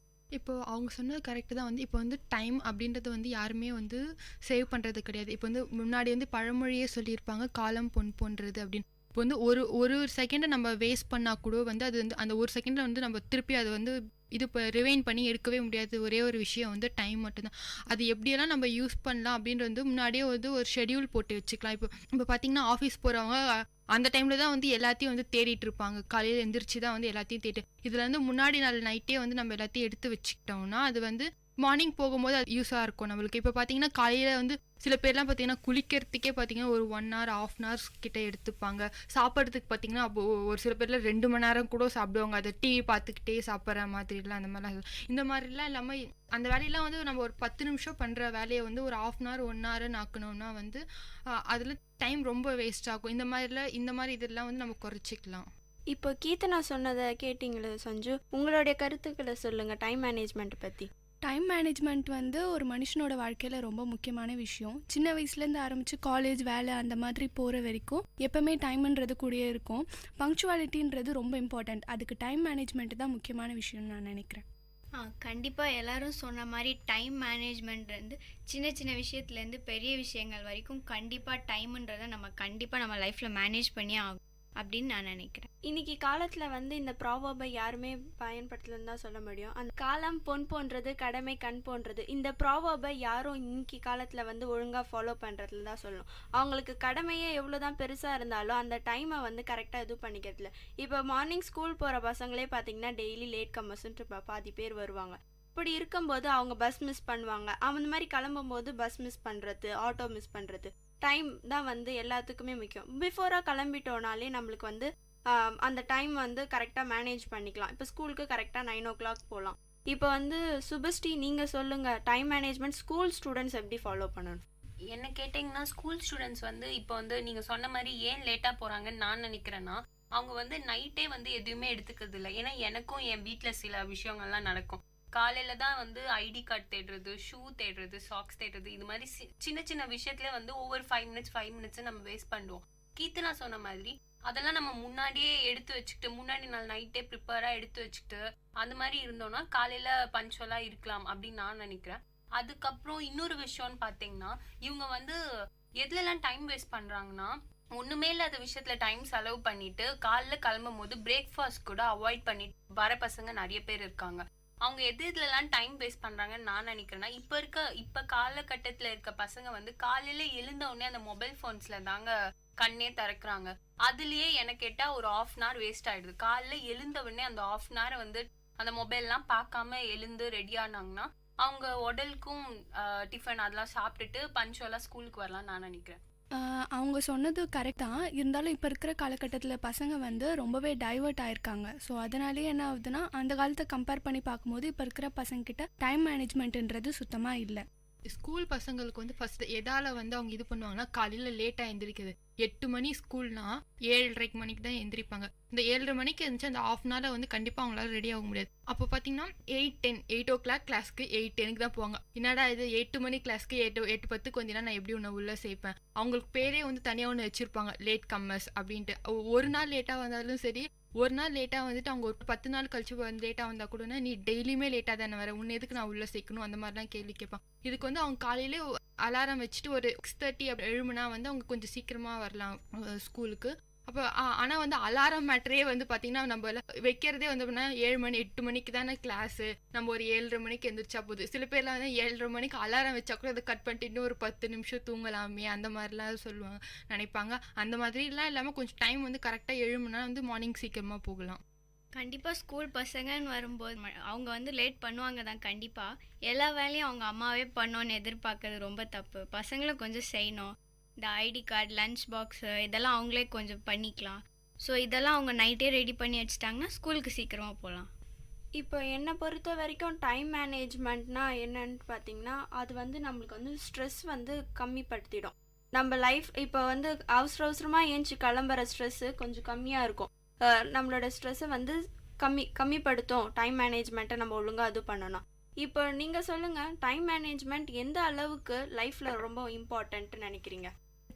இப்போ அவங்க சொன்னது கரெக்டு தான். வந்து இப்போ வந்து டைம் அப்படின்றது வந்து யாருமே வந்து சேவ் பண்ணுறது கிடையாது. இப்போ வந்து முன்னாடி வந்து பழமொழியே சொல்லியிருப்பாங்க, காலம் பொன் போன்றது அப்படின்னு. இப்போ வந்து ஒரு செகண்டை நம்ம வேஸ்ட் பண்ணால் கூட வந்து அது வந்து அந்த ஒரு செகண்டில் வந்து நம்ம திருப்பி அதை வந்து இது இப்போ ரிவைன் பண்ணி எடுக்கவே முடியாது. ஒரே ஒரு விஷயம் வந்து டைம் மட்டும்தான். அது எப்படியெல்லாம் நம்ம யூஸ் பண்ணலாம் அப்படின்றது வந்து முன்னாடியே வந்து ஒரு ஷெடியூல் போட்டு வச்சுக்கலாம். இப்போ பார்த்தீங்கன்னா ஆஃபீஸ் போகிறவங்க அந்த டைமில் தான் வந்து எல்லாத்தையும் வந்து தேடிட்டு இருப்பாங்க. காலையில் எந்திரிச்சு தான் வந்து எல்லாத்தையும் தேடிட்டு, இதில் வந்து முன்னாடி நாள் நைட்டே வந்து நம்ம எல்லாத்தையும் எடுத்து வச்சுக்கிட்டோம்னா அது வந்து மார்னிங் போகும்போது அது யூஸாக இருக்கும் நம்மளுக்கு. இப்போ பார்த்தீங்கன்னா காலையில் வந்து சில பேர்லாம் பார்த்தீங்கன்னா குளிக்கிறதுக்கே பார்த்தீங்கன்னா ஒரு 1 hour 1/2 hours கிட்ட எடுத்துப்பாங்க. சாப்பிட்றதுக்கு பார்த்தீங்கன்னா அப்போ ஒரு சில பேர்ல 2 மணி நேரம் கூட சாப்பிடுவாங்க. அதை டிவி பார்த்துக்கிட்டே சாப்பிட்ற மாதிரிலாம் அந்த மாதிரிலாம் இந்த மாதிரிலாம் இல்லாமல் அந்த வேலையெல்லாம் வந்து நம்ம ஒரு 10 நிமிஷம் பண்ணுற வேலையை வந்து ஒரு 1/2 hour 1 hour ஆக்கணும்னா வந்து அதில் டைம் ரொம்ப வேஸ்ட் ஆகும். இந்த மாதிரி இதெல்லாம் வந்து நம்ம குறைச்சிக்கலாம். இப்போ கீர்த்தனா சொன்னதை கேட்டிங்களே சஞ்சு, உங்களுடைய கருத்துக்களை சொல்லுங்கள் டைம் மேனேஜ்மெண்ட் பற்றி. டைம் மேனேஜ்மெண்ட் வந்து ஒரு மனுஷனோட வாழ்க்கையில் ரொம்ப முக்கியமான விஷயம். சின்ன வயசுலேருந்து ஆரம்பித்து காலேஜ் வேலை அந்த மாதிரி போகிற வரைக்கும் எப்போவுமே டைம்ன்றது கூடயே இருக்கும். பங்க்சுவாலிட்டின்றது ரொம்ப இம்பார்ட்டண்ட். அதுக்கு டைம் மேனேஜ்மெண்ட் தான் முக்கியமான விஷயம்னு நான் நினைக்கிறேன். கண்டிப்பாக எல்லாரும் சொன்ன மாதிரி டைம் மேனேஜ்மெண்ட் வந்து சின்ன சின்ன விஷயத்துலேருந்து பெரிய விஷயங்கள் வரைக்கும் கண்டிப்பாக டைம்ன்றதை நம்ம லைஃப்பில் மேனேஜ் பண்ணி ஆகும் அப்படின்னு நான் நினைக்கிறேன். இன்னைக்கு காலத்தில் வந்து இந்த ப்ராவர்பை யாருமே பயன்படுத்தலன்னு தான் சொல்ல முடியும். அந்த காலம் பொன் போன்றது, கடமை கண் போன்றது, இந்த ப்ராவர்பை யாரும் இன்னைக்கு காலத்தில் வந்து ஒழுங்காக ஃபாலோ பண்ணுறதுல தான் சொல்லணும். அவங்களுக்கு கடமையே எவ்வளோ தான் பெருசாக இருந்தாலும் அந்த டைமை வந்து கரெக்டாக இது பண்ணிக்கிறதுல. இப்போ மார்னிங் ஸ்கூல் போகிற பசங்களே பார்த்தீங்கன்னா டெய்லி லேட் கம்மர்ஸ்ன்ட்டு பாதி பேர் வருவாங்க. இப்படி இருக்கும்போது அவங்க பஸ் மிஸ் பண்ணுவாங்க. அந்த மாதிரி கிளம்பும்போது பஸ் மிஸ் பண்ணுறது, ஆட்டோ மிஸ் பண்ணுறது, டைம் தான் வந்து எல்லாத்துக்குமே முக்கியம். பிஃபோராக கிளம்பிட்டோனாலே நம்மளுக்கு வந்து அந்த டைம் வந்து கரெக்டாக மேனேஜ் பண்ணிக்கலாம். இப்போ ஸ்கூலுக்கு கரெக்டாக 9 o'clock போகலாம். இப்போ வந்து சுபஸ்ரீ நீங்கள் சொல்லுங்கள், டைம் மேனேஜ்மெண்ட் ஸ்கூல் ஸ்டூடெண்ட்ஸ் எப்படி ஃபாலோ பண்ணணும்? என்ன கேட்டிங்கன்னா ஸ்கூல் ஸ்டூடெண்ட்ஸ் வந்து இப்போ வந்து நீங்கள் சொன்ன மாதிரி ஏன் லேட்டாக போகிறாங்கன்னு நான் நினைக்கிறேன்னா, அவங்க வந்து நைட்டே வந்து எதுவுமே எடுத்துக்கிறது இல்லை. ஏன்னா எனக்கும் என் வீட்டில் சில விஷயங்கள்லாம் நடக்கும். காலையில தான் வந்து ஐடி கார்டு தேடுறது, ஷூ தேடுறது, சாக்ஸ் தேடுறது, இது மாதிரி சின்ன சின்ன விஷயத்துல வந்து ஒவ்வொரு 5 minutes நம்ம வேஸ்ட் பண்ணுவோம். கீர்த்தனா சொன்ன மாதிரி அதெல்லாம் நம்ம முன்னாடியே எடுத்து வச்சுக்கிட்டு, முன்னாடி நாள் நைட்டே ப்ரிப்பேரா எடுத்து வச்சுக்கிட்டு அந்த மாதிரி இருந்தோம்னா காலையில பஞ்சுவலா இருக்கலாம் அப்படின்னு நான் நினைக்கிறேன். அதுக்கப்புறம் இன்னொரு விஷயம்னு பார்த்தீங்கன்னா, இவங்க வந்து எதுலலாம் டைம் வேஸ்ட் பண்றாங்கன்னா, ஒண்ணுமே இல்லாத விஷயத்துல டைம் செலவு பண்ணிட்டு காலைல கிளம்பும் போது பிரேக்ஃபாஸ்ட் கூட அவாய்ட் பண்ணிட்டு வர பசங்க நிறைய பேர் இருக்காங்க. அவங்க எதுலலாம் டைம் வேஸ்ட் பண்றாங்கன்னு நான் நினைக்கிறேன்னா, இப்ப காலகட்டத்துல இருக்க பசங்க வந்து காலையில எழுந்த உடனே அந்த மொபைல் போன்ஸ்ல தாங்க கண்ணே திறக்கிறாங்க. அதுலயே எனக்கு கேட்டா ஒரு 1/2 hour வேஸ்ட் ஆயிடுது. காலையில எழுந்த உடனே அந்த 1/2 hour வந்து அந்த மொபைல்லாம் பார்க்காம எழுந்து ரெடி ஆனாங்கன்னா அவங்க உடலுக்கும் டிஃபன் அதெல்லாம் சாப்பிட்டுட்டு பஞ்சுவலா ஸ்கூலுக்கு வரலாம் நான் நினைக்கிறேன். அவங்க சொன்னது கரெக்ட் தான். இருந்தாலும் இப்போ இருக்கிற காலகட்டத்தில் பசங்க வந்து ரொம்பவே டைவர்ட் ஆயிருக்காங்க. ஸோ அதனாலேயே என்ன ஆகுதுன்னா, அந்த காலத்தை கம்பேர் பண்ணி பார்க்கும்போது இப்போ இருக்கிற பசங்கக்கிட்ட டைம் மேனேஜ்மெண்ட்ன்றது சுத்தமாக இல்லை. ஸ்கூல் பசங்களுக்கு வந்து ஃபர்ஸ்ட் எதால வந்து அவங்க இது பண்ணுவாங்கன்னா, காலையில் லேட்டாக எந்திரிக்குது. 8 மணி ஸ்கூல்னா 7:30 மணிக்கு தான் எந்திரிப்பாங்க. இந்த 7:30 மணிக்கு இருந்துச்சு அந்த 1/2 hour வந்து கண்டிப்பாக அவங்களால ரெடி ஆக முடியாது. அப்போ பார்த்தீங்கன்னா 8 o'clock கிளாஸ்க்கு 8:10 தான் போவாங்க. என்னடா இது 8 மணி கிளாஸ்க்கு 8:10 வந்தீங்கன்னா நான் எப்படி உன்னை உள்ளே சேர்ப்பேன்? அவங்களுக்கு பேரே வந்து தனியாக ஒன்று வச்சுருப்பாங்க, லேட் கம்மர்ஸ் அப்படின்ட்டு. ஒரு நாள் லேட்டாக வந்தாலும் சரி, ஒரு நாள் லேட்டாக வந்துட்டு அவங்க ஒரு 10 நாள் கழிச்சு வந்து லேட்டாக வந்தால் கூட, நீ டெய்லியுமே லேட்டாக தானே வர, உன்னை எதுக்கு நான் உள்ளே சேர்க்கணும், அந்த மாதிரிலாம் கேள்வி கேட்பான். இதுக்கு வந்து அவங்க காலையிலே அலாரம் வச்சுட்டு ஒரு 6:30 அப்படி எழுமுனா வந்து அவங்க கொஞ்சம் சீக்கிரமாக வரலாம் ஸ்கூலுக்கு. அப்போ ஆனால் வந்து அலாரம் மேட்டரே வந்து பார்த்தீங்கன்னா நம்ம வைக்கிறதே வந்து அப்படின்னா 7 மணி 8 மணிக்கு தானே கிளாஸு, நம்ம ஒரு 7:30 மணிக்கு எந்திரிச்சா போகுது. சில பேர்லாம் வந்து 7:30 மணிக்கு அலாரம் வச்சா கூட அதை கட் பண்ணிட்டு இன்னும் ஒரு 10 நிமிஷம் தூங்கலாமே அந்த மாதிரிலாம் சொல்லுவாங்க, நினைப்பாங்க. அந்த மாதிரிலாம் இல்லாமல் கொஞ்சம் டைம் வந்து கரெக்டாக 7 மணி நேரம் வந்து மார்னிங் சீக்கிரமாக போகலாம். கண்டிப்பாக ஸ்கூல் பசங்கன்னு வரும்போது அவங்க வந்து லேட் பண்ணுவாங்க தான். கண்டிப்பாக எல்லா வேலையும் அவங்க அம்மாவே பண்ணோன்னு எதிர்பார்க்கறது ரொம்ப தப்பு. பசங்களும் கொஞ்சம் செய்யணும். இந்த ஐடி கார்டு, லஞ்ச் பாக்ஸு இதெல்லாம் அவங்களே கொஞ்சம் பண்ணிக்கலாம். ஸோ இதெல்லாம் அவங்க நைட்டே ரெடி பண்ணி வச்சுட்டாங்கன்னா ஸ்கூலுக்கு சீக்கிரமாக போகலாம். இப்போ என்னை பொறுத்த வரைக்கும் டைம் மேனேஜ்மெண்ட்னா என்னன்னு பார்த்தீங்கன்னா, அது வந்து நம்மளுக்கு வந்து ஸ்ட்ரெஸ் வந்து கம்மிப்படுத்திடும். நம்ம லைஃப் இப்போ வந்து அவசரமாக ஏஞ்சி கிளம்புற ஸ்ட்ரெஸ்ஸு கொஞ்சம் கம்மியாக இருக்கும். நம்மளோட ஸ்ட்ரெஸ்ஸை வந்து கம்மிப்படுத்தும் டைம் மேனேஜ்மெண்ட்டை நம்ம ஒழுங்காக இது பண்ணணும். இப்போ நீங்கள் சொல்லுங்கள், டைம் மேனேஜ்மெண்ட் எந்த அளவுக்கு லைஃப்பில் ரொம்ப இம்பார்ட்டன்ட்னு நினைக்கிறீங்க?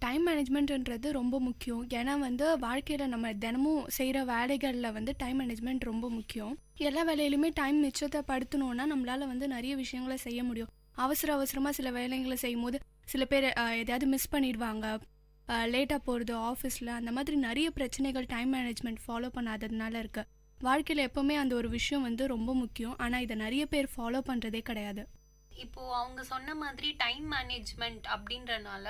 டைம் மேனேஜ்மெண்ட்ன்றது ரொம்ப முக்கியம். ஏன்னா வந்து வாழ்க்கையில் நம்ம தினமும் செய்கிற வேலைகளில் வந்து டைம் மேனேஜ்மெண்ட் ரொம்ப முக்கியம். எல்லா வேலையிலுமே டைம் மிச்சத்தை படுத்தணுன்னா நம்மளால் வந்து நிறைய விஷயங்களை செய்ய முடியும். அவசரமாக சில வேலைகளை செய்யும் போது சில பேர் எதையாவது மிஸ் பண்ணிடுவாங்க, லேட்டாக போகிறது ஆஃபீஸில், அந்த மாதிரி நிறைய பிரச்சனைகள் டைம் மேனேஜ்மெண்ட் ஃபாலோ பண்ணாததுனால இருக்குது. வாழ்க்கையில் எப்போவுமே அந்த ஒரு விஷயம் வந்து ரொம்ப முக்கியம். ஆனால் இதை நிறைய பேர் ஃபாலோ பண்ணுறதே கிடையாது. இப்போ அவங்க சொன்ன மாதிரி டைம் மேனேஜ்மெண்ட் அப்படின்றனால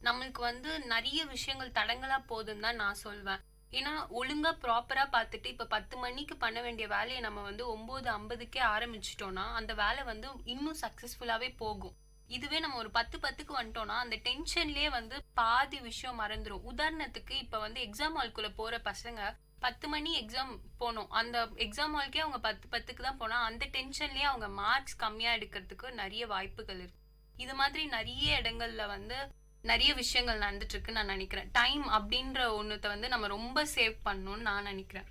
நம்மளுக்கு வந்து நிறைய விஷயங்கள் தடங்களா போகுதுன்னு தான் நான் சொல்வேன். ஏன்னா ஒழுங்கா ப்ராப்பரா பார்த்துட்டு இப்போ 10 மணிக்கு பண்ண வேண்டிய வேலையை நம்ம வந்து 9:50க்கே ஆரம்பிச்சிட்டோம்னா அந்த வேலை வந்து இன்னும் சக்சஸ்ஃபுல்லாவே போகும். இதுவே நம்ம ஒரு 10:10க்கு வந்துட்டோம்னா அந்த டென்ஷன்லயே வந்து பாதி விஷயம் மறந்துடும். உதாரணத்துக்கு இப்போ வந்து எக்ஸாம் ஹால்குள்ள போற பசங்க 10 மணி எக்ஸாம் போனோம், அந்த எக்ஸாம் ஹால்க்கே அவங்க 10:10க்கு தான் போனா அந்த டென்ஷன்லயே அவங்க மார்க்ஸ் கம்மியா எடுக்கிறதுக்கு நிறைய வாய்ப்புகள் இருக்கு. இது மாதிரி நிறைய இடங்கள்ல வந்து நிறைய விஷயங்கள் நடந்துட்டு இருக்குன்னு நான் நினைக்கிறேன். டைம் அப்படின்ற ஒன்றத்தை வந்து நம்ம ரொம்ப சேவ் பண்ணணும்னு நான் நினைக்கிறேன்.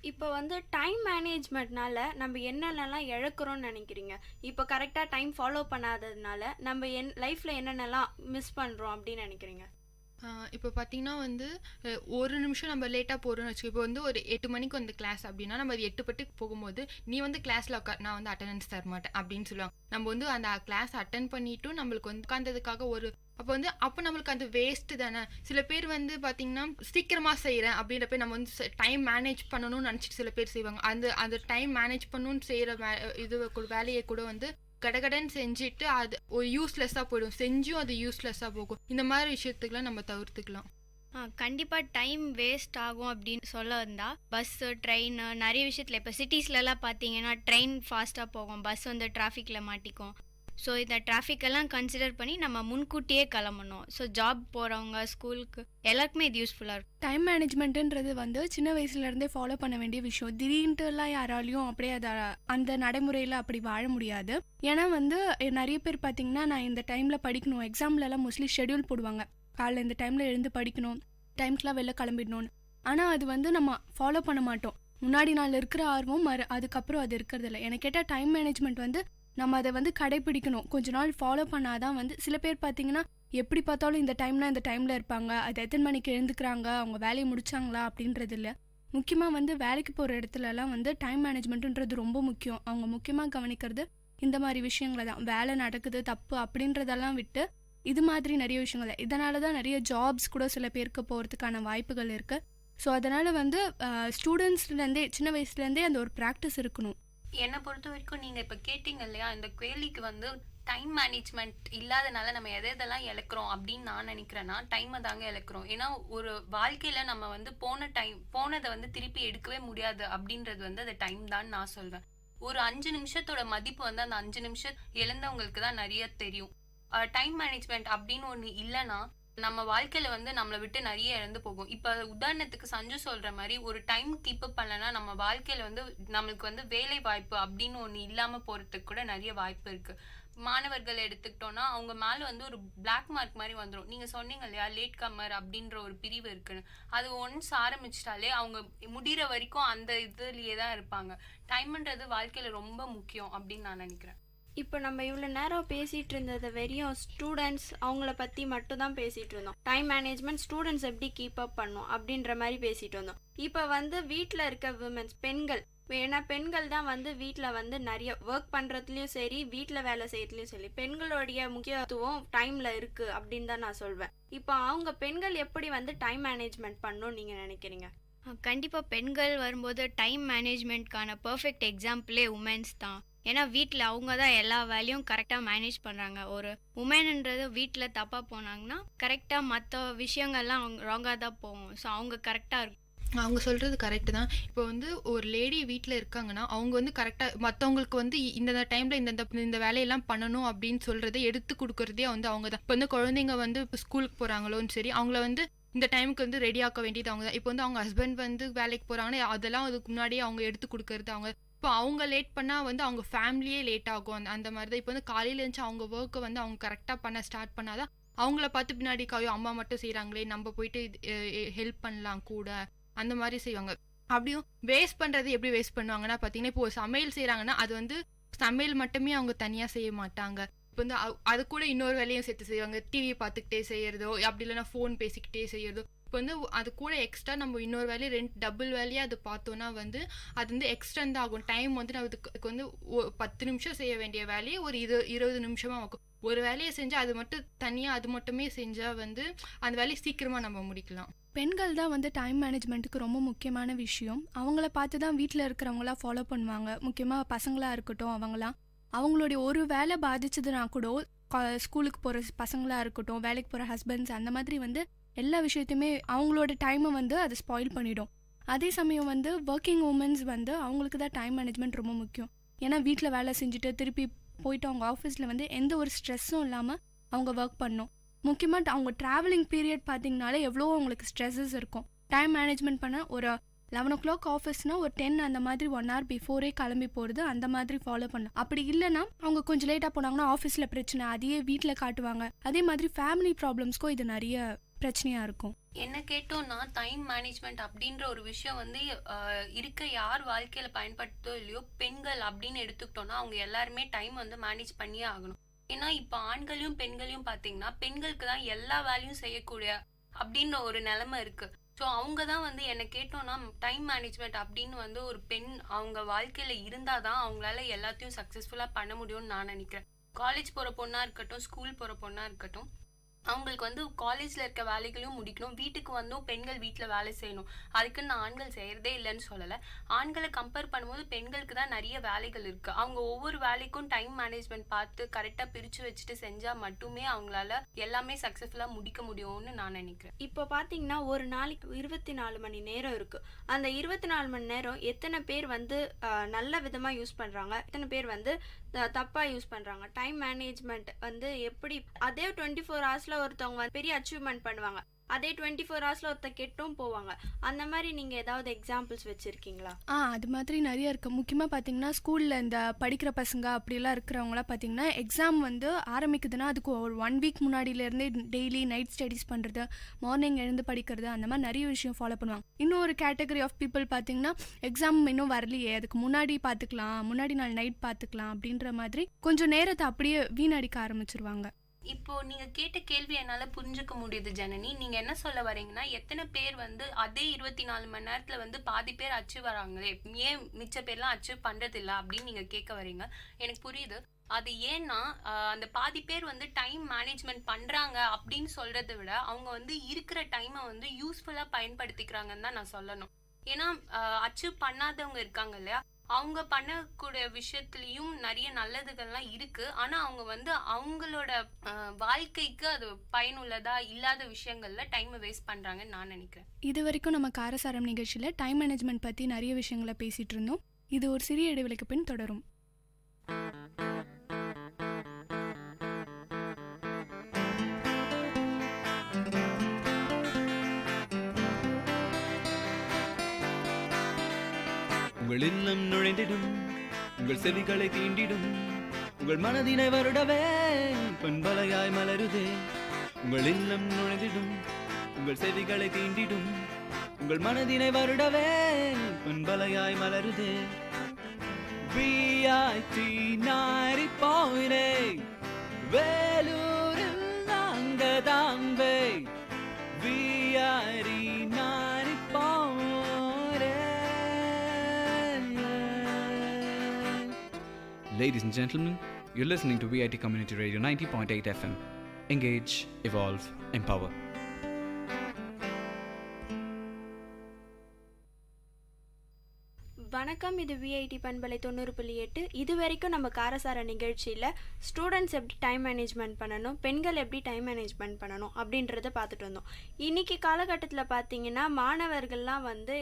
இப்போ வந்து டைம் மேனேஜ்மெண்ட்னால நம்ம என்னென்னலாம் இழக்கிறோம்னு நினைக்கிறீங்க? இப்போ கரெக்டாக டைம் ஃபாலோ பண்ணாததுனால நம்ம லைஃப்பில் என்னென்னலாம் மிஸ் பண்ணுறோம் அப்படின்னு நினைக்கிறீங்க? இப்போ பார்த்தீங்கன்னா வந்து ஒரு நிமிஷம் நம்ம லேட்டாக போகிறோம்னு வச்சுக்கோ. இப்போ வந்து ஒரு 8 மணிக்கு வந்து கிளாஸ் அப்படின்னா நம்ம அது 8:10க்கு போகும்போது நீ வந்து கிளாஸில் நான் வந்து அட்டெண்டன்ஸ் தர மாட்டேன் அப்படின்னு சொல்லுவாங்க. நம்ம வந்து அந்த கிளாஸ் அட்டன் பண்ணிட்டும் நம்மளுக்கு வந்து உட்காந்ததுக்காக ஒரு அப்போ நம்மளுக்கு அந்த வேஸ்ட்டு தானே. சில பேர் வந்து பார்த்தீங்கன்னா சீக்கிரமாக செய்கிறேன் அப்படின்றப்ப நம்ம வந்து டைம் மேனேஜ் பண்ணணும்னு நினச்சிட்டு சில பேர் செய்வாங்க. அந்த டைம் மேனேஜ் பண்ணணும்னு செய்கிற வேலையை கூட வந்து கடகடன்னு செஞ்சுட்டு அது ஒரு யூஸ்லெஸ்ஸாக போயிடும், செஞ்சும் அது யூஸ்லெஸ்ஸாக போகும். இந்த மாதிரி விஷயத்துக்குலாம் நம்ம தவிர்த்துக்கலாம். கண்டிப்பாக டைம் வேஸ்ட் ஆகும் அப்படின்னு சொல்ல வந்தால் பஸ்ஸு, ட்ரெயின், நிறைய விஷயத்தில் இப்போ சிட்டிஸ்லலாம் பார்த்தீங்கன்னா ட்ரெயின் ஃபாஸ்ட்டாக போகும், பஸ் வந்து டிராஃபிக்கில் மாட்டிக்கும். ஸோ இந்த டிராஃபிக்கெல்லாம் கன்சிடர் பண்ணி நம்ம முன்கூட்டியே கிளம்பணும். ஸோ ஜாப் போகிறவங்க, ஸ்கூலுக்கு எல்லாருக்குமே இது யூஸ்ஃபுல்லாக இருக்கும். டைம் மேனேஜ்மெண்ட்டுன்றது வந்து சின்ன வயசுலேருந்தே ஃபாலோ பண்ண வேண்டிய விஷயம். திடீர்னுட்டுலாம் யாராலையும் அப்படியே அந்த நடைமுறையில் அப்படி வாழ முடியாது. ஏன்னா வந்து நிறைய பேர் பார்த்தீங்கன்னா நான் இந்த டைமில் படிக்கணும், எக்ஸாம்லலாம் மோஸ்ட்லி ஷெடியூல் போடுவாங்க, காலைல இந்த டைமில் எழுந்து படிக்கணும், டைம்க்குலாம் வெளில கிளம்பிடணும்னு. ஆனால் அது வந்து நம்ம ஃபாலோ பண்ண மாட்டோம். முன்னாடி நாள் இருக்கிற ஆர்வம் அதுக்கப்புறம் அது இருக்கிறதில்ல. எனக்கு கேட்டால் டைம் மேனேஜ்மெண்ட் வந்து நம்ம அதை வந்து கடைப்பிடிக்கணும், கொஞ்ச நாள் ஃபாலோ பண்ணாதான் வந்து. சில பேர் பார்த்தீங்கன்னா எப்படி பார்த்தாலும் இந்த டைமில் இருப்பாங்க, அது எத்தனை மணிக்கு எழுந்துக்கிறாங்க, அவங்க வேலையை முடிச்சாங்களா அப்படின்றது இல்லை. முக்கியமாக வந்து வேலைக்கு போகிற இடத்துலலாம் வந்து டைம் மேனேஜ்மெண்ட்டுன்றது ரொம்ப முக்கியம். அவங்க முக்கியமாக கவனிக்கிறது இந்த மாதிரி விஷயங்களை தான். வேலை நடக்குது தப்பு அப்படின்றதெல்லாம் விட்டு இது மாதிரி நிறைய விஷயங்கள். இதனால தான் நிறைய ஜாப்ஸ் கூட சில பேருக்கு போகிறதுக்கான வாய்ப்புகள் இருக்குது. ஸோ அதனால் வந்து ஸ்டூடெண்ட்ஸ்லேருந்தே சின்ன வயசுலேருந்தே அந்த ஒரு ப்ராக்டிஸ் இருக்கணும். என்னை பொறுத்த வரைக்கும் நீங்க இப்ப கேட்டீங்க இல்லையா, இந்த கேள்விக்கு வந்து டைம் மேனேஜ்மெண்ட் இல்லாதனால நம்ம எதெல்லாம் இழக்கிறோம் அப்படின்னு நான் நினைக்கிறேன்னா டைமை தாங்க இழக்கிறோம். ஏன்னா ஒரு வாழ்க்கையில நம்ம வந்து போனதை வந்து திருப்பி எடுக்கவே முடியாது அப்படின்றது வந்து அது டைம் தான் நான் சொல்வேன். ஒரு 5 நிமிஷத்தோட மதிப்பு வந்து அந்த 5 நிமிஷம் இழந்தவங்களுக்கு தான் நிறைய தெரியும். டைம் மேனேஜ்மெண்ட் அப்படின்னு ஒண்ணு இல்லைன்னா நம்ம வாழ்க்கையில வந்து நம்மளை விட்டு நிறைய இழந்து போகும். இப்ப உதாரணத்துக்கு சஞ்சு சொல்ற மாதிரி ஒரு டைம் கீப் அப் பண்ணலன்னா நம்ம வாழ்க்கையில வந்து நம்மளுக்கு வந்து வேலை வாய்ப்பு அப்படின்னு ஒண்ணு இல்லாம போறதுக்கு கூட நிறைய வாய்ப்பு இருக்கு. மாணவர்கள் எடுத்துக்கிட்டோம்னா அவங்க மேல வந்து ஒரு பிளாக் மார்க் மாதிரி வந்துடும். நீங்க சொன்னீங்க இல்லையா லேட் கம்மர் அப்படின்ற ஒரு பிரிவு இருக்குன்னு, அது ஒன்ஸ் ஆரம்பிச்சிட்டாலே அவங்க முடிகிற வரைக்கும் அந்த இதுலயே தான் இருப்பாங்க. டைம்ன்றது வாழ்க்கையில ரொம்ப முக்கியம் அப்படின்னு நான் நினைக்கிறேன். இப்போ நம்ம இவ்வளோ நேரம் பேசிகிட்டு இருந்தது வெறும் ஸ்டூடெண்ட்ஸ் அவங்கள பற்றி மட்டும் தான் பேசிகிட்டு இருந்தோம். டைம் மேனேஜ்மெண்ட் ஸ்டூடெண்ட்ஸ் எப்படி கீப் அப் பண்ணும் அப்படின்ற மாதிரி பேசிகிட்டு வந்தோம். இப்போ வந்து வீட்டில் இருக்க விமென்ஸ், பெண்கள் ஏன்னா பெண்கள் தான் வந்து வீட்டில் வந்து நிறைய ஒர்க் பண்ணுறதுலையும் சரி, வீட்டில் வேலை செய்யறதுலையும் சரி, பெண்களுடைய முக்கியத்துவம் டைமில் இருக்குது அப்படின்னு தான் நான் சொல்வேன். இப்போ அவங்க பெண்கள் எப்படி வந்து டைம் மேனேஜ்மெண்ட் பண்ணணும்னு நீங்கள் நினைக்கிறீங்க? கண்டிப்பாக பெண்கள் வரும்போது டைம் மேனேஜ்மெண்ட்கான பர்ஃபெக்ட் எக்ஸாம்பிளே உமன்ஸ் தான். ஏன்னா வீட்டில் அவங்க தான் எல்லா வேலையும் கரெக்டாக மேனேஜ் பண்ணுறாங்க. ஒரு உமன்ன்றது வீட்டில் தப்பாக போனாங்கன்னா கரெக்டாக மற்ற விஷயங்கள்லாம் அவங்க ராங்காக தான் போகும். ஸோ அவங்க கரெக்டாக இருக்கும். அவங்க சொல்கிறது கரெக்டு தான். இப்போ வந்து ஒரு லேடி வீட்டில் இருக்காங்கன்னா அவங்க வந்து கரெக்டாக மற்றவங்களுக்கு வந்து இந்த டைமில் இந்த வேலையெல்லாம் பண்ணணும் அப்படின்னு சொல்கிறத எடுத்து கொடுக்குறதே வந்து அவங்க தான். இப்போ வந்து குழந்தைங்க வந்து இப்போ ஸ்கூலுக்கு போகிறாங்களோன்னு சரி, அவங்கள வந்து இந்த டைமுக்கு வந்து ரெடி ஆக்க வேண்டியது அவங்க தான். இப்போ வந்து அவங்க ஹஸ்பண்ட் வந்து வேலைக்கு போகிறாங்கன்னா அதெல்லாம் அதுக்கு முன்னாடியே அவங்க எடுத்து கொடுக்கறது அவங்க. இப்போ அவங்க லேட் பண்ணால் வந்து அவங்க ஃபேமிலியே லேட் ஆகும். அந்த மாதிரி தான். இப்போ வந்து காலையில் இருந்துச்சு அவங்க ஒர்க்கை வந்து அவங்க கரெக்டாக பண்ண ஸ்டார்ட் பண்ணாதான் அவங்கள பார்த்து பின்னாடி அம்மா மட்டும் செய்கிறாங்களே, நம்ம போயிட்டு ஹெல்ப் பண்ணலாம் கூட, அந்த மாதிரி செய்வாங்க. அப்படியும் வேஸ்ட் பண்ணுறது எப்படி வேஸ்ட் பண்ணுவாங்கன்னா பார்த்தீங்கன்னா, இப்போ சமையல் செய்கிறாங்கன்னா அது வந்து சமையல் மட்டுமே அவங்க தனியாக செய்ய மாட்டாங்க. இப்போ வந்து அது கூட இன்னொரு வேலையும் சேர்த்து செய்வாங்க. டிவி பார்த்துக்கிட்டே செய்யறதோ, அப்படி இல்லைன்னா ஃபோன் பேசிக்கிட்டே செய்யறதோ. இப்போ வந்து அது கூட எக்ஸ்ட்ரா நம்ம இன்னொரு வேலையை டபுள் வேலையாக அது பார்த்தோன்னா வந்து அது வந்து எக்ஸ்டெண்ட் ஆகும். டைம் வந்து நான் இதுக்கு வந்து 10 நிமிஷம் செய்ய வேண்டிய வேலையை ஒரு 20 நிமிஷமாக ஆகும். ஒரு வேலையை செஞ்சால் அது மட்டும் தனியாக அது மட்டுமே செஞ்சால் வந்து அந்த வேலையை சீக்கிரமாக நம்ம முடிக்கலாம். பெண்கள் தான் வந்து டைம் மேனேஜ்மெண்ட்டுக்கு ரொம்ப முக்கியமான விஷயம். அவங்கள பார்த்து தான் வீட்டில் இருக்கிறவங்களாம் ஃபாலோ பண்ணுவாங்க. முக்கியமாக பசங்களாக இருக்கட்டும், அவங்களுடைய ஒரு வேலை பாதிச்சதுனா கூட ஸ்கூலுக்கு போகிற பசங்களாக இருக்கட்டும், வேலைக்கு போகிற ஹஸ்பண்ட்ஸ், அந்த மாதிரி வந்து எல்லா விஷயத்தையுமே அவங்களோட டைமை வந்து அதை ஸ்பாயில் பண்ணிடும். அதே சமயம் வந்து ஒர்க்கிங் உமன்ஸ் வந்து அவங்களுக்கு தான் டைம் மேனேஜ்மெண்ட் ரொம்ப முக்கியம். ஏன்னா வீட்டில் வேலை செஞ்சுட்டு திருப்பி போயிட்டு அவங்க ஆஃபீஸில் வந்து எந்த ஒரு ஸ்ட்ரெஸ்ஸும் இல்லாமல் அவங்க ஒர்க் பண்ணணும். முக்கியமாக அவங்க ட்ராவலிங் பீரியட் பார்த்தீங்கனாலே எவ்வளோ அவங்களுக்கு ஸ்ட்ரெஸ்ஸஸ் இருக்கும். டைம் மேனேஜ்மெண்ட் பண்ண ஒரு 11 o'clock ஆஃபீஸ்னால் ஒரு 10 அந்த மாதிரி 1 hour பிஃபோரே கிளம்பி போகிறது, அந்த மாதிரி ஃபாலோ பண்ணலாம். அப்படி இல்லைன்னா அவங்க கொஞ்சம் லேட்டாக போனாங்கன்னா ஆஃபீஸில் பிரச்சனை, அதையே வீட்டில் காட்டுவாங்க. அதே மாதிரி ஃபேமிலி ப்ராப்ளம்ஸ்க்கும் இது நிறைய பிரச்சனையாக இருக்கும். என்ன கேட்டோம்னா டைம் மேனேஜ்மெண்ட் அப்படின்ற ஒரு விஷயம் வந்து இருக்க யார் வாழ்க்கையில பயன்படுத்தோ இல்லையோ, பெண்கள் அப்படின்னு எடுத்துக்கிட்டோம்னா அவங்க எல்லாருமே டைம் வந்து மேனேஜ் பண்ணியே ஆகணும். ஏன்னா இப்போ ஆண்களையும் பெண்களையும் பார்த்தீங்கன்னா பெண்களுக்கு தான் எல்லா வேலையும் செய்யக்கூடிய அப்படின்ற ஒரு நிலைமை இருக்கு. ஸோ அவங்க தான் வந்து என்ன கேட்டோம்னா டைம் மேனேஜ்மெண்ட் அப்படின்னு வந்து ஒரு பெண் அவங்க வாழ்க்கையில இருந்தாதான் அவங்களால எல்லாத்தையும் சக்ஸஸ்ஃபுல்லாக பண்ண முடியும்னு நான் நினைக்கிறேன். காலேஜ் போகிற பொண்ணா இருக்கட்டும், ஸ்கூல் போகிற பொண்ணா இருக்கட்டும், அவங்களுக்கு வந்து காலேஜில் இருக்க வேலைகளையும் முடிக்கணும், வீட்டுக்கு வந்தும் பெண்கள் வீட்டில் வேலை செய்யணும். அதுக்குன்னு ஆண்கள் செய்கிறதே இல்லைன்னு சொல்லலை. ஆண்களை கம்பேர் பண்ணும்போது பெண்களுக்கு தான் நிறைய வேலைகள் இருக்குது. அவங்க ஒவ்வொரு வேலைக்கும் டைம் மேனேஜ்மெண்ட் பார்த்து கரெக்டாக பிரித்து வச்சுட்டு செஞ்சால் மட்டுமே அவங்களால எல்லாமே சக்ஸஸ்ஃபுல்லாக முடிக்க முடியும்னு நான் நினைக்கிறேன். இப்போ பார்த்தீங்கன்னா ஒரு நாளைக்கு 24 மணி நேரம் இருக்குது. அந்த 24 மணி நேரம் எத்தனை பேர் வந்து நல்ல விதமாக யூஸ் பண்ணுறாங்க, எத்தனை பேர் வந்து தப்பாக யூஸ் பண்ணுறாங்க? டைம் மேனேஜ்மெண்ட் வந்து எப்படி அதே 24 hours ஒருத்தவங்க பெரிய அச்சீவ்மெண்ட் பண்ணுவாங்க, அதே 24 hours ஒருத்தர் கெட்டும் போவாங்க. அந்த மாதிரி நீங்கள் ஏதாவது எக்ஸாம்பிள்ஸ் வச்சுருக்கீங்களா? அது மாதிரி நிறைய இருக்குது. முக்கியமாக பார்த்தீங்கன்னா ஸ்கூலில் இந்த படிக்கிற பசங்க அப்படிலாம் இருக்கிறவங்களாம் பார்த்தீங்கன்னா எக்ஸாம் வந்து ஆரம்பிக்குதுன்னா அதுக்கு ஒரு 1 week முன்னாடியிலேருந்தே டெய்லி நைட் ஸ்டடீஸ் பண்ணுறது, மார்னிங் எழுந்து படிக்கிறது, அந்த மாதிரி நிறைய விஷயம் ஃபாலோ பண்ணுவாங்க. இன்னொரு கேட்டகரி ஆஃப் பீப்புள் பார்த்தீங்கன்னா எக்ஸாம் இன்னும் வரலையே, அதுக்கு முன்னாடி பார்த்துக்கலாம், முன்னாடி நாள் நைட் பார்த்துக்கலாம் அப்படின்ற மாதிரி கொஞ்சம் நேரத்தை அப்படியே வீணடிக்க ஆரம்பிச்சிருவாங்க. இப்போ நீங்க கேட்ட கேள்வி என்னால புரிஞ்சுக்க முடியுது ஜனனி. நீங்க என்ன சொல்ல வரீங்கன்னா எத்தனை பேர் வந்து அதே 24 மணி நேரத்துல வந்து பாதி பேர் அச்சீவ் வராங்களே, ஏன் மிச்ச பேர்லாம் அச்சீவ் பண்றது இல்லை அப்படின்னு நீங்க கேட்க வரீங்க. எனக்கு புரியுது. அது ஏன்னா அந்த பாதி பேர் வந்து டைம் மேனேஜ்மெண்ட் பண்றாங்க அப்படின்னு சொல்றதை விட அவங்க வந்து இருக்கிற டைமை வந்து யூஸ்ஃபுல்லா பயன்படுத்திக்கிறாங்கன்னு தான் நான் சொல்லணும். ஏன்னா அச்சீவ் பண்ணாதவங்க இருக்காங்க இல்லையா, அவங்க பண்ணக்கூடிய விஷயத்துலயும் நிறைய நல்லதுகள்லாம் இருக்கு. ஆனா அவங்க வந்து அவங்களோட வாழ்க்கைக்கு அது பயனுள்ளதா இல்லாத விஷயங்கள்ல டைம் வேஸ்ட் பண்றாங்கன்னு நான் நினைக்கிறேன். இது வரைக்கும் நம்ம காரசாரம் நிகழ்ச்சியில் டைம் மேனேஜ்மெண்ட் பற்றி நிறைய விஷயங்களை பேசிட்டு இருந்தோம். இது ஒரு சிறிய இடைவெளிக்கு பின் தொடரும். உங்கள் இல்லம் நுழைந்திடும், உங்கள் செவிகளை தீண்டிடும், உங்கள் மனதினை வருடவே பண்பலையாய் மலருதே. உங்கள் இல்லம் நுழைந்திடும், உங்கள் செவிகளை தீண்டிடும், உங்கள் மனதினை வருடவே பண்பலையாய் மலருதே. VIT 90.8 வேலூரில் நாங்க Tambe. VIT 90.8 Ladies and gentlemen, you're listening to VIT Community Radio 90.8 FM. Engage, evolve, empower. வணக்கம், இது விஐடி பண்பலை 90.8. இது வரைக்கும் நம்ம காரசார நிகழ்ச்சியில் ஸ்டூடெண்ட்ஸ் எப்படி டைம் மேனேஜ்மெண்ட் பண்ணணும், பெண்கள் எப்படி டைம் மேனேஜ்மெண்ட் பண்ணணும் அப்படின்றத பார்த்துட்டு வந்தோம். இன்றைக்கி காலகட்டத்தில் பார்த்தீங்கன்னா மாணவர்கள்லாம் வந்து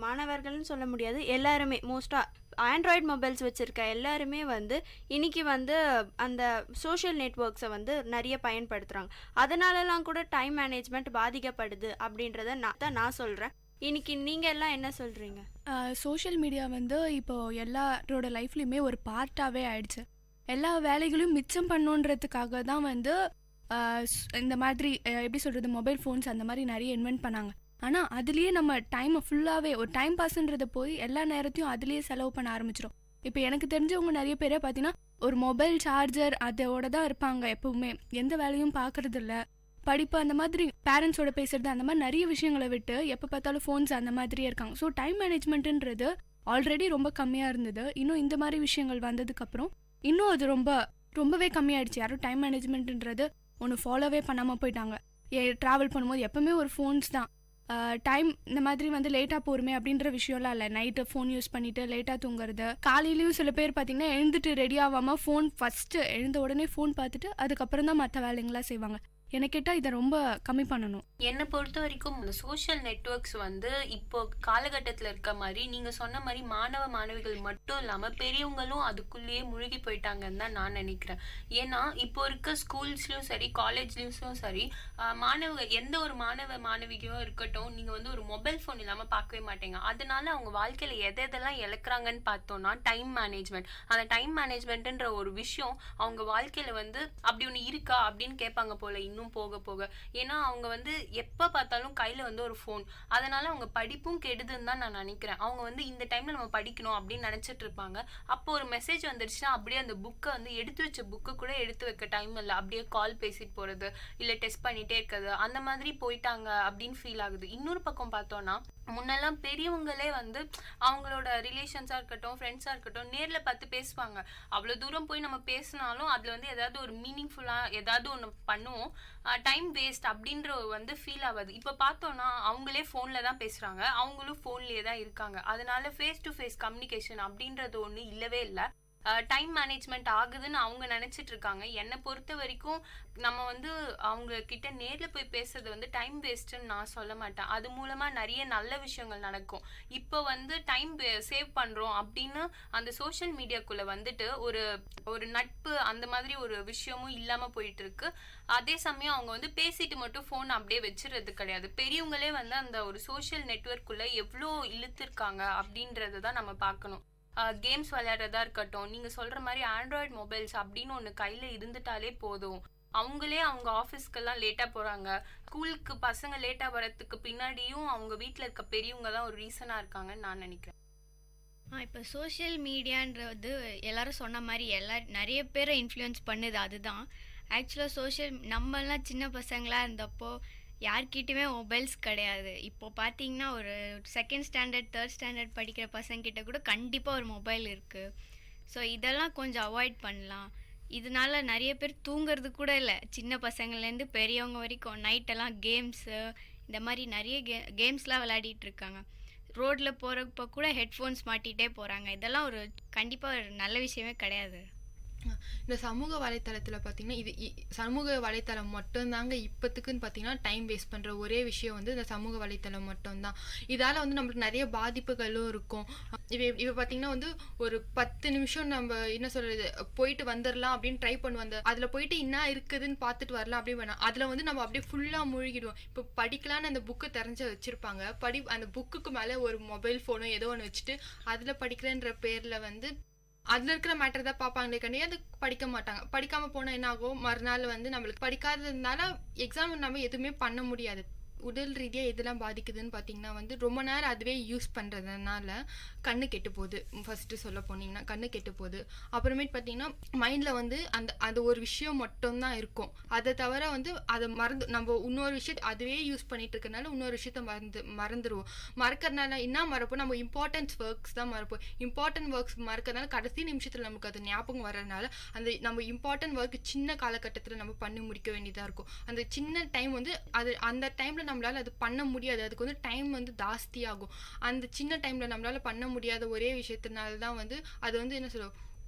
மாணவர்கள்னு சொல்ல முடியாது, எல்லாருமே மோஸ்ட்டாக ஆண்ட்ராய்டு மொபைல்ஸ் வச்சுருக்க எல்லாருமே வந்து இன்றைக்கி வந்து அந்த சோஷியல் நெட்வொர்க்ஸை வந்து நிறைய பயன்படுத்துகிறாங்க. அதனாலலாம் கூட டைம் மேனேஜ்மெண்ட் பாதிக்கப்படுது அப்படின்றத நான் சொல்கிறேன். இன்னைக்கு நீங்கள் எல்லாம் என்ன சொல்கிறீங்க? சோஷியல் மீடியா வந்து இப்போது எல்லாரோட லைஃப்லேயுமே ஒரு பார்ட்டாகவே ஆயிடுச்சு. எல்லா வேலைகளையும் மிச்சம் பண்ணுன்றதுக்காக தான் வந்து இந்த மாதிரி எப்படி சொல்கிறது, மொபைல் ஃபோன்ஸ் அந்த மாதிரி நிறைய இன்வென்ட் பண்ணாங்க. ஆனால் அதுலேயே நம்ம டைமை ஃபுல்லாகவே ஒரு டைம் பாஸ்ன்றதை போய் எல்லா நேரத்தையும் அதுலேயே செலவு பண்ண ஆரம்பிச்சிடும். இப்போ எனக்கு தெரிஞ்சவங்க நிறைய பேரை பார்த்தீங்கன்னா ஒரு மொபைல் சார்ஜர் அதோட தான் இருப்பாங்க, எப்பவுமே எந்த வேலையும் பார்க்கறது இல்லை. படிப்பு அந்த மாதிரி பேரண்ட்ஸோட பேசுறது அந்த மாதிரி நிறைய விஷயங்களை விட்டு எப்போ பார்த்தாலும் ஃபோன்ஸ் அந்த மாதிரியே இருக்காங்க. ஸோ டைம் மேனேஜ்மெண்ட்டுன்றது ஆல்ரெடி ரொம்ப கம்மியாக இருந்தது. இன்னும் இந்த மாதிரி விஷயங்கள் வந்ததுக்கப்புறம் இன்னும் அது ரொம்பவே கம்மியாயிடுச்சு. யாரும் டைம் மேனேஜ்மெண்ட்டுன்றது ஒன்று ஃபாலோவே பண்ணாமல் போயிட்டாங்க. ட்ராவல் பண்ணும்போது எப்பவுமே ஒரு ஃபோன்ஸ் தான். டைம் இந்த மாதிரி வந்து லேட்டாக போருமே அப்படின்ற விஷயம்லாம் இல்லை. நைட்டு ஃபோன் யூஸ் பண்ணிவிட்டு லேட்டாக தூங்குறது. காலையிலையும் சில பேர் பார்த்தீங்கன்னா எழுந்துட்டு ரெடி ஆகாமல் ஃபோன் ஃபஸ்ட்டு எழுந்த உடனே ஃபோன் பார்த்துட்டு அதுக்கப்புறம் தான் மற்ற வேலைங்களாம் செய்வாங்க. எனக்கு கேட்டால் இதை ரொம்ப கம்மி பண்ணணும். என்னை பொறுத்த வரைக்கும் இந்த சோஷியல் நெட்வொர்க்ஸ் வந்து இப்போ காலகட்டத்தில் இருக்க மாதிரி நீங்கள் சொன்ன மாதிரி மாணவிகள் மட்டும் இல்லாமல் பெரியவங்களும் அதுக்குள்ளேயே முழுகி போயிட்டாங்கன்னு தான் நான் நினைக்கிறேன். ஏன்னா இப்போ இருக்க ஸ்கூல்ஸ்லையும் சரி காலேஜ்லேயும் சரி எந்த ஒரு மாணவியோ இருக்கட்டும், நீங்கள் வந்து ஒரு மொபைல் ஃபோன் இல்லாமல் பார்க்கவே மாட்டீங்க. அதனால அவங்க வாழ்க்கையில் எதெல்லாம் இழக்கிறாங்கன்னு பார்த்தோம்னா டைம் மேனேஜ்மெண்ட். அந்த டைம் மேனேஜ்மெண்ட்ன்ற ஒரு விஷயம் அவங்க வாழ்க்கையில் வந்து அப்படி ஒன்று இருக்கா அப்படின்னு கேட்பாங்க போல இன்னும் போக போக. ஏன்னா அவங்க வந்து எப்போ பார்த்தாலும் கையில் வந்து ஒரு ஃபோன், அதனால அவங்க படிப்பும் கெடுதுன்னு தான் நான் நினைக்கிறேன். அவங்க வந்து இந்த டைமில் நம்ம படிக்கணும் அப்படின்னு நினச்சிட்டு இருப்பாங்க. அப்போ ஒரு மெசேஜ் வந்துடுச்சுன்னா அப்படியே அந்த புக்கை வந்து எடுத்து வச்ச புக்கை கூட எடுத்து வைக்க டைம் இல்லை, அப்படியே கால் பேசிட்டு போகிறது இல்லை டெஸ்ட் பண்ணிகிட்டே இருக்கிறது, அந்த மாதிரி போயிட்டாங்க அப்படின்னு ஃபீல் ஆகுது. இன்னொரு பக்கம் பார்த்தோன்னா முன்னெல்லாம் பெரியவங்களே வந்து அவங்களோட ரிலேஷன்ஸாக இருக்கட்டும் ஃப்ரெண்ட்ஸாக இருக்கட்டும் நேரில் பார்த்து பேசுவாங்க. அவ்வளோ தூரம் போய் நம்ம பேசினாலும் அதில் வந்து ஏதாவது ஒரு மீனிங்ஃபுல்லாக ஏதாவது ஒன்று பண்ணுவோம். டைம் வேஸ்ட் அப்படின்ற வந்து ஃபீல் ஆகாது. இப்போ பார்த்தோன்னா அவங்களே ஃபோனில் தான் பேசுகிறாங்க, அவங்களும் ஃபோன்லேயே தான் இருக்காங்க. அதனால ஃபேஸ் டு ஃபேஸ் கம்யூனிகேஷன் அப்படின்றது ஒன்று இல்லவே இல்லை. டைம் மேனேஜ்மெண்ட் ஆகுதுன்னு அவங்க நினச்சிட்டு இருக்காங்க. என்னை பொறுத்த வரைக்கும் நம்ம வந்து அவங்க கிட்ட நேரில் போய் பேசுறது வந்து டைம் வேஸ்ட்டுன்னு நான் சொல்ல மாட்டேன். அது மூலமாக நிறைய நல்ல விஷயங்கள் நடக்கும். இப்போ வந்து டைம் சேவ் பண்ணுறோம் அப்படின்னு அந்த சோஷியல் மீடியாக்குள்ளே வந்துட்டு ஒரு நட்பு அந்த மாதிரி ஒரு விஷயமும் இல்லாமல் போயிட்டு இருக்கு. அதே சமயம் அவங்க வந்து பேசிட்டு மட்டும் ஃபோன் அப்படியே வச்சுறது கிடையாது. பெரியவங்களே வந்து அந்த ஒரு சோஷியல் நெட்வொர்க்குள்ளே எவ்வளோ இழுத்துருக்காங்க அப்படின்றத தான் நம்ம பார்க்கணும். கேம்ஸ் விளையாடுறதா இருக்கட்டும், நீங்கள் சொல்கிற மாதிரி ஆண்ட்ராய்டு மொபைல்ஸ் அப்படின்னு ஒன்று கையில் இருந்துட்டாலே போதும். அவங்களே அவங்க ஆஃபீஸ்க்கெல்லாம் லேட்டாக போகிறாங்க. ஸ்கூலுக்கு பசங்க லேட்டாக வரத்துக்கு பின்னாடியும் அவங்க வீட்டில் இருக்க பெரியவங்க தான் ஒரு ரீசனாக இருக்காங்கன்னு நான் நினைக்கிறேன். இப்போ சோஷியல் மீடியான்றது எல்லாரும் சொன்ன மாதிரி நிறைய பேரை இன்ஃப்ளூயன்ஸ் பண்ணுது. அதுதான் ஆக்சுவலாக நம்மலாம் சின்ன பசங்களாக இருந்தப்போ யார்கிட்டையுமே மொபைல்ஸ் கிடையாது. இப்போ பார்த்தீங்கன்னா ஒரு செகண்ட் ஸ்டாண்டர்ட் தேர்ட் ஸ்டாண்டர்ட் படிக்கிற பசங்கிட்ட கூட கண்டிப்பாக ஒரு மொபைல் இருக்குது. ஸோ இதெல்லாம் கொஞ்சம் அவாய்ட் பண்ணலாம். இதனால நிறைய பேர் தூங்குறது கூட இல்லை, சின்ன பசங்கள்லேருந்து பெரியவங்க வரைக்கும். நைட்டெல்லாம் கேம்ஸு இந்த மாதிரி நிறைய கேம்ஸ்லாம் விளையாடிட்டு இருக்காங்க. ரோட்டில் போகிறப்ப கூட ஹெட்ஃபோன்ஸ் மாட்டிகிட்டே போகிறாங்க. இதெல்லாம் கண்டிப்பாக ஒரு நல்ல விஷயமே கிடையாது. இந்த சமூக வலைத்தளத்தில் பார்த்தீங்கன்னா இது சமூக வலைத்தளம் மட்டும்தாங்க இப்போத்துக்குன்னு பார்த்தீங்கன்னா டைம் வேஸ்ட் பண்ணுற ஒரே விஷயம் வந்து இந்த சமூக வலைத்தளம் மட்டும்தான். இதால் வந்து நம்மளுக்கு நிறைய பாதிப்புகளும் இருக்கும். இப்போ பார்த்தீங்கன்னா வந்து ஒரு 10 நிமிஷம் நம்ம என்ன சொல்கிறது போயிட்டு வந்துடலாம் அப்படின்னு ட்ரை பண்ணுவோம். அதில் போயிட்டு என்ன இருக்குதுன்னு பார்த்துட்டு வரலாம் அப்படின்னு வேணாம். அதில் வந்து நம்ம அப்படியே ஃபுல்லாக மூழ்கிடுவோம். இப்போ படிக்கலான்னு அந்த புக்கை திறந்து வச்சுருப்பாங்க, அந்த புக்குக்கு மேலே ஒரு மொபைல் ஃபோனோ ஏதோ ஒன்று வச்சுட்டு அதில் படிக்கிறேன்ற பேரில் வந்து அதில் இருக்கிற மேட்டர் தான் பார்ப்பாங்களே கண்டி அது படிக்க மாட்டாங்க. படிக்காமல் போனால் என்ன ஆகும், மறுநாள் வந்து நம்மளுக்கு படிக்காததுனால எக்ஸாம் நம்ம எதுவுமே பண்ண முடியாது. உடல் ரீதியாக எதெல்லாம் பாதிக்குதுன்னு பார்த்தீங்கன்னா வந்து ரொம்ப நேரம் அதுவே யூஸ் பண்ணுறதுனால கண்ணு கெட்டு போகுது. ஃபஸ்ட்டு சொல்ல போனீங்கன்னா கண்ணு கெட்டு போகுது. அப்புறமேட்டு பார்த்தீங்கன்னா மைண்டில் வந்து அது ஒரு விஷயம் மட்டும்தான் இருக்கும். அதை தவிர வந்து அதை நம்ம இன்னொரு விஷயத்தை அதுவே யூஸ் பண்ணிட்டு இருக்கனால இன்னொரு விஷயத்த மறந்துடுவோம். மறக்கிறதுனால என்ன மறப்போம், நம்ம இம்பார்ட்டன்ஸ் ஒர்க்ஸ் தான் மறப்போம். இம்பார்ட்டன்ட் ஒர்க்ஸ் மறக்கிறதுனால கடைசி நிமிஷத்தில் நமக்கு அது ஞாபகம் வர்றதுனால அந்த நம்ம இம்பார்ட்டன்ட் ஒர்க் சின்ன காலகட்டத்தில் நம்ம பண்ணி முடிக்க வேண்டியதாக இருக்கும். அந்த சின்ன டைம் வந்து அந்த டைமில் நம்மளால் அது பண்ண முடியாது. அதுக்கு வந்து டைம் வந்து ஜாஸ்தியாகும். அந்த சின்ன டைமில் நம்மளால் பண்ண முடியாத ஒரே விஷயத்தினால தான் வந்து அது வந்து என்ன சொல்லுவோம்,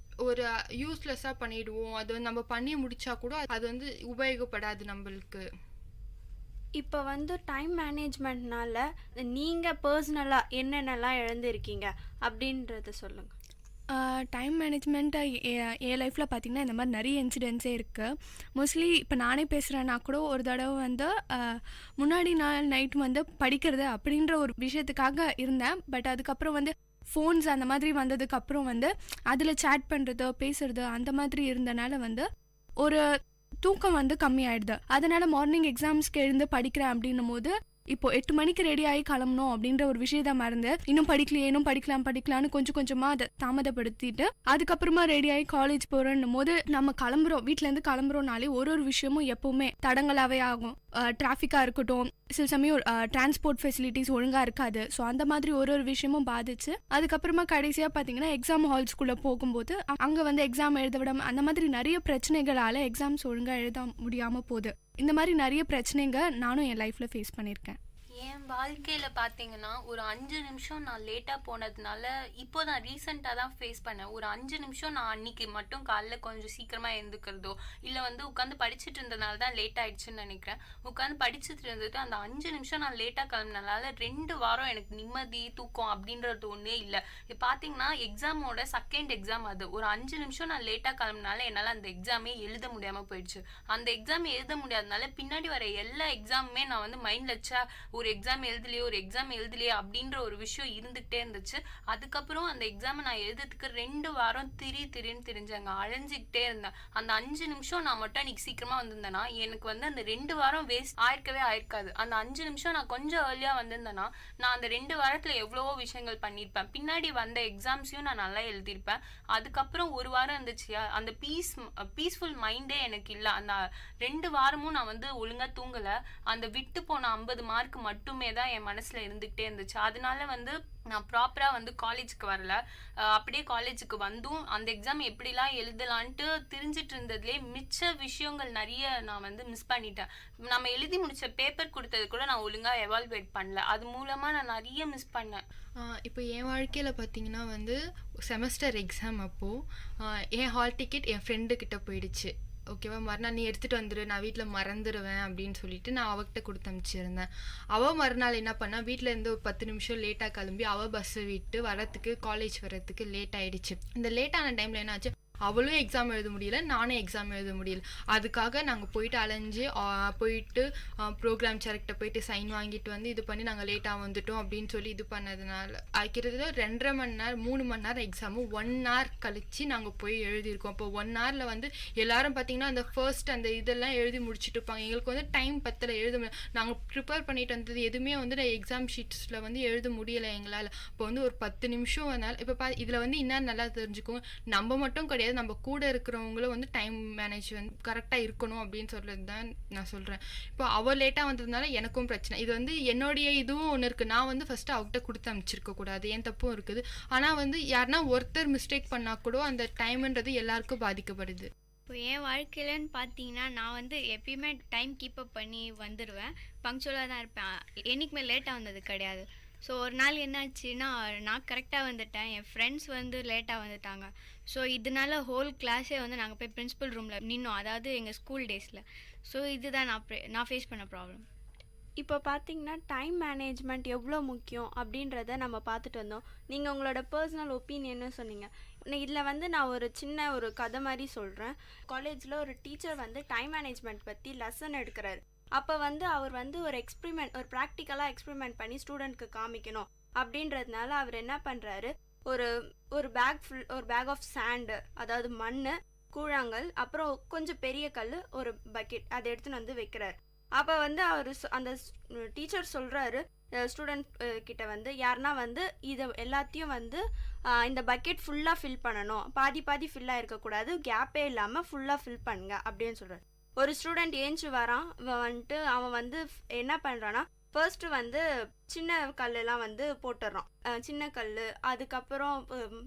ஒரு யூஸ்லெஸ்ஸாக பண்ணிடுவோம். அது வந்து நம்ம பண்ணி முடிச்சா கூட அது வந்து உபயோகப்படாது நம்மளுக்கு. இப்போ வந்து டைம் மேனேஜ்மெண்ட்னால நீங்கள் பர்சனலாக என்னென்னலாம் இழந்திருக்கீங்க அப்படின்றத சொல்லுங்கள். டைம் மேனேஜ்மெண்ட்டை என் லைஃப்பில் பார்த்திங்கன்னா இந்த மாதிரி நிறைய இன்சிடென்ட்ஸே இருக்குது. மோஸ்ட்லி இப்போ நானே பேசுகிறேன்னா கூட ஒரு தடவை வந்து முன்னாடி நாள் நைட் வந்து படிக்கிறது அப்படின்ற ஒரு விஷயத்துக்காக இருந்தேன். பட் அதுக்கப்புறம் வந்து ஃபோன்ஸ் அந்த மாதிரி வந்ததுக்கப்புறம் வந்து அதில் சேட் பண்ணுறது பேசுகிறது அந்த மாதிரி இருந்தனால வந்து ஒரு தூக்கம் வந்து கம்மியாயிடுது. அதனால் மார்னிங் எக்ஸாம்ஸ்க்கு எழுந்து படிக்கிறேன் அப்படின்னும் போது இப்போ 8 மணிக்கு ரெடி ஆகி கிளம்பணும் அப்படின்ற ஒரு விஷயத்த மறந்து இன்னும் படிக்கலான்னு கொஞ்சம் கொஞ்சமாக அதை தாமதப்படுத்திட்டு அதுக்கப்புறமா ரெடி ஆகி காலேஜ் போகிறோன்னும் போது நம்ம வீட்டிலேருந்து கிளம்புறோம்னாலே ஒரு விஷயமும் எப்பவுமே தடங்களாகவே ஆகும். டிராஃபிக்காக இருக்கட்டும், சில சமயம் டிரான்ஸ்போர்ட் ஃபெசிலிட்டிஸ் ஒழுங்காக இருக்காது. ஸோ அந்த மாதிரி ஒரு விஷயமும் பாதிச்சு அதுக்கப்புறமா கடைசியாக பார்த்தீங்கன்னா எக்ஸாம் ஹால்ஸ்குள்ளே போகும்போது அங்கே வந்து எக்ஸாம் எழுத விடாமல் அந்த மாதிரி நிறைய பிரச்சனைகளால் எக்ஸாம்ஸ் ஒழுங்காக எழுத முடியாமல் போகுது. இந்த மாதிரி நிறைய பிரச்சனைங்க நானும் என் லைஃப்பில் ஃபேஸ் பண்ணியிருக்கேன். என் வாழ்க்கையில் பார்த்தீங்கன்னா ஒரு 5 நிமிஷம் நான் லேட்டாக போனதுனால இப்போ நான் ரீசெண்டாக தான் ஃபேஸ் பண்ணேன். ஒரு 5 நிமிஷம் நான் அன்னைக்கு மட்டும் காலைல கொஞ்சம் சீக்கிரமாக எழுந்துக்கிறதோ இல்லை வந்து உட்காந்து படிச்சுட்டு இருந்ததுனால தான் லேட் ஆகிடுச்சுன்னு நினைக்கிறேன். உட்காந்து படிச்சுட்டு இருந்துட்டு அந்த 5 நிமிஷம் நான் லேட்டாக கிளம்புனதுனால 2 வாரம் எனக்கு நிம்மதி தூக்கம் அப்படின்றது ஒன்றே இல்லை. இப்போ பார்த்தீங்கன்னா எக்ஸாமோட செகண்ட் எக்ஸாம் அது. ஒரு 5 நிமிஷம் நான் லேட்டாக கிளம்புனால என்னால் அந்த எக்ஸாமே எழுத முடியாமல் போயிடுச்சு. அந்த எக்ஸாம் எழுத முடியாதனால பின்னாடி வர எல்லா எக்ஸாமுமே நான் வந்து மைண்டில் வச்சா ஒரு எக்ஸாம் எழுதலையே அப்படின்ற ஒரு விஷயம் இருந்துகிட்டே இருந்துச்சு. அதுக்கப்புறம் அந்த எக்ஸாமை நான் எழுதுறதுக்கு 2 வாரம் திரின்னு தெரிஞ்சாங்க அழைஞ்சிக்கிட்டே இருந்தேன். அந்த 5 நிமிஷம் நான் மட்டும் அன்னைக்கு சீக்கிரமா வந்திருந்தேன்னா எனக்கு வந்து அந்த 2 வாரம் வேஸ்ட் ஆயிருக்காது. அந்த 5 நிமிஷம் நான் கொஞ்சம் ஏர்லியா வந்திருந்தேன்னா நான் அந்த 2 வாரத்துல எவ்வளவோ விஷயங்கள் பண்ணியிருப்பேன். பின்னாடி வந்த எக்ஸாம்ஸையும் நான் நல்லா எழுதியிருப்பேன். அதுக்கப்புறம் ஒரு வாரம் இருந்துச்சியா, அந்த பீஸ்ஃபுல் மைண்டே எனக்கு இல்லை. அந்த 2 வாரமும் நான் வந்து ஒழுங்கா தூங்கல. அந்த விட்டு போன 50 மார்க் மட்டுமே தான் என் மனசுல இருந்துகிட்டே இருந்துச்சு. அதனால வந்து நான் ப்ராப்பரா வந்து காலேஜுக்கு வரல. அப்படியே காலேஜுக்கு வந்தும் அந்த எக்ஸாம் எப்படிலாம் எழுதலான்ட்டு தெரிஞ்சிட்டு இருந்ததுலேயே மிச்ச விஷயங்கள் நிறைய நான் வந்து மிஸ் பண்ணிட்டேன். நம்ம எழுதி முடிச்ச பேப்பர் கொடுத்தது கூட நான் ஒழுங்கா எவால்வேட் பண்ணல. அது மூலமா நான் நிறைய மிஸ் பண்ணேன். இப்போ என் வாழ்க்கையில் பார்த்தீங்கன்னா வந்து செமஸ்டர் எக்ஸாம் அப்போது என் ஹால் டிக்கெட் என் ஃப்ரெண்டுக்கிட்ட போயிடுச்சு. ஓகேவா, மறுநாள் நீ எடுத்துகிட்டு வந்துடு, நான் வீட்டில் மறந்துடுவேன் அப்படின்னு சொல்லிட்டு நான் அவகிட்ட கொடுத்து அனுப்பிச்சிருந்தேன். அவள் மறுநாள் என்ன பண்ணா, வீட்டில் இருந்து ஒரு 10 நிமிஷம் லேட்டாக கிளம்பி அவள் பஸ்ஸை விட்டு காலேஜ் வரத்துக்கு லேட் ஆகிடுச்சு. இந்த லேட்டான டைமில் என்ன ஆச்சு, அவளும் எக்ஸாம் எழுத முடியல, நானும் எக்ஸாம் எழுத முடியல. அதுக்காக நாங்கள் போயிட்டு அலைஞ்சு போயிட்டு ப்ரோக்ராம் சார்கிட்ட போயிட்டு சைன் வாங்கிட்டு வந்து இது பண்ணி நாங்கள் லேட்டாக வந்துட்டோம் அப்படின்னு சொல்லி இது பண்ணதுனால கிட்டத்தட்ட 2.5 மணி நேரம் 3 மணி நேரம் எக்ஸாமு 1 hour கழிச்சு நாங்கள் போய் எழுதியிருக்கோம். அப்போ 1 hourல வந்து எல்லாரும் பார்த்தீங்கன்னா அந்த ஃபர்ஸ்ட் அந்த இதெல்லாம் எழுதி முடிச்சுட்டு இருப்பாங்க. எங்களுக்கு வந்து டைம் பத்தல எழுத முடியல. நாங்கள் ப்ரிப்பேர் பண்ணிட்டு வந்தது எதுவுமே வந்து எக்ஸாம் ஷீட்ஸில் வந்து எழுத முடியலை எங்களால். இப்போ வந்து ஒரு 10 நிமிஷம் வந்தால் இப்போ இதில் வந்து இன்னும் நல்லா தெரிஞ்சுக்கோங்க, நம்ம மட்டும் கிடையாது, நம்ம கூட இருக்கிறவங்களும் வந்து டைம் மேனேஜ்மெண்ட் கரெக்டாக இருக்கணும் அப்படின்னு சொல்றது தான் நான் சொல்கிறேன். இப்போ அவள் லேட்டாக வந்ததுனால எனக்கும் பிரச்சனை. இது வந்து என்னுடைய இதுவும் ஒன்று இருக்குது. நான் வந்து ஃபஸ்ட்டு அவகிட்ட கொடுத்து அனுப்பிச்சிருக்க கூடாது, என் தப்பும் இருக்குது. ஆனால் வந்து யாருன்னா ஒருத்தர் மிஸ்டேக் பண்ணால் கூட அந்த டைம்ன்றது எல்லாருக்கும் பாதிக்கப்படுது. இப்போ என் வாழ்க்கையிலன்னு பார்த்தீங்கன்னா நான் வந்து எப்பயுமே டைம் கீப்பப் பண்ணி வந்துடுவேன், பங்க்சுவலாக தான் இருப்பேன், என்றைக்குமே லேட்டாக வந்தது கிடையாது. ஸோ ஒரு நாள் என்னாச்சுன்னா நான் கரெக்டாக வந்துட்டேன், என் ஃப்ரெண்ட்ஸ் வந்து லேட்டாக வந்துட்டாங்க. ஸோ இதனால ஹோல் கிளாஸே வந்து நாங்கள் போய் பிரின்சிபல் ரூமில் நின்னோம், அதாவது எங்கள் ஸ்கூல் டேஸில். ஸோ இதுதான் நான் ஃபேஸ் பண்ண ப்ராப்ளம். இப்போ பார்த்தீங்கன்னா டைம் மேனேஜ்மெண்ட் எவ்வளோ முக்கியம் அப்படின்றத நம்ம பார்த்துட்டு வந்தோம். நீங்கள் உங்களோட பர்சனல் ஒப்பீனியன்னு சொன்னீங்க. இதில் வந்து நான் ஒரு சின்ன ஒரு கதை மாதிரி சொல்கிறேன். காலேஜில் ஒரு டீச்சர் வந்து டைம் மேனேஜ்மெண்ட் பற்றி லெசன் எடுக்கிறாரு. அப்போ வந்து அவர் வந்து ஒரு ப்ராக்டிக்கலாக எக்ஸ்பெரிமெண்ட் பண்ணி ஸ்டூடெண்ட்க்கு காமிக்கணும் அப்படின்றதுனால அவர் என்ன பண்ணுறாரு, ஒரு பேக் ஆஃப் சாண்டு, அதாவது மண், கூழாங்கல், அப்புறம் கொஞ்சம் பெரிய கல், ஒரு பக்கெட் அதை எடுத்துன்னு வந்து வைக்கிறார். அப்போ வந்து அவர் அந்த டீச்சர் சொல்கிறாரு ஸ்டூடெண்ட் கிட்ட வந்து யாருன்னா வந்து இதை எல்லாத்தையும் வந்து இந்த பக்கெட் ஃபுல்லாக ஃபில் பண்ணணும், பாதி பாதி ஃபில்லாக இருக்கக்கூடாது, கேப்பே இல்லாமல் ஃபுல்லாக ஃபில் பண்ணுங்க அப்படின்னு சொல்கிறார். ஒரு ஸ்டூடெண்ட் ஏஞ்சி வரான், வந்துட்டு அவன் வந்து என்ன பண்ணுறான்னா ஃபர்ஸ்ட் வந்து சின்ன கல்லெல்லாம் வந்து போட்டுடுறான், சின்ன கல், அதுக்கப்புறம்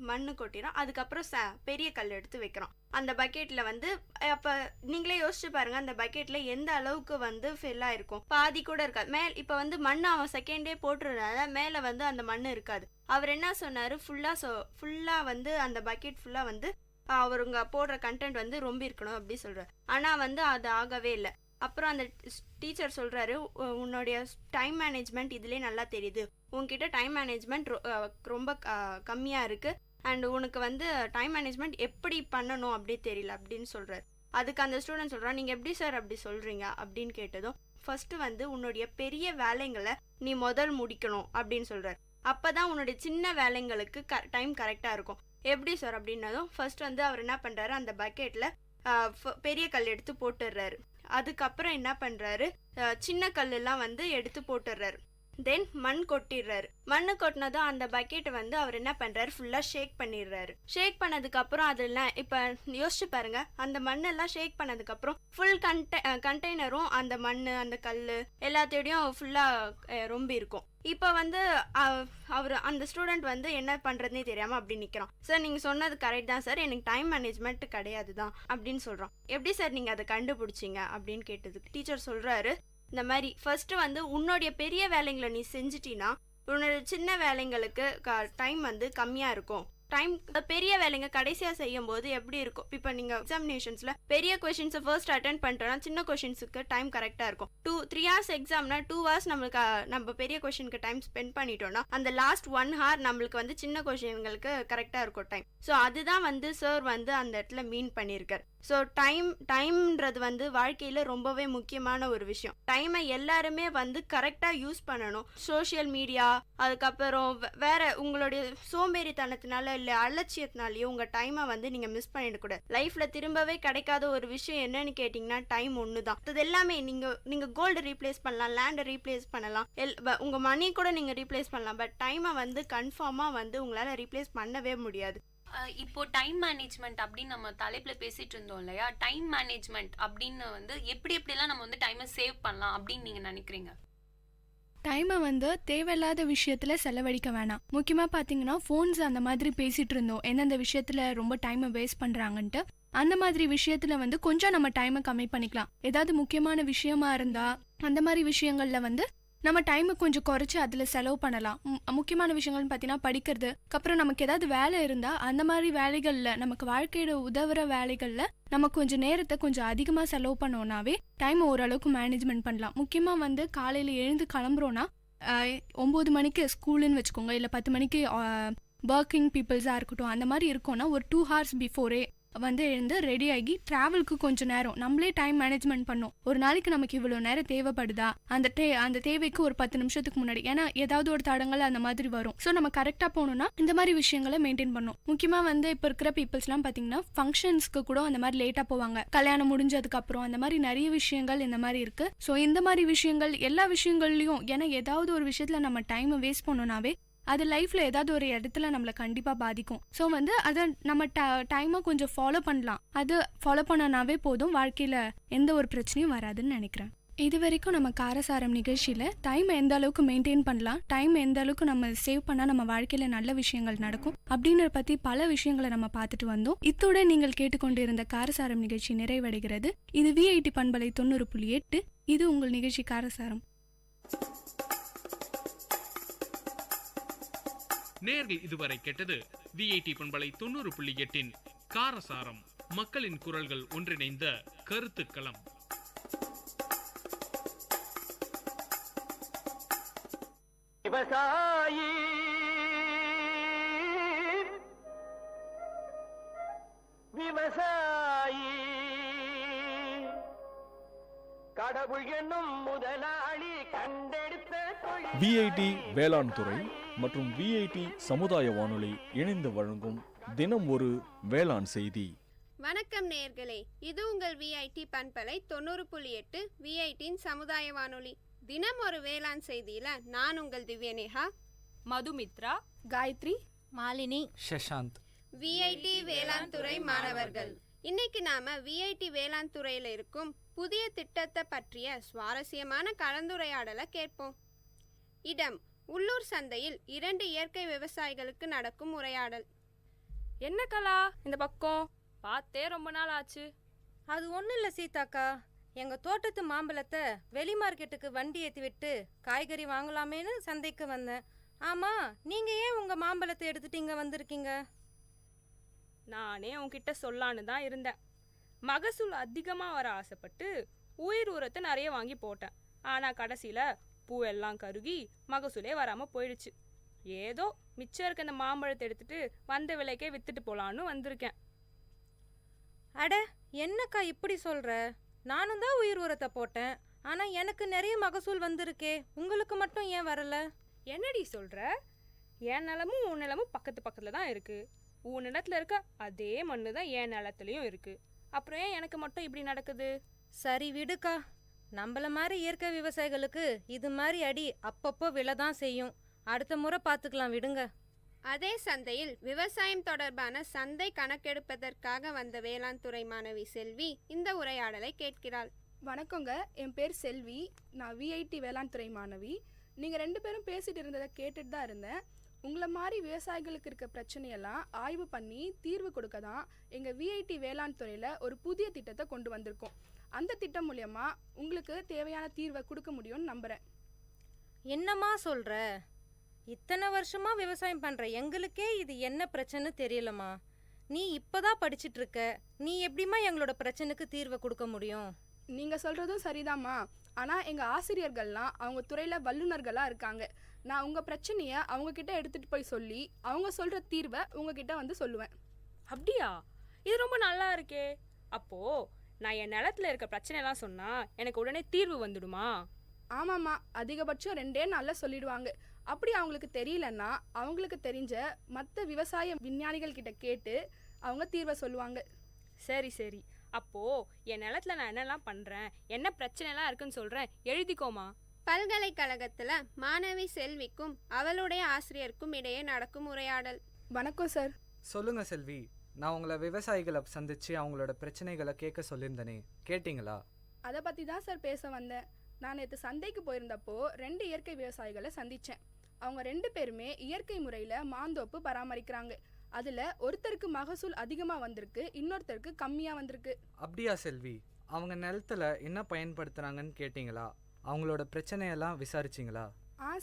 மண் கொட்டிடுறான், அதுக்கப்புறம் பெரிய கல் எடுத்து வைக்கிறான் அந்த பக்கெட்டில் வந்து. அப்போ நீங்களே யோசிச்சு பாருங்க, அந்த பக்கெட்டில் எந்த அளவுக்கு வந்து ஃபில் ஆயிருக்கும், பாதி கூட இருக்காது. இப்போ வந்து மண் அவன் செகண்டே போட்டுறதுனால மேலே வந்து அந்த மண் இருக்காது. அவர் என்ன சொன்னார், ஃபுல்லாக வந்து அந்த பக்கெட் ஃபுல்லாக வந்து அவருங்க போடுற கண்டென்ட் வந்து ரொம்ப இருக்கணும் அப்படி சொல்கிறார். ஆனால் வந்து அது ஆகவே இல்லை. அப்புறம் அந்த டீச்சர் சொல்கிறாரு, உன்னுடைய டைம் மேனேஜ்மெண்ட் இதுலேயே நல்லா தெரியுது, உன்கிட்ட டைம் மேனேஜ்மெண்ட் ரொம்ப கம்மியாக இருக்குது, அண்ட் உனக்கு வந்து டைம் மேனேஜ்மெண்ட் எப்படி பண்ணணும் அப்படி தெரியல அப்படின்னு சொல்கிறார். அதுக்கு அந்த ஸ்டூடெண்ட் சொல்கிறான், நீங்கள் எப்படி சார் அப்படி சொல்கிறீங்க அப்படின்னு கேட்டதும், ஃபஸ்ட்டு வந்து உன்னுடைய பெரிய வேலைங்களை நீ முதல் முடிக்கணும் அப்படின்னு சொல்கிறார். அப்போ தான் உன்னுடைய சின்ன வேலைங்களுக்கு டைம் கரெக்டாக இருக்கும். எப்படி சார் அப்படின்னதும் ஃபர்ஸ்ட் வந்து அவர் என்ன பண்ணுறாரு, அந்த பக்கெட்டில் பெரிய கல் எடுத்து போட்டுடுறாரு. அதுக்கப்புறம் என்ன பண்ணுறாரு, சின்ன கல்லெல்லாம் வந்து எடுத்து போட்டுடுறாரு. தென் மண் கொட்டிடுறாரு. மண் கொட்டினதும் அந்த பக்கெட்டை வந்து அவர் என்ன பண்ணுறாரு, ஃபுல்லாக ஷேக் பண்ணிடுறாரு. ஷேக் பண்ணதுக்கப்புறம் அதெல்லாம் இப்போ யோசிச்சு பாருங்க, அந்த மண்ணெல்லாம் ஷேக் பண்ணதுக்கப்புறம் ஃபுல் கண்டெய்னரும் அந்த மண் அந்த கல் எல்லாத்தையும் ஃபுல்லாக ரொம்ப இருக்கும். இப்போ வந்து அவர் அந்த ஸ்டூடெண்ட் வந்து என்ன பண்ணுறதுனே தெரியாமல் அப்படி நிற்கிறான். சார் நீங்கள் சொன்னது கரெக்ட் தான் சார், எனக்கு டைம் மேனேஜ்மெண்ட் கிடையாது தான் அப்படின்னு சொல்கிறான். எப்படி சார் நீங்கள் அதை கண்டுபிடிச்சிங்க அப்படின்னு கேட்டதுக்கு டீச்சர் சொல்கிறாரு, இந்த மாதிரி ஃபர்ஸ்ட் வந்து உன்னுடைய பெரிய வேலைங்களை நீ செஞ்சிட்டினா உன்னோட சின்ன வேலைங்களுக்கு டைம் வந்து கம்மியாக இருக்கும். டைம் பெரிய வேலைங்க கடைசியாக செய்யும் போது எப்படி இருக்கும், இப்போ நீங்கள் எக்ஸாமினேஷன்ஸில் பெரிய கொஷின்ஸை ஃபர்ஸ்ட் அட்டென்ட் பண்ணிட்டோம்னா சின்ன கொஷின்ஸுக்கு டைம் கரெக்டாக இருக்கும். 3 hours எக்ஸாம்னா 2 hours நம்மளுக்கு நம்ம பெரிய கொஷினுக்கு டைம் ஸ்பெண்ட் பண்ணிட்டோம்னா அந்த லாஸ்ட் 1 hour நம்மளுக்கு வந்து சின்ன கொஷின்களுக்கு கரெக்டாக இருக்கும் டைம். ஸோ அதுதான் வந்து சார் வந்து அந்த இடத்துல மீன் பண்ணியிருக்கார். ஸோ டைம்ன்றது வந்து வாழ்க்கையில் ரொம்பவே முக்கியமான ஒரு விஷயம். டைமை எல்லாருமே வந்து கரெக்டாக யூஸ் பண்ணணும். சோஷியல் மீடியா, அதுக்கப்புறம் வேற உங்களுடைய சோம்பேறித்தனத்தினால இல்லை அலட்சியத்தினாலேயோ உங்கள் டைமை வந்து நீங்கள் மிஸ் பண்ணிடக்கூடாது. லைஃப்பில் திரும்பவே கிடைக்காத ஒரு விஷயம் என்னன்னு கேட்டிங்கன்னா டைம் ஒன்று தான். அது எல்லாமே நீங்கள் கோல்டு ரீப்ளேஸ் பண்ணலாம், லேண்டை ரீப்ளேஸ் பண்ணலாம், உங்கள் மணி கூட நீங்கள் ரீப்ளேஸ் பண்ணலாம். பட் டைமை வந்து கன்ஃபார்மாக வந்து உங்களால் ரீப்ளேஸ் பண்ணவே முடியாது. இப்போ டைம் மேனேஜ்மெண்ட் அப்படின்னு நம்ம தலைப்புல பேசிட்டு இருந்தோம் இல்லையா, டைம் மேனேஜ்மெண்ட் அப்படின்னு வந்து எப்படிலாம் நம்ம வந்து டைமை சேவ் பண்ணலாம் அப்படின்னு நீங்க நினைக்கிறீங்க? டைமை வந்து தேவையில்லாத விஷயத்தில் செலவழிக்க வேணாம். முக்கியமாக பார்த்தீங்கன்னா ஃபோன்ஸ் அந்த மாதிரி பேசிகிட்டு இருந்தோம், எந்தெந்த விஷயத்தில் ரொம்ப டைமை வேஸ்ட் பண்ணுறாங்கன்ட்டு. அந்த மாதிரி விஷயத்தில் வந்து கொஞ்சம் நம்ம டைமை கம்மி பண்ணிக்கலாம். ஏதாவது முக்கியமான விஷயமா இருந்தால் அந்த மாதிரி விஷயங்களில் வந்து நம்ம டைமை கொஞ்சம் குறைச்சி அதில் செலவு பண்ணலாம். முக்கியமான விஷயங்கள்னு பார்த்தீங்கன்னா படிக்கிறது, அப்புறம் நமக்கு ஏதாவது வேலை இருந்தால் அந்த மாதிரி வேலைகளில் நமக்கு வாழ்க்கையோட உதவுற வேலைகளில் நம்ம கொஞ்சம் நேரத்தை கொஞ்சம் அதிகமாக செலவு பண்ணோன்னாவே டைமை ஓரளவுக்கு மேனேஜ்மெண்ட் பண்ணலாம். முக்கியமாக வந்து காலையில் எழுந்து கிளம்புறோன்னா 9 மணிக்கு ஸ்கூலுன்னு வச்சுக்கோங்க, இல்லை 10 மணிக்கு ஒர்க்கிங் பீப்புள்ஸாக இருக்கட்டும், அந்த மாதிரி இருக்கோன்னா ஒரு 2 hours பிஃபோரே வந்து எழுந்து ரெடி ஆகி டிராவலுக்கு கொஞ்சம் நேரம் நம்மளே டைம் மேனேஜ்மெண்ட் பண்ணோம். ஒரு நாளைக்கு நமக்கு இவ்வளோ நேரம் தேவைப்படுதா, அந்த தேவைக்கு ஒரு 10 நிமிஷத்துக்கு முன்னாடி, ஏன்னா ஏதாவது ஒரு தடங்கள் அந்த மாதிரி வரும். ஸோ நம்ம கரெக்டாக போகணும்னா இந்த மாதிரி விஷயங்களை மெயின்டைன் பண்ணணும். முக்கியமாக வந்து இப்போ இருக்கிற பீப்புள்ஸ்லாம் பார்த்தீங்கன்னா ஃபங்க்ஷன்ஸ்க்கு கூட அந்த மாதிரி லேட்டாக போவாங்க, கல்யாணம் முடிஞ்சதுக்கு அப்புறம். அந்த மாதிரி நிறைய விஷயங்கள் இந்த மாதிரி இருக்கு. ஸோ இந்த மாதிரி விஷயங்கள் எல்லா விஷயங்கள்லையும், ஏன்னா ஏதாவது ஒரு விஷயத்தில் நம்ம டைமை வேஸ்ட் பண்ணோம்னாவே அது லைஃப்பில் ஏதாவது ஒரு இடத்துல நம்மளை கண்டிப்பாக பாதிக்கும். ஸோ வந்து அதை நம்ம டைமை கொஞ்சம் ஃபாலோ பண்ணலாம். அது ஃபாலோ பண்ணனாவே போதும், வாழ்க்கையில் எந்த ஒரு பிரச்சனையும் வராதுன்னு நினைக்கிறேன். இது வரைக்கும் நம்ம காரசாரம் நிகழ்ச்சியில் டைமை எந்த அளவுக்கு மெயின்டைன் பண்ணலாம், டைம் எந்த அளவுக்கு நம்ம சேவ் பண்ணால் நம்ம வாழ்க்கையில் நல்ல விஷயங்கள் நடக்கும் அப்படின்றத பற்றி பல விஷயங்களை நம்ம பார்த்துட்டு வந்தோம். இத்துடன் நீங்கள் கேட்டுக்கொண்டு இருந்த காரசாரம் நிகழ்ச்சி நிறைவடைகிறது. இது VIT பண்பலை 90.8. இது உங்கள் நிகழ்ச்சி காரசாரம். நேர்கள் இதுவரை கேட்டது VIT பண்பலை 90.8 காரசாரம், மக்களின் குரல்கள் ஒன்றிணைந்த கருத்துக்களம். விவசாயி விவசாயி கடவுள் என்னும் முதலாளி கண்டெடுத்த VIT வேளாண் துறை மற்றும் VIT சமுதாய வானொலி இணைந்து வழங்கும் தினம் ஒரு வேளாண் செய்தி. வணக்கம் நேயர்களே, இது உங்கள் விஐடி பண்பலை 90.8 விஐடியின் சமுதாய வானொலி. தினம் ஒரு வேளாண் செய்தியில நான் உங்கள் திவ்யநேகா, மதுமித்ரா, காயத்ரி, மாலினி, ஷஷாந்த். விஐடி வேளாண் துறை மாணவர்கள். இன்னைக்கு நாம விஐடி வேளாண் துறையில இருக்கும் புதிய திட்டத்தை பற்றிய சுவாரஸ்யமான கலந்துரையாடலை கேட்போம். இடம்: உள்ளூர் சந்தையில் 2 இயற்கை விவசாயிகளுக்கு நடக்கும் உரையாடல். என்ன கலா இந்த பக்கம் பார்த்தே ரொம்ப நாள் ஆச்சு. அது ஒன்றும் இல்லை சீதாக்கா, எங்கள் தோட்டத்து மாம்பழத்தை வெளி மார்க்கெட்டுக்கு வண்டி ஏற்றி விட்டு காய்கறி வாங்கலாமேன்னு சந்தைக்கு வந்தேன். ஆமாம், நீங்கள் ஏன் உங்கள் மாம்பழத்தை எடுத்துட்டு இங்கே வந்திருக்கீங்க? நானே உன்கிட்ட சொல்லான்னு தான் இருந்தேன். மகசூல் அதிகமாக வர ஆசைப்பட்டு உயிர் உரத்தை நிறைய வாங்கி போட்டேன். ஆனால் கடைசியில் பூவெல்லாம் கருகி மகசூலே வராமல் போயிடுச்சு. ஏதோ மிச்சம் இருக்க இந்த மாம்பழத்தை எடுத்துட்டு வந்த விலைக்கே வித்துட்டு போகலான்னு வந்திருக்கேன். அட, என்னக்கா இப்படி சொல்கிற? நானும் தான் உயிர் உரத்தை போட்டேன், ஆனால் எனக்கு நிறைய மகசூல் வந்திருக்கே, உங்களுக்கு மட்டும் ஏன் வரல? என்னடி சொல்கிற? என் நிலமும் உன் நிலமும் பக்கத்தில் தான் இருக்குது. உன் நிலத்தில் இருக்க அதே மண்ணு தான் என் நிலத்துலையும் இருக்குது. அப்புறம் ஏன் எனக்கு மட்டும் இப்படி நடக்குது? சரி விடுக்கா, நம்மள மாதிரி இயற்கை விவசாயிகளுக்கு இது மாதிரி அடி அப்பப்போ விழ தான் செய்யும். அடுத்த முறை பார்த்துக்கலாம், விடுங்க. அதே சந்தையில் விவசாயம் தொடர்பான சந்தை கணக்கெடுப்பதற்காக வந்த வேளாண் துறை மாணவி செல்வி இந்த உரையாடலை கேட்கிறாள். வணக்கங்க, என் பேர் செல்வி. நான் விஐடி வேளாண் துறை மாணவி. நீங்கள் 2 பேரும் பேசிட்டு இருந்ததை கேட்டுட்டு தான் இருந்தேன். உங்களை மாதிரி விவசாயிகளுக்கு இருக்க பிரச்சனையெல்லாம் ஆய்வு பண்ணி தீர்வு கொடுக்க தான் எங்கள் விஐடி வேளாண் துறையில் ஒரு புதிய திட்டத்தை கொண்டு வந்திருக்கோம். அந்த திட்டம் மூலயமா உங்களுக்கு தேவையான தீர்வை கொடுக்க முடியும்னு நம்புகிறேன். என்னம்மா சொல்கிற? இத்தனை வருஷமா விவசாயம் பண்ணுற எங்களுக்கே இது என்ன பிரச்சனை தெரியலம்மா. நீ இப்போதான் படிச்சுட்டு இருக்க, நீ எப்படிம்மா எங்களோட பிரச்சனைக்கு தீர்வை கொடுக்க முடியும்? நீங்கள் சொல்கிறதும் சரிதாம்மா. ஆனால் எங்கள் ஆசிரியர்கள்லாம் அவங்க துறையில் வல்லுநர்களாக இருக்காங்க. நான் உங்கள் பிரச்சனையை அவங்கக்கிட்ட எடுத்துகிட்டு போய் சொல்லி அவங்க சொல்கிற தீர்வை உங்ககிட்ட வந்து சொல்லுவேன். அப்படியா? இது ரொம்ப நல்லா இருக்கே. அப்போது நான் என் நிலத்தில் இருக்க பிரச்சனையெல்லாம் சொன்னால் எனக்கு உடனே தீர்வு வந்துடுமா? ஆமாம்மா, அதிகபட்சம் 2 நாளில் சொல்லிடுவாங்க. அப்படி அவங்களுக்கு தெரியலன்னா அவங்களுக்கு தெரிஞ்ச மற்ற விவசாய விஞ்ஞானிகள் கிட்ட கேட்டு அவங்க தீர்வை சொல்லுவாங்க. சரி சரி, அப்போது என் நிலத்தில் நான் என்னெல்லாம் பண்ணுறேன், என்ன பிரச்சனைலாம் இருக்குன்னு சொல்கிறேன், எழுதிக்கோமா. பல்கலைக்கழகத்தில் மாணவி செல்விக்கும் அவளுடைய ஆசிரியருக்கும் இடையே நடக்கும் உரையாடல். வணக்கம் சார். சொல்லுங்க செல்வி, நான் உங்களை விவசாயிகளை சந்திச்சு அவங்களோட பிரச்சனைகளை கேட்க சொல்லியிருந்தேனே, கேட்டிங்களா? அதை பற்றி தான் சார் பேச வந்தேன். நான் நேற்று சந்தைக்கு போயிருந்தப்போ 2 இயற்கை விவசாயிகளை சந்தித்தேன். அவங்க 2 பேருமே இயற்கை முறையில் மாந்தோப்பு பராமரிக்கிறாங்க. அதில் ஒருத்தருக்கு மகசூல் அதிகமாக வந்திருக்கு, இன்னொருத்தருக்கு கம்மியாக வந்திருக்கு. அப்படியா செல்வி? அவங்க நிலத்துல என்ன பயன்படுத்துகிறாங்கன்னு கேட்டிங்களா? அவங்களோட பிரச்சனையெல்லாம் விசாரிச்சிங்களா?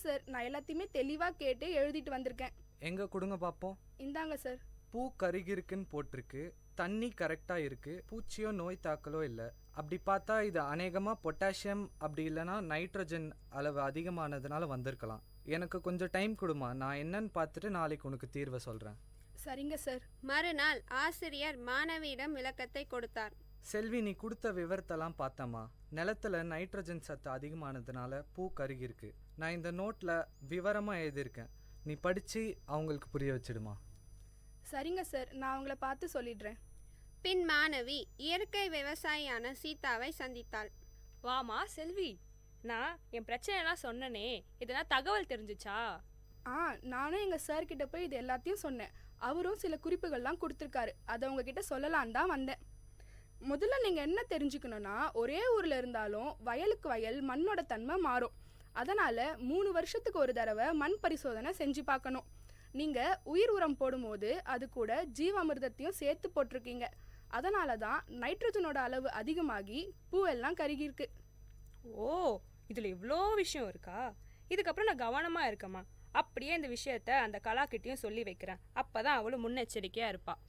சார், நான் எல்லாத்தையுமே தெளிவாக கேட்டு எழுதிட்டு வந்திருக்கேன். எங்கே கொடுங்க பார்ப்போம். இந்தாங்க சார். பூ கருகிருக்குன்னு போட்டிருக்கு, தண்ணி கரெக்டாக இருக்குது, பூச்சியோ நோய் தாக்கலோ இல்லை. அப்படி பார்த்தா இது அநேகமாக பொட்டாசியம் அப்படி இல்லைன்னா நைட்ரஜன் அளவு அதிகமானதுனால வந்திருக்கலாம். எனக்கு கொஞ்சம் டைம் கொடுமா, நான் என்னன்னு பார்த்துட்டு நாளைக்கு உனக்கு தீர்வை சொல்கிறேன். சரிங்க சார். மறுநாள் ஆசிரியர் மாணவியிடம் விளக்கத்தை கொடுத்தார். செல்வி, நீ கொடுத்த விவரத்தெல்லாம் பார்த்தம்மா. நிலத்துல நைட்ரஜன் சத்து அதிகமானதுனால பூ கருகிருக்கு. நான் இந்த நோட்டில் விவரமாக எழுதியிருக்கேன், நீ படித்து அவங்களுக்கு புரிய வச்சிடுமா. சரிங்க சார், நான் அவங்கள பார்த்து சொல்லிடுறேன். பின் மாணவி இயற்கை விவசாயியான சீதாவை சந்தித்தாள். வாமா செல்வி, நான் என் பிரச்சனையெல்லாம் சொன்னனே, இதெல்லாம் தகவல் தெரிஞ்சிச்சா? நானும் எங்கள் சார்கிட்ட போய் இது எல்லாத்தையும் சொன்னேன். அவரும் சில குறிப்புகள்லாம் கொடுத்துருக்காரு. அதை உங்ககிட்ட சொல்லலான் தான் வந்தேன். முதல்ல நீங்கள் என்ன தெரிஞ்சுக்கணுன்னா, ஒரே ஊரில் இருந்தாலும் வயலுக்கு வயல் மண்ணோட தன்மை மாறும். அதனால் 3 வருஷத்துக்கு ஒரு தடவை மண் பரிசோதனை செஞ்சு பார்க்கணும். நீங்கள் உயிர் உரம் போடும்போது அது கூட ஜீவாமிர்தத்தையும் சேர்த்து போட்டிருக்கீங்க. அதனால தான் நைட்ரஜனோட அளவு அதிகமாகி பூவெல்லாம் கருகிருக்கு. ஓ, இதில் இவ்வளோ விஷயம் இருக்கா? இதுக்கப்புறம் நான் கவனமாக இருக்கேம்மா. அப்படியே இந்த விஷயத்த அந்த கலாக்கிட்டையும் சொல்லி வைக்கிறேன். அப்போ தான் அவளும் முன்னெச்சரிக்கையாக இருப்பாள்.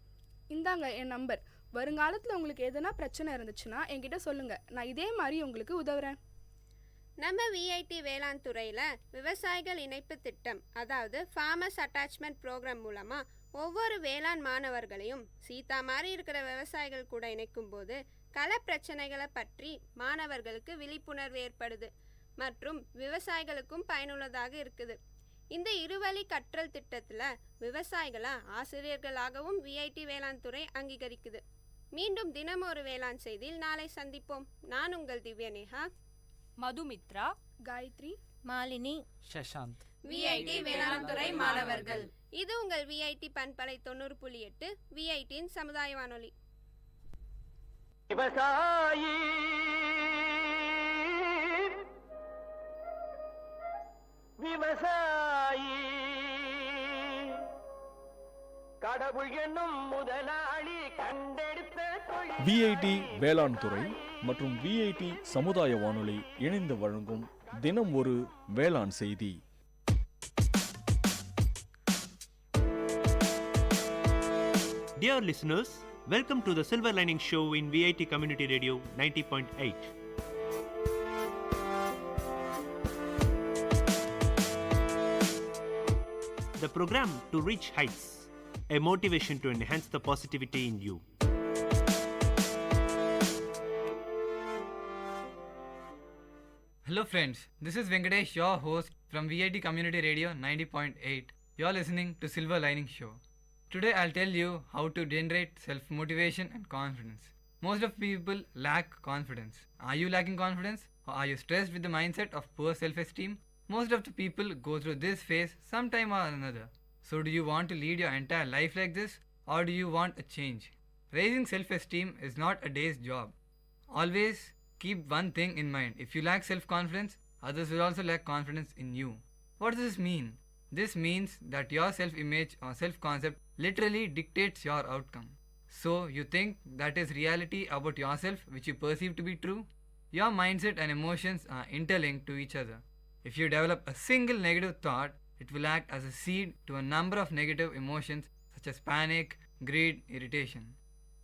இந்தாங்க என் நம்பர். வருங்காலத்தில் உங்களுக்கு எதனா பிரச்சனை இருந்துச்சுன்னா என்கிட்ட சொல்லுங்கள், நான் இதே மாதிரி உங்களுக்கு உதவுறேன். நம்ம விஐடி வேளாண் துறையில் விவசாயிகள் இணைப்பு திட்டம், அதாவது ஃபார்மர்ஸ் அட்டாச்மெண்ட் ப்ரோக்ராம் மூலமாக ஒவ்வொரு வேளாண் மாணவர்களையும் சீதா மாதிரி இருக்கிற விவசாயிகள் கூட இணைக்கும் போது கள பிரச்சனைகளை பற்றி மாணவர்களுக்கு விழிப்புணர்வு ஏற்படுது மற்றும் விவசாயிகளுக்கும் பயனுள்ளதாக இருக்குது. இந்த இருவழி கற்றல் திட்டத்தில் விவசாயிகளை ஆசிரியர்களாகவும் விஐடி வேளாண் துறை அங்கீகரிக்குது. மீண்டும் தினம் ஒரு வேளாண் செய்தியில் நாளை சந்திப்போம். நான் உங்கள் திவ்யநேகா, மதுமித்ரா, காயத்ரி, மாலினி, சஷாந்த். விஐடி வேளாண் துறை மாணவர்கள். இது உங்கள் விஐடி பண்பலை 90.8 விஐடியின் சமுதாய வானொலி. விவசாயி விவசாயி கடவுள் என்னும் முதலாளி கண்டெடுத்த விஐடி வேளாண் துறை மற்றும் விஐடி சமுதாய வானொலி இணைந்து வழங்கும் தினம் ஒரு வேளாண் செய்தி. Dear listeners, welcome to the Silver Lining Show in VIT Community Radio 90.8. The program to reach heights, a motivation to enhance the positivity in you. Hello friends, this is Venkatesh, your host from VIT Community Radio 90.8. You're listening to Silver Lining Show. Today I'll tell you how to generate self-motivation and confidence. Most of people lack confidence. Are you lacking confidence? Or are you stressed with the mindset of poor self-esteem? Most of the people go through this phase sometime or another. So do you want to lead your entire life like this, or do you want a change? Raising self-esteem is not a day's job. Always keep one thing in mind. If you lack self-confidence, others will also lack confidence in you. What does this mean? This means that your self-image or self-concept literally dictates your outcome. So you think that is reality about yourself which you perceive to be true? Your mindset and emotions are interlinked to each other. If you develop a single negative thought, it will act as a seed to a number of negative emotions such as panic, greed, irritation.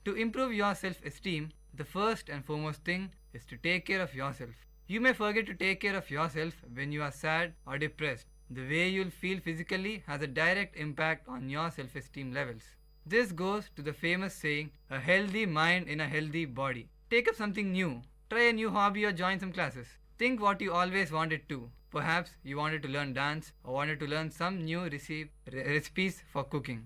To improve your self-esteem, the first and foremost thing is to take care of yourself. You may forget to take care of yourself when you are sad or depressed. The way you'll feel physically has a direct impact on your self-esteem levels. This goes to the famous saying, a healthy mind in a healthy body. Take up something new. Try a new hobby or join some classes. Think what you always wanted to. Perhaps you wanted to learn dance or wanted to learn some new recipes for cooking.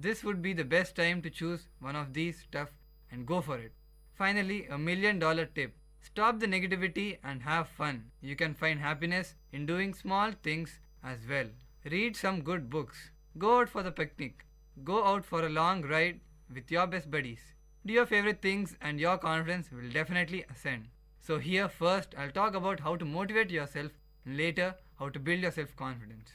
This would be the best time to choose one of these stuff and go for it. Finally, $1 million tip. Stop the negativity and have fun. You can find happiness in doing small things as well. Read some good books. Go out for the picnic. Go out for a long ride with your best buddies. Do your favorite things and your confidence will definitely ascend. So here first I'll talk about how to motivate yourself and later how to build your self-confidence.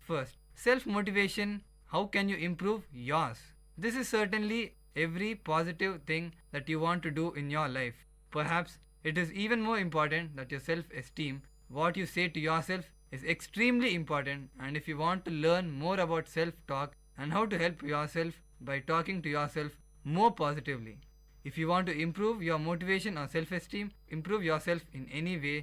First, self-motivation. How can you improve yours? This is certainly every positive thing that you want to do in your life. Perhaps it is even more important that your self-esteem, what you say to yourself, is extremely important, and if you want to learn more about self-talk and how to help yourself by talking to yourself more positively. If you want to improve your motivation or self-esteem, improve yourself in any way,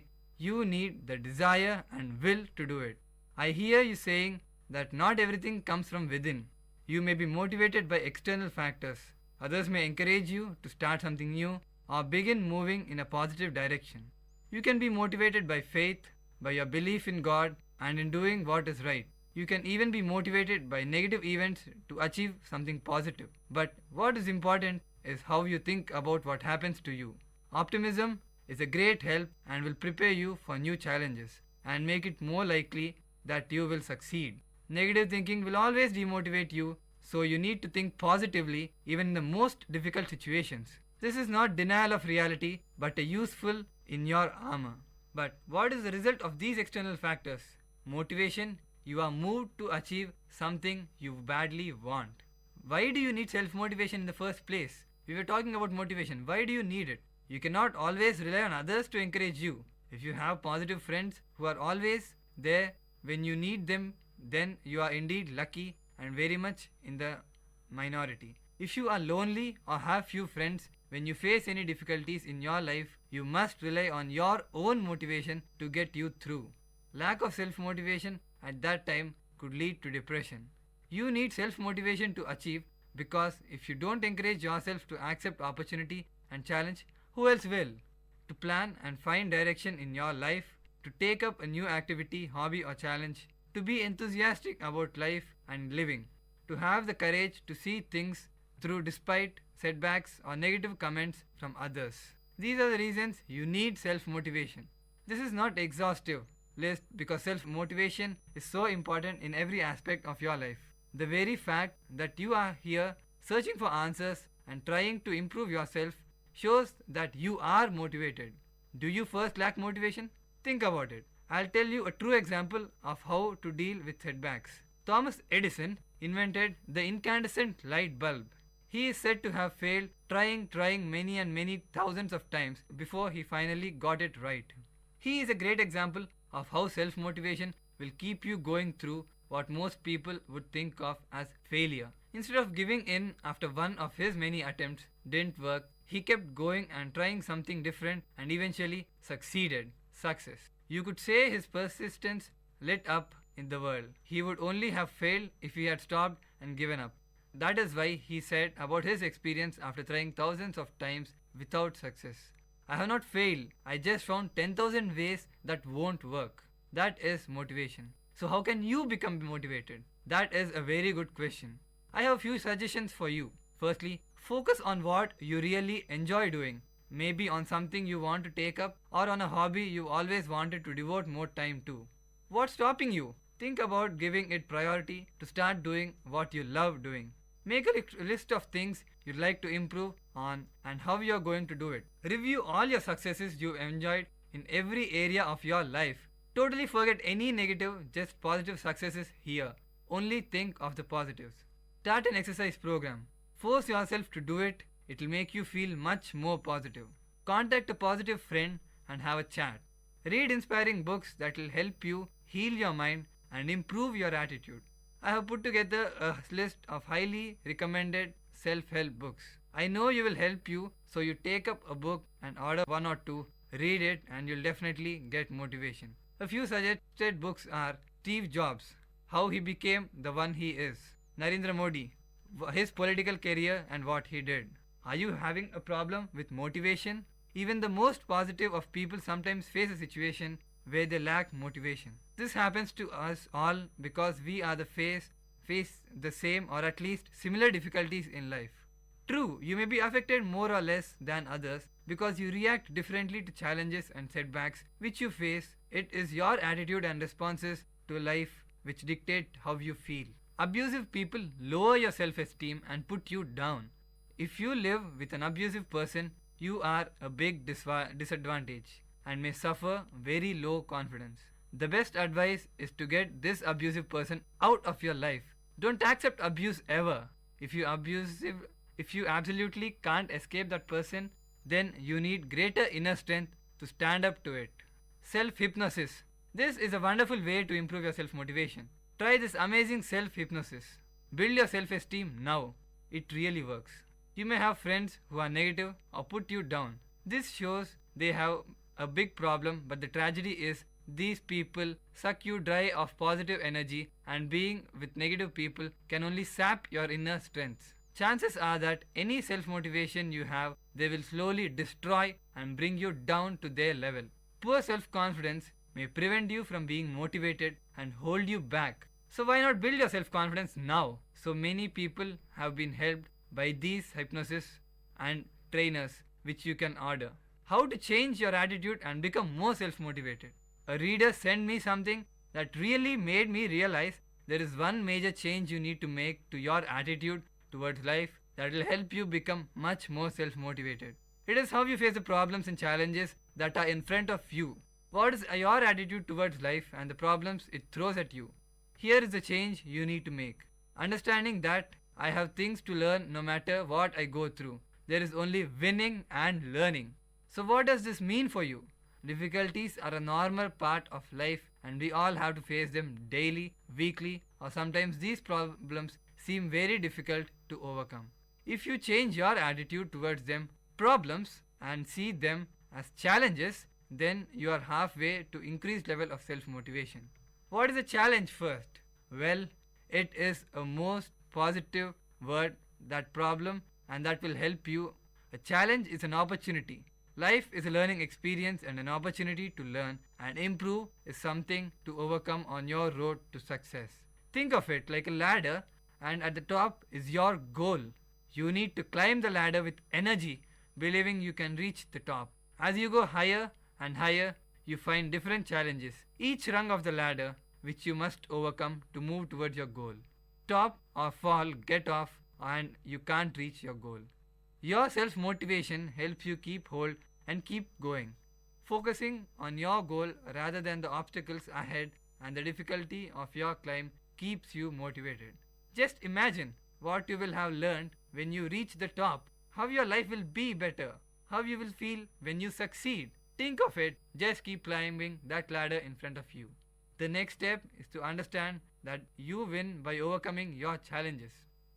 you need the desire and will to do it. I hear you saying that not everything comes from within. You may be motivated by external factors. Others may encourage you to start something new or begin moving in a positive direction. You can be motivated by faith, by your belief in God and in doing what is right. You can even be motivated by negative events to achieve something positive. But what is important is how you think about what happens to you. Optimism is a great help and will prepare you for new challenges and make it more likely that you will succeed. Negative thinking will always demotivate you, so you need to think positively even in the most difficult situations. This is not denial of reality, but a useful in your armor. But what is the result of these external factors? Motivation. You are moved to achieve something you badly want. Why do you need self-motivation in the first place? We were talking about motivation. Why do you need it? You cannot always rely on others to encourage you. If you have positive friends who are always there when you need them, then you are indeed lucky and very much in the minority. If you are lonely or have few friends, when you face any difficulties in your life, you must rely on your own motivation to get you through. Lack of self-motivation at that time could lead to depression. You need self-motivation to achieve, because if you don't encourage yourself to accept opportunity and challenge, who else will? To plan and find direction in your life, to take up a new activity, hobby or challenge, to be enthusiastic about life and living, to have the courage to see things through despite setbacks, or negative comments from others. These are the reasons you need self-motivation. This is not exhaustive list because self-motivation is so important in every aspect of your life. The very fact that you are here searching for answers and trying to improve yourself shows that you are motivated. Do you first lack motivation? Think about it. I'll tell you a true example of how to deal with setbacks. Thomas Edison invented the incandescent light bulb. He is said to have failed trying many thousands of times before he finally got it right. He is a great example of how self-motivation will keep you going through what most people would think of as failure. Instead of giving in after one of his many attempts didn't work, he kept going and trying something different and eventually succeeded. Success. You could say his persistence lit up in the world. He would only have failed if he had stopped and given up. That is why he said about his experience after trying thousands of times without success. I have not failed, I just found 10,000 ways that won't work. That is motivation. So how can you become motivated? That is a very good question. I have a few suggestions for you. Firstly, focus on what you really enjoy doing. Maybe on something you want to take up or on a hobby you always wanted to devote more time to. What's stopping you? Think about giving it priority to start doing what you love doing. Make a list of things you'd like to improve on and how you're going to do it. Review all your successes you've enjoyed in every area of your life. Totally forget any negative, just positive successes here. Only think of the positives. Start an exercise program. Force yourself to do it. It'll make you feel much more positive. Contact a positive friend and have a chat. Read inspiring books that will help you heal your mind and improve your attitude. I have put together a list of highly recommended self-help books. I know you will help you, so you take up a book and order one or two, read it, and you'll definitely get motivation. A few suggested books are Steve Jobs, How He Became the One He Is, Narendra Modi, His Political Career and What He Did. Are you having a problem with motivation? Even the most positive of people sometimes face a situation where they lack motivation. This happens to us all because we are face the same or at least similar difficulties in life. True, you may be affected more or less than others because you react differently to challenges and setbacks which you face. It is your attitude and responses to life which dictate how you feel. Abusive people lower your self-esteem and put you down. If you live with an abusive person, you are a big disadvantage and may suffer very low confidence. The best advice is to get this abusive person out of your life. Don't accept abuse ever. If you absolutely can't escape that person, then you need greater inner strength to stand up to it. Self-hypnosis. This is a wonderful way to improve your self-motivation. Try this amazing self-hypnosis. Build your self-esteem now. It really works. You may have friends who are negative or put you down. This shows they have a big problem, but the tragedy is these people suck you dry of positive energy, and being with negative people can only sap your inner strengths. Chances are that any self-motivation you have, they will slowly destroy and bring you down to their level. Poor self-confidence may prevent you from being motivated and hold you back. So why not build your self-confidence now? So many people have been helped by these hypnosis and trainers which you can order. How to change your attitude and become more self-motivated. A reader sent me something that really made me realize there is one major change you need to make to your attitude towards life that will help you become much more self-motivated. It is how you face the problems and challenges that are in front of you. What is your attitude towards life and the problems it throws at you? Here is the change you need to make. Understanding that I have things to learn no matter what I go through. There is only winning and learning. So what does this mean for you? Difficulties are a normal part of life and we all have to face them daily, weekly, or sometimes these problems seem very difficult to overcome. If you change your attitude towards them, problems, and see them as challenges, then you are halfway to increased level of self-motivation. What is a challenge first? Well, it is a most positive word, that problem, and that will help you. A challenge is an opportunity. Life is a learning experience and an opportunity to learn, and improve is something to overcome on your road to success. Think of it like a ladder, and at the top is your goal. You need to climb the ladder with energy, believing you can reach the top. As you go higher and higher, you find different challenges, each rung of the ladder which you must overcome to move towards your goal. Top or fall, get off, and you can't reach your goal. Your self-motivation helps you keep hold and keep going, focusing on your goal rather than the obstacles ahead, and the difficulty of your climb keeps you motivated. Just imagine what you will have learned when you reach the top, how your life will be better, how you will feel when you succeed. Think of it, just keep climbing that ladder in front of you. The next step is to understand that you win by overcoming your challenges.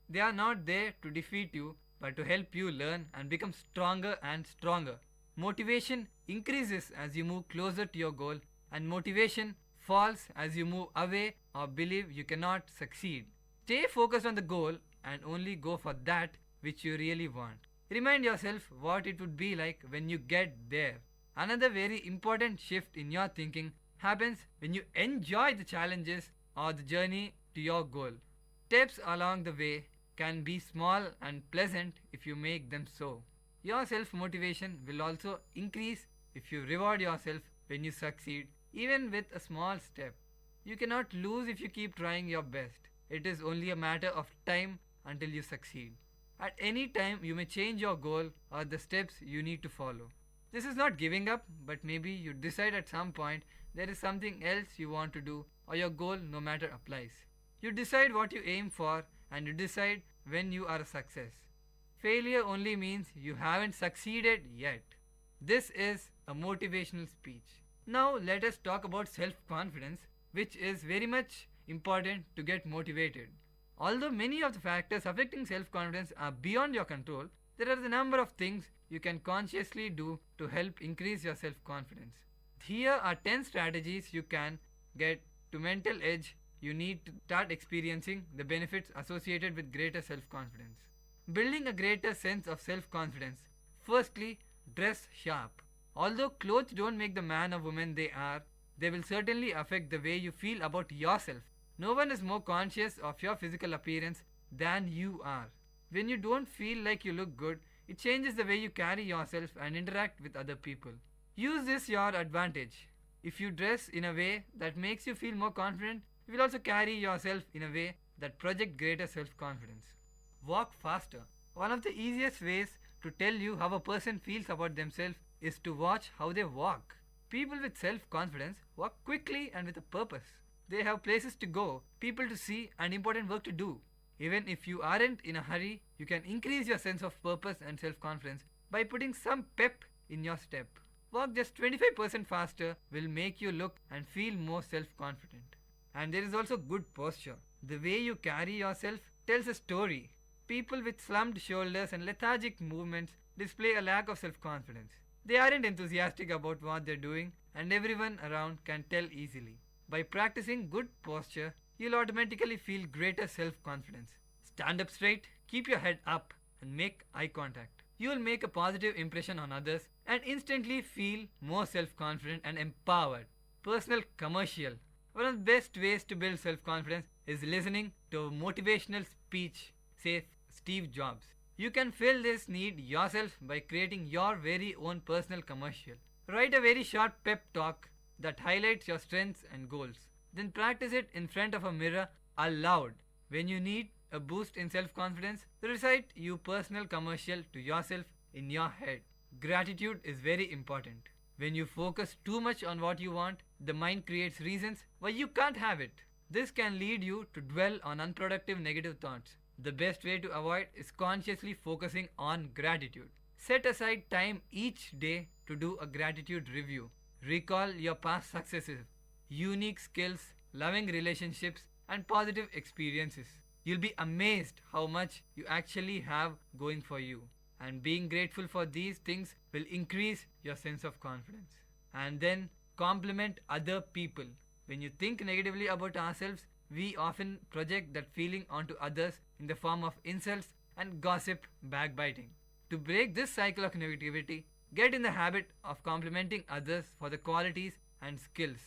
They are not there to defeat you, but to help you learn and become stronger and stronger. Motivation increases as you move closer to your goal, and motivation falls as you move away or believe you cannot succeed. Stay focused on the goal and only go for that which you really want. Remind yourself what it would be like when you get there. Another very important shift in your thinking happens when you enjoy the challenges or the journey to your goal. Steps along the way can be small and pleasant if you make them so. Your self-motivation will also increase if you reward yourself when you succeed, even with a small step. You cannot lose if you keep trying your best. It is only a matter of time until you succeed. At any time, you may change your goal or the steps you need to follow. This is not giving up, but maybe you decide at some point there is something else you want to do, or your goal no matter applies. You decide what you aim for, and you decide when you are a success. Failure only means you haven't succeeded yet. This is a motivational speech. Now let us talk about self-confidence, which is very much important to get motivated. Although many of the factors affecting self-confidence are beyond your control, there are a number of things you can consciously do to help increase your self-confidence. Here are 10 strategies you can get to mental edge you need to start experiencing the benefits associated with greater self-confidence. Building a greater sense of self-confidence. Firstly, dress sharp. Although clothes don't make the man or woman they are, they will certainly affect the way you feel about yourself. No one is more conscious of your physical appearance than you are. When you don't feel like you look good, it changes the way you carry yourself and interact with other people. Use this your advantage. If you dress in a way that makes you feel more confident, you will also carry yourself in a way that projects greater self-confidence. Walk faster. One of the easiest ways to tell you how a person feels about themselves is to watch how they walk. People with self-confidence walk quickly and with a purpose. They have places to go, people to see, and important work to do. Even if you aren't in a hurry, you can increase your sense of purpose and self-confidence by putting some pep in your step. Walk just 25% faster will make you look and feel more self-confident. And there is also good posture. The way you carry yourself tells a story. People with slumped shoulders and lethargic movements display a lack of self-confidence. They aren't enthusiastic about what they're doing, and everyone around can tell easily. By practicing good posture, you'll automatically feel greater self-confidence. Stand up straight, keep your head up, and make eye contact. You'll make a positive impression on others and instantly feel more self-confident and empowered. Personal commercial. One of the best ways to build self-confidence is listening to a motivational speech, say Steve Jobs. You can fill this need yourself by creating your very own personal commercial. Write a very short pep talk that highlights your strengths and goals. Then practice it in front of a mirror aloud. When you need a boost in self-confidence, recite your personal commercial to yourself in your head. Gratitude is very important. When you focus too much on what you want, the mind creates reasons why you can't have it. This can lead you to dwell on unproductive negative thoughts. The best way to avoid is consciously focusing on gratitude. Set aside time each day to do a gratitude review. Recall your past successes, unique skills, loving relationships, and positive experiences. You'll be amazed how much you actually have going for you. And being grateful for these things will increase your sense of confidence. And then compliment other people. When you think negatively about ourselves, we often project that feeling onto others in the form of insults and gossip, backbiting. To break this cycle of negativity, get in the habit of complimenting others for the qualities and skills.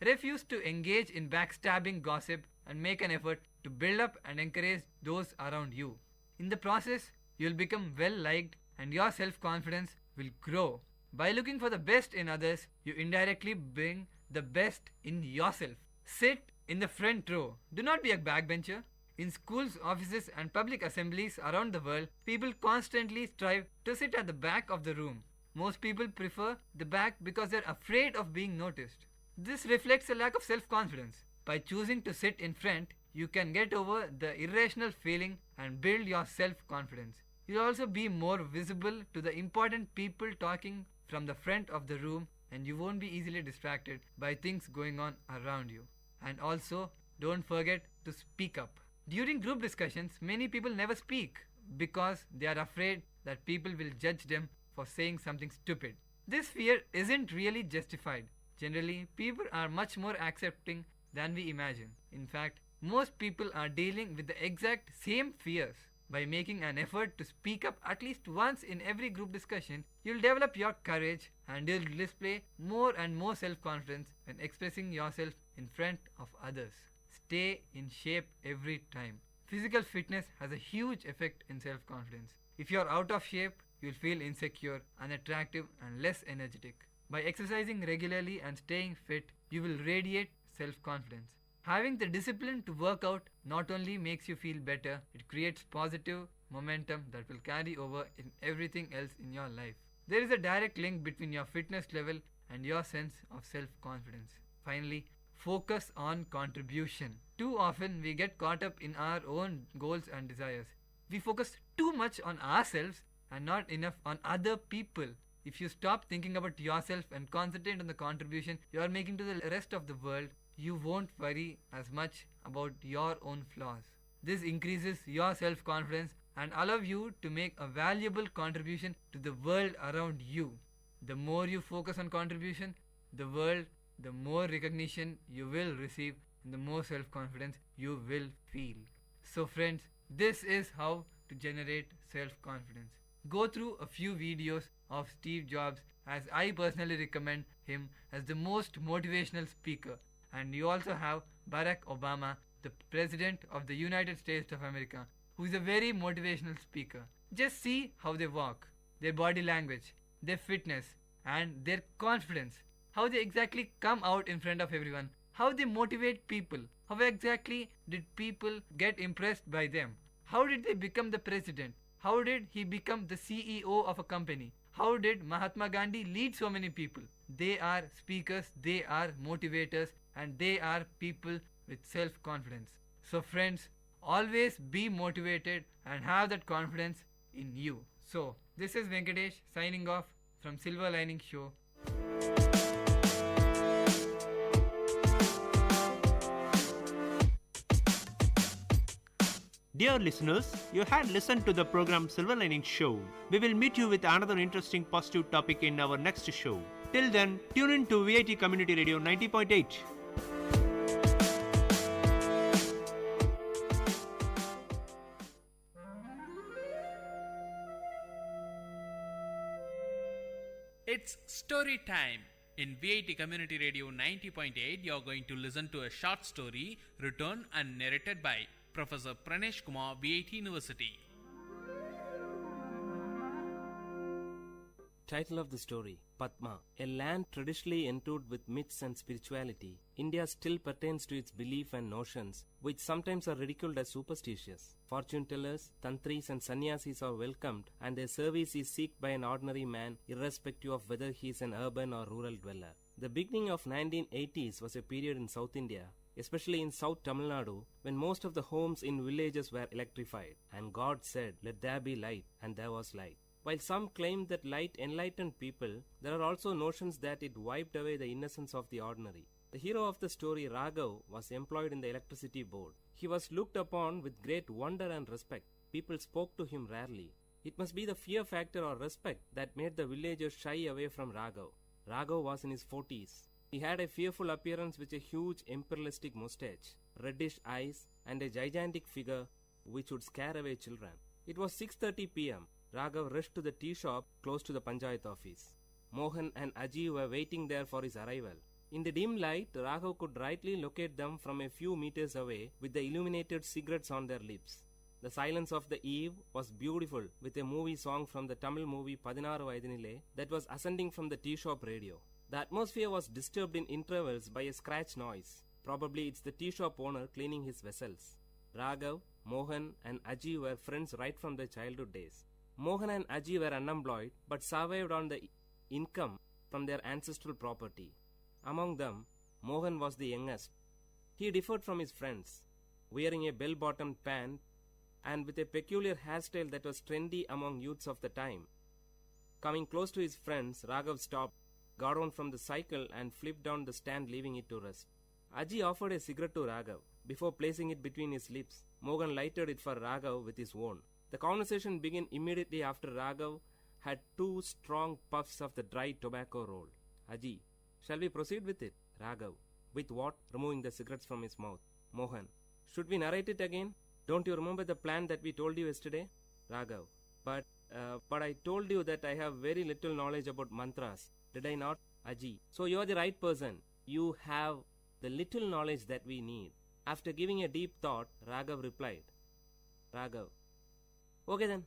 Refuse to engage in backstabbing gossip and make an effort to build up and encourage those around you. In the process, you'll become well liked and your self confidence will grow. By looking for the best in others, you indirectly bring the best in yourself. Sit in the front row. Do not be a backbencher. In schools, offices, and public assemblies around the world, people constantly strive to sit at the back of the room. Most people prefer the back because they're afraid of being noticed. This reflects a lack of self-confidence. By choosing to sit in front, you can get over the irrational feeling and build your self-confidence. You'll also be more visible to the important people talking from the front of the room, and you won't be easily distracted by things going on around you. And also, don't forget to speak up. During group discussions, many people never speak because they are afraid that people will judge them for saying something stupid. This fear isn't really justified. Generally, people are much more accepting than we imagine. In fact, most people are dealing with the exact same fears. By making an effort to speak up at least once in every group discussion, you'll develop your courage and you'll display more and more self-confidence when expressing yourself in front of others. Stay in shape every time. Physical fitness has a huge effect in self-confidence. If you're out of shape, you'll feel insecure, unattractive, and less energetic. By exercising regularly and staying fit, you will radiate self-confidence. Having the discipline to work out not only makes you feel better, it creates positive momentum that will carry over in everything else in your life. There is a direct link between your fitness level and your sense of self-confidence. Finally, focus on contribution. Too often we get caught up in our own goals and desires. We focus too much on ourselves and not enough on other people. If you stop thinking about yourself and concentrate on the contribution you are making to the rest of the world, you won't worry as much about your own flaws. This increases your self-confidence and allows you to make a valuable contribution to the world around you. The more you focus on contribution, the more recognition you will receive and the more self-confidence you will feel. So friends, this is how to generate self-confidence. Go through a few videos of Steve Jobs, as I personally recommend him as the most motivational speaker. And you also have Barack Obama, the President of the United States of America, who is a very motivational speaker. Just see how they walk, their body language, their fitness, and their confidence. How they exactly come out in front of everyone. How they motivate people. How exactly did people get impressed by them? How did they become the president? How did he become the CEO of a company? How did Mahatma Gandhi lead so many people? They are speakers, they are motivators, and they are people with self-confidence. So friends, always be motivated and have that confidence in you. So, this is Venkatesh signing off from Silver Lining Show. Dear listeners, you had listened to the program Silver Lining Show. We will meet you with another interesting positive topic in our next show. Till then, tune in to VIT Community Radio 90.8. It's story time. In VIT Community Radio 90.8, you're going to listen to a short story written and narrated by Professor Pranesh Kumar, VIT University. Title of the story, Padma. A land traditionally endowed with myths and spirituality, India still pertains to its belief and notions, which sometimes are ridiculed as superstitious. Fortune tellers, tantris and sannyasis are welcomed, and their service is sought by an ordinary man, irrespective of whether he is an urban or rural dweller. The beginning of 1980s was a period in South India, especially in South Tamil Nadu, when most of the homes in villages were electrified, and God said, "Let there be light," and there was light. While some claim that light enlightened people, there are also notions that it wiped away the innocence of the ordinary. The hero of the story, Raghav, was employed in the electricity board. He was looked upon with great wonder and respect. People spoke to him rarely. It must be the fear factor or respect that made the villagers shy away from Raghav. Raghav was in his 40s. He had a fearful appearance with a huge imperialistic mustache, reddish eyes, and a gigantic figure which would scare away children. It was 6:30 p.m. Raghav rushed to the tea shop close to the Panchayat office. Mohan and Aji were waiting there for his arrival. In the dim light, Raghav could rightly locate them from a few meters away with the illuminated cigarettes on their lips. The Silence of the Eve was beautiful, with a movie song from the Tamil movie Padinaru Vaidinile that was ascending from the tea shop radio. The atmosphere was disturbed in intervals by a scratch noise. Probably it's the tea shop owner cleaning his vessels. Raghav, Mohan and Aji were friends right from their childhood days. Mohan and Aji were unemployed but survived on the income from their ancestral property. Among them, Mohan was the youngest. He differed from his friends, wearing a bell-bottomed pant and with a peculiar hairstyle that was trendy among youths of the time. Coming close to his friends, Raghav stopped, got on from the cycle and flipped down the stand, leaving it to rest. Aji offered a cigarette to Raghav. Before placing it between his lips, Mohan lighted it for Raghav with his own. The conversation began immediately after Raghav had 2 strong puffs of the dry tobacco roll. Aji, shall we proceed with it? Raghav, with what? Removing the cigarettes from his mouth. Mohan, should we narrate it again? Don't you remember the plan that we told you yesterday? Raghav, but I told you that I have very little knowledge about mantras. Did I not? Aji, so you are the right person. You have the little knowledge that we need. After giving a deep thought, Raghav replied. Raghav, okay then,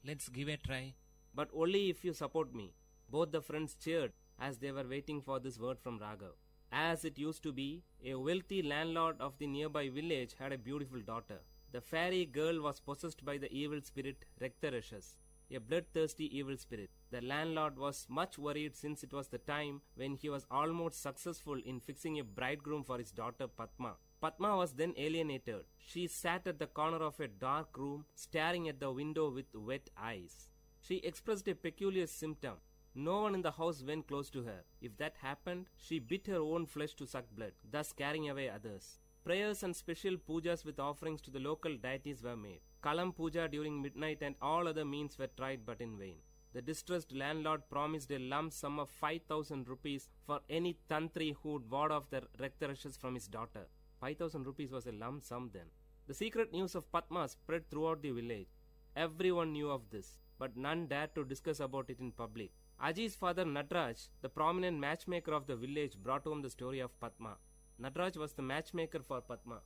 let's give a try. But only if you support me. Both the friends cheered as they were waiting for this word from Raghav. As it used to be, a wealthy landlord of the nearby village had a beautiful daughter. The fairy girl was possessed by the evil spirit Rektarashas, a bloodthirsty evil spirit. The landlord was much worried since it was the time when he was almost successful in fixing a bridegroom for his daughter Padma. Padma was then alienated. She sat at the corner of a dark room, staring at the window with wet eyes. She expressed a peculiar symptom. No one in the house went close to her. If that happened, she bit her own flesh to suck blood, thus scaring away others. Prayers and special pujas with offerings to the local deities were made. Kalam puja during midnight and all other means were tried but in vain. The distressed landlord promised a lump sum of 5,000 rupees for any tantri who would ward off the Rektarashas from his daughter. 5,000 rupees was a lump sum then. The secret news of Padma spread throughout the village. Everyone knew of this, but none dared to discuss about it in public. Aji's father Natraj, the prominent matchmaker of the village, brought home the story of Padma. Natraj was the matchmaker for Padma.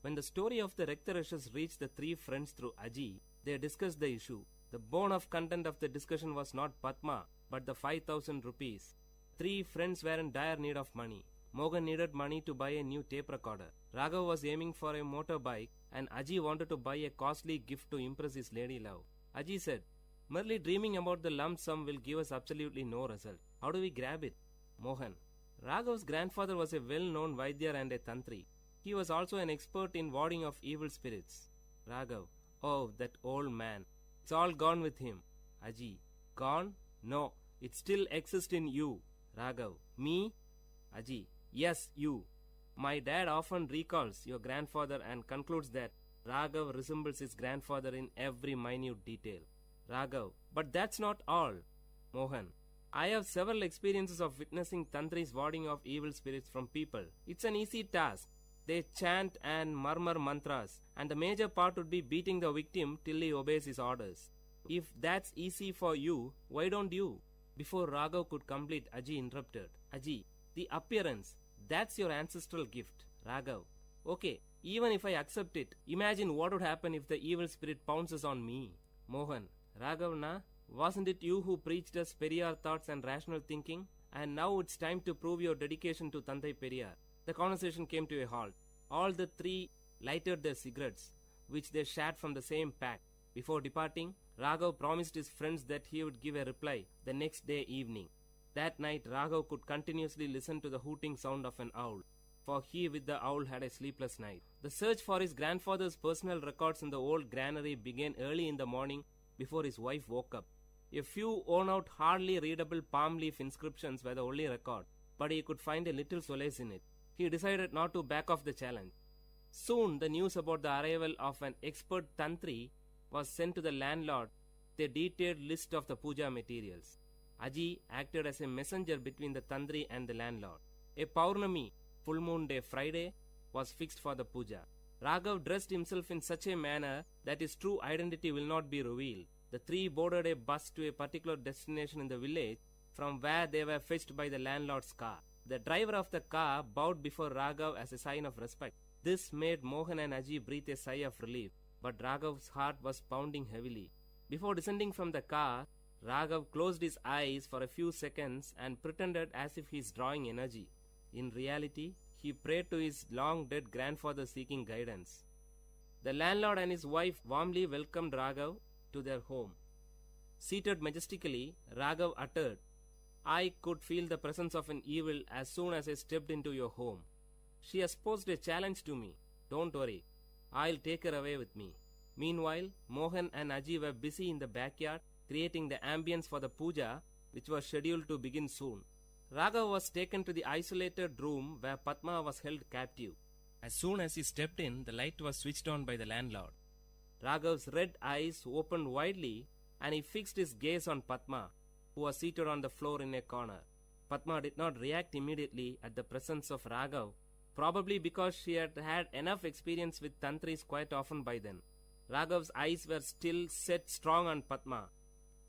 When the story of the Rektarashas reached the 3 friends through Aji, they discussed the issue. The bone of content of the discussion was not Padma, but the 5,000 rupees. 3 friends were in dire need of money. Mohan needed money to buy a new tape recorder. Raghav was aiming for a motorbike, and Aji wanted to buy a costly gift to impress his lady love. Aji said, merely dreaming about the lump sum will give us absolutely no result. How do we grab it? Mohan, Raghav's grandfather was a well-known Vaidya and a Tantri. He was also an expert in warding off evil spirits. Raghav, oh, that old man. It's all gone with him. Aji, gone? No, it still exists in you. Raghav, me? Aji, yes, you. My dad often recalls your grandfather and concludes that Raghav resembles his grandfather in every minute detail. Raghav, but that's not all. Mohan, I have several experiences of witnessing Tantris warding off evil spirits from people. It's an easy task. They chant and murmur mantras, and the major part would be beating the victim till he obeys his orders. If that's easy for you, why don't you? Before Raghav could complete, Aji interrupted. Aji, the appearance, that's your ancestral gift. Raghav, okay, even if I accept it, imagine what would happen if the evil spirit pounces on me. Mohan, Raghav na, wasn't it you who preached us Periyar thoughts and rational thinking? And now it's time to prove your dedication to Tandai Periyar. The conversation came to a halt. All the 3 lighted their cigarettes, which they shared from the same pack. Before departing, Raghav promised his friends that he would give a reply the next day evening. That night, Raghav could continuously listen to the hooting sound of an owl, for he with the owl had a sleepless night. The search for his grandfather's personal records in the old granary began early in the morning before his wife woke up. A few worn-out, hardly readable palm leaf inscriptions were the only record, but he could find a little solace in it. He decided not to back off the challenge. Soon, the news about the arrival of an expert Tantri was sent to the landlord with a detailed list of the puja materials. Aji acted as a messenger between the Tantri and the landlord. A Paurnami, full moon day Friday, was fixed for the puja. Raghav dressed himself in such a manner that his true identity will not be revealed. The 3 boarded a bus to a particular destination in the village, from where they were fetched by the landlord's car. The driver of the car bowed before Raghav as a sign of respect. This made Mohan and Aji breathe a sigh of relief. but Raghav's heart was pounding heavily. Before descending from the car, Raghav closed his eyes for a few seconds and pretended as if he is drawing energy. In reality, he prayed to his long-dead grandfather seeking guidance. The landlord and his wife warmly welcomed Raghav to their home. Seated majestically, Raghav uttered, "I could feel the presence of an evil as soon as I stepped into your home. She has posed a challenge to me. Don't worry, I'll take her away with me." Meanwhile, Mohan and Aji were busy in the backyard creating the ambience for the puja, which was scheduled to begin soon. Raghav was taken to the isolated room where Padma was held captive. As soon as he stepped in, the light was switched on by the landlord. Raghav's red eyes opened widely and he fixed his gaze on Padma, who was seated on the floor in a corner. Padma did not react immediately at the presence of Raghav, probably because she had had enough experience with tantris quite often by then. Raghav's eyes were still set strong on Padma.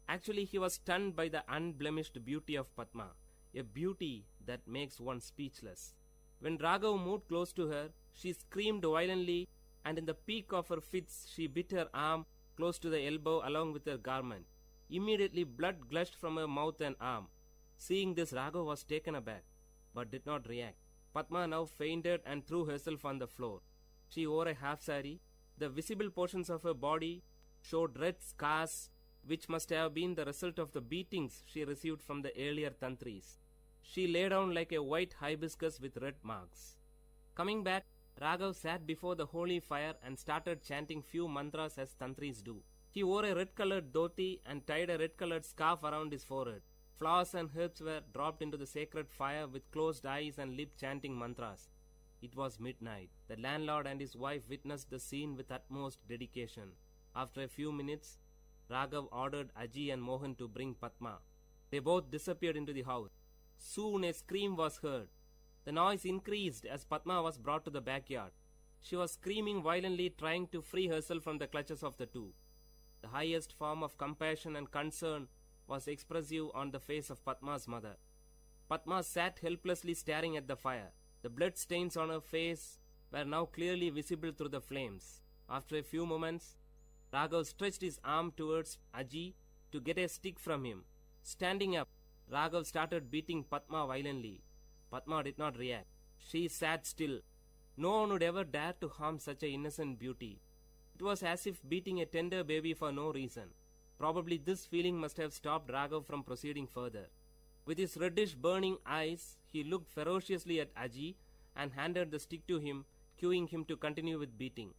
Actually, he was stunned by the unblemished beauty of Padma, a beauty that makes one speechless. When Raghav moved close to her, she screamed violently, and in the peak of her fits, she bit her arm close to the elbow along with her garment. Immediately, blood gushed from her mouth and arm. Seeing this, Raghav was taken aback, but did not react. Padma now fainted and threw herself on the floor. She wore a half sari. The visible portions of her body showed red scars, which must have been the result of the beatings she received from the earlier tantris. She lay down like a white hibiscus with red marks. Coming back, Raghav sat before the holy fire and started chanting few mantras as tantris do. He wore a red-colored dhoti and tied a red-colored scarf around his forehead. Flowers and herbs were dropped into the sacred fire with closed eyes and lip chanting mantras. It was midnight. The landlord and his wife witnessed the scene with utmost dedication. After a few minutes, Raghav ordered Aji and Mohan to bring Padma. They both disappeared into the house. Soon a scream was heard. The noise increased as Padma was brought to the backyard. She was screaming violently, trying to free herself from the clutches of the two. The highest form of compassion and concern was expressive on the face of Padma's mother. Padma sat helplessly staring at the fire. The blood stains on her face were now clearly visible through the flames. After a few moments, Raghav stretched his arm towards Aji to get a stick from him. Standing up, Raghav started beating Padma violently. Padma did not react. She sat still. No one would ever dare to harm such an innocent beauty. It was as if beating a tender baby for no reason. Probably this feeling must have stopped Raghav from proceeding further. With his reddish burning eyes, he looked ferociously at Aji and handed the stick to him, cueing him to continue with beating.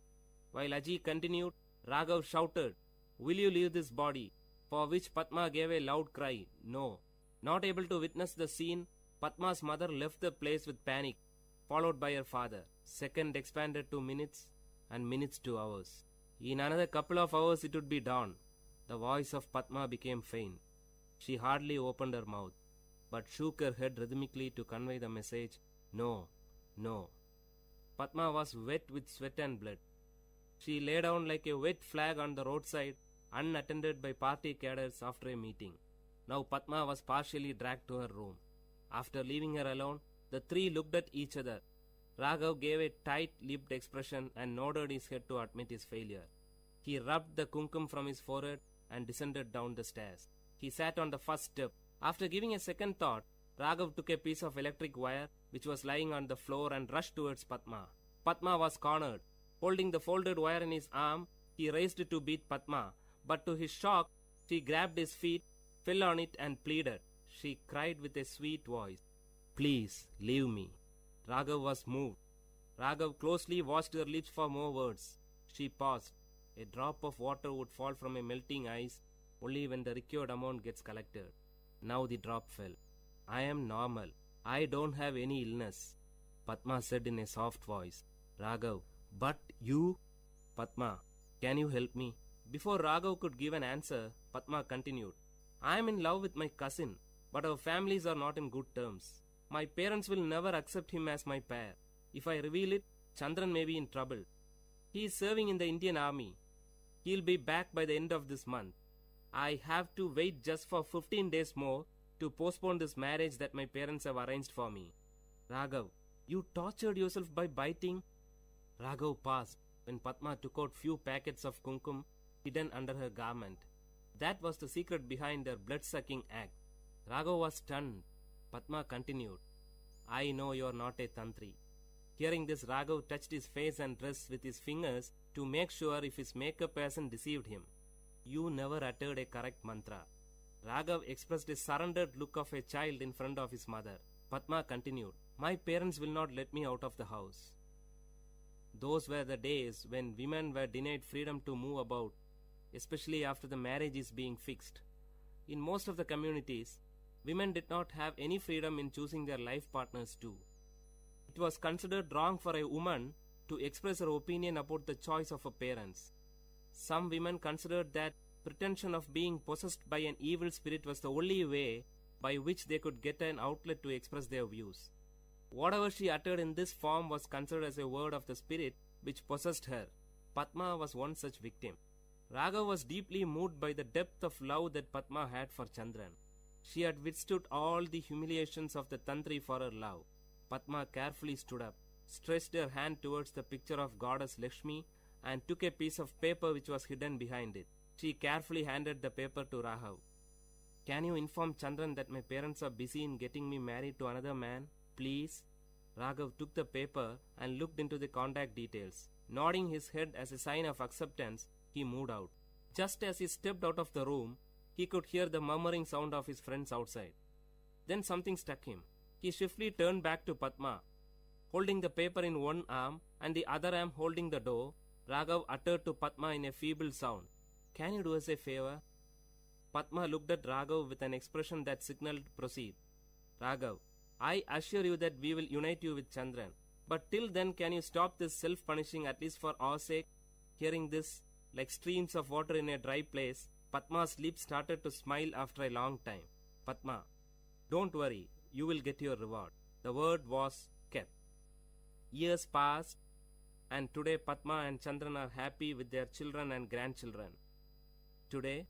While Aji continued, Raghav shouted, "Will you leave this body?" For which Padma gave a loud cry, "No." Not able to witness the scene, Padma's mother left the place with panic, followed by her father. Second expanded to minutes, and minutes to hours. In another couple of hours it would be dawn. The voice of Padma became faint. She hardly opened her mouth, but shook her head rhythmically to convey the message, "No, no." Padma was wet with sweat and blood. She lay down like a wet flag on the roadside, unattended by party cadres after a meeting. Now Padma was partially dragged to her room. After leaving her alone, the three looked at each other. Raghav gave a tight-lipped expression and nodded his head to admit his failure. He rubbed the kumkum from his forehead and descended down the stairs. He sat on the first step. After giving a second thought, Raghav took a piece of electric wire which was lying on the floor and rushed towards Padma. Padma was cornered. Holding the folded wire in his arm, he raised it to beat Padma, but to his shock, she grabbed his feet, fell on it and pleaded. She cried with a sweet voice, "Please, leave me." Raghav was moved. Raghav closely watched her lips for more words. She paused. A drop of water would fall from a melting ice only when the required amount gets collected. Now the drop fell. "I am normal. I don't have any illness," Padma said in a soft voice. Raghav, "But you?" "Padma, can you help me?" Before Raghav could give an answer, Padma continued, "I am in love with my cousin, but our families are not in good terms. My parents will never accept him as my pair. If I reveal it, Chandran may be in trouble. He is serving in the Indian army. He'll be back by the end of this month. I have to wait just for 15 days more to postpone this marriage that my parents have arranged for me." "Raghav, you tortured yourself by biting?" Raghav paused. when Padma took out few packets of kumkum hidden under her garment. That was the secret behind their blood-sucking act. Raghav was stunned. Padma continued, I know you are not a tantri. Hearing this, Raghav touched his face and dress with his fingers to make sure if his makeup hasn't deceived him. You never uttered a correct mantra. Raghav expressed a surrendered look of a child in front of his mother. Padma continued, my parents will not let me out of the house. Those were the days when women were denied freedom to move about, especially after the marriage is being fixed. In most of the communities, women did not have any freedom in choosing their life partners too. It was considered wrong for a woman to express her opinion about the choice of her parents. Some women considered that pretension of being possessed by an evil spirit was the only way by which they could get an outlet to express their views. Whatever she uttered in this form was considered as a word of the spirit which possessed her. Padma was one such victim. Raghav was deeply moved by the depth of love that Padma had for Chandran. She had withstood all the humiliations of the tantri for her love. Padma carefully stood up, stretched her hand towards the picture of goddess Lakshmi, and took a piece of paper which was hidden behind it. She carefully handed the paper to Raghav. Can you inform Chandran that my parents are busy in getting me married to another man, please? Raghav took the paper and looked into the contact details. Nodding his head as a sign of acceptance, he moved out. Just as he stepped out of the room, he could hear the murmuring sound of his friends outside. Then something struck him. He swiftly turned back to Padma. Holding the paper in one arm and the other arm holding the door, Raghav uttered to Padma in a feeble sound, Can you do us a favor? Padma looked at Raghav with an expression that signaled proceed. Raghav, I assure you that we will unite you with Chandran. But till then, can you stop this self-punishing at least for our sake? Hearing this, like streams of water in a dry place, Padma's lips started to smile after a long time. Padma, don't worry, you will get your reward. The word was kept. Years passed, and today Padma and Chandran are happy with their children and grandchildren. Today,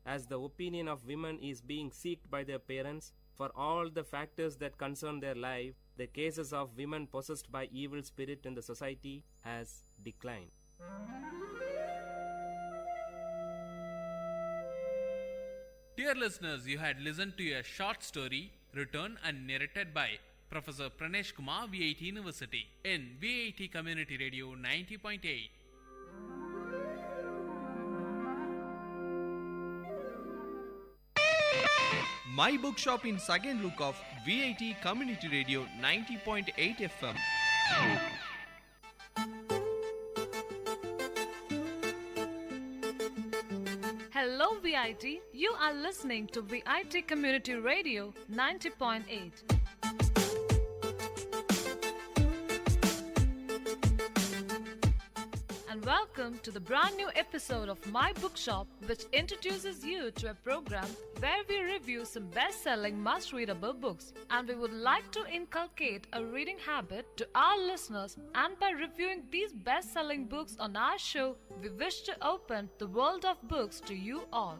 as the opinion of women is being sought by their parents for all the factors that concern their life, the cases of women possessed by evil spirit in the society has declined. Dear listeners, you had listened to a short story written and narrated by Professor Pranesh Kumar, VIT University, in VIT Community Radio 90.8. My Bookshop in second look of VIT Community Radio 90.8 FM. Hello VIT, you are listening to VIT Community Radio 90.8. And welcome to the brand new episode of My Bookshop, which introduces you to a program where we review some best-selling must-readable books. And we would like to inculcate a reading habit to our listeners, and by reviewing these best-selling books on our show, we wish to open the world of books to you all.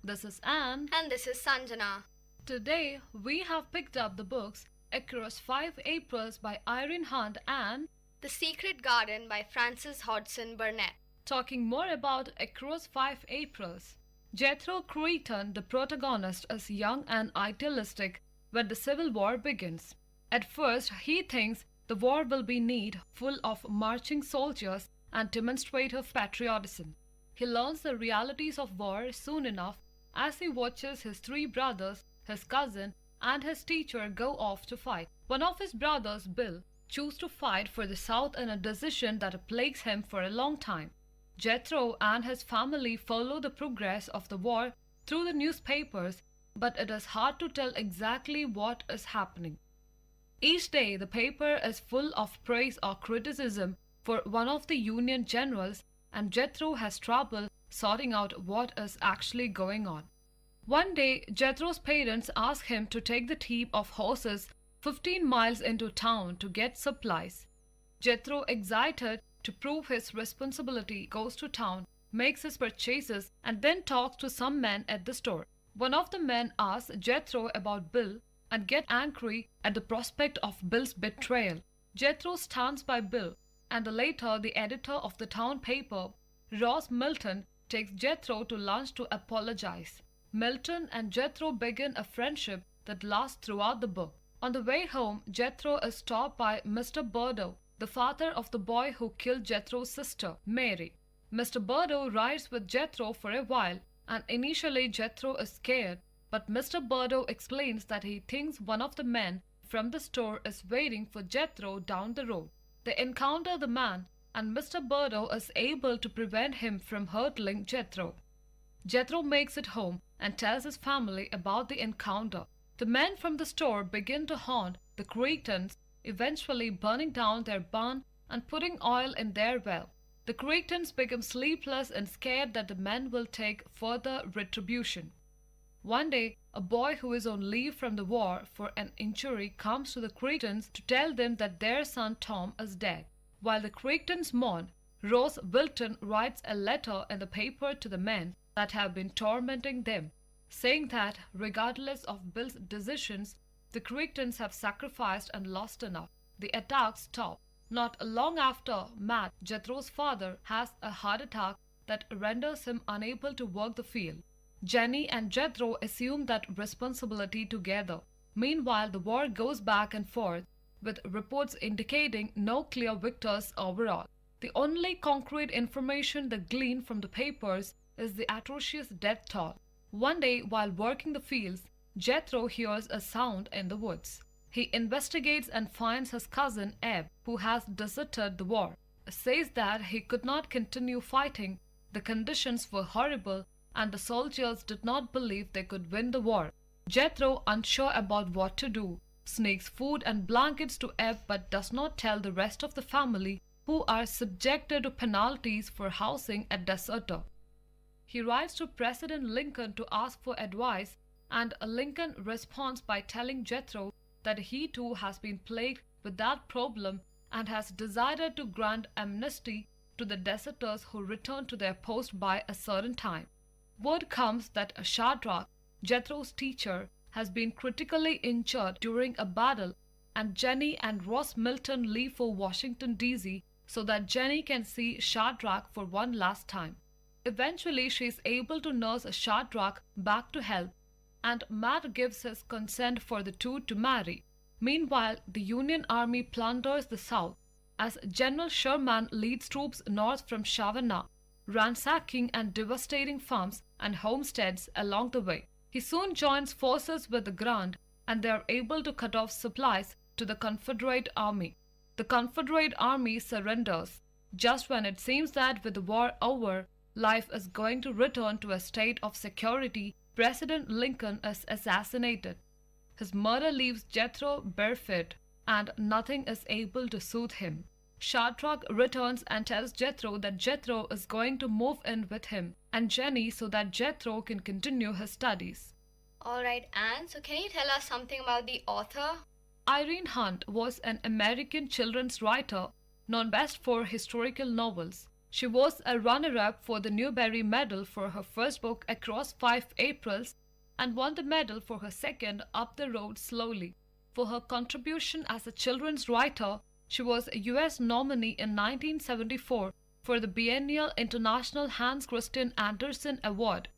This is Anne. And this is Sanjana. Today, we have picked up the books Across 5 Aprils by Irene Hunt and The Secret Garden by Frances Hodgson Burnett. Talking more about Across 5 Aprils. Jethro Creighton, the protagonist, is young and idealistic when the Civil War begins. At first, he thinks the war will be neat, full of marching soldiers and demonstrative patriotism. He learns the realities of war soon enough as he watches his 3 brothers, his cousin, and his teacher go off to fight. One of his brothers, Bill, chooses to fight for the South in a decision that plagues him for a long time. Jethro and his family follow the progress of the war through the newspapers, but it is hard to tell exactly what is happening. Each day, the paper is full of praise or criticism for one of the Union generals, and Jethro has trouble sorting out what is actually going on. One day, Jethro's parents ask him to take the team of horses 15 miles into town to get supplies. Jethro, excited to prove his responsibility, goes to town, makes his purchases, and then talks to some men at the store. One of the men asks Jethro about Bill and gets angry at the prospect of Bill's betrayal. Jethro stands by Bill, and later the editor of the town paper, Ross Milton, takes Jethro to lunch to apologize. Milton and Jethro begin a friendship that lasts throughout the book. On the way home, Jethro is stopped by Mr. Burdo, the father of the boy who killed Jethro's sister, Mary. Mr. Burdo rides with Jethro for a while, and initially Jethro is scared, but Mr. Burdo explains that he thinks one of the men from the store is waiting for Jethro down the road. They encounter the man, and Mr. Burdo is able to prevent him from hurtling Jethro. Jethro makes it home and tells his family about the encounter. The men from the store begin to haunt the Cretans, eventually burning down their barn and putting oil in their well. The Cretans become sleepless and scared that the men will take further retribution. One day, a boy who is on leave from the war for an injury comes to the Cretans to tell them that their son Tom is dead. While the Cretans mourn, Rose Wilton writes a letter in the paper to the men that have been tormenting them, saying that regardless of Bill's decisions, the Cretans have sacrificed and lost enough. The attacks stop. Not long after, Matt, Jethro's father, has a heart attack that renders him unable to work the field. Jenny and Jethro assume that responsibility together. Meanwhile, the war goes back and forth, with reports indicating no clear victors overall. The only concrete information they glean from the papers is the atrocious death toll. One day, while working the fields, Jethro hears a sound in the woods. He investigates and finds his cousin Eb, who has deserted the war. Says that he could not continue fighting, the conditions were horrible, and the soldiers did not believe they could win the war. Jethro, unsure about what to do, sneaks food and blankets to Eb but does not tell the rest of the family, who are subjected to penalties for housing a deserter. He writes to President Lincoln to ask for advice, and Lincoln responds by telling Jethro that he too has been plagued with that problem and has decided to grant amnesty to the deserters who return to their post by a certain time. Word comes that Shadrach, Jethro's teacher, has been critically injured during a battle, and Jenny and Ross Milton leave for Washington, D.C. so that Jenny can see Shadrach for one last time. Eventually, she is able to nurse Shadrach back to health, and Matt gives his consent for the two to marry. Meanwhile, the Union Army plunders the South, as General Sherman leads troops north from Savannah, ransacking and devastating farms and homesteads along the way. He soon joins forces with Grant, and they are able to cut off supplies to the Confederate Army. The Confederate Army surrenders, just when it seems that with the war over, life is going to return to a state of security. President Lincoln is assassinated. His murder leaves Jethro barefoot, and nothing is able to soothe him. Shadrach returns and tells Jethro that Jethro is going to move in with him and Jenny so that Jethro can continue his studies. Alright, Anne, so can you tell us something about the author? Irene Hunt was an American children's writer known best for historical novels. She was a runner-up for the Newbery Medal for her first book, Across 5 Aprils, and won the medal for her second, Up the Road Slowly. For her contribution as a children's writer, she was a U.S. nominee in 1974 for the biennial International Hans Christian Andersen Award,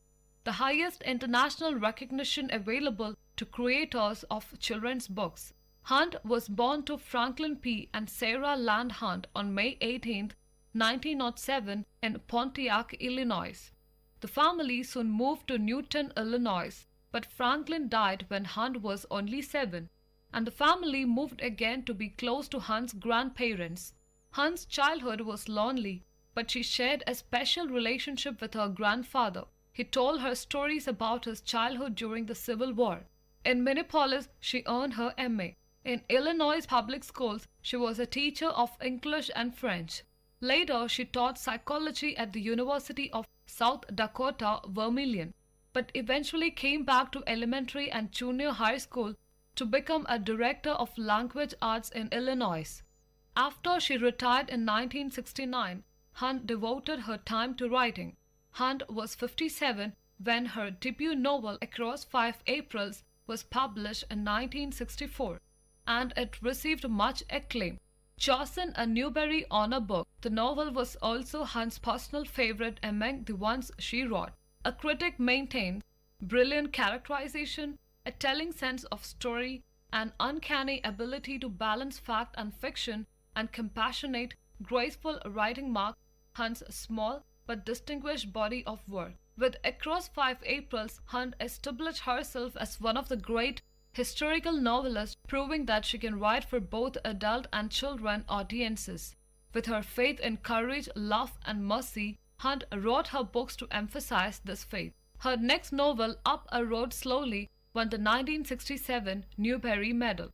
the highest international recognition available to creators of children's books. Hunt was born to Franklin P. and Sarah Land Hunt on May 18, 1907 in Pontiac, Illinois. The family soon moved to Newton, Illinois, but Franklin died when Hunt was only 7, and the family moved again to be close to Hunt's grandparents. Hunt's childhood was lonely, but she shared a special relationship with her grandfather. He told her stories about his childhood during the Civil War. In Minneapolis, she earned her MA. In Illinois public schools, she was a teacher of English and French. Later, she taught psychology at the University of South Dakota, Vermilion, but eventually came back to elementary and junior high school to become a director of language arts in Illinois. After she retired in 1969, Hunt devoted her time to writing. Hunt was 57 when her debut novel Across 5 Aprils was published in 1964, and it received much acclaim. Chosen a Newbery Honor Book, the novel was also Hunt's personal favorite among the ones she wrote. A critic maintained brilliant characterization, a telling sense of story, an uncanny ability to balance fact and fiction, and compassionate, graceful writing mark Hunt's small but distinguished body of work. With Across 5 Aprils, Hunt established herself as one of the great historical novelists, proving that she can write for both adult and children audiences. With her faith in courage, love, and mercy, Hunt wrote her books to emphasize this faith. Her next novel, Up a Road Slowly, won the 1967 Newbery Medal.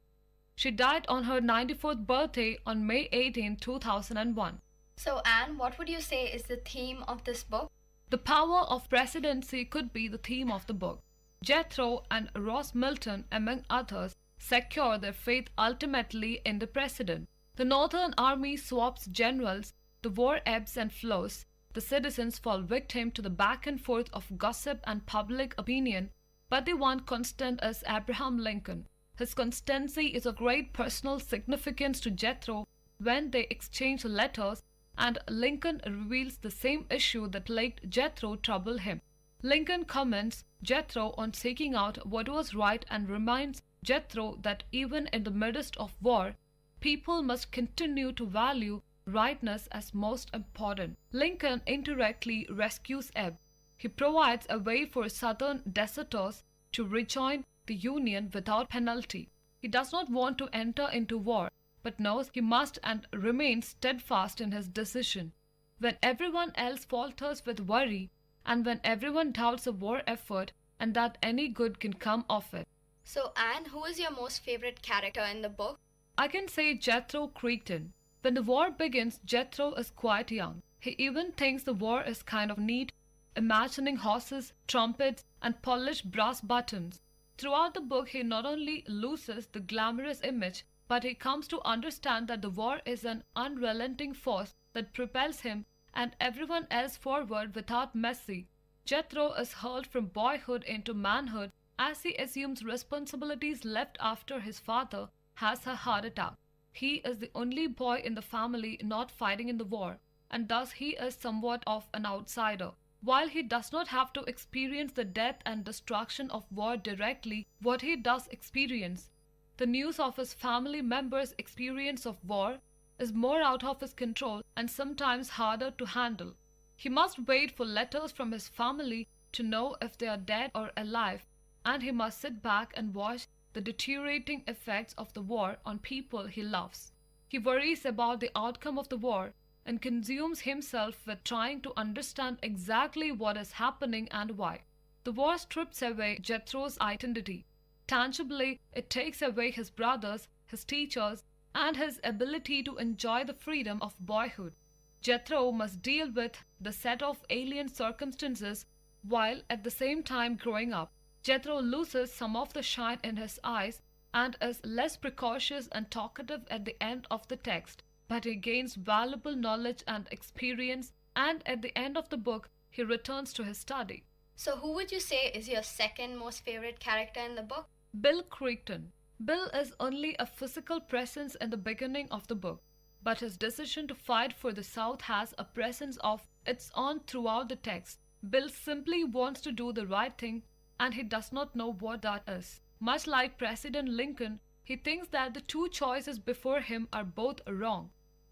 She died on her 94th birthday on May 18, 2001. So, Anne, what would you say is the theme of this book? The power of presidency could be the theme of the book. Jethro and Ross Milton, among others, secure their faith ultimately in the president. The Northern Army swaps generals, the war ebbs and flows, the citizens fall victim to the back and forth of gossip and public opinion, but the one constant is Abraham Lincoln. His constancy is of great personal significance to Jethro when they exchange letters, and Lincoln reveals the same issue that plagued Jethro trouble him. Lincoln commends Jethro on seeking out what was right and reminds Jethro that even in the midst of war, people must continue to value rightness as most important. Lincoln indirectly rescues Ebb. He provides a way for Southern deserters to rejoin the Union without penalty. He does not want to enter into war, but knows he must and remains steadfast in his decision. When everyone else falters with worry, and when everyone doubts the war effort and that any good can come of it. So, Anne, who is your most favorite character in the book? I can say Jethro Creighton. When the war begins, Jethro is quite young. He even thinks the war is kind of neat, imagining horses, trumpets, and polished brass buttons. Throughout the book, he not only loses the glamorous image, but he comes to understand that the war is an unrelenting force that propels him and everyone else forward without mercy. Jethro is hurled from boyhood into manhood as he assumes responsibilities left after his father has a heart attack. He is the only boy in the family not fighting in the war, and thus he is somewhat of an outsider. While he does not have to experience the death and destruction of war directly, what he does experience, the news of his family members' experience of war, is more out of his control and sometimes harder to handle. He must wait for letters from his family to know if they are dead or alive, and he must sit back and watch the deteriorating effects of the war on people he loves. He worries about the outcome of the war and consumes himself with trying to understand exactly what is happening and why. The war strips away Jethro's identity. Tangibly, it takes away his brothers, his teachers, and his ability to enjoy the freedom of boyhood. Jethro must deal with the set of alien circumstances while at the same time growing up. Jethro loses some of the shine in his eyes and is less precautious and talkative at the end of the text, but he gains valuable knowledge and experience, and at the end of the book, he returns to his study. So, who would you say is your second most favorite character in the book? Bill Creighton. Bill is only a physical presence in the beginning of the book, but his decision to fight for the South has a presence of its own throughout the text. Bill simply wants to do the right thing, and he does not know what that is. Much like President Lincoln, he thinks that the two choices before him are both wrong.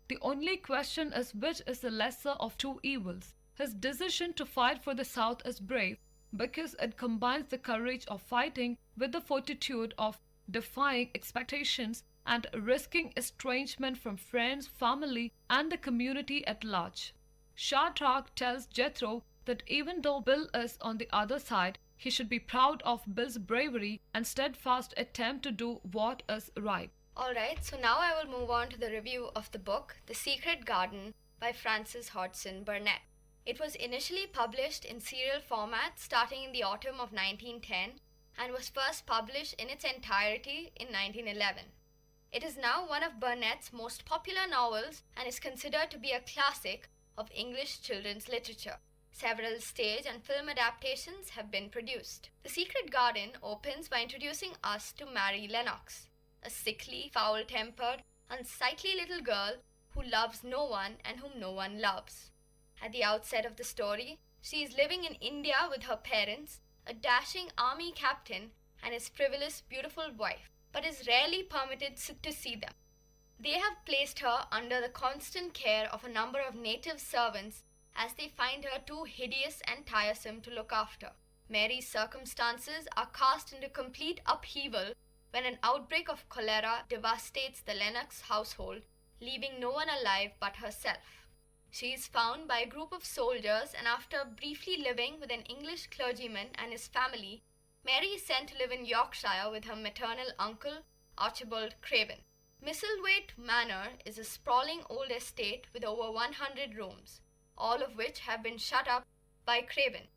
The only question is which is the lesser of two evils. His decision to fight for the South is brave because it combines the courage of fighting with the fortitude of defying expectations and risking estrangement from friends, family, and the community at large. Shadrach tells Jethro that even though Bill is on the other side, he should be proud of Bill's bravery and steadfast attempt to do what is right. Alright, so now I will move on to the review of the book, The Secret Garden by Frances Hodgson Burnett. It was initially published in serial format starting in the autumn of 1910 and was first published in its entirety in 1911. It is now one of Burnett's most popular novels and is considered to be a classic of English children's literature. Several stage and film adaptations have been produced. The Secret Garden opens by introducing us to Mary Lennox, a sickly, foul-tempered, unsightly little girl who loves no one and whom no one loves. At the outset of the story, she is living in India with her parents, a dashing army captain, and his frivolous, beautiful wife, but is rarely permitted to see them. They have placed her under the constant care of a number of native servants as they find her too hideous and tiresome to look after. Mary's circumstances are cast into complete upheaval when an outbreak of cholera devastates the Lennox household, leaving no one alive but herself. She is found by a group of soldiers, and after briefly living with an English clergyman and his family, Mary is sent to live in Yorkshire with her maternal uncle, Archibald Craven. Misselthwaite Manor is a sprawling old estate with over 100 rooms, all of which have been shut up by Craven,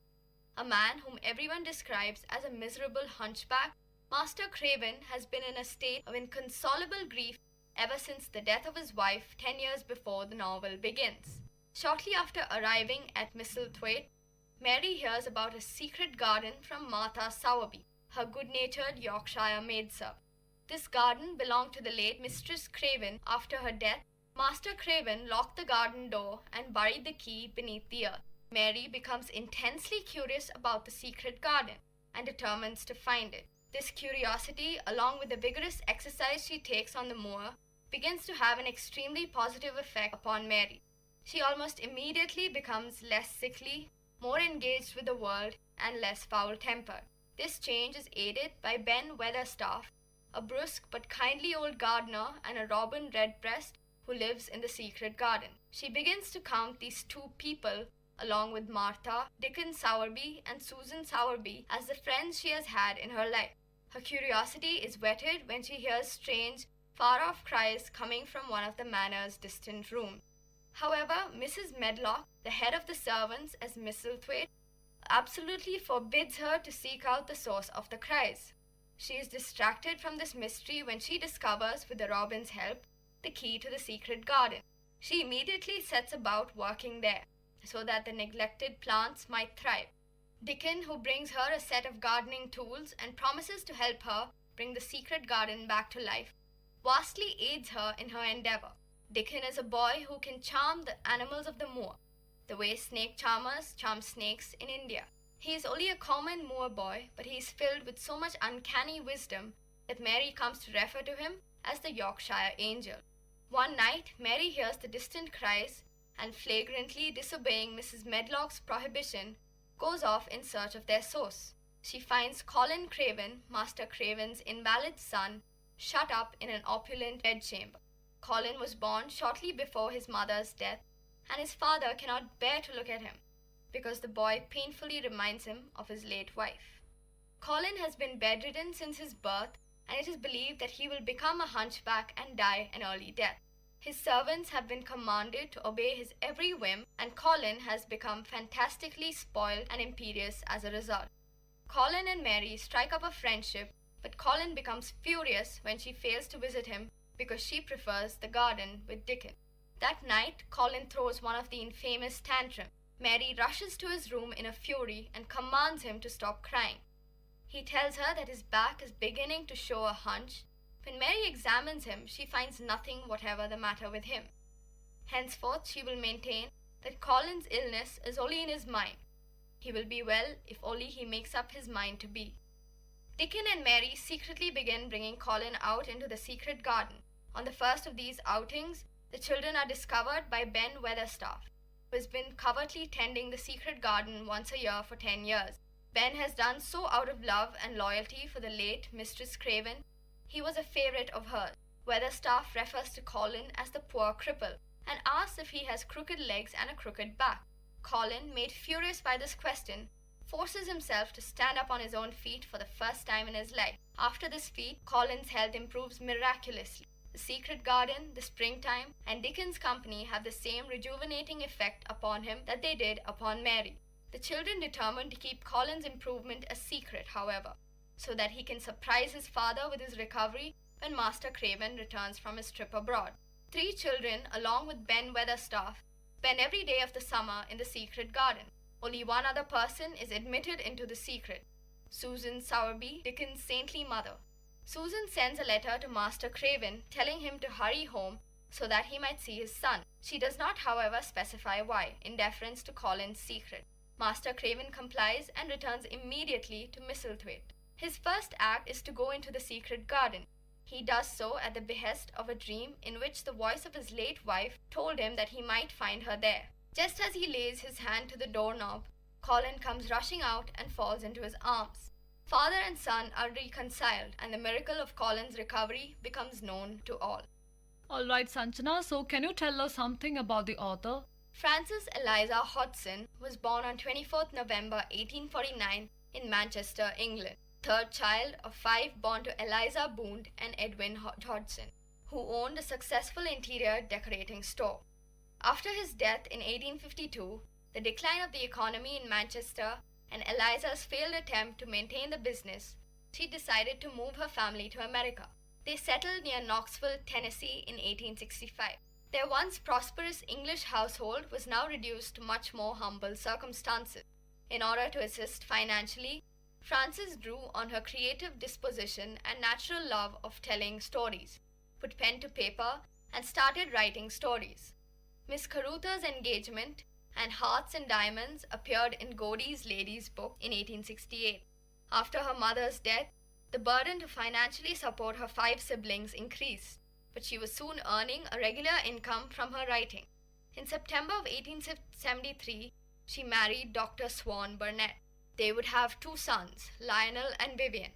a man whom everyone describes as a miserable hunchback. Master Craven has been in a state of inconsolable grief ever since the death of his wife 10 years before the novel begins. Shortly after arriving at Misselthwaite, Mary hears about a secret garden from Martha Sowerby, her good-natured Yorkshire maidservant. This garden belonged to the late Mistress Craven. After her death, Master Craven locked the garden door and buried the key beneath the earth. Mary becomes intensely curious about the secret garden and determines to find it. This curiosity, along with the vigorous exercise she takes on the moor, begins to have an extremely positive effect upon Mary. She almost immediately becomes less sickly, more engaged with the world, and less foul-tempered. This change is aided by Ben Weatherstaff, a brusque but kindly old gardener, and a robin redbreast who lives in the secret garden. She begins to count these two people, along with Martha, Dickon Sowerby, and Susan Sowerby, as the friends she has had in her life. Her curiosity is whetted when she hears strange, far-off cries coming from one of the manor's distant rooms. However, Mrs. Medlock, the head of the servants as Misselthwaite, absolutely forbids her to seek out the source of the cries. She is distracted from this mystery when she discovers, with the robin's help, the key to the secret garden. She immediately sets about working there, so that the neglected plants might thrive. Dickon, who brings her a set of gardening tools and promises to help her bring the secret garden back to life, vastly aids her in her endeavor. Dickon is a boy who can charm the animals of the moor, the way snake charmers charm snakes in India. He is only a common moor boy, but he is filled with so much uncanny wisdom that Mary comes to refer to him as the Yorkshire Angel. One night, Mary hears the distant cries and, flagrantly disobeying Mrs. Medlock's prohibition, goes off in search of their source. She finds Colin Craven, Master Craven's invalid son, shut up in an opulent bedchamber. Colin was born shortly before his mother's death, and his father cannot bear to look at him, because the boy painfully reminds him of his late wife. Colin has been bedridden since his birth, and it is believed that he will become a hunchback and die an early death. His servants have been commanded to obey his every whim, and Colin has become fantastically spoiled and imperious as a result. Colin and Mary strike up a friendship, but Colin becomes furious when she fails to visit him because she prefers the garden with Dickon. That night, Colin throws one of the infamous tantrums. Mary rushes to his room in a fury and commands him to stop crying. He tells her that his back is beginning to show a hunch. When Mary examines him, she finds nothing whatever the matter with him. Henceforth, she will maintain that Colin's illness is only in his mind. He will be well if only he makes up his mind to be. Dickon and Mary secretly begin bringing Colin out into the secret garden. On the first of these outings, the children are discovered by Ben Weatherstaff, who has been covertly tending the secret garden once a year for 10 years. Ben has done so out of love and loyalty for the late Mistress Craven. He was a favorite of hers. Weatherstaff refers to Colin as the poor cripple and asks if he has crooked legs and a crooked back. Colin, made furious by this question, forces himself to stand up on his own feet for the first time in his life. After this feat, Colin's health improves miraculously. The secret garden, the springtime, and Dickon's company have the same rejuvenating effect upon him that they did upon Mary. The children determine to keep Colin's improvement a secret, however, so that he can surprise his father with his recovery when Master Craven returns from his trip abroad. 3 children, along with Ben Weatherstaff, spend every day of the summer in the secret garden. Only one other person is admitted into the secret: Susan Sowerby, Dickens' saintly mother. Susan sends a letter to Master Craven telling him to hurry home so that he might see his son. She does not, however, specify why, in deference to Colin's secret. Master Craven complies and returns immediately to Misselthwaite. His first act is to go into the secret garden. He does so at the behest of a dream in which the voice of his late wife told him that he might find her there. Just as he lays his hand to the doorknob, Colin comes rushing out and falls into his arms. Father and son are reconciled, and the miracle of Colin's recovery becomes known to all. All right, Sanjana, so can you tell us something about the author? Frances Eliza Hodgson was born on 24th November 1849 in Manchester, England, third child of 5 born to Eliza Boone and Edwin Hodgson, who owned a successful interior decorating store. After his death in 1852, the decline of the economy in Manchester and Eliza's failed attempt to maintain the business, she decided to move her family to America. They settled near Knoxville, Tennessee in 1865. Their once prosperous English household was now reduced to much more humble circumstances. In order to assist financially, Frances drew on her creative disposition and natural love of telling stories, put pen to paper, and started writing stories. Miss Carruthers' Engagement and Hearts and Diamonds appeared in Godey's Lady's Book in 1868. After her mother's death, the burden to financially support her 5 siblings increased, but she was soon earning a regular income from her writing. In September of 1873, she married Dr. Swan Burnett. They would have 2 sons, Lionel and Vivian.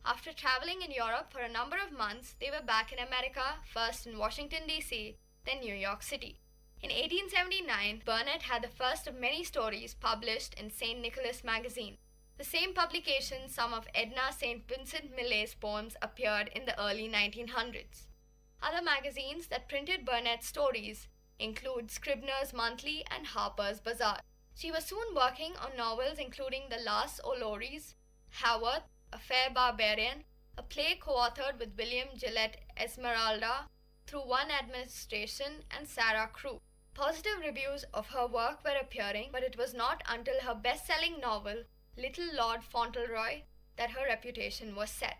After traveling in Europe for a number of months, they were back in America, first in Washington, D.C., then New York City. In 1879, Burnett had the first of many stories published in St. Nicholas magazine. The same publication, some of Edna St. Vincent Millay's poems appeared in the early 1900s. Other magazines that printed Burnett's stories include Scribner's Monthly and Harper's Bazaar. She was soon working on novels including The Lass O'Lorys, Haworth, A Fair Barbarian, a play co-authored with William Gillette Esmeralda, Through One Administration, and Sarah Crewe. Positive reviews of her work were appearing, but it was not until her best-selling novel, Little Lord Fauntleroy, that her reputation was set.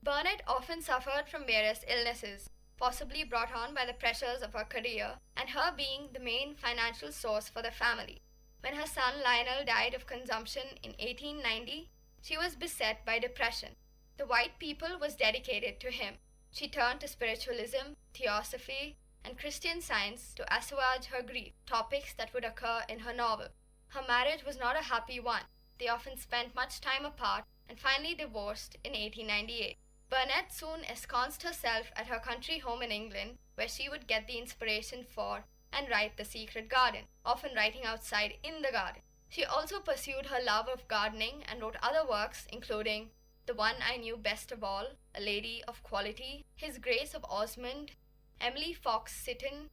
Burnett often suffered from various illnesses, possibly brought on by the pressures of her career, and her being the main financial source for the family. When her son Lionel died of consumption in 1890, she was beset by depression. The white people was dedicated to him. She turned to spiritualism, theosophy, and Christian Science to assuage her grief, topics that would occur in her novel. Her marriage was not a happy one. They often spent much time apart and finally divorced in 1898. Burnett soon ensconced herself at her country home in England, where she would get the inspiration for and write The Secret Garden, often writing outside in the garden. She also pursued her love of gardening and wrote other works including The One I Knew Best of All, A Lady of Quality, His Grace of Osmond, Emily Fox Seton,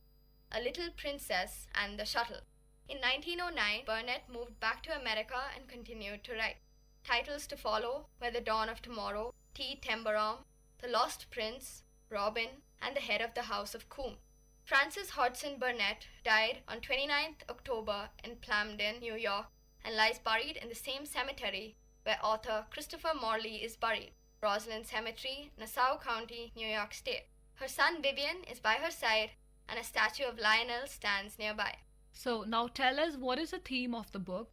A Little Princess, and The Shuttle. In 1909, Burnett moved back to America and continued to write. Titles to follow were The Dawn of Tomorrow, T. Tembaram, The Lost Prince, Robin, and The Head of the House of Coombe. Frances Hodgson Burnett died on 29th October in Plamden, New York, and lies buried in the same cemetery where author Christopher Morley is buried, Roslyn Cemetery, Nassau County, New York State. Her son Vivian is by her side, and a statue of Lionel stands nearby. So now tell us, what is the theme of the book?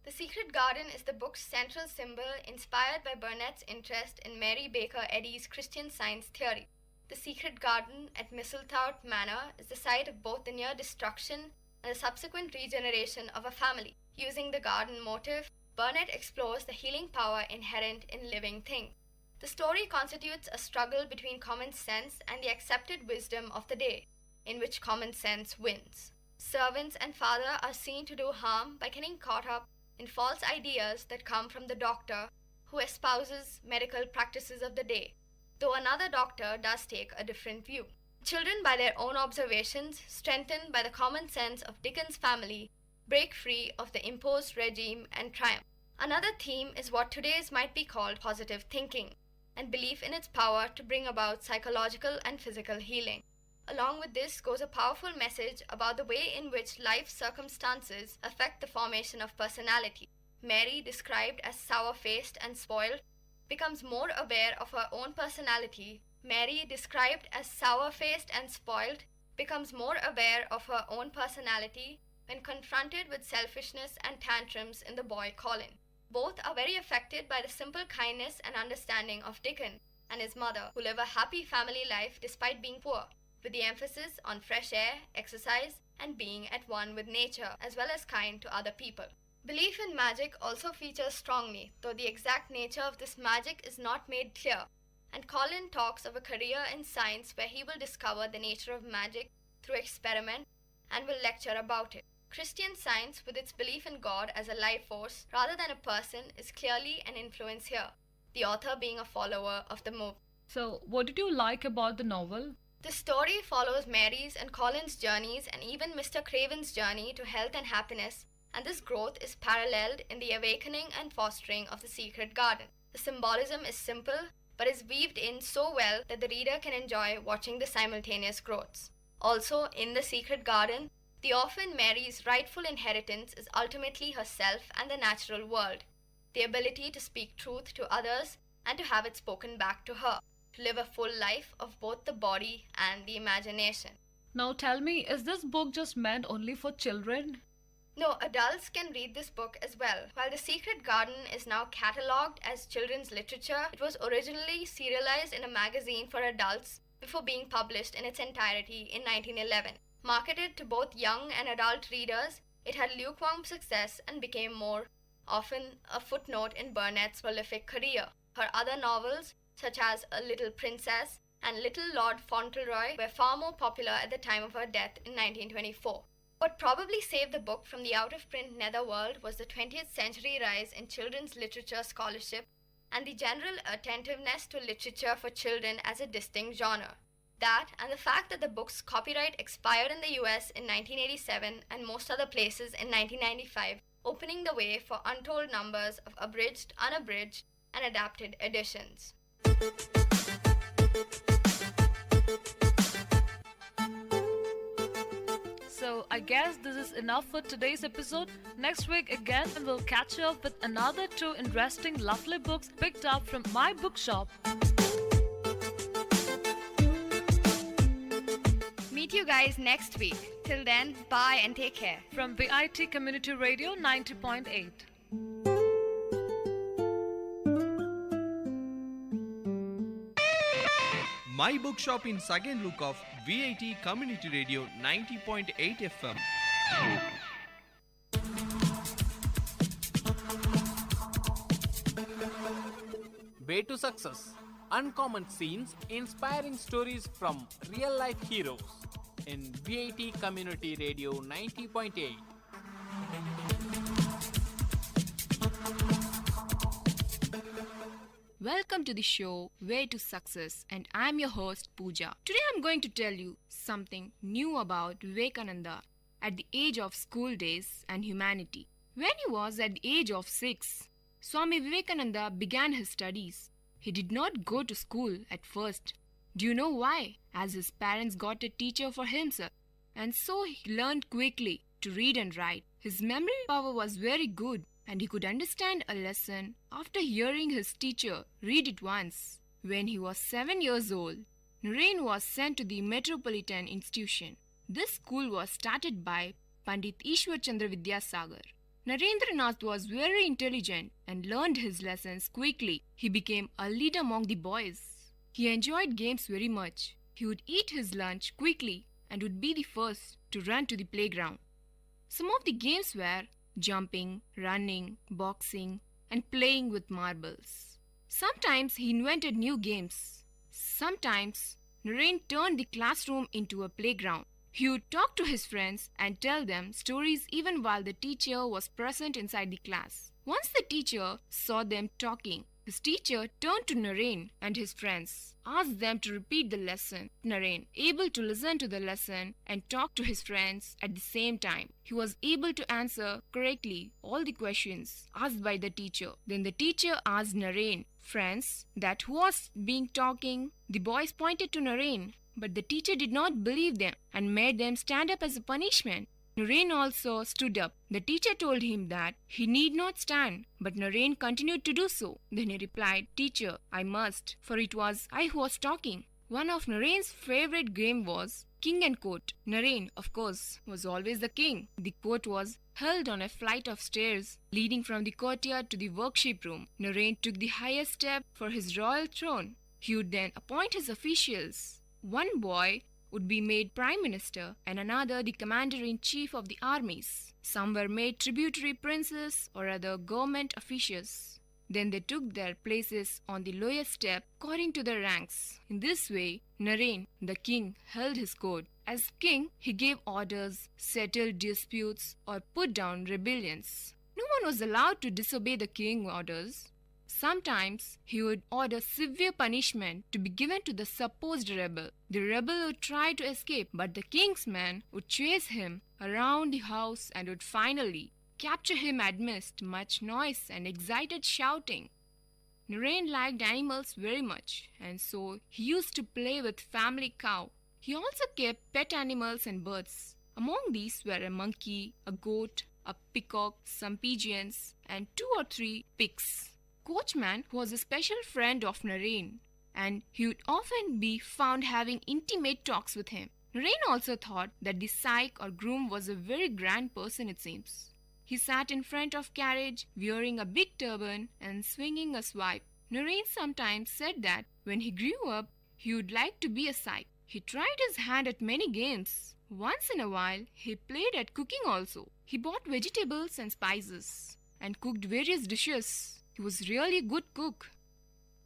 The Secret Garden is the book's central symbol, inspired by Burnett's interest in Mary Baker Eddy's Christian Science theory. The Secret Garden at Misselthwaite Manor is the site of both the near destruction and the subsequent regeneration of a family. Using the garden motif, Burnett explores the healing power inherent in living things. The story constitutes a struggle between common sense and the accepted wisdom of the day, in which common sense wins. Servants and father are seen to do harm by getting caught up in false ideas that come from the doctor who espouses medical practices of the day, though another doctor does take a different view. Children, by their own observations, strengthened by the common sense of Dickens' family, break free of the imposed regime and triumph. Another theme is what today's might be called positive thinking, and belief in its power to bring about psychological and physical healing. Along with this goes a powerful message about the way in which life circumstances affect the formation of personality. Mary, described as sour-faced and spoiled, becomes more aware of her own personality. Mary, described as sour-faced and spoiled, becomes more aware of her own personality when confronted with selfishness and tantrums in the boy Colin. Both are very affected by the simple kindness and understanding of Dickon and his mother, who live a happy family life despite being poor, with the emphasis on fresh air, exercise, and being at one with nature, as well as kind to other people. Belief in magic also features strongly, though the exact nature of this magic is not made clear, and Colin talks of a career in science where he will discover the nature of magic through experiment and will lecture about it. Christian Science, with its belief in God as a life force rather than a person, is clearly an influence here, the author being a follower of the movement. So, what did you like about the novel? The story follows Mary's and Colin's journeys and even Mr. Craven's journey to health and happiness, and this growth is paralleled in the awakening and fostering of the secret garden. The symbolism is simple, but is weaved in so well that the reader can enjoy watching the simultaneous growths. Also, in the secret garden, the orphan Mary's rightful inheritance is ultimately herself and the natural world, the ability to speak truth to others and to have it spoken back to her, to live a full life of both the body and the imagination. Now tell me, is this book just meant only for children? No, adults can read this book as well. While The Secret Garden is now catalogued as children's literature, it was originally serialized in a magazine for adults before being published in its entirety in 1911. Marketed to both young and adult readers, it had lukewarm success and became more often a footnote in Burnett's prolific career. Her other novels, such as A Little Princess and Little Lord Fauntleroy, were far more popular at the time of her death in 1924. What probably saved the book from the out-of-print netherworld was the 20th century rise in children's literature scholarship and the general attentiveness to literature for children as a distinct genre. That, and the fact that the book's copyright expired in the US in 1987 and most other places in 1995, opening the way for untold numbers of abridged, unabridged, and adapted editions. So I guess this is enough for today's episode. Next week again we'll catch up with another two interesting lovely books picked up from my bookshop. Meet you guys next week. Till then, bye and take care. From Vit Community Radio 90.8. My bookshop in second look of VIT Community Radio 90.8 FM. Way to Success. Uncommon scenes, inspiring stories from real life heroes in VIT Community Radio 90.8. Welcome to the show Way to Success, and I'm your host Pooja. Today I'm going to tell you something new about Vivekananda at the age of school days and humanity. When he was at the age of 6, Swami Vivekananda began his studies. He did not go to school at first. Do you know why? As his parents got a teacher for himself, and so he learned quickly to read and write. His memory power was very good, and he could understand a lesson after hearing his teacher read it once. When he was 7 years old, Naren was sent to the Metropolitan Institution. This school was started by Pandit Ishwar Chandra Vidyasagar. Narendranath was very intelligent and learned his lessons quickly. He became a leader among the boys. He enjoyed games very much. He would eat his lunch quickly and would be the first to run to the playground. Some of the games were jumping, running, boxing, and playing with marbles. Sometimes he invented new games. Sometimes Naren turned the classroom into a playground. He would talk to his friends and tell them stories even while the teacher was present inside the class. Once the teacher saw them talking, his teacher turned to Naren and his friends, asked them to repeat the lesson. Naren, able to listen to the lesson and talk to his friends at the same time, he was able to answer correctly all the questions asked by the teacher. Then the teacher asked Naren Friends, that who was being talking? The boys pointed to Naren, but the teacher did not believe them and made them stand up as a punishment. Naren also stood up. The teacher told him that he need not stand, but Naren continued to do so. Then he replied, "Teacher, I must, for it was I who was talking." One of Naren's favorite game was King and Court. Naren, of course, was always the king. The court was held on a flight of stairs leading from the courtyard to the workshop room. Naren took the highest step for his royal throne. He would then appoint his officials. One boy would be made prime minister and another the commander-in-chief of the armies. Some were made tributary princes or other government officials. Then they took their places on the lowest step according to their ranks. In this way, Naren, the king, held his court. As king, he gave orders, settled disputes, or put down rebellions. No one was allowed to disobey the king's orders. Sometimes he would order severe punishment to be given to the supposed rebel. The rebel would try to escape, but the king's men would chase him around the house and would finally capture him amidst much noise and excited shouting. Naren liked animals very much, and so he used to play with family cow. He also kept pet animals and birds. Among these were a monkey, a goat, a peacock, some pigeons, and 2 or 3 pigs. Coachman was a special friend of Naren, and he would often be found having intimate talks with him. Naren also thought that the syke or groom was a very grand person, it seems. He sat in front of carriage, wearing a big turban and swinging a swipe. Naren sometimes said that when he grew up, he would like to be a syke. He tried his hand at many games. Once in a while, he played at cooking also. He bought vegetables and spices and cooked various dishes. He was really a good cook.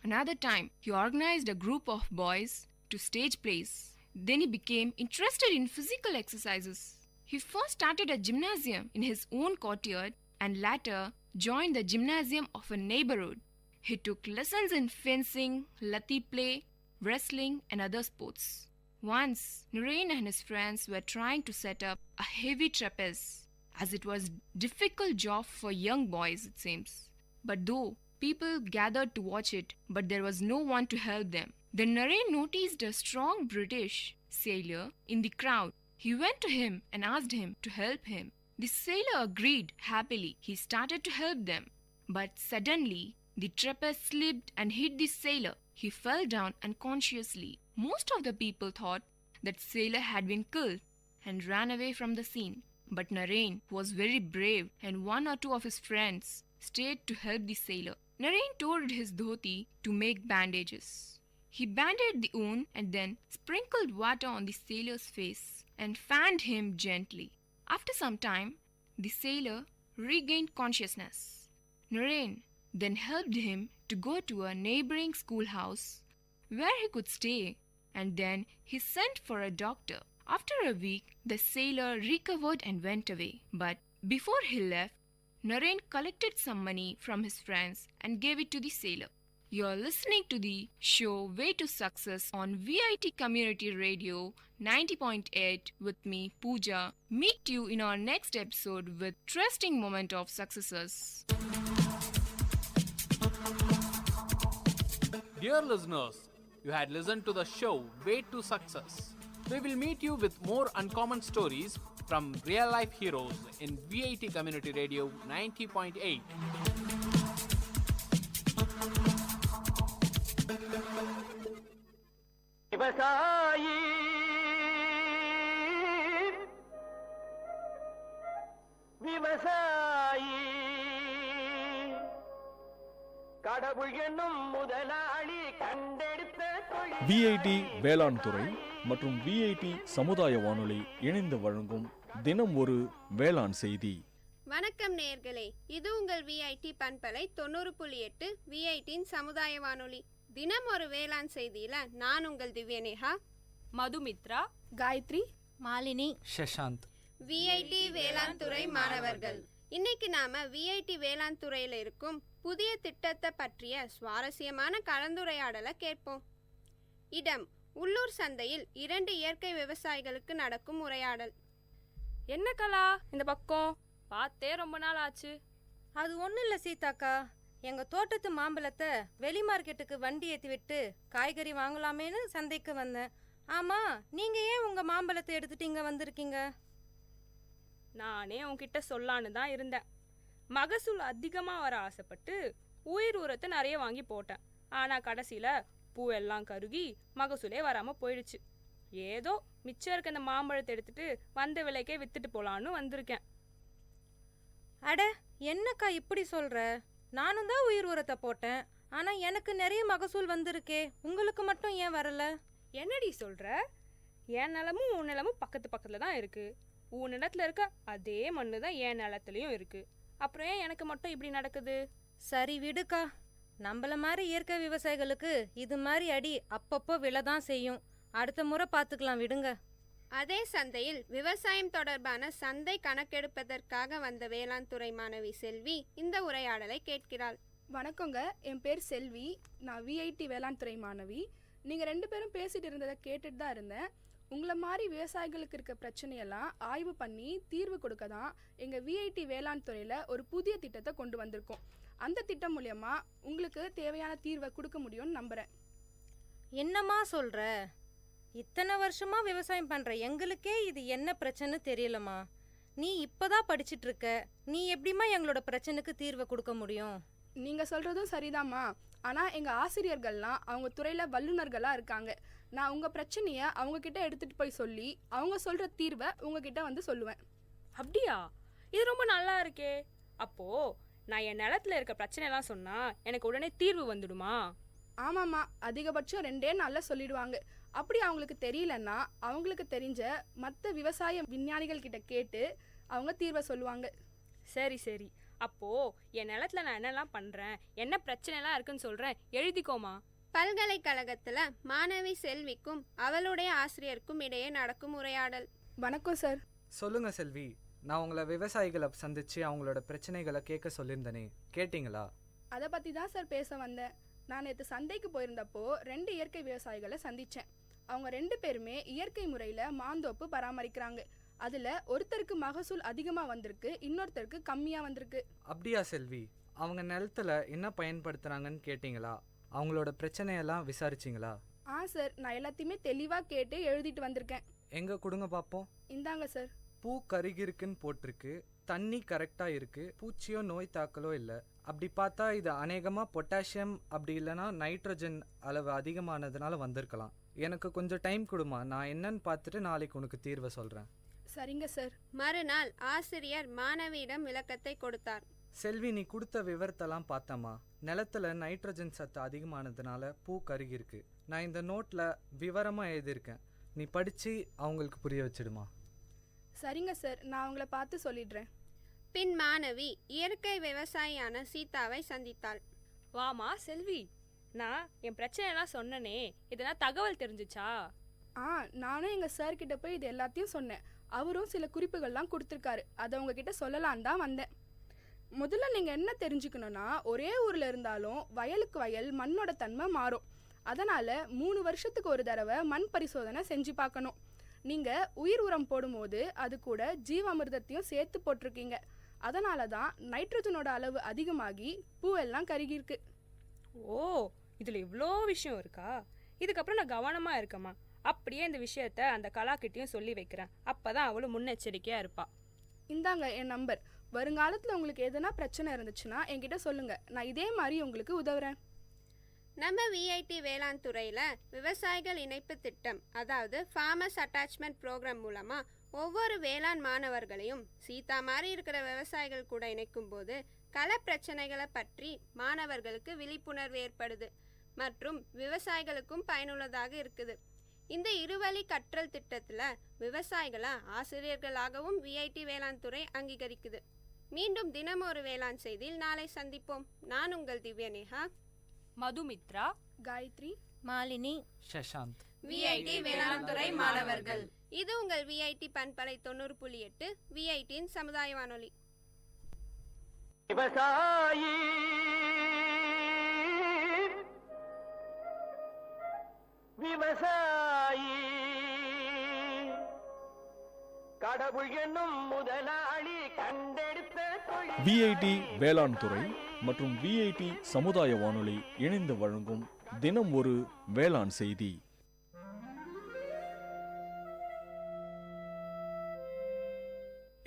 Another time, he organized a group of boys to stage plays. Then he became interested in physical exercises. He first started a gymnasium in his own courtyard and later joined the gymnasium of a neighborhood. He took lessons in fencing, lathi play, wrestling, and other sports. Once, Naren and his friends were trying to set up a heavy trapeze, as it was a difficult job for young boys, it seems. But though people gathered to watch it, but there was no one to help them. Then Naren noticed a strong British sailor in the crowd. He went to him and asked him to help him. The sailor agreed happily. He started to help them. But suddenly, the trapeze slipped and hit the sailor. He fell down unconsciously. Most of the people thought that sailor had been killed and ran away from the scene. But Naren was very brave, and 1 or 2 of his friends stayed to help the sailor. Naren tore his dhoti to make bandages. He bandaged the wound and then sprinkled water on the sailor's face and fanned him gently. After some time, the sailor regained consciousness. Naren then helped him to go to a neighboring schoolhouse where he could stay, and then he sent for a doctor. After a week, the sailor recovered and went away. But before he left, Naren collected some money from his friends and gave it to the sailor. You're listening to the show Way to Success on VIT Community Radio 90.8 with me, Pooja. Meet you in our next episode with interesting moment of successes. Dear listeners, you had listened to the show Way to Success. We will meet you with more uncommon stories from real life heroes in VIT Community Radio 90.8. விவசாயி விவசாயி கடவுள் என்னும் முதலாளி கண்டெடுத்த VIT வேளாண் துறை மற்றும் VIT சமுதாய வானொலி இணைந்து வழங்கும் தினம் ஒரு வேளாண் செய்தி. வணக்கம் நேயர்களே, இது உங்கள் விஐடி பண்பலை 90.8 விஐடியின் சமுதாய வானொலி. தினம் ஒரு வேளாண் செய்தியில நான் உங்கள் திவ்யநேகா, மதுமித்ரா, காயத்ரி, மாலினி, ஷஷாந்த். விஐடி வேளாண் துறை மாணவர்கள். இன்னைக்கு நாம விஐடி வேளாண் துறையில இருக்கும் புதிய திட்டத்தை பற்றிய சுவாரஸ்யமான கலந்துரையாடலை கேட்போம். இடம்: உள்ளூர் சந்தையில் 2 இயற்கை விவசாயிகளுக்கு நடக்கும் உரையாடல். என்ன கலா இந்த பக்கம்? பார்த்தே ரொம்ப நாள் ஆச்சு. அது ஒன்றும் இல்லை சீதாக்கா, எங்க தோட்டத்து மாம்பழத்தை வெளி மார்க்கெட்டுக்கு வண்டி ஏற்றி விட்டு காய்கறி வாங்கலாமேன்னு சந்தைக்கு வந்தேன். ஆமா, நீங்க ஏன் உங்க மாம்பழத்தை எடுத்துட்டு இங்க வந்திருக்கீங்க? நானே உன்கிட்ட சொல்லான்னு தான் இருந்தேன். மகசூல் அதிகமாக வர ஆசைப்பட்டு உயிர் உரத்தை நிறைய வாங்கி போட்டேன். ஆனால் கடைசியில் பூவெல்லாம் கருகி மகசூலே வராமல் போயிடுச்சு. ஏதோ மிச்சம் இருக்க இந்த மாம்பழத்தை எடுத்துட்டு வந்த விலைக்கே வித்துட்டு போலான்னு வந்திருக்கேன். அட, என்னக்கா இப்படி சொல்ற? நானும் தான் உயிர் உரத்தை போட்டேன். ஆனா எனக்கு நிறைய மகசூல் வந்திருக்கே, உங்களுக்கு மட்டும் ஏன் வரல? என்னடி சொல்ற? என் நிலமும் உன் நிலமும் பக்கத்து பக்கத்துல தான் இருக்கு. உன் நிலத்துல இருக்க அதே மண்ணு தான் என் நிலத்துலயும் இருக்கு. அப்புறம் ஏன் எனக்கு மட்டும் இப்படி நடக்குது? சரி விடுக்கா, நம்மள மாதிரி இயற்கை விவசாயிகளுக்கு இது மாதிரி அடி அப்பப்போ விழதான் செய்யும். அடுத்த முறை பார்த்துக்கலாம், விடுங்க. அதே சந்தையில் விவசாயம் தொடர்பான சந்தை கணக்கெடுப்பதற்காக வந்த வேளாண் துறை மாணவி செல்வி இந்த உரையாடலை கேட்கிறாள். வணக்கங்க, என் பேர் செல்வி. நான் விஐடி வேளாண் துறை மாணவி. நீங்கள் 2 பேரும் பேசிட்டு இருந்ததை கேட்டுட்டு தான் இருந்தேன். உங்களை மாதிரி விவசாயிகளுக்கு இருக்க பிரச்சனையெல்லாம் ஆய்வு பண்ணி தீர்வு கொடுக்க தான் எங்கள் விஐடி வேளாண் துறையில் ஒரு புதிய திட்டத்தை கொண்டு வந்திருக்கோம். அந்த திட்டம் மூலயமா உங்களுக்கு தேவையான தீர்வை கொடுக்க முடியும்னு நம்புகிறேன். என்னம்மா சொல்ற? இத்தனை வருஷமா விவசாயம் பண்ற எங்களுக்கே இது என்ன பிரச்சனை தெரியலம்மா. நீ இப்பதான் படிச்சிட்டு இருக்க, நீ எப்படிமா எங்களோட பிரச்சனைக்கு தீர்வை கொடுக்க முடியும்? நீங்கள் சொல்கிறதும் சரிதாம்மா. ஆனால் எங்கள் ஆசிரியர்கள்லாம் அவங்க துறையில் வல்லுநர்களாக இருக்காங்க. நான் உங்கள் பிரச்சனையை அவங்கக்கிட்ட எடுத்துகிட்டு போய் சொல்லி அவங்க சொல்கிற தீர்வை உங்ககிட்ட வந்து சொல்லுவேன். அப்படியா? இது ரொம்ப நல்லா இருக்கே. அப்போ நான் என் நிலத்துல இருக்க பிரச்சனைலாம் சொன்னா எனக்கு உடனே தீர்வு வந்துடுமா? ஆமாம்மா, அதிகபட்சம் 2 நாளில் சொல்லிடுவாங்க. அப்படி அவங்களுக்கு தெரியலன்னா அவங்களுக்கு தெரிஞ்ச மற்ற விவசாய விஞ்ஞானிகள் கிட்ட கேட்டு அவங்க தீர்வை சொல்லுவாங்க. சரி சரி, அப்போ என் நிலத்துல நான் என்னெல்லாம் பண்றேன், என்ன பிரச்சனைலாம் இருக்குன்னு சொல்றேன், எழுதிக்கோமா. பல்கலைக்கழகத்துல மாணவி செல்விக்கும் அவளுடைய ஆசிரியருக்கும் இடையே நடக்கும் உரையாடல். வணக்கம் சார். சொல்லுங்க செல்வி, நான் உங்களை விவசாயிகளை சந்திச்சு அவங்களோட பிரச்சனைகளை கேட்க சொல்லியிருந்தேனே, கேட்டிங்களா? அதை பற்றி தான் சார் பேச வந்தேன். நான் நேற்று சந்தைக்கு போயிருந்தப்போ 2 இயற்கை விவசாயிகளை சந்தித்தேன். அவங்க 2 பேருமே இயற்கை முறையில் மாந்தோப்பு பராமரிக்கிறாங்க. அதில் ஒருத்தருக்கு மகசூல் அதிகமாக வந்திருக்கு, இன்னொருத்தருக்கு கம்மியாக வந்திருக்கு. அப்படியா செல்வி? அவங்க நிலத்துல என்ன பயன்படுத்துகிறாங்கன்னு கேட்டிங்களா? அவங்களோட பிரச்சனையெல்லாம் விசாரிச்சிங்களா? சார், நான் எல்லாத்தையுமே தெளிவாக கேட்டு எழுதிட்டு வந்திருக்கேன். எங்கே கொடுங்க பார்ப்போம். இந்தாங்க சார். பூ கருகிருக்குன்னு போட்டிருக்கு, தண்ணி கரெக்டாக இருக்குது, பூச்சியோ நோய் தாக்கலோ இல்லை. அப்படி பார்த்தா இது அநேகமாக பொட்டாசியம் அப்படி இல்லைனா நைட்ரஜன் அளவு அதிகமானதுனால வந்திருக்கலாம். எனக்கு கொஞ்சம் டைம் கொடுமா, நான் என்னன்னு பார்த்துட்டு நாளைக்கு உனக்கு தீர்வை சொல்கிறேன். சரிங்க சார். மறுநாள் ஆசிரியர் மாணவியிடம் விளக்கத்தை கொடுத்தார். செல்வி, நீ கொடுத்த விவரத்தெல்லாம் பார்த்தம்மா. நிலத்துல நைட்ரஜன் சத்து அதிகமானதுனால பூ கருகிருக்கு. நான் இந்த நோட்டில் விவரமாக எழுதியிருக்கேன், நீ படித்து அவங்களுக்கு புரிய வச்சிடுமா. சரிங்க சார், நான் அவங்கள பார்த்து சொல்லிடுறேன். பின் மாணவி இயற்கை விவசாயியான சீதாவை சந்தித்தாள். வாமா செல்வி, நான் என் பிரச்சனைலாம் சொன்னனே, இதெல்லாம் தகவல் தெரிஞ்சுச்சா? நானும் எங்கள் சார்கிட்ட போய் இது எல்லாத்தையும் சொன்னேன். அவரும் சில குறிப்புகள்லாம் கொடுத்துருக்காரு. அதை உங்ககிட்ட சொல்லலான் தான் வந்தேன். முதல்ல நீங்கள் என்ன தெரிஞ்சுக்கணுன்னா, ஒரே ஊரில் இருந்தாலும் வயலுக்கு வயல் மண்ணோட தன்மை மாறும். அதனால் 3 வருஷத்துக்கு ஒரு தடவை மண் பரிசோதனை செஞ்சு பார்க்கணும். நீங்கள் உயிர் உரம் போடும்போது அது கூட ஜீவாமிர்தத்தையும் சேர்த்து போட்டிருக்கீங்க. அதனால தான் நைட்ரஜனோட அளவு அதிகமாகி பூவெல்லாம் கருகிருக்கு. ஓ, இதில் இவ்வளோ விஷயம் இருக்கா? இதுக்கப்புறம் நான் கவனமாக இருக்கமா. அப்படியே இந்த விஷயத்த அந்த கலாக்கிட்டையும் சொல்லி வைக்கிறேன். அப்போ தான் அவளும் முன்னெச்சரிக்கையாக இருப்பா. இந்தாங்க என் நம்பர். வருங்காலத்தில் உங்களுக்கு எதனா பிரச்சனை இருந்துச்சுன்னா என்கிட்ட சொல்லுங்கள், நான் இதே மாதிரி உங்களுக்கு உதவுறேன். நம்ம விஐடி வேளாண் துறையில் விவசாயிகள் இணைப்பு திட்டம், அதாவது ஃபார்மர்ஸ் அட்டாச்மெண்ட் ப்ரோக்ராம் மூலமாக ஒவ்வொரு வேளாண் மாணவர்களையும் சீதா மாதிரி இருக்கிற விவசாயிகள் கூட இணைக்கும் போது கள பிரச்சனைகளை பற்றி மாணவர்களுக்கு விழிப்புணர்வு ஏற்படுது மற்றும் விவசாயிகளுக்கும் பயனுள்ளதாக இருக்குது. இந்த இருவழி கற்றல் திட்டத்தில் விவசாயிகளை ஆசிரியர்களாகவும் விஐடி வேளாண் துறை அங்கீகரிக்குது. மீண்டும் தினம் ஒரு வேளாண் செய்தியில் நாளை சந்திப்போம். நான் உங்கள் திவ்யநேகா, மதுமித்ரா, காயத்ரி, மாலினி, சஷாந்த், விஐடி வேளாண் துறை மாணவர்கள். இது உங்கள் விஐடி பண்பலை 90.8 விஐடியின் சமுதாய வானொலி. விவசாயி விவசாயி கடவுள் என்னும் முதலாளி கண்டெடுத்த விஐடி வேளாண் துறை மற்றும் விஐடி சமுதாய வானொலி இணைந்து வழங்கும் தினம் ஒரு வேளாண் செய்தி.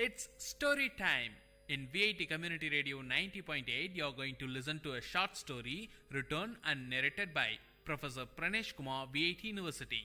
It's story time. In VIT Community Radio 90.8, you're going to listen to a short story written and narrated by Professor Pranesh Kumar, VIT University.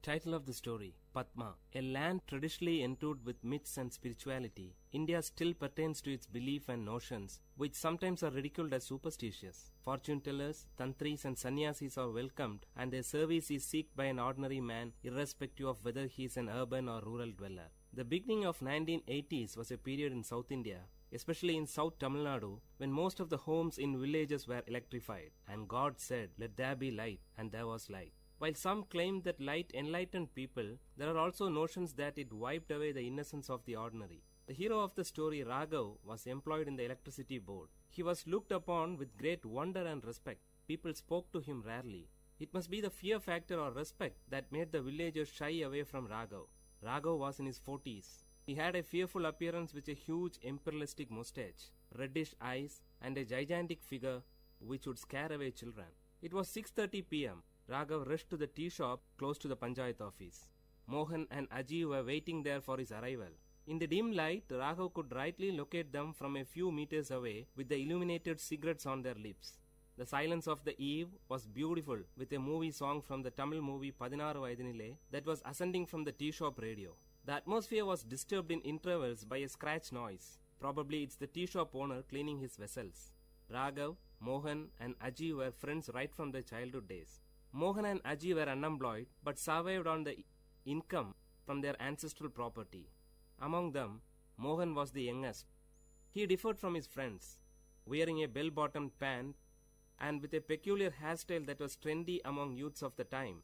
Title of the story: Padma. A land traditionally endued with myths and spirituality, India still pertains to its belief and notions, which sometimes are ridiculed as superstitious. Fortune tellers, tantris and sannyasis are welcomed, and their service is sought by an ordinary man, irrespective of whether he is an urban or rural dweller. The beginning of 1980s was a period in South India, especially in South Tamil Nadu, when most of the homes in villages were electrified, and God said, "Let there be light," and there was light. While some claim that light enlightened people, there are also notions that it wiped away the innocence of the ordinary. The hero of the story, Raghav, was employed in the electricity board. He was looked upon with great wonder and respect. People spoke to him rarely. It must be the fear factor or respect that made the villagers shy away from Raghav. Raghav was in his 40s. He had a fearful appearance with a huge imperialistic mustache, reddish eyes, and a gigantic figure which would scare away children. It was 6:30 p.m. Raghav rushed to the tea shop close to the Panchayat office. Mohan and Aji were waiting there for his arrival. In the dim light, Raghav could rightly locate them from a few meters away with the illuminated cigarettes on their lips. The silence of the eve was beautiful, with a movie song from the Tamil movie 16 Vayadinile that was ascending from the tea shop radio. The atmosphere was disturbed in intervals by a scratch noise. Probably it's the tea shop owner cleaning his vessels. Raghav, Mohan and Aji were friends right from their childhood days. Mohan and Aji were unemployed but survived on the income from their ancestral property. Among them, Mohan was the youngest. He differed from his friends, wearing a bell-bottomed pant and with a peculiar hairstyle that was trendy among youths of the time.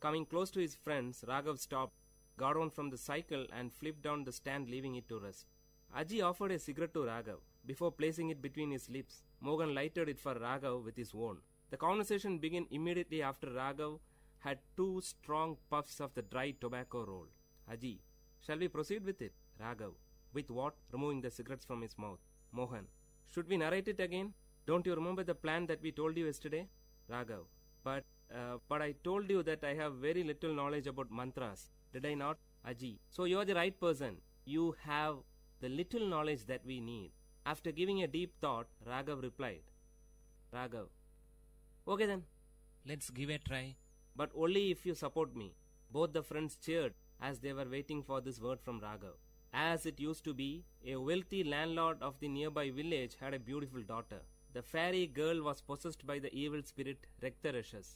Coming close to his friends, Raghav stopped, got on from the cycle and flipped down the stand, leaving it to rest. Aji offered a cigarette to Raghav. Before placing it between his lips, Mohan lighted it for Raghav with his own. The conversation began immediately after Raghav had 2 strong puffs of the dry tobacco roll. Aji, shall we proceed with it? Raghav, with what? Removing the cigarettes from his mouth. Mohan, should we narrate it again? Don't you remember the plan that we told you yesterday? Raghav, but I told you that I have very little knowledge about mantras. Did I not? Aji, so you are the right person. You have the little knowledge that we need. After giving a deep thought, Raghav replied. Raghav, okay then, let's give a try. But only if you support me. Both the friends cheered as they were waiting for this word from Raghav. As it used to be, a wealthy landlord of the nearby village had a beautiful daughter. The fairy girl was possessed by the evil spirit Raktarashas,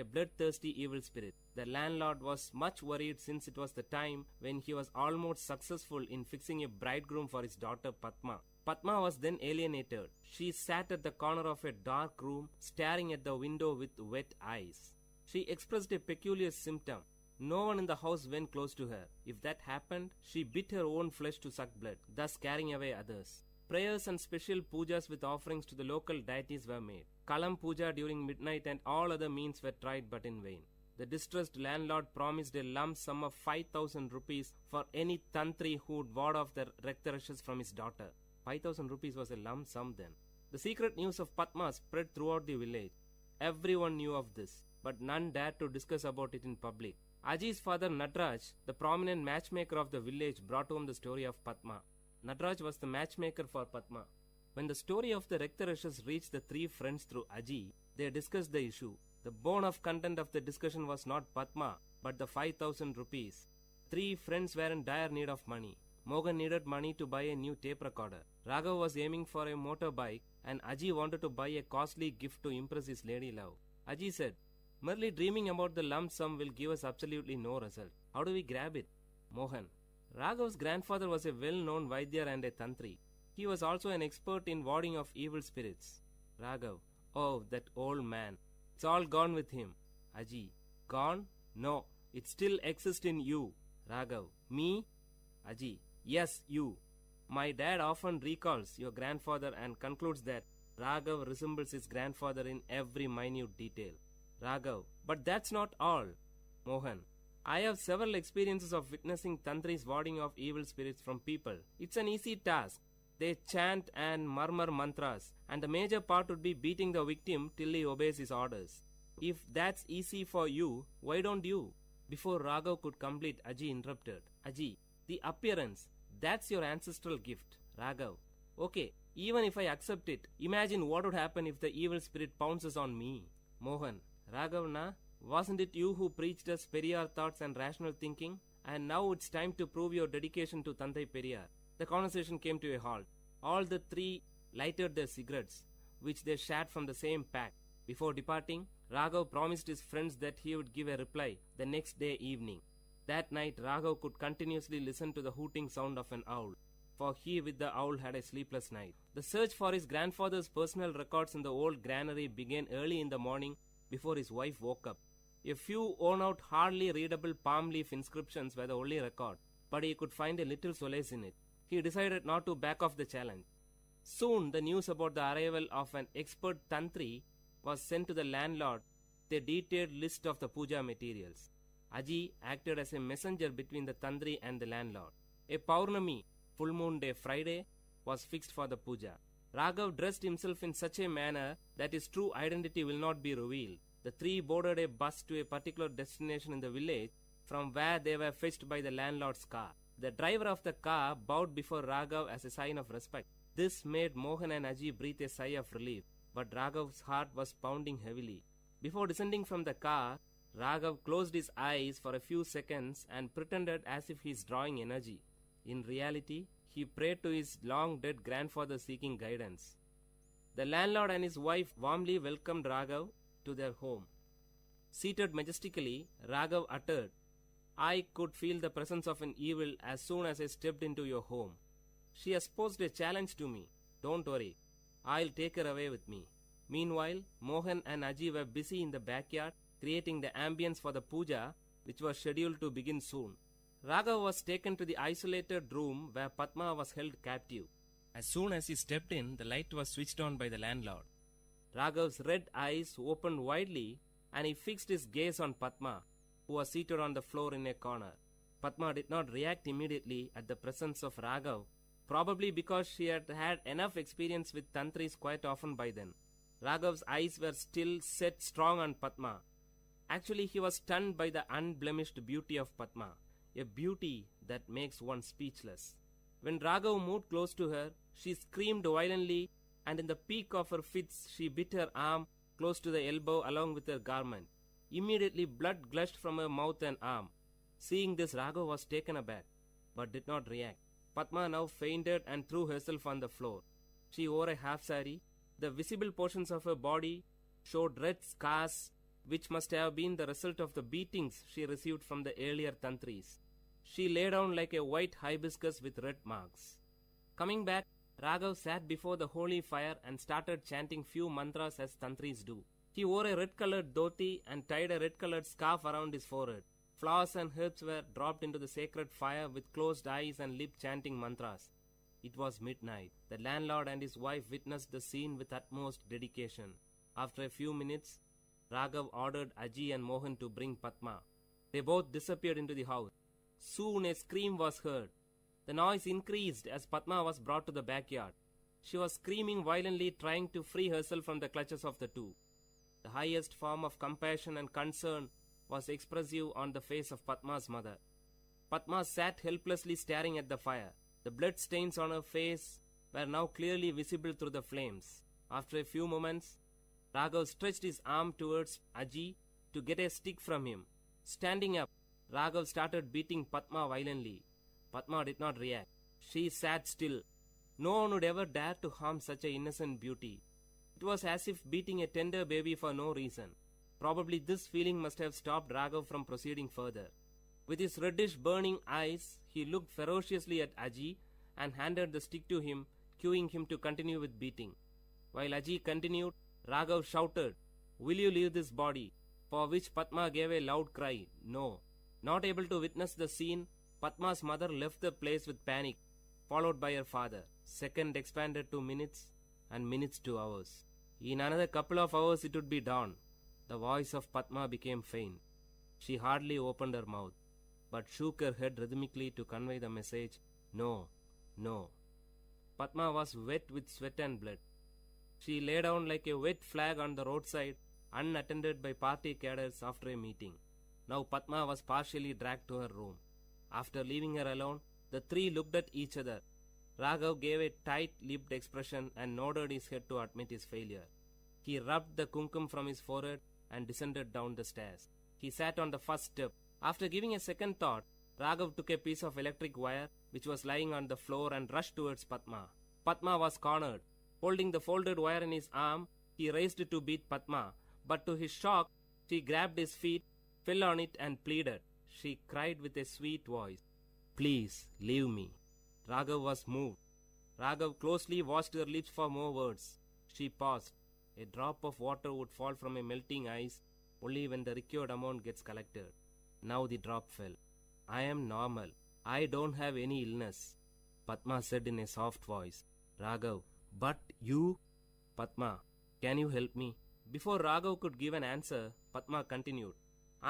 a bloodthirsty evil spirit. The landlord was much worried since it was the time when he was almost successful in fixing a bridegroom for his daughter Padma. Padma was then alienated. She sat at the corner of a dark room, staring at the window with wet eyes. She expressed a peculiar symptom. No one in the house went close to her. If that happened, she bit her own flesh to suck blood, thus scaring away others. Prayers and special pujas with offerings to the local deities were made. Kalam puja during midnight and all other means were tried but in vain. The distressed landlord promised a lump sum of 5,000 rupees for any tantri who would ward off the Raktarashas from his daughter. 5,000 rupees was a lump sum then. The secret news of Padma spread throughout the village. Everyone knew of this, but none dared to discuss about it in public. Aji's father Nadraj, the prominent matchmaker of the village, brought home the story of Padma. Nadraj was the matchmaker for Padma. When the story of the Raktarashas reached the 3 friends through Aji, they discussed the issue. The bone of content of the discussion was not Padma, but the 5,000 rupees. 3 friends were in dire need of money. Mohan needed money to buy a new tape recorder. Raghav was aiming for a motorbike, and Aji wanted to buy a costly gift to impress his lady love. Aji said, merely dreaming about the lump sum will give us absolutely no result. How do we grab it? Mohan, Raghav's grandfather was a well-known Vaidyar and a Tantri. He was also an expert in warding off evil spirits. Raghav, oh, that old man. It's all gone with him. Aji, gone? No, it still exists in you. Raghav, me? Aji, yes, you. My dad often recalls your grandfather and concludes that Raghav resembles his grandfather in every minute detail. Raghav, but that's not all. Mohan, I have several experiences of witnessing tantris warding off evil spirits from people. It's an easy task. They chant and murmur mantras, and the major part would be beating the victim till he obeys his orders. If that's easy for you, why don't you? Before Raghav could complete, Aji interrupted. Aji, the appearance, that's your ancestral gift. Raghav, okay, even if I accept it, imagine what would happen if the evil spirit pounces on me. Mohan, Raghav na? Wasn't it you who preached us Periyar thoughts and rational thinking? And now it's time to prove your dedication to Tandai Periyar. The conversation came to a halt. All the three lighted their cigarettes, which they shared from the same pack. Before departing, Raghav promised his friends that he would give a reply the next day evening. That night, Raghav could continuously listen to the hooting sound of an owl, for he with the owl had a sleepless night. The search for his grandfather's personal records in the old granary began early in the morning before his wife woke up. A few worn-out, hardly readable palm leaf inscriptions were the only record, but he could find a little solace in it. He decided not to back off the challenge. Soon, the news about the arrival of an expert tantri was sent to the landlord with a detailed list of the puja materials. Aji acted as a messenger between the tantri and the landlord. A Paurnami, full moon day Friday, was fixed for the puja. Raghav dressed himself in such a manner that his true identity will not be revealed. The three boarded a bus to a particular destination in the village, from where they were fetched by the landlord's car. The driver of the car bowed before Raghav as a sign of respect. This made Mohan and Aji breathe a sigh of relief, but Raghav's heart was pounding heavily. Before descending from the car, Raghav closed his eyes for a few seconds and pretended as if he is drawing energy. In reality, he prayed to his long-dead grandfather seeking guidance. The landlord and his wife warmly welcomed Raghav to their home. Seated majestically, Raghav uttered, "I could feel the presence of an evil as soon as I stepped into your home. She has posed a challenge to me. Don't worry, I'll take her away with me." Meanwhile, Mohan and Aji were busy in the backyard creating the ambience for the puja, which was scheduled to begin soon. Raghav was taken to the isolated room where Padma was held captive. As soon as he stepped in, the light was switched on by the landlord. Raghav's red eyes opened widely and he fixed his gaze on Padma, who was seated on the floor in a corner. Padma did not react immediately at the presence of Raghav, probably because she had had enough experience with tantris quite often by then. Raghav's eyes were still set strong on Padma. Actually, he was stunned by the unblemished beauty of Padma, a beauty that makes one speechless. When Raghav moved close to her, she screamed violently, and in the peak of her fits, she bit her arm close to the elbow along with her garment. Immediately, blood gushed from her mouth and arm. Seeing this, Raghav was taken aback, but did not react. Padma now fainted and threw herself on the floor. She wore a half sari. The visible portions of her body showed red scars, which must have been the result of the beatings she received from the earlier tantris. She lay down like a white hibiscus with red marks. Coming back, Raghav sat before the holy fire and started chanting few mantras as tantris do. He wore a red-colored dhoti and tied a red-colored scarf around his forehead. Flowers and herbs were dropped into the sacred fire with closed eyes and lip chanting mantras. It was midnight. The landlord and his wife witnessed the scene with utmost dedication. After a few minutes, Raghav ordered Aji and Mohan to bring Padma. They both disappeared into the house. Soon a scream was heard. The noise increased as Padma was brought to the backyard. She was screaming violently, trying to free herself from the clutches of the two. The highest form of compassion and concern was expressive on the face of Padma's mother. Padma sat helplessly staring at the fire. The blood stains on her face were now clearly visible through the flames. After a few moments, Raghav stretched his arm towards Aji to get a stick from him. Standing up, Raghav started beating Padma violently. Padma did not react. She sat still. No one would ever dare to harm such an innocent beauty. It was as if beating a tender baby for no reason. Probably this feeling must have stopped Raghav from proceeding further. With his reddish burning eyes, he looked ferociously at Aji and handed the stick to him, cueing him to continue with beating. While Aji continued, Raghav shouted, "Will you leave this body?" For which Padma gave a loud cry, "No." Not able to witness the scene, Padma's mother left the place with panic, followed by her father. Second expanded to minutes, and minutes to hours. In another couple of hours it would be dawn. The voice of Padma became faint. She hardly opened her mouth, but shook her head rhythmically to convey the message, "No, no." Padma was wet with sweat and blood. She lay down like a wet flag on the roadside, unattended by party cadres after a meeting. Now Padma was partially dragged to her room. After leaving her alone, the three looked at each other. Raghav gave a tight-lipped expression and nodded his head to admit his failure. He rubbed the kumkum from his forehead and descended down the stairs. He sat on the first step. After giving a second thought, Raghav took a piece of electric wire which was lying on the floor and rushed towards Padma. Padma was cornered. Holding the folded wire in his arm, he raised it to beat Padma, but to his shock, she grabbed his feet, fell on it and pleaded. She cried with a sweet voice, "Please, leave me." Raghav was moved. Raghav closely watched her lips for more words. She paused. A drop of water would fall from a melting ice only when the required amount gets collected. Now the drop fell. "I am normal. I don't have any illness," Padma said in a soft voice. Raghav, "But you?" "Padma, can you help me?" Before Raghav could give an answer, Padma continued,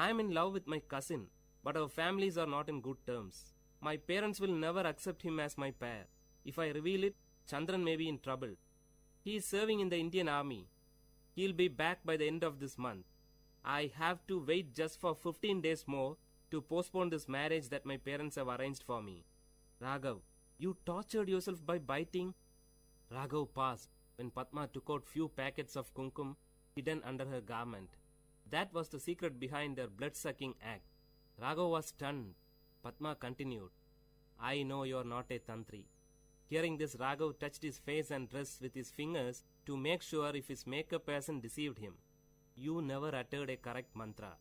"I am in love with my cousin, but our families are not in good terms. My parents will never accept him as my pair. If I reveal it, Chandran may be in trouble. He is serving in the Indian army. He'll be back by the end of this month. I have to wait just for 15 days more to postpone this marriage that my parents have arranged for me." "Raghav, you tortured yourself by biting?" Raghav paused when Padma took out few packets of kumkum hidden under her garment. That was the secret behind their blood-sucking act. Raghav was stunned. Padma continued, "I know you're not a tantri." Hearing this, Raghav touched his face and dress with his fingers to make sure if his makeup person deceived him. "You never uttered a correct mantra."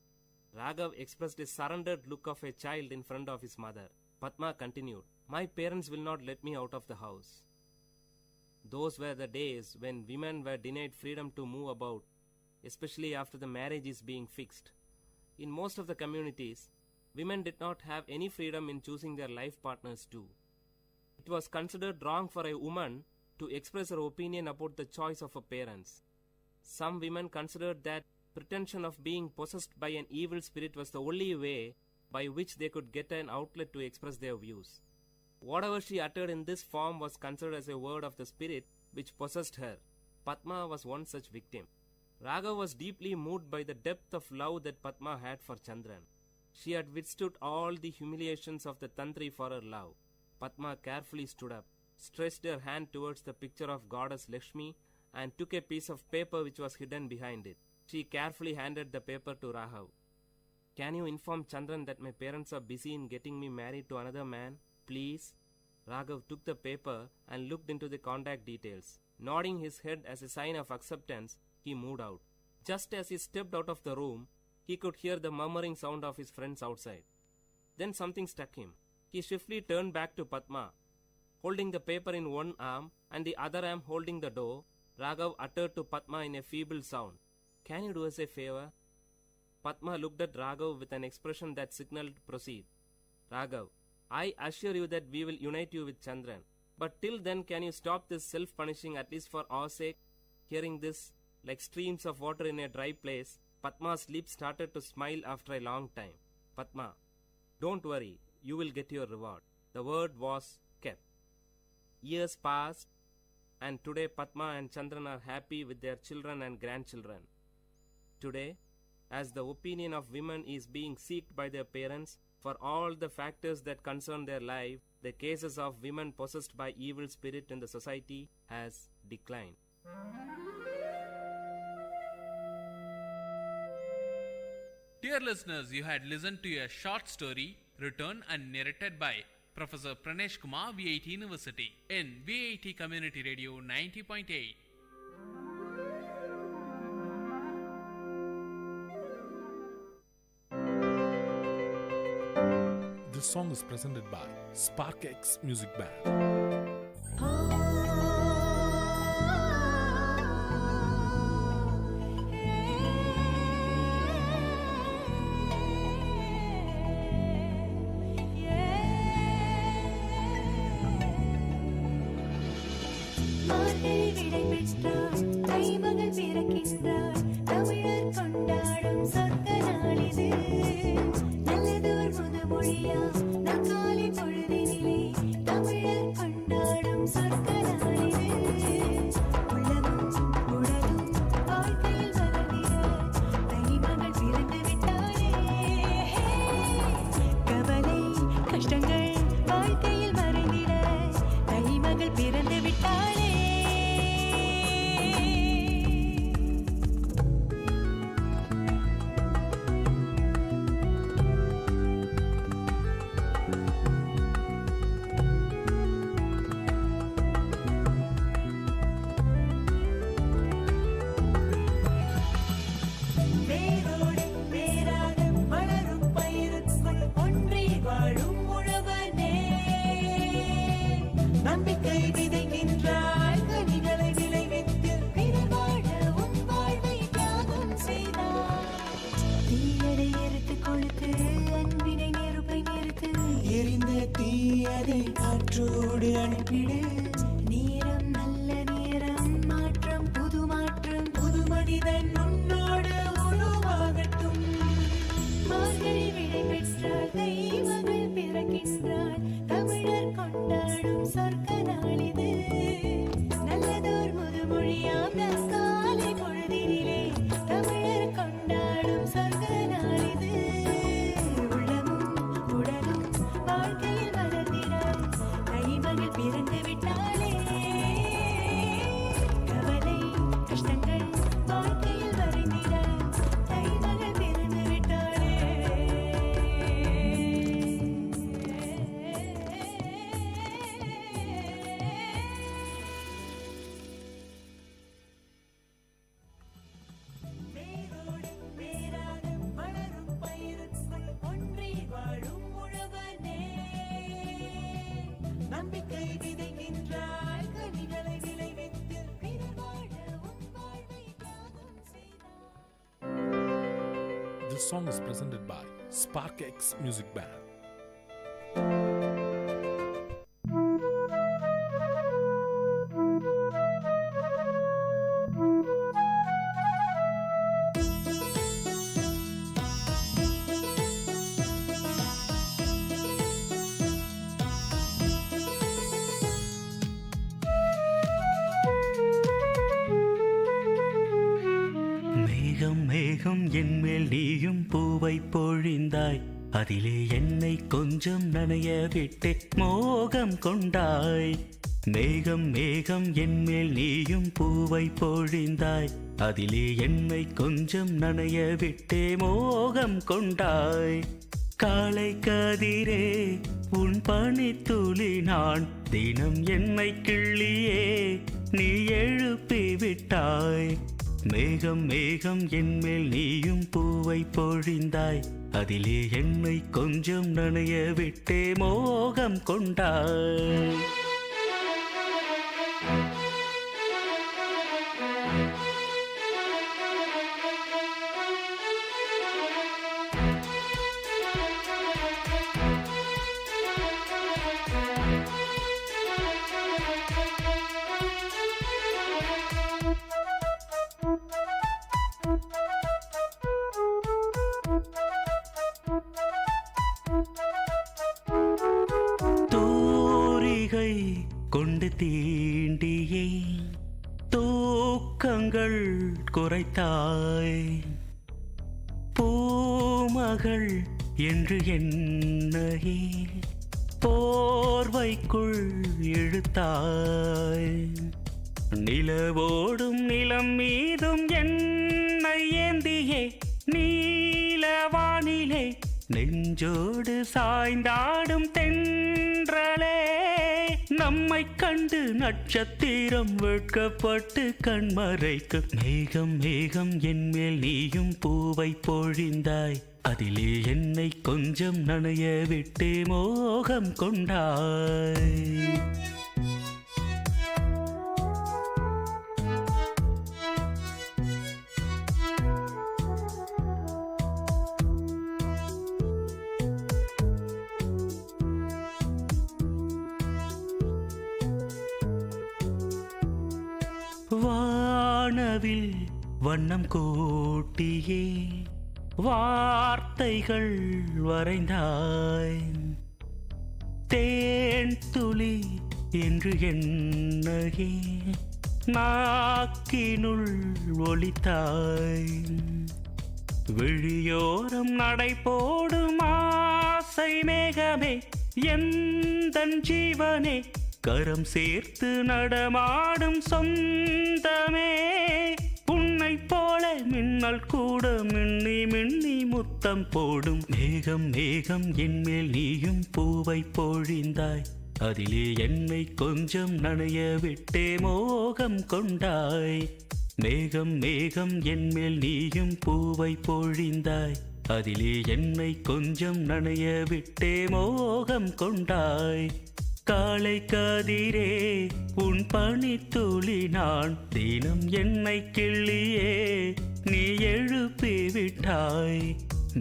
Raghav expressed a surrendered look of a child in front of his mother. Padma continued, "My parents will not let me out of the house." Those were the days when women were denied freedom to move about, especially after the marriage is being fixed. In most of the communities, women did not have any freedom in choosing their life partners too. It was considered wrong for a woman to express her opinion about the choice of her parents. Some women considered that pretension of being possessed by an evil spirit was the only way by which they could get an outlet to express their views. Whatever she uttered in this form was considered as a word of the spirit which possessed her. Padma was one such victim. Raghav was deeply moved by the depth of love that Padma had for Chandran. She had withstood all the humiliations of the tantri for her love. Padma carefully stood up, stretched her hand towards the picture of goddess Lakshmi, and took a piece of paper which was hidden behind it. She carefully handed the paper to Raghav. "Can you inform Chandran that my parents are busy in getting me married to another man? Please?" Raghav took the paper and looked into the contact details. Nodding his head as a sign of acceptance, he moved out. Just as he stepped out of the room, he could hear the murmuring sound of his friends outside. Then something struck him. He swiftly turned back to Padma. Holding the paper in one arm and the other arm holding the door, Raghav uttered to Padma in a feeble sound, "Can you do us a favor?" Padma looked at Raghav with an expression that signaled proceed. "Raghav, I assure you that we will unite you with Chandran. But till then, can you stop this self-punishing at least for our sake?" Hearing this, like streams of water in a dry place, Padma's lips started to smile after a long time. "Padma, don't worry, you will get your reward." The word was kept. Years passed, and today Padma and Chandran are happy with their children and grandchildren. Today, as the opinion of women is being sought by their parents for all the factors that concern their life, the cases of women possessed by evil spirit in the society has declined. Dear listeners, you had listened to a short story written and narrated by Professor Pranesh Kumar, VIT University, in VIT Community Radio 90.8. This song is presented by SparkX Music Band. பிறக்கின்றார் தமிழர் கொண்டாடும் சொர்க்க நாளிது. மனிதன் உன்னோடு உருவாகட்டும். மார்கழி விடை பெற்றால் தெய்வங்கள் பிறக்கின்றாள். தமிழர் கொண்டாடும் சொர்க்க நாளிது. நல்லதோர் முதுமொழியாம் காலை பொழுதினிலே தமிழர் கொண்டாடும் சொர்க்க நாளிது. உள்ளமும் உடலும் வாழ்க்கையில் வளர்ந்திட தைமகள் பிறந்து விட்டாளே. கவலை கஷ்டங்கள் வாழ்க்கையில் வரைந்திட தைமகள் பிறந்து விட்டாளே. நம்பிக்கை விதைக்கின்றாய் கனிகளை விளைவித்து பிறர் வாழ உன் வாழ்வை தியாகம் செய்தாய். This song is presented by Spark X Music Band. மேகம் மேகம் என்மேல் நீயும் பூவை பொழிந்தாய். அதிலே என்னை கொஞ்சம் நனைய விட்டு மோகம் கொண்டாய். மேகம் மேகம் என்மேல் நீயும் பூவை பொழிந்தாய். அதிலே என்னை கொஞ்சம் நனைய விட்டே மோகம் கொண்டாய். காலை கதிரே உன் பனித்துளி நான் தினம் என்னை கிள்ளியே நீ எழுப்பி விட்டாய். மேகம் மேகம் என்மேல் நீயும் பூவை பொழிந்தாய். அதிலே என்னை கொஞ்சம் நனைய விட்டே மோகம் கொண்டாய். தூரிகை கொண்டு தீண்டியே தூக்கங்கள் குறைத்தாய். பூமகள் என்று என்னையே போர்வைக்குள் இழுத்தாய். நிலவோடும் நிலம் மீதும் என்னை ஏந்தியே நீலவானிலே நெஞ்சோடு சாய்ந்தாடும் தென்றலே. நம்மை கண்டு நட்சத்திரம் வெட்கப்பட்டு கண்மறைக்கு. மேகம் மேகம் என்மேல் நீயும் பூவை பொழிந்தாய். அதிலே என்னை கொஞ்சம் நனைய விட்டு மோகம் கொண்டாய். வானவில் வண்ணம் கூட்டியே வார்த்தைகள் வரைந்தாய். தேன் துளி என்று என்னையே நாக்கினுள் ஒலித்தாய். விழியோரம் நடை போடும் ஆசை மேகமே எந்தன் ஜீவனே. கரம் சேர்த்து நடமாடும் சொந்தமே. உன்னை போல மின்னல் கூட மின்னி மின்னி முத்தம் போடும். மேகம் மேகம் என்மேல் நீயும் பூவை பொழிந்தாய். அதிலே என்னை கொஞ்சம் நனைய விட்டே மோகம் கொண்டாய். மேகம் மேகம் என்மேல் நீயும் பூவை பொழிந்தாய். அதிலே என்னை கொஞ்சம் நனைய விட்டே மோகம் கொண்டாய். காலை கதிரே உன் பனித்துளி நான் தினம் என்னை கிள்ளியே நீ எழுப்பி விட்டாய்.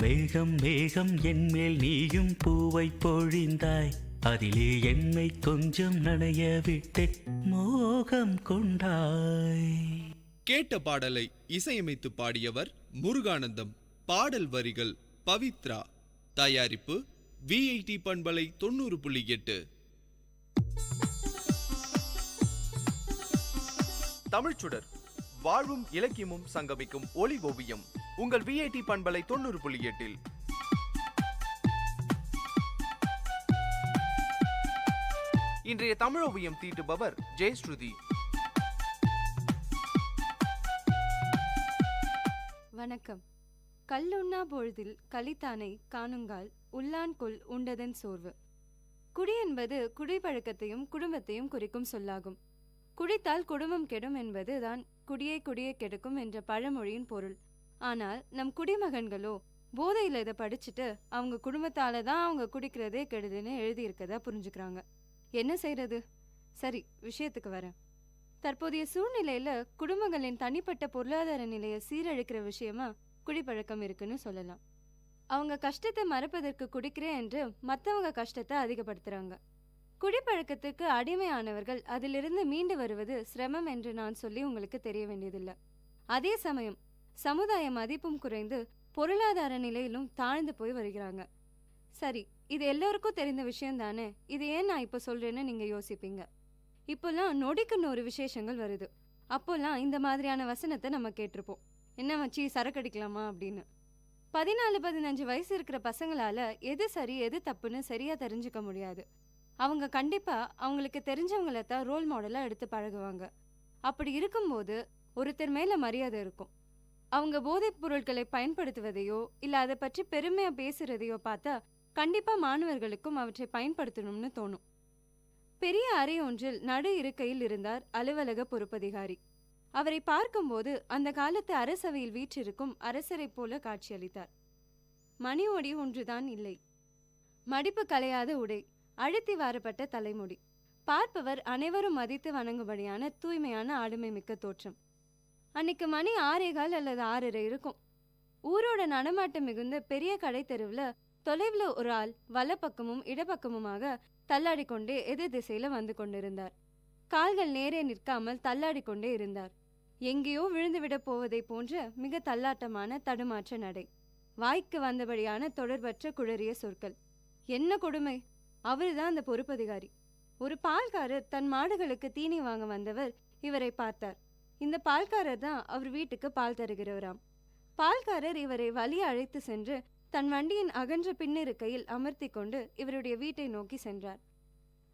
மேகம் மேகம் என்மேல் நீயும் பூவை பொழிந்தாய். அதிலே என்னை கொஞ்சம் நனைய விட்டு மோகம் கொண்டாய். கேட்ட பாடலை இசையமைத்து பாடியவர் முருகானந்தம். பாடல் வரிகள் பவித்ரா. தயாரிப்பு VIT பண்பலை 90.8. தமிழ்ச்சுடர், வாழ்வும் இலக்கியமும் சங்கமிக்கும் ஒளி ஓவியம் உங்கள் VIT பண்பலை 90.8. இன்றைய தமிழ் ஓவியம் தீட்டுபவர் ஜெயஸ்ருதி. வணக்கம். கல்லுண்ணா பொழுதில் கலித்தானை காணுங்கால் உள்ளான் கொல் உண்டதன் சோர்வு. குடி என்பது குடிப்பழக்கத்தையும் குடும்பத்தையும் குறிக்கும் சொல்லாகும். குடித்தால் குடும்பம் கெடும் என்பது தான் குடியை கெடுக்கும் என்ற பழமொழியின் பொருள். ஆனால் நம் குடிமகன்களோ போதையில் இதை படிச்சுட்டு அவங்க குடும்பத்தால தான் அவங்க குடிக்கிறதே கெடுதுன்னு எழுதியிருக்கதா புரிஞ்சுக்கிறாங்க. என்ன செய்யறது? சரி, விஷயத்துக்கு வரேன். தற்போதைய சூழ்நிலையில குடும்பங்களின் தனிப்பட்ட பொருளாதார நிலையை சீரழிக்கிற விஷயமா குடிப்பழக்கம் இருக்குன்னு சொல்லலாம். அவங்க கஷ்டத்தை மறப்பதற்கு குடிக்கிறேன் என்று மற்றவங்க கஷ்டத்தை அதிகப்படுத்துறாங்க. குடிப்பழக்கத்துக்கு அடிமையானவர்கள் அதிலிருந்து மீண்டு வருவது சிரமம் என்று நான் சொல்லி உங்களுக்கு தெரிய வேண்டியதில்லை. அதே சமயம் சமுதாய மதிப்பும் குறைந்து பொருளாதார நிலையிலும் தாழ்ந்து போய் வருகிறாங்க. சரி, இது எல்லோருக்கும் தெரிந்த விஷயம் தானே. இது ஏன் நான் இப்போ சொல்றேன்னு நீங்க யோசிப்பீங்க. இப்போல்லாம் நொடிக்கு 100 விசேஷங்கள் வருது. அப்போல்லாம் இந்த மாதிரியான வசனத்தை நம்ம கேட்டிருப்போம். என்ன வச்சு சரக்கடிக்கலாமா அப்படின்னு. 14-15 வயசு இருக்கிற பசங்களால எது சரி எது தப்புன்னு சரியா தெரிஞ்சுக்க முடியாது. அவங்க கண்டிப்பா அவங்களுக்கு தெரிஞ்சவங்கள தான் ரோல் மாடலா எடுத்து பழகுவாங்க. அப்படி இருக்கும்போது ஒருத்தர் மேல மரியாதை இருக்கும். அவங்க போதைப் பொருட்களை பயன்படுத்துவதையோ இல்ல அதை பற்றி பெருமையா பேசுறதையோ பார்த்தா கண்டிப்பா மாணவர்களுக்கும் அவற்றை பயன்படுத்தணும்னு தோணும். பெரிய அறை ஒன்றில் நடு இருக்கையில் இருந்தார் அலுவலக பொறுப்பதிகாரி. அவரை பார்க்கும்போது அந்த காலத்து அரசவையில் வீற்றிருக்கும் அரசரை போல காட்சியளித்தார். மணி ஒடி ஒன்றுதான் இல்லை. மடிப்பு கலையாத உடை, அழுத்தி வாரப்பட்ட தலைமுடி, பார்ப்பவர் அனைவரும் மதித்து வணங்கும்படியான தூய்மையான ஆளுமை மிக்க தோற்றம். அன்னைக்கு மணி 6:15 அல்லது 6:30 இருக்கும். ஊரோட நடமாட்டம் மிகுந்த பெரிய கடை தெருவுல தொலைவில் ஒரு ஆள் வலப்பக்கமும் இடப்பக்கமுமாக தள்ளாடி கொண்டே எதிர் திசையில வந்து கொண்டிருந்தார். கால்கள் நேரே நிற்காமல் தள்ளாடி கொண்டே இருந்தார். எங்கேயோ விழுந்துவிட போவதை போன்ற மிக தள்ளாட்டமான தடுமாற்ற நடை, வாய்க்கு வந்தபடியான தொடர்பற்ற குழறிய சொற்கள். என்ன கொடுமை! அவருதான் அந்த பொறுப்பதிகாரி. ஒரு பால்காரர் தன் மாடுகளுக்கு தீனி வாங்க வந்தவர் இவரை பார்த்தார். இந்த பால்காரர் தான் அவர் வீட்டுக்கு பால் தருகிறவராம். பால்காரர் இவரை வழி அழைத்து சென்று தன் வண்டியின் அகன்ற பின்னிருக்கையில் அமர்த்தி கொண்டு இவருடைய வீட்டை நோக்கி சென்றார்.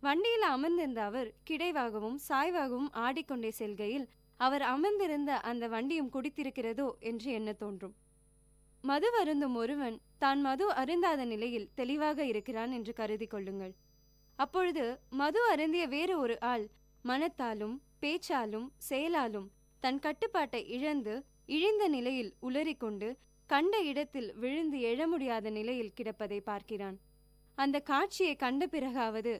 வண்டியில் அமர்ந்திருந்த அவர் கிடைவாகவும் சாய்வாகவும் ஆடிக்கொண்டே செல்கையில் அவர் அமர்ந்திருந்த அந்த வண்டியும் குடித்திருக்கிறதோ என்று எண்ண தோன்றும். மது அருந்தும் ஒருவன் தான் மது அருந்தாத நிலையில் தெளிவாக இருக்கிறான் என்று கருதி கொள்ளுங்கள். அப்பொழுது மது அருந்திய வேறு ஒரு ஆள் மனத்தாலும் பேச்சாலும் செயலாலும் தன் கட்டுப்பாட்டை இழந்து இழிந்த நிலையில் உளறிக்கொண்டு கண்ட இடத்தில் விழுந்து எழ முடியாத நிலையில் கிடப்பதை பார்க்கிறான். அந்த காட்சியை கண்ட பிறகாவது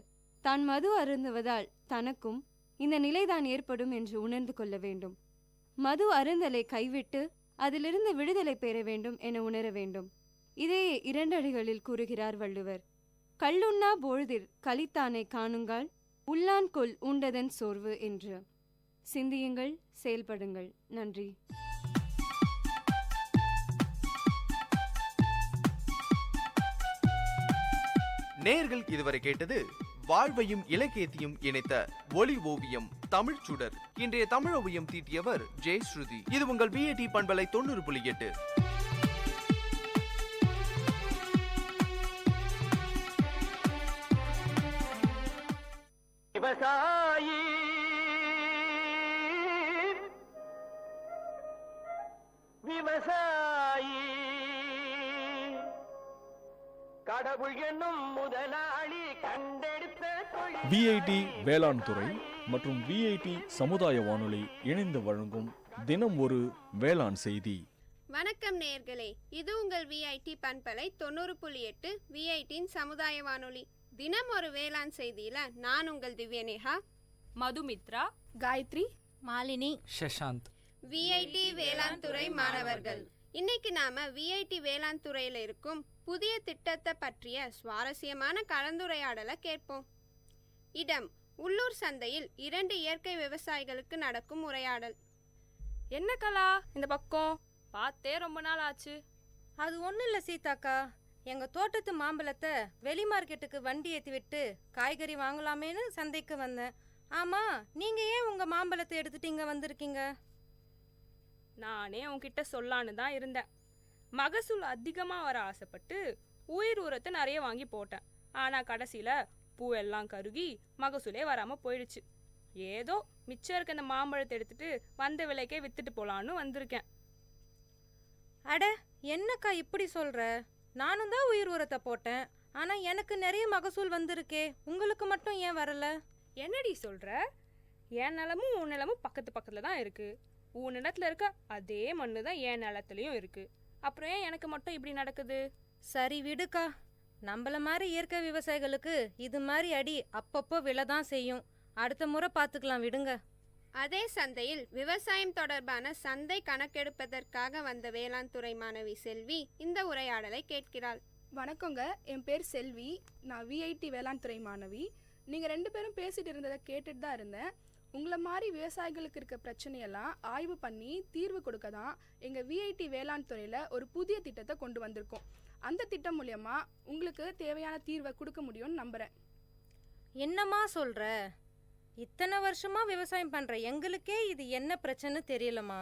தான் மது அருந்துவதால் தனக்கும் இந்த நிலைதான் ஏற்படும் என்று உணர்ந்து கொள்ள வேண்டும். மது அருந்தலை கைவிட்டு அதிலிருந்து விடுதலை பெற வேண்டும் என உணர வேண்டும். இதையே 2 அடிகளில் கூறுகிறார் வள்ளுவர். கல்லுண்ணா பொழுதில் கலித்தானை காணுங்கால் உள்ளான் கொல் உண்டதன் சோர்வு என்று. சிந்தியுங்கள், செயல்படுங்கள். நன்றி. நேயர்கள் இதுவரை கேட்டது வாழ்வையும் இலக்கியத்தையும் இணைத்த ஒளி ஓவியம் தமிழ்ச்சுடர். இன்றைய தமிழ் ஓவியம் தீட்டியவர் ஜெயஸ்ருதி. இது உங்கள் VIT பண்பலை 90.8. விவசாயி விவசாயி கடவுள் என்னும் முதலாளி கண்டெடுத்த VIT வேளாண் துறை மற்றும் VIT சமுதாய வானொலி இணைந்து வழங்கும் தினம் ஒரு வேளாண் செய்தி. வணக்கம் நேயர்களே, இது உங்கள் VIT பண்பலை 90.8 VITயின் சமுதாய வானொலி. தினம் ஒரு வேளாண் செய்தியில நான் உங்கள் திவ்யநேகா, மதுமித்ரா, காயத்ரி, மாலினி, சஷாந்த், VIT வேளாண் துறை மாணவர்கள். இன்னைக்கு நாம VIT வேளாண் துறையில இருக்கும் புதிய திட்டத்தை பற்றிய சுவாரஸ்யமான கலந்துரையாடலை கேட்போம். இடம்: உள்ளூர் சந்தையில் 2 இயற்கை விவசாயிகளுக்கு நடக்கும் உரையாடல். என்ன கலா இந்த பக்கம் பார்த்தே ரொம்ப நாள் ஆச்சு. அது ஒன்றும் இல்லை சீதாக்கா, எங்கள் தோட்டத்து மாம்பழத்தை வெளி மார்க்கெட்டுக்கு வண்டி ஏற்றி விட்டு காய்கறி வாங்கலாமேன்னு சந்தைக்கு வந்தேன். ஆமாம், நீங்கள் ஏன் உங்கள் மாம்பழத்தை எடுத்துட்டு இங்கே வந்திருக்கீங்க? நானே உன்கிட்ட சொல்லான்னு தான் இருந்தேன். மகசூல் அதிகமாக வர ஆசைப்பட்டு உயிர் உரத்தை நிறைய வாங்கி போட்டேன். ஆனால் கடைசியில் பூவெல்லாம் கருகி மகசூலே வராமல் போயிடுச்சு. ஏதோ மிச்சம் இருக்க இந்த மாம்பழத்தை எடுத்துட்டு வந்த விலைக்கே வித்துட்டு போலான்னு வந்திருக்கேன். அட, என்னக்கா இப்படி சொல்கிற? நானும் தான் உயிர் உரத்தை போட்டேன், ஆனால் எனக்கு நிறைய மகசூல் வந்திருக்கே, உங்களுக்கு மட்டும் ஏன் வரல? என்னடி சொல்கிற? என் நிலமும் உன் நிலமும் பக்கத்து பக்கத்தில் தான் இருக்குது. உன் நிலத்தில் இருக்க அதே மண்ணு தான் என் நிலத்துலையும் இருக்குது. அப்புறம் ஏன் எனக்கு மட்டும் இப்படி நடக்குது? சரி விடுக்கா, நம்மள மாதிரி இயற்கை விவசாயிகளுக்கு இது மாதிரி அடி அப்பப்போ விழ தான் செய்யும். அடுத்த முறை பார்த்துக்கலாம், விடுங்க. அதே சந்தையில் விவசாயம் தொடர்பான சந்தை கணக்கெடுப்பதற்காக வந்த வேளாண் துறை மாணவி செல்வி இந்த உரையாடலை கேட்கிறாள். வணக்கங்க, என் பேர் செல்வி. நான் விஐடி வேளாண் துறை மாணவி. நீங்கள் 2 பேரும் பேசிட்டு இருந்ததை கேட்டுட்டு தான் இருந்தேன். உங்களை மாதிரி விவசாயிகளுக்கு இருக்க பிரச்சனையெல்லாம் ஆய்வு பண்ணி தீர்வு கொடுக்க தான் எங்கள் விஐடி வேளாண் துறையில் ஒரு புதிய திட்டத்தை கொண்டு வந்திருக்கோம். அந்த திட்டம் மூலயமா உங்களுக்கு தேவையான தீர்வை கொடுக்க முடியும்னு நம்புகிறேன். என்னம்மா சொல்கிற? இத்தனை வருஷமா விவசாயம் பண்ணுற எங்களுக்கே இது என்ன பிரச்சனை தெரியலம்மா.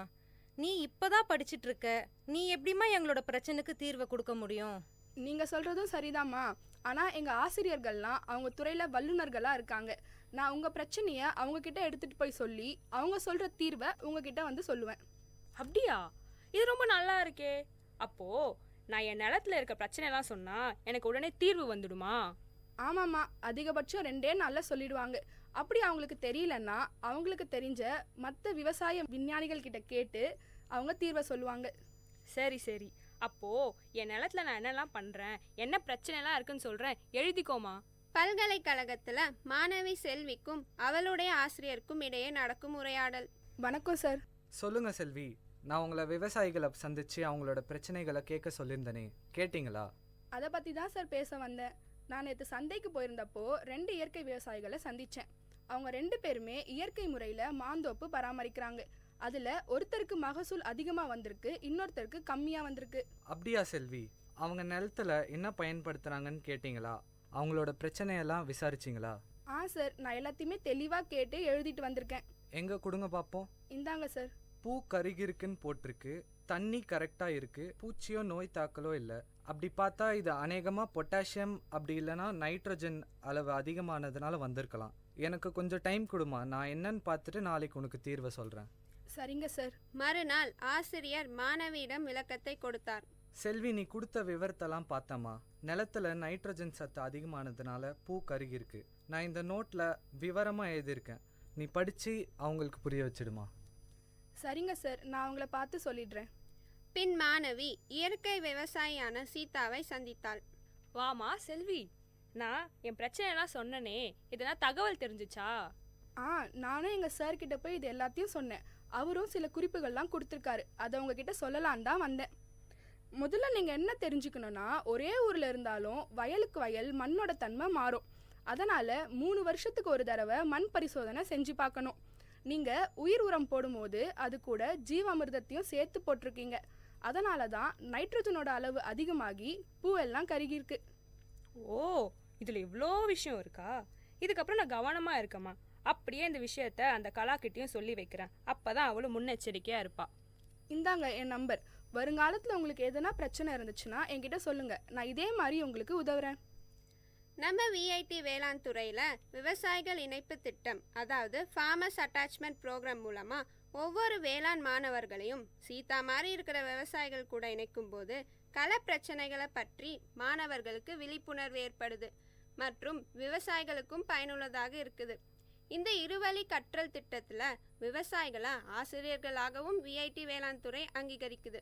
நீ இப்போதான் படிச்சுட்டு இருக்க, நீ எப்படிம்மா எங்களோட பிரச்சனைக்கு தீர்வை கொடுக்க முடியும்? நீங்கள் சொல்கிறதும் சரிதாம்மா. ஆனால் எங்கள் ஆசிரியர்கள்லாம் அவங்க துறையில் வல்லுநர்களாக இருக்காங்க. நான் உங்கள் பிரச்சனையை அவங்கக்கிட்ட எடுத்துகிட்டு போய் சொல்லி அவங்க சொல்கிற தீர்வை உங்ககிட்ட வந்து சொல்லுவேன். அப்படியா? இது ரொம்ப நல்லா இருக்கே. அப்போது நான் என் நிலத்தில் இருக்க பிரச்சனைலாம் சொன்னால் எனக்கு உடனே தீர்வு வந்துடுமா? ஆமாம்மா, அதிகபட்சம் 2 நாளில் சொல்லிடுவாங்க. அப்படி அவங்களுக்கு தெரியலன்னா அவங்களுக்கு தெரிஞ்ச மற்ற விவசாய விஞ்ஞானிகள் கிட்ட கேட்டு அவங்க தீர்வை சொல்லுவாங்க. சரி சரி, அப்போது என் நிலத்தில் நான் என்னெல்லாம் பண்ணுறேன், என்ன பிரச்சனைலாம் இருக்குன்னு சொல்கிறேன், எழுதிக்கோமா. பல்கலைக்கழகத்தில் மாணவி செல்விக்கும் அவளுடைய ஆசிரியருக்கும் இடையே நடக்கும் உரையாடல். வணக்கம் சார். சொல்லுங்க செல்வி, நான் உங்களை விவசாயிகளை சந்திச்சு அவங்களோட பிரச்சனைகளை கேட்க சொல்லியிருந்தேனே, கேட்டிங்களா? அதை பற்றி தான் சார் பேச வந்தேன். நான் நேற்று சந்தைக்கு போயிருந்தப்போ 2 இயற்கை விவசாயிகளை சந்தித்தேன். அவங்க 2 பேருமே இயற்கை முறையில் மாந்தோப்பு பராமரிக்கிறாங்க. அதில் ஒருத்தருக்கு மகசூல் அதிகமாக வந்திருக்கு, இன்னொருத்தருக்கு கம்மியாக வந்திருக்கு. அப்படியா செல்வி? அவங்க நிலத்துல என்ன பயன்படுத்துகிறாங்கன்னு கேட்டிங்களா? அவங்களோட பிரச்சனையெல்லாம் விசாரிச்சிங்களா? சார், நான் எல்லாத்தையுமே தெளிவாக கேட்டு எழுதிட்டு வந்திருக்கேன். எங்கே கொடுங்க பார்ப்போம். இந்தாங்க சார். பூ கருகிருக்குன்னு போட்டிருக்கு, தண்ணி கரெக்டாக இருக்குது, பூச்சியோ நோய் தாக்கலோ இல்லை. அப்படி பார்த்தா இது அநேகமாக பொட்டாசியம் அப்படி இல்லைன்னா நைட்ரஜன் அளவு அதிகமானதுனால வந்திருக்கலாம். எனக்கு கொஞ்சம் டைம் கொடுமா, நான் என்னன்னு பார்த்துட்டு நாளைக்கு உனக்கு தீர்வை சொல்கிறேன். சரிங்க சார். மறுநாள் ஆசிரியர் மாணவியிடம் விளக்கத்தை கொடுத்தார். செல்வி, நீ கொடுத்த விவரத்தெல்லாம் பார்த்தம்மா. நிலத்துல நைட்ரஜன் சத்து அதிகமானதுனால பூ கருகிருக்கு. நான் இந்த நோட்டில் விவரமாக எழுதியிருக்கேன், நீ படித்து அவங்களுக்கு புரிய வச்சிடுமா. சரிங்க சார், நான் அவங்கள பார்த்து சொல்லிடுறேன். பின் மாணவி இயற்கை விவசாயியான சீதாவை சந்தித்தாள். வாமா செல்வி, நான் என் பிரச்சனைலாம் சொன்னனே, இதெல்லாம் தகவல் தெரிஞ்சிச்சா? நானும் எங்கள் சார்கிட்ட போய் இது எல்லாத்தையும் சொன்னேன். அவரும் சில குறிப்புகள்லாம் கொடுத்துருக்காரு. அதை உங்ககிட்ட சொல்லலான் தான் வந்தேன். முதல்ல நீங்கள் என்ன தெரிஞ்சுக்கணுன்னா, ஒரே ஊரில் இருந்தாலும் வயலுக்கு வயல் மண்ணோட தன்மை மாறும். அதனால் 3 வருஷத்துக்கு ஒரு தடவை மண் பரிசோதனை செஞ்சு பார்க்கணும். நீங்கள் உயிர் உரம் போடும்போது அது கூட ஜீவாமிர்தத்தையும் சேர்த்து போட்டிருக்கீங்க. அதனால தான் நைட்ரஜனோட அளவு அதிகமாகி பூவெல்லாம் கருகிருக்கு. ஓ, இதில் இவ்வளோ விஷயம் இருக்கா? இதுக்கப்புறம் நான் கவனமாக இருக்கமா. அப்படியே இந்த விஷயத்த அந்த கலாக்கிட்டையும் சொல்லி வைக்கிறேன். அப்போ தான் அவளும் முன்னெச்சரிக்கையாக இருப்பாள். இந்தாங்க என் நம்பர். வருங்காலத்தில் உங்களுக்கு எதனா பிரச்சனை இருந்துச்சுன்னா என்கிட்ட சொல்லுங்கள், நான் இதே மாதிரி உங்களுக்கு உதவுறேன். நம்ம விஐடி வேளாண் துறையில் விவசாயிகள் இணைப்பு திட்டம், அதாவது ஃபார்மர்ஸ் அட்டாச்மெண்ட் ப்ரோக்ராம் மூலமாக ஒவ்வொரு வேளாண் மாணவர்களையும் சீதா மாதிரி இருக்கிற விவசாயிகள் கூட இணைக்கும் போது கள பிரச்சனைகளை பற்றி மாணவர்களுக்கு விழிப்புணர்வு ஏற்படுது மற்றும் விவசாயிகளுக்கும் பயனுள்ளதாக இருக்குது. இந்த இருவழி கற்றல் திட்டத்தில் விவசாயிகளை ஆசிரியர்களாகவும் விஐடி வேளாண் துறை அங்கீகரிக்குது.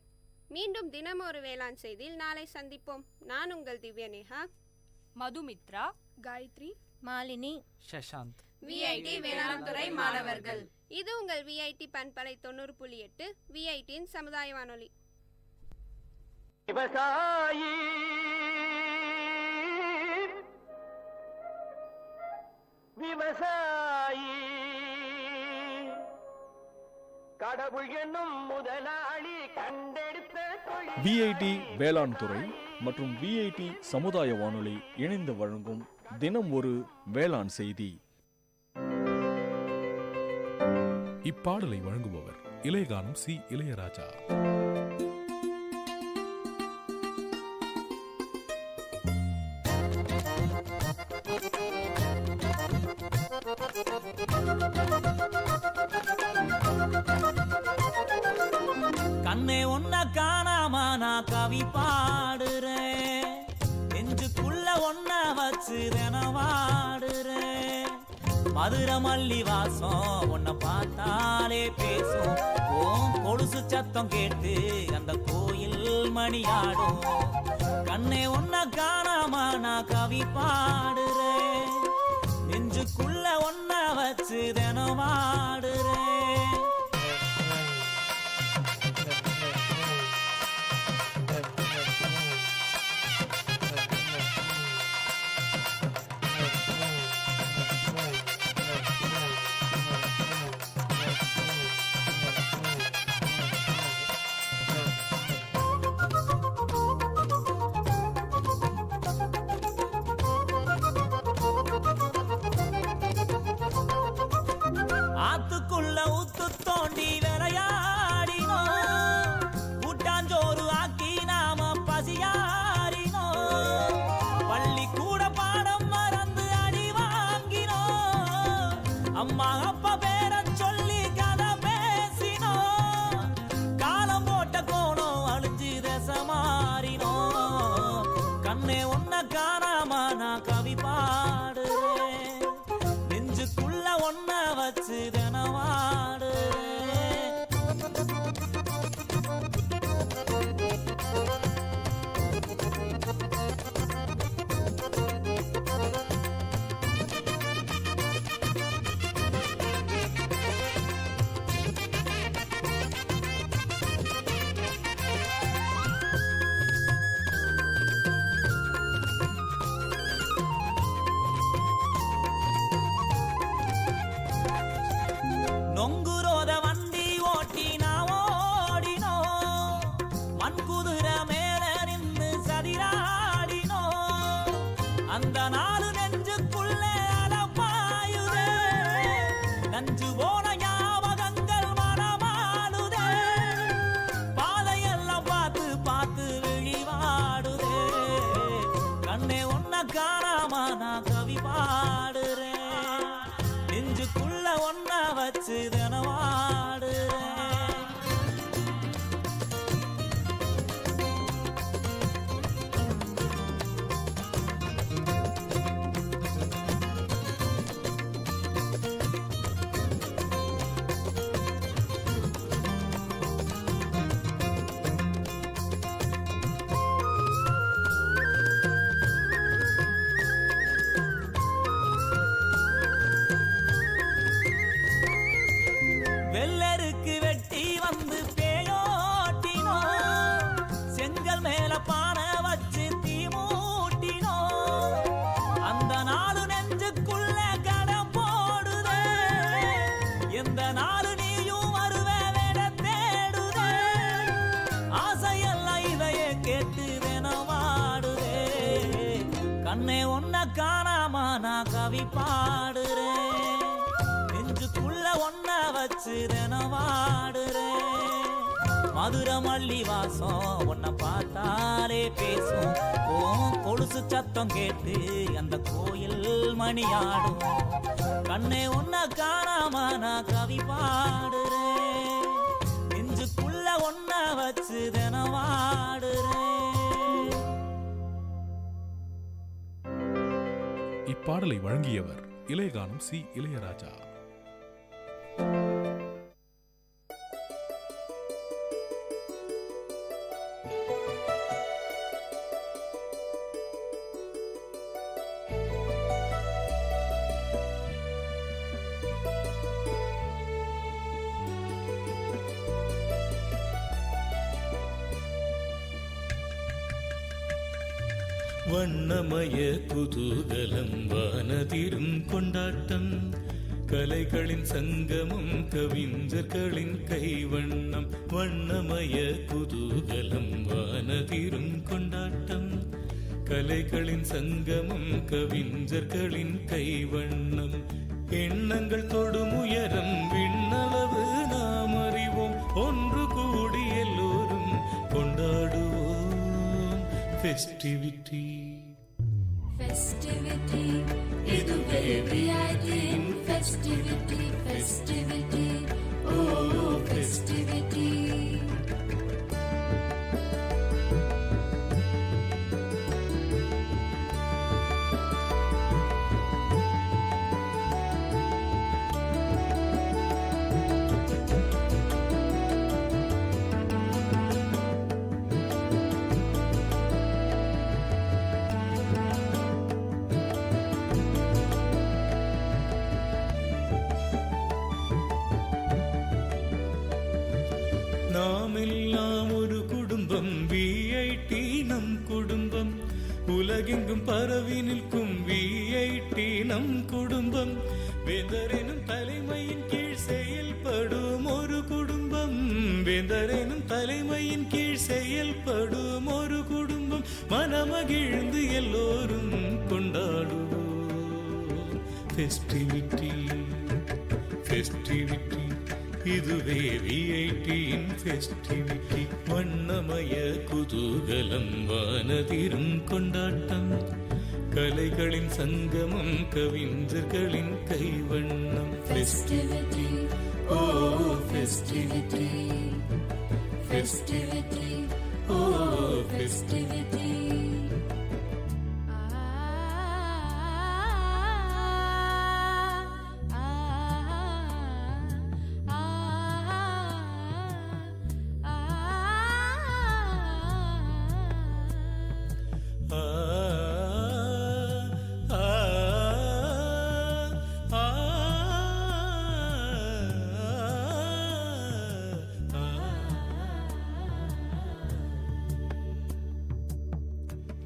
மீண்டும் தினம் ஒரு வேளாண் செய்தியில் நாளை சந்திப்போம். நான் உங்கள் திவ்யநேகா, மதுமித்ரா, காயத்ரி, மாலினி, சஷாந்த், விஐடி வேளாண் துறை மாணவர்கள். இது உங்கள் விஐடி பண்பலை 90.8 விஐடியின் சமுதாய வானொலி. விவசாயி விவசாயி கடவுள் என்னும் முதலாளி கண்டெடுத்த தொழில் விஐடி வேளாண் துறை மற்றும் விஐடி சமுதாய வானொலி இணைந்து வழங்கும் தினம் ஒரு வேளாண் செய்தி. இப்பாடலை வழங்குபவர் இளையகானம் சி இளையராஜா. கண்ணே ஒன்ன காணாம நான் கவி பாடுறேன், நெஞ்சுக்குள்ள ஒன்ன வச்சு தினவாடுறேன். மதுரை மல்லி வாசம் உன்னை பார்த்தாலே பேசும், ஓம் கொலுசு சத்தம் கேட்டு அந்த கோயில் மணியாடும். கண்ணே ஒன்ன காணாம நான் கவி பாடுறேன், நெஞ்சுக்குள்ள ஒன்ன வச்சு தினவாடுறேன். ஆத்துக்குள்ள ஊத்து தோண்டி விளையாடினோம், கூட்டாஞ்சோறு ஆக்கி நாம பசியாரினோம். பள்ளி கூட பாடம் மறந்து அடி வாங்கினோம், அம்மா அப்பா பேர சொல்லி கதை பேசினோம். காலம் போட்ட கோணம் அழிஞ்சு தசை மாறினோம். கண்ணே ஒன்ன காணாம நான் கவி பாடுறேன், நெஞ்சுக்குள்ள ஒன்ன வச்சு தினவாடு. நொங்குரோத வண்டி ஓட்டி நான் ஓடினோம், மண் குதிரை மேல நின்று சதிராடினோம். அந்த நாலு நெஞ்சுக்குள்ள அலப்பாயுதே, நஞ்சு போன ஞாபகங்கள் மனமாடுதே. பாதையெல்லாம் பார்த்து பார்த்து விழிவாடுதே. கண்ணே ஒன்ன காணாம நான் கவி பாடுறேன், நெஞ்சுக்குள்ள ஒன்ன வச்சு தினவாடுறேன். வெள்ளருக்கு வெட்டி வந்து பேயோட்டினோம், செங்கல் மேல பானை வச்சு தீ மூட்டினோம். அந்த நாலு நெஞ்சுக்குள்ள கடம் போடுதே, எந்த நாலு நீயும் வருவே விட தேடுதே. ஆசையெல்லாம் இதையே கேட்டு தினவாடுதே. கண்ணே ஒன்ன காணாம நான் கவி பாடுறேன், நெஞ்சுக்குள்ள ஒன்ன வச்சு தினவாடுறேன். மதுரை மல்லி வாசம் உன்னை பார்த்தாலே பேசும், ஓம் கொலுசு சத்தம் கேட்டு அந்த கோயில் மணியாடும். கண்ணே ஒன்ன காணாம நான் கவி பாடுறேன், நெஞ்சுக்குள்ள ஒன்ன வச்சு தினவாடுறேன். இப்பாடலை வழங்கியவர் இளையகானம் சி இளையராஜா. வண்ணமய குதூகலம் வானதிரும் கொண்டாட்டம் கலைகளின் சங்கமம் கவிஞர்களின் கைவண்ணம் வண்ணமய குதூகலம் வானதிரும் கொண்டாட்டம். கலைகளின் சங்கமம் கவிஞர்களின் கைவண்ணம் எண்ணங்கள் தொடும் உயரம் விண்ணளவு நாம் அறிவோம். ஒன்று கூடி எல்லோரும் கொண்டாடுவோம் ஃபெஸ்டிவிட்டி. ஃபெஸ்டிவிட்டி இதுவே விஐடியின் ஃபெஸ்டிவிட்டி. ஃபெஸ்டிவிட்டி ஓ ஃபெஸ்டிவிட்டி. நாம் எல்லாம் ஒரு குடும்பம், விஐடி நம் குடும்பம். உலகெங்கும் பரவி நிற்கும் விஐடி நம் குடும்பம். வேந்தரெனும் தலைமையின் கீழ் செயல்படும் ஒரு குடும்பம். வேந்தரெனும் தலைமையின் கீழ் செயல்படும் ஒரு குடும்பம். மனமகிழ்ந்து எல்லோரும் கொண்டாடுவோம் ஃபெஸ்டிவிட்டி. ஃபெஸ்டிவிட்டி இதுவே விஐடியின் ஃபெஸ்டிவிட்டி. வண்ணமய குதூகலம் வானதிரும் கொண்டாட்டம். கலைகளின் சங்கமம் கவிஞர்களின் கைவண்ணம் ஃபெஸ்டிவிட்டி ஓ ஃபெஸ்டிவிட்டி. ஃபெஸ்டிவிட்டி ஓ ஃபெஸ்டிவிட்டி.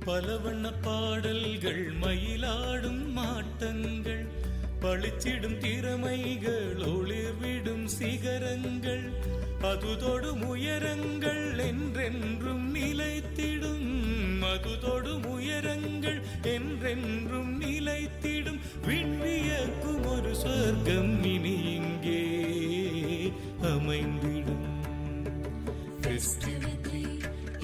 பல வண்ண பாடல்கள் மயிலாடும் மாட்டங்கள் பளிச்சிடும் திறமைகள் ஒளிர்விடும் சிகரங்கள் அது தொடும் உயரங்கள் என்றென்றும் நிலைத்திடும். அது தொடும் உயரங்கள் என்றென்றும் நிலைத்திடும். விண்வியக்கும் ஒரு சொர்க்கம் இனி இங்கே அமைந்திடும். ஃபெஸ்டிவிட்டி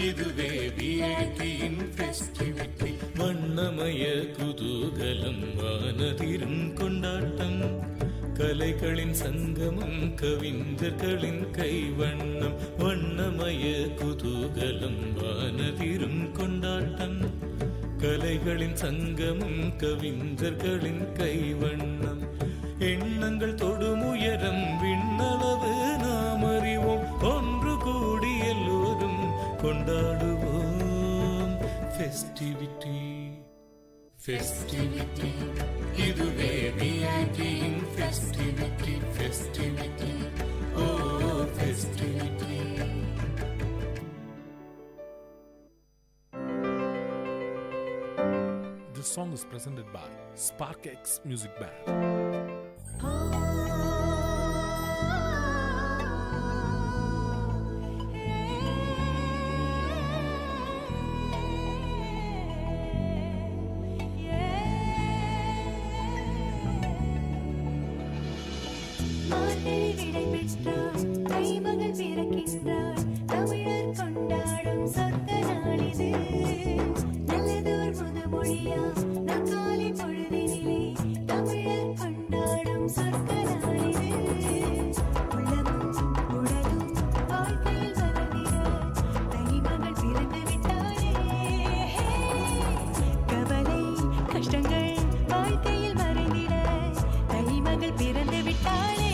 இதுவே விஐடியின் ஃபெஸ்டிவிட்டி. வண்ணமய குதூகலம் வானதிரும் கொண்டாட்டம். கலைகளின் சங்கமம் கவிஞர்களின் கைவண்ணம். வண்ணமய குதூகலம் வானதிரும் கொண்டாட்டம். கலைகளின் சங்கமம் கவிஞர்களின் கைவண்ணம் எண்ணங்கள் தொடும் உயரம் விண்ணளவு நாம் அறிவோம். ஒன்று கூடி எல்லோரும் கொண்டாடுவோம் ஃபெஸ்டிவிட்டி. ஃபெஸ்டிவிட்டி இதுவே விஐடியின் ஃபெஸ்டிவிட்டி. ஃபெஸ்டிவிட்டி ஓ festivity. This song is presented by SparkX Music Band. கைமகள் பிறக்கின்றாள். தமிழர் கொண்டாடும் சொர்க்க நாளிது. நல்லதோர் முதுமொழியா நக்காலி பொழுதினிலே தமிழர் கொண்டாடும் சொர்க்க நாளிது. உள்ளமும் உடலும் வாழ்க்கையில் வளர்ந்திட கைமகள் பிறந்து விட்டாளே. கவலை கஷ்டங்கள் வாழ்க்கையில் மறைந்திட கைமகள் பிறந்து விட்டாளே.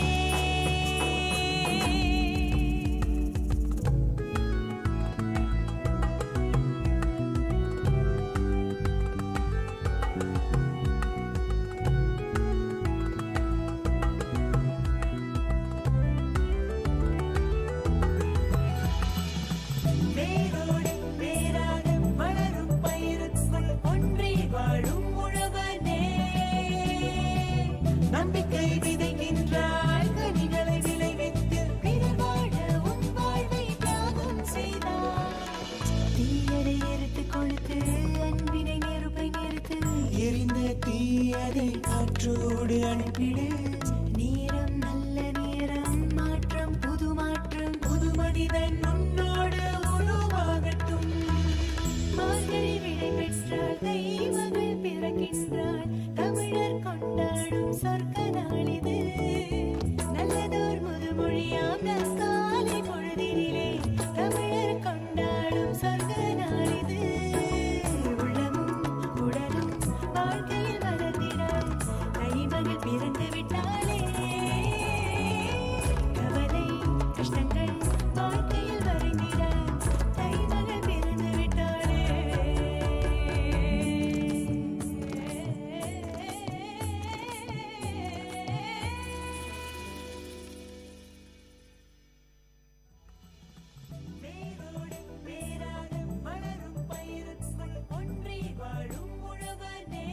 வேரோடு வேறாக வளரும் பயிருக்குள் ஒன்றி வாழும் உழவனே. நம்பிக்கை விதைக்கு காற்றோடு அனுப்பிடு. நேரம் நல்ல நேரம், மாற்றம் புது மாற்றம், புது மனிதன் உன்னோடு உருவாகட்டும். மார்கழி விடை பெற்றால் தெய்வங்கள் பிறக்கின்றாள். தமிழர் கொண்டாடும் சொர்க்க நாளிது. நல்லதோர் முதுமொழியாம் நற்காலை பொழுதினிலே தமிழர் கொண்டாடும் சொர்க்க நாளிது. உள்ளமும் உடலும் வாழ்க்கையில் மலர்ந்திட கைமகள் பிறந்து விட்டாளே. கவலை கஷ்டங்கள் வாழ்க்கையில் மறைந்திட கைமகள் பிறந்து விட்டாளே. வேரோடு வேராக வளரும் பயிருக்குள் ஒன்றி வாழும் உழவனே.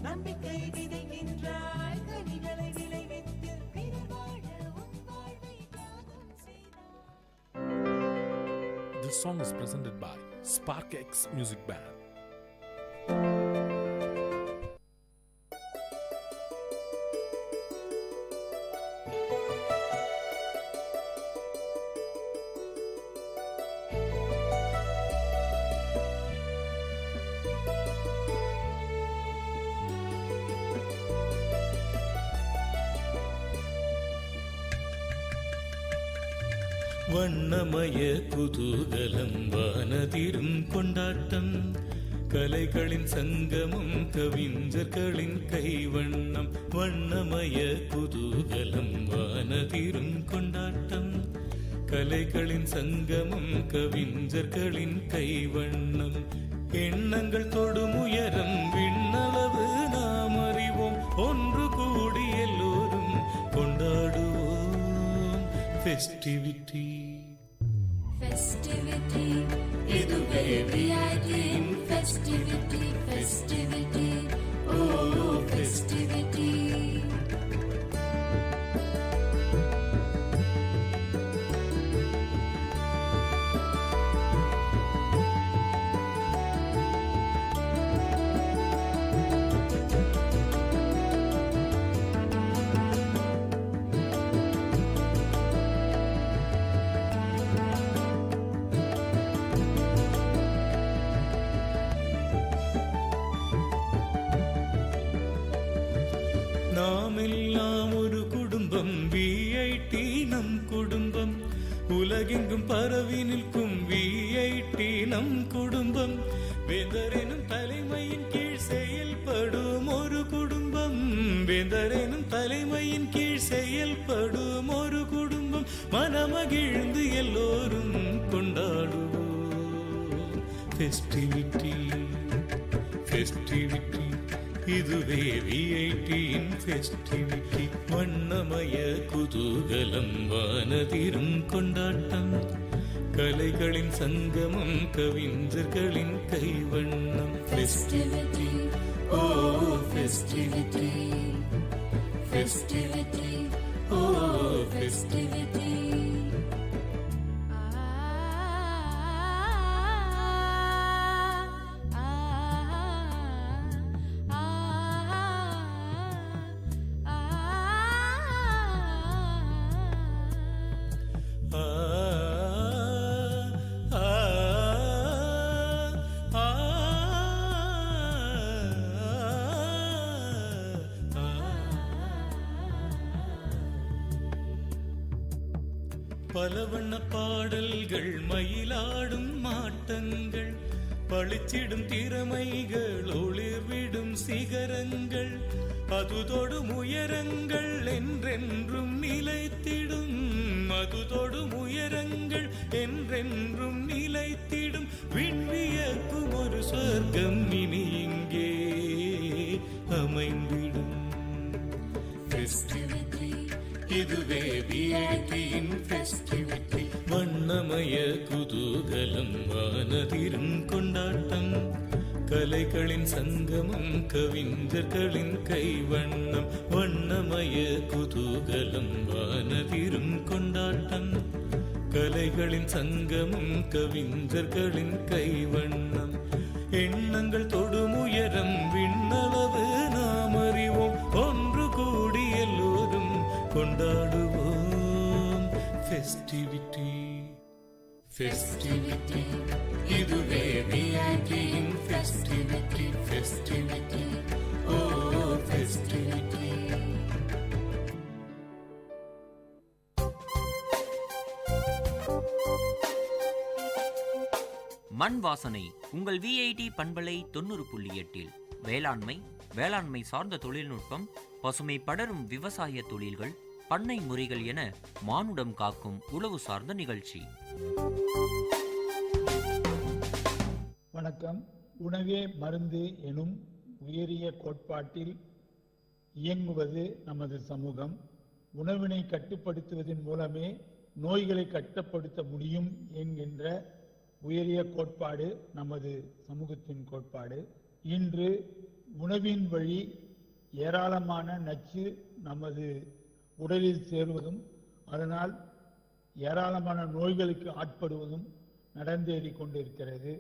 நம்பிக்கை விதைக்கின்றாய், கனிகளை விளைவித்து பிறர் வாழ உன் வாழ்வை தியாகம் செய்தாய். This song is presented by Spark X Music Band. வண்ணமய குதூகலம் வானதிரும் கொண்டாட்டம், கலைகளின் சங்கமம் கவிஞர்களின் கைவண்ணம். வண்ணமய குதூகலம் வானதிரும் கொண்டாட்டம், கலைகளின் சங்கமம் கவிஞர்களின் கைவண்ணம். எண்ணங்கள் தொடும் உயரம் விண்ணளவு நாம் அறிவோம். ஒன்று கூடி எல்லோரும் கொண்டாடுவோம் ஃபெஸ்டிவிட்டி. Festivity, இதுவே விஐடியின் festivity, festivity, oh festivity. நாம் எல்லாம் ஒரு குடும்பம், விஐடி நம் குடும்பம். உலகெங்கும் பரவி நிற்கும் விஐடி நம் குடும்பம். வேந்தரெனும் தலைமையின் கீழ் செயல்படும் ஒரு குடும்பம். வேந்தரெனும் தலைமையின் கீழ் செயல்படும் ஒரு குடும்பம். மனமகிழ்ந்து எல்லோரும் கொண்டாடுவோம் ஃபெஸ்டிவிட்டி, ஃபெஸ்டிவிட்டி, இதுவே விஐடியின் ஃபெஸ்டிவிட்டி. வண்ணமய குதூகலம் வானதிரும் கொண்டாட்டம், கலைகளின் சங்கமம் கவிஞர்களின் கைவண்ணம். Festivity, oh festivity, festivity, oh festivity. பல வண்ண பாடல்கள், மயிலாடும் மாட்டங்கள், பளிச்சிடும் திறமைகள், ஒளிர்விடும் சிகரங்கள், அது தொடும் உயரங்கள் என்றென்றும் நிலைத்திடும். அது தொடும் உயரங்கள் என்றென்றும் நிலைத்திடும். விண்வியக்கும் ஒரு சொர்க்கம் இனி இங்கே அமைந்திடும். Festivity, இதுவே விஐடியின் ஃபெஸ்டிவிட்டி. வண்ணமய குதூகலம் வானதிரும் கொண்டாட்டம், கலைகளின் சங்கமம் கவிஞர்களின் கைவண்ணம். வண்ணமய குதூகலம் வானதிரும் கொண்டாட்டம், கலைகளின் சங்கமம் கவிஞர்களின் கைவண்ணம். எண்ணங்கள் தொடும் உயரம் விண்ணளவு ஃபெஸ்டிவிட்டி ஃபெஸ்டிவிட்டி இதுவே விஐபியின் ஃபெஸ்டிவிட்டி ஃபெஸ்டிவிட்டி ஓ ஃபெஸ்டிவிட்டி. மண் வாசனை உங்கள் விஐடி பண்பலை 90.8 வேளாண்மை வேளாண்மை சார்ந்த தொழில்நுட்பம் பசுமை படரும் விவசாய தொழில்கள் பண்ணை முறைகள் என மானுடம் காக்கும் உழவு சார்ந்த நிகழ்ச்சி. வணக்கம். உணவே மருந்து எனும் உயரிய கோட்பாட்டில் இயங்குவது நமது சமூகம். உணவினை கட்டுப்படுத்துவதன் மூலமே நோய்களை கட்டுப்படுத்த முடியும் என்கின்ற உயரிய கோட்பாடு நமது சமூகத்தின் கோட்பாடு. இன்று உணவின் வழி ஏராளமான நச்சு நமது உடலில் சேருவதும் அதனால் ஏராளமான நோய்களுக்கு ஆட்படுவதும் நடந்தேறி கொண்டிருக்கிறது.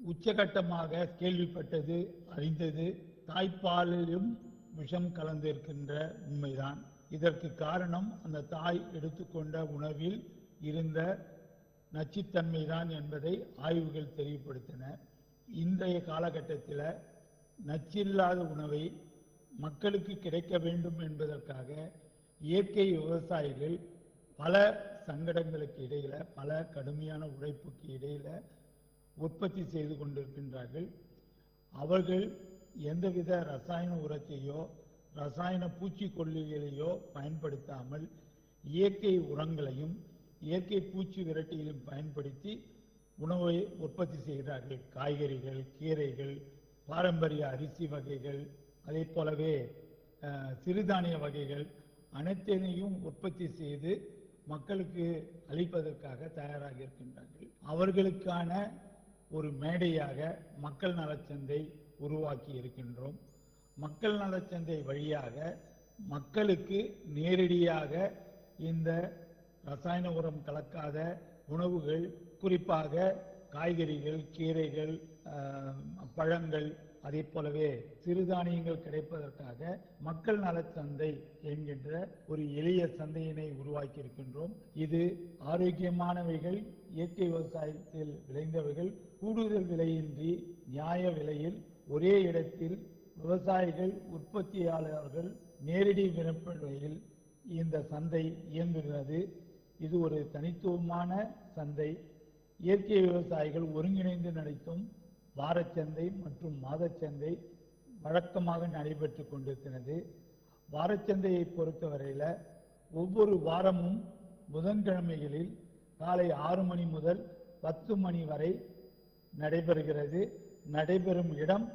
உச்சகட்டமாக கேள்விப்பட்டது அறிந்தது தாய்ப்பாலிலும் விஷம் கலந்திருக்கின்ற உண்மைதான். இதற்கு காரணம் அந்த தாய் எடுத்துக்கொண்ட உணவில் இருந்த நச்சுத்தன்மைதான் என்பதை ஆய்வுகள் தெளிவுபடுத்தின. இன்றைய காலகட்டத்தில் நச்சில்லாத உணவை மக்களுக்கு கிடைக்க வேண்டும் என்பதற்காக இயற்கை விவசாயிகள் பல சங்கடங்களுக்கு இடையில பல கடுமையான உழைப்புக்கு இடையில உற்பத்தி செய்து கொண்டிருக்கின்றார்கள். அவர்கள் எந்தவித ரசாயன உரத்தையோ ரசாயன பூச்சிக்கொல்லிகளையோ பயன்படுத்தாமல் இயற்கை உரங்களையும் இயற்கை பூச்சி விரட்டிகளையும் பயன்படுத்தி உணவை உற்பத்தி செய்கிறார்கள். காய்கறிகள், கீரைகள், பாரம்பரிய அரிசி வகைகள், அதே போலவே சிறுதானிய வகைகள் அனைத்தையும் உற்பத்தி செய்து மக்களுக்கு அளிப்பதற்காக தயாராக இருக்கின்றார்கள். அவர்களுக்கான ஒரு மேடையாக மக்கள் நலச்சந்தை உருவாக்கி இருக்கின்றோம். மக்கள் நலச்சந்தை வழியாக மக்களுக்கு நேரடியாக இந்த ரசாயன உரம் கலக்காத உணவுகள், குறிப்பாக காய்கறிகள், கீரைகள், பழங்கள், அதே போலவே சிறுதானியங்கள் கிடைப்பதற்காக மக்கள் நலச்சந்தை என்கின்ற ஒரு எளிய சந்தையினை உருவாக்கி இருக்கின்றோம். இது ஆரோக்கியமானவைகள், இயற்கை விவசாயத்தில் விளைந்தவைகள் கூடுதல் விலையின்றி நியாய விலையில் ஒரே இடத்தில் விவசாயிகள், உற்பத்தியாளர்கள் நேரடி விற்பனையில் இந்த சந்தை இயங்குகிறது. இது ஒரு தனித்துவமான சந்தை. இயற்கை விவசாயிகள் ஒருங்கிணைந்து நடத்தும் வாரச்சந்தை மற்றும் மாதச்சந்தை வழக்கமாக நடைபெற்று கொண்டிருக்கிறது. வாரச்சந்தையை பொறுத்தவரையில் ஒவ்வொரு வாரமும் புதன்கிழமைகளில் காலை 6 மணி முதல் 10 மணி வரை நடைபெறுகிறது. நடைபெறும் இடம்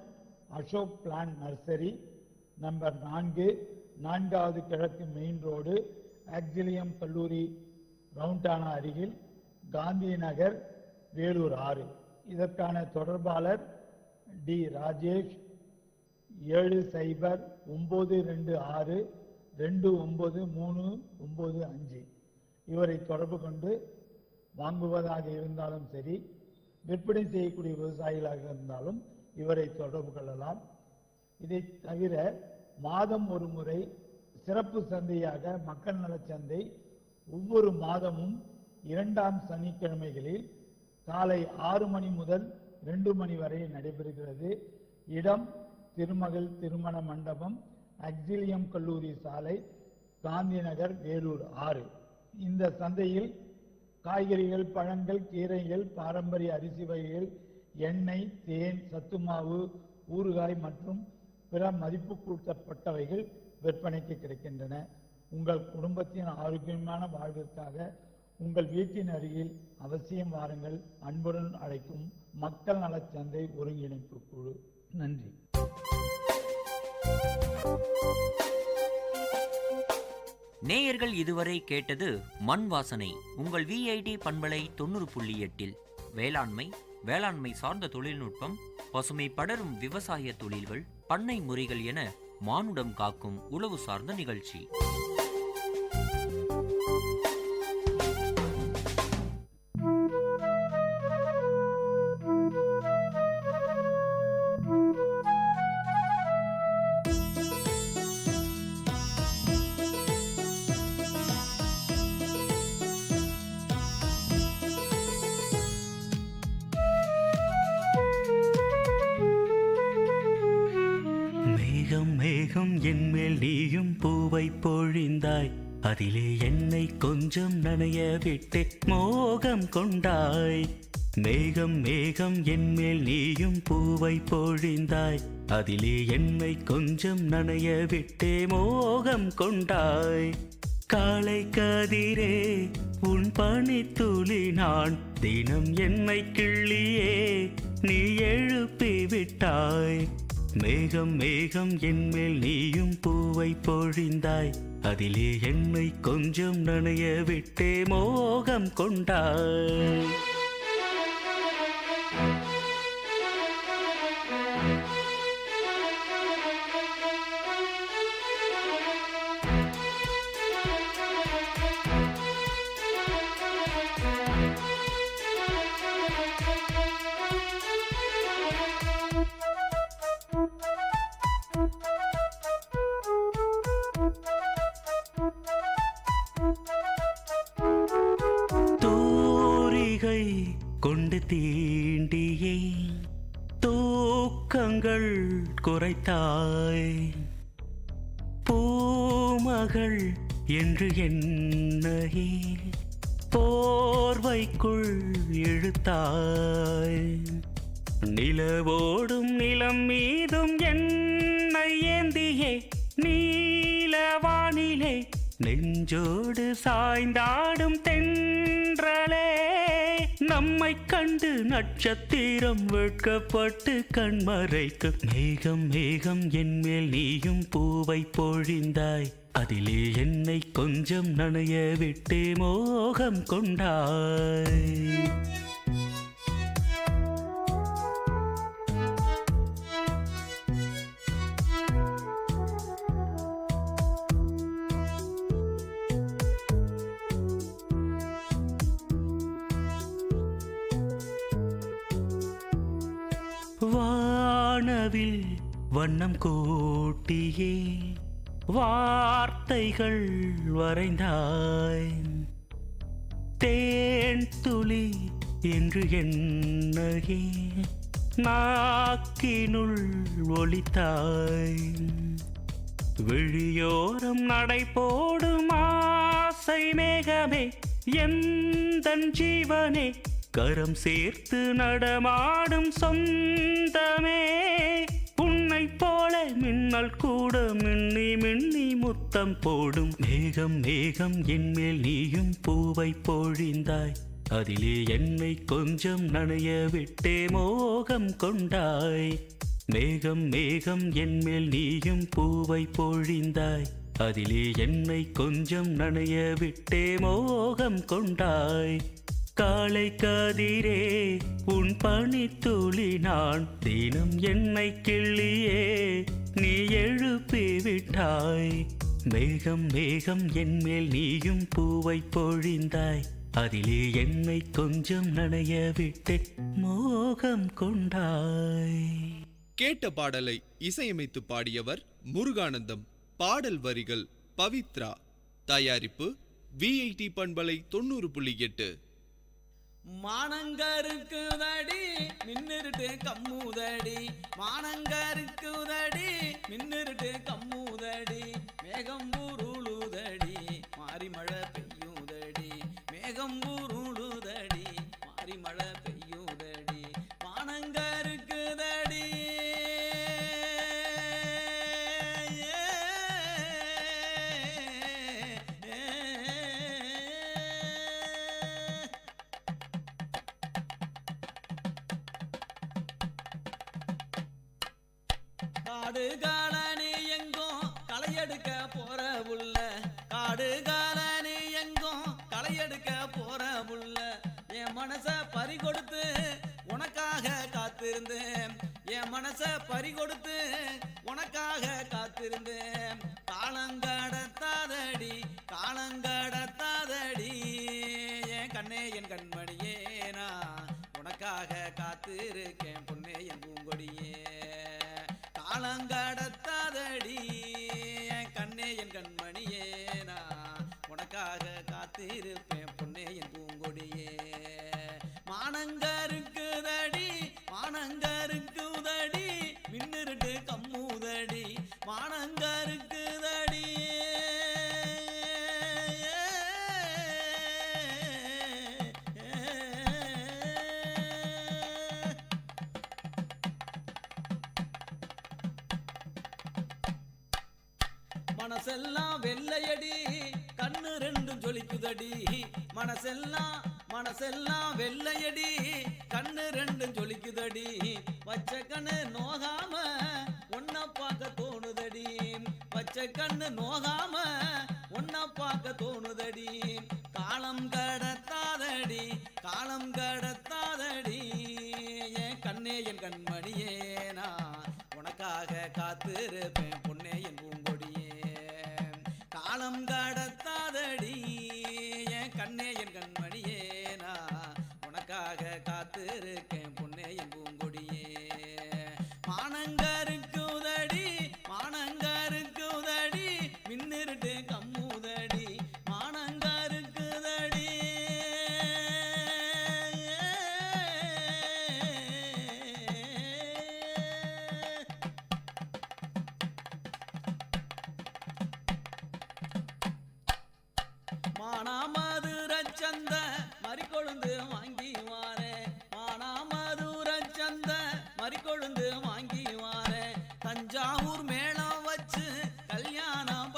அசோக் பிளான் நர்சரி, நம்பர் 4, 4வது கிழக்கு மெயின் ரோடு, ஆக்சிலியம் கல்லூரி ரவுண்டானா அருகில், காந்தி நகர், வேலூர் 6. இதற்கான தொடர்பாளர் டி ராஜேஷ், 7092629395. இவரை தொடர்பு கொண்டு வாங்குவதாக இருந்தாலும் சரி, விற்பனை செய்யக்கூடிய விவசாயிகளாக இருந்தாலும் இவரை தொடர்பு கொள்ளலாம். இதை தவிர மாதம் ஒரு முறை சிறப்பு சந்தையாக மக்கள் நலச்சந்தை ஒவ்வொரு மாதமும் 2ஆம் சனிக்கிழமைகளில் காலை 6 மணி முதல் 2 மணி வரை நடைபெறுகிறது. இடம் திருமகள் திருமண மண்டபம், ஆக்சிலியம் கல்லூரி சாலை, காந்தி நகர், வேலூர் 6. இந்த சந்தையில் காய்கறிகள், பழங்கள், கீரைகள், பாரம்பரிய அரிசி வகைகள், எண்ணெய், தேன், சத்துமாவு, ஊறுகாய் மற்றும் பிற மதிப்பு கூட்டப்பட்டவைகள் விற்பனைக்கு கிடைக்கின்றன. உங்கள் குடும்பத்தின் ஆரோக்கியமான வாழ்விற்காக உங்கள் வீட்டின் அருகில் அவசியம் வாருங்கள். அன்புடன் அழைக்கும் மக்கள் நலச்சந்தை ஒருங்கிணைப்பு குழு. நன்றி. நேயர்கள் இதுவரை கேட்டது மண் வாசனை உங்கள் விஐடி பண்பலை 90.8 வேளாண்மை வேளாண்மை சார்ந்த தொழில்நுட்பம் பசுமை படரும் விவசாய தொழில்கள் பண்ணை முறைகள் என மானுடம் காக்கும் உழவு சார்ந்த நிகழ்ச்சி. மேகம் என்மேல் நீயும் பூவை பொழிந்தாய், அதிலே என்னை கொஞ்சம் நனைய விட்டு மோகம் கொண்டாய். மேகம் மேகம் என்மேல் நீயும் பூவை பொழிந்தாய், அதிலே என்னை கொஞ்சம் நனைய விட்டே மோகம் கொண்டாய். காலை கதிரே உன் பனித்துளி நான், தினம் என்னை கிள்ளியே நீ எழுப்பி விட்டாய். மேகம் மேகம் என்மேல் நீயும் பூவை பொழிந்தாய், அதிலே என்னை கொஞ்சம் நனைய விட்டே மோகம் கொண்டாய். தூரிகை கொண்டு தீண்டியே தூக்கங்கள் குறைத்தாய். பூமகள் என்று என்னையே போர்வைக்குள் இழுத்தாய். நிலவோடும் நிலம் மீதும் என்னை ஏந்தியே நீலவானிலே நெஞ்சோடு சாய்ந்தாடும் தென்றலே. நம்மை கண்டு நட்சத்திரம் வெட்கப்பட்டு கண்மறைக்கு. மேகம் மேகம் என்மேல் நீயும் பூவை பொழிந்தாய், அதிலே என்னை கொஞ்சம் நனைய விட்டு மோகம் கொண்டாய். வானவில் வண்ணம் கூட்டியே வார்த்தைகள் வரைந்தாய். தேன் துளி என்று என்னையே நாக்கினுள் ஒலித்தாய். விழியோரம் நடை போடும் ஆசை மேகமே எந்தன் ஜீவனே, கரம் சேர்த்து நடமாடும் சொந்தமே. உன்னை போல மின்னல் கூட மின்னி மின்னி முத்தம் போடும். மேகம் மேகம் என்மேல் நீயும் பூவை பொழிந்தாய், அதிலே என்னை கொஞ்சம் நனைய விட்டே மோகம் கொண்டாய். மேகம் மேகம் என்மேல் நீயும் பூவை பொழிந்தாய், அதிலே என்னை கொஞ்சம் நனைய விட்டே மோகம் கொண்டாய். காலை கதிரே உன் பனித்துளி நான், தினம் என்னை கிள்ளியே நீ எழுப்பி விட்டாய். மேகம் மேகம் என்மேல் நீயும் பூவை பொழிந்தாய், அதிலே என்னை கொஞ்சம் நனைய விட்டு மோகம் கொண்டாய். கேட்ட பாடலை இசையமைத்து பாடியவர் முருகானந்தம். பாடல் வரிகள் பவித்ரா. தயாரிப்பு VIT பண்பலை 90.8. மானங்கருக்குதடி மின்னிருட்டு கம்முதடி, மானங்கருக்குதடி மின்னிருட்டு கம்முதடி. மேகம் ஊருளுதடி மாறி மழை பெய்யுதடி, மேகம் ஊருளுதடி மாறி மழை பெய்யுதடி. மானங்கருக்குதடி காடு காலனி எங்கும் களையெடுக்க போற புள்ள, காடு காலனி எங்கும் களையெடுக்க போற புள்ள. என் மனச பறி கொடுத்து உனக்காக காத்திருந்தேன், என் மனச பறி கொடுத்து உனக்காக காத்திருந்தேன். காலங்கடத்தாதடி காலங்கடத்தாதடி என் கண்ணே என் கண்மணியே, நான் உனக்காக காத்திருக்கேன் பொன்னே என் பூங்கொடியே. காலங்கடத்தாதடி என் கண்ணே என் கண்மணியே, நான் உனக்காக காத்திருப்பேன் பொன்னே என் பூங்கொடியே. மானங்கருக்குதடி மானங்கருக்குதடி மின்னிருட்டு கம்முதடி, மானங்க மனசெல்லாம் வெள்ளையடி கண்ணு ரெண்டும் ஜொலிக்குதடி மனசெல்லாம் வெள்ளையடி கண்ணு ரெண்டும் ஜொலிக்குதடி வச்ச கண்ணு நோகாம ஒன்ன பார்க்க தோணுதடி வச்ச கண்ணு நோகாம ஒன்ன பார்க்க தோணுதடி காலம் கடத்தாதடி என் கண்ணே என் கண்மணியே நான் உனக்காக காத்திருப்பேன் பொன்னே என் பூங்கொடியே காலம் கடத்தாதடி என் கண்ணே என் கண்மணியே நான் உனக்காக காத்திருக்கேன் பொன்னே என் பூங்கொடியே மானங்கருக்குதடி மின்னிருட்டு கம்முதடி மானங்கருக்குதடி மானாமதுரச்சந்த மறிக்கொழுந்து வாங்கி வாரேன் மானாமதுரச்சந்த மறிக்கொழுந்து வாங்கி வாரேன் தஞ்சாவூர் மேளம் வச்சு கல்யாணம்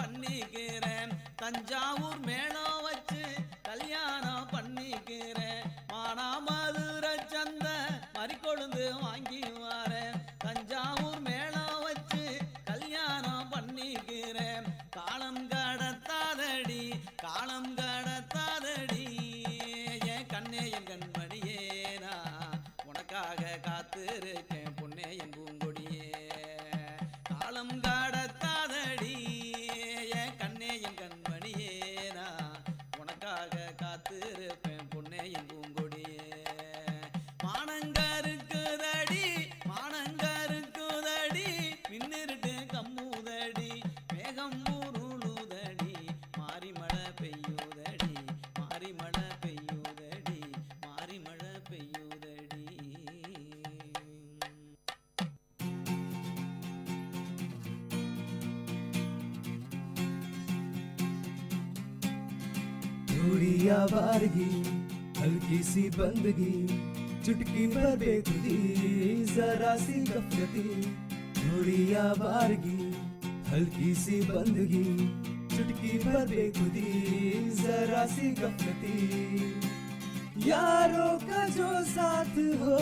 பண்ணிக்கிறேன் மானாமதுரச்சந்த மறிக்கொழுந்து வாங்கி வாரேன் தஞ்சாவூர் மேளம் வச்சு கல்யாணம் பண்ணிக்கிறேன் காலம் கடத்தாதடி என் கண்ணே என் கண்மணியே நான் உனக்காக காத்திருக்கேன் பொன்னே என் பூங்கொடியே காலம் கடத்தாதடி என் கண்ணே என் கண்மணியே நான் உனக்காக காத்திருப்பேன் பொன்னே என் பூங்கொடியே மானங்கருக்குதடி மின்னிருட்டு கம்முதடி மேகம் உருளுதடி மாறி மழை பெய்யுதடி थोड़ी आवारगी हल्की सी बंदगी चुटकी पर बेखुदी जरा सी गफलती थोड़ी आवारगी हल्की सी बंदगी चुटकी पर बेखुदी जरा सी गफलती यारों का जो साथ हो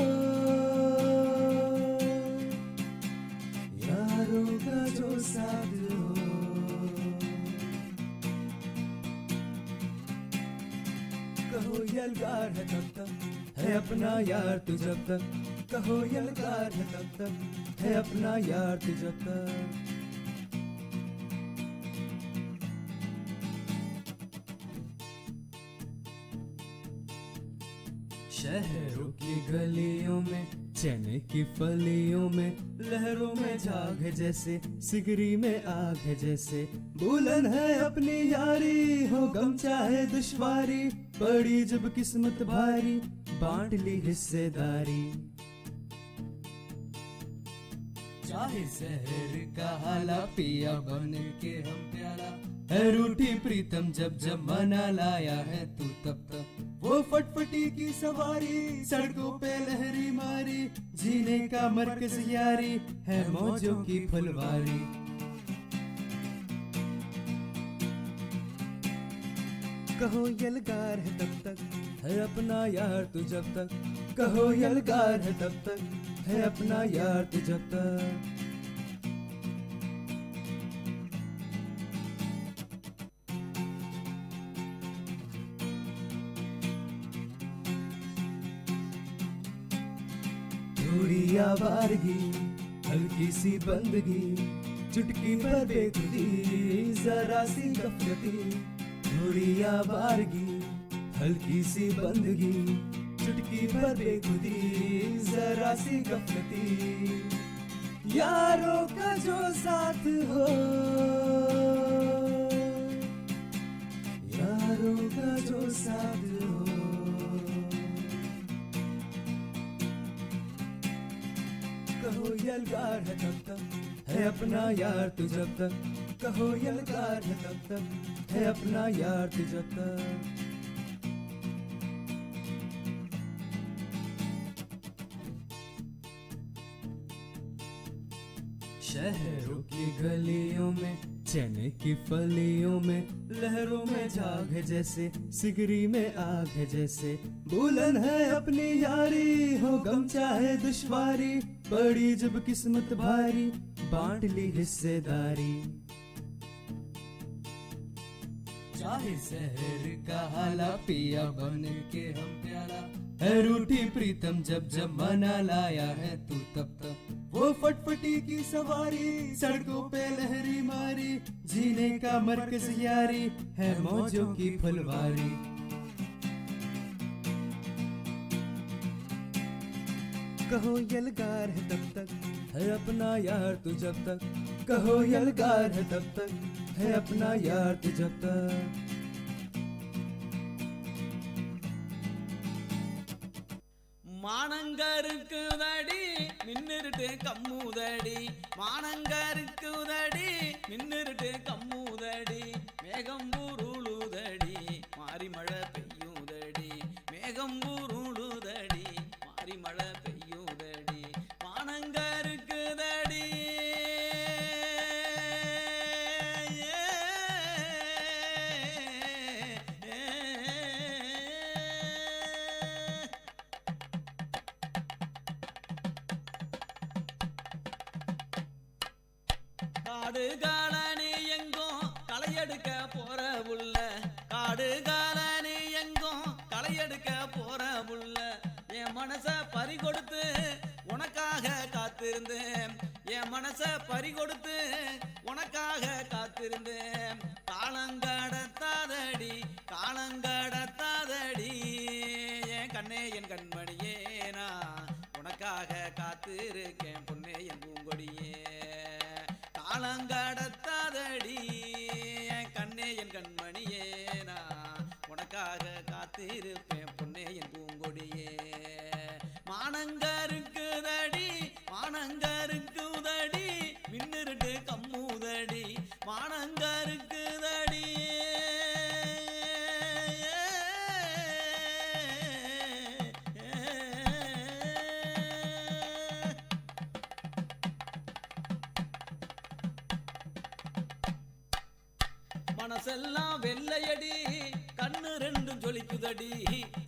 कहो यलगार है तब तक है अपना यार तू जब तक कहो यलगार है तब तक है अपना यार तू जब तक शहरों की गलियों में चने की फलियों में लहरों में झाग है जैसे सिगरी में आग है जैसे बुलंद है अपनी यारी हो गम चाहे दुश्वारी पड़ी जब किस्मत भारी बांट ली हिस्सेदारी चाहे शहर का हाला पिया बन के हम प्याला है रूठी प्रीतम जब जब मना लाया है तू तब तक वो फटफटी की सवारी सड़कों पे लहरी मारी जीने का मरकज यारी है मौजों की फुलवारी कहो यलगार है तब तक है अपना यार तू जब तक कहो यलगार है तब तक है अपना यार तू जब तक थोड़ी आवारगी हल्की सी बंदगी चुटकी पर बेखुदी जरा सी गफलती थोड़ी आवारगी हल्की सी बंदगी चुटकी पर बेखुदी जरा सी गफलती यारों का जो साथ हो यारों का जो साथ हो कहो यलगार है तब तक है अपना यार तू जब तक कहो यलगार है तब तक है अपना यार तू जब तक शहरों की गलियों में चने की फलियों में लहरों में झाग है जैसे सिगरी में आग है जैसे बुलंद है अपनी यारी हो गम चाहे दुश्वारी पड़ी जब किस्मत भारी बांट ली हिस्सेदारी चाहे शहर का हाला पिया बन के हम प्याला है रूठी प्रीतम जब जब मना लाया है तू तब तब वो फटफटी की सवारी सड़कों पे लहरी मारी जीने का मरकज यारी है मौजों की फुलवारी कहो यलगार है तब तक है अपना यार तू जब तक कहो यलगार है तब तक है अपना यार तू जब तक மானங்கருக்குதடி மின்னிருட்டு கம்முதடி மானங்கருக்குதடி மின்னிருட்டு கம்முதடி மேகம் ஊருளுதடி மாறி மழை பெய்யுதடி மேகம் ஊருளுதடி மாறி மழை பெய்யுதடி மானங்கருக்குதடி காடு காலனி எங்கும் களையெடுக்க போற புள்ள காடு காலனி எங்கும் களையெடுக்க போற புள்ள என் மனச பறி கொடுத்து உனக்காக காத்திருந்தேன் என் மனச பறி கொடுத்து உனக்காக காத்திருந்தேன் காலங்கடத்தாதடி காலங்கடத்தாதடி என் கண்ணே என் கண்மணியே நான் உனக்காக காத்திருக்கேன் பொன்னே என் பூங்கொடியே காலங்கடத்தாதடி என் கண்ணே என் கண்மணியே நான் உனக்காக காத்திருப்பேன் பொன்னே என் பூங்கொடியே மானங்கருக்குதடி மானங்கருக்குதடி மின்னிருட்டு கம்முதடி மானங்கருக்குதடி மனசெல்லாம் வெள்ளையடி கண்ணு ரெண்டும் ஜொலிக்குதடி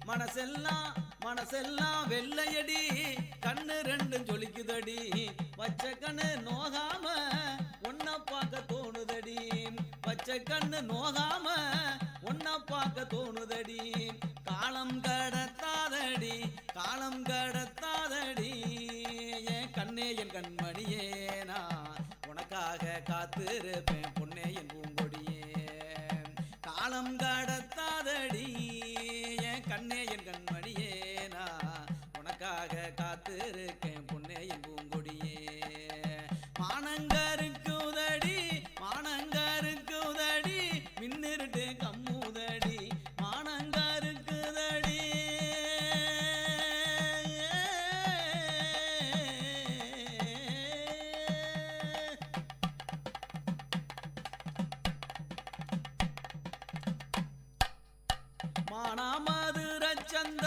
மனசெல்லாம் வெள்ளையடி கண்ணு ரெண்டும் ஜொலிக்குதடி வச்ச கண்ணு நோகாம ஒன்ன பார்க்க தோணுதடி வச்ச கண்ணு நோகாம ஒன்ன பார்க்க தோணுதடி காலம் கடத்தாதடி காலம் கடத்தாதடி என் கண்ணே என் கண்மணியே நான் உனக்காக காத்திருப்பேன் பொன்னே என் பூங்கொடியே காலம் கடத்தாதடி என் கண்ணே என் கண்மணியே நான் உனக்காக காத்திருக்கேன் பொன்னே என் பூங்கொடியே மானங்கருக்குதடி மானங்கருக்குதடி மின்னிருட்டு கம்முதடி மானங்கருக்குதடி மானாமதுரச்சந்த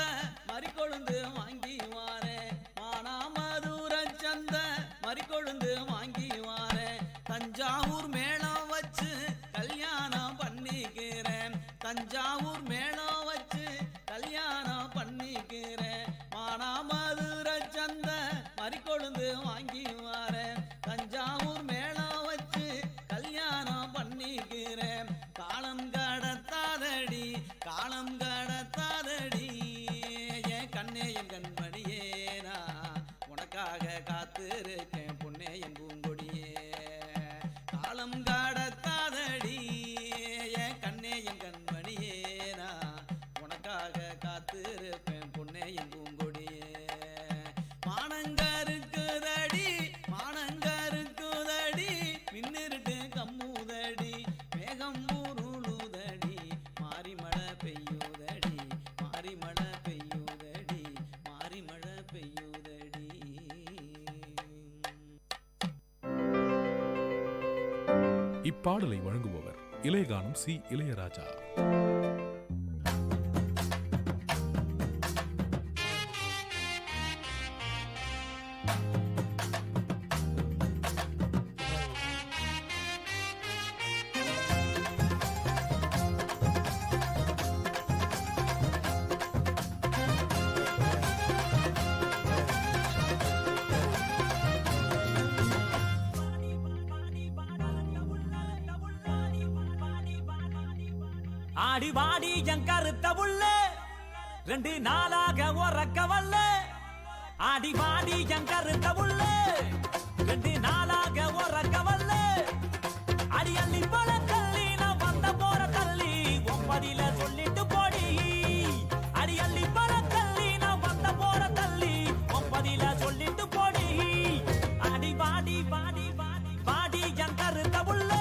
மறிக்கொழுந்து வாங்கி வாரேன் மானாமதுரச்சந்த மறிக்கொழுந்து வாங்கி வாரேன் தஞ்சாவூர் மேளம் வச்சு கல்யாணம் பண்ணிக்கிறேன் தஞ்சாவூர் மேளம் வச்சு கல்யாணம் பண்ணிக்கிறேன் மானாமதுரச்சந்த மறிக்கொழுந்து வாங்கி வாரேன் தஞ்சாவூர் மேளம் வச்சு கல்யாணம் பண்ணிக்கிறேன் காலம் கடத்தாதடி காலம் கடத்தாதடி என் கண்ணே என் கண்மணியே நான் உனக்காக காத்திருக்கேன் பொன்னே என் பூங்கொடியே காலம் கடத்தாதடி என் கண்ணே என் கண்மணியே நான் உனக்காக காத்திருப்பேன் பொன்னே என் பூங்கொடியே மானங்கருக்குதடி மானங்கருக்குதடி மின்னிருட்டு கம்முதடி மேகம் ஊருளுதடி மாறி மழை பெய்யுதடி மாறி மழை பெய்யுதடி மாறி மழை பெய்யுதடி இப்பாடலை வழங்குபவர் இளையகானம் சி இளையராஜா. ஆடி வாடி என் கருத்த புள்ள 2 நாளாக உறக்க வல்ல ஆடி வாடி என் கருத்த புள்ள 2 நாளாக உறக்க வல்ல அடி அள்ளி போல தள்ளி நான் வந்த போற தள்ளி ஒன்பதில சொல்லிட்டு போடி அடி அள்ளி போல தள்ளி நான் வந்த போற தள்ளி ஒன்பதில சொல்லிட்டு போடி அடி வாடி வாடி வாடி வாடி என் கருத்த புள்ள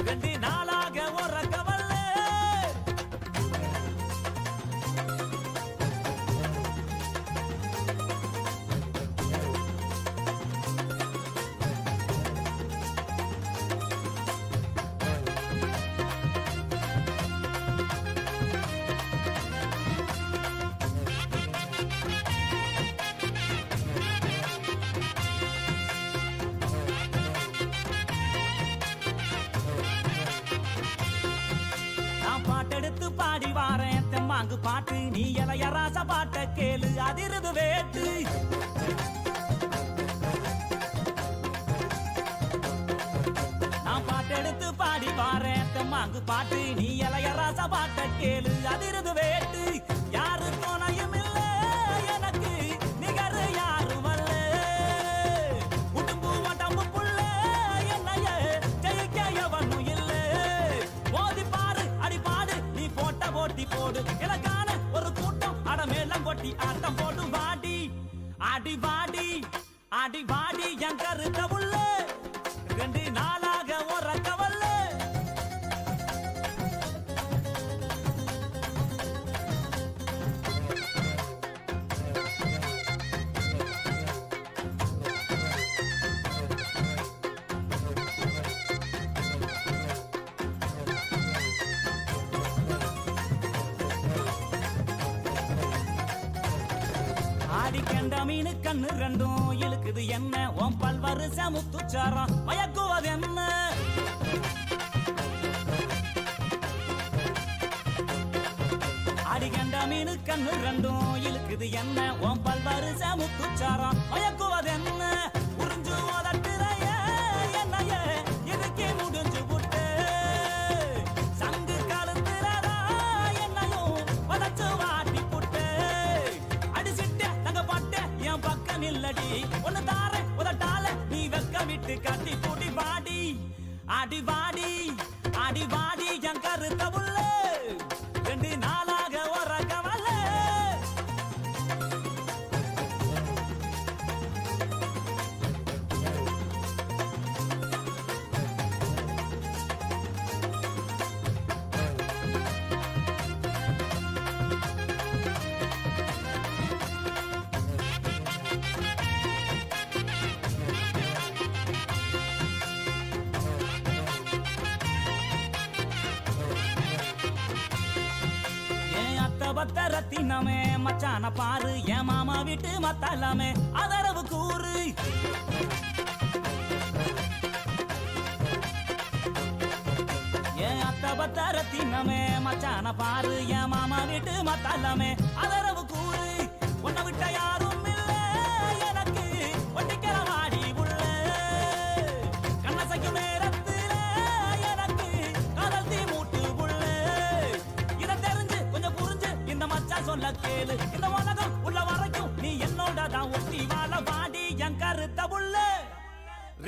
2 நாளாக உறக்க வல்ல பாட்டெடுத்து பாடி வாரேன் தெம்மாங்கு பாட்டு நீ இளைய ராச பாட்ட கேளு அதிருது வேட்டு நான் பாட்டெடுத்து பாடி வாரேன் தெம்மாங்கு பாட்டு நீ இளைய ராச பாட்ட கேளு அதிருது வேட்டு யாரு துணையும் இல்ல எனக்கு நிகர் யாரும் அல்ல உடம்பு உடம்பு புள்ள என்னைய ஜெயிக்க எவனும் இல்ல மோதி பாரு அடி பாடு நீ போட்ட போட்டி போடு எனக்கான ஒரு கூட்டம் அடமேலம் கொட்டி ஆட்டம் போடு வாடி அடி வாடி அடி வாடி என் கருத்த உள்ள 2 நாளாக உறக்க வல்ல ஆடி கண்ட மீனு கண்ணு ரெண்டும் இழுக்குது என்ன உன் பல்வரிச முத்துச்சாரம் மயக்குவது என்ன ஆடி கண்ட மீனு கண்ணு ரெண்டும் இழுக்குது என்ன உன் பல்வரிச முத்துச்சாரம் மயக்குவது என்ன உறிஞ்சு ஓதட்டுறைய என்னைய இதுக்கே முடிஞ்சு புட்டு சங்கு கழுத்துறதா என்னையும் வதச்சு வாட்டி புட்டு அடிச்சிட்ட தங்க பட்ட என் பக்கம் நில்லடி ஒன்னு தார உதட்டால நீ வெக்க விட்டு கட்டி கூட்டி வாடி அடி வாடி அடி வாடி என் கருத்த புள்ள 2 நாளாக உறக்க வல்ல பத்த ரத்தினமே மச்சான பாரு என் மாமா வீட்டு மத்தாலாமே அதரவு கூறு என் அத்த பத்த ரத்தினமே மச்சான பாரு என் மாமா வீட்டு மத்தாலாமே அதரவு கூறு உன்னை விட்ட யாரும் இல்ல எனக்கு ஒட்டிக்கிற வாடி உள்ள கண்ணசைக்கும் நேரத்துல எனக்கு காதல் தீ மூட்டு உள்ள இதை தெரிஞ்சு கொஞ்சம் புரிஞ்சு இந்த மச்சான் சொல்ல கேளு இந்த உலகம் உள்ள வரைக்கும் நீ என்னோட தான் ஒட்டி வாழ வாடி என் கருத்த புள்ள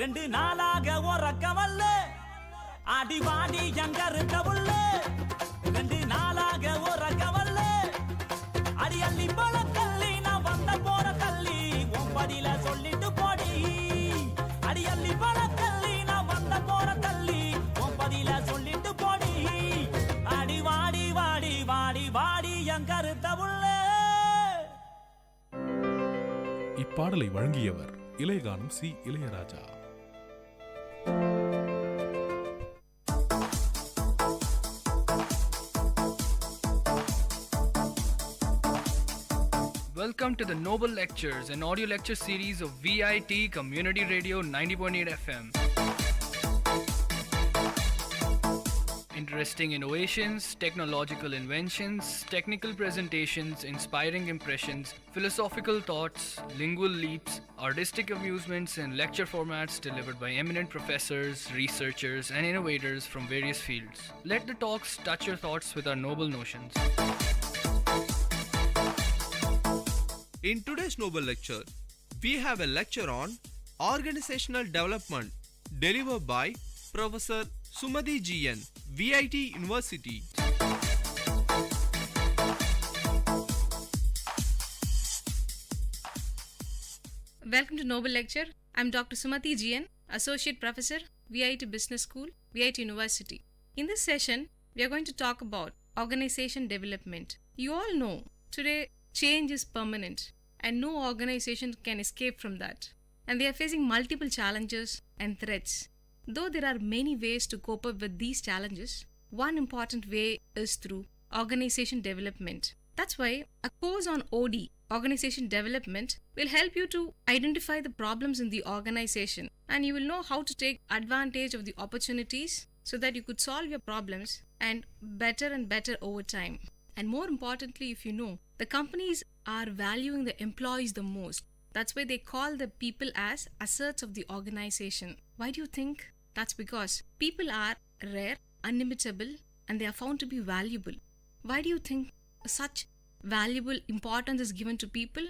2 நாளாக உறக்க வல்ல அடி வாடி என் கருத்த புள்ள 2 நாளாக உறக்க வல்ல அடி அள்ளி போல தள்ளி நான் வந்த போற தள்ளி ஒன்பதில சொல்லிட்டு போடி அடி அள்ளி போல தள்ளி நான் வந்த போற தள்ளி ஒன்பதில சொல்லிட்டு போடி அடி வாடி வாடி வாடி வாடி என் கருத்த புள்ள. இப்பாடலை வழங்கியவர் இளையகானம் C Ilaiyaraaja. Welcome to the Noble Lectures, an audio lecture series of VIT Community Radio 90.8 FM. Interesting innovations, technological inventions, technical presentations, inspiring impressions, philosophical thoughts, lingual leaps, artistic amusements, and lecture formats delivered by eminent professors, researchers, and innovators from various fields. Let the talks touch your thoughts with our noble notions. In today's Noble Lecture, we have a lecture on organizational development delivered by Professor Sumati GN, VIT University. Welcome to Noble Lecture. I'm Dr. Sumati GN, Associate Professor, VIT Business School, VIT University. In this session, we are going to talk about organization development. You all know today change is permanent and no organization can escape from that. And they are facing multiple challenges and threats. Though there are many ways to cope up with these challenges, one important way is through organization development. That's why a course on OD, organization development, will help you to identify the problems in the organization and you will know how to take advantage of the opportunities so that you could solve your problems and better over time. And more importantly, if you know, the companies are valuing the employees the most. That's why they call the people as assets of the organization. Why do you think? That's because people are rare, unimitable, and they are found to be valuable. Why do you think such valuable importance is given to people?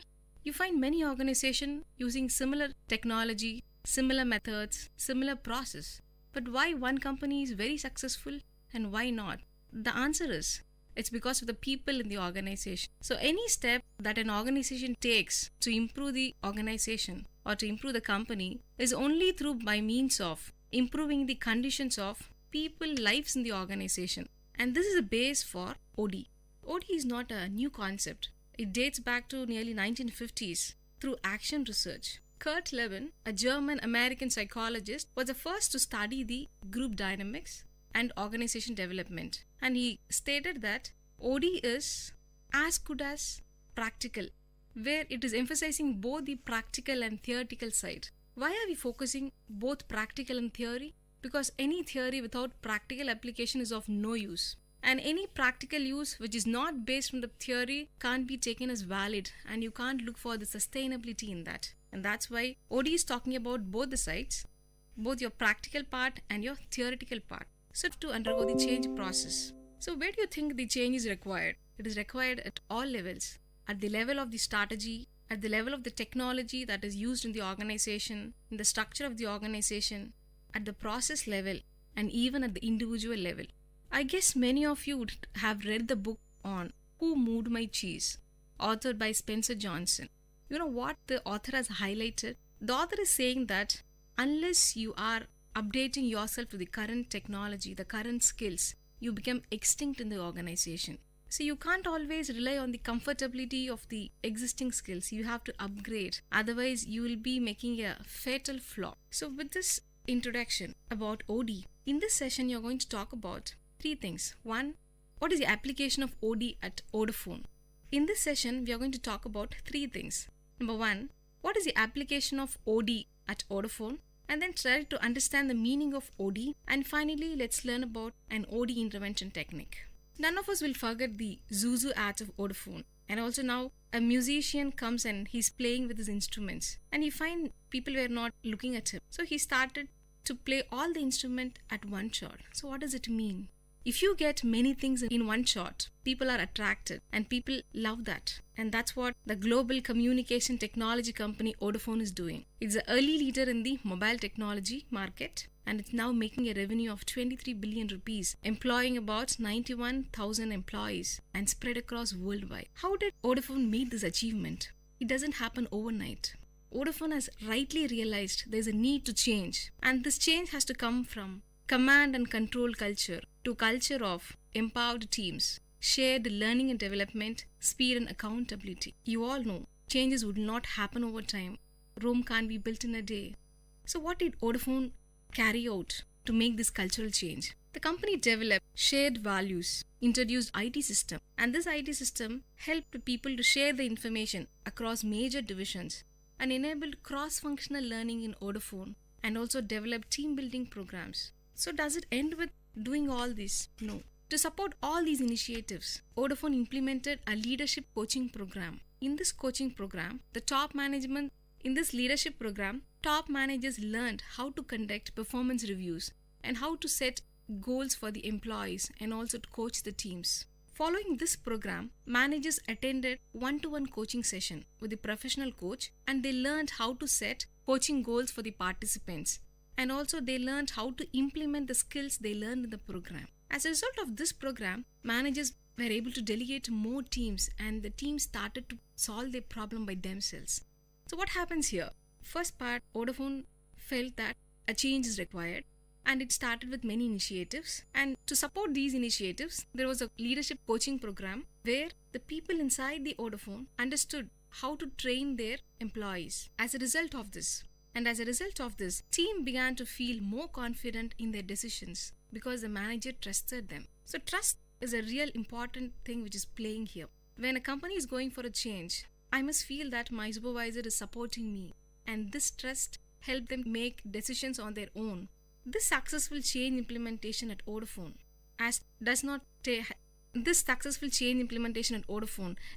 You find many organizations using similar technology, similar methods, similar process. But why one company is very successful and why not? The answer is, it's because of the people in the organization. So any step that an organization takes to improve the organization or to improve the company is only through by means of improving the conditions of people lives in the organization. And this is the base for OD. OD is not a new concept. It dates back to nearly 1950s through action research. Kurt Lewin, a German-American psychologist, was the first to study the group dynamics and organization development. And he stated that OD is as good as practical, where it is emphasizing both the practical and theoretical side. Why are we focusing both practical and theory? Because any theory without practical application is of no use. And any practical use which is not based on the theory can't be taken as valid and you can't look for the sustainability in that. And that's why OD is talking about both the sides, both your practical part and your theoretical part. So to undergo the change process. So where do you think the change is required? It is required at all levels. At the level of the strategy, at the level of the technology that is used in the organization, in the structure of the organization, at the process level, and even at the individual level. I guess many of you would have read the book on Who Moved My Cheese, authored by Spencer Johnson. You know what the author has highlighted? The author is saying that unless you are updating yourself to the current technology, the current skills, you become extinct in the organization. So you can't always rely on the comfortability of the existing skills. You have to upgrade. Otherwise, you will be making a fatal flaw. So with this introduction about OD, in this session, you're going to talk about three things. One, what is the application of OD at Vodafone? In this session, we are going to talk about three things. Number one, what is the application of OD at Vodafone? And then try to understand the meaning of OD. And finally, let's learn about an OD intervention technique. None of us will forget the Zuzu ads of Vodafone. And also now a musician comes and he's playing with his instruments. And he find people were not looking at him. So he started to play all the instrument at one shot. So what does it mean? If you get many things in one shot, people are attracted and people love that. And that's what the global communication technology company Vodafone is doing. It's the early leader in the mobile technology market and it's now making a revenue of 23 billion rupees, employing about 91,000 employees and spread across worldwide. How did Vodafone make this achievement? It doesn't happen overnight. Vodafone has rightly realized there's a need to change, and this change has to come from command and control culture to culture of empowered teams, shared learning and development, speed and accountability. You all know changes would not happen over time. Rome can't be built in a day. So what did Vodafone carry out to make this cultural change? The company developed shared values, introduced IT system, and this IT system helped people to share the information across major divisions and enabled cross-functional learning in Vodafone and also developed team building programs. So does it end with doing all this? No. To support all these initiatives, Vodafone implemented a leadership coaching program. In this coaching program, top managers learned how to conduct performance reviews and how to set goals for the employees and also to coach the teams. Following this program, managers attended one-to-one coaching session with the professional coach, and they learned how to set coaching goals for the participants, and also they learned how to implement the skills they learned in the program. As a result of this program, managers were able to delegate to more teams, and the teams started to solve their problem by themselves. So what happens here? First part, Vodafone felt that a change is required, and it started with many initiatives. And to support these initiatives, there was a leadership coaching program where the people inside the Vodafone understood how to train their employees. As a result of this, team began to feel more confident in their decisions because the manager trusted them. So trust is a real important thing which is playing here. When a company is going for a change, I must feel that my supervisor is supporting me, and this trust helped them make decisions on their own. This successful change implementation at Vodafone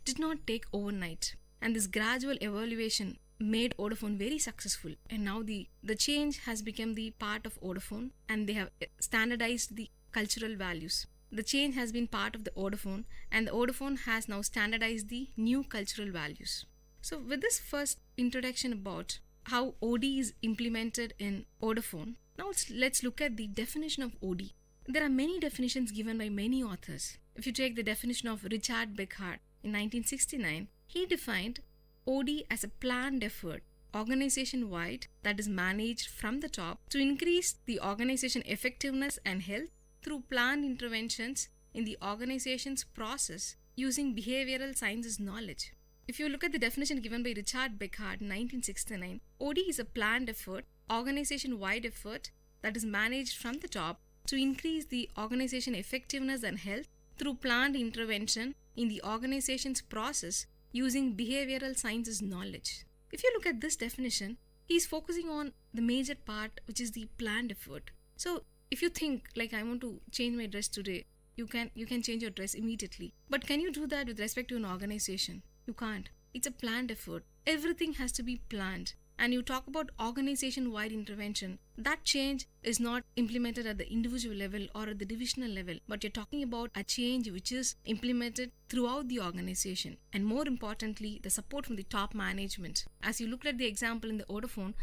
did not take overnight, and this gradual evaluation made Vodafone very successful, and now the change has become the part of Vodafone, and they have standardized the cultural values. The change has been part of the Vodafone, and the Vodafone has now standardized the new cultural values. So with this first introduction about how OD is implemented in Vodafone, now let's look at the definition of OD. There are many definitions given by many authors. If you take the definition of Richard Beckhardt in 1969, he defined OD as a planned effort, organization-wide, that is managed from the top to increase the organization effectiveness and health through planned interventions in the organization's process using behavioral sciences knowledge. If you look at the definition given by Richard Beckhardt in 1969, OD is a planned effort, organization-wide effort that is managed from the top to increase the organization effectiveness and health through planned intervention in the organization's process using behavioral sciences knowledge. If you look at this definition, he is focusing on the major part, which is the planned effort. So if you think like, I want to change my dress today, you can change your dress immediately. But can you do that with respect to an organization? You can't. It's a planned effort. Everything has to be planned. And you talk about organization-wide intervention. That change is not implemented at the individual level or at the divisional level, but you're talking about a change which is implemented throughout the organization. And more importantly, the support from the top management. As you looked at the example in the Vodafone,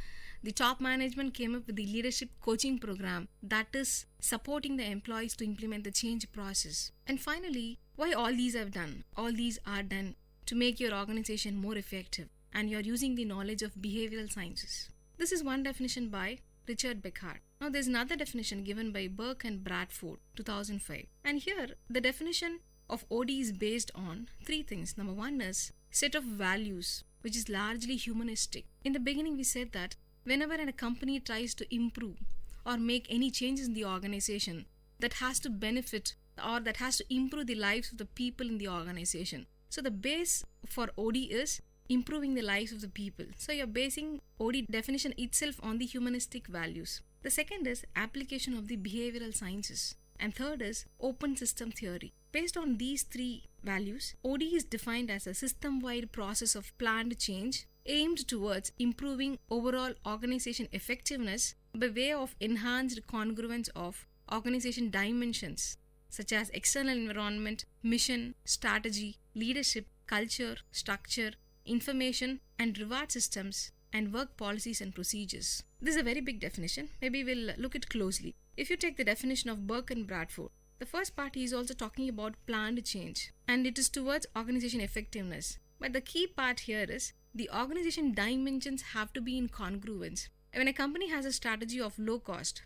the top management came up with the leadership coaching program that is supporting the employees to implement the change process. And finally, why all these are done? All these are done to make your organization more effective, and you're using the knowledge of behavioral sciences. This is one definition by Richard Beckhardt. Now there's another definition given by Burke and Bradford, 2005. And here, the definition of OD is based on three things. Number one is set of values, which is largely humanistic. In the beginning, we said that whenever a company tries to improve or make any changes in the organization, that has to benefit or that has to improve the lives of the people in the organization. So the base for OD is improving the lives of the people. So you're basing OD definition itself on the humanistic values. The second is application of the behavioral sciences. And third is open system theory. Based on these three values, OD is defined as a system-wide process of planned change aimed towards improving overall organization effectiveness by way of enhanced congruence of organization dimensions such as external environment, mission, strategy, leadership, culture, structure, information and reward systems, and work policies and procedures. This is a very big definition. Maybe we'll look at closely. If you take the definition of Burke and Bradford, the first part is also talking about planned change, and it is towards organization effectiveness. But the key part here is the organization dimensions have to be in congruence. When a company has a strategy of low cost,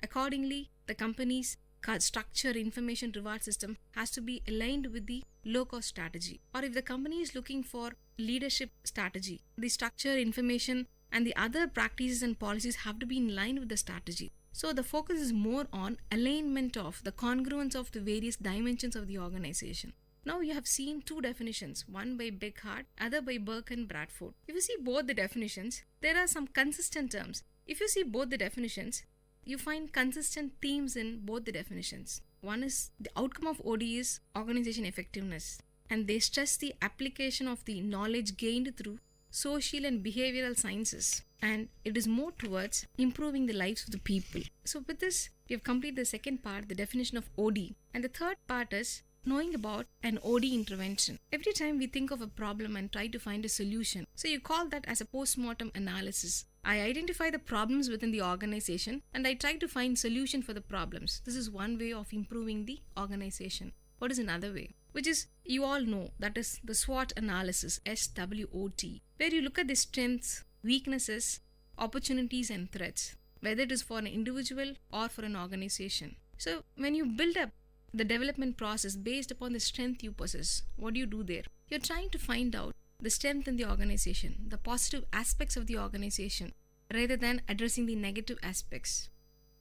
accordingly, the company's structure, information, reward system has to be aligned with the low cost strategy. Or if the company is looking for leadership strategy, the structure, information, and the other practices and policies have to be in line with the strategy. So the focus is more on alignment of the congruence of the various dimensions of the organization. Now you have seen two definitions, one by Beckhardt, other by Burke and Bradford. If you see both the definitions, there are some consistent terms. If you see both the definitions, you find consistent themes in both the definitions. One is the outcome of OD is organization effectiveness, and they stress the application of the knowledge gained through social and behavioral sciences, and it is more towards improving the lives of the people. So with this, we have completed the second part, the definition of OD, and the third part is knowing about an OD intervention. Every time we think of a problem and try to find a solution, so you call that as a post-mortem analysis. I identify the problems within the organization and I try to find solution for the problems. This is one way of improving the organization. What is another way? Which is, you all know, that is the SWOT analysis, SWOT, where you look at the strengths, weaknesses, opportunities and threats, whether it is for an individual or for an organization. So when you build up the development process based upon the strength you possess, what do you do there? You're trying to find out the strength in the organization, the positive aspects of the organization, rather than addressing the negative aspects.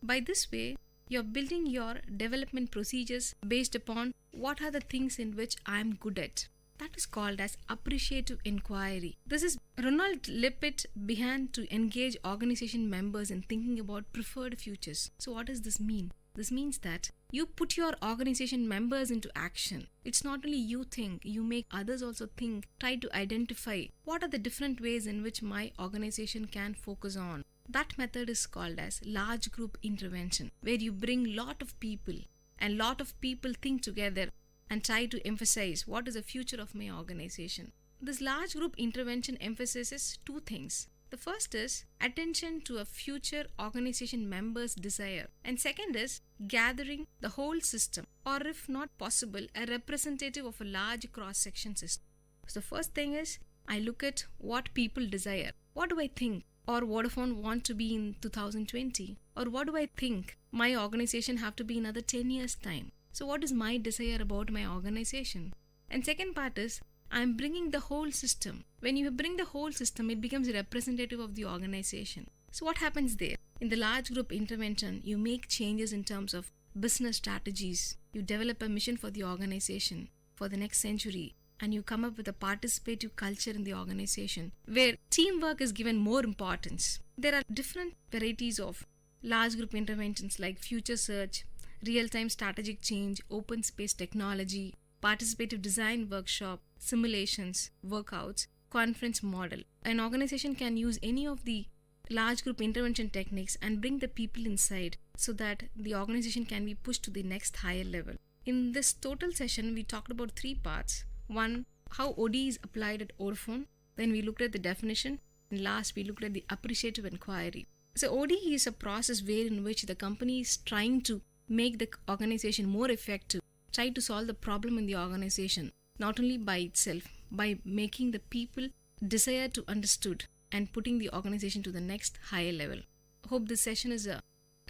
By this way, you're building your development procedures based upon what are the things in which I'm good at. That is called as appreciative inquiry. This is Ronald Lippitt began to engage organization members in thinking about preferred futures. So what does this mean? This means that you put your organization members into action. It's not only you think, you make others also think, try to identify what are the different ways in which my organization can focus on. That method is called as large group intervention, where you bring lot of people and lot of people think together and try to emphasize what is the future of my organization. This large group intervention emphasizes two things. The first is attention to a future organization member's desire, and second is gathering the whole system, or if not possible, a representative of a large cross-section system. So the first thing is, I look at what people desire. What do I think or Vodafone want to be in 2020? Or what do I think my organization have to be in another 10 years' time? So what is my desire about my organization? And second part is, I'm bringing the whole system. When you bring the whole system, it becomes a representative of the organization. So what happens there? In the large group intervention, you make changes in terms of business strategies. You develop a mission for the organization for the next century, and you come up with a participative culture in the organization where teamwork is given more importance. There are different varieties of large group interventions like future search, real-time strategic change, open space technology, participative design workshop, simulations, workouts, conference model. An organization can use any of the large group intervention techniques and bring the people inside so that the organization can be pushed to the next higher level. In this total session, we talked about three parts. One, how OD is applied at Vodafone. Then we looked at the definition. And last, we looked at the appreciative inquiry. So OD is a process wherein which the company is trying to make the organization more effective, try to solve the problem in the organization, not only by itself, by making the people desire to understood and putting the organization to the next higher level. Hope this session is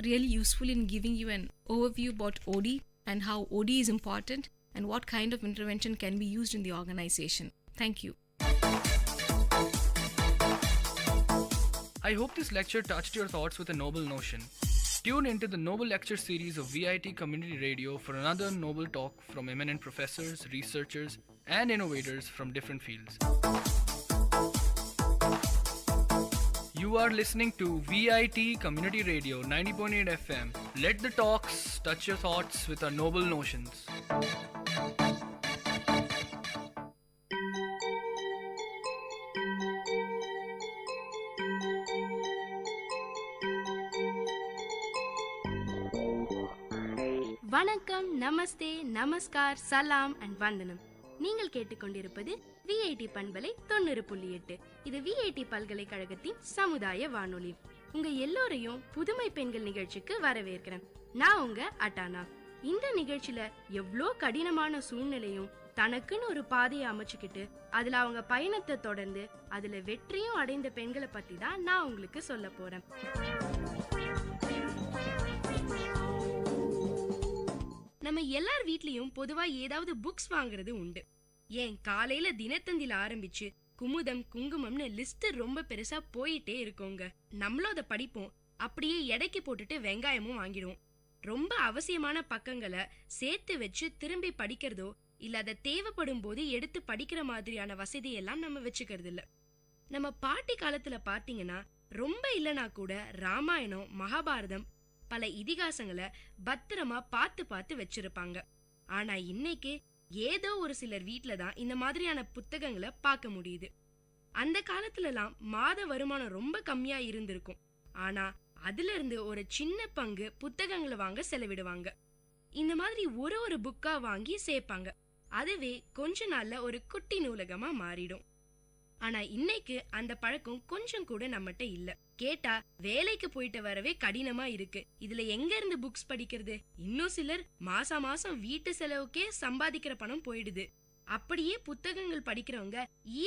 really useful in giving you an overview about OD and how OD is important and what kind of intervention can be used in the organization. Thank you. I hope this lecture touched your thoughts with a noble notion. Tune into the Noble Lecture series of VIT Community Radio for another noble talk from eminent professors, researchers, and innovators from different fields. You are listening to VIT Community Radio 90.8 FM. Let the talks touch your thoughts with our noble notions. வணக்கம், நமஸ்தே, நமஸ்கார், சலாம் and வந்தனம். நீங்கள் கேட்டுக்கொண்டிருப்பது VIT பண்பலை 90.8. இது VIT பல்கலைக்கழகத்தின் சமுதாய வானொலி. உங்க எல்லோரையும் புதுமை பெண்கள் நிகழ்ச்சிக்கு வரவேற்கிறேன். நான் உங்க அட்டானா. இந்த நிகழ்ச்சியில எவ்வளோ கடினமான சூழ்நிலையும் தனக்குன்னு ஒரு பாதையை அமைச்சுக்கிட்டு அதுல அவங்க பயணத்தை தொடர்ந்து அதுல வெற்றியும் அடைந்த பெண்களை பத்தி தான் நான் உங்களுக்கு சொல்ல போறேன். நம்ம எல்லார் வீட்லயும் பொதுவா ஏதாவது புக்ஸ் வாங்குறது உண்டு. ஏன் காலையில தினத்தந்தில ஆரம்பிச்சு குமுதம், குங்குமம்னு லிஸ்ட் ரொம்ப பெருசா போயிட்டே இருக்கோங்க. நம்மளும் அதை படிப்போம், அப்படியே எடைக்கு போட்டுட்டு வெங்காயமும் வாங்கிடுவோம். ரொம்ப அவசியமான பக்கங்களை சேர்த்து வச்சு திரும்பி படிக்கிறதோ இல்ல அதை தேவைப்படும் போது எடுத்து படிக்கிற மாதிரியான வசதியெல்லாம் நம்ம வச்சுக்கிறது இல்ல. நம்ம பாட்டி காலத்துல பாத்தீங்கன்னா ரொம்ப இல்லனா கூட ராமாயணம், மகாபாரதம், பல இதிகாசங்களை பத்திரமா பார்த்து பார்த்து வச்சிருப்பாங்க. ஆனா இன்னைக்கு ஏதோ ஒரு சிலர் வீட்ல தான் இந்த மாதிரியான புத்தகங்களை பார்க்க முடியுது. அந்த காலத்துலலாம் மாத வருமானம் ரொம்ப கம்மியா இருந்திருக்கும். ஆனா அதுல இருந்து ஒரு சின்ன பங்கு புத்தகங்களை வாங்க செலவிடுவாங்க. இந்த மாதிரி ஒரு புக்கா வாங்கி சேர்ப்பாங்க. அதுவே கொஞ்ச நாள்ல ஒரு குட்டி நூலகமா மாறிடும். ஆனா இன்னைக்கு அந்த பழக்கம் கொஞ்சம் கூட நம்மகிட்ட இல்ல. கேட்டா வேலைக்கு போயிட்டு வரவே கடினமா இருக்கு, இதுல எங்க இருந்து புக்ஸ் படிக்கிறது? இன்னும் சிலர் மாசம் வீட்டு செலவுக்கே சம்பாதிக்கிற பணம் போயிடுது. அப்படியே புத்தகங்கள் படிக்கிறவங்க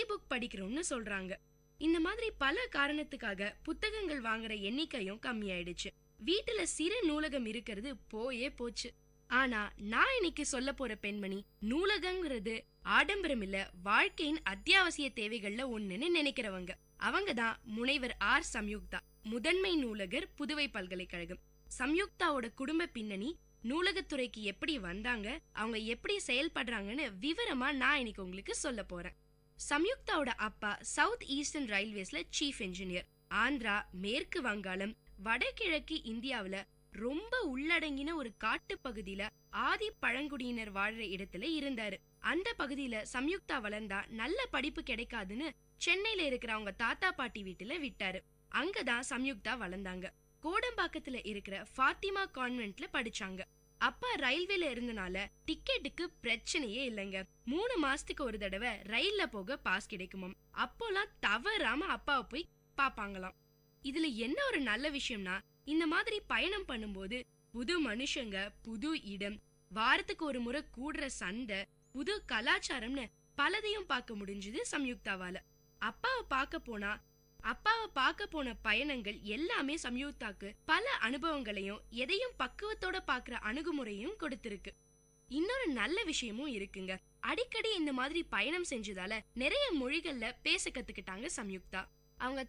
புக் படிக்கிறோம்னு சொல்றாங்க. இந்த மாதிரி பல காரணத்துக்காக புத்தகங்கள் வாங்குற எண்ணிக்கையும் கம்மியாயிடுச்சு. வீட்டுல சிறு நூலகம் இருக்கிறது போயே போச்சு. ஆனா நான் இன்னைக்கு சொல்ல போற பெண்மணி நூலகங்கிறது ஆடம்பரம் இல்ல, வாழ்க்கையின் அத்தியாவசிய தேவைகள்ல ஒண்ணுன்னு நினைக்கிறவங்க. அவங்கதான் முனைவர் ஆர் சம்யுக்தா, முதன்மை நூலகர், புதுவை பல்கலைக்கழகம். சம்யுக்தாவோட குடும்ப பின்னணி, நூலகத்துறைக்கு எப்படி வந்தாங்க, அவங்க எப்படி செயல்படுறாங்கன்னு விவரமா நான் இன்னைக்கு உங்களுக்கு சொல்ல போறேன். சம்யுக்தாவோட அப்பா சவுத் ஈஸ்டர்ன் ரயில்வேஸ்ல சீஃப் இன்ஜினியர். ஆந்திரா, மேற்கு வங்காளம், வடகிழக்கு இந்தியாவில ரொம்ப உள்ளடங்கின ஒரு காட்டு பகுதியில ஆதி பழங்குடியினர் வாழ்ற இடத்துல இருந்தாரு. அந்த பகுதியில சம்யுக்தா வளர்ந்தா நல்ல படிப்பு கிடைக்காதுன்னு சென்னையில இருக்கிற அவங்க தாத்தா பாட்டி வீட்டுல விட்டாரு. அங்கதான் சம்யுக்தா வளர்ந்தாங்க. கோடம்பாக்கத்துல இருக்கிற ஃபாத்திமா கான்வென்ட்ல படிச்சாங்க. அப்பா ரயில்வேல இருந்தனால டிக்கெட்டுக்கு பிரச்சனையே இல்லைங்க. 3 மாசத்துக்கு ஒரு தடவை ரயில்ல போக பாஸ் கிடைக்குமாம். அப்போலாம் தவறாம அப்பாவை போய் பாப்பாங்களாம். இதுல என்ன ஒரு நல்ல விஷயம்னா, இந்த மாதிரி பயணம் பண்ணும்போது புது மனுஷங்க, புது இடம், வாரத்துக்கு ஒரு முறை கூடுற சந்தை, புது கலாச்சாரம்னு பலதையும் பார்க்க முடிஞ்சது சம்யுக்தாவால. அப்பாவை பார்க்க போன பயணங்கள் எல்லாமே சம்யுக்தாக்கு பல அனுபவங்களையும் எதையும் பக்குவத்தோட பாக்குற அணுகுமுறையும் கொடுத்திருக்கு. இன்னொரு நல்ல விஷயமும் இருக்குங்க. அடிக்கடி இந்த மாதிரி பயணம் செஞ்சதால நிறைய மொழிகள்ல பேச கத்துக்கிட்டாங்க சம்யுக்தா. அவங்க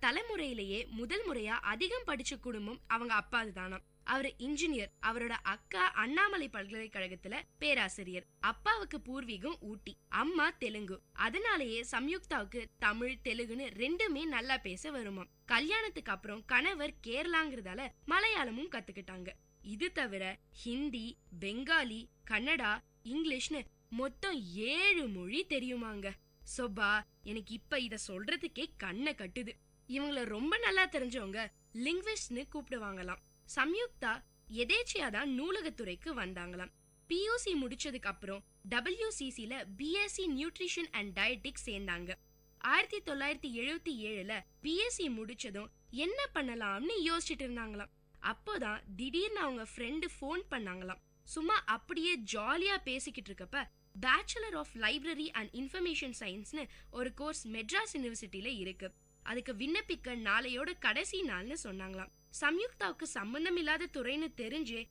தலைமுறையிலேயே முதல் முறையா அதிகம் படிச்ச குடும்பம் அவங்க அப்பாது தானாம். அவரு இன்ஜினியர். அவரோட அக்கா அண்ணாமலை பல்கலைக்கழகத்துல பேராசிரியர். அப்பாவுக்கு பூர்வீகம் ஊட்டி, அம்மா தெலுங்கு. அதனாலேயே சம்யுக்தாவுக்கு தமிழ், தெலுங்குன்னு ரெண்டுமே நல்லா பேச வருமாம். கல்யாணத்துக்கு அப்புறம் கணவர் கேரளாங்கிறதால மலையாளமும் கத்துக்கிட்டாங்க. இது தவிர ஹிந்தி, பெங்காலி, கன்னடா, இங்கிலீஷ்னு மொத்தம் 7 மொழி தெரியுமாங்க. சொபா, எனக்கு இப்ப இத சொல்றதுக்கே கண்ணை கட்டுது. இவங்கள ரொம்ப நல்லா தெரிஞ்சவங்க லிங்குவிஸ்ட்னு கூப்பிடுவாங்களாம். சம்யுக்தா எதேச்சியாதான் நூலகத்துறைக்கு வந்தாங்களாம். பியூசி முடிச்சதுக்கு அப்புறம் WCCல BSc நியூட்ரிஷன் அண்ட் டயட்டிக்ஸ் சேர்ந்தாங்க. 1977ல BSc முடிச்சதும் என்ன பண்ணலாம்னு யோசிச்சுட்டு இருந்தாங்களாம். அப்போதான் திடீர்னு அவங்க ஃப்ரெண்டு ஃபோன் பண்ணாங்களாம். சும்மா அப்படியே ஜாலியா பேசிக்கிட்டு இருக்கப்ப bachelor of library and information சயின்ஸ்னு ஒரு கோர்ஸ் மெட்ராஸ் யூனிவர்சிட்டியில இருக்கு, அதுக்கு விண்ணப்பிக்க நாளையோட கடைசி நாள்னு சொன்னாங்களாம். சம்யுக்தாவுக்கு சம்பந்தம் இல்லாத துறைன்னு தெரிஞ்சே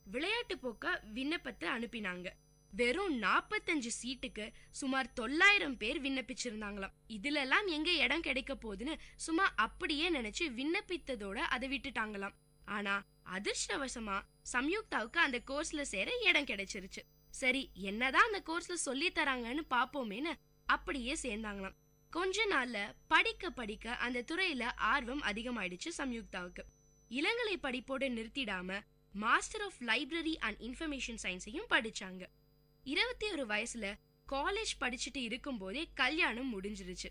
விளையாட்டு போக்க விண்ணப்பத்தை அனுப்பினாங்க. வெறும் 45 சீட்டுக்கு சுமார் 900 பேர் விண்ணப்பிச்சிருந்தாங்களாம். இதுல எல்லாம் எங்க இடம் கிடைக்க போகுதுன்னு சும்மா அப்படியே நினைச்சு விண்ணப்பித்ததோட அதை விட்டுட்டாங்களாம். ஆனா அதிர்ஷ்டவசமா சம்யுக்தாவுக்கு அந்த கோர்ஸ்ல சேர இடம் கிடைச்சிருச்சு. சரி, என்னதான் அந்த கோர்ஸ்ல சொல்லி தராங்கன்னு பாப்போமேன்னு அப்படியே சேர்ந்தாங்களாம். கொஞ்ச நாள்ல படிக்க அந்த துறையில ஆர்வம் அதிகமாயிடுச்சு சம்யுக்தாவுக்கு. இளங்கலை படிப்போட நிறுத்திடாம master of library and information சயின்ஸையும் படிச்சாங்க. 21 வயசுல காலேஜ் படிச்சுட்டு இருக்கும் போதே கல்யாணம் முடிஞ்சிருச்சு.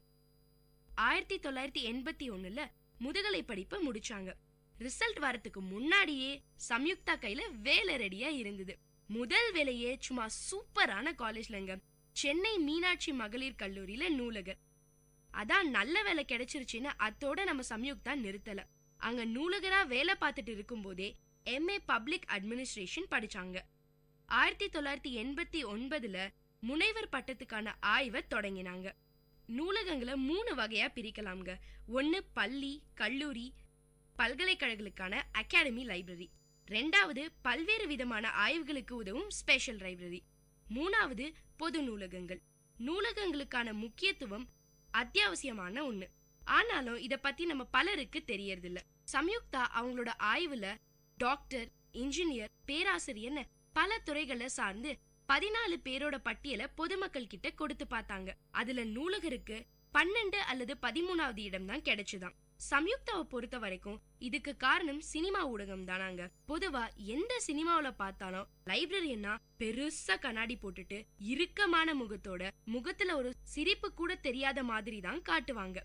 1981ல முதுகலை படிப்பை முடிச்சாங்க. ரிசல்ட் வரத்துக்கு முன்னாடியே சம்யுக்தா கையில வேலை ரெடியா இருந்தது. முதல் வேலையே சும்மா சூப்பரான காலேஜ்லங்க, சென்னை மீனாட்சி மகளிர் கல்லூரியில நூலகர். அதான் நல்ல வேலை கிடைச்சிருச்சுன்னு அதோட நம்ம சம்யுக்தா நிறுத்தல. அங்க நூலகரா வேலை பார்த்துட்டு இருக்கும் போதே MA பப்ளிக் அட்மினிஸ்ட்ரேஷன் படிச்சாங்க. 1989ல முனைவர் பட்டத்துக்கான ஆய்வை தொடங்கினாங்க. நூலகங்களை 3 வகையா பிரிக்கலாம்ங்க. 1 பள்ளி, கல்லூரி, பல்கலைக்கழகங்களுக்கான அகாடமி லைப்ரரி. 2வது பல்வேறு விதமான ஆய்வுகளுக்கு உதவும் ஸ்பெஷல் லைப்ரரி. 3வது பொது நூலகங்கள். நூலகங்களுக்கான முக்கியத்துவம் அத்தியாவசியமான ஒண்ணு. ஆனாலும் இத பத்தி நம்ம பலருக்கு தெரியறதில்ல. சம்யுக்தா அவங்களோட ஆய்வுல டாக்டர், இன்ஜினியர், பேராசிரியர்னு பல துறைகளை சார்ந்து 14 பேரோட பட்டியலை பொதுமக்கள் கிட்ட கொடுத்து பார்த்தாங்க. அதுல நூலகருக்கு 12 அல்லது 13வது இடம் தான் கிடைச்சுதான். சம்யுக்தாவை பொறுத்த வரைக்கும் இதுக்கு காரணம் சினிமா ஊடகம் தானாங்க. பொதுவா எந்த சினிமாவில பார்த்தாலும் லைப்ரரியன்னா பெருசா கண்ணாடி போட்டுட்டு இறுக்கமான முகத்தோட முகத்துல ஒரு சிரிப்பு கூட தெரியாத மாதிரி தான் காட்டுவாங்க.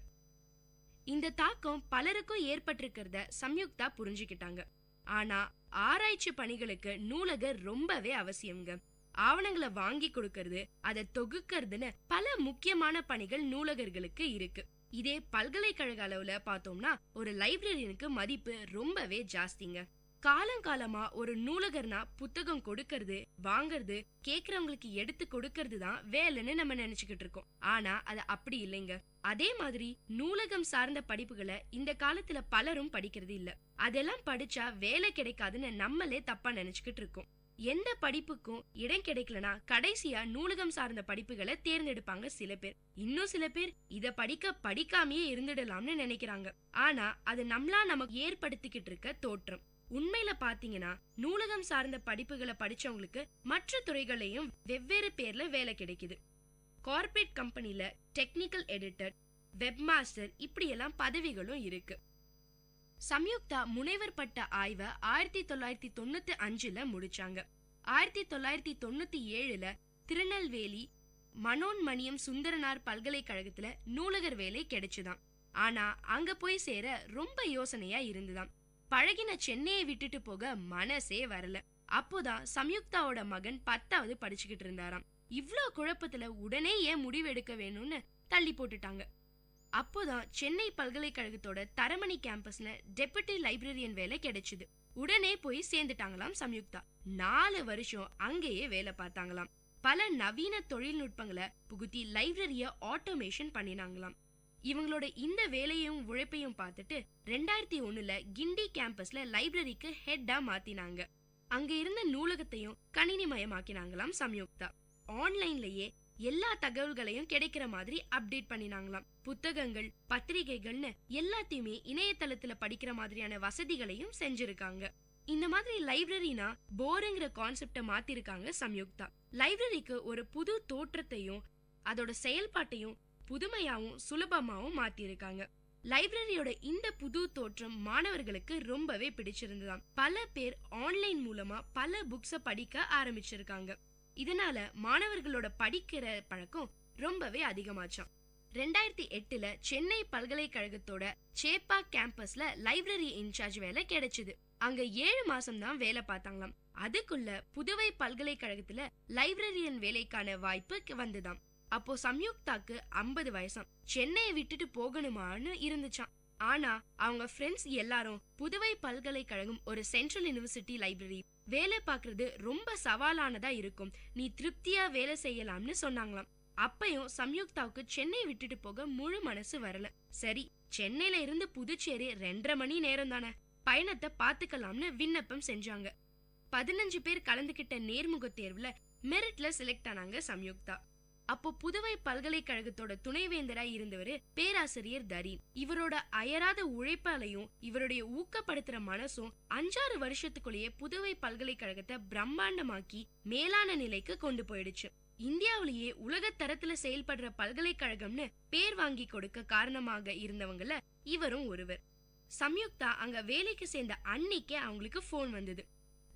இந்த தாக்கம் பலருக்கும் ஏற்பட்டிருக்கிறத சம்யுக்தா புரிஞ்சுக்கிட்டாங்க. ஆனா ஆராய்ச்சி பணிகளுக்கு நூலகர் ரொம்பவே அவசியம்ங்க. ஆவணங்களை வாங்கி கொடுக்கறது, அதை தொகுக்கிறதுன்னு பல முக்கியமான பணிகள் நூலகர்களுக்கு இருக்கு. இதே பல்கலைக்கழக அளவுல பார்த்தோம்னா ஒரு லைப்ரரியனுக்கு மதிப்பு ரொம்பவே ஜாஸ்திங்க. காலங்காலமா ஒரு நூலகர்னா புத்தகம் கொடுக்கறது, வாங்கறது, கேக்குறவங்களுக்கு எடுத்து கொடுக்கறது தான் வேலைன்னு நம்ம நினைச்சுக்கிட்டு இருக்கோம். ஆனா அது அப்படி இல்லைங்க. அதே மாதிரி நூலகம் சார்ந்த படிப்புகளை இந்த காலத்துல பலரும் படிக்கிறது இல்ல. அதெல்லாம் படிச்சா வேலை கிடைக்காதுன்னு நம்மளே தப்பா நினைச்சுக்கிட்டு இருக்கோம். எந்த படிப்புக்கும் இடம் கிடைக்கலனா கடைசியா நூலகம் சார்ந்த படிப்புகளை தேர்ந்தெடுப்பாங்க சில பேர். இன்னும் சில பேர் இத படிக்காமையே இருந்துடலாம்னு நினைக்கிறாங்க. ஆனா அது நம்மளா நமக்கு ஏற்படுத்திக்கிட்டு இருக்க தோற்றம். உண்மையில பாத்தீங்கன்னா நூலகம் சார்ந்த படிப்புகளை படிச்சவங்களுக்கு மற்ற துறைகளையும் வெவ்வேறு பேர்ல வேலை கிடைக்குது. கார்ப்பரேட் கம்பெனில டெக்னிக்கல் எடிட்டர், வெப்மாஸ்டர் இப்படி எல்லாம் பதவிகளும் இருக்கு. சம்யுக்தா முனைவர் பட்ட ஆய்வை 1995ல முடிச்சாங்க. 1997ல திருநெல்வேலி மனோன்மணியம் சுந்தரனார் பல்கலைக்கழகத்துல நூலகர் வேலை கிடைச்சுதான். ஆனா அங்க போய் சேர ரொம்ப யோசனையா இருந்துதான். பழகின சென்னையை விட்டுட்டு போக மனசே வரல. அப்போதான் சம்யுக்தாவோட மகன் 10வது படிச்சுக்கிட்டு இருந்தாராம். இவ்ளோ குழப்பத்துல உடனே ஏன் முடிவு எடுக்க வேணும்னு தள்ளி போட்டுட்டாங்க. அப்போதான் சென்னை பல்கலைக்கழகத்தோட தரமணி கேம்பஸ்ல டெபுட்டி லைப்ரரியன் வேலை கிடைச்சுது. உடனே போய் சேர்ந்துட்டாங்களாம் சம்யுக்தா. 4 வருஷம் அங்கேயே வேலை பார்த்தாங்களாம். பல நவீன தொழில்நுட்பங்களை புகுத்தி லைப்ரரிய ஆட்டோமேஷன் பண்ணினாங்களாம். இவங்களோட இந்த வேலையும் உழைப்பையும் பார்த்துட்டு 2001ல கிண்டி கேம்பஸ்ல லைப்ரரிக்கு ஹெட்டா மாத்தினாங்க. அங்க இருந்த நூலகத்தையும் கணினிமயமாக்கினாங்களாம் சம்யுக்தா. ஆன்லைன்லயே எல்லா தகவல்களையும் கிடைக்கிற மாதிரி அப்டேட் பண்ணினாங்களாம். புத்தகங்கள், பத்திரிகைகள்னு எல்லாத்தையுமே இணையதளத்துல படிக்கிற மாதிரியான வசதிகளையும் செஞ்சிருக்காங்க. இந்த மாதிரி லைப்ரரினா போருங்கிற கான்செப்ட மாத்திருக்காங்க சம்யுக்தா. லைப்ரரிக்கு ஒரு புது தோற்றத்தையும் அதோட செயல்பாட்டையும் புதுமையாவும் சுலபமாவும் மாத்திருக்காங்க. லைப்ரரியோட இந்த புது தோற்றம் மாணவர்களுக்கு ரொம்பவே பிடிச்சிருந்ததாம். பல பேர் ஆன்லைன் மூலமா பல புக்ஸ படிக்க ஆரம்பிச்சிருக்காங்க. இதனால மாணவர்களோட படிக்கிற பழக்கம் ரொம்பவே அதிகமாச்சாம். 2008ல சென்னை பல்கலைக்கழகத்தோட சேப்பா கேம்பஸ்ல லைப்ரரி இன்சார்ஜ் வேலை கிடைச்சது. அங்க 7 மாசம் தான் வேலை பார்த்தாங்களாம். அதுக்குள்ள புதுவை பல்கலைக்கழகத்துல லைப்ரரியன் வேலைக்கான வாய்ப்பு வந்துதாம். அப்போ சம்யுக்தாக்கு 50 வயசாம். சென்னையை விட்டுட்டு போகணுமான்னு இருந்துச்சாம். ஆனா அவங்க ஃப்ரெண்ட்ஸ் எல்லாரும் புதுவை பல்கலைக்கழகம் ஒரு சென்ட்ரல் யூனிவர்சிட்டி லைப்ரரி, வேலை பாக்குறது ரொம்ப சவாலானதா இருக்கும், நீ திருப்தியா வேலை செய்யலாம்னு சொன்னாங்களாம். அப்பயும் சம்யுக்தாவுக்கு சென்னை விட்டுட்டு போக முழு மனசு வரல. சரி, சென்னையில இருந்து புதுச்சேரி 2.5 மணி நேரம் தானே, பயணத்தை பாத்துக்கலாம்னு விண்ணப்பம் செஞ்சாங்க. 15 பேர் கலந்துகிட்ட நேர்முக தேர்வுல மெரிட்ல செலக்ட் ஆனாங்க சம்யுக்தா. அப்போ புதுவை பல்கலைக்கழகத்தோட துணைவேந்தராய் இருந்தவரு பேராசிரியர் தரீன். இவரோட அயராத உழைப்பாலையும் இவருடைய ஊக்கப்படுத்துற மனசும் 5-6 வருஷத்துக்குள்ளேயே புதுவை பல்கலைக்கழகத்தை பிரம்மாண்டமாக்கி மேலான நிலைக்கு கொண்டு போயிடுச்சு. இந்தியாவிலேயே உலக தரத்துல செயல்படுற பல்கலைக்கழகம்னு பேர் வாங்கி கொடுக்க காரணமாக இருந்தவங்கள இவரும் ஒருவர். சம்யுக்தா அங்க வேலைக்கு சேர்ந்த அன்னைக்கே அவங்களுக்கு போன் வந்தது.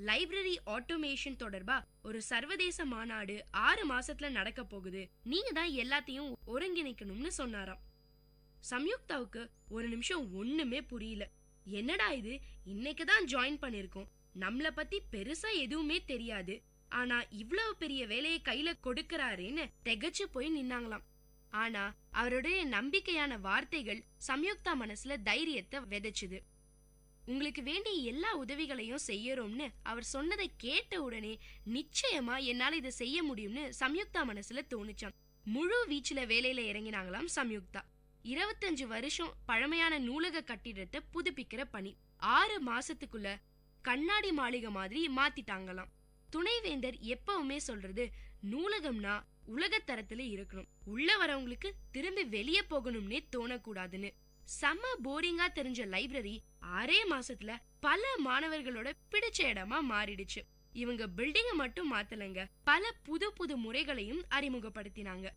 லைப்ரரி ஆட்டோமேஷன் தொடர்பா ஒரு சர்வதேச மாநாடு 6 மாசத்துல நடக்க போகுது, நீங்க தான் எல்லாத்தையும் ஒருங்கிணைக்கணும்னு சொன்னாராம். சம்யுக்தாவுக்கு ஒரு நிமிஷம் ஒண்ணுமே புரியல. என்னடா இது, இன்னைக்குதான் ஜாயின் பண்ணிருக்கோம், நம்மள பத்தி பெருசா எதுவுமே தெரியாது, ஆனா இவ்வளவு பெரிய வேலையை கையில கொடுக்கறாருன்னு திகச்சு போய் நின்னாங்களாம். ஆனா அவருடைய நம்பிக்கையான வார்த்தைகள் சம்யுக்தா மனசுல தைரியத்தை விதைச்சுது. உங்களுக்கு வேண்டிய எல்லா உதவிகளையும் செய்யறோம்னு அவர் சொன்னதை கேட்ட உடனே நிச்சயமா என்னால இதை செய்ய முடியும்னு சம்யுக்தா மனசுல தோணுச்சாம். முழு வீச்சுல வேலையில இறங்கினாங்களாம் சம்யுக்தா. 25 வருஷம் பழமையான நூலக கட்டிடத்தை புதுப்பிக்கிற பணி 6 மாசத்துக்குள்ள கண்ணாடி மாளிகை மாதிரி மாத்திட்டாங்களாம். துணைவேந்தர் எப்பவுமே சொல்றது, நூலகம்னா உலக தரத்துல இருக்கணும், உள்ள வரவங்களுக்கு திரும்பி வெளியே போகணும்னே தோணக்கூடாதுன்னு. செம்ம போரிங்கா தெரிஞ்ச லைப்ரரி 6 மாசத்துல பல மாணவர்களோட பிடிச்ச இடமா மாறிடுச்சு. இவங்க பில்டிங்க மட்டும் மாத்தலங்க, பல புது புது முறைகளையும் அறிமுகப்படுத்தினாங்க.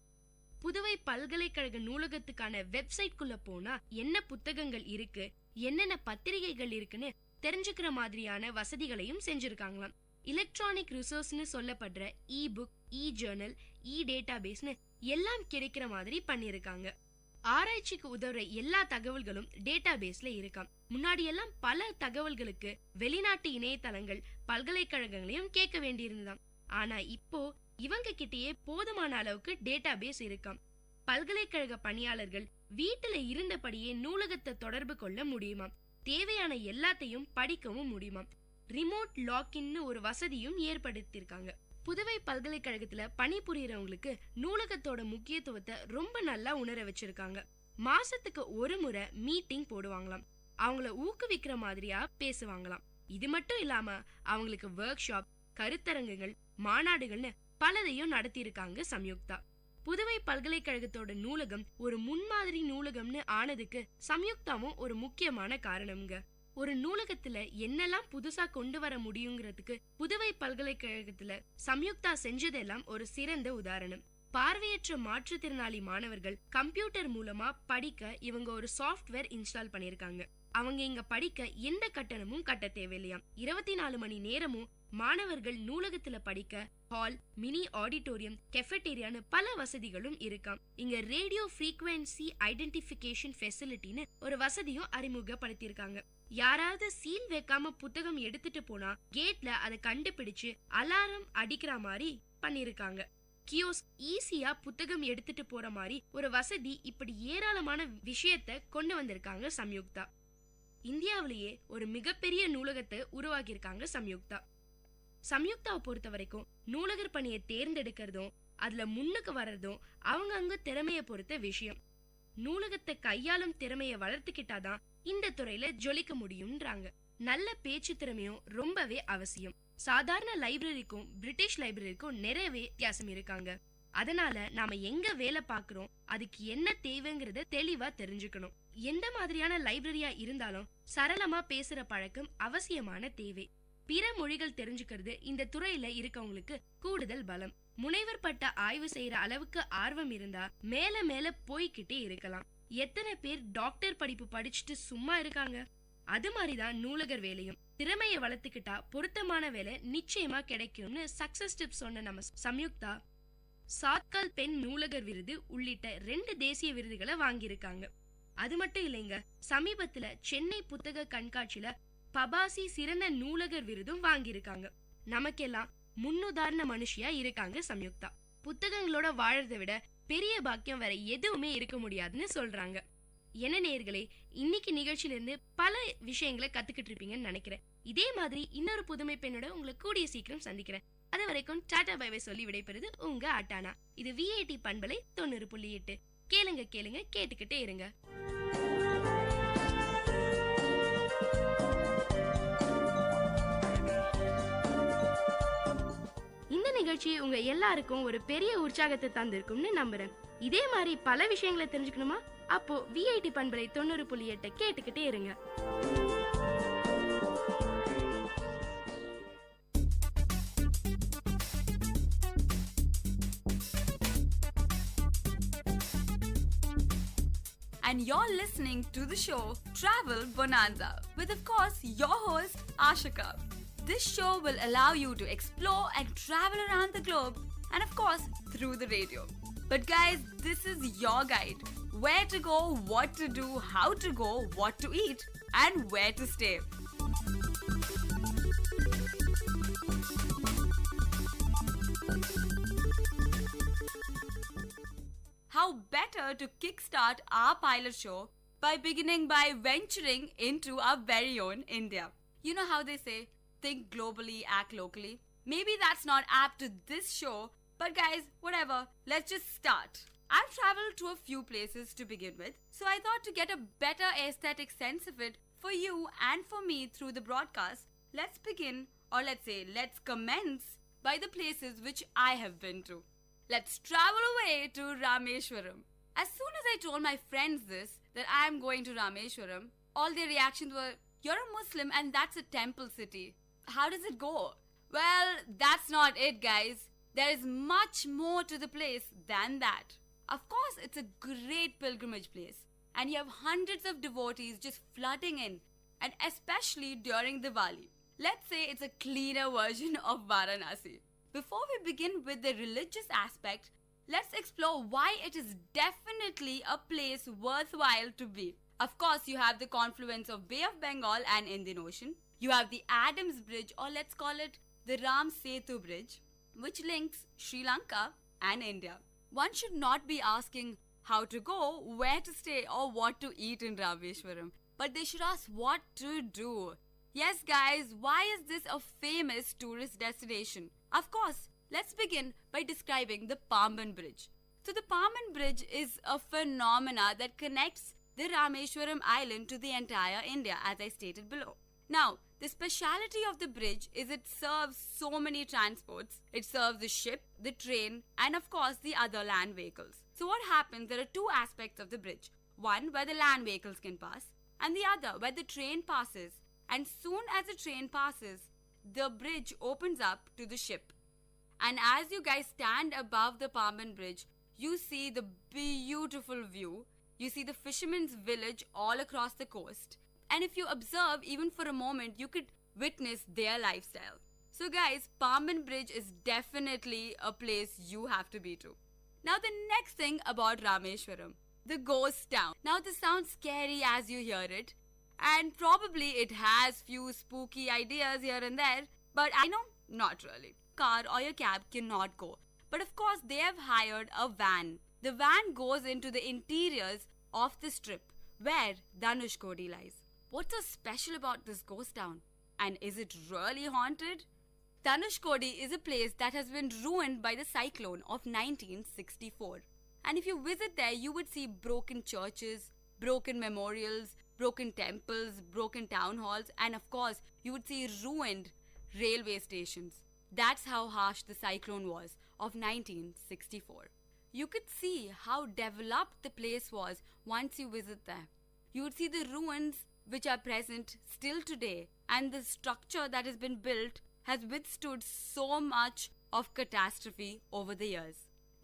புதுவை பல்கலைக்கழக நூலகத்துக்கான வெப்சைட்குள்ள போனா என்ன புத்தகங்கள் இருக்கு, என்னென்ன பத்திரிகைகள் இருக்குன்னு தெரிஞ்சுக்கிற மாதிரியான வசதிகளையும் செஞ்சிருக்காங்களாம். எலக்ட்ரானிக் ரிசோர்ஸ்னு சொல்லப்படுற இ புக், இ ஜேர்னல், இ டேட்டாபேஸ்னு எல்லாம் கிடைக்கிற மாதிரி பண்ணிருக்காங்க. ஆராய்ச்சிக்கு உதவுற எல்லா தகவல்களும் டேட்டாபேஸ்ல இருக்காம். முன்னாடி எல்லாம் பல தகவல்களுக்கு வெளிநாட்டு இணையதளங்கள், பல்கலைக்கழகங்களையும் கேட்க வேண்டியிருந்ததாம். ஆனா இப்போ இவங்க கிட்டயே போதுமான அளவுக்கு டேட்டாபேஸ் இருக்காம். பல்கலைக்கழக பணியாளர்கள் வீட்டுல இருந்தபடியே நூலகத்தை தொடர்பு கொள்ள முடியுமாம். தேவையான எல்லாத்தையும் படிக்கவும் முடியுமாம். ரிமோட் லாக்இன்னு ஒரு வசதியும் ஏற்படுத்தியிருக்காங்க. புதுவை பல்கலைக்கழகத்துல பணிபுரியறவங்களுக்கு நூலகத்தோட முக்கியத்துவத்தை ரொம்ப நல்லா உணர வச்சிருக்காங்க. மாசத்துக்கு ஒரு முறை மீட்டிங் போடுவாங்களாம். அவங்கள ஊக்குவிக்கிற மாதிரியா பேசுவாங்களாம். இது மட்டும் இல்லாம அவங்களுக்கு ஒர்க் ஷாப், கருத்தரங்குகள், மாநாடுகள்னு பலதையும் நடத்தி இருக்காங்க சம்யுக்தா. புதுவை பல்கலைக்கழகத்தோட நூலகம் ஒரு முன்மாதிரி நூலகம்னு ஆனதுக்கு சம்யுக்தாவும் ஒரு முக்கியமான காரணம்ங்க. ஒரு நூலகத்துல என்னெல்லாம் புதுசா கொண்டு வர முடியுங்கிறதுக்கு புதுவை பல்கலைக்கழகத்துல சம்யுக்தா செஞ்சதெல்லாம் ஒரு சிறந்த உதாரணம். பார்வையற்ற மாற்றுத்திறனாளி மாணவர்கள் கம்ப்யூட்டர் மூலமா படிக்க இவங்க ஒரு சாஃப்ட்வேர் இன்ஸ்டால் பண்ணிருக்காங்க. அவங்க இங்க படிக்க எந்த கட்டணமும் கட்ட தேவையில்லையாம். 24 மணி நேரமும் மாணவர்கள் நூலகத்துல படிக்க ஹால், மினி ஆடிட்டோரியம், கெஃபெட்டேரியான்னு பல வசதிகளும் இருக்காம். இங்க ரேடியோ ஃப்ரீக்வன்சி ஐடென்டிபிகேஷன் ஃபெசிலிட்டின்னு ஒரு வசதியும் அறிமுகப்படுத்தியிருக்காங்க. யாராவது சீல் வைக்காம புத்தகம் எடுத்துட்டு போனா கேட்ல அதை கண்டுபிடிச்சு அலாரம் அடிக்கிற மாதிரி பண்ணிருக்காங்க. கியோஸ்க் ஈஸியா புத்தகம் எடுத்துட்டு போற மாதிரி ஒரு வசதி, இப்படி ஏராளமான விஷயத்த கொண்டு வந்திருக்காங்க சம்யுக்தா. இந்தியாவிலேயே ஒரு மிகப்பெரிய நூலகத்தை உருவாக்கியிருக்காங்க சம்யுக்தா. சம்யுக்தாவை பொறுத்த வரைக்கும் நூலகர் பணியை தேர்ந்தெடுக்கிறதும் அதுல முன்னுக்கு வர்றதும் அவங்க அங்க திறமைய பொறுத்த விஷயம். நூலகத்தை கையாளும் திறமைய வளர்த்துக்கிட்டாதான் இந்த துறையில ஜொலிக்க முடியும்ன்றாங்க. நல்ல பேச்சு திறமையும் ரொம்பவே அவசியம். சாதாரண லைப்ரரிக்கும் பிரிட்டிஷ் லைப்ரரிக்கும் நிறையவே வித்தியாசம் இருக்காங்க. அதனால நாம எங்க வேலை பாக்குறோம், அதுக்கு என்ன தேவைங்கிறத தெளிவா தெரிஞ்சுக்கணும். எந்த மாதிரியான லைப்ரரியா இருந்தாலும் சரளமா பேசுற பழக்கம் அவசியமான தேவை. பிற மொழிகள் தெரிஞ்சுக்கிறது இந்த துறையில இருக்கவங்களுக்கு கூடுதல் பலம். முனைவர் பட்ட ஆய்வு செய்யற அளவுக்கு ஆர்வம் இருந்தா மேல மேல போய்கிட்டே இருக்கலாம். எத்தனை பேர் டாக்டர் படிப்பு படிச்சுட்டு சும்மா இருக்காங்க? அது மாதிரிதான் நூலகர் வேலையும். திறமையை வளர்த்துக்கிட்டா பொருத்தமான வேலை நிச்சயமா கிடைக்கும்னு சக்சஸ் டிப்ஸ் சொன்ன நம்ம சம்யுக்தா சாத்கால் பெண் நூலகர் விருது உள்ளிட்ட 2 தேசிய விருதுகளை வாங்கியிருக்காங்க. அது மட்டும் இல்லைங்க, சமீபத்துல சென்னை புத்தக கண்காட்சியில பபாசி சிறந்த நூலகர் விருதும் வாங்கியிருக்காங்க. நமக்கெல்லாம் முன்னுதாரண மனுஷியா இருக்காங்க சம்யுக்தா. புத்தகங்களோட வாழறதை விட பெரிய பாக்கியம் வேற எதுவுமே இருக்க முடியாதுன்னு சொல்றாங்க. என்ன நேயர்களே, இன்னைக்கு நிகழ்ச்சியில இருந்து பல விஷயங்களை கத்துக்கிட்டு இருப்பீங்கன்னு நினைக்கிறேன். இதே மாதிரி இன்னொரு புதுமை பெண்ணோட உங்களை கூடிய சீக்கிரம் சந்திக்கிறேன். அது வரைக்கும் டாடா பை பை சொல்லி விடைபெறுது உங்க அட்டானா. இது விஐடி பண்பலை 90.8. கேளுங்க கேளுங்க, கேட்டுக்கிட்டே இருங்க. இந்த நிகழ்ச்சி உங்க எல்லாருக்கும் ஒரு பெரிய உற்சாகத்தை தந்திருக்கும்னு நம்புறேன். இதே மாதிரி பல விஷயங்களை தெரிஞ்சுக்கணுமா? அப்போ விஐடி பண்பலை 90.8 கேட்டுக்கிட்டே இருங்க. And you're listening to the show Travel Bonanza with, of course, your host Ashika. This show will allow you to explore and travel around the globe, and of course through the radio. But guys, this is your guide. Where to go, what to do, how to go, what to eat, and where to stay. How better to kickstart our pilot show by beginning by venturing into our very own India. You know how they say, think globally, act locally? Maybe that's not apt to this show, but guys, whatever, let's just start. I've traveled to a few places to begin with, so I thought to get a better aesthetic sense of it for you and for me through the broadcast, let's begin, or let's say, let's commence by the places which I have been to. Let's travel away to Rameshwaram. As soon as I told my friends this, that I am going to Rameshwaram, all their reactions were, you're a Muslim and that's a temple city. How does it go? Well, that's not it, guys. There is much more to the place than that. Of course, it's a great pilgrimage place, and you have hundreds of devotees just flooding in, and especially during Diwali. Let's say it's a cleaner version of Varanasi. Before we begin with the religious aspect, let's explore why it is definitely a place worthwhile to be. Of course, you have the confluence of Bay of Bengal and Indian Ocean. You have the Adams Bridge, or let's call it the Ram Setu Bridge, which links Sri Lanka and India. One should not be asking how to go, where to stay, or what to eat in Rameshwaram, but they should ask what to do. Yes, guys, why is this a famous tourist destination? Of course, let's begin by describing the Pamban Bridge. So the Pamban Bridge is a phenomena that connects the Rameshwaram island to the entire India, as I stated below. Now, the speciality of the bridge is it serves so many transports. It serves the ship, the train, and of course the other land vehicles. So what happens, there are two aspects of the bridge. One where the land vehicles can pass, and the other where the train passes. And soon as the train passes, the bridge opens up to the ship. And as you guys stand above the Pamban Bridge, you see the beautiful view. You see the fisherman's village all across the coast. And if you observe even for a moment, you could witness their lifestyle. So guys, Pamban Bridge is definitely a place you have to be to. Now the next thing about Rameshwaram, the ghost town. Now this sounds scary as you hear it, and probably it has few spooky ideas here and there, but I know, not really. Car or your cab cannot go. But of course they have hired a van. The van goes into the interiors of the strip where Dhanushkodi lies. What's so special about this ghost town? And is it really haunted? Dhanushkodi is a place that has been ruined by the cyclone of 1964. And if you visit there, you would see broken churches, broken memorials, broken temples, broken town halls, and of course, you would see ruined railway stations. That's how harsh the cyclone was of 1964. You could see how developed the place was once you visit there. You would see the ruins which are present still today, and the structure that has been built has withstood so much of catastrophe over the years.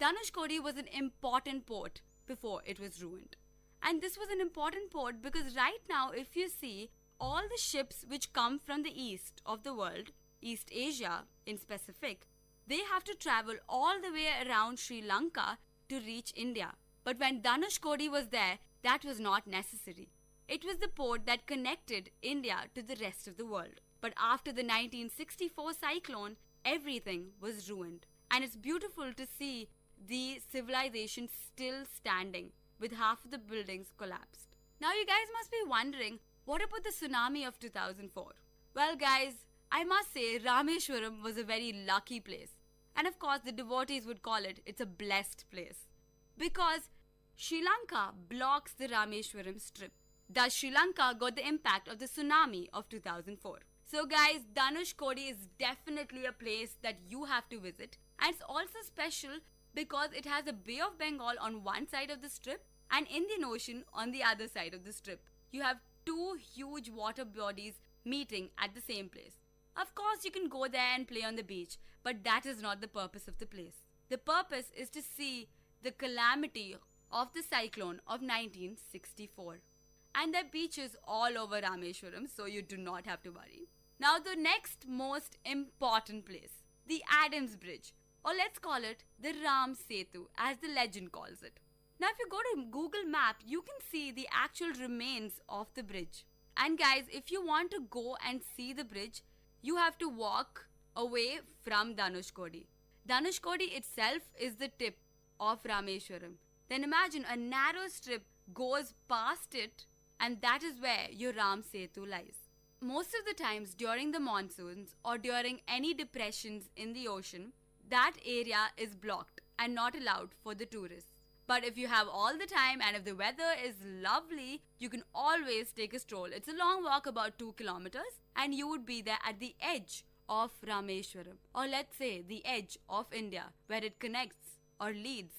Dhanushkodi was an important port before it was ruined. And this was an important port because right now, if you see, all the ships which come from the east of the world, East Asia in specific, they have to travel all the way around Sri Lanka to reach India. But when Dhanushkodi was there, that was not necessary. It was the port that connected India to the rest of the world. But after the 1964 cyclone, everything was ruined. And it's beautiful to see the civilization still standing with half of the buildings collapsed. Now you guys must be wondering, what about the tsunami of 2004? Well guys, I must say Rameshwaram was a very lucky place. And of course the devotees would call it's a blessed place. Because Sri Lanka blocks the Rameshwaram strip. Thus Sri Lanka got the impact of the tsunami of 2004. So guys, Dhanushkodi is definitely a place that you have to visit. And it's also special because it has a Bay of Bengal on one side of the strip and Indian Ocean on the other side of the strip. You have two huge water bodies meeting at the same place. Of course, you can go there and play on the beach, but that is not the purpose of the place. The purpose is to see the calamity of the cyclone of 1964. And there are beaches all over Rameshwaram, so you do not have to worry. Now the next most important place, the Adams Bridge, or let's call it the Ram Setu as the legend calls it. Now if you go to Google Map, you can see the actual remains of the bridge. And guys, if you want to go and see the bridge, you have to walk away from Dhanushkodi. Dhanushkodi itself is the tip of Rameshwaram. Then imagine a narrow strip goes past it, and that is where your Ram Setu lies. Most of the times during the monsoons or during any depressions in the ocean, that area is blocked and not allowed for the tourists. But if you have all the time and if the weather is lovely, you can always take a stroll. It's a long walk, about 2 kilometers, and you would be there at the edge of Rameshwaram, or let's say the edge of India, where it connects or leads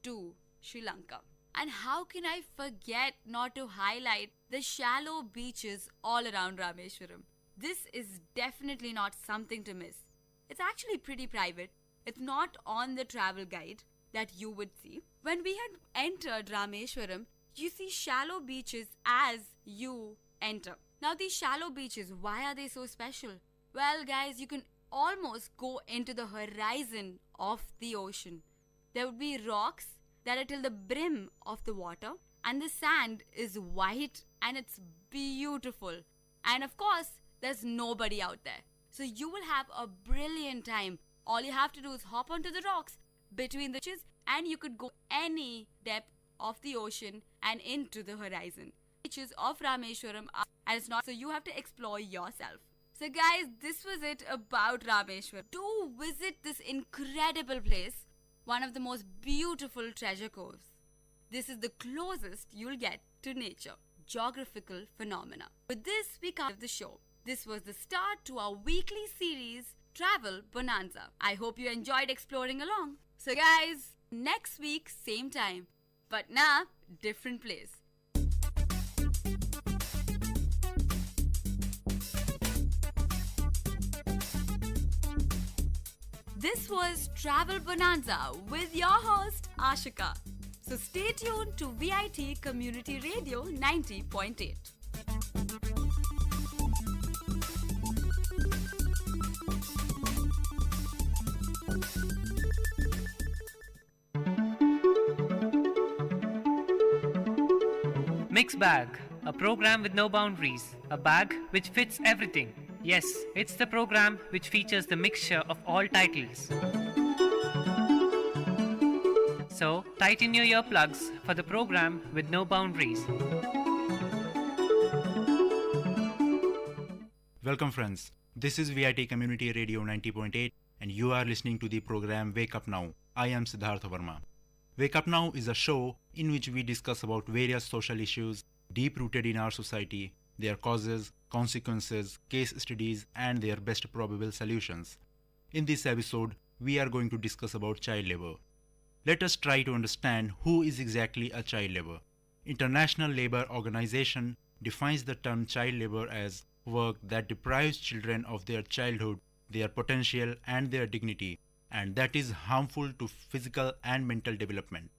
to Sri Lanka. And how can I forget not to highlight the shallow beaches all around Rameshwaram? This is definitely not something to miss. It's actually pretty private. It's not on the travel guide that you would see. When we had entered Rameshwaram, you see shallow beaches as you enter. Now these shallow beaches, why are they so special? Well guys, you can almost go into the horizon of the ocean. There would be rocks that are till the brim of the water, and the sand is white and it's beautiful. And of course, there's nobody out there. So you will have a brilliant time. All you have to do is hop onto the rocks between the beaches and you could go any depth of the ocean and into the horizon. Beaches of Rameshwaram are, and it's not, so you have to explore yourself. So guys, this was it about Rameshwaram. Do visit this incredible place, one of the most beautiful treasure coves. This is the closest you'll get to nature, geographical phenomena. With this, we come to the show. This was the start to our weekly series, Travel Bonanza. I hope you enjoyed exploring along. So guys, next week, same time, but now, different place. This was Travel Bonanza with your host, Ashika. So stay tuned to VIT Community Radio 90.8. Mix Bag, a program with no boundaries, a bag which fits everything. Yes, it's the program which features the mixture of all titles. So, tighten your earplugs for the program with no boundaries. Welcome friends, this is VIT Community Radio 90.8 and you are listening to the program Wake Up Now. I am Siddhartha Verma. Wake Up Now is a show in which we discuss about various social issues deep-rooted in our society, their causes, consequences, case studies, and their best probable solutions. In this episode, we are going to discuss about child labor. Let us try to understand who is exactly a child labor. International Labour Organization defines the term child labor as work that deprives children of their childhood, their potential, and their dignity, and that is harmful to physical and mental development.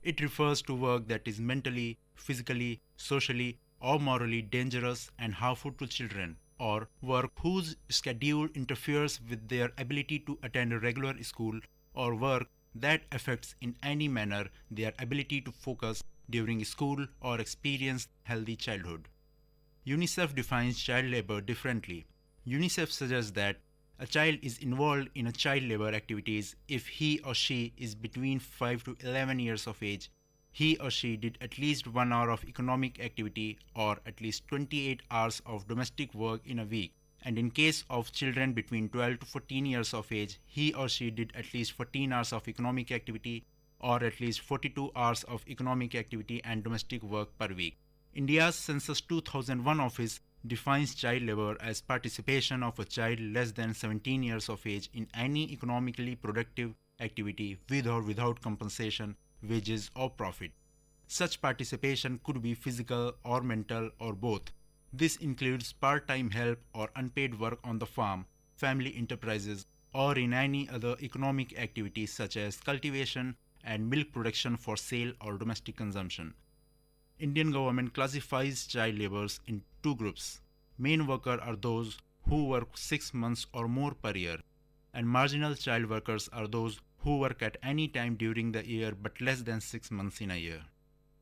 It refers to work that is mentally, physically, socially, or morally dangerous and harmful to children, or work whose schedule interferes with their ability to attend a regular school, or work that affects in any manner their ability to focus during school or experience healthy childhood. UNICEF defines child labor differently. UNICEF suggests that a child is involved in a child labor activities if he or she is between 5 to 11 years of age, he or she did at least 1 hour of economic activity or at least 28 hours of domestic work in a week, and in case of children between 12 to 14 years of age, he or she did at least 14 hours of economic activity or at least 42 hours of economic activity and domestic work per week. India's Census 2001 office defines child labor as participation of a child less than 17 years of age in any economically productive activity with or without compensation, wages or profit. Such participation could be physical or mental or both. This includes part-time help or unpaid work on the farm, family enterprises, or in any other economic activity such as cultivation and milk production for sale or domestic consumption. Indian government classifies child laborers in 2 groups. Main workers are those who work 6 months or more per year, and marginal child workers are those who work at any time during the year but less than 6 months in a year.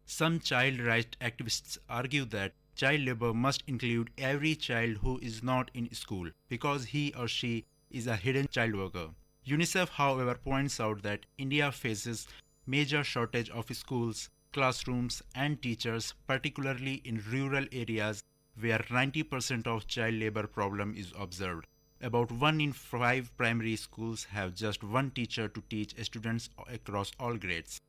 Some child rights activists argue that child labor must include every child who is not in school because he or she is a hidden child worker. UNICEF, however, points out that India faces major shortage of schools, classrooms, and teachers, particularly in rural areas where 90% of child labor problem is observed. About 1 in 5 primary schools have just 1 teacher to teach students across all grades.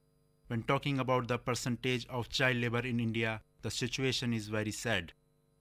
When talking about the percentage of child labor in India, the situation is very sad.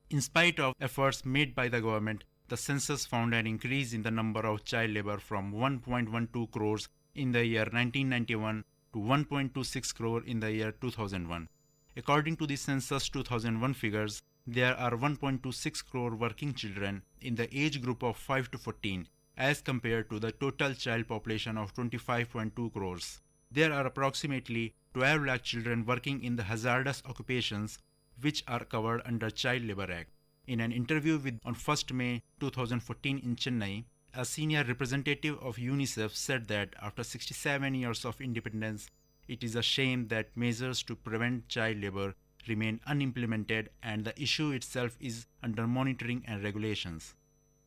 In spite of efforts made by the government, the census found an increase in the number of child labor from 1.12 crores in the year 1991 to 1.26 crore in the year 2001. According to the census 2001 figures, there are 1.26 crore working children in the age group of 5 to 14 as compared to the total child population of 25.2 crores. there are approximately 12 lakh children working in the hazardous occupations which are covered under Child Labor Act. In an interview on 1st May 2014 in Chennai, a senior representative of UNICEF said that after 67 years of independence, it is a shame that measures to prevent child labor remain unimplemented and the issue itself is under monitoring and regulations.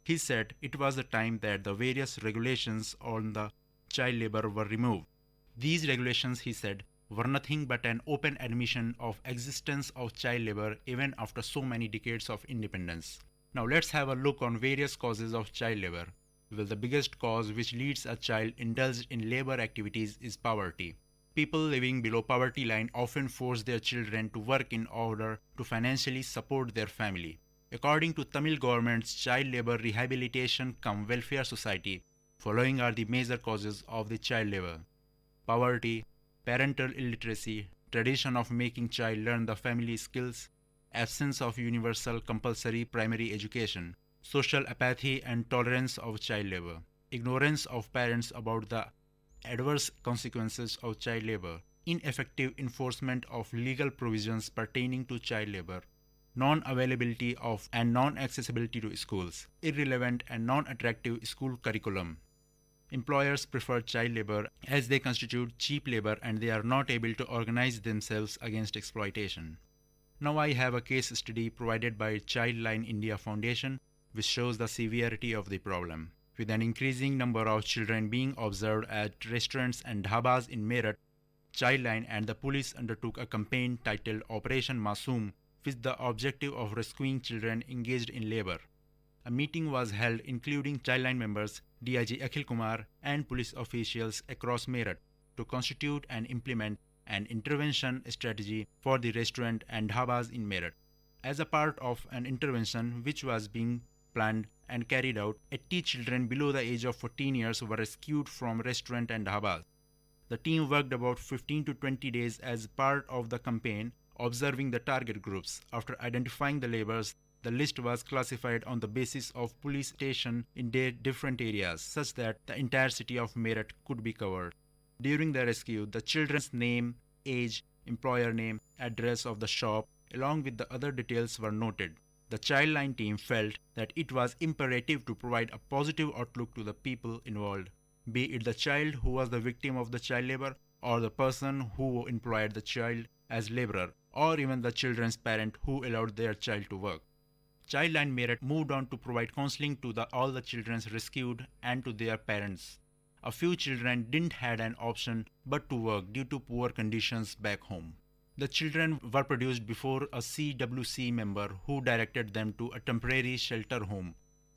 He said it was the time that the various regulations on the child labor were removed. These regulations, he said, were nothing but an open admission of existence of child labor even after so many decades of independence. Now let's have a look on various causes of child labor. Well, the biggest cause which leads a child indulged in labor activities is poverty. People living below poverty line often force their children to work in order to financially support their family. According to Tamil government's Child Labor Rehabilitation cum Welfare Society, following are the major causes of the child labor: poverty, parental illiteracy, tradition of making child learn the family skills, absence of universal compulsory primary education, social apathy and tolerance of child labor, ignorance of parents about the adverse consequences of child labor, ineffective enforcement of legal provisions pertaining to child labor, non-availability of and non-accessibility to schools, irrelevant and non-attractive school curriculum. Employers prefer child labor as they constitute cheap labor and they are not able to organize themselves against exploitation. Now I have a case study provided by Childline India Foundation which shows the severity of the problem. With an increasing number of children being observed at restaurants and dhabas in Meerut, Childline and the police undertook a campaign titled Operation Masoom with the objective of rescuing children engaged in labor. A meeting was held including Childline members, DIG Akhil Kumar and police officials across Meerut to constitute and implement an intervention strategy for the restaurant and dhabas in Meerut. As a part of an intervention which was being planned and carried out, 80 children below the age of 14 years were rescued from restaurant and dhabas. The team worked about 15 to 20 days as part of the campaign, observing the target groups. After identifying the laborers, the list was classified on the basis of police station in their different areas, such that the entire city of Meerut could be covered. During the rescue, the children's name, age, employer name, address of the shop, along with the other details were noted. The Childline team felt that it was imperative to provide a positive outlook to the people involved, be it the child who was the victim of the child labor, or the person who employed the child as laborer, or even the children's parent who allowed their child to work. Childline Meerut moved on to provide counseling to all the children rescued and to their parents. A few children didn't have an option but to work due to poor conditions back home. The children were produced before a CWC member who directed them to a temporary shelter home.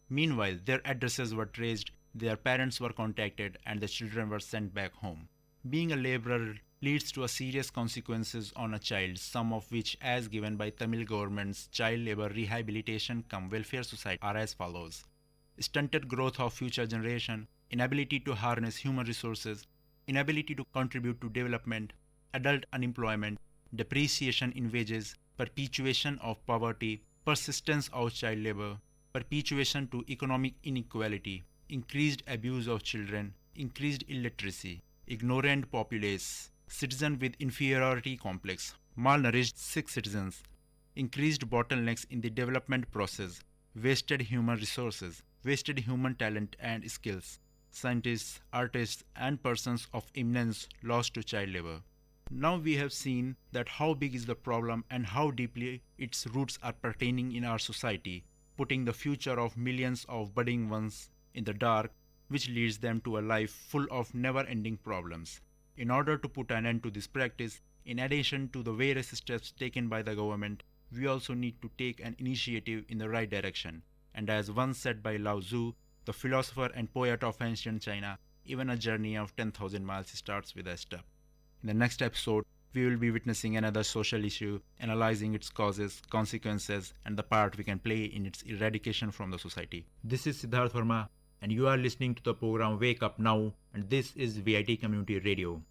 Meanwhile, their addresses were traced, their parents were contacted, and the children were sent back home. Being a laborer leads to a serious consequences on a child, some of which, as given by Tamil government's Child Labor Rehabilitation cum Welfare Society, are as follows: stunted growth of future generation, inability to harness human resources, inability to contribute to development, adult unemployment, depreciation in wages, perpetuation of poverty, persistence of child labor, perpetuation to economic inequality, increased abuse of children, increased illiteracy, ignorant populace, citizen with inferiority complex, malnourished sick citizens, increased bottlenecks in the development process, wasted human resources, wasted human talent and skills, scientists, artists, and persons of eminence lost to child labor. Now we have seen that how big is the problem and how deeply its roots are pertaining in our society, putting the future of millions of budding ones in the dark, which leads them to a life full of never-ending problems. In order to put an end to this practice, in addition to the various steps taken by the government, we also need to take an initiative in the right direction. And as once said by Lao Tzu, the philosopher and poet of ancient China, even a journey of 10,000 miles starts with a step. In the next episode, we will be witnessing another social issue, analyzing its causes, consequences, and the part we can play in its eradication from the society. This is Siddharth Verma, and you are listening to the program Wake Up Now, and this is VIT Community Radio.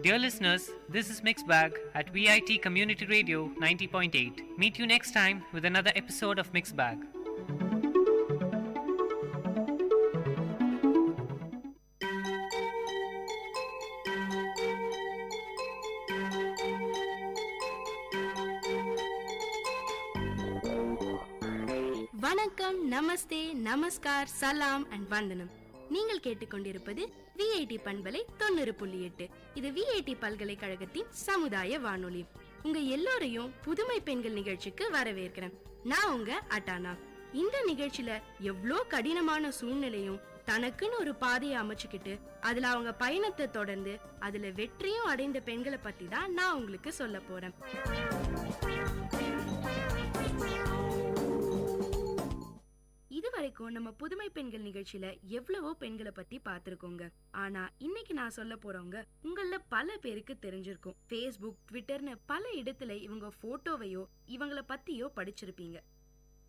Dear listeners, this is Mixed Bag at VIT Community Radio 90.8. Meet you next time with another episode of Mixed Bag. வணக்கம், நமஸ்தே, நமஸ்கார், சலாம் and வந்தனம். நீங்கள் கேட்டுக்கொண்டிருப்பது VIT பண்பலை 90.8. இது VIT பல்கலைக்கழகத்தின் சமுதாய வானொலி. உங்க எல்லோரையும் புதுமை பெண்கள் நிகழ்ச்சிக்கு வரவேற்கிறேன். நான் உங்க அட்டானா. இந்த நிகழ்ச்சியில எவ்வளோ கடினமான சூழ்நிலையும் தனக்குன்னு ஒரு பாதையை அமைச்சுக்கிட்டு அதுல அவங்க பயணத்தை தொடர்ந்து அதுல வெற்றியும் அடைந்த பெண்களை பத்தி தான் நான் உங்களுக்கு சொல்ல போறேன். இதுவரைக்கும் நம்ம புதுமை பெண்கள் நிகழ்ச்சியில எவ்வளவோ பெண்களை பத்தி பாத்திருக்கோங்க. ஆனா இன்னைக்கு நான் சொல்ல போறவங்க உங்கள பல பேருக்கு தெரிஞ்சிருக்கும். Facebook, ட்விட்டர்னு பல இடத்துல இவங்க போட்டோவையோ இவங்கள பத்தியோ படிச்சிருப்பீங்க.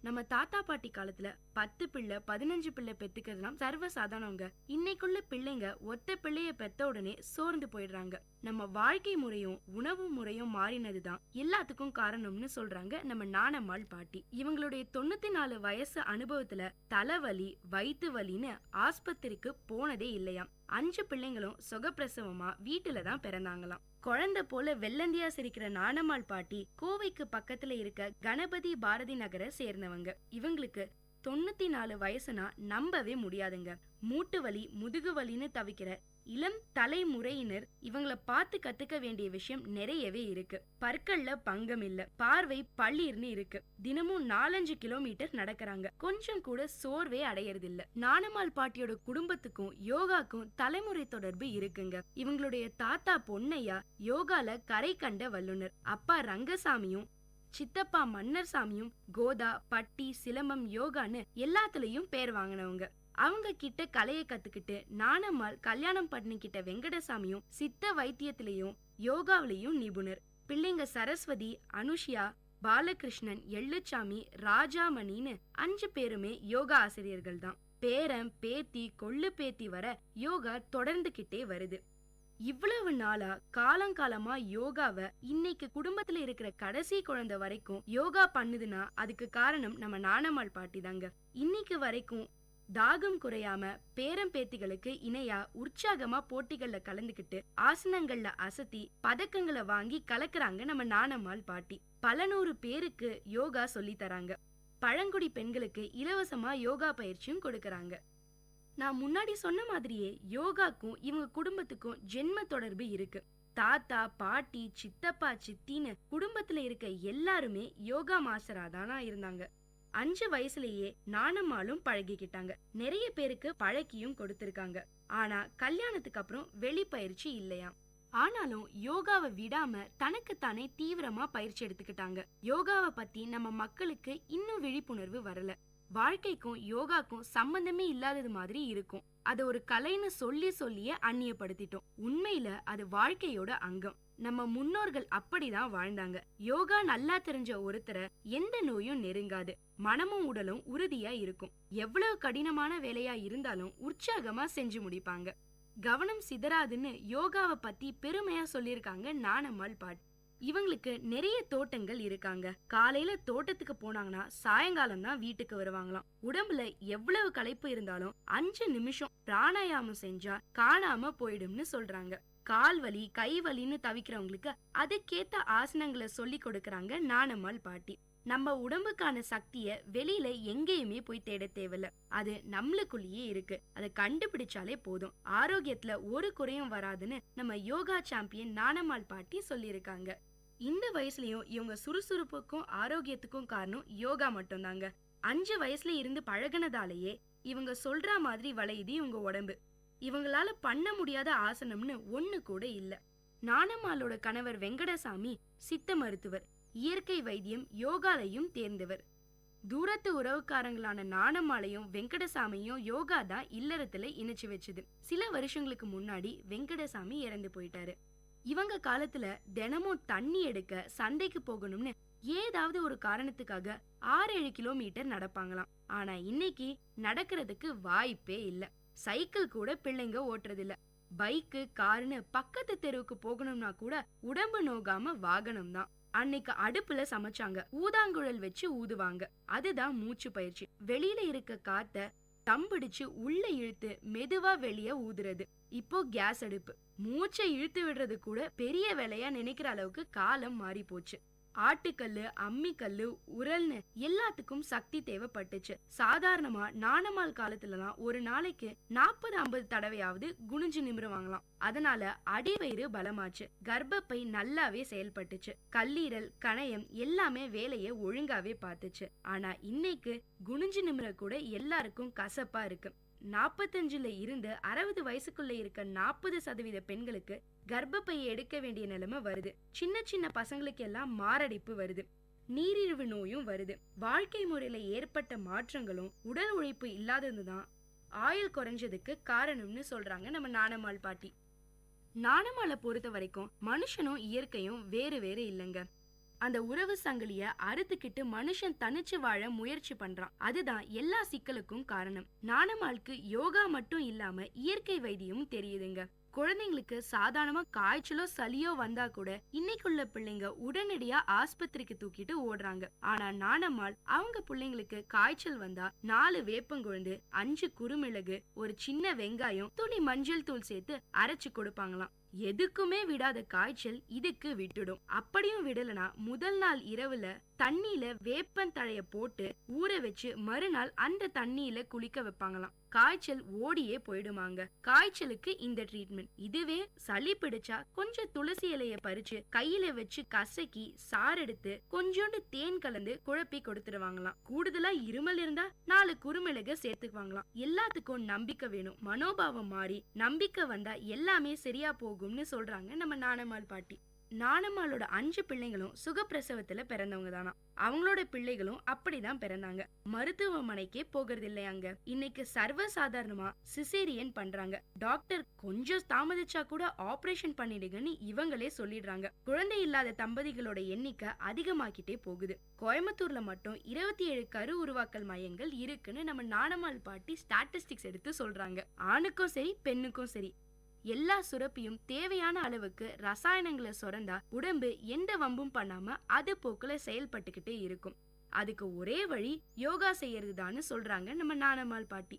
நம்ம தாத்தா பாட்டி காலத்துல 10 பிள்ளை 15 பிள்ளை பெத்துக்கிறதுலாம் சர்வ சாதாரணங்க. இன்னைக்குள்ள பிள்ளைங்க ஒத்த பிள்ளைய பெத்த உடனே சோர்ந்து போயிடுறாங்க. நம்ம வாழ்க்கை முறையும் உணவு முறையும் மாறினதுதான் எல்லாத்துக்கும் காரணம்னு சொல்றாங்க நம்ம நாணம்மாள் பாட்டி. இவங்களுடைய 94 வயசு அனுபவத்துல தலைவலி வயிற்று வலின்னு ஆஸ்பத்திரிக்கு போனதே இல்லையாம். 5 பிள்ளைங்களும் சுகப்பிரசவமா வீட்டுலதான் பிறந்தாங்களாம். குழந்தை போல வெள்ளந்தியா சிரிக்கிற நாணம்மாள் பாட்டி கோவைக்கு பக்கத்துல இருக்க கணபதி பாரதி நகரை சேர்ந்தவங்க. இவங்களுக்கு 94 வயசுனா நம்பவே முடியாதுங்க. மூட்டு வலி முதுகு வலின்னு தவிக்கிற இளம் தலைமுறையினர் இவங்கள பார்த்து கத்துக்க வேண்டிய விஷயம் நிறையவே இருக்கு. பற்கள்ல பங்கம் இல்ல, பார்வை பள்ளீர்னு இருக்கு. தினமும் 4-5 கிலோமீட்டர் நடக்கிறாங்க. கொஞ்சம் கூட சோர்வே அடையறது இல்ல. நாணம்மாள் பாட்டியோட குடும்பத்துக்கும் யோகாக்கும் தலைமுறை தொடர்பு இருக்குங்க. இவங்களுடைய தாத்தா பொன்னையா யோகால கரை கண்ட வல்லுனர். அப்பா ரங்கசாமியும் சித்தப்பா மன்னர் சாமியும் கோதா பட்டி சிலம்பம் யோகான்னு எல்லாத்துலயும் பேர் வாங்கினவங்க. அவங்க கிட்ட கலையை கத்துக்கிட்டு நாணம்மாள் கல்யாணம் பண்ணிக்கிட்ட வெங்கடசாமியும் சித்த வைத்தியத்திலையும் யோகாவிலையும் நிபுணர். பிள்ளைங்க சரஸ்வதி, அனுஷியா, பாலகிருஷ்ணன், எள்ளுச்சாமி, ராஜாமணின்னு 5 பேருமே யோகா ஆசிரியர்கள் தான். பேரன் பேத்தி கொள்ளு பேத்தி வர யோகா தொடர்ந்துகிட்டே வருது. இவ்வளவு நாளா காலங்காலமா யோகாவை இன்னைக்கு குடும்பத்துல இருக்கிற கடைசி குழந்தை வரைக்கும் யோகா பண்ணுதுன்னா அதுக்கு காரணம் நம்ம நாணம்மாள் பாட்டி தாங்க. இன்னைக்கு வரைக்கும் தாகம் குறையாம பேரம் பேத்திகளுக்கு இணையா உற்சாகமா போட்டிகள்ல கலந்துகிட்டு ஆசனங்கள்ல அசத்தி பதக்கங்களை வாங்கி கலக்குறாங்க நம்ம நாணம்மாள் பாட்டி. பல 100 பேருக்கு யோகா சொல்லி தராங்க. பழங்குடி பெண்களுக்கு இலவசமா யோகா பயிற்சியும் கொடுக்கறாங்க. நான் முன்னாடி சொன்ன மாதிரியே யோகாக்கும் இவங்க குடும்பத்துக்கும் ஜென்ம தொடர்பு இருக்கு. தாத்தா பாட்டி சித்தப்பா சித்தின்னு குடும்பத்துல இருக்க எல்லாருமே யோகா மாஸ்டராதானா இருந்தாங்க. 5 வயசுலயே நாணம்மாளும் பழகிக்கிட்டாங்க. நிறைய பேருக்கு பழக்கியும் கொடுத்திருக்காங்க. ஆனா கல்யாணத்துக்கு அப்புறம் வெளிப்பயிற்சி இல்லையாம். ஆனாலும் யோகாவை விடாம தனக்குத்தானே தீவிரமா பயிற்சி எடுத்துக்கிட்டாங்க. யோகாவை பத்தி நம்ம மக்களுக்கு இன்னும் விழிப்புணர்வு வரல. வாழ்க்கைக்கும் யோகாக்கும் சம்பந்தமே இல்லாதது மாதிரி இருக்கும். அது ஒரு கலைன்னு சொல்லியே அந்நியப்படுத்திட்டோம். உண்மையில அது வாழ்க்கையோட அங்கம். நம்ம முன்னோர்கள் அப்படிதான் வாழ்ந்தாங்க. யோகா நல்லா தெரிஞ்ச ஒருத்தரை எந்த நோயும் நெருங்காது. மனமும் உடலும் உறுதியா இருக்கும். எவ்வளவு கடினமான வேலையா இருந்தாலும் உற்சாகமா செஞ்சு முடிப்பாங்க. கவனம் சிதறாதுன்னு யோகாவை பத்தி பெருமையா சொல்லியிருக்காங்க நாணம்மாள் பாட்டி. இவங்களுக்கு நிறைய தோட்டங்கள் இருக்காங்க. காலையில தோட்டத்துக்கு போனாங்கன்னா சாயங்காலம் தான் வீட்டுக்கு வருவாங்களாம். உடம்புல எவ்வளவு களைப்பு இருந்தாலும் 5 நிமிஷம் பிராணாயாமம் செஞ்சா காணாம போயிடும்னு சொல்றாங்க. கால் வலி கை வலின்னு தவிக்கிறவங்களுக்கு அதுக்கேத்த ஆசனங்களை சொல்லி கொடுக்கறாங்க நாணம்மாள் பாட்டி. நம்ம உடம்புக்கான சக்திய வெளியில எங்கேயுமே போய் தேட தேவையில்ல. அது நம்மளுக்குள்ளேயே இருக்கு. அதை கண்டுபிடிச்சாலே போதும். ஆரோக்கியத்துல ஒரு குறையும் வராதுன்னு நம்ம யோகா சாம்பியன் நாணம்மாள் பாட்டி சொல்லியிருக்காங்க. இந்த வயசுலயும் இவங்க சுறுசுறுப்புக்கும் ஆரோக்கியத்துக்கும் காரணம் யோகா மட்டும் தாங்க. 5 வயசுல இருந்து பழகினதாலேயே இவங்க சொல்ற மாதிரி வளையுது இவங்க உடம்பு. இவங்களால பண்ண முடியாத ஆசனம்னு ஒண்ணு கூட இல்ல. நாணம்மாளோட கணவர் வெங்கடசாமி சித்த மருத்துவர், இயற்கை வைத்தியம் யோகாலையும் தேர்ந்தவர். தூரத்து உறவுக்காரங்களான நாணம்மாளையும் வெங்கடசாமியும் யோகா தான் இல்லறத்துல இணைச்சு வச்சது. சில வருஷங்களுக்கு முன்னாடி வெங்கடசாமி இறந்து போயிட்டாரு. இவங்க காலத்துல தினமும் தண்ணி எடுக்க சந்தைக்கு போகணும்னு ஏதாவது ஒரு காரணத்துக்காக 6-7 கிலோமீட்டர் நடப்பாங்களாம். ஆனா இன்னைக்கு நடக்கிறதுக்கு வாய்ப்பே இல்ல. சைக்கிள் கூட பிள்ளைங்க ஓட்டுறதில்ல. பைக்கு காருன்னு பக்கத்து தெருவுக்கு போகணும்னா கூட உடம்பு நோகாம வாகனம் தான். அன்னைக்கு அடுப்புல சமைச்சாங்க. ஊதாங்குழல் வச்சு ஊதுவாங்க. அதுதான் மூச்சு பயிற்சி. வெளியில இருக்க காத்த தம்பிடிச்சு உள்ள இழுத்து மெதுவா வெளிய ஊதுறது. இப்போ கேஸ் அடுப்பு. மூச்சை இழுத்து விடுறது கூட பெரிய வேலையா நினைக்கிற அளவுக்கு காலம் மாறி போச்சு. ஆட்டுக்கல்லு, அம்மிக்கல்லு, உரல்னு எல்லாத்துக்கும் சக்தி தேவைப்பட்டுச்சு. சாதாரணமா நாணமால் காலத்துலலாம் ஒரு நாளைக்கு 40-50 தடவையாவது குனிஞ்சு நிமிருவாங்களாம். அதனால அடிவயிறு பலமாச்சு, கர்ப்பப்பை நல்லாவே செயல்பட்டுச்சு, கல்லீரல், கணையம் எல்லாமே வேலையை ஒழுங்காவே பார்த்துச்சு. ஆனா இன்னைக்கு குனிஞ்சு நிமிர கூட எல்லாருக்கும் கசப்பா இருக்கு. 45ல இருந்து 60 வயசுக்குள்ள இருக்க 40% பெண்களுக்கு கர்ப்பப்பையை எடுக்க வேண்டிய நிலைமை வருது. சின்ன சின்ன பசங்களுக்கு எல்லாம் மாரடைப்பு வருது, நீரிழிவு நோயும் வருது. வாழ்க்கை முறையில ஏற்பட்ட மாற்றங்களும் உடல் உழைப்பு இல்லாததுதான் ஆயுள் குறைஞ்சதுக்கு காரணம்னு சொல்றாங்க நம்ம நாணம்மாள் பாட்டி. நாணம்மாளை பொறுத்த வரைக்கும் மனுஷனும் இயற்கையும் வேறு வேறு இல்லைங்க. அந்த உறவு சங்கிலிய அறுத்துக்கிட்டு மனுஷன் தனிச்சு வாழ முயற்சி பண்றான். அதுதான் எல்லா சிக்கலுக்கும் காரணம். நாணம்மாளுக்கு யோகா மட்டும் இல்லாம இயற்கை வைத்தியமும் தெரியுதுங்க. குழந்தைங்களுக்கு சாதாரணமா காய்ச்சலோ சளியோ வந்தா கூட இன்னைக்குள்ள பிள்ளைங்க உடனடியா ஆஸ்பத்திரிக்கு தூக்கிட்டு ஓடுறாங்க. ஆனா நாணம்மாள் அவங்க பிள்ளைங்களுக்கு காய்ச்சல் வந்தா 4 வேப்பங்குழந்து, 5 குறுமிளகு, ஒரு சின்ன வெங்காயம், துளி மஞ்சள் தூள் சேர்த்து அரைச்சு கொடுப்பாங்களாம். எதுக்குமே விடாத காய்ச்சல் இதுக்கு விட்டுடும். அப்படியும் விடலனா முதல் நாள் இரவுல தண்ணியில வேப்பந்தழைய போட்டு ஊற வச்சு மறுநாள் அந்த தண்ணியில குளிக்க வைப்பாங்களாம். காய்ச்சல் ஓடியே போயிடுமாங்க. காய்ச்சலுக்கு இந்த ட்ரீட்மெண்ட். இதுவே சளி பிடிச்சா கொஞ்சம் துளசி இலைய பறிச்சு கையில வச்சு கசக்கி சாரெடுத்து கொஞ்சோண்டு தேன் கலந்து குழப்பி கொடுத்துருவாங்களாம். கூடுதலா இருமல் இருந்தா 4 குறுமிளக சேர்த்துக்குவாங்களாம். எல்லாத்துக்கும் நம்பிக்கை வேணும். மனோபாவம் மாறி நம்பிக்கை வந்தா எல்லாமே சரியா போகும்னு சொல்றாங்க நம்ம நாணம்மாள் பாட்டி. நாணம்மாளோட 5 பிள்ளைங்களும் சுகப்பிரசவத்துல பிறந்தவங்க தானா. அவங்களோட பிள்ளைகளும் அப்படிதான் பிறந்தாங்க. மருத்துவமனைக்கே போகிறது இல்லையாங்க. இன்னைக்கு சர்வசாதாரணமா சிசேரியன் பண்றாங்க. டாக்டர் கொஞ்சம் தாமதிச்சா கூட ஆபரேஷன் பண்ணிடுங்கன்னு இவங்களே சொல்லிடுறாங்க. குழந்தை இல்லாத தம்பதிகளோட எண்ணிக்கை அதிகமாக்கிட்டே போகுது. கோயம்புத்தூர்ல மட்டும் 27 கரு உருவாக்கல் மையங்கள் இருக்குன்னு நம்ம நாணம்மாள் பாட்டி ஸ்டாட்டிஸ்டிக்ஸ் எடுத்து சொல்றாங்க. ஆணுக்கும் சரி பெண்ணுக்கும் சரி எல்லா சுரப்பியும் தேவையான அளவுக்கு ரசாயனங்களை சுரந்தா உடம்பு எந்த வம்பும் பண்ணாம அது போக்குல செயல்பட்டுக்கிட்டே இருக்கும். அதுக்கு ஒரே வழி யோகா செய்யறதுதான்னு சொல்றாங்க நம்ம நாணம்மாள் பாட்டி.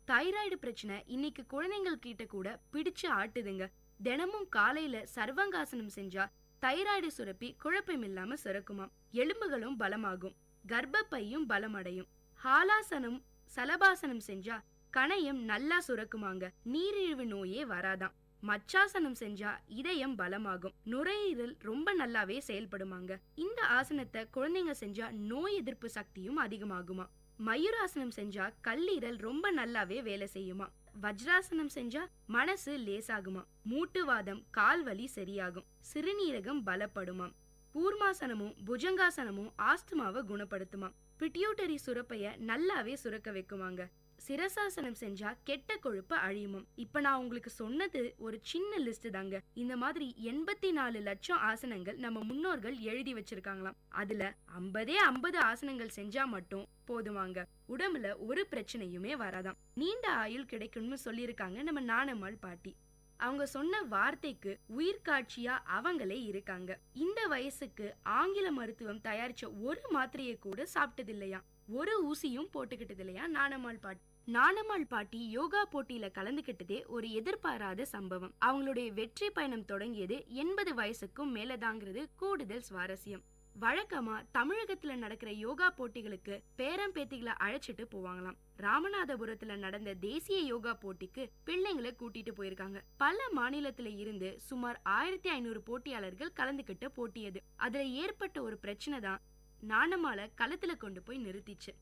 தைராய்டு பிரச்சனை இன்னைக்கு குழந்தைகள் கிட்ட கூட பிடிச்சு ஆட்டுதுங்க. தினமும் காலையில சர்வங்காசனம் செஞ்சா தைராய்டு சுரப்பி குழப்பமில்லாம சுரக்குமாம். எலும்புகளும் பலமாகும், கர்ப்பப்பையும் பலமடையும். ஹாலாசனம், சலபாசனம் செஞ்சா கணையம் நல்லா சுரக்குமாங்க. நீரிழிவு நோயே வராதாம். மச்சாசனம் செஞ்சா இதயம் பலமாகும், நுரையீரல் ரொம்ப நல்லாவே செயல்படுமாங்க. இந்த ஆசனத்தை குழந்தைங்க செஞ்சா நோய் எதிர்ப்பு சக்தியும் அதிகமாகுமா. மயூராசனம் செஞ்சா கல்லீரல் ரொம்ப நல்லாவே வேலை செய்யுமா. வஜ்ராசனம் செஞ்சா மனசு லேசாகுமா. மூட்டுவாதம், கால்வலி சரியாகும், சிறுநீரகம் பலப்படுமாம். கூர்மாசனமும் புஜங்காசனமும் ஆஸ்துமாவை குணப்படுத்துமாம். பிட்யூட்டரி சுரப்பைய நல்லாவே சுரக்க வைக்குமாங்க. சிரசாசனம் செஞ்சா கெட்ட கொழுப்பு அழியுமாம். இப்ப நான் உங்களுக்கு சொன்னது ஒரு சின்ன லிஸ்ட் தாங்க. இந்த மாதிரி 84 லட்சம் ஆசனங்கள் நம்ம முன்னோர்கள் எழுதி வச்சிருக்காங்களாம். அதுல 50 ஆசனங்கள் செஞ்சா மட்டும் போதுமாங்க. உடம்புல ஒரு பிரச்சனையுமே வராதாம். நீண்ட ஆயுள் கிடைக்கும்னு சொல்லியிருக்காங்க நம்ம நாணம்மாள் பாட்டி. அவங்க சொன்ன வார்த்தைக்கு உயிர்காட்சியா அவங்களே இருக்காங்க. இந்த வயசுக்கு ஆங்கில மருத்துவம் தயாரிச்ச ஒரு மாத்திரையை கூட சாப்பிட்டது இல்லையா, ஒரு ஊசியும் போட்டுக்கிட்டது இல்லையா நாணம்மாள் பாட்டி. நாணம்மாள் பாட்டி யோகா போட்டியில கலந்துகிட்டதே ஒரு எதிர்பாராத சம்பவம். அவங்களுடைய வெற்றி பயணம் தொடங்கியது 80 வயசுக்கும் மேலதாங்கிறது கூடுதல் சுவாரஸ்யம். வழக்கமா தமிழகத்துல நடக்கிற யோகா போட்டிகளுக்கு பேரம் பேத்திகளை அழைச்சிட்டு போவாங்களாம். ராமநாதபுரத்துல நடந்த தேசிய யோகா போட்டிக்கு பிள்ளைங்களை கூட்டிட்டு போயிருக்காங்க. பல மாநிலத்துல இருந்து சுமார் 1500 போட்டியாளர்கள் கலந்துகிட்ட போட்டியது. அதுல ஏற்பட்ட ஒரு பிரச்சனை தான் நாணம்மாளை களத்துல கொண்டு போய் நிறுத்திச்சு.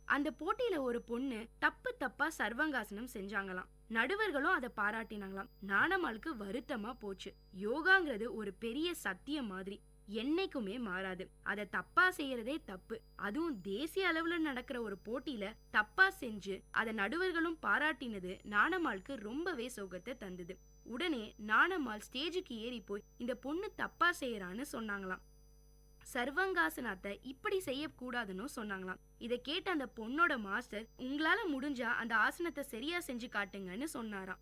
அந்த போட்டியில ஒரு பொண்ணு தப்பா சர்வங்காசனம் செஞ்சாங்களாம். நடுவர்களும் அதை பாராட்டினாங்களாம். நாணம்மாளுக்கு வருத்தமா போச்சு. யோகாங்கிறது ஒரு பெரிய சத்தியம் மாதிரி, என்னைக்குமே மாறாது. அதை தப்பா செய்யறதே தப்பு. அதுவும் தேசிய அளவுல நடக்கிற ஒரு போட்டியில தப்பா செஞ்சு அதை நடுவர்களும் பாராட்டினது நாணம்மாளுக்கு ரொம்பவே சோகத்தை தந்தது. உடனே நாணம்மாள் ஸ்டேஜுக்கு ஏறி போய் இந்த பொண்ணு தப்பா செய்யறான்னு சொன்னாங்களாம். சர்வங்காசனத்தை இப்படி செய்யக்கூடாதுன்னு சொன்னாங்களாம். இதை கேட்ட அந்த பொண்ணோட மாஸ்டர், உங்களால முடிஞ்சா அந்த ஆசனத்தை சரியா செஞ்சு காட்டுங்கன்னு சொன்னாராம்.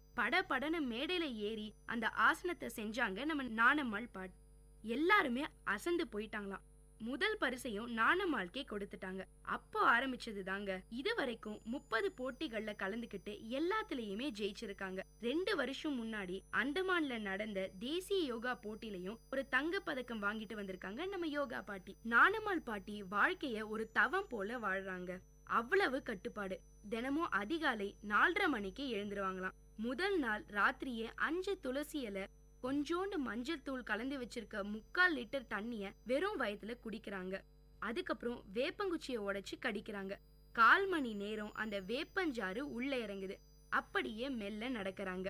படன்னு மேடையில ஏறி அந்த ஆசனத்தை செஞ்சாங்க நம்ம நாணம்மாள் பாட்டி. எல்லாருமே அசந்து போயிட்டாங்களாம். முதல் பரிசையும் நாணம்மாளுக்கே கொடுத்துட்டாங்க. அப்போ ஆரம்பிச்சது தாங்க இது வரைக்கும் 30 போட்டிகள்ல கலந்துக்கிட்டு எல்லாத்துலயுமே ஜெயிச்சிருக்காங்க. 2 வருஷம் முன்னாடி அந்தமான்ல நடந்த தேசிய யோகா போட்டிலையும் ஒரு தங்க பதக்கம் வாங்கிட்டு வந்திருக்காங்க நம்ம யோகா பாட்டி. நாணம்மாள் பாட்டி வாழ்க்கைய ஒரு தவம் போல வாழ்றாங்க. அவ்வளவு கட்டுப்பாடு. தினமும் அதிகாலை 4:30 மணிக்கு எழுந்துருவாங்களாம். முதல் நாள் ராத்திரியே 5 துளசி இலை கொஞ்சோண்டு மஞ்சள் தூள் கலந்து வச்சிருக்க 3/4 லிட்டர் தண்ணிய வெறும் வயத்துல குடிக்கிறாங்க. அதுக்கப்புறம் வேப்பங்குச்சியை உடைச்சு கடிக்கிறாங்க. 1/4 மணி நேரம் அந்த வேப்பஞ்சாறு உள்ள இறங்குது. அப்படியே மெல்ல நடக்கிறாங்க.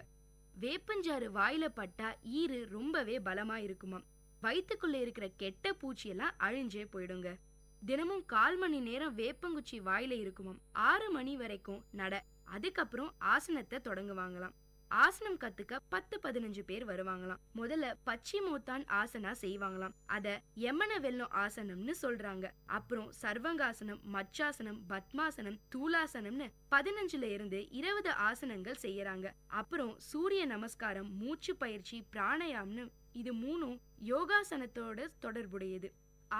வேப்பஞ்சாறு வாயில பட்டா ஈறு ரொம்பவே பலமா இருக்குமாம். வயிற்றுக்குள்ள இருக்கிற கெட்ட பூச்சியெல்லாம் அழிஞ்சே போயிடுங்க. தினமும் 1/4 மணி நேரம் வேப்பங்குச்சி வாயில இருக்குமாம். 6 மணி வரைக்கும் நட. அதுக்கப்புறம் ஆசனத்தை தொடங்குவாங்களாம். ஆசனம் கத்துக்க 10-15 பேர் வருவாங்களாம். முதல்ல பச்சிமோத்தான் ஆசனா செய்வாங்களாம். அத யமன வெல்லம் ஆசனம்னு சொல்றாங்க. அப்புறம் சர்வங்காசனம், மச்சாசனம், பத்மாசனம், தூலாசனம்னு 15ல இருந்து 20 ஆசனங்கள் செய்யறாங்க. அப்புறம் சூரிய நமஸ்காரம், மூச்சு பயிற்சி, பிராணாயாம்னு இது 3ம் யோகாசனத்தோட தொடர்புடையது.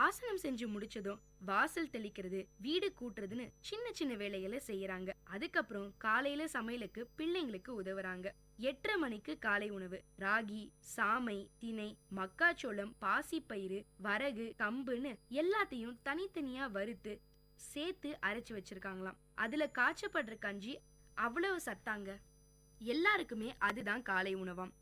ஆசனம் செஞ்சு முடிச்சதும் வாசல் தெளிக்கிறது, வீடு கூட்டுறதுன்னு சின்ன சின்ன வேலைகளை செய்யறாங்க. அதுக்கப்புறம் காலையில சமையலுக்கு பிள்ளைங்களுக்கு உதவுறாங்க. 8:30 மணிக்கு காலை உணவு. ராகி, சாமை, திணை, மக்காச்சோளம், பாசிப்பயிறு, வரகு, கம்புன்னு எல்லாத்தையும் தனித்தனியா வறுத்து சேர்த்து அரைச்சு வச்சிருக்காங்களாம். அதுல காய்ச்சப்படுற கஞ்சி அவ்வளவு சத்தாங்க. எல்லாருக்குமே அதுதான் காலை உணவாம்.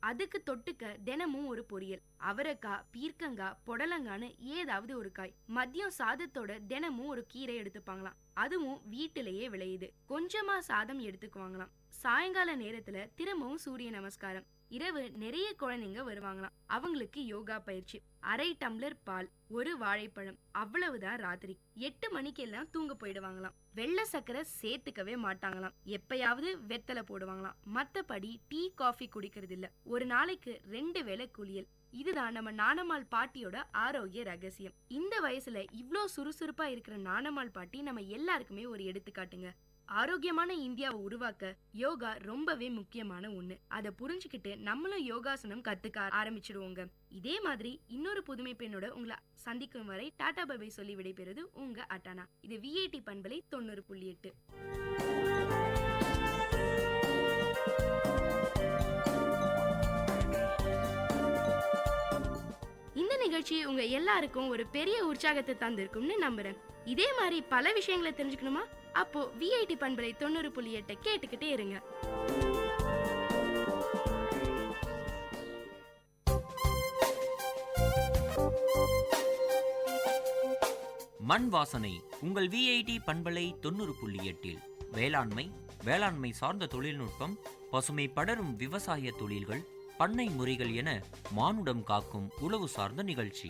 அதுக்கு தொட்டுக்க தினமும் ஒரு பொரியல். அவரைக்காய், பீர்க்கங்காய், புடலங்கான்னு ஏதாவது ஒரு காய். மதியம் சாதத்தோட தினமும் ஒரு கீரை எடுத்துப்பாங்களாம். அதுவும் வீட்டிலேயே விளையுது. கொஞ்சமா சாதம் எடுத்துக்குவாங்களாம். சாயங்கால நேரத்துல திரும்பவும் சூரிய நமஸ்காரம். இரவு நிறைய குழந்தைங்க வருவாங்களாம். அவங்களுக்கு யோகா பயிற்சி. 1/2 டம்ளர் பால், ஒரு வாழைப்பழம், அவ்வளவுதான் ராத்திரி. 8 மணிக்கு எல்லாம் தூங்க போயிடுவாங்களாம். வெள்ளை சக்கரை சேர்த்துக்கவே மாட்டாங்களாம். எப்பயாவது வெத்தலை போடுவாங்களாம். மத்தபடி டீ, காஃபி குடிக்கிறது இல்ல. ஒரு நாளைக்கு 2 வேளை குளியல். இதுதான் நம்ம நாணம்மாள் பாட்டியோட ஆரோக்கிய ரகசியம். இந்த வயசுல இவ்ளோ சுறுசுறுப்பா இருக்கிற நாணம்மாள் பாட்டி நம்ம எல்லாருக்குமே ஒரு எடுத்துக்காட்டுங்க. ஆரோக்கியமான இந்தியாவை உருவாக்க யோகா ரொம்பவே முக்கியமான ஒண்ணு. அதை புரிஞ்சுக்கிட்டு நம்மளும் யோகாசனம் கத்துக்க ஆரம்பிச்சிடுவோங்க. இதே மாதிரி இன்னொரு புதுமை பெண்ணோட உங்களை சந்திக்கும் வரை டாடா பை சொல்லி விடைபெறுது உங்க அட்டானா. இது VIT பண்பலை 90.8. இந்த நிகழ்ச்சி உங்க எல்லாருக்கும் ஒரு பெரிய உற்சாகத்தை தந்திருக்கும்னு நம்புறேன். இதே மாதிரி பல விஷயங்களை தெரிஞ்சுக்கணுமா? அப்போ VIT பண்பலை 90.8 கேட்டுக்கிட்டே இருங்க. மண் வாசனை உங்கள் VIT பண்பலை 90.8. வேளாண்மை சார்ந்த தொழில்நுட்பம், பசுமை படரும் விவசாய தொழில்கள், பண்ணை முறைகள் என மானுடம் காக்கும் உழவு சார்ந்த நிகழ்ச்சி.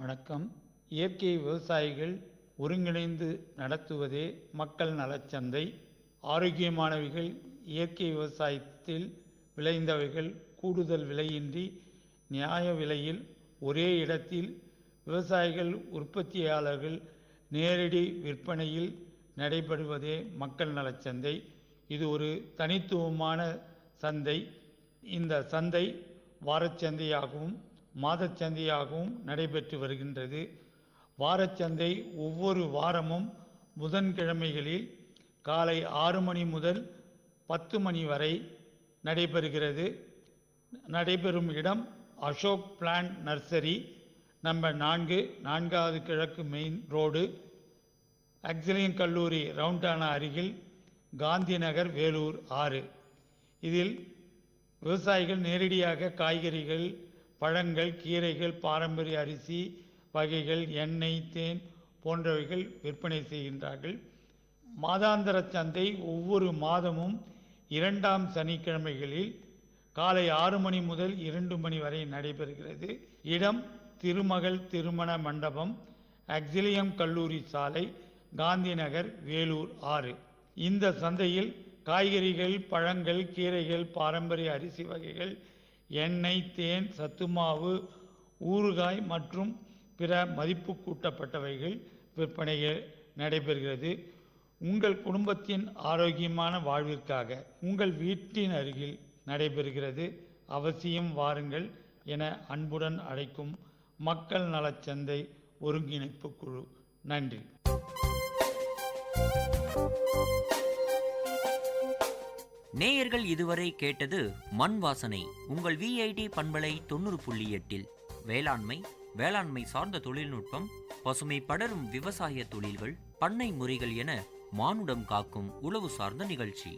வணக்கம். இயற்கை விவசாயிகள் ஒருங்கிணைந்து நடத்துவதே மக்கள் நலச்சந்தை. ஆரோக்கியமானவைகள் இயற்கை விவசாயத்தில் விளைந்தவைகள் கூடுதல் விலையின்றி நியாய விலையில் ஒரே இடத்தில் விவசாயிகள் உற்பத்தியாளர்கள் நேரடி விற்பனையில் நடைபெறுவதே மக்கள் நலச்சந்தை. இது ஒரு தனித்துவமான சந்தை. இந்த சந்தை வாரச்சந்தையாகவும் மாதச்சந்தையாகவும் நடைபெற்று வருகின்றது. வாரச்சந்தை ஒவ்வொரு வாரமும் புதன்கிழமைகளில் காலை 6 மணி முதல் 10 மணி வரை நடைபெறுகிறது. நடைபெறும் இடம் அசோக் பிளான்ட் நர்சரி, நம்பர் 4, 4வது கிழக்கு மெயின் ரோடு, அக்ஸலியன் கல்லூரி ரவுண்டானா அருகில், காந்தி நகர், வேலூர் 6. இதில் விவசாயிகள் நேரடியாக காய்கறிகள், பழங்கள், கீரைகள், பாரம்பரிய அரிசி வகைகள், எண்ணெய், தேன் போன்றவைகள் விற்பனை செய்கின்றார்கள். மாதாந்திர சந்தை ஒவ்வொரு மாதமும் 2ஆம் சனிக்கிழமைகளில் காலை 6 மணி முதல் 2 மணி வரை நடைபெறுகிறது. இடம் திருமகள் திருமண மண்டபம், அக்ஸிலியம் கல்லூரி சாலை, காந்தி நகர், வேலூர் 6. இந்த சந்தையில் காய்கறிகள், பழங்கள், கீரைகள், பாரம்பரிய அரிசி வகைகள், எண்ணெய், தேன், சத்துமாவு, ஊறுகாய் மற்றும் பிற மதிப்பு கூட்டப்பட்டவைகள் விற்பனை நடைபெறுகிறது. உங்கள் குடும்பத்தின் ஆரோக்கியமான வாழ்விற்காக உங்கள் வீட்டின் அருகில் நடைபெறுகிறது. அவசியம் வாருங்கள். என அன்புடன் அழைக்கும் மக்கள் நலச்சந்தை ஒருங்கிணைப்பு குழு. நன்றி. நேயர்கள் இதுவரை கேட்டது மண் வாசனை உங்கள் விஐடி பண்பலை 90.8 வேளாண்மை, வேளாண்மை சார்ந்த தொழில்நுட்பம், பசுமை படரும் விவசாய தொழில்கள், பண்ணை முறைகள் என மானுடம் காக்கும் உழவு சார்ந்த நிகழ்ச்சி.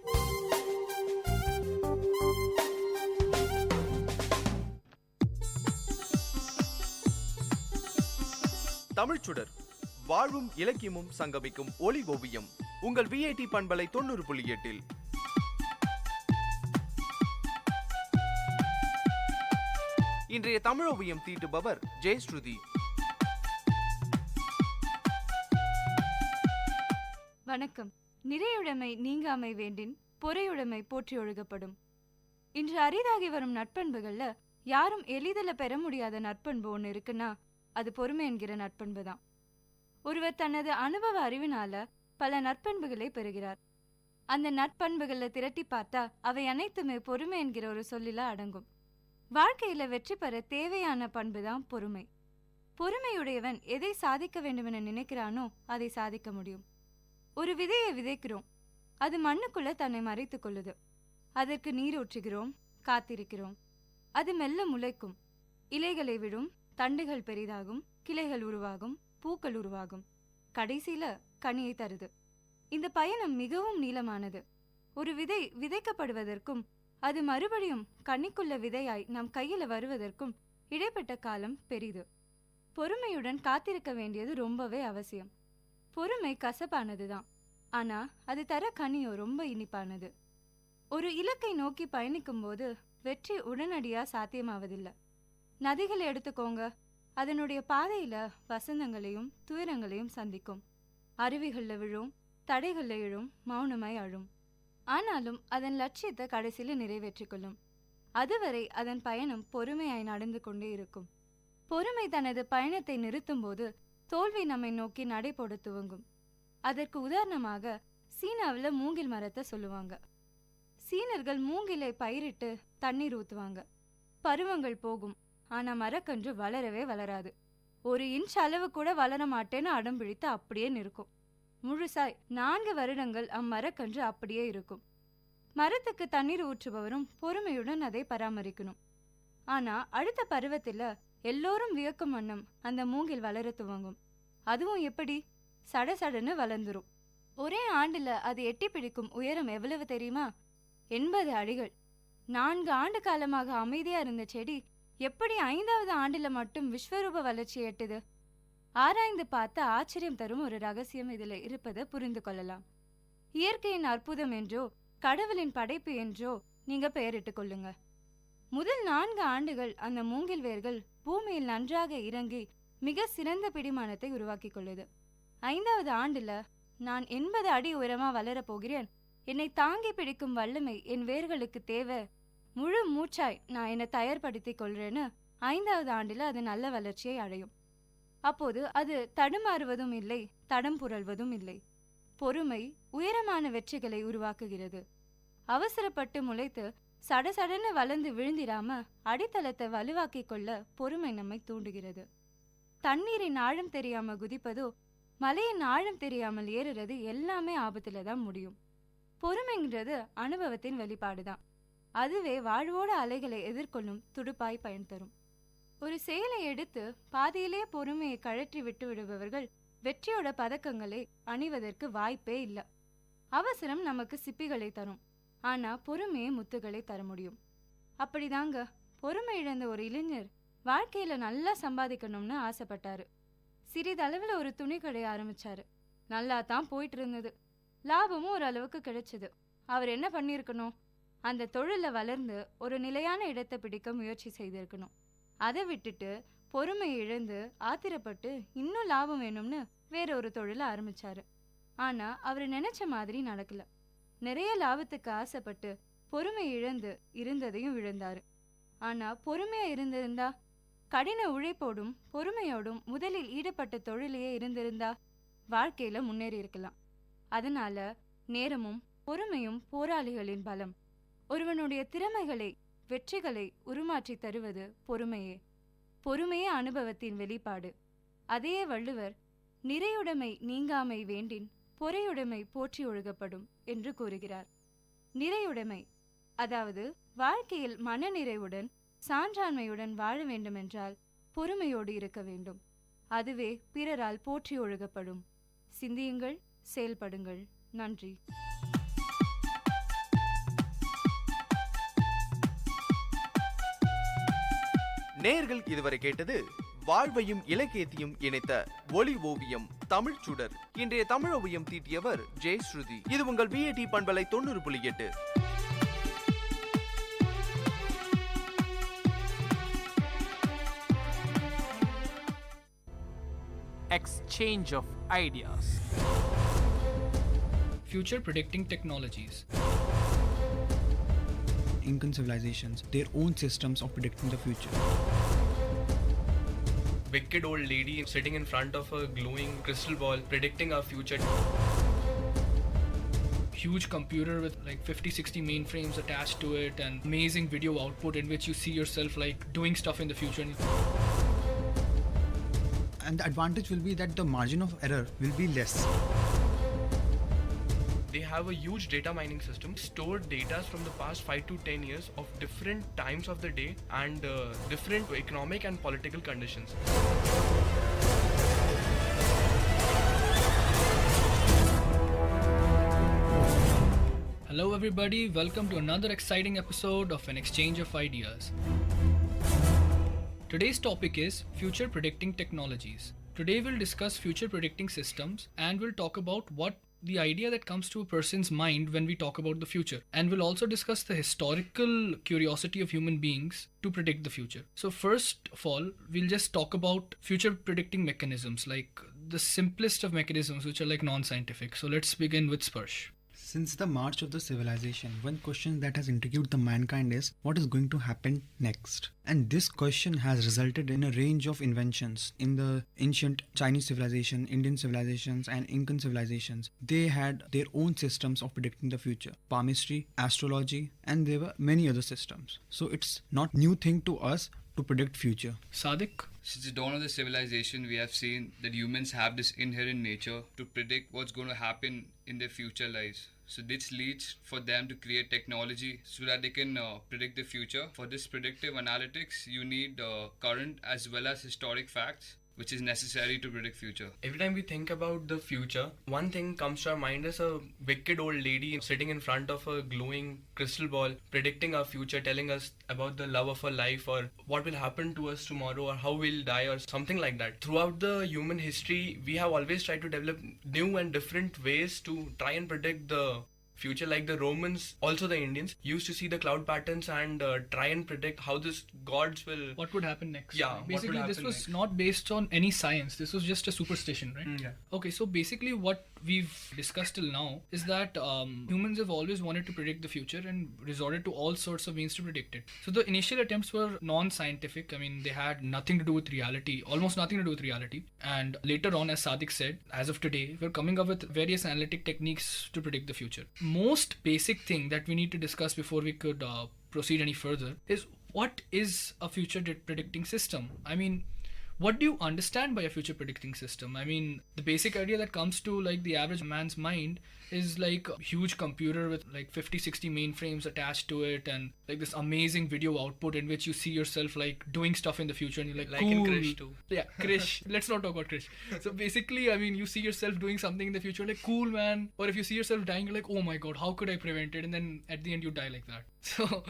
தமிழ்ச்சுடர் வாழ்வும் இலக்கியமும் சங்கமிக்கும் ஒளி ஓவியம் உங்கள் விஐடி பண்பலை 90.8. இன்றைய தமிழ் ஓவியம் தீட்டுபவர் ஜெயஸ்ருதி. வணக்கம். நிறையுடைமை நீங்காமை வேண்டின் பொறையுடைமை போற்றி ஒழுகப்படும். இன்று அரிதாகி வரும் நட்பண்புகள்ல யாரும் எளிதில பெற முடியாத நட்பண்பு ஒன்று இருக்குன்னா அது பொறுமை என்கிற நட்பண்பு தான். ஒருவர் தனது அனுபவ அறிவினால பல நட்பண்புகளை பெறுகிறார். அந்த நட்பண்புகளை திரட்டி பார்த்தா அவை அனைத்துமே பொறுமை என்கிற ஒரு சொல்லில அடங்கும். வாழ்க்கையில வெற்றி பெற தேவையான பண்பு தான் பொறுமை. பொறுமையுடையவன் எதை சாதிக்க வேண்டுமென நினைக்கிறானோ அதை சாதிக்க முடியும். ஒரு விதையை விதைக்கிறோம், அது மண்ணுக்குள்ள தன்னை மறைத்துக் கொள்ளுது. அதற்கு நீர் ஊற்றுகிறோம், காத்திருக்கிறோம். அது மெல்ல முளைக்கும், இலைகளை விடும், தண்டுகள் பெரிதாகும், கிளைகள் உருவாகும், பூக்கள் உருவாகும், கடைசியில கனியை தருது. இந்த பயணம் மிகவும் நீளமானது. ஒரு விதை விதைக்கப்படுவதற்கும் அது மறுபடியும் கண்ணிக்குள்ள விதையாய் நம் கையில வருவதற்கும் இடைப்பட்ட காலம் பெரிது. பொறுமையுடன் காத்திருக்க வேண்டியது ரொம்பவே அவசியம். பொறுமை கசப்பானதுதான், ஆனா அது தர கனியோ ரொம்ப இனிப்பானது. ஒரு இலக்கை நோக்கி பயணிக்கும் போது வெற்றி உடனடியா சாத்தியமாவதில்லை. நதிகளை எடுத்துக்கோங்க, அதனுடைய பாதையில வசந்தங்களையும் துயரங்களையும் சந்திக்கும். அருவிகள்ல விழும், தடைகள்ல எழும், மௌனமாய் அழும். ஆனாலும் அதன் லட்சியத்தை கடைசியில நிறைவேற்றிக் கொள்ளும். அதுவரை அதன் பயணம் பொறுமையாய் நடந்து கொண்டே இருக்கும். பொறுமை தனது பயணத்தை நிறுத்தும் போது தோல்வி நம்மை நோக்கி நடை போட துவங்கும். அதற்கு உதாரணமாக சீனாவில் மூங்கில் மரத்தை சொல்லுவாங்க. சீனர்கள் மூங்கிலை பயிரிட்டு தண்ணீர் ஊத்துவாங்க. பருவங்கள் போகும், ஆனா மரக்கன்று வளரவே வளராது. 1 இன்ச் அளவு கூட வளர மாட்டேன்னு அடம் பிடித்து அப்படியே நிற்கும். முழுசாய் 4 வருடங்கள் அம்மரக்கன்று அப்படியே இருக்கும். மரத்துக்கு தண்ணீர் ஊற்றுபவரும் பொறுமையுடன் அதை பராமரிக்கணும். ஆனா அடுத்த பருவத்தில் எல்லோரும் வியக்கும் வண்ணம் அந்த மூங்கில் வளர துவங்கும். அதுவும் எப்படி? சடசடன்னு வளர்ந்துரும். ஒரே ஆண்டுல அது எட்டி பிடிக்கும் உயரம் எவ்வளவு தெரியுமா? 80 அடிகள். 4 ஆண்டு காலமாக அமைதியா இருந்த செடி எப்படி 5வது ஆண்டுல மட்டும் விஸ்வரூப வளர்ச்சி எட்டுது? ஆராய்ந்து பார்த்து ஆச்சரியம் தரும் ஒரு ரகசியம் இதுல இருப்பதை புரிந்து கொள்ளலாம். இயற்கையின் அற்புதம் என்றோ கடவுளின் படைப்பு என்றோ நீங்க பெயரிட்டுக் கொள்ளுங்க. முதல் 4 ஆண்டுகள் அந்த மூங்கில் வேர்கள் பூமியில் நன்றாக இறங்கி மிக சிறந்த பிடிமானத்தை உருவாக்கி கொள்ளுது. 5வது ஆண்டுல நான் 80 அடி உயரமா வளரப் போகிறேன், என்னை தாங்கி பிடிக்கும் வல்லமை என் வேர்களுக்கு தேவை, முழு மூச்சாய் நான் என்னை தயார்படுத்திக் கொள்றேன்னு 5வது ஆண்டுல அது நல்ல வளர்ச்சியை அடையும். அப்போது அது தடுமாறுவதும் இல்லை, தடம் புரள்வதும் இல்லை. பொறுமை உயரமான வெற்றிகளை உருவாக்குகிறது. அவசரப்பட்டு முளைத்து சடசடன்னு வளர்ந்து விழுந்திராம அடித்தளத்தை வலுவாக்கி கொள்ள பொறுமை நம்மை தூண்டுகிறது. தண்ணீரின் ஆழம் தெரியாம குதிப்பதோ மலையின் ஆழம் தெரியாமல் ஏறுறது எல்லாமே ஆபத்துல தான் முடியும். பொறுமைங்கிறது அனுபவத்தின் வெளிப்பாடுதான். அதுவே வாழ்வோட அலைகளை எதிர்கொள்ளும் துடுப்பாய் பயன் தரும். ஒரு செயலை எடுத்து பாதியிலே பொறுமையை கழற்றி விட்டு விடுபவர்கள் வெற்றியோட பதக்கங்களை அணிவதற்கு வாய்ப்பே இல்லை. அவசரம் நமக்கு சிப்பிகளை தரும், ஆனா பொறுமையை முத்துகளை தர முடியும். அப்படிதாங்க பொறுமை இழந்த ஒரு இளைஞர் வாழ்க்கையில நல்லா சம்பாதிக்கணும்னு ஆசைப்பட்டாரு. சிறிதளவுல ஒரு துணி கடை ஆரம்பிச்சாரு. நல்லா தான் போயிட்டு இருந்தது, லாபமும் ஒரு அளவுக்கு கிடைச்சது. அவர் என்ன பண்ணிருக்கணும்? அந்த தொழில வளர்ந்து ஒரு நிலையான இடத்தை பிடிக்க முயற்சி செய்திருக்கணும். அதை விட்டுட்டு பொறுமை இழந்து ஆத்திரப்பட்டு இன்னும் லாபம் வேணும்னு வேற ஒரு தொழில ஆரம்பிச்சாரு. ஆனா அவர் நினைச்ச மாதிரி நடக்கல. நிறைய லாபத்துக்கு ஆசைப்பட்டு பொறுமை இழந்து இருந்ததையும் இழந்தாரு. ஆனா பொறுமையா இருந்திருந்தா, கடின உழைப்போடும் பொறுமையோடும் முதலில் ஈடுபட்ட தொழிலையே இருந்திருந்தா வாழ்க்கையில முன்னேறி இருக்கலாம். அதனால நேரமும் பொறுமையும் போராளிகளின் பலம். ஒருவனுடைய திறமைகளை வெற்றிகளை உருமாற்றி தருவது பொறுமையே. பொறுமையே அனுபவத்தின் வெளிப்பாடு. அதே வள்ளுவர் நிறையுடைமை நீங்காமை வேண்டின் பொறையுடைமை போற்றி ஒழுகப்படும் என்று கூறுகிறார். நிறையுடைமை, அதாவது வாழ்க்கையில் மனநிறைவுடன் சான்றாண்மையுடன் வாழ வேண்டுமென்றால் பொறுமையோடு இருக்க வேண்டும். அதுவே பிறரால் போற்றி ஒழுகப்படும். சிந்தியுங்கள், செயல்படுங்கள். நன்றி. நேயர்கள் இதுவரை கேட்டது வாழ்வையும் இலக்கியத்தையும் இணைத்த ஒளி ஓவியம் தமிழ் சுடர். இன்றைய தமிழ் ஓவியம் தீட்டியவர் ஜெயஸ்ருதி. இது உங்கள் VAT பண்பலை 90.8. Exchange of ideas. Future predicting technologies. Incan civilizations, their own systems of predicting the future. Wicked old lady sitting in front of a glowing crystal ball predicting our future. Huge computer with like 50-60 mainframes attached to it and amazing video output in which you see yourself like doing stuff in the future. And the advantage will be that the margin of error will be less. They have a huge data mining system, stored data from the past 5 to 10 years of different times of the day and different economic and political conditions. Hello everybody, welcome to another exciting episode of An Exchange of Ideas. Today's topic is Future Predicting Technologies. Today we'll discuss future predicting systems and we'll talk about what the idea that comes to a person's mind when we talk about the future. And we'll also discuss the historical curiosity of human beings to predict the future. So first of all, we'll just talk about future predicting mechanisms, like the simplest of mechanisms which are like non-scientific. So let's begin with Sparsh. Since the march of the civilization, one question that has intrigued the mankind is what is going to happen next? And this question has resulted in a range of inventions in the ancient Chinese civilization, Indian civilizations and Incan civilizations. They had their own systems of predicting the future, palmistry, astrology, and there were many other systems. So it's not new thing to us to predict future. Sadiq? Since the dawn of the civilization, we have seen that humans have this inherent nature to predict what's going to happen in their future lives. So this leads for them to create technology so that they can predict the future. For this predictive analytics, you need current as well as historic facts, which is necessary to predict future. Every time we think about the future, one thing comes to our mind is a wicked old lady sitting in front of a glowing crystal ball, predicting our future, telling us about the love of our life or what will happen to us tomorrow or how we'll die or something like that. Throughout the human history, we have always tried to develop new and different ways to try and predict the future. Like the Romans, also the Indians, used to see the cloud patterns and try and predict how this gods will... What would happen next? Yeah, basically this was not based on any science. This was just a superstition, right? Yeah. Okay, so basically what we've discussed till now is that humans have always wanted to predict the future and resorted to all sorts of means to predict it. So the initial attempts were non-scientific. I mean, they had nothing to do with reality, almost nothing to do with reality. And later on, as Sadiq said, as of today, we're coming up with various analytic techniques to predict the future. Most basic thing that we need to discuss before we could proceed any further is what is a future predicting system? I mean, what do you understand by a future predicting system? I mean, the basic idea that comes to like the average man's mind is like a huge computer with like 50-60 mainframes attached to it and like this amazing video output in which you see yourself like doing stuff in the future and you're like cool. In Krish too. Yeah, Krish. Let's not talk about Krish. So basically, I mean, you see yourself doing something in the future like cool, man. Or if you see yourself dying, you're like, oh my god, how could I prevent it? And then at the end you die like that. So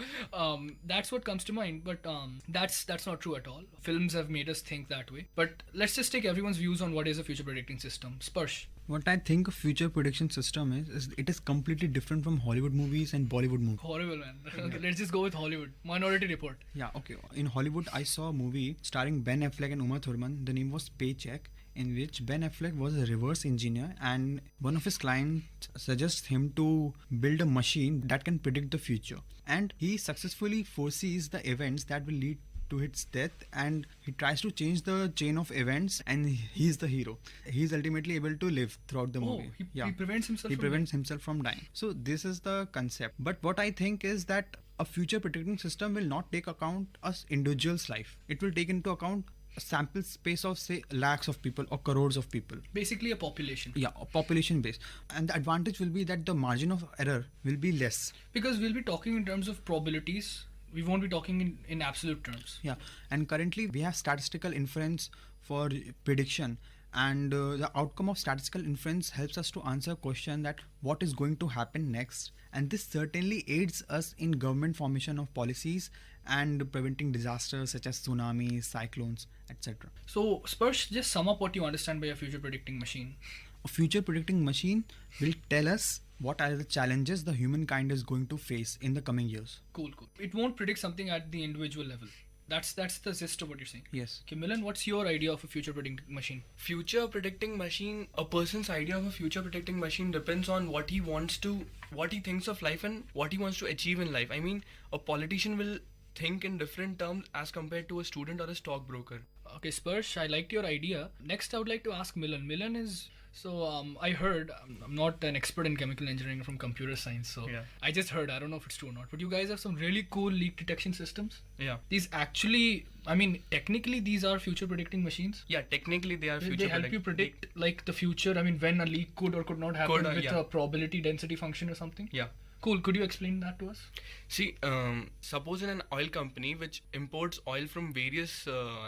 that's what comes to mind. But that's not true at all. Films have made us think that way. But let's just take everyone's views on what is a future predicting system. Sparsh. What I think a future prediction system is it is completely different from Hollywood movies and Bollywood movies. Horrible, man. Okay, let's just go with Hollywood. Minority Report. Yeah, okay. In Hollywood, I saw a movie starring Ben Affleck and Uma Thurman. The name was Paycheck, in which Ben Affleck was a reverse engineer and one of his clients suggests him to build a machine that can predict the future. And he successfully foresees the events that will lead to his death and he tries to change the chain of events and he's the hero. He's ultimately able to live throughout the movie. He prevents himself himself from dying. So this is the concept. But what I think is that a future predicting system will not take account us individual's life. It will take into account a sample space of say lakhs of people or crores of people. Basically a population. Yeah, a population base. And the advantage will be that the margin of error will be less. Because we'll be talking in terms of probabilities. We won't be talking in absolute terms. Yeah, and currently we have statistical inference for prediction, and the outcome of statistical inference helps us to answer a question that what is going to happen next, and this certainly aids us in government formation of policies and preventing disasters such as tsunamis, cyclones, etc. So Sparsh, just sum up what you understand by a future predicting machine. A future predicting machine will tell us what are the challenges the humankind is going to face in the coming years. Cool. It won't predict something at the individual level. That's the gist of what you're saying. Yes. Okay, Milan, what's your idea of a future predicting machine? Future predicting machine, a person's idea of a future predicting machine depends on what he thinks of life and what he wants to achieve in life. I mean, a politician will think in different terms as compared to a student or a stockbroker. Okay, Sparsh, I liked your idea. Next, I would like to ask Milan. Milan is... So I heard, I'm not an expert in chemical engineering from computer science, so yeah. I just heard, I don't know if it's true or not, but you guys have some really cool leak detection systems. Yeah. These actually, I mean, technically these are future predicting machines. Yeah, technically they are future predicting. They help you predict like the future, I mean, when a leak could or could not happen with a probability density function or something. Yeah. Cool, could you explain that to us? See, suppose in an oil company which imports oil from various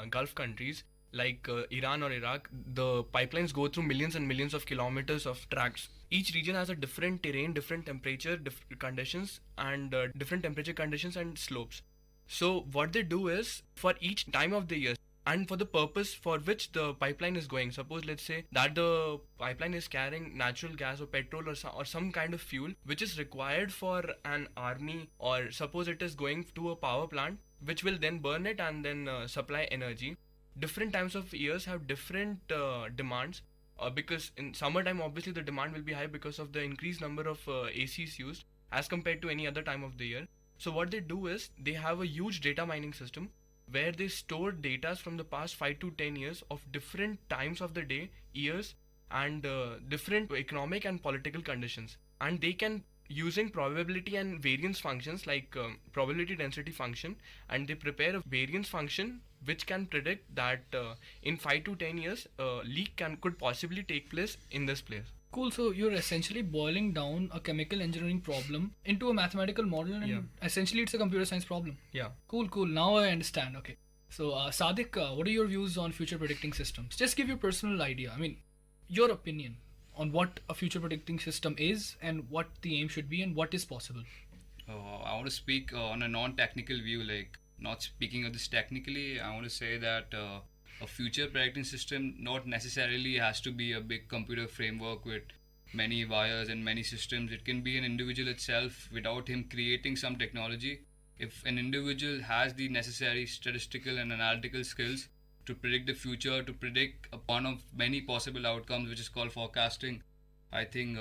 Gulf countries, like Iran or Iraq, the pipelines go through millions and millions of kilometers of tracks. Each region has a different terrain, different temperature, different conditions, and different temperature conditions and slopes. So what they do is, for each time of the year and for the purpose for which the pipeline is going, suppose let's say that the pipeline is carrying natural gas or petrol or some kind of fuel which is required for an army, or suppose it is going to a power plant which will then burn it and then supply energy. Different times of years have different demands, because in summertime obviously the demand will be high because of the increased number of ACs used as compared to any other time of the year. So what they do is they have a huge data mining system where they store data from the past 5 to 10 years of different times of the day, years, and different economic and political conditions, and they can, using probability and variance functions like probability density function, and they prepare a variance function which can predict that in 5 to 10 years leak could possibly take place in this place. Cool, so you're essentially boiling down a chemical engineering problem into a mathematical model, and essentially it's a computer science problem. Yeah. Cool, now I understand. Okay, so Sadiq, what are your views on future predicting systems? Just give your personal idea, I mean your opinion on what a future predicting system is and what the aim should be and what is possible. I want to speak on a non-technical view, like not speaking of this technically. I want to say that a future predicting system not necessarily has to be a big computer framework with many wires and many systems. It can be an individual itself without him creating some technology. If an individual has the necessary statistical and analytical skills to predict the future, to predict one of many possible outcomes, which is called forecasting, I think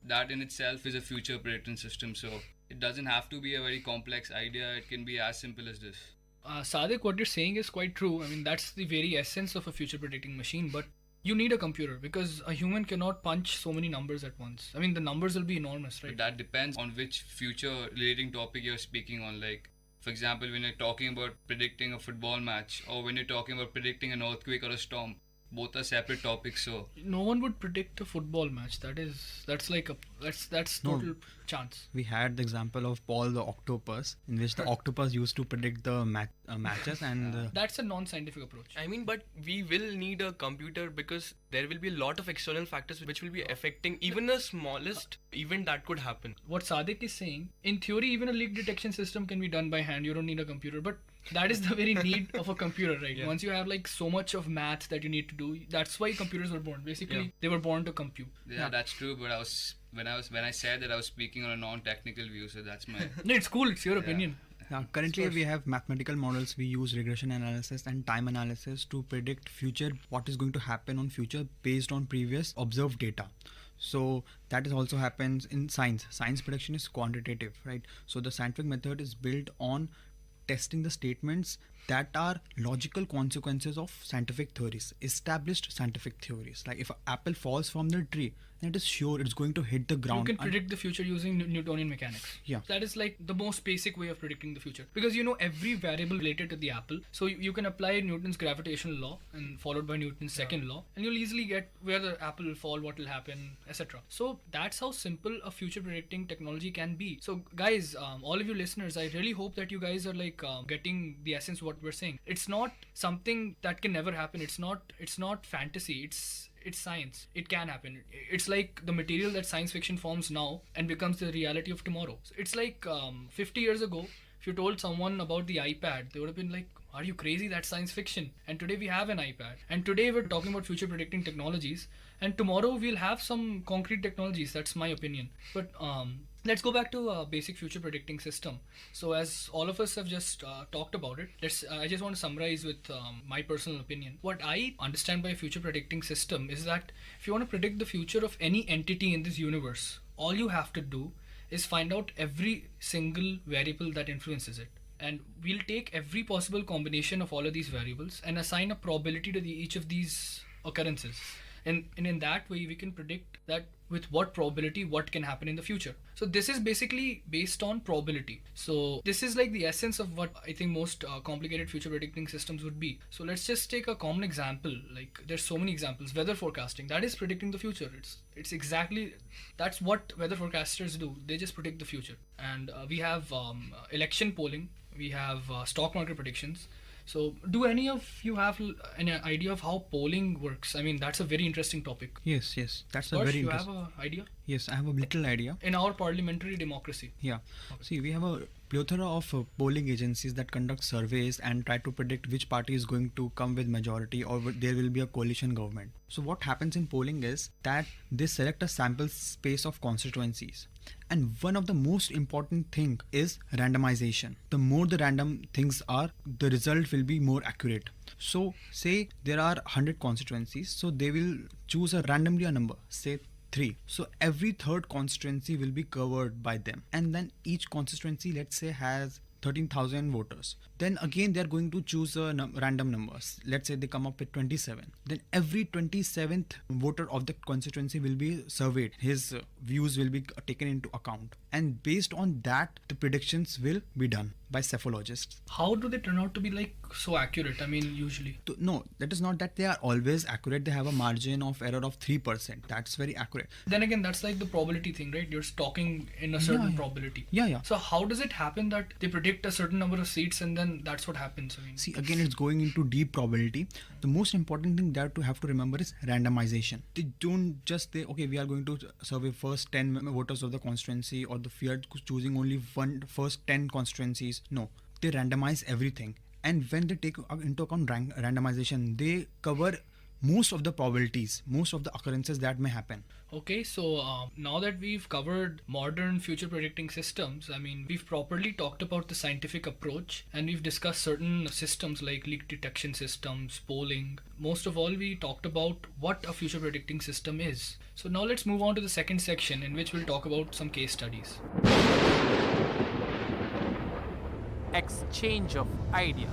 that in itself is a future predicting system. So it doesn't have to be a very complex idea. It can be as simple as this. Sadiq, what you're saying is quite true. I mean, that's the very essence of a future predicting machine, but you need a computer because a human cannot punch so many numbers at once. I mean, the numbers will be enormous, right? But that depends on which future relating topic you're speaking on. Like, for example, when you're talking about predicting a football match, or when you're talking about predicting an earthquake or a storm, both are separate topics. So no one would predict a football match. That's total chance. We had the example of Paul the octopus, in which the octopus used to predict the matches, and that's a non-scientific approach. I mean, but we will need a computer because there will be a lot of external factors which will be affecting even the smallest event that could happen. What Sadiq is saying, in theory, even a leak detection system can be done by hand. You don't need a computer, but that is the very need of a computer, right? Yeah. Once you have like so much of math that you need to do, that's why computers were born. Basically, they were born to compute. Yeah, that's true. But when I said that, I was speaking on a non-technical view, so that's my. No, it's cool. It's your opinion. Now, currently we have mathematical models. We use regression analysis and time analysis to predict future, what is going to happen on future based on previous observed data. So that is also happens in science. Science prediction is quantitative, right? So the scientific method is built on testing the statements that are logical consequences of scientific theories, established scientific theories. Like if an apple falls from the tree, then it is sure it's going to hit the ground. You can predict the future using Newtonian mechanics. Yeah. That is like the most basic way of predicting the future, because you know every variable related to the apple. So you can apply Newton's gravitational law and followed by Newton's second law, and you'll easily get where the apple will fall, what will happen, etc. So that's how simple a future predicting technology can be. So guys, all of you listeners, I really hope that you guys are like getting the essence of what we're saying. It's not something that can never happen. It's not fantasy. It's science. It can happen. It's like the material that science fiction forms now and becomes the reality of tomorrow. So it's like 50 years ago, if you told someone about the iPad, they would have been like, are you crazy? That's science fiction. And today we have an iPad. And today we're talking about future predicting technologies. And tomorrow we'll have some concrete technologies. That's my opinion. But let's go back to a basic future predicting system. So as all of us have just talked about it, I just want to summarize with my personal opinion. What I understand by a future predicting system is that if you want to predict the future of any entity in this universe, all you have to do is find out every single variable that influences it. And we'll take every possible combination of all of these variables and assign a probability to each of these occurrences. And in that way, we can predict that with what probability what can happen in the future. So this is basically based on probability. So this is like the essence of what I think most complicated future predicting systems would be. So let's just take a common example. Like there's so many examples. Weather forecasting, that is predicting the future. It's exactly, that's what weather forecasters do. They just predict the future. And we have election polling. We have stock market predictions. So do any of you have an idea of how polling works? I mean, that's a very interesting topic. Yes, that's Harsh, a very you interesting. have an idea? Yes, I have a little idea. In our parliamentary democracy. Yeah. See, we have a plethora of polling agencies that conduct surveys and try to predict which party is going to come with majority or there will be a coalition government. So what happens in polling is that they select a sample space of constituencies. And one of the most important thing is randomization. The more the random things are, the result will be more accurate. So say there are 100 constituencies, so they will choose randomly a number, say 3. So every third constituency will be covered by them. And then each constituency, let's say, has 13,000 voters. Then again, they're going to choose random numbers. Let's say they come up with 27. Then every 27th voter of the constituency will be surveyed. His views will be taken into account. And based on that, the predictions will be done by cephalogists. How do they turn out to be like so accurate? I mean, usually. No, that is not that they are always accurate. They have a margin of error of 3%. That's very accurate. Then again, that's like the probability thing, right? You're talking in a certain probability. Yeah. So how does it happen that they predict a certain number of seats and then that's what happens? I mean, see, again, it's going into deep probability. The most important thing that you have to remember is randomization. They don't just say, okay, we are going to survey first 10 voters of the constituency, or the fear choosing only first 10 constituencies. No, they randomize everything. And when they take into account randomization, they cover most of the probabilities, most of the occurrences that may happen. Okay, so now that we've covered modern future predicting systems, I mean, we've properly talked about the scientific approach and we've discussed certain systems like leak detection systems, polling. Most of all, we talked about what a future predicting system is. So now let's move on to the second section in which we'll talk about some case studies. Exchange of ideas.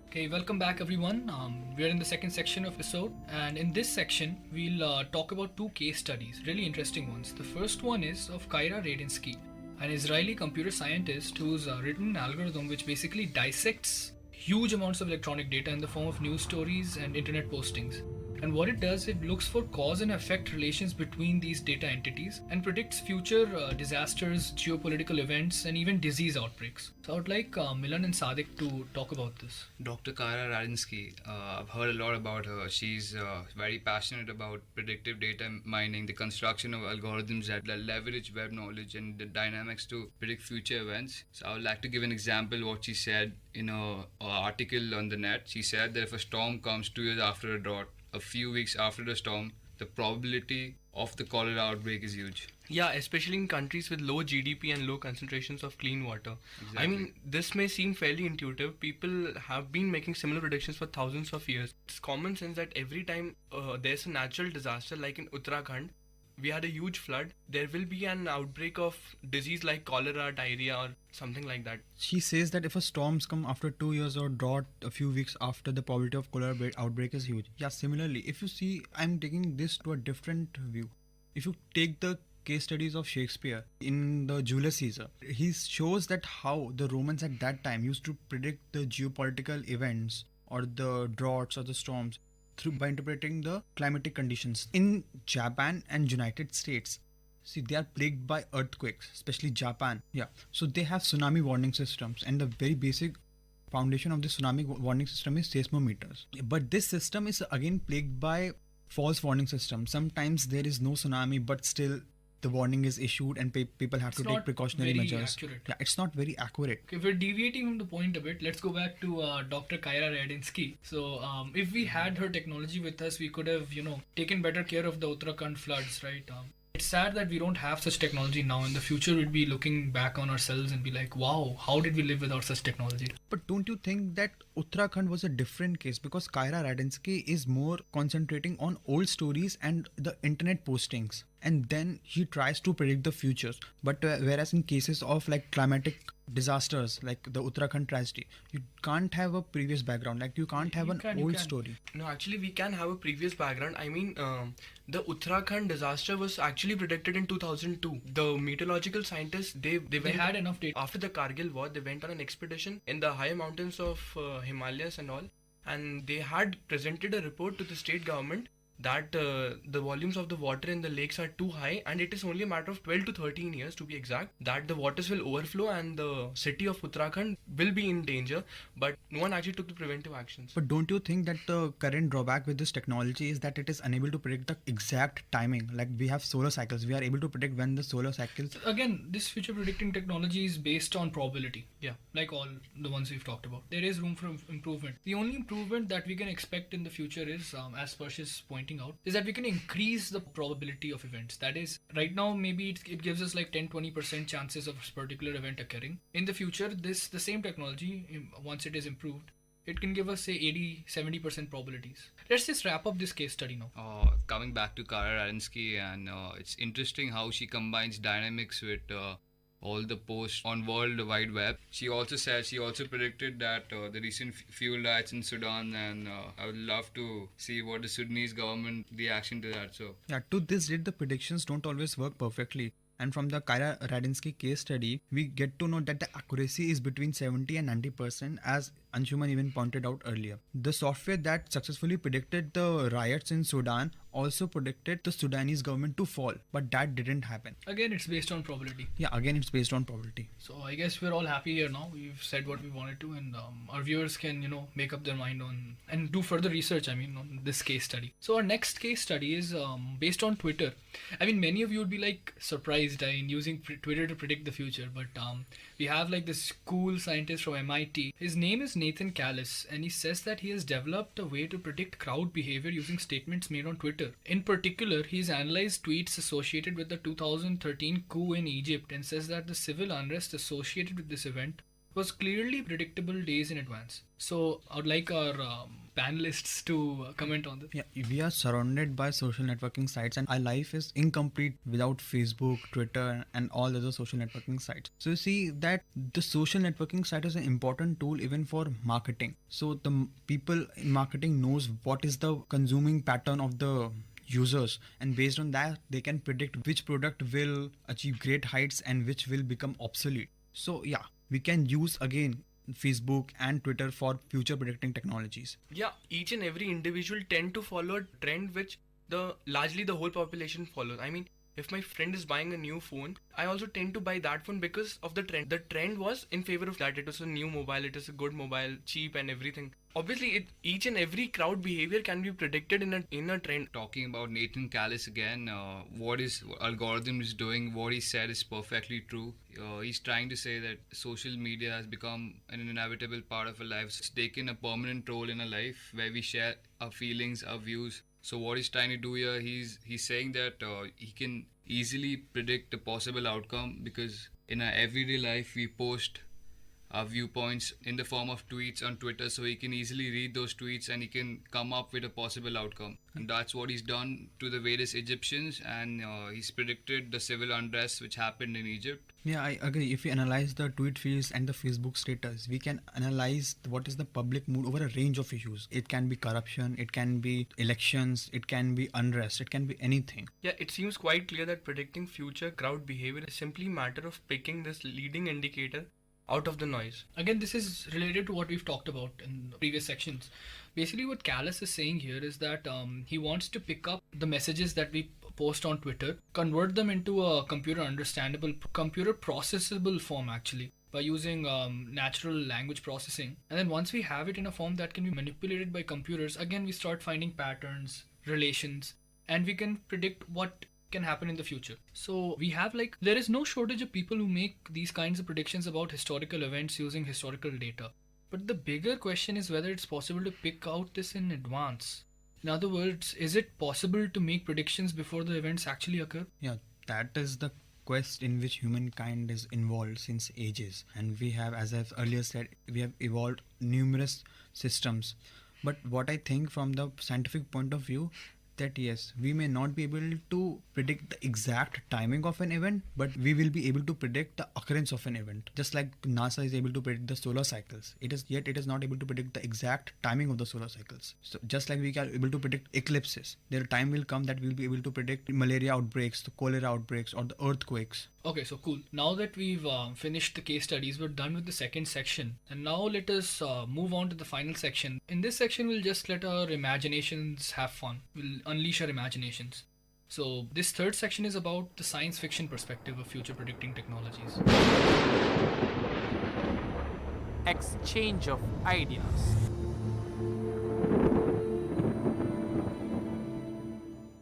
Okay, welcome back everyone. We're in the second section of the episode, and in this section we'll talk about two case studies, really interesting ones. The first one is of Kyra Radinsky, an Israeli computer scientist who's written an algorithm which basically dissects huge amounts of electronic data in the form of news stories and internet postings. And what it does, it looks for cause and effect relations between these data entities and predicts future disasters, geopolitical events, and even disease outbreaks. So I would like Milan and Sadik to talk about this. Dr. Kyra Radinsky, I've heard a lot about her. She's very passionate about predictive data mining, the construction of algorithms that leverage web knowledge and the dynamics to predict future events. So I would like to give an example what she said in an article on the net. She said that if a storm comes 2 years after a drought, a few weeks after the storm, the probability of the cholera outbreak is huge. Yeah, especially in countries with low GDP and low concentrations of clean water. Exactly. I mean, this may seem fairly intuitive. People have been making similar predictions for thousands of years. It's common sense that every time there's a natural disaster like in Uttarakhand, we had a huge flood, there will be an outbreak of disease like cholera, diarrhea, or something like that. She says that if a storms come after 2 years or drought a few weeks after, the probability of cholera outbreak is huge. Yeah, similarly, if you see, I'm taking this to a different view. If you take the case studies of Shakespeare in the Julius Caesar, he shows that how the Romans at that time used to predict the geopolitical events or the droughts or the storms by interpreting the climatic conditions. In Japan and United States, see, they are plagued by earthquakes, especially Japan. Yeah, so they have tsunami warning systems, and the very basic foundation of the tsunami warning system is seismometers. But this system is again plagued by false warning systems. Sometimes there is no tsunami, but still the warning is issued and people have to take precautionary measures. Accurate. Yeah, it's not very accurate. Okay, we're deviating from the point a bit. Let's go back to Dr. Kyra Radinsky. So, if we had her technology with us, we could have, taken better care of the Uttarakhand floods, right? It's sad that we don't have such technology now. In the future, we'd be looking back on ourselves and be like, wow, how did we live without such technology? But don't you think that Uttarakhand was a different case? Because Kyra Radinsky is more concentrating on old stories and the internet postings. And then he tries to predict the futures. But whereas in cases of like climatic disasters, like the Uttarakhand tragedy, you can't have a previous background. Like you can't have an old story. No, actually we can have a previous background. I mean, the Uttarakhand disaster was actually predicted in 2002. The meteorological scientists, they had enough data. After the Kargil war, they went on an expedition in the high mountains of Himalayas and all. And they had presented a report to the state government that the volumes of the water in the lakes are too high, and it is only a matter of 12 to 13 years to be exact, that the waters will overflow and the city of Uttarakhand will be in danger, but no one actually took the preventive actions. But don't you think that the current drawback with this technology is that it is unable to predict the exact timing? Like we have solar cycles, we are able to predict when the solar cycles... Again, this future predicting technology is based on probability. Yeah, like all the ones we've talked about. There is room for improvement. The only improvement that we can expect in the future is, as Persh's pointing out, is that we can increase the probability of events. That is, right now maybe it gives us like 10-20% chances of a particular event occurring. In the future, the same technology, once it is improved, it can give us say 80-70% probabilities. Let's just wrap up this case study now. Coming back to Kyra Radinsky, and it's interesting how she combines dynamics with all the posts on World Wide Web. She also predicted that the recent fuel riots in Sudan, and I would love to see what the Sudanese government reaction to that. So yeah, to this date, the predictions don't always work perfectly. And from the Kyra Radinsky case study, we get to know that the accuracy is between 70 and 90%, as Anshuman even pointed out earlier. The software that successfully predicted the riots in Sudan also predicted the Sudanese government to fall, but that didn't happen. Again, it's based on probability. Yeah, again, it's based on probability. So I guess we're all happy here now. We've said what we wanted to, and our viewers can, make up their mind on and do further research, on this case study. So our next case study is based on Twitter. Many of you would be like surprised in using Twitter to predict the future, but we have like this cool scientist from MIT. His name is Nathan Callis, and he says that he has developed a way to predict crowd behavior using statements made on Twitter. In particular, he's analyzed tweets associated with the 2013 coup in Egypt and says that the civil unrest associated with this event was clearly predictable days in advance. So I would like our panelists to comment on this. Yeah, we are surrounded by social networking sites, and our life is incomplete without Facebook, Twitter, and all other social networking sites. So you see that the social networking site is an important tool even for marketing. So the people in marketing knows what is the consuming pattern of the users, and based on that they can predict which product will achieve great heights and which will become obsolete. So yeah, we can use again Facebook and Twitter for future predicting technologies. Yeah, each and every individual tend to follow a trend which largely the whole population follows. If my friend is buying a new phone, I also tend to buy that phone because of the trend. The trend was in favor of that. It was a new mobile, it is a good mobile, cheap and everything. Obviously, each and every crowd behavior can be predicted in a trend. Talking about Nathan Callis again, what his algorithm is doing, what he said is perfectly true. He's trying to say that social media has become an inevitable part of our lives. It's taken a permanent role in our life where we share our feelings, our views. So what he's trying to do here, he's saying that he can easily predict the possible outcome, because in our everyday life we post our viewpoints in the form of tweets on Twitter, so he can easily read those tweets and he can come up with a possible outcome. And that's what he's done to the various Egyptians, and he's predicted the civil unrest which happened in Egypt. Yeah, I agree. If we analyze the tweet feeds and the Facebook status, we can analyze what is the public mood over a range of issues. It can be corruption, it can be elections, it can be unrest, it can be anything. Yeah, it seems quite clear that predicting future crowd behavior is simply a matter of picking this leading indicator out of the noise. Again, this is related to what we've talked about in the previous sections. Basically, what Callus is saying here is that he wants to pick up the messages that we post on Twitter, convert them into a computer understandable, computer processable form actually, by using natural language processing. And then once we have it in a form that can be manipulated by computers, again we start finding patterns, relations, and we can predict what can happen in the future. So we have there is no shortage of people who make these kinds of predictions about historical events using historical data. But the bigger question is whether it's possible to pick out this in advance. In other words, is it possible to make predictions before the events actually occur? Yeah, that is the quest in which humankind is involved since ages. And we have, as I've earlier said, we have evolved numerous systems. But what I think from the scientific point of view, that yes, we may not be able to predict the exact timing of an event, but we will be able to predict the occurrence of an event. Just like NASA is able to predict the solar cycles, it is not able to predict the exact timing of the solar cycles. So just like we are able to predict eclipses, there a time will come that we will be able to predict malaria outbreaks, the cholera outbreaks, or the earthquakes. Okay, so cool. Now that we've finished the case studies, we're done with the second section. And now let us move on to the final section. In this section, we'll just let our imaginations have fun. We'll unleash our imaginations. So this third section is about the science fiction perspective of future predicting technologies. Exchange of ideas.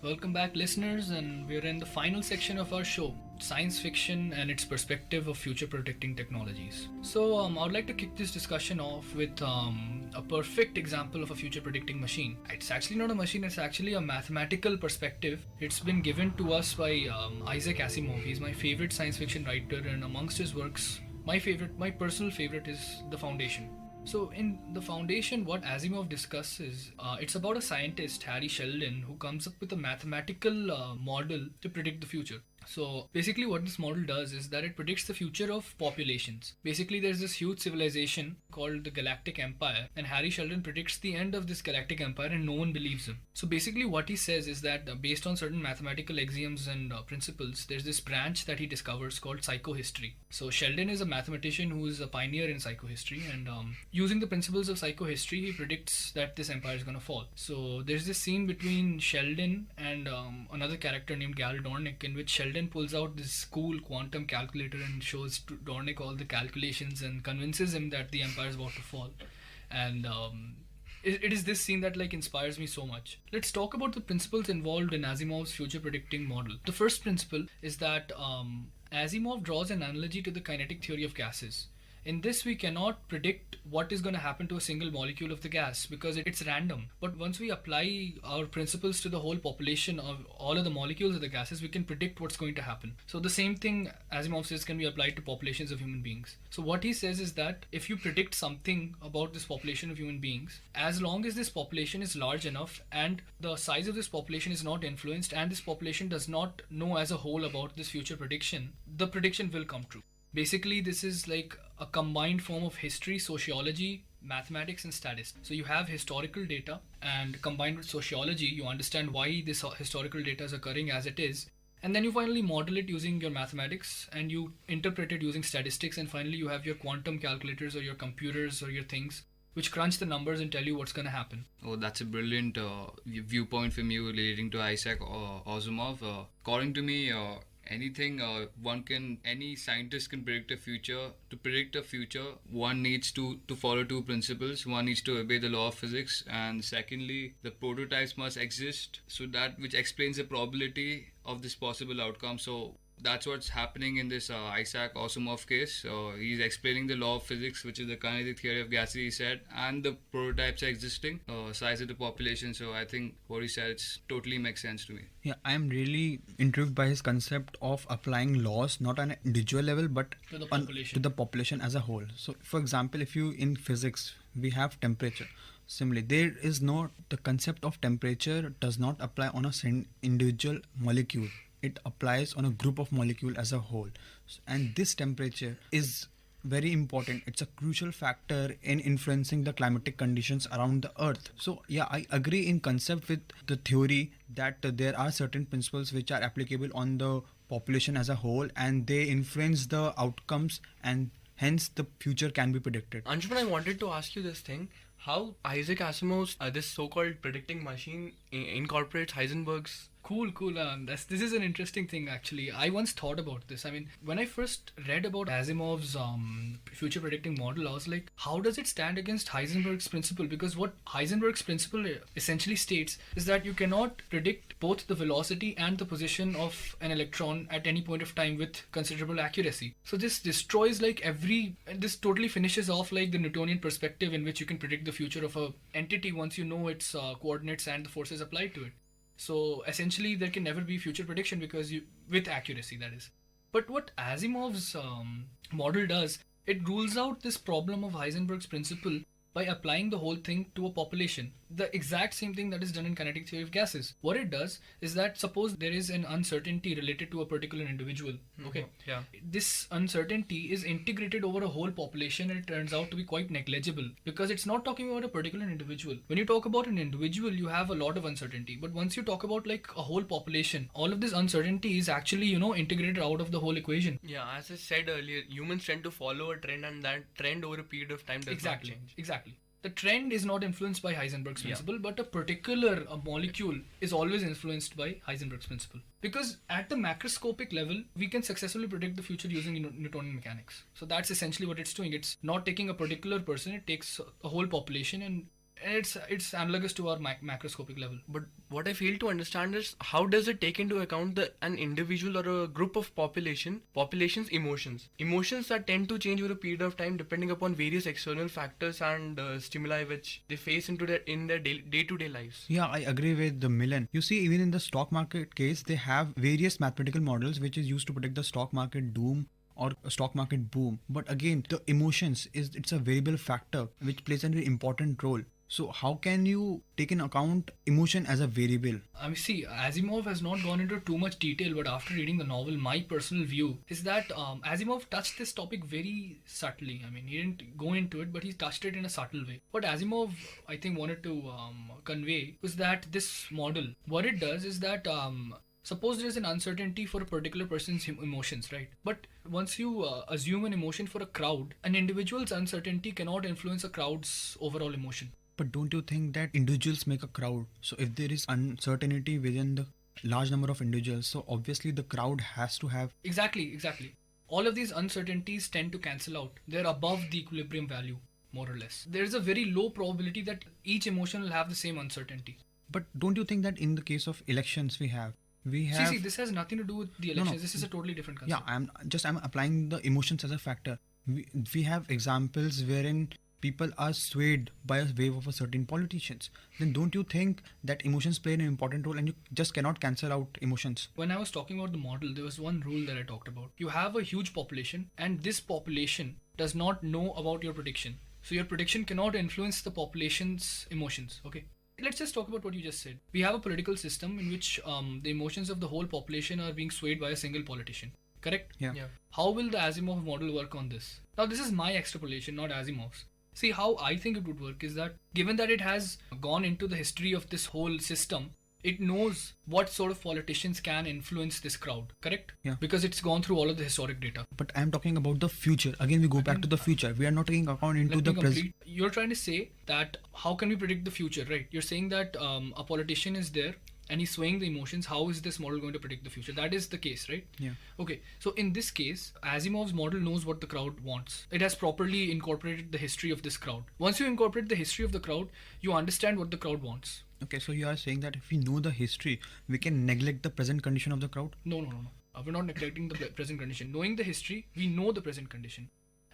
Welcome back, listeners, and we're in the final section of our show, science fiction and its perspective of future predicting technologies. So I would like to kick this discussion off with a perfect example of a future predicting machine. It's actually not a machine, it's actually a mathematical perspective. It's been given to us by Isaac Asimov. He's my favorite science fiction writer, and amongst his works, my personal favorite is The Foundation. So in The Foundation, what Asimov discusses, it's about a scientist, Harry Sheldon, who comes up with a mathematical model to predict the future. So basically what this model does is that it predicts the future of populations. Basically there's this huge civilization called the Galactic Empire, and Harry Sheldon predicts the end of this Galactic Empire and no one believes him. So basically what he says is that based on certain mathematical axioms and principles, there's this branch that he discovers called psychohistory. So Sheldon is a mathematician who is a pioneer in psychohistory, and using the principles of psychohistory, he predicts that this empire is going to fall. So there's this scene between Sheldon and another character named Gal Dornick, in which Sheldon pulls out this cool quantum calculator and shows to Dornick all the calculations and convinces him that the empire is about to fall. And it is this scene that inspires me so much. Let's talk about the principles involved in Asimov's future predicting model. The first principle is that Asimov draws an analogy to the kinetic theory of gases. In this, we cannot predict what is going to happen to a single molecule of the gas because it's random. But once we apply our principles to the whole population of all of the molecules of the gases, we can predict what's going to happen. So the same thing Asimov says can be applied to populations of human beings. So what he says is that if you predict something about this population of human beings, as long as this population is large enough and the size of this population is not influenced and this population does not know as a whole about this future prediction, the prediction will come true. Basically, this is like a combined form of history, sociology, mathematics, and statistics. So you have historical data, and combined with sociology, you understand why this historical data is occurring as it is. And then you finally model it using your mathematics, and you interpret it using statistics, and finally you have your quantum calculators or your computers or your things which crunch the numbers and tell you what's going to happen. Oh, that's a brilliant viewpoint from you relating to Isaac Asimov. According to me, any scientist can predict a future. To predict a future, one needs to follow two principles. One needs to obey the law of physics, and secondly, the prototypes must exist, so that which explains the probability of this possible outcome. So that's what's happening in this Isaac Asimov case. He's explaining the law of physics, which is the kinetic theory of gases, he said, and the prototypes are existing, size of the population. So I think what he said totally makes sense to me. Yeah, I am really intrigued by his concept of applying laws not on an individual level but To the population as a whole. So, for example, if you in physics we have temperature. Similarly, there is no the concept of temperature does not apply on a individual molecule. It applies on a group of molecule as a whole, and this temperature is very important. It's a crucial factor in influencing the climatic conditions around the earth. So yeah, I agree in concept with the theory that there are certain principles which are applicable on the population as a whole, and they influence the outcomes, and hence the future can be predicted. Anshuman, I wanted to ask you this thing. How Isaac Asimov's this so-called predicting machine incorporates Heisenberg's. Cool. This is an interesting thing, actually. I once thought about this. I mean, when I first read about Asimov's future predicting model, I was like, how does it stand against Heisenberg's principle? Because what Heisenberg's principle essentially states is that you cannot predict both the velocity and the position of an electron at any point of time with considerable accuracy. So this destroys this totally finishes off like the Newtonian perspective in which you can predict the future of a entity once you know its coordinates and the forces applied to it. So essentially there can never be future prediction with accuracy, that is. But what Asimov's model does, it rules out this problem of Heisenberg's principle by applying the whole thing to a population. The exact same thing that is done in kinetic theory of gases. What it does is that suppose there is an uncertainty related to a particular individual. Okay. Yeah. This uncertainty is integrated over a whole population, and it turns out to be quite negligible because it's not talking about a particular individual. When you talk about an individual, you have a lot of uncertainty. But once you talk about like a whole population, all of this uncertainty is actually, integrated out of the whole equation. Yeah, as I said earlier, humans tend to follow a trend, and that trend over a period of time does not change. Exactly. The trend is not influenced by Heisenberg's principle, but a particular molecule is always influenced by Heisenberg's principle. Because at the macroscopic level, we can successfully predict the future using Newtonian mechanics. So that's essentially what it's doing. It's not taking a particular person, it takes a whole population, and it's analogous to our macroscopic level. But what I fail to understand is how does it take into account an individual or a group of population's emotions that tend to change over a period of time depending upon various external factors and stimuli which they face in their day-to-day lives. Yeah, I agree with the Milan. You see, even in the stock market case, they have various mathematical models which is used to predict the stock market doom or a stock market boom. But again, the emotions it's a variable factor which plays an important role. So how can you take in account emotion as a variable? See, Asimov has not gone into too much detail, but after reading the novel, my personal view is that Asimov touched this topic very subtly. I mean, he didn't go into it, but he touched it in a subtle way. What Asimov, I think, wanted to convey was that this model, what it does is that suppose there is an uncertainty for a particular person's emotions, right? But once you assume an emotion for a crowd, an individual's uncertainty cannot influence a crowd's overall emotion. But don't you think that individuals make a crowd? So if there is uncertainty within the large number of individuals, so obviously the crowd has to have... Exactly. All of these uncertainties tend to cancel out. They're above the equilibrium value, more or less. There's a very low probability that each emotion will have the same uncertainty. But don't you think that in the case of elections we have... See, this has nothing to do with the elections. No. This is a totally different concept. Yeah, I'm applying the emotions as a factor. We have examples wherein people are swayed by a wave of a certain politicians. Then don't you think that emotions play an important role and you just cannot cancel out emotions? When I was talking about the model, there was one rule that I talked about. You have a huge population, and this population does not know about your prediction. So your prediction cannot influence the population's emotions, okay? Let's just talk about what you just said. We have a political system in which the emotions of the whole population are being swayed by a single politician. Correct? Yeah. How will the Asimov model work on this? Now, this is my extrapolation, not Asimov's. See, how I think it would work is that given that it has gone into the history of this whole system, it knows what sort of politicians can influence this crowd, correct? Yeah. Because it's gone through all of the historic data. But I'm talking about the future. Again, we go back to the future. We are not taking account into the present. You're trying to say that how can we predict the future, right? You're saying that a politician is there and he's swaying the emotions. How is this model going to predict the future? That is the case, right? Yeah. Okay, so in this case, Asimov's model knows what the crowd wants. It has properly incorporated the history of this crowd. Once you incorporate the history of the crowd, you understand what the crowd wants. Okay, so you are saying that if we know the history, we can neglect the present condition of the crowd? No. We're not neglecting the present condition. Knowing the history, we know the present condition.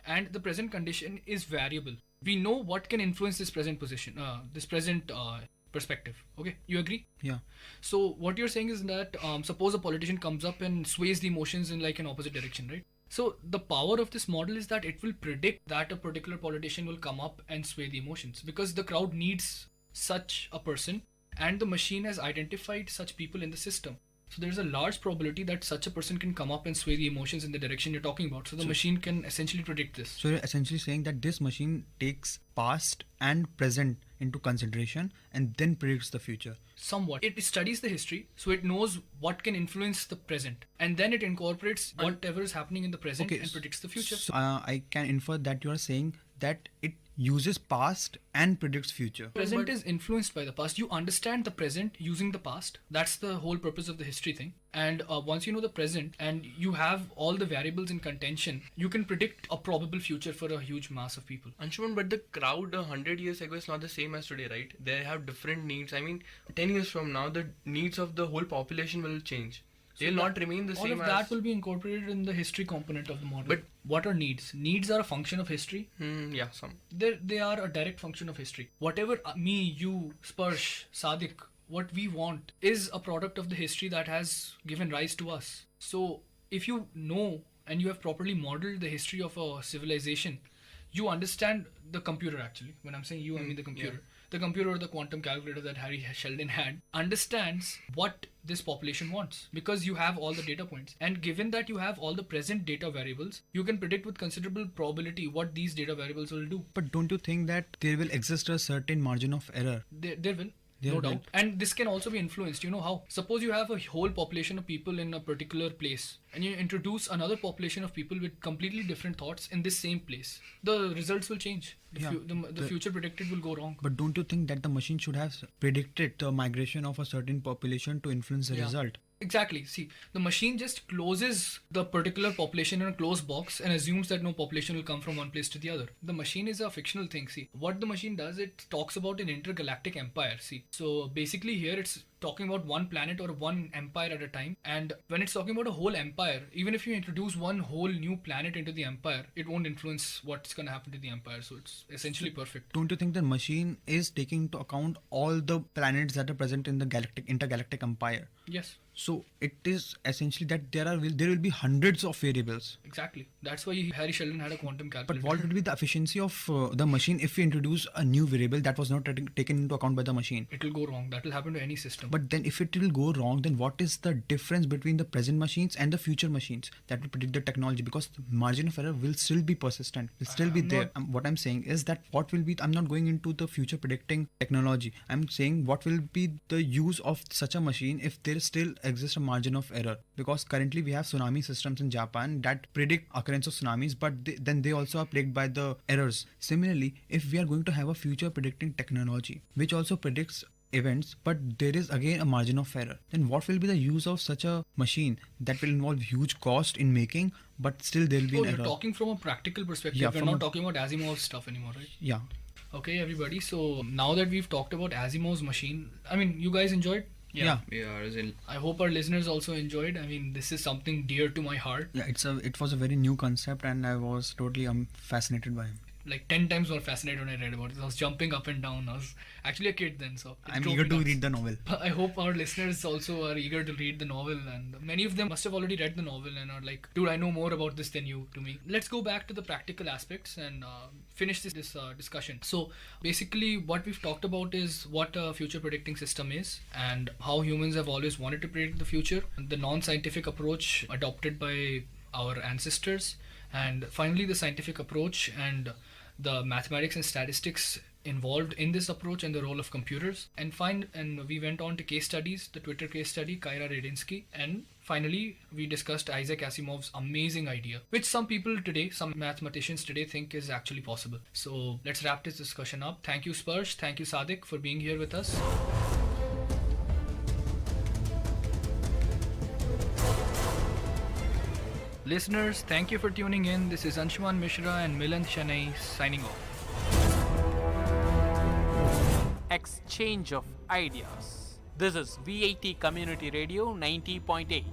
And the present condition is variable. We know what can influence this present position, this present perspective. Okay, you agree? Yeah. So what you're saying is that suppose a politician comes up and sways the emotions in like an opposite direction, right? So the power of this model is that it will predict that a particular politician will come up and sway the emotions, because the crowd needs such a person and the machine has identified such people in the system. So there's a large probability that such a person can come up and sway the emotions in the direction you're talking about. So the machine can essentially predict this. So you're essentially saying that this machine takes past and present into consideration and then predicts the future. Somewhat. It studies the history, so it knows what can influence the present. And then it incorporates whatever is happening in the present and predicts the future. So, I can infer that you are saying that it uses past and predicts future. Present is influenced by the past. You understand the present using the past. That's the whole purpose of the history thing. And once you know the present and you have all the variables in contention, you can predict a probable future for a huge mass of people. Anshuman, but the crowd 100 years ago is not the same as today, right? They have different needs. I mean, 10 years from now, the needs of the whole population will change. They'll not remain the same. All of that will be incorporated in the history component of the model. But what are needs? Needs are a function of history. Yeah, some. They are a direct function of history. Whatever me, you, Sparsh, Sadik, what we want is a product of the history that has given rise to us. So if you know and you have properly modeled the history of a civilization, you understand the computer actually. When I'm saying you, I mean the computer. Yeah. The computer or the quantum calculator that Harry Sheldon had understands what this population wants, because you have all the data points. And given that you have all the present data variables, you can predict with considerable probability what these data variables will do. But don't you think that there will exist a certain margin of error? There will. No doubt. And this can also be influenced. You know how? Suppose you have a whole population of people in a particular place and you introduce another population of people with completely different thoughts in this same place. The results will change. The future predicted will go wrong. But don't you think that the machine should have predicted the migration of a certain population to influence the result? Exactly. See, the machine just closes the particular population in a closed box and assumes that no population will come from one place to the other. The machine is a fictional thing. See, what the machine does, it talks about an intergalactic empire. See, so basically here it's talking about one planet or one empire at a time. And when it's talking about a whole empire, even if you introduce one whole new planet into the empire, it won't influence what's going to happen to the empire. So it's essentially perfect. Don't you think the machine is taking into account all the planets that are present in the intergalactic empire? Yes. So it is essentially that there will be hundreds of variables. Exactly. That's why Harry Sheldon had a quantum calculator. But what would be the efficiency of the machine if we introduce a new variable that was not taken into account by the machine? It will go wrong. That will happen to any system. But then if it will go wrong, then what is the difference between the present machines and the future machines that will predict the technology? Because the margin of error will still be persistent. Will still be there. What I'm saying is that I'm not going into the future predicting technology. I'm saying what will be the use of such a machine if there still exists a margin of error, because currently we have tsunami systems in Japan that predict occurrence of tsunamis, but then they also are plagued by the errors. Similarly, if we are going to have a future predicting technology which also predicts events, but there is again a margin of error, then what will be the use of such a machine that will involve huge cost in making, but still there will be an error? You're talking from a practical perspective. Yeah, we're not talking about Asimov's stuff anymore, right? Yeah. Okay, everybody. So now that we've talked about Asimov's machine, I mean, you guys enjoyed? Yeah. I hope our listeners also enjoyed. I mean, this is something dear to my heart. Yeah, it was a very new concept and I was totally fascinated by him. Like 10 times more fascinated when I read about it. I was jumping up and down. I was actually a kid then, so I'm eager to read the novel. I hope our listeners also are eager to read the novel, and many of them must have already read the novel and are like, dude, I know more about this than you to me. Let's go back to the practical aspects and finish this discussion. So basically what we've talked about is what a future predicting system is and how humans have always wanted to predict the future, the non-scientific approach adopted by our ancestors, and finally the scientific approach and the mathematics and statistics involved in this approach and the role of computers. And we went on to case studies, the Twitter case study, Kyra Radinsky, and finally we discussed Isaac Asimov's amazing idea, which some mathematicians today think is actually possible. So let's wrap this discussion up. Thank you, Sparsh. Thank you, Sadik, for being here with us. Listeners, thank you for tuning in. This is Anshuman Mishra and Milan Shanai signing off. Exchange of ideas. This is VIT Community Radio 90.8.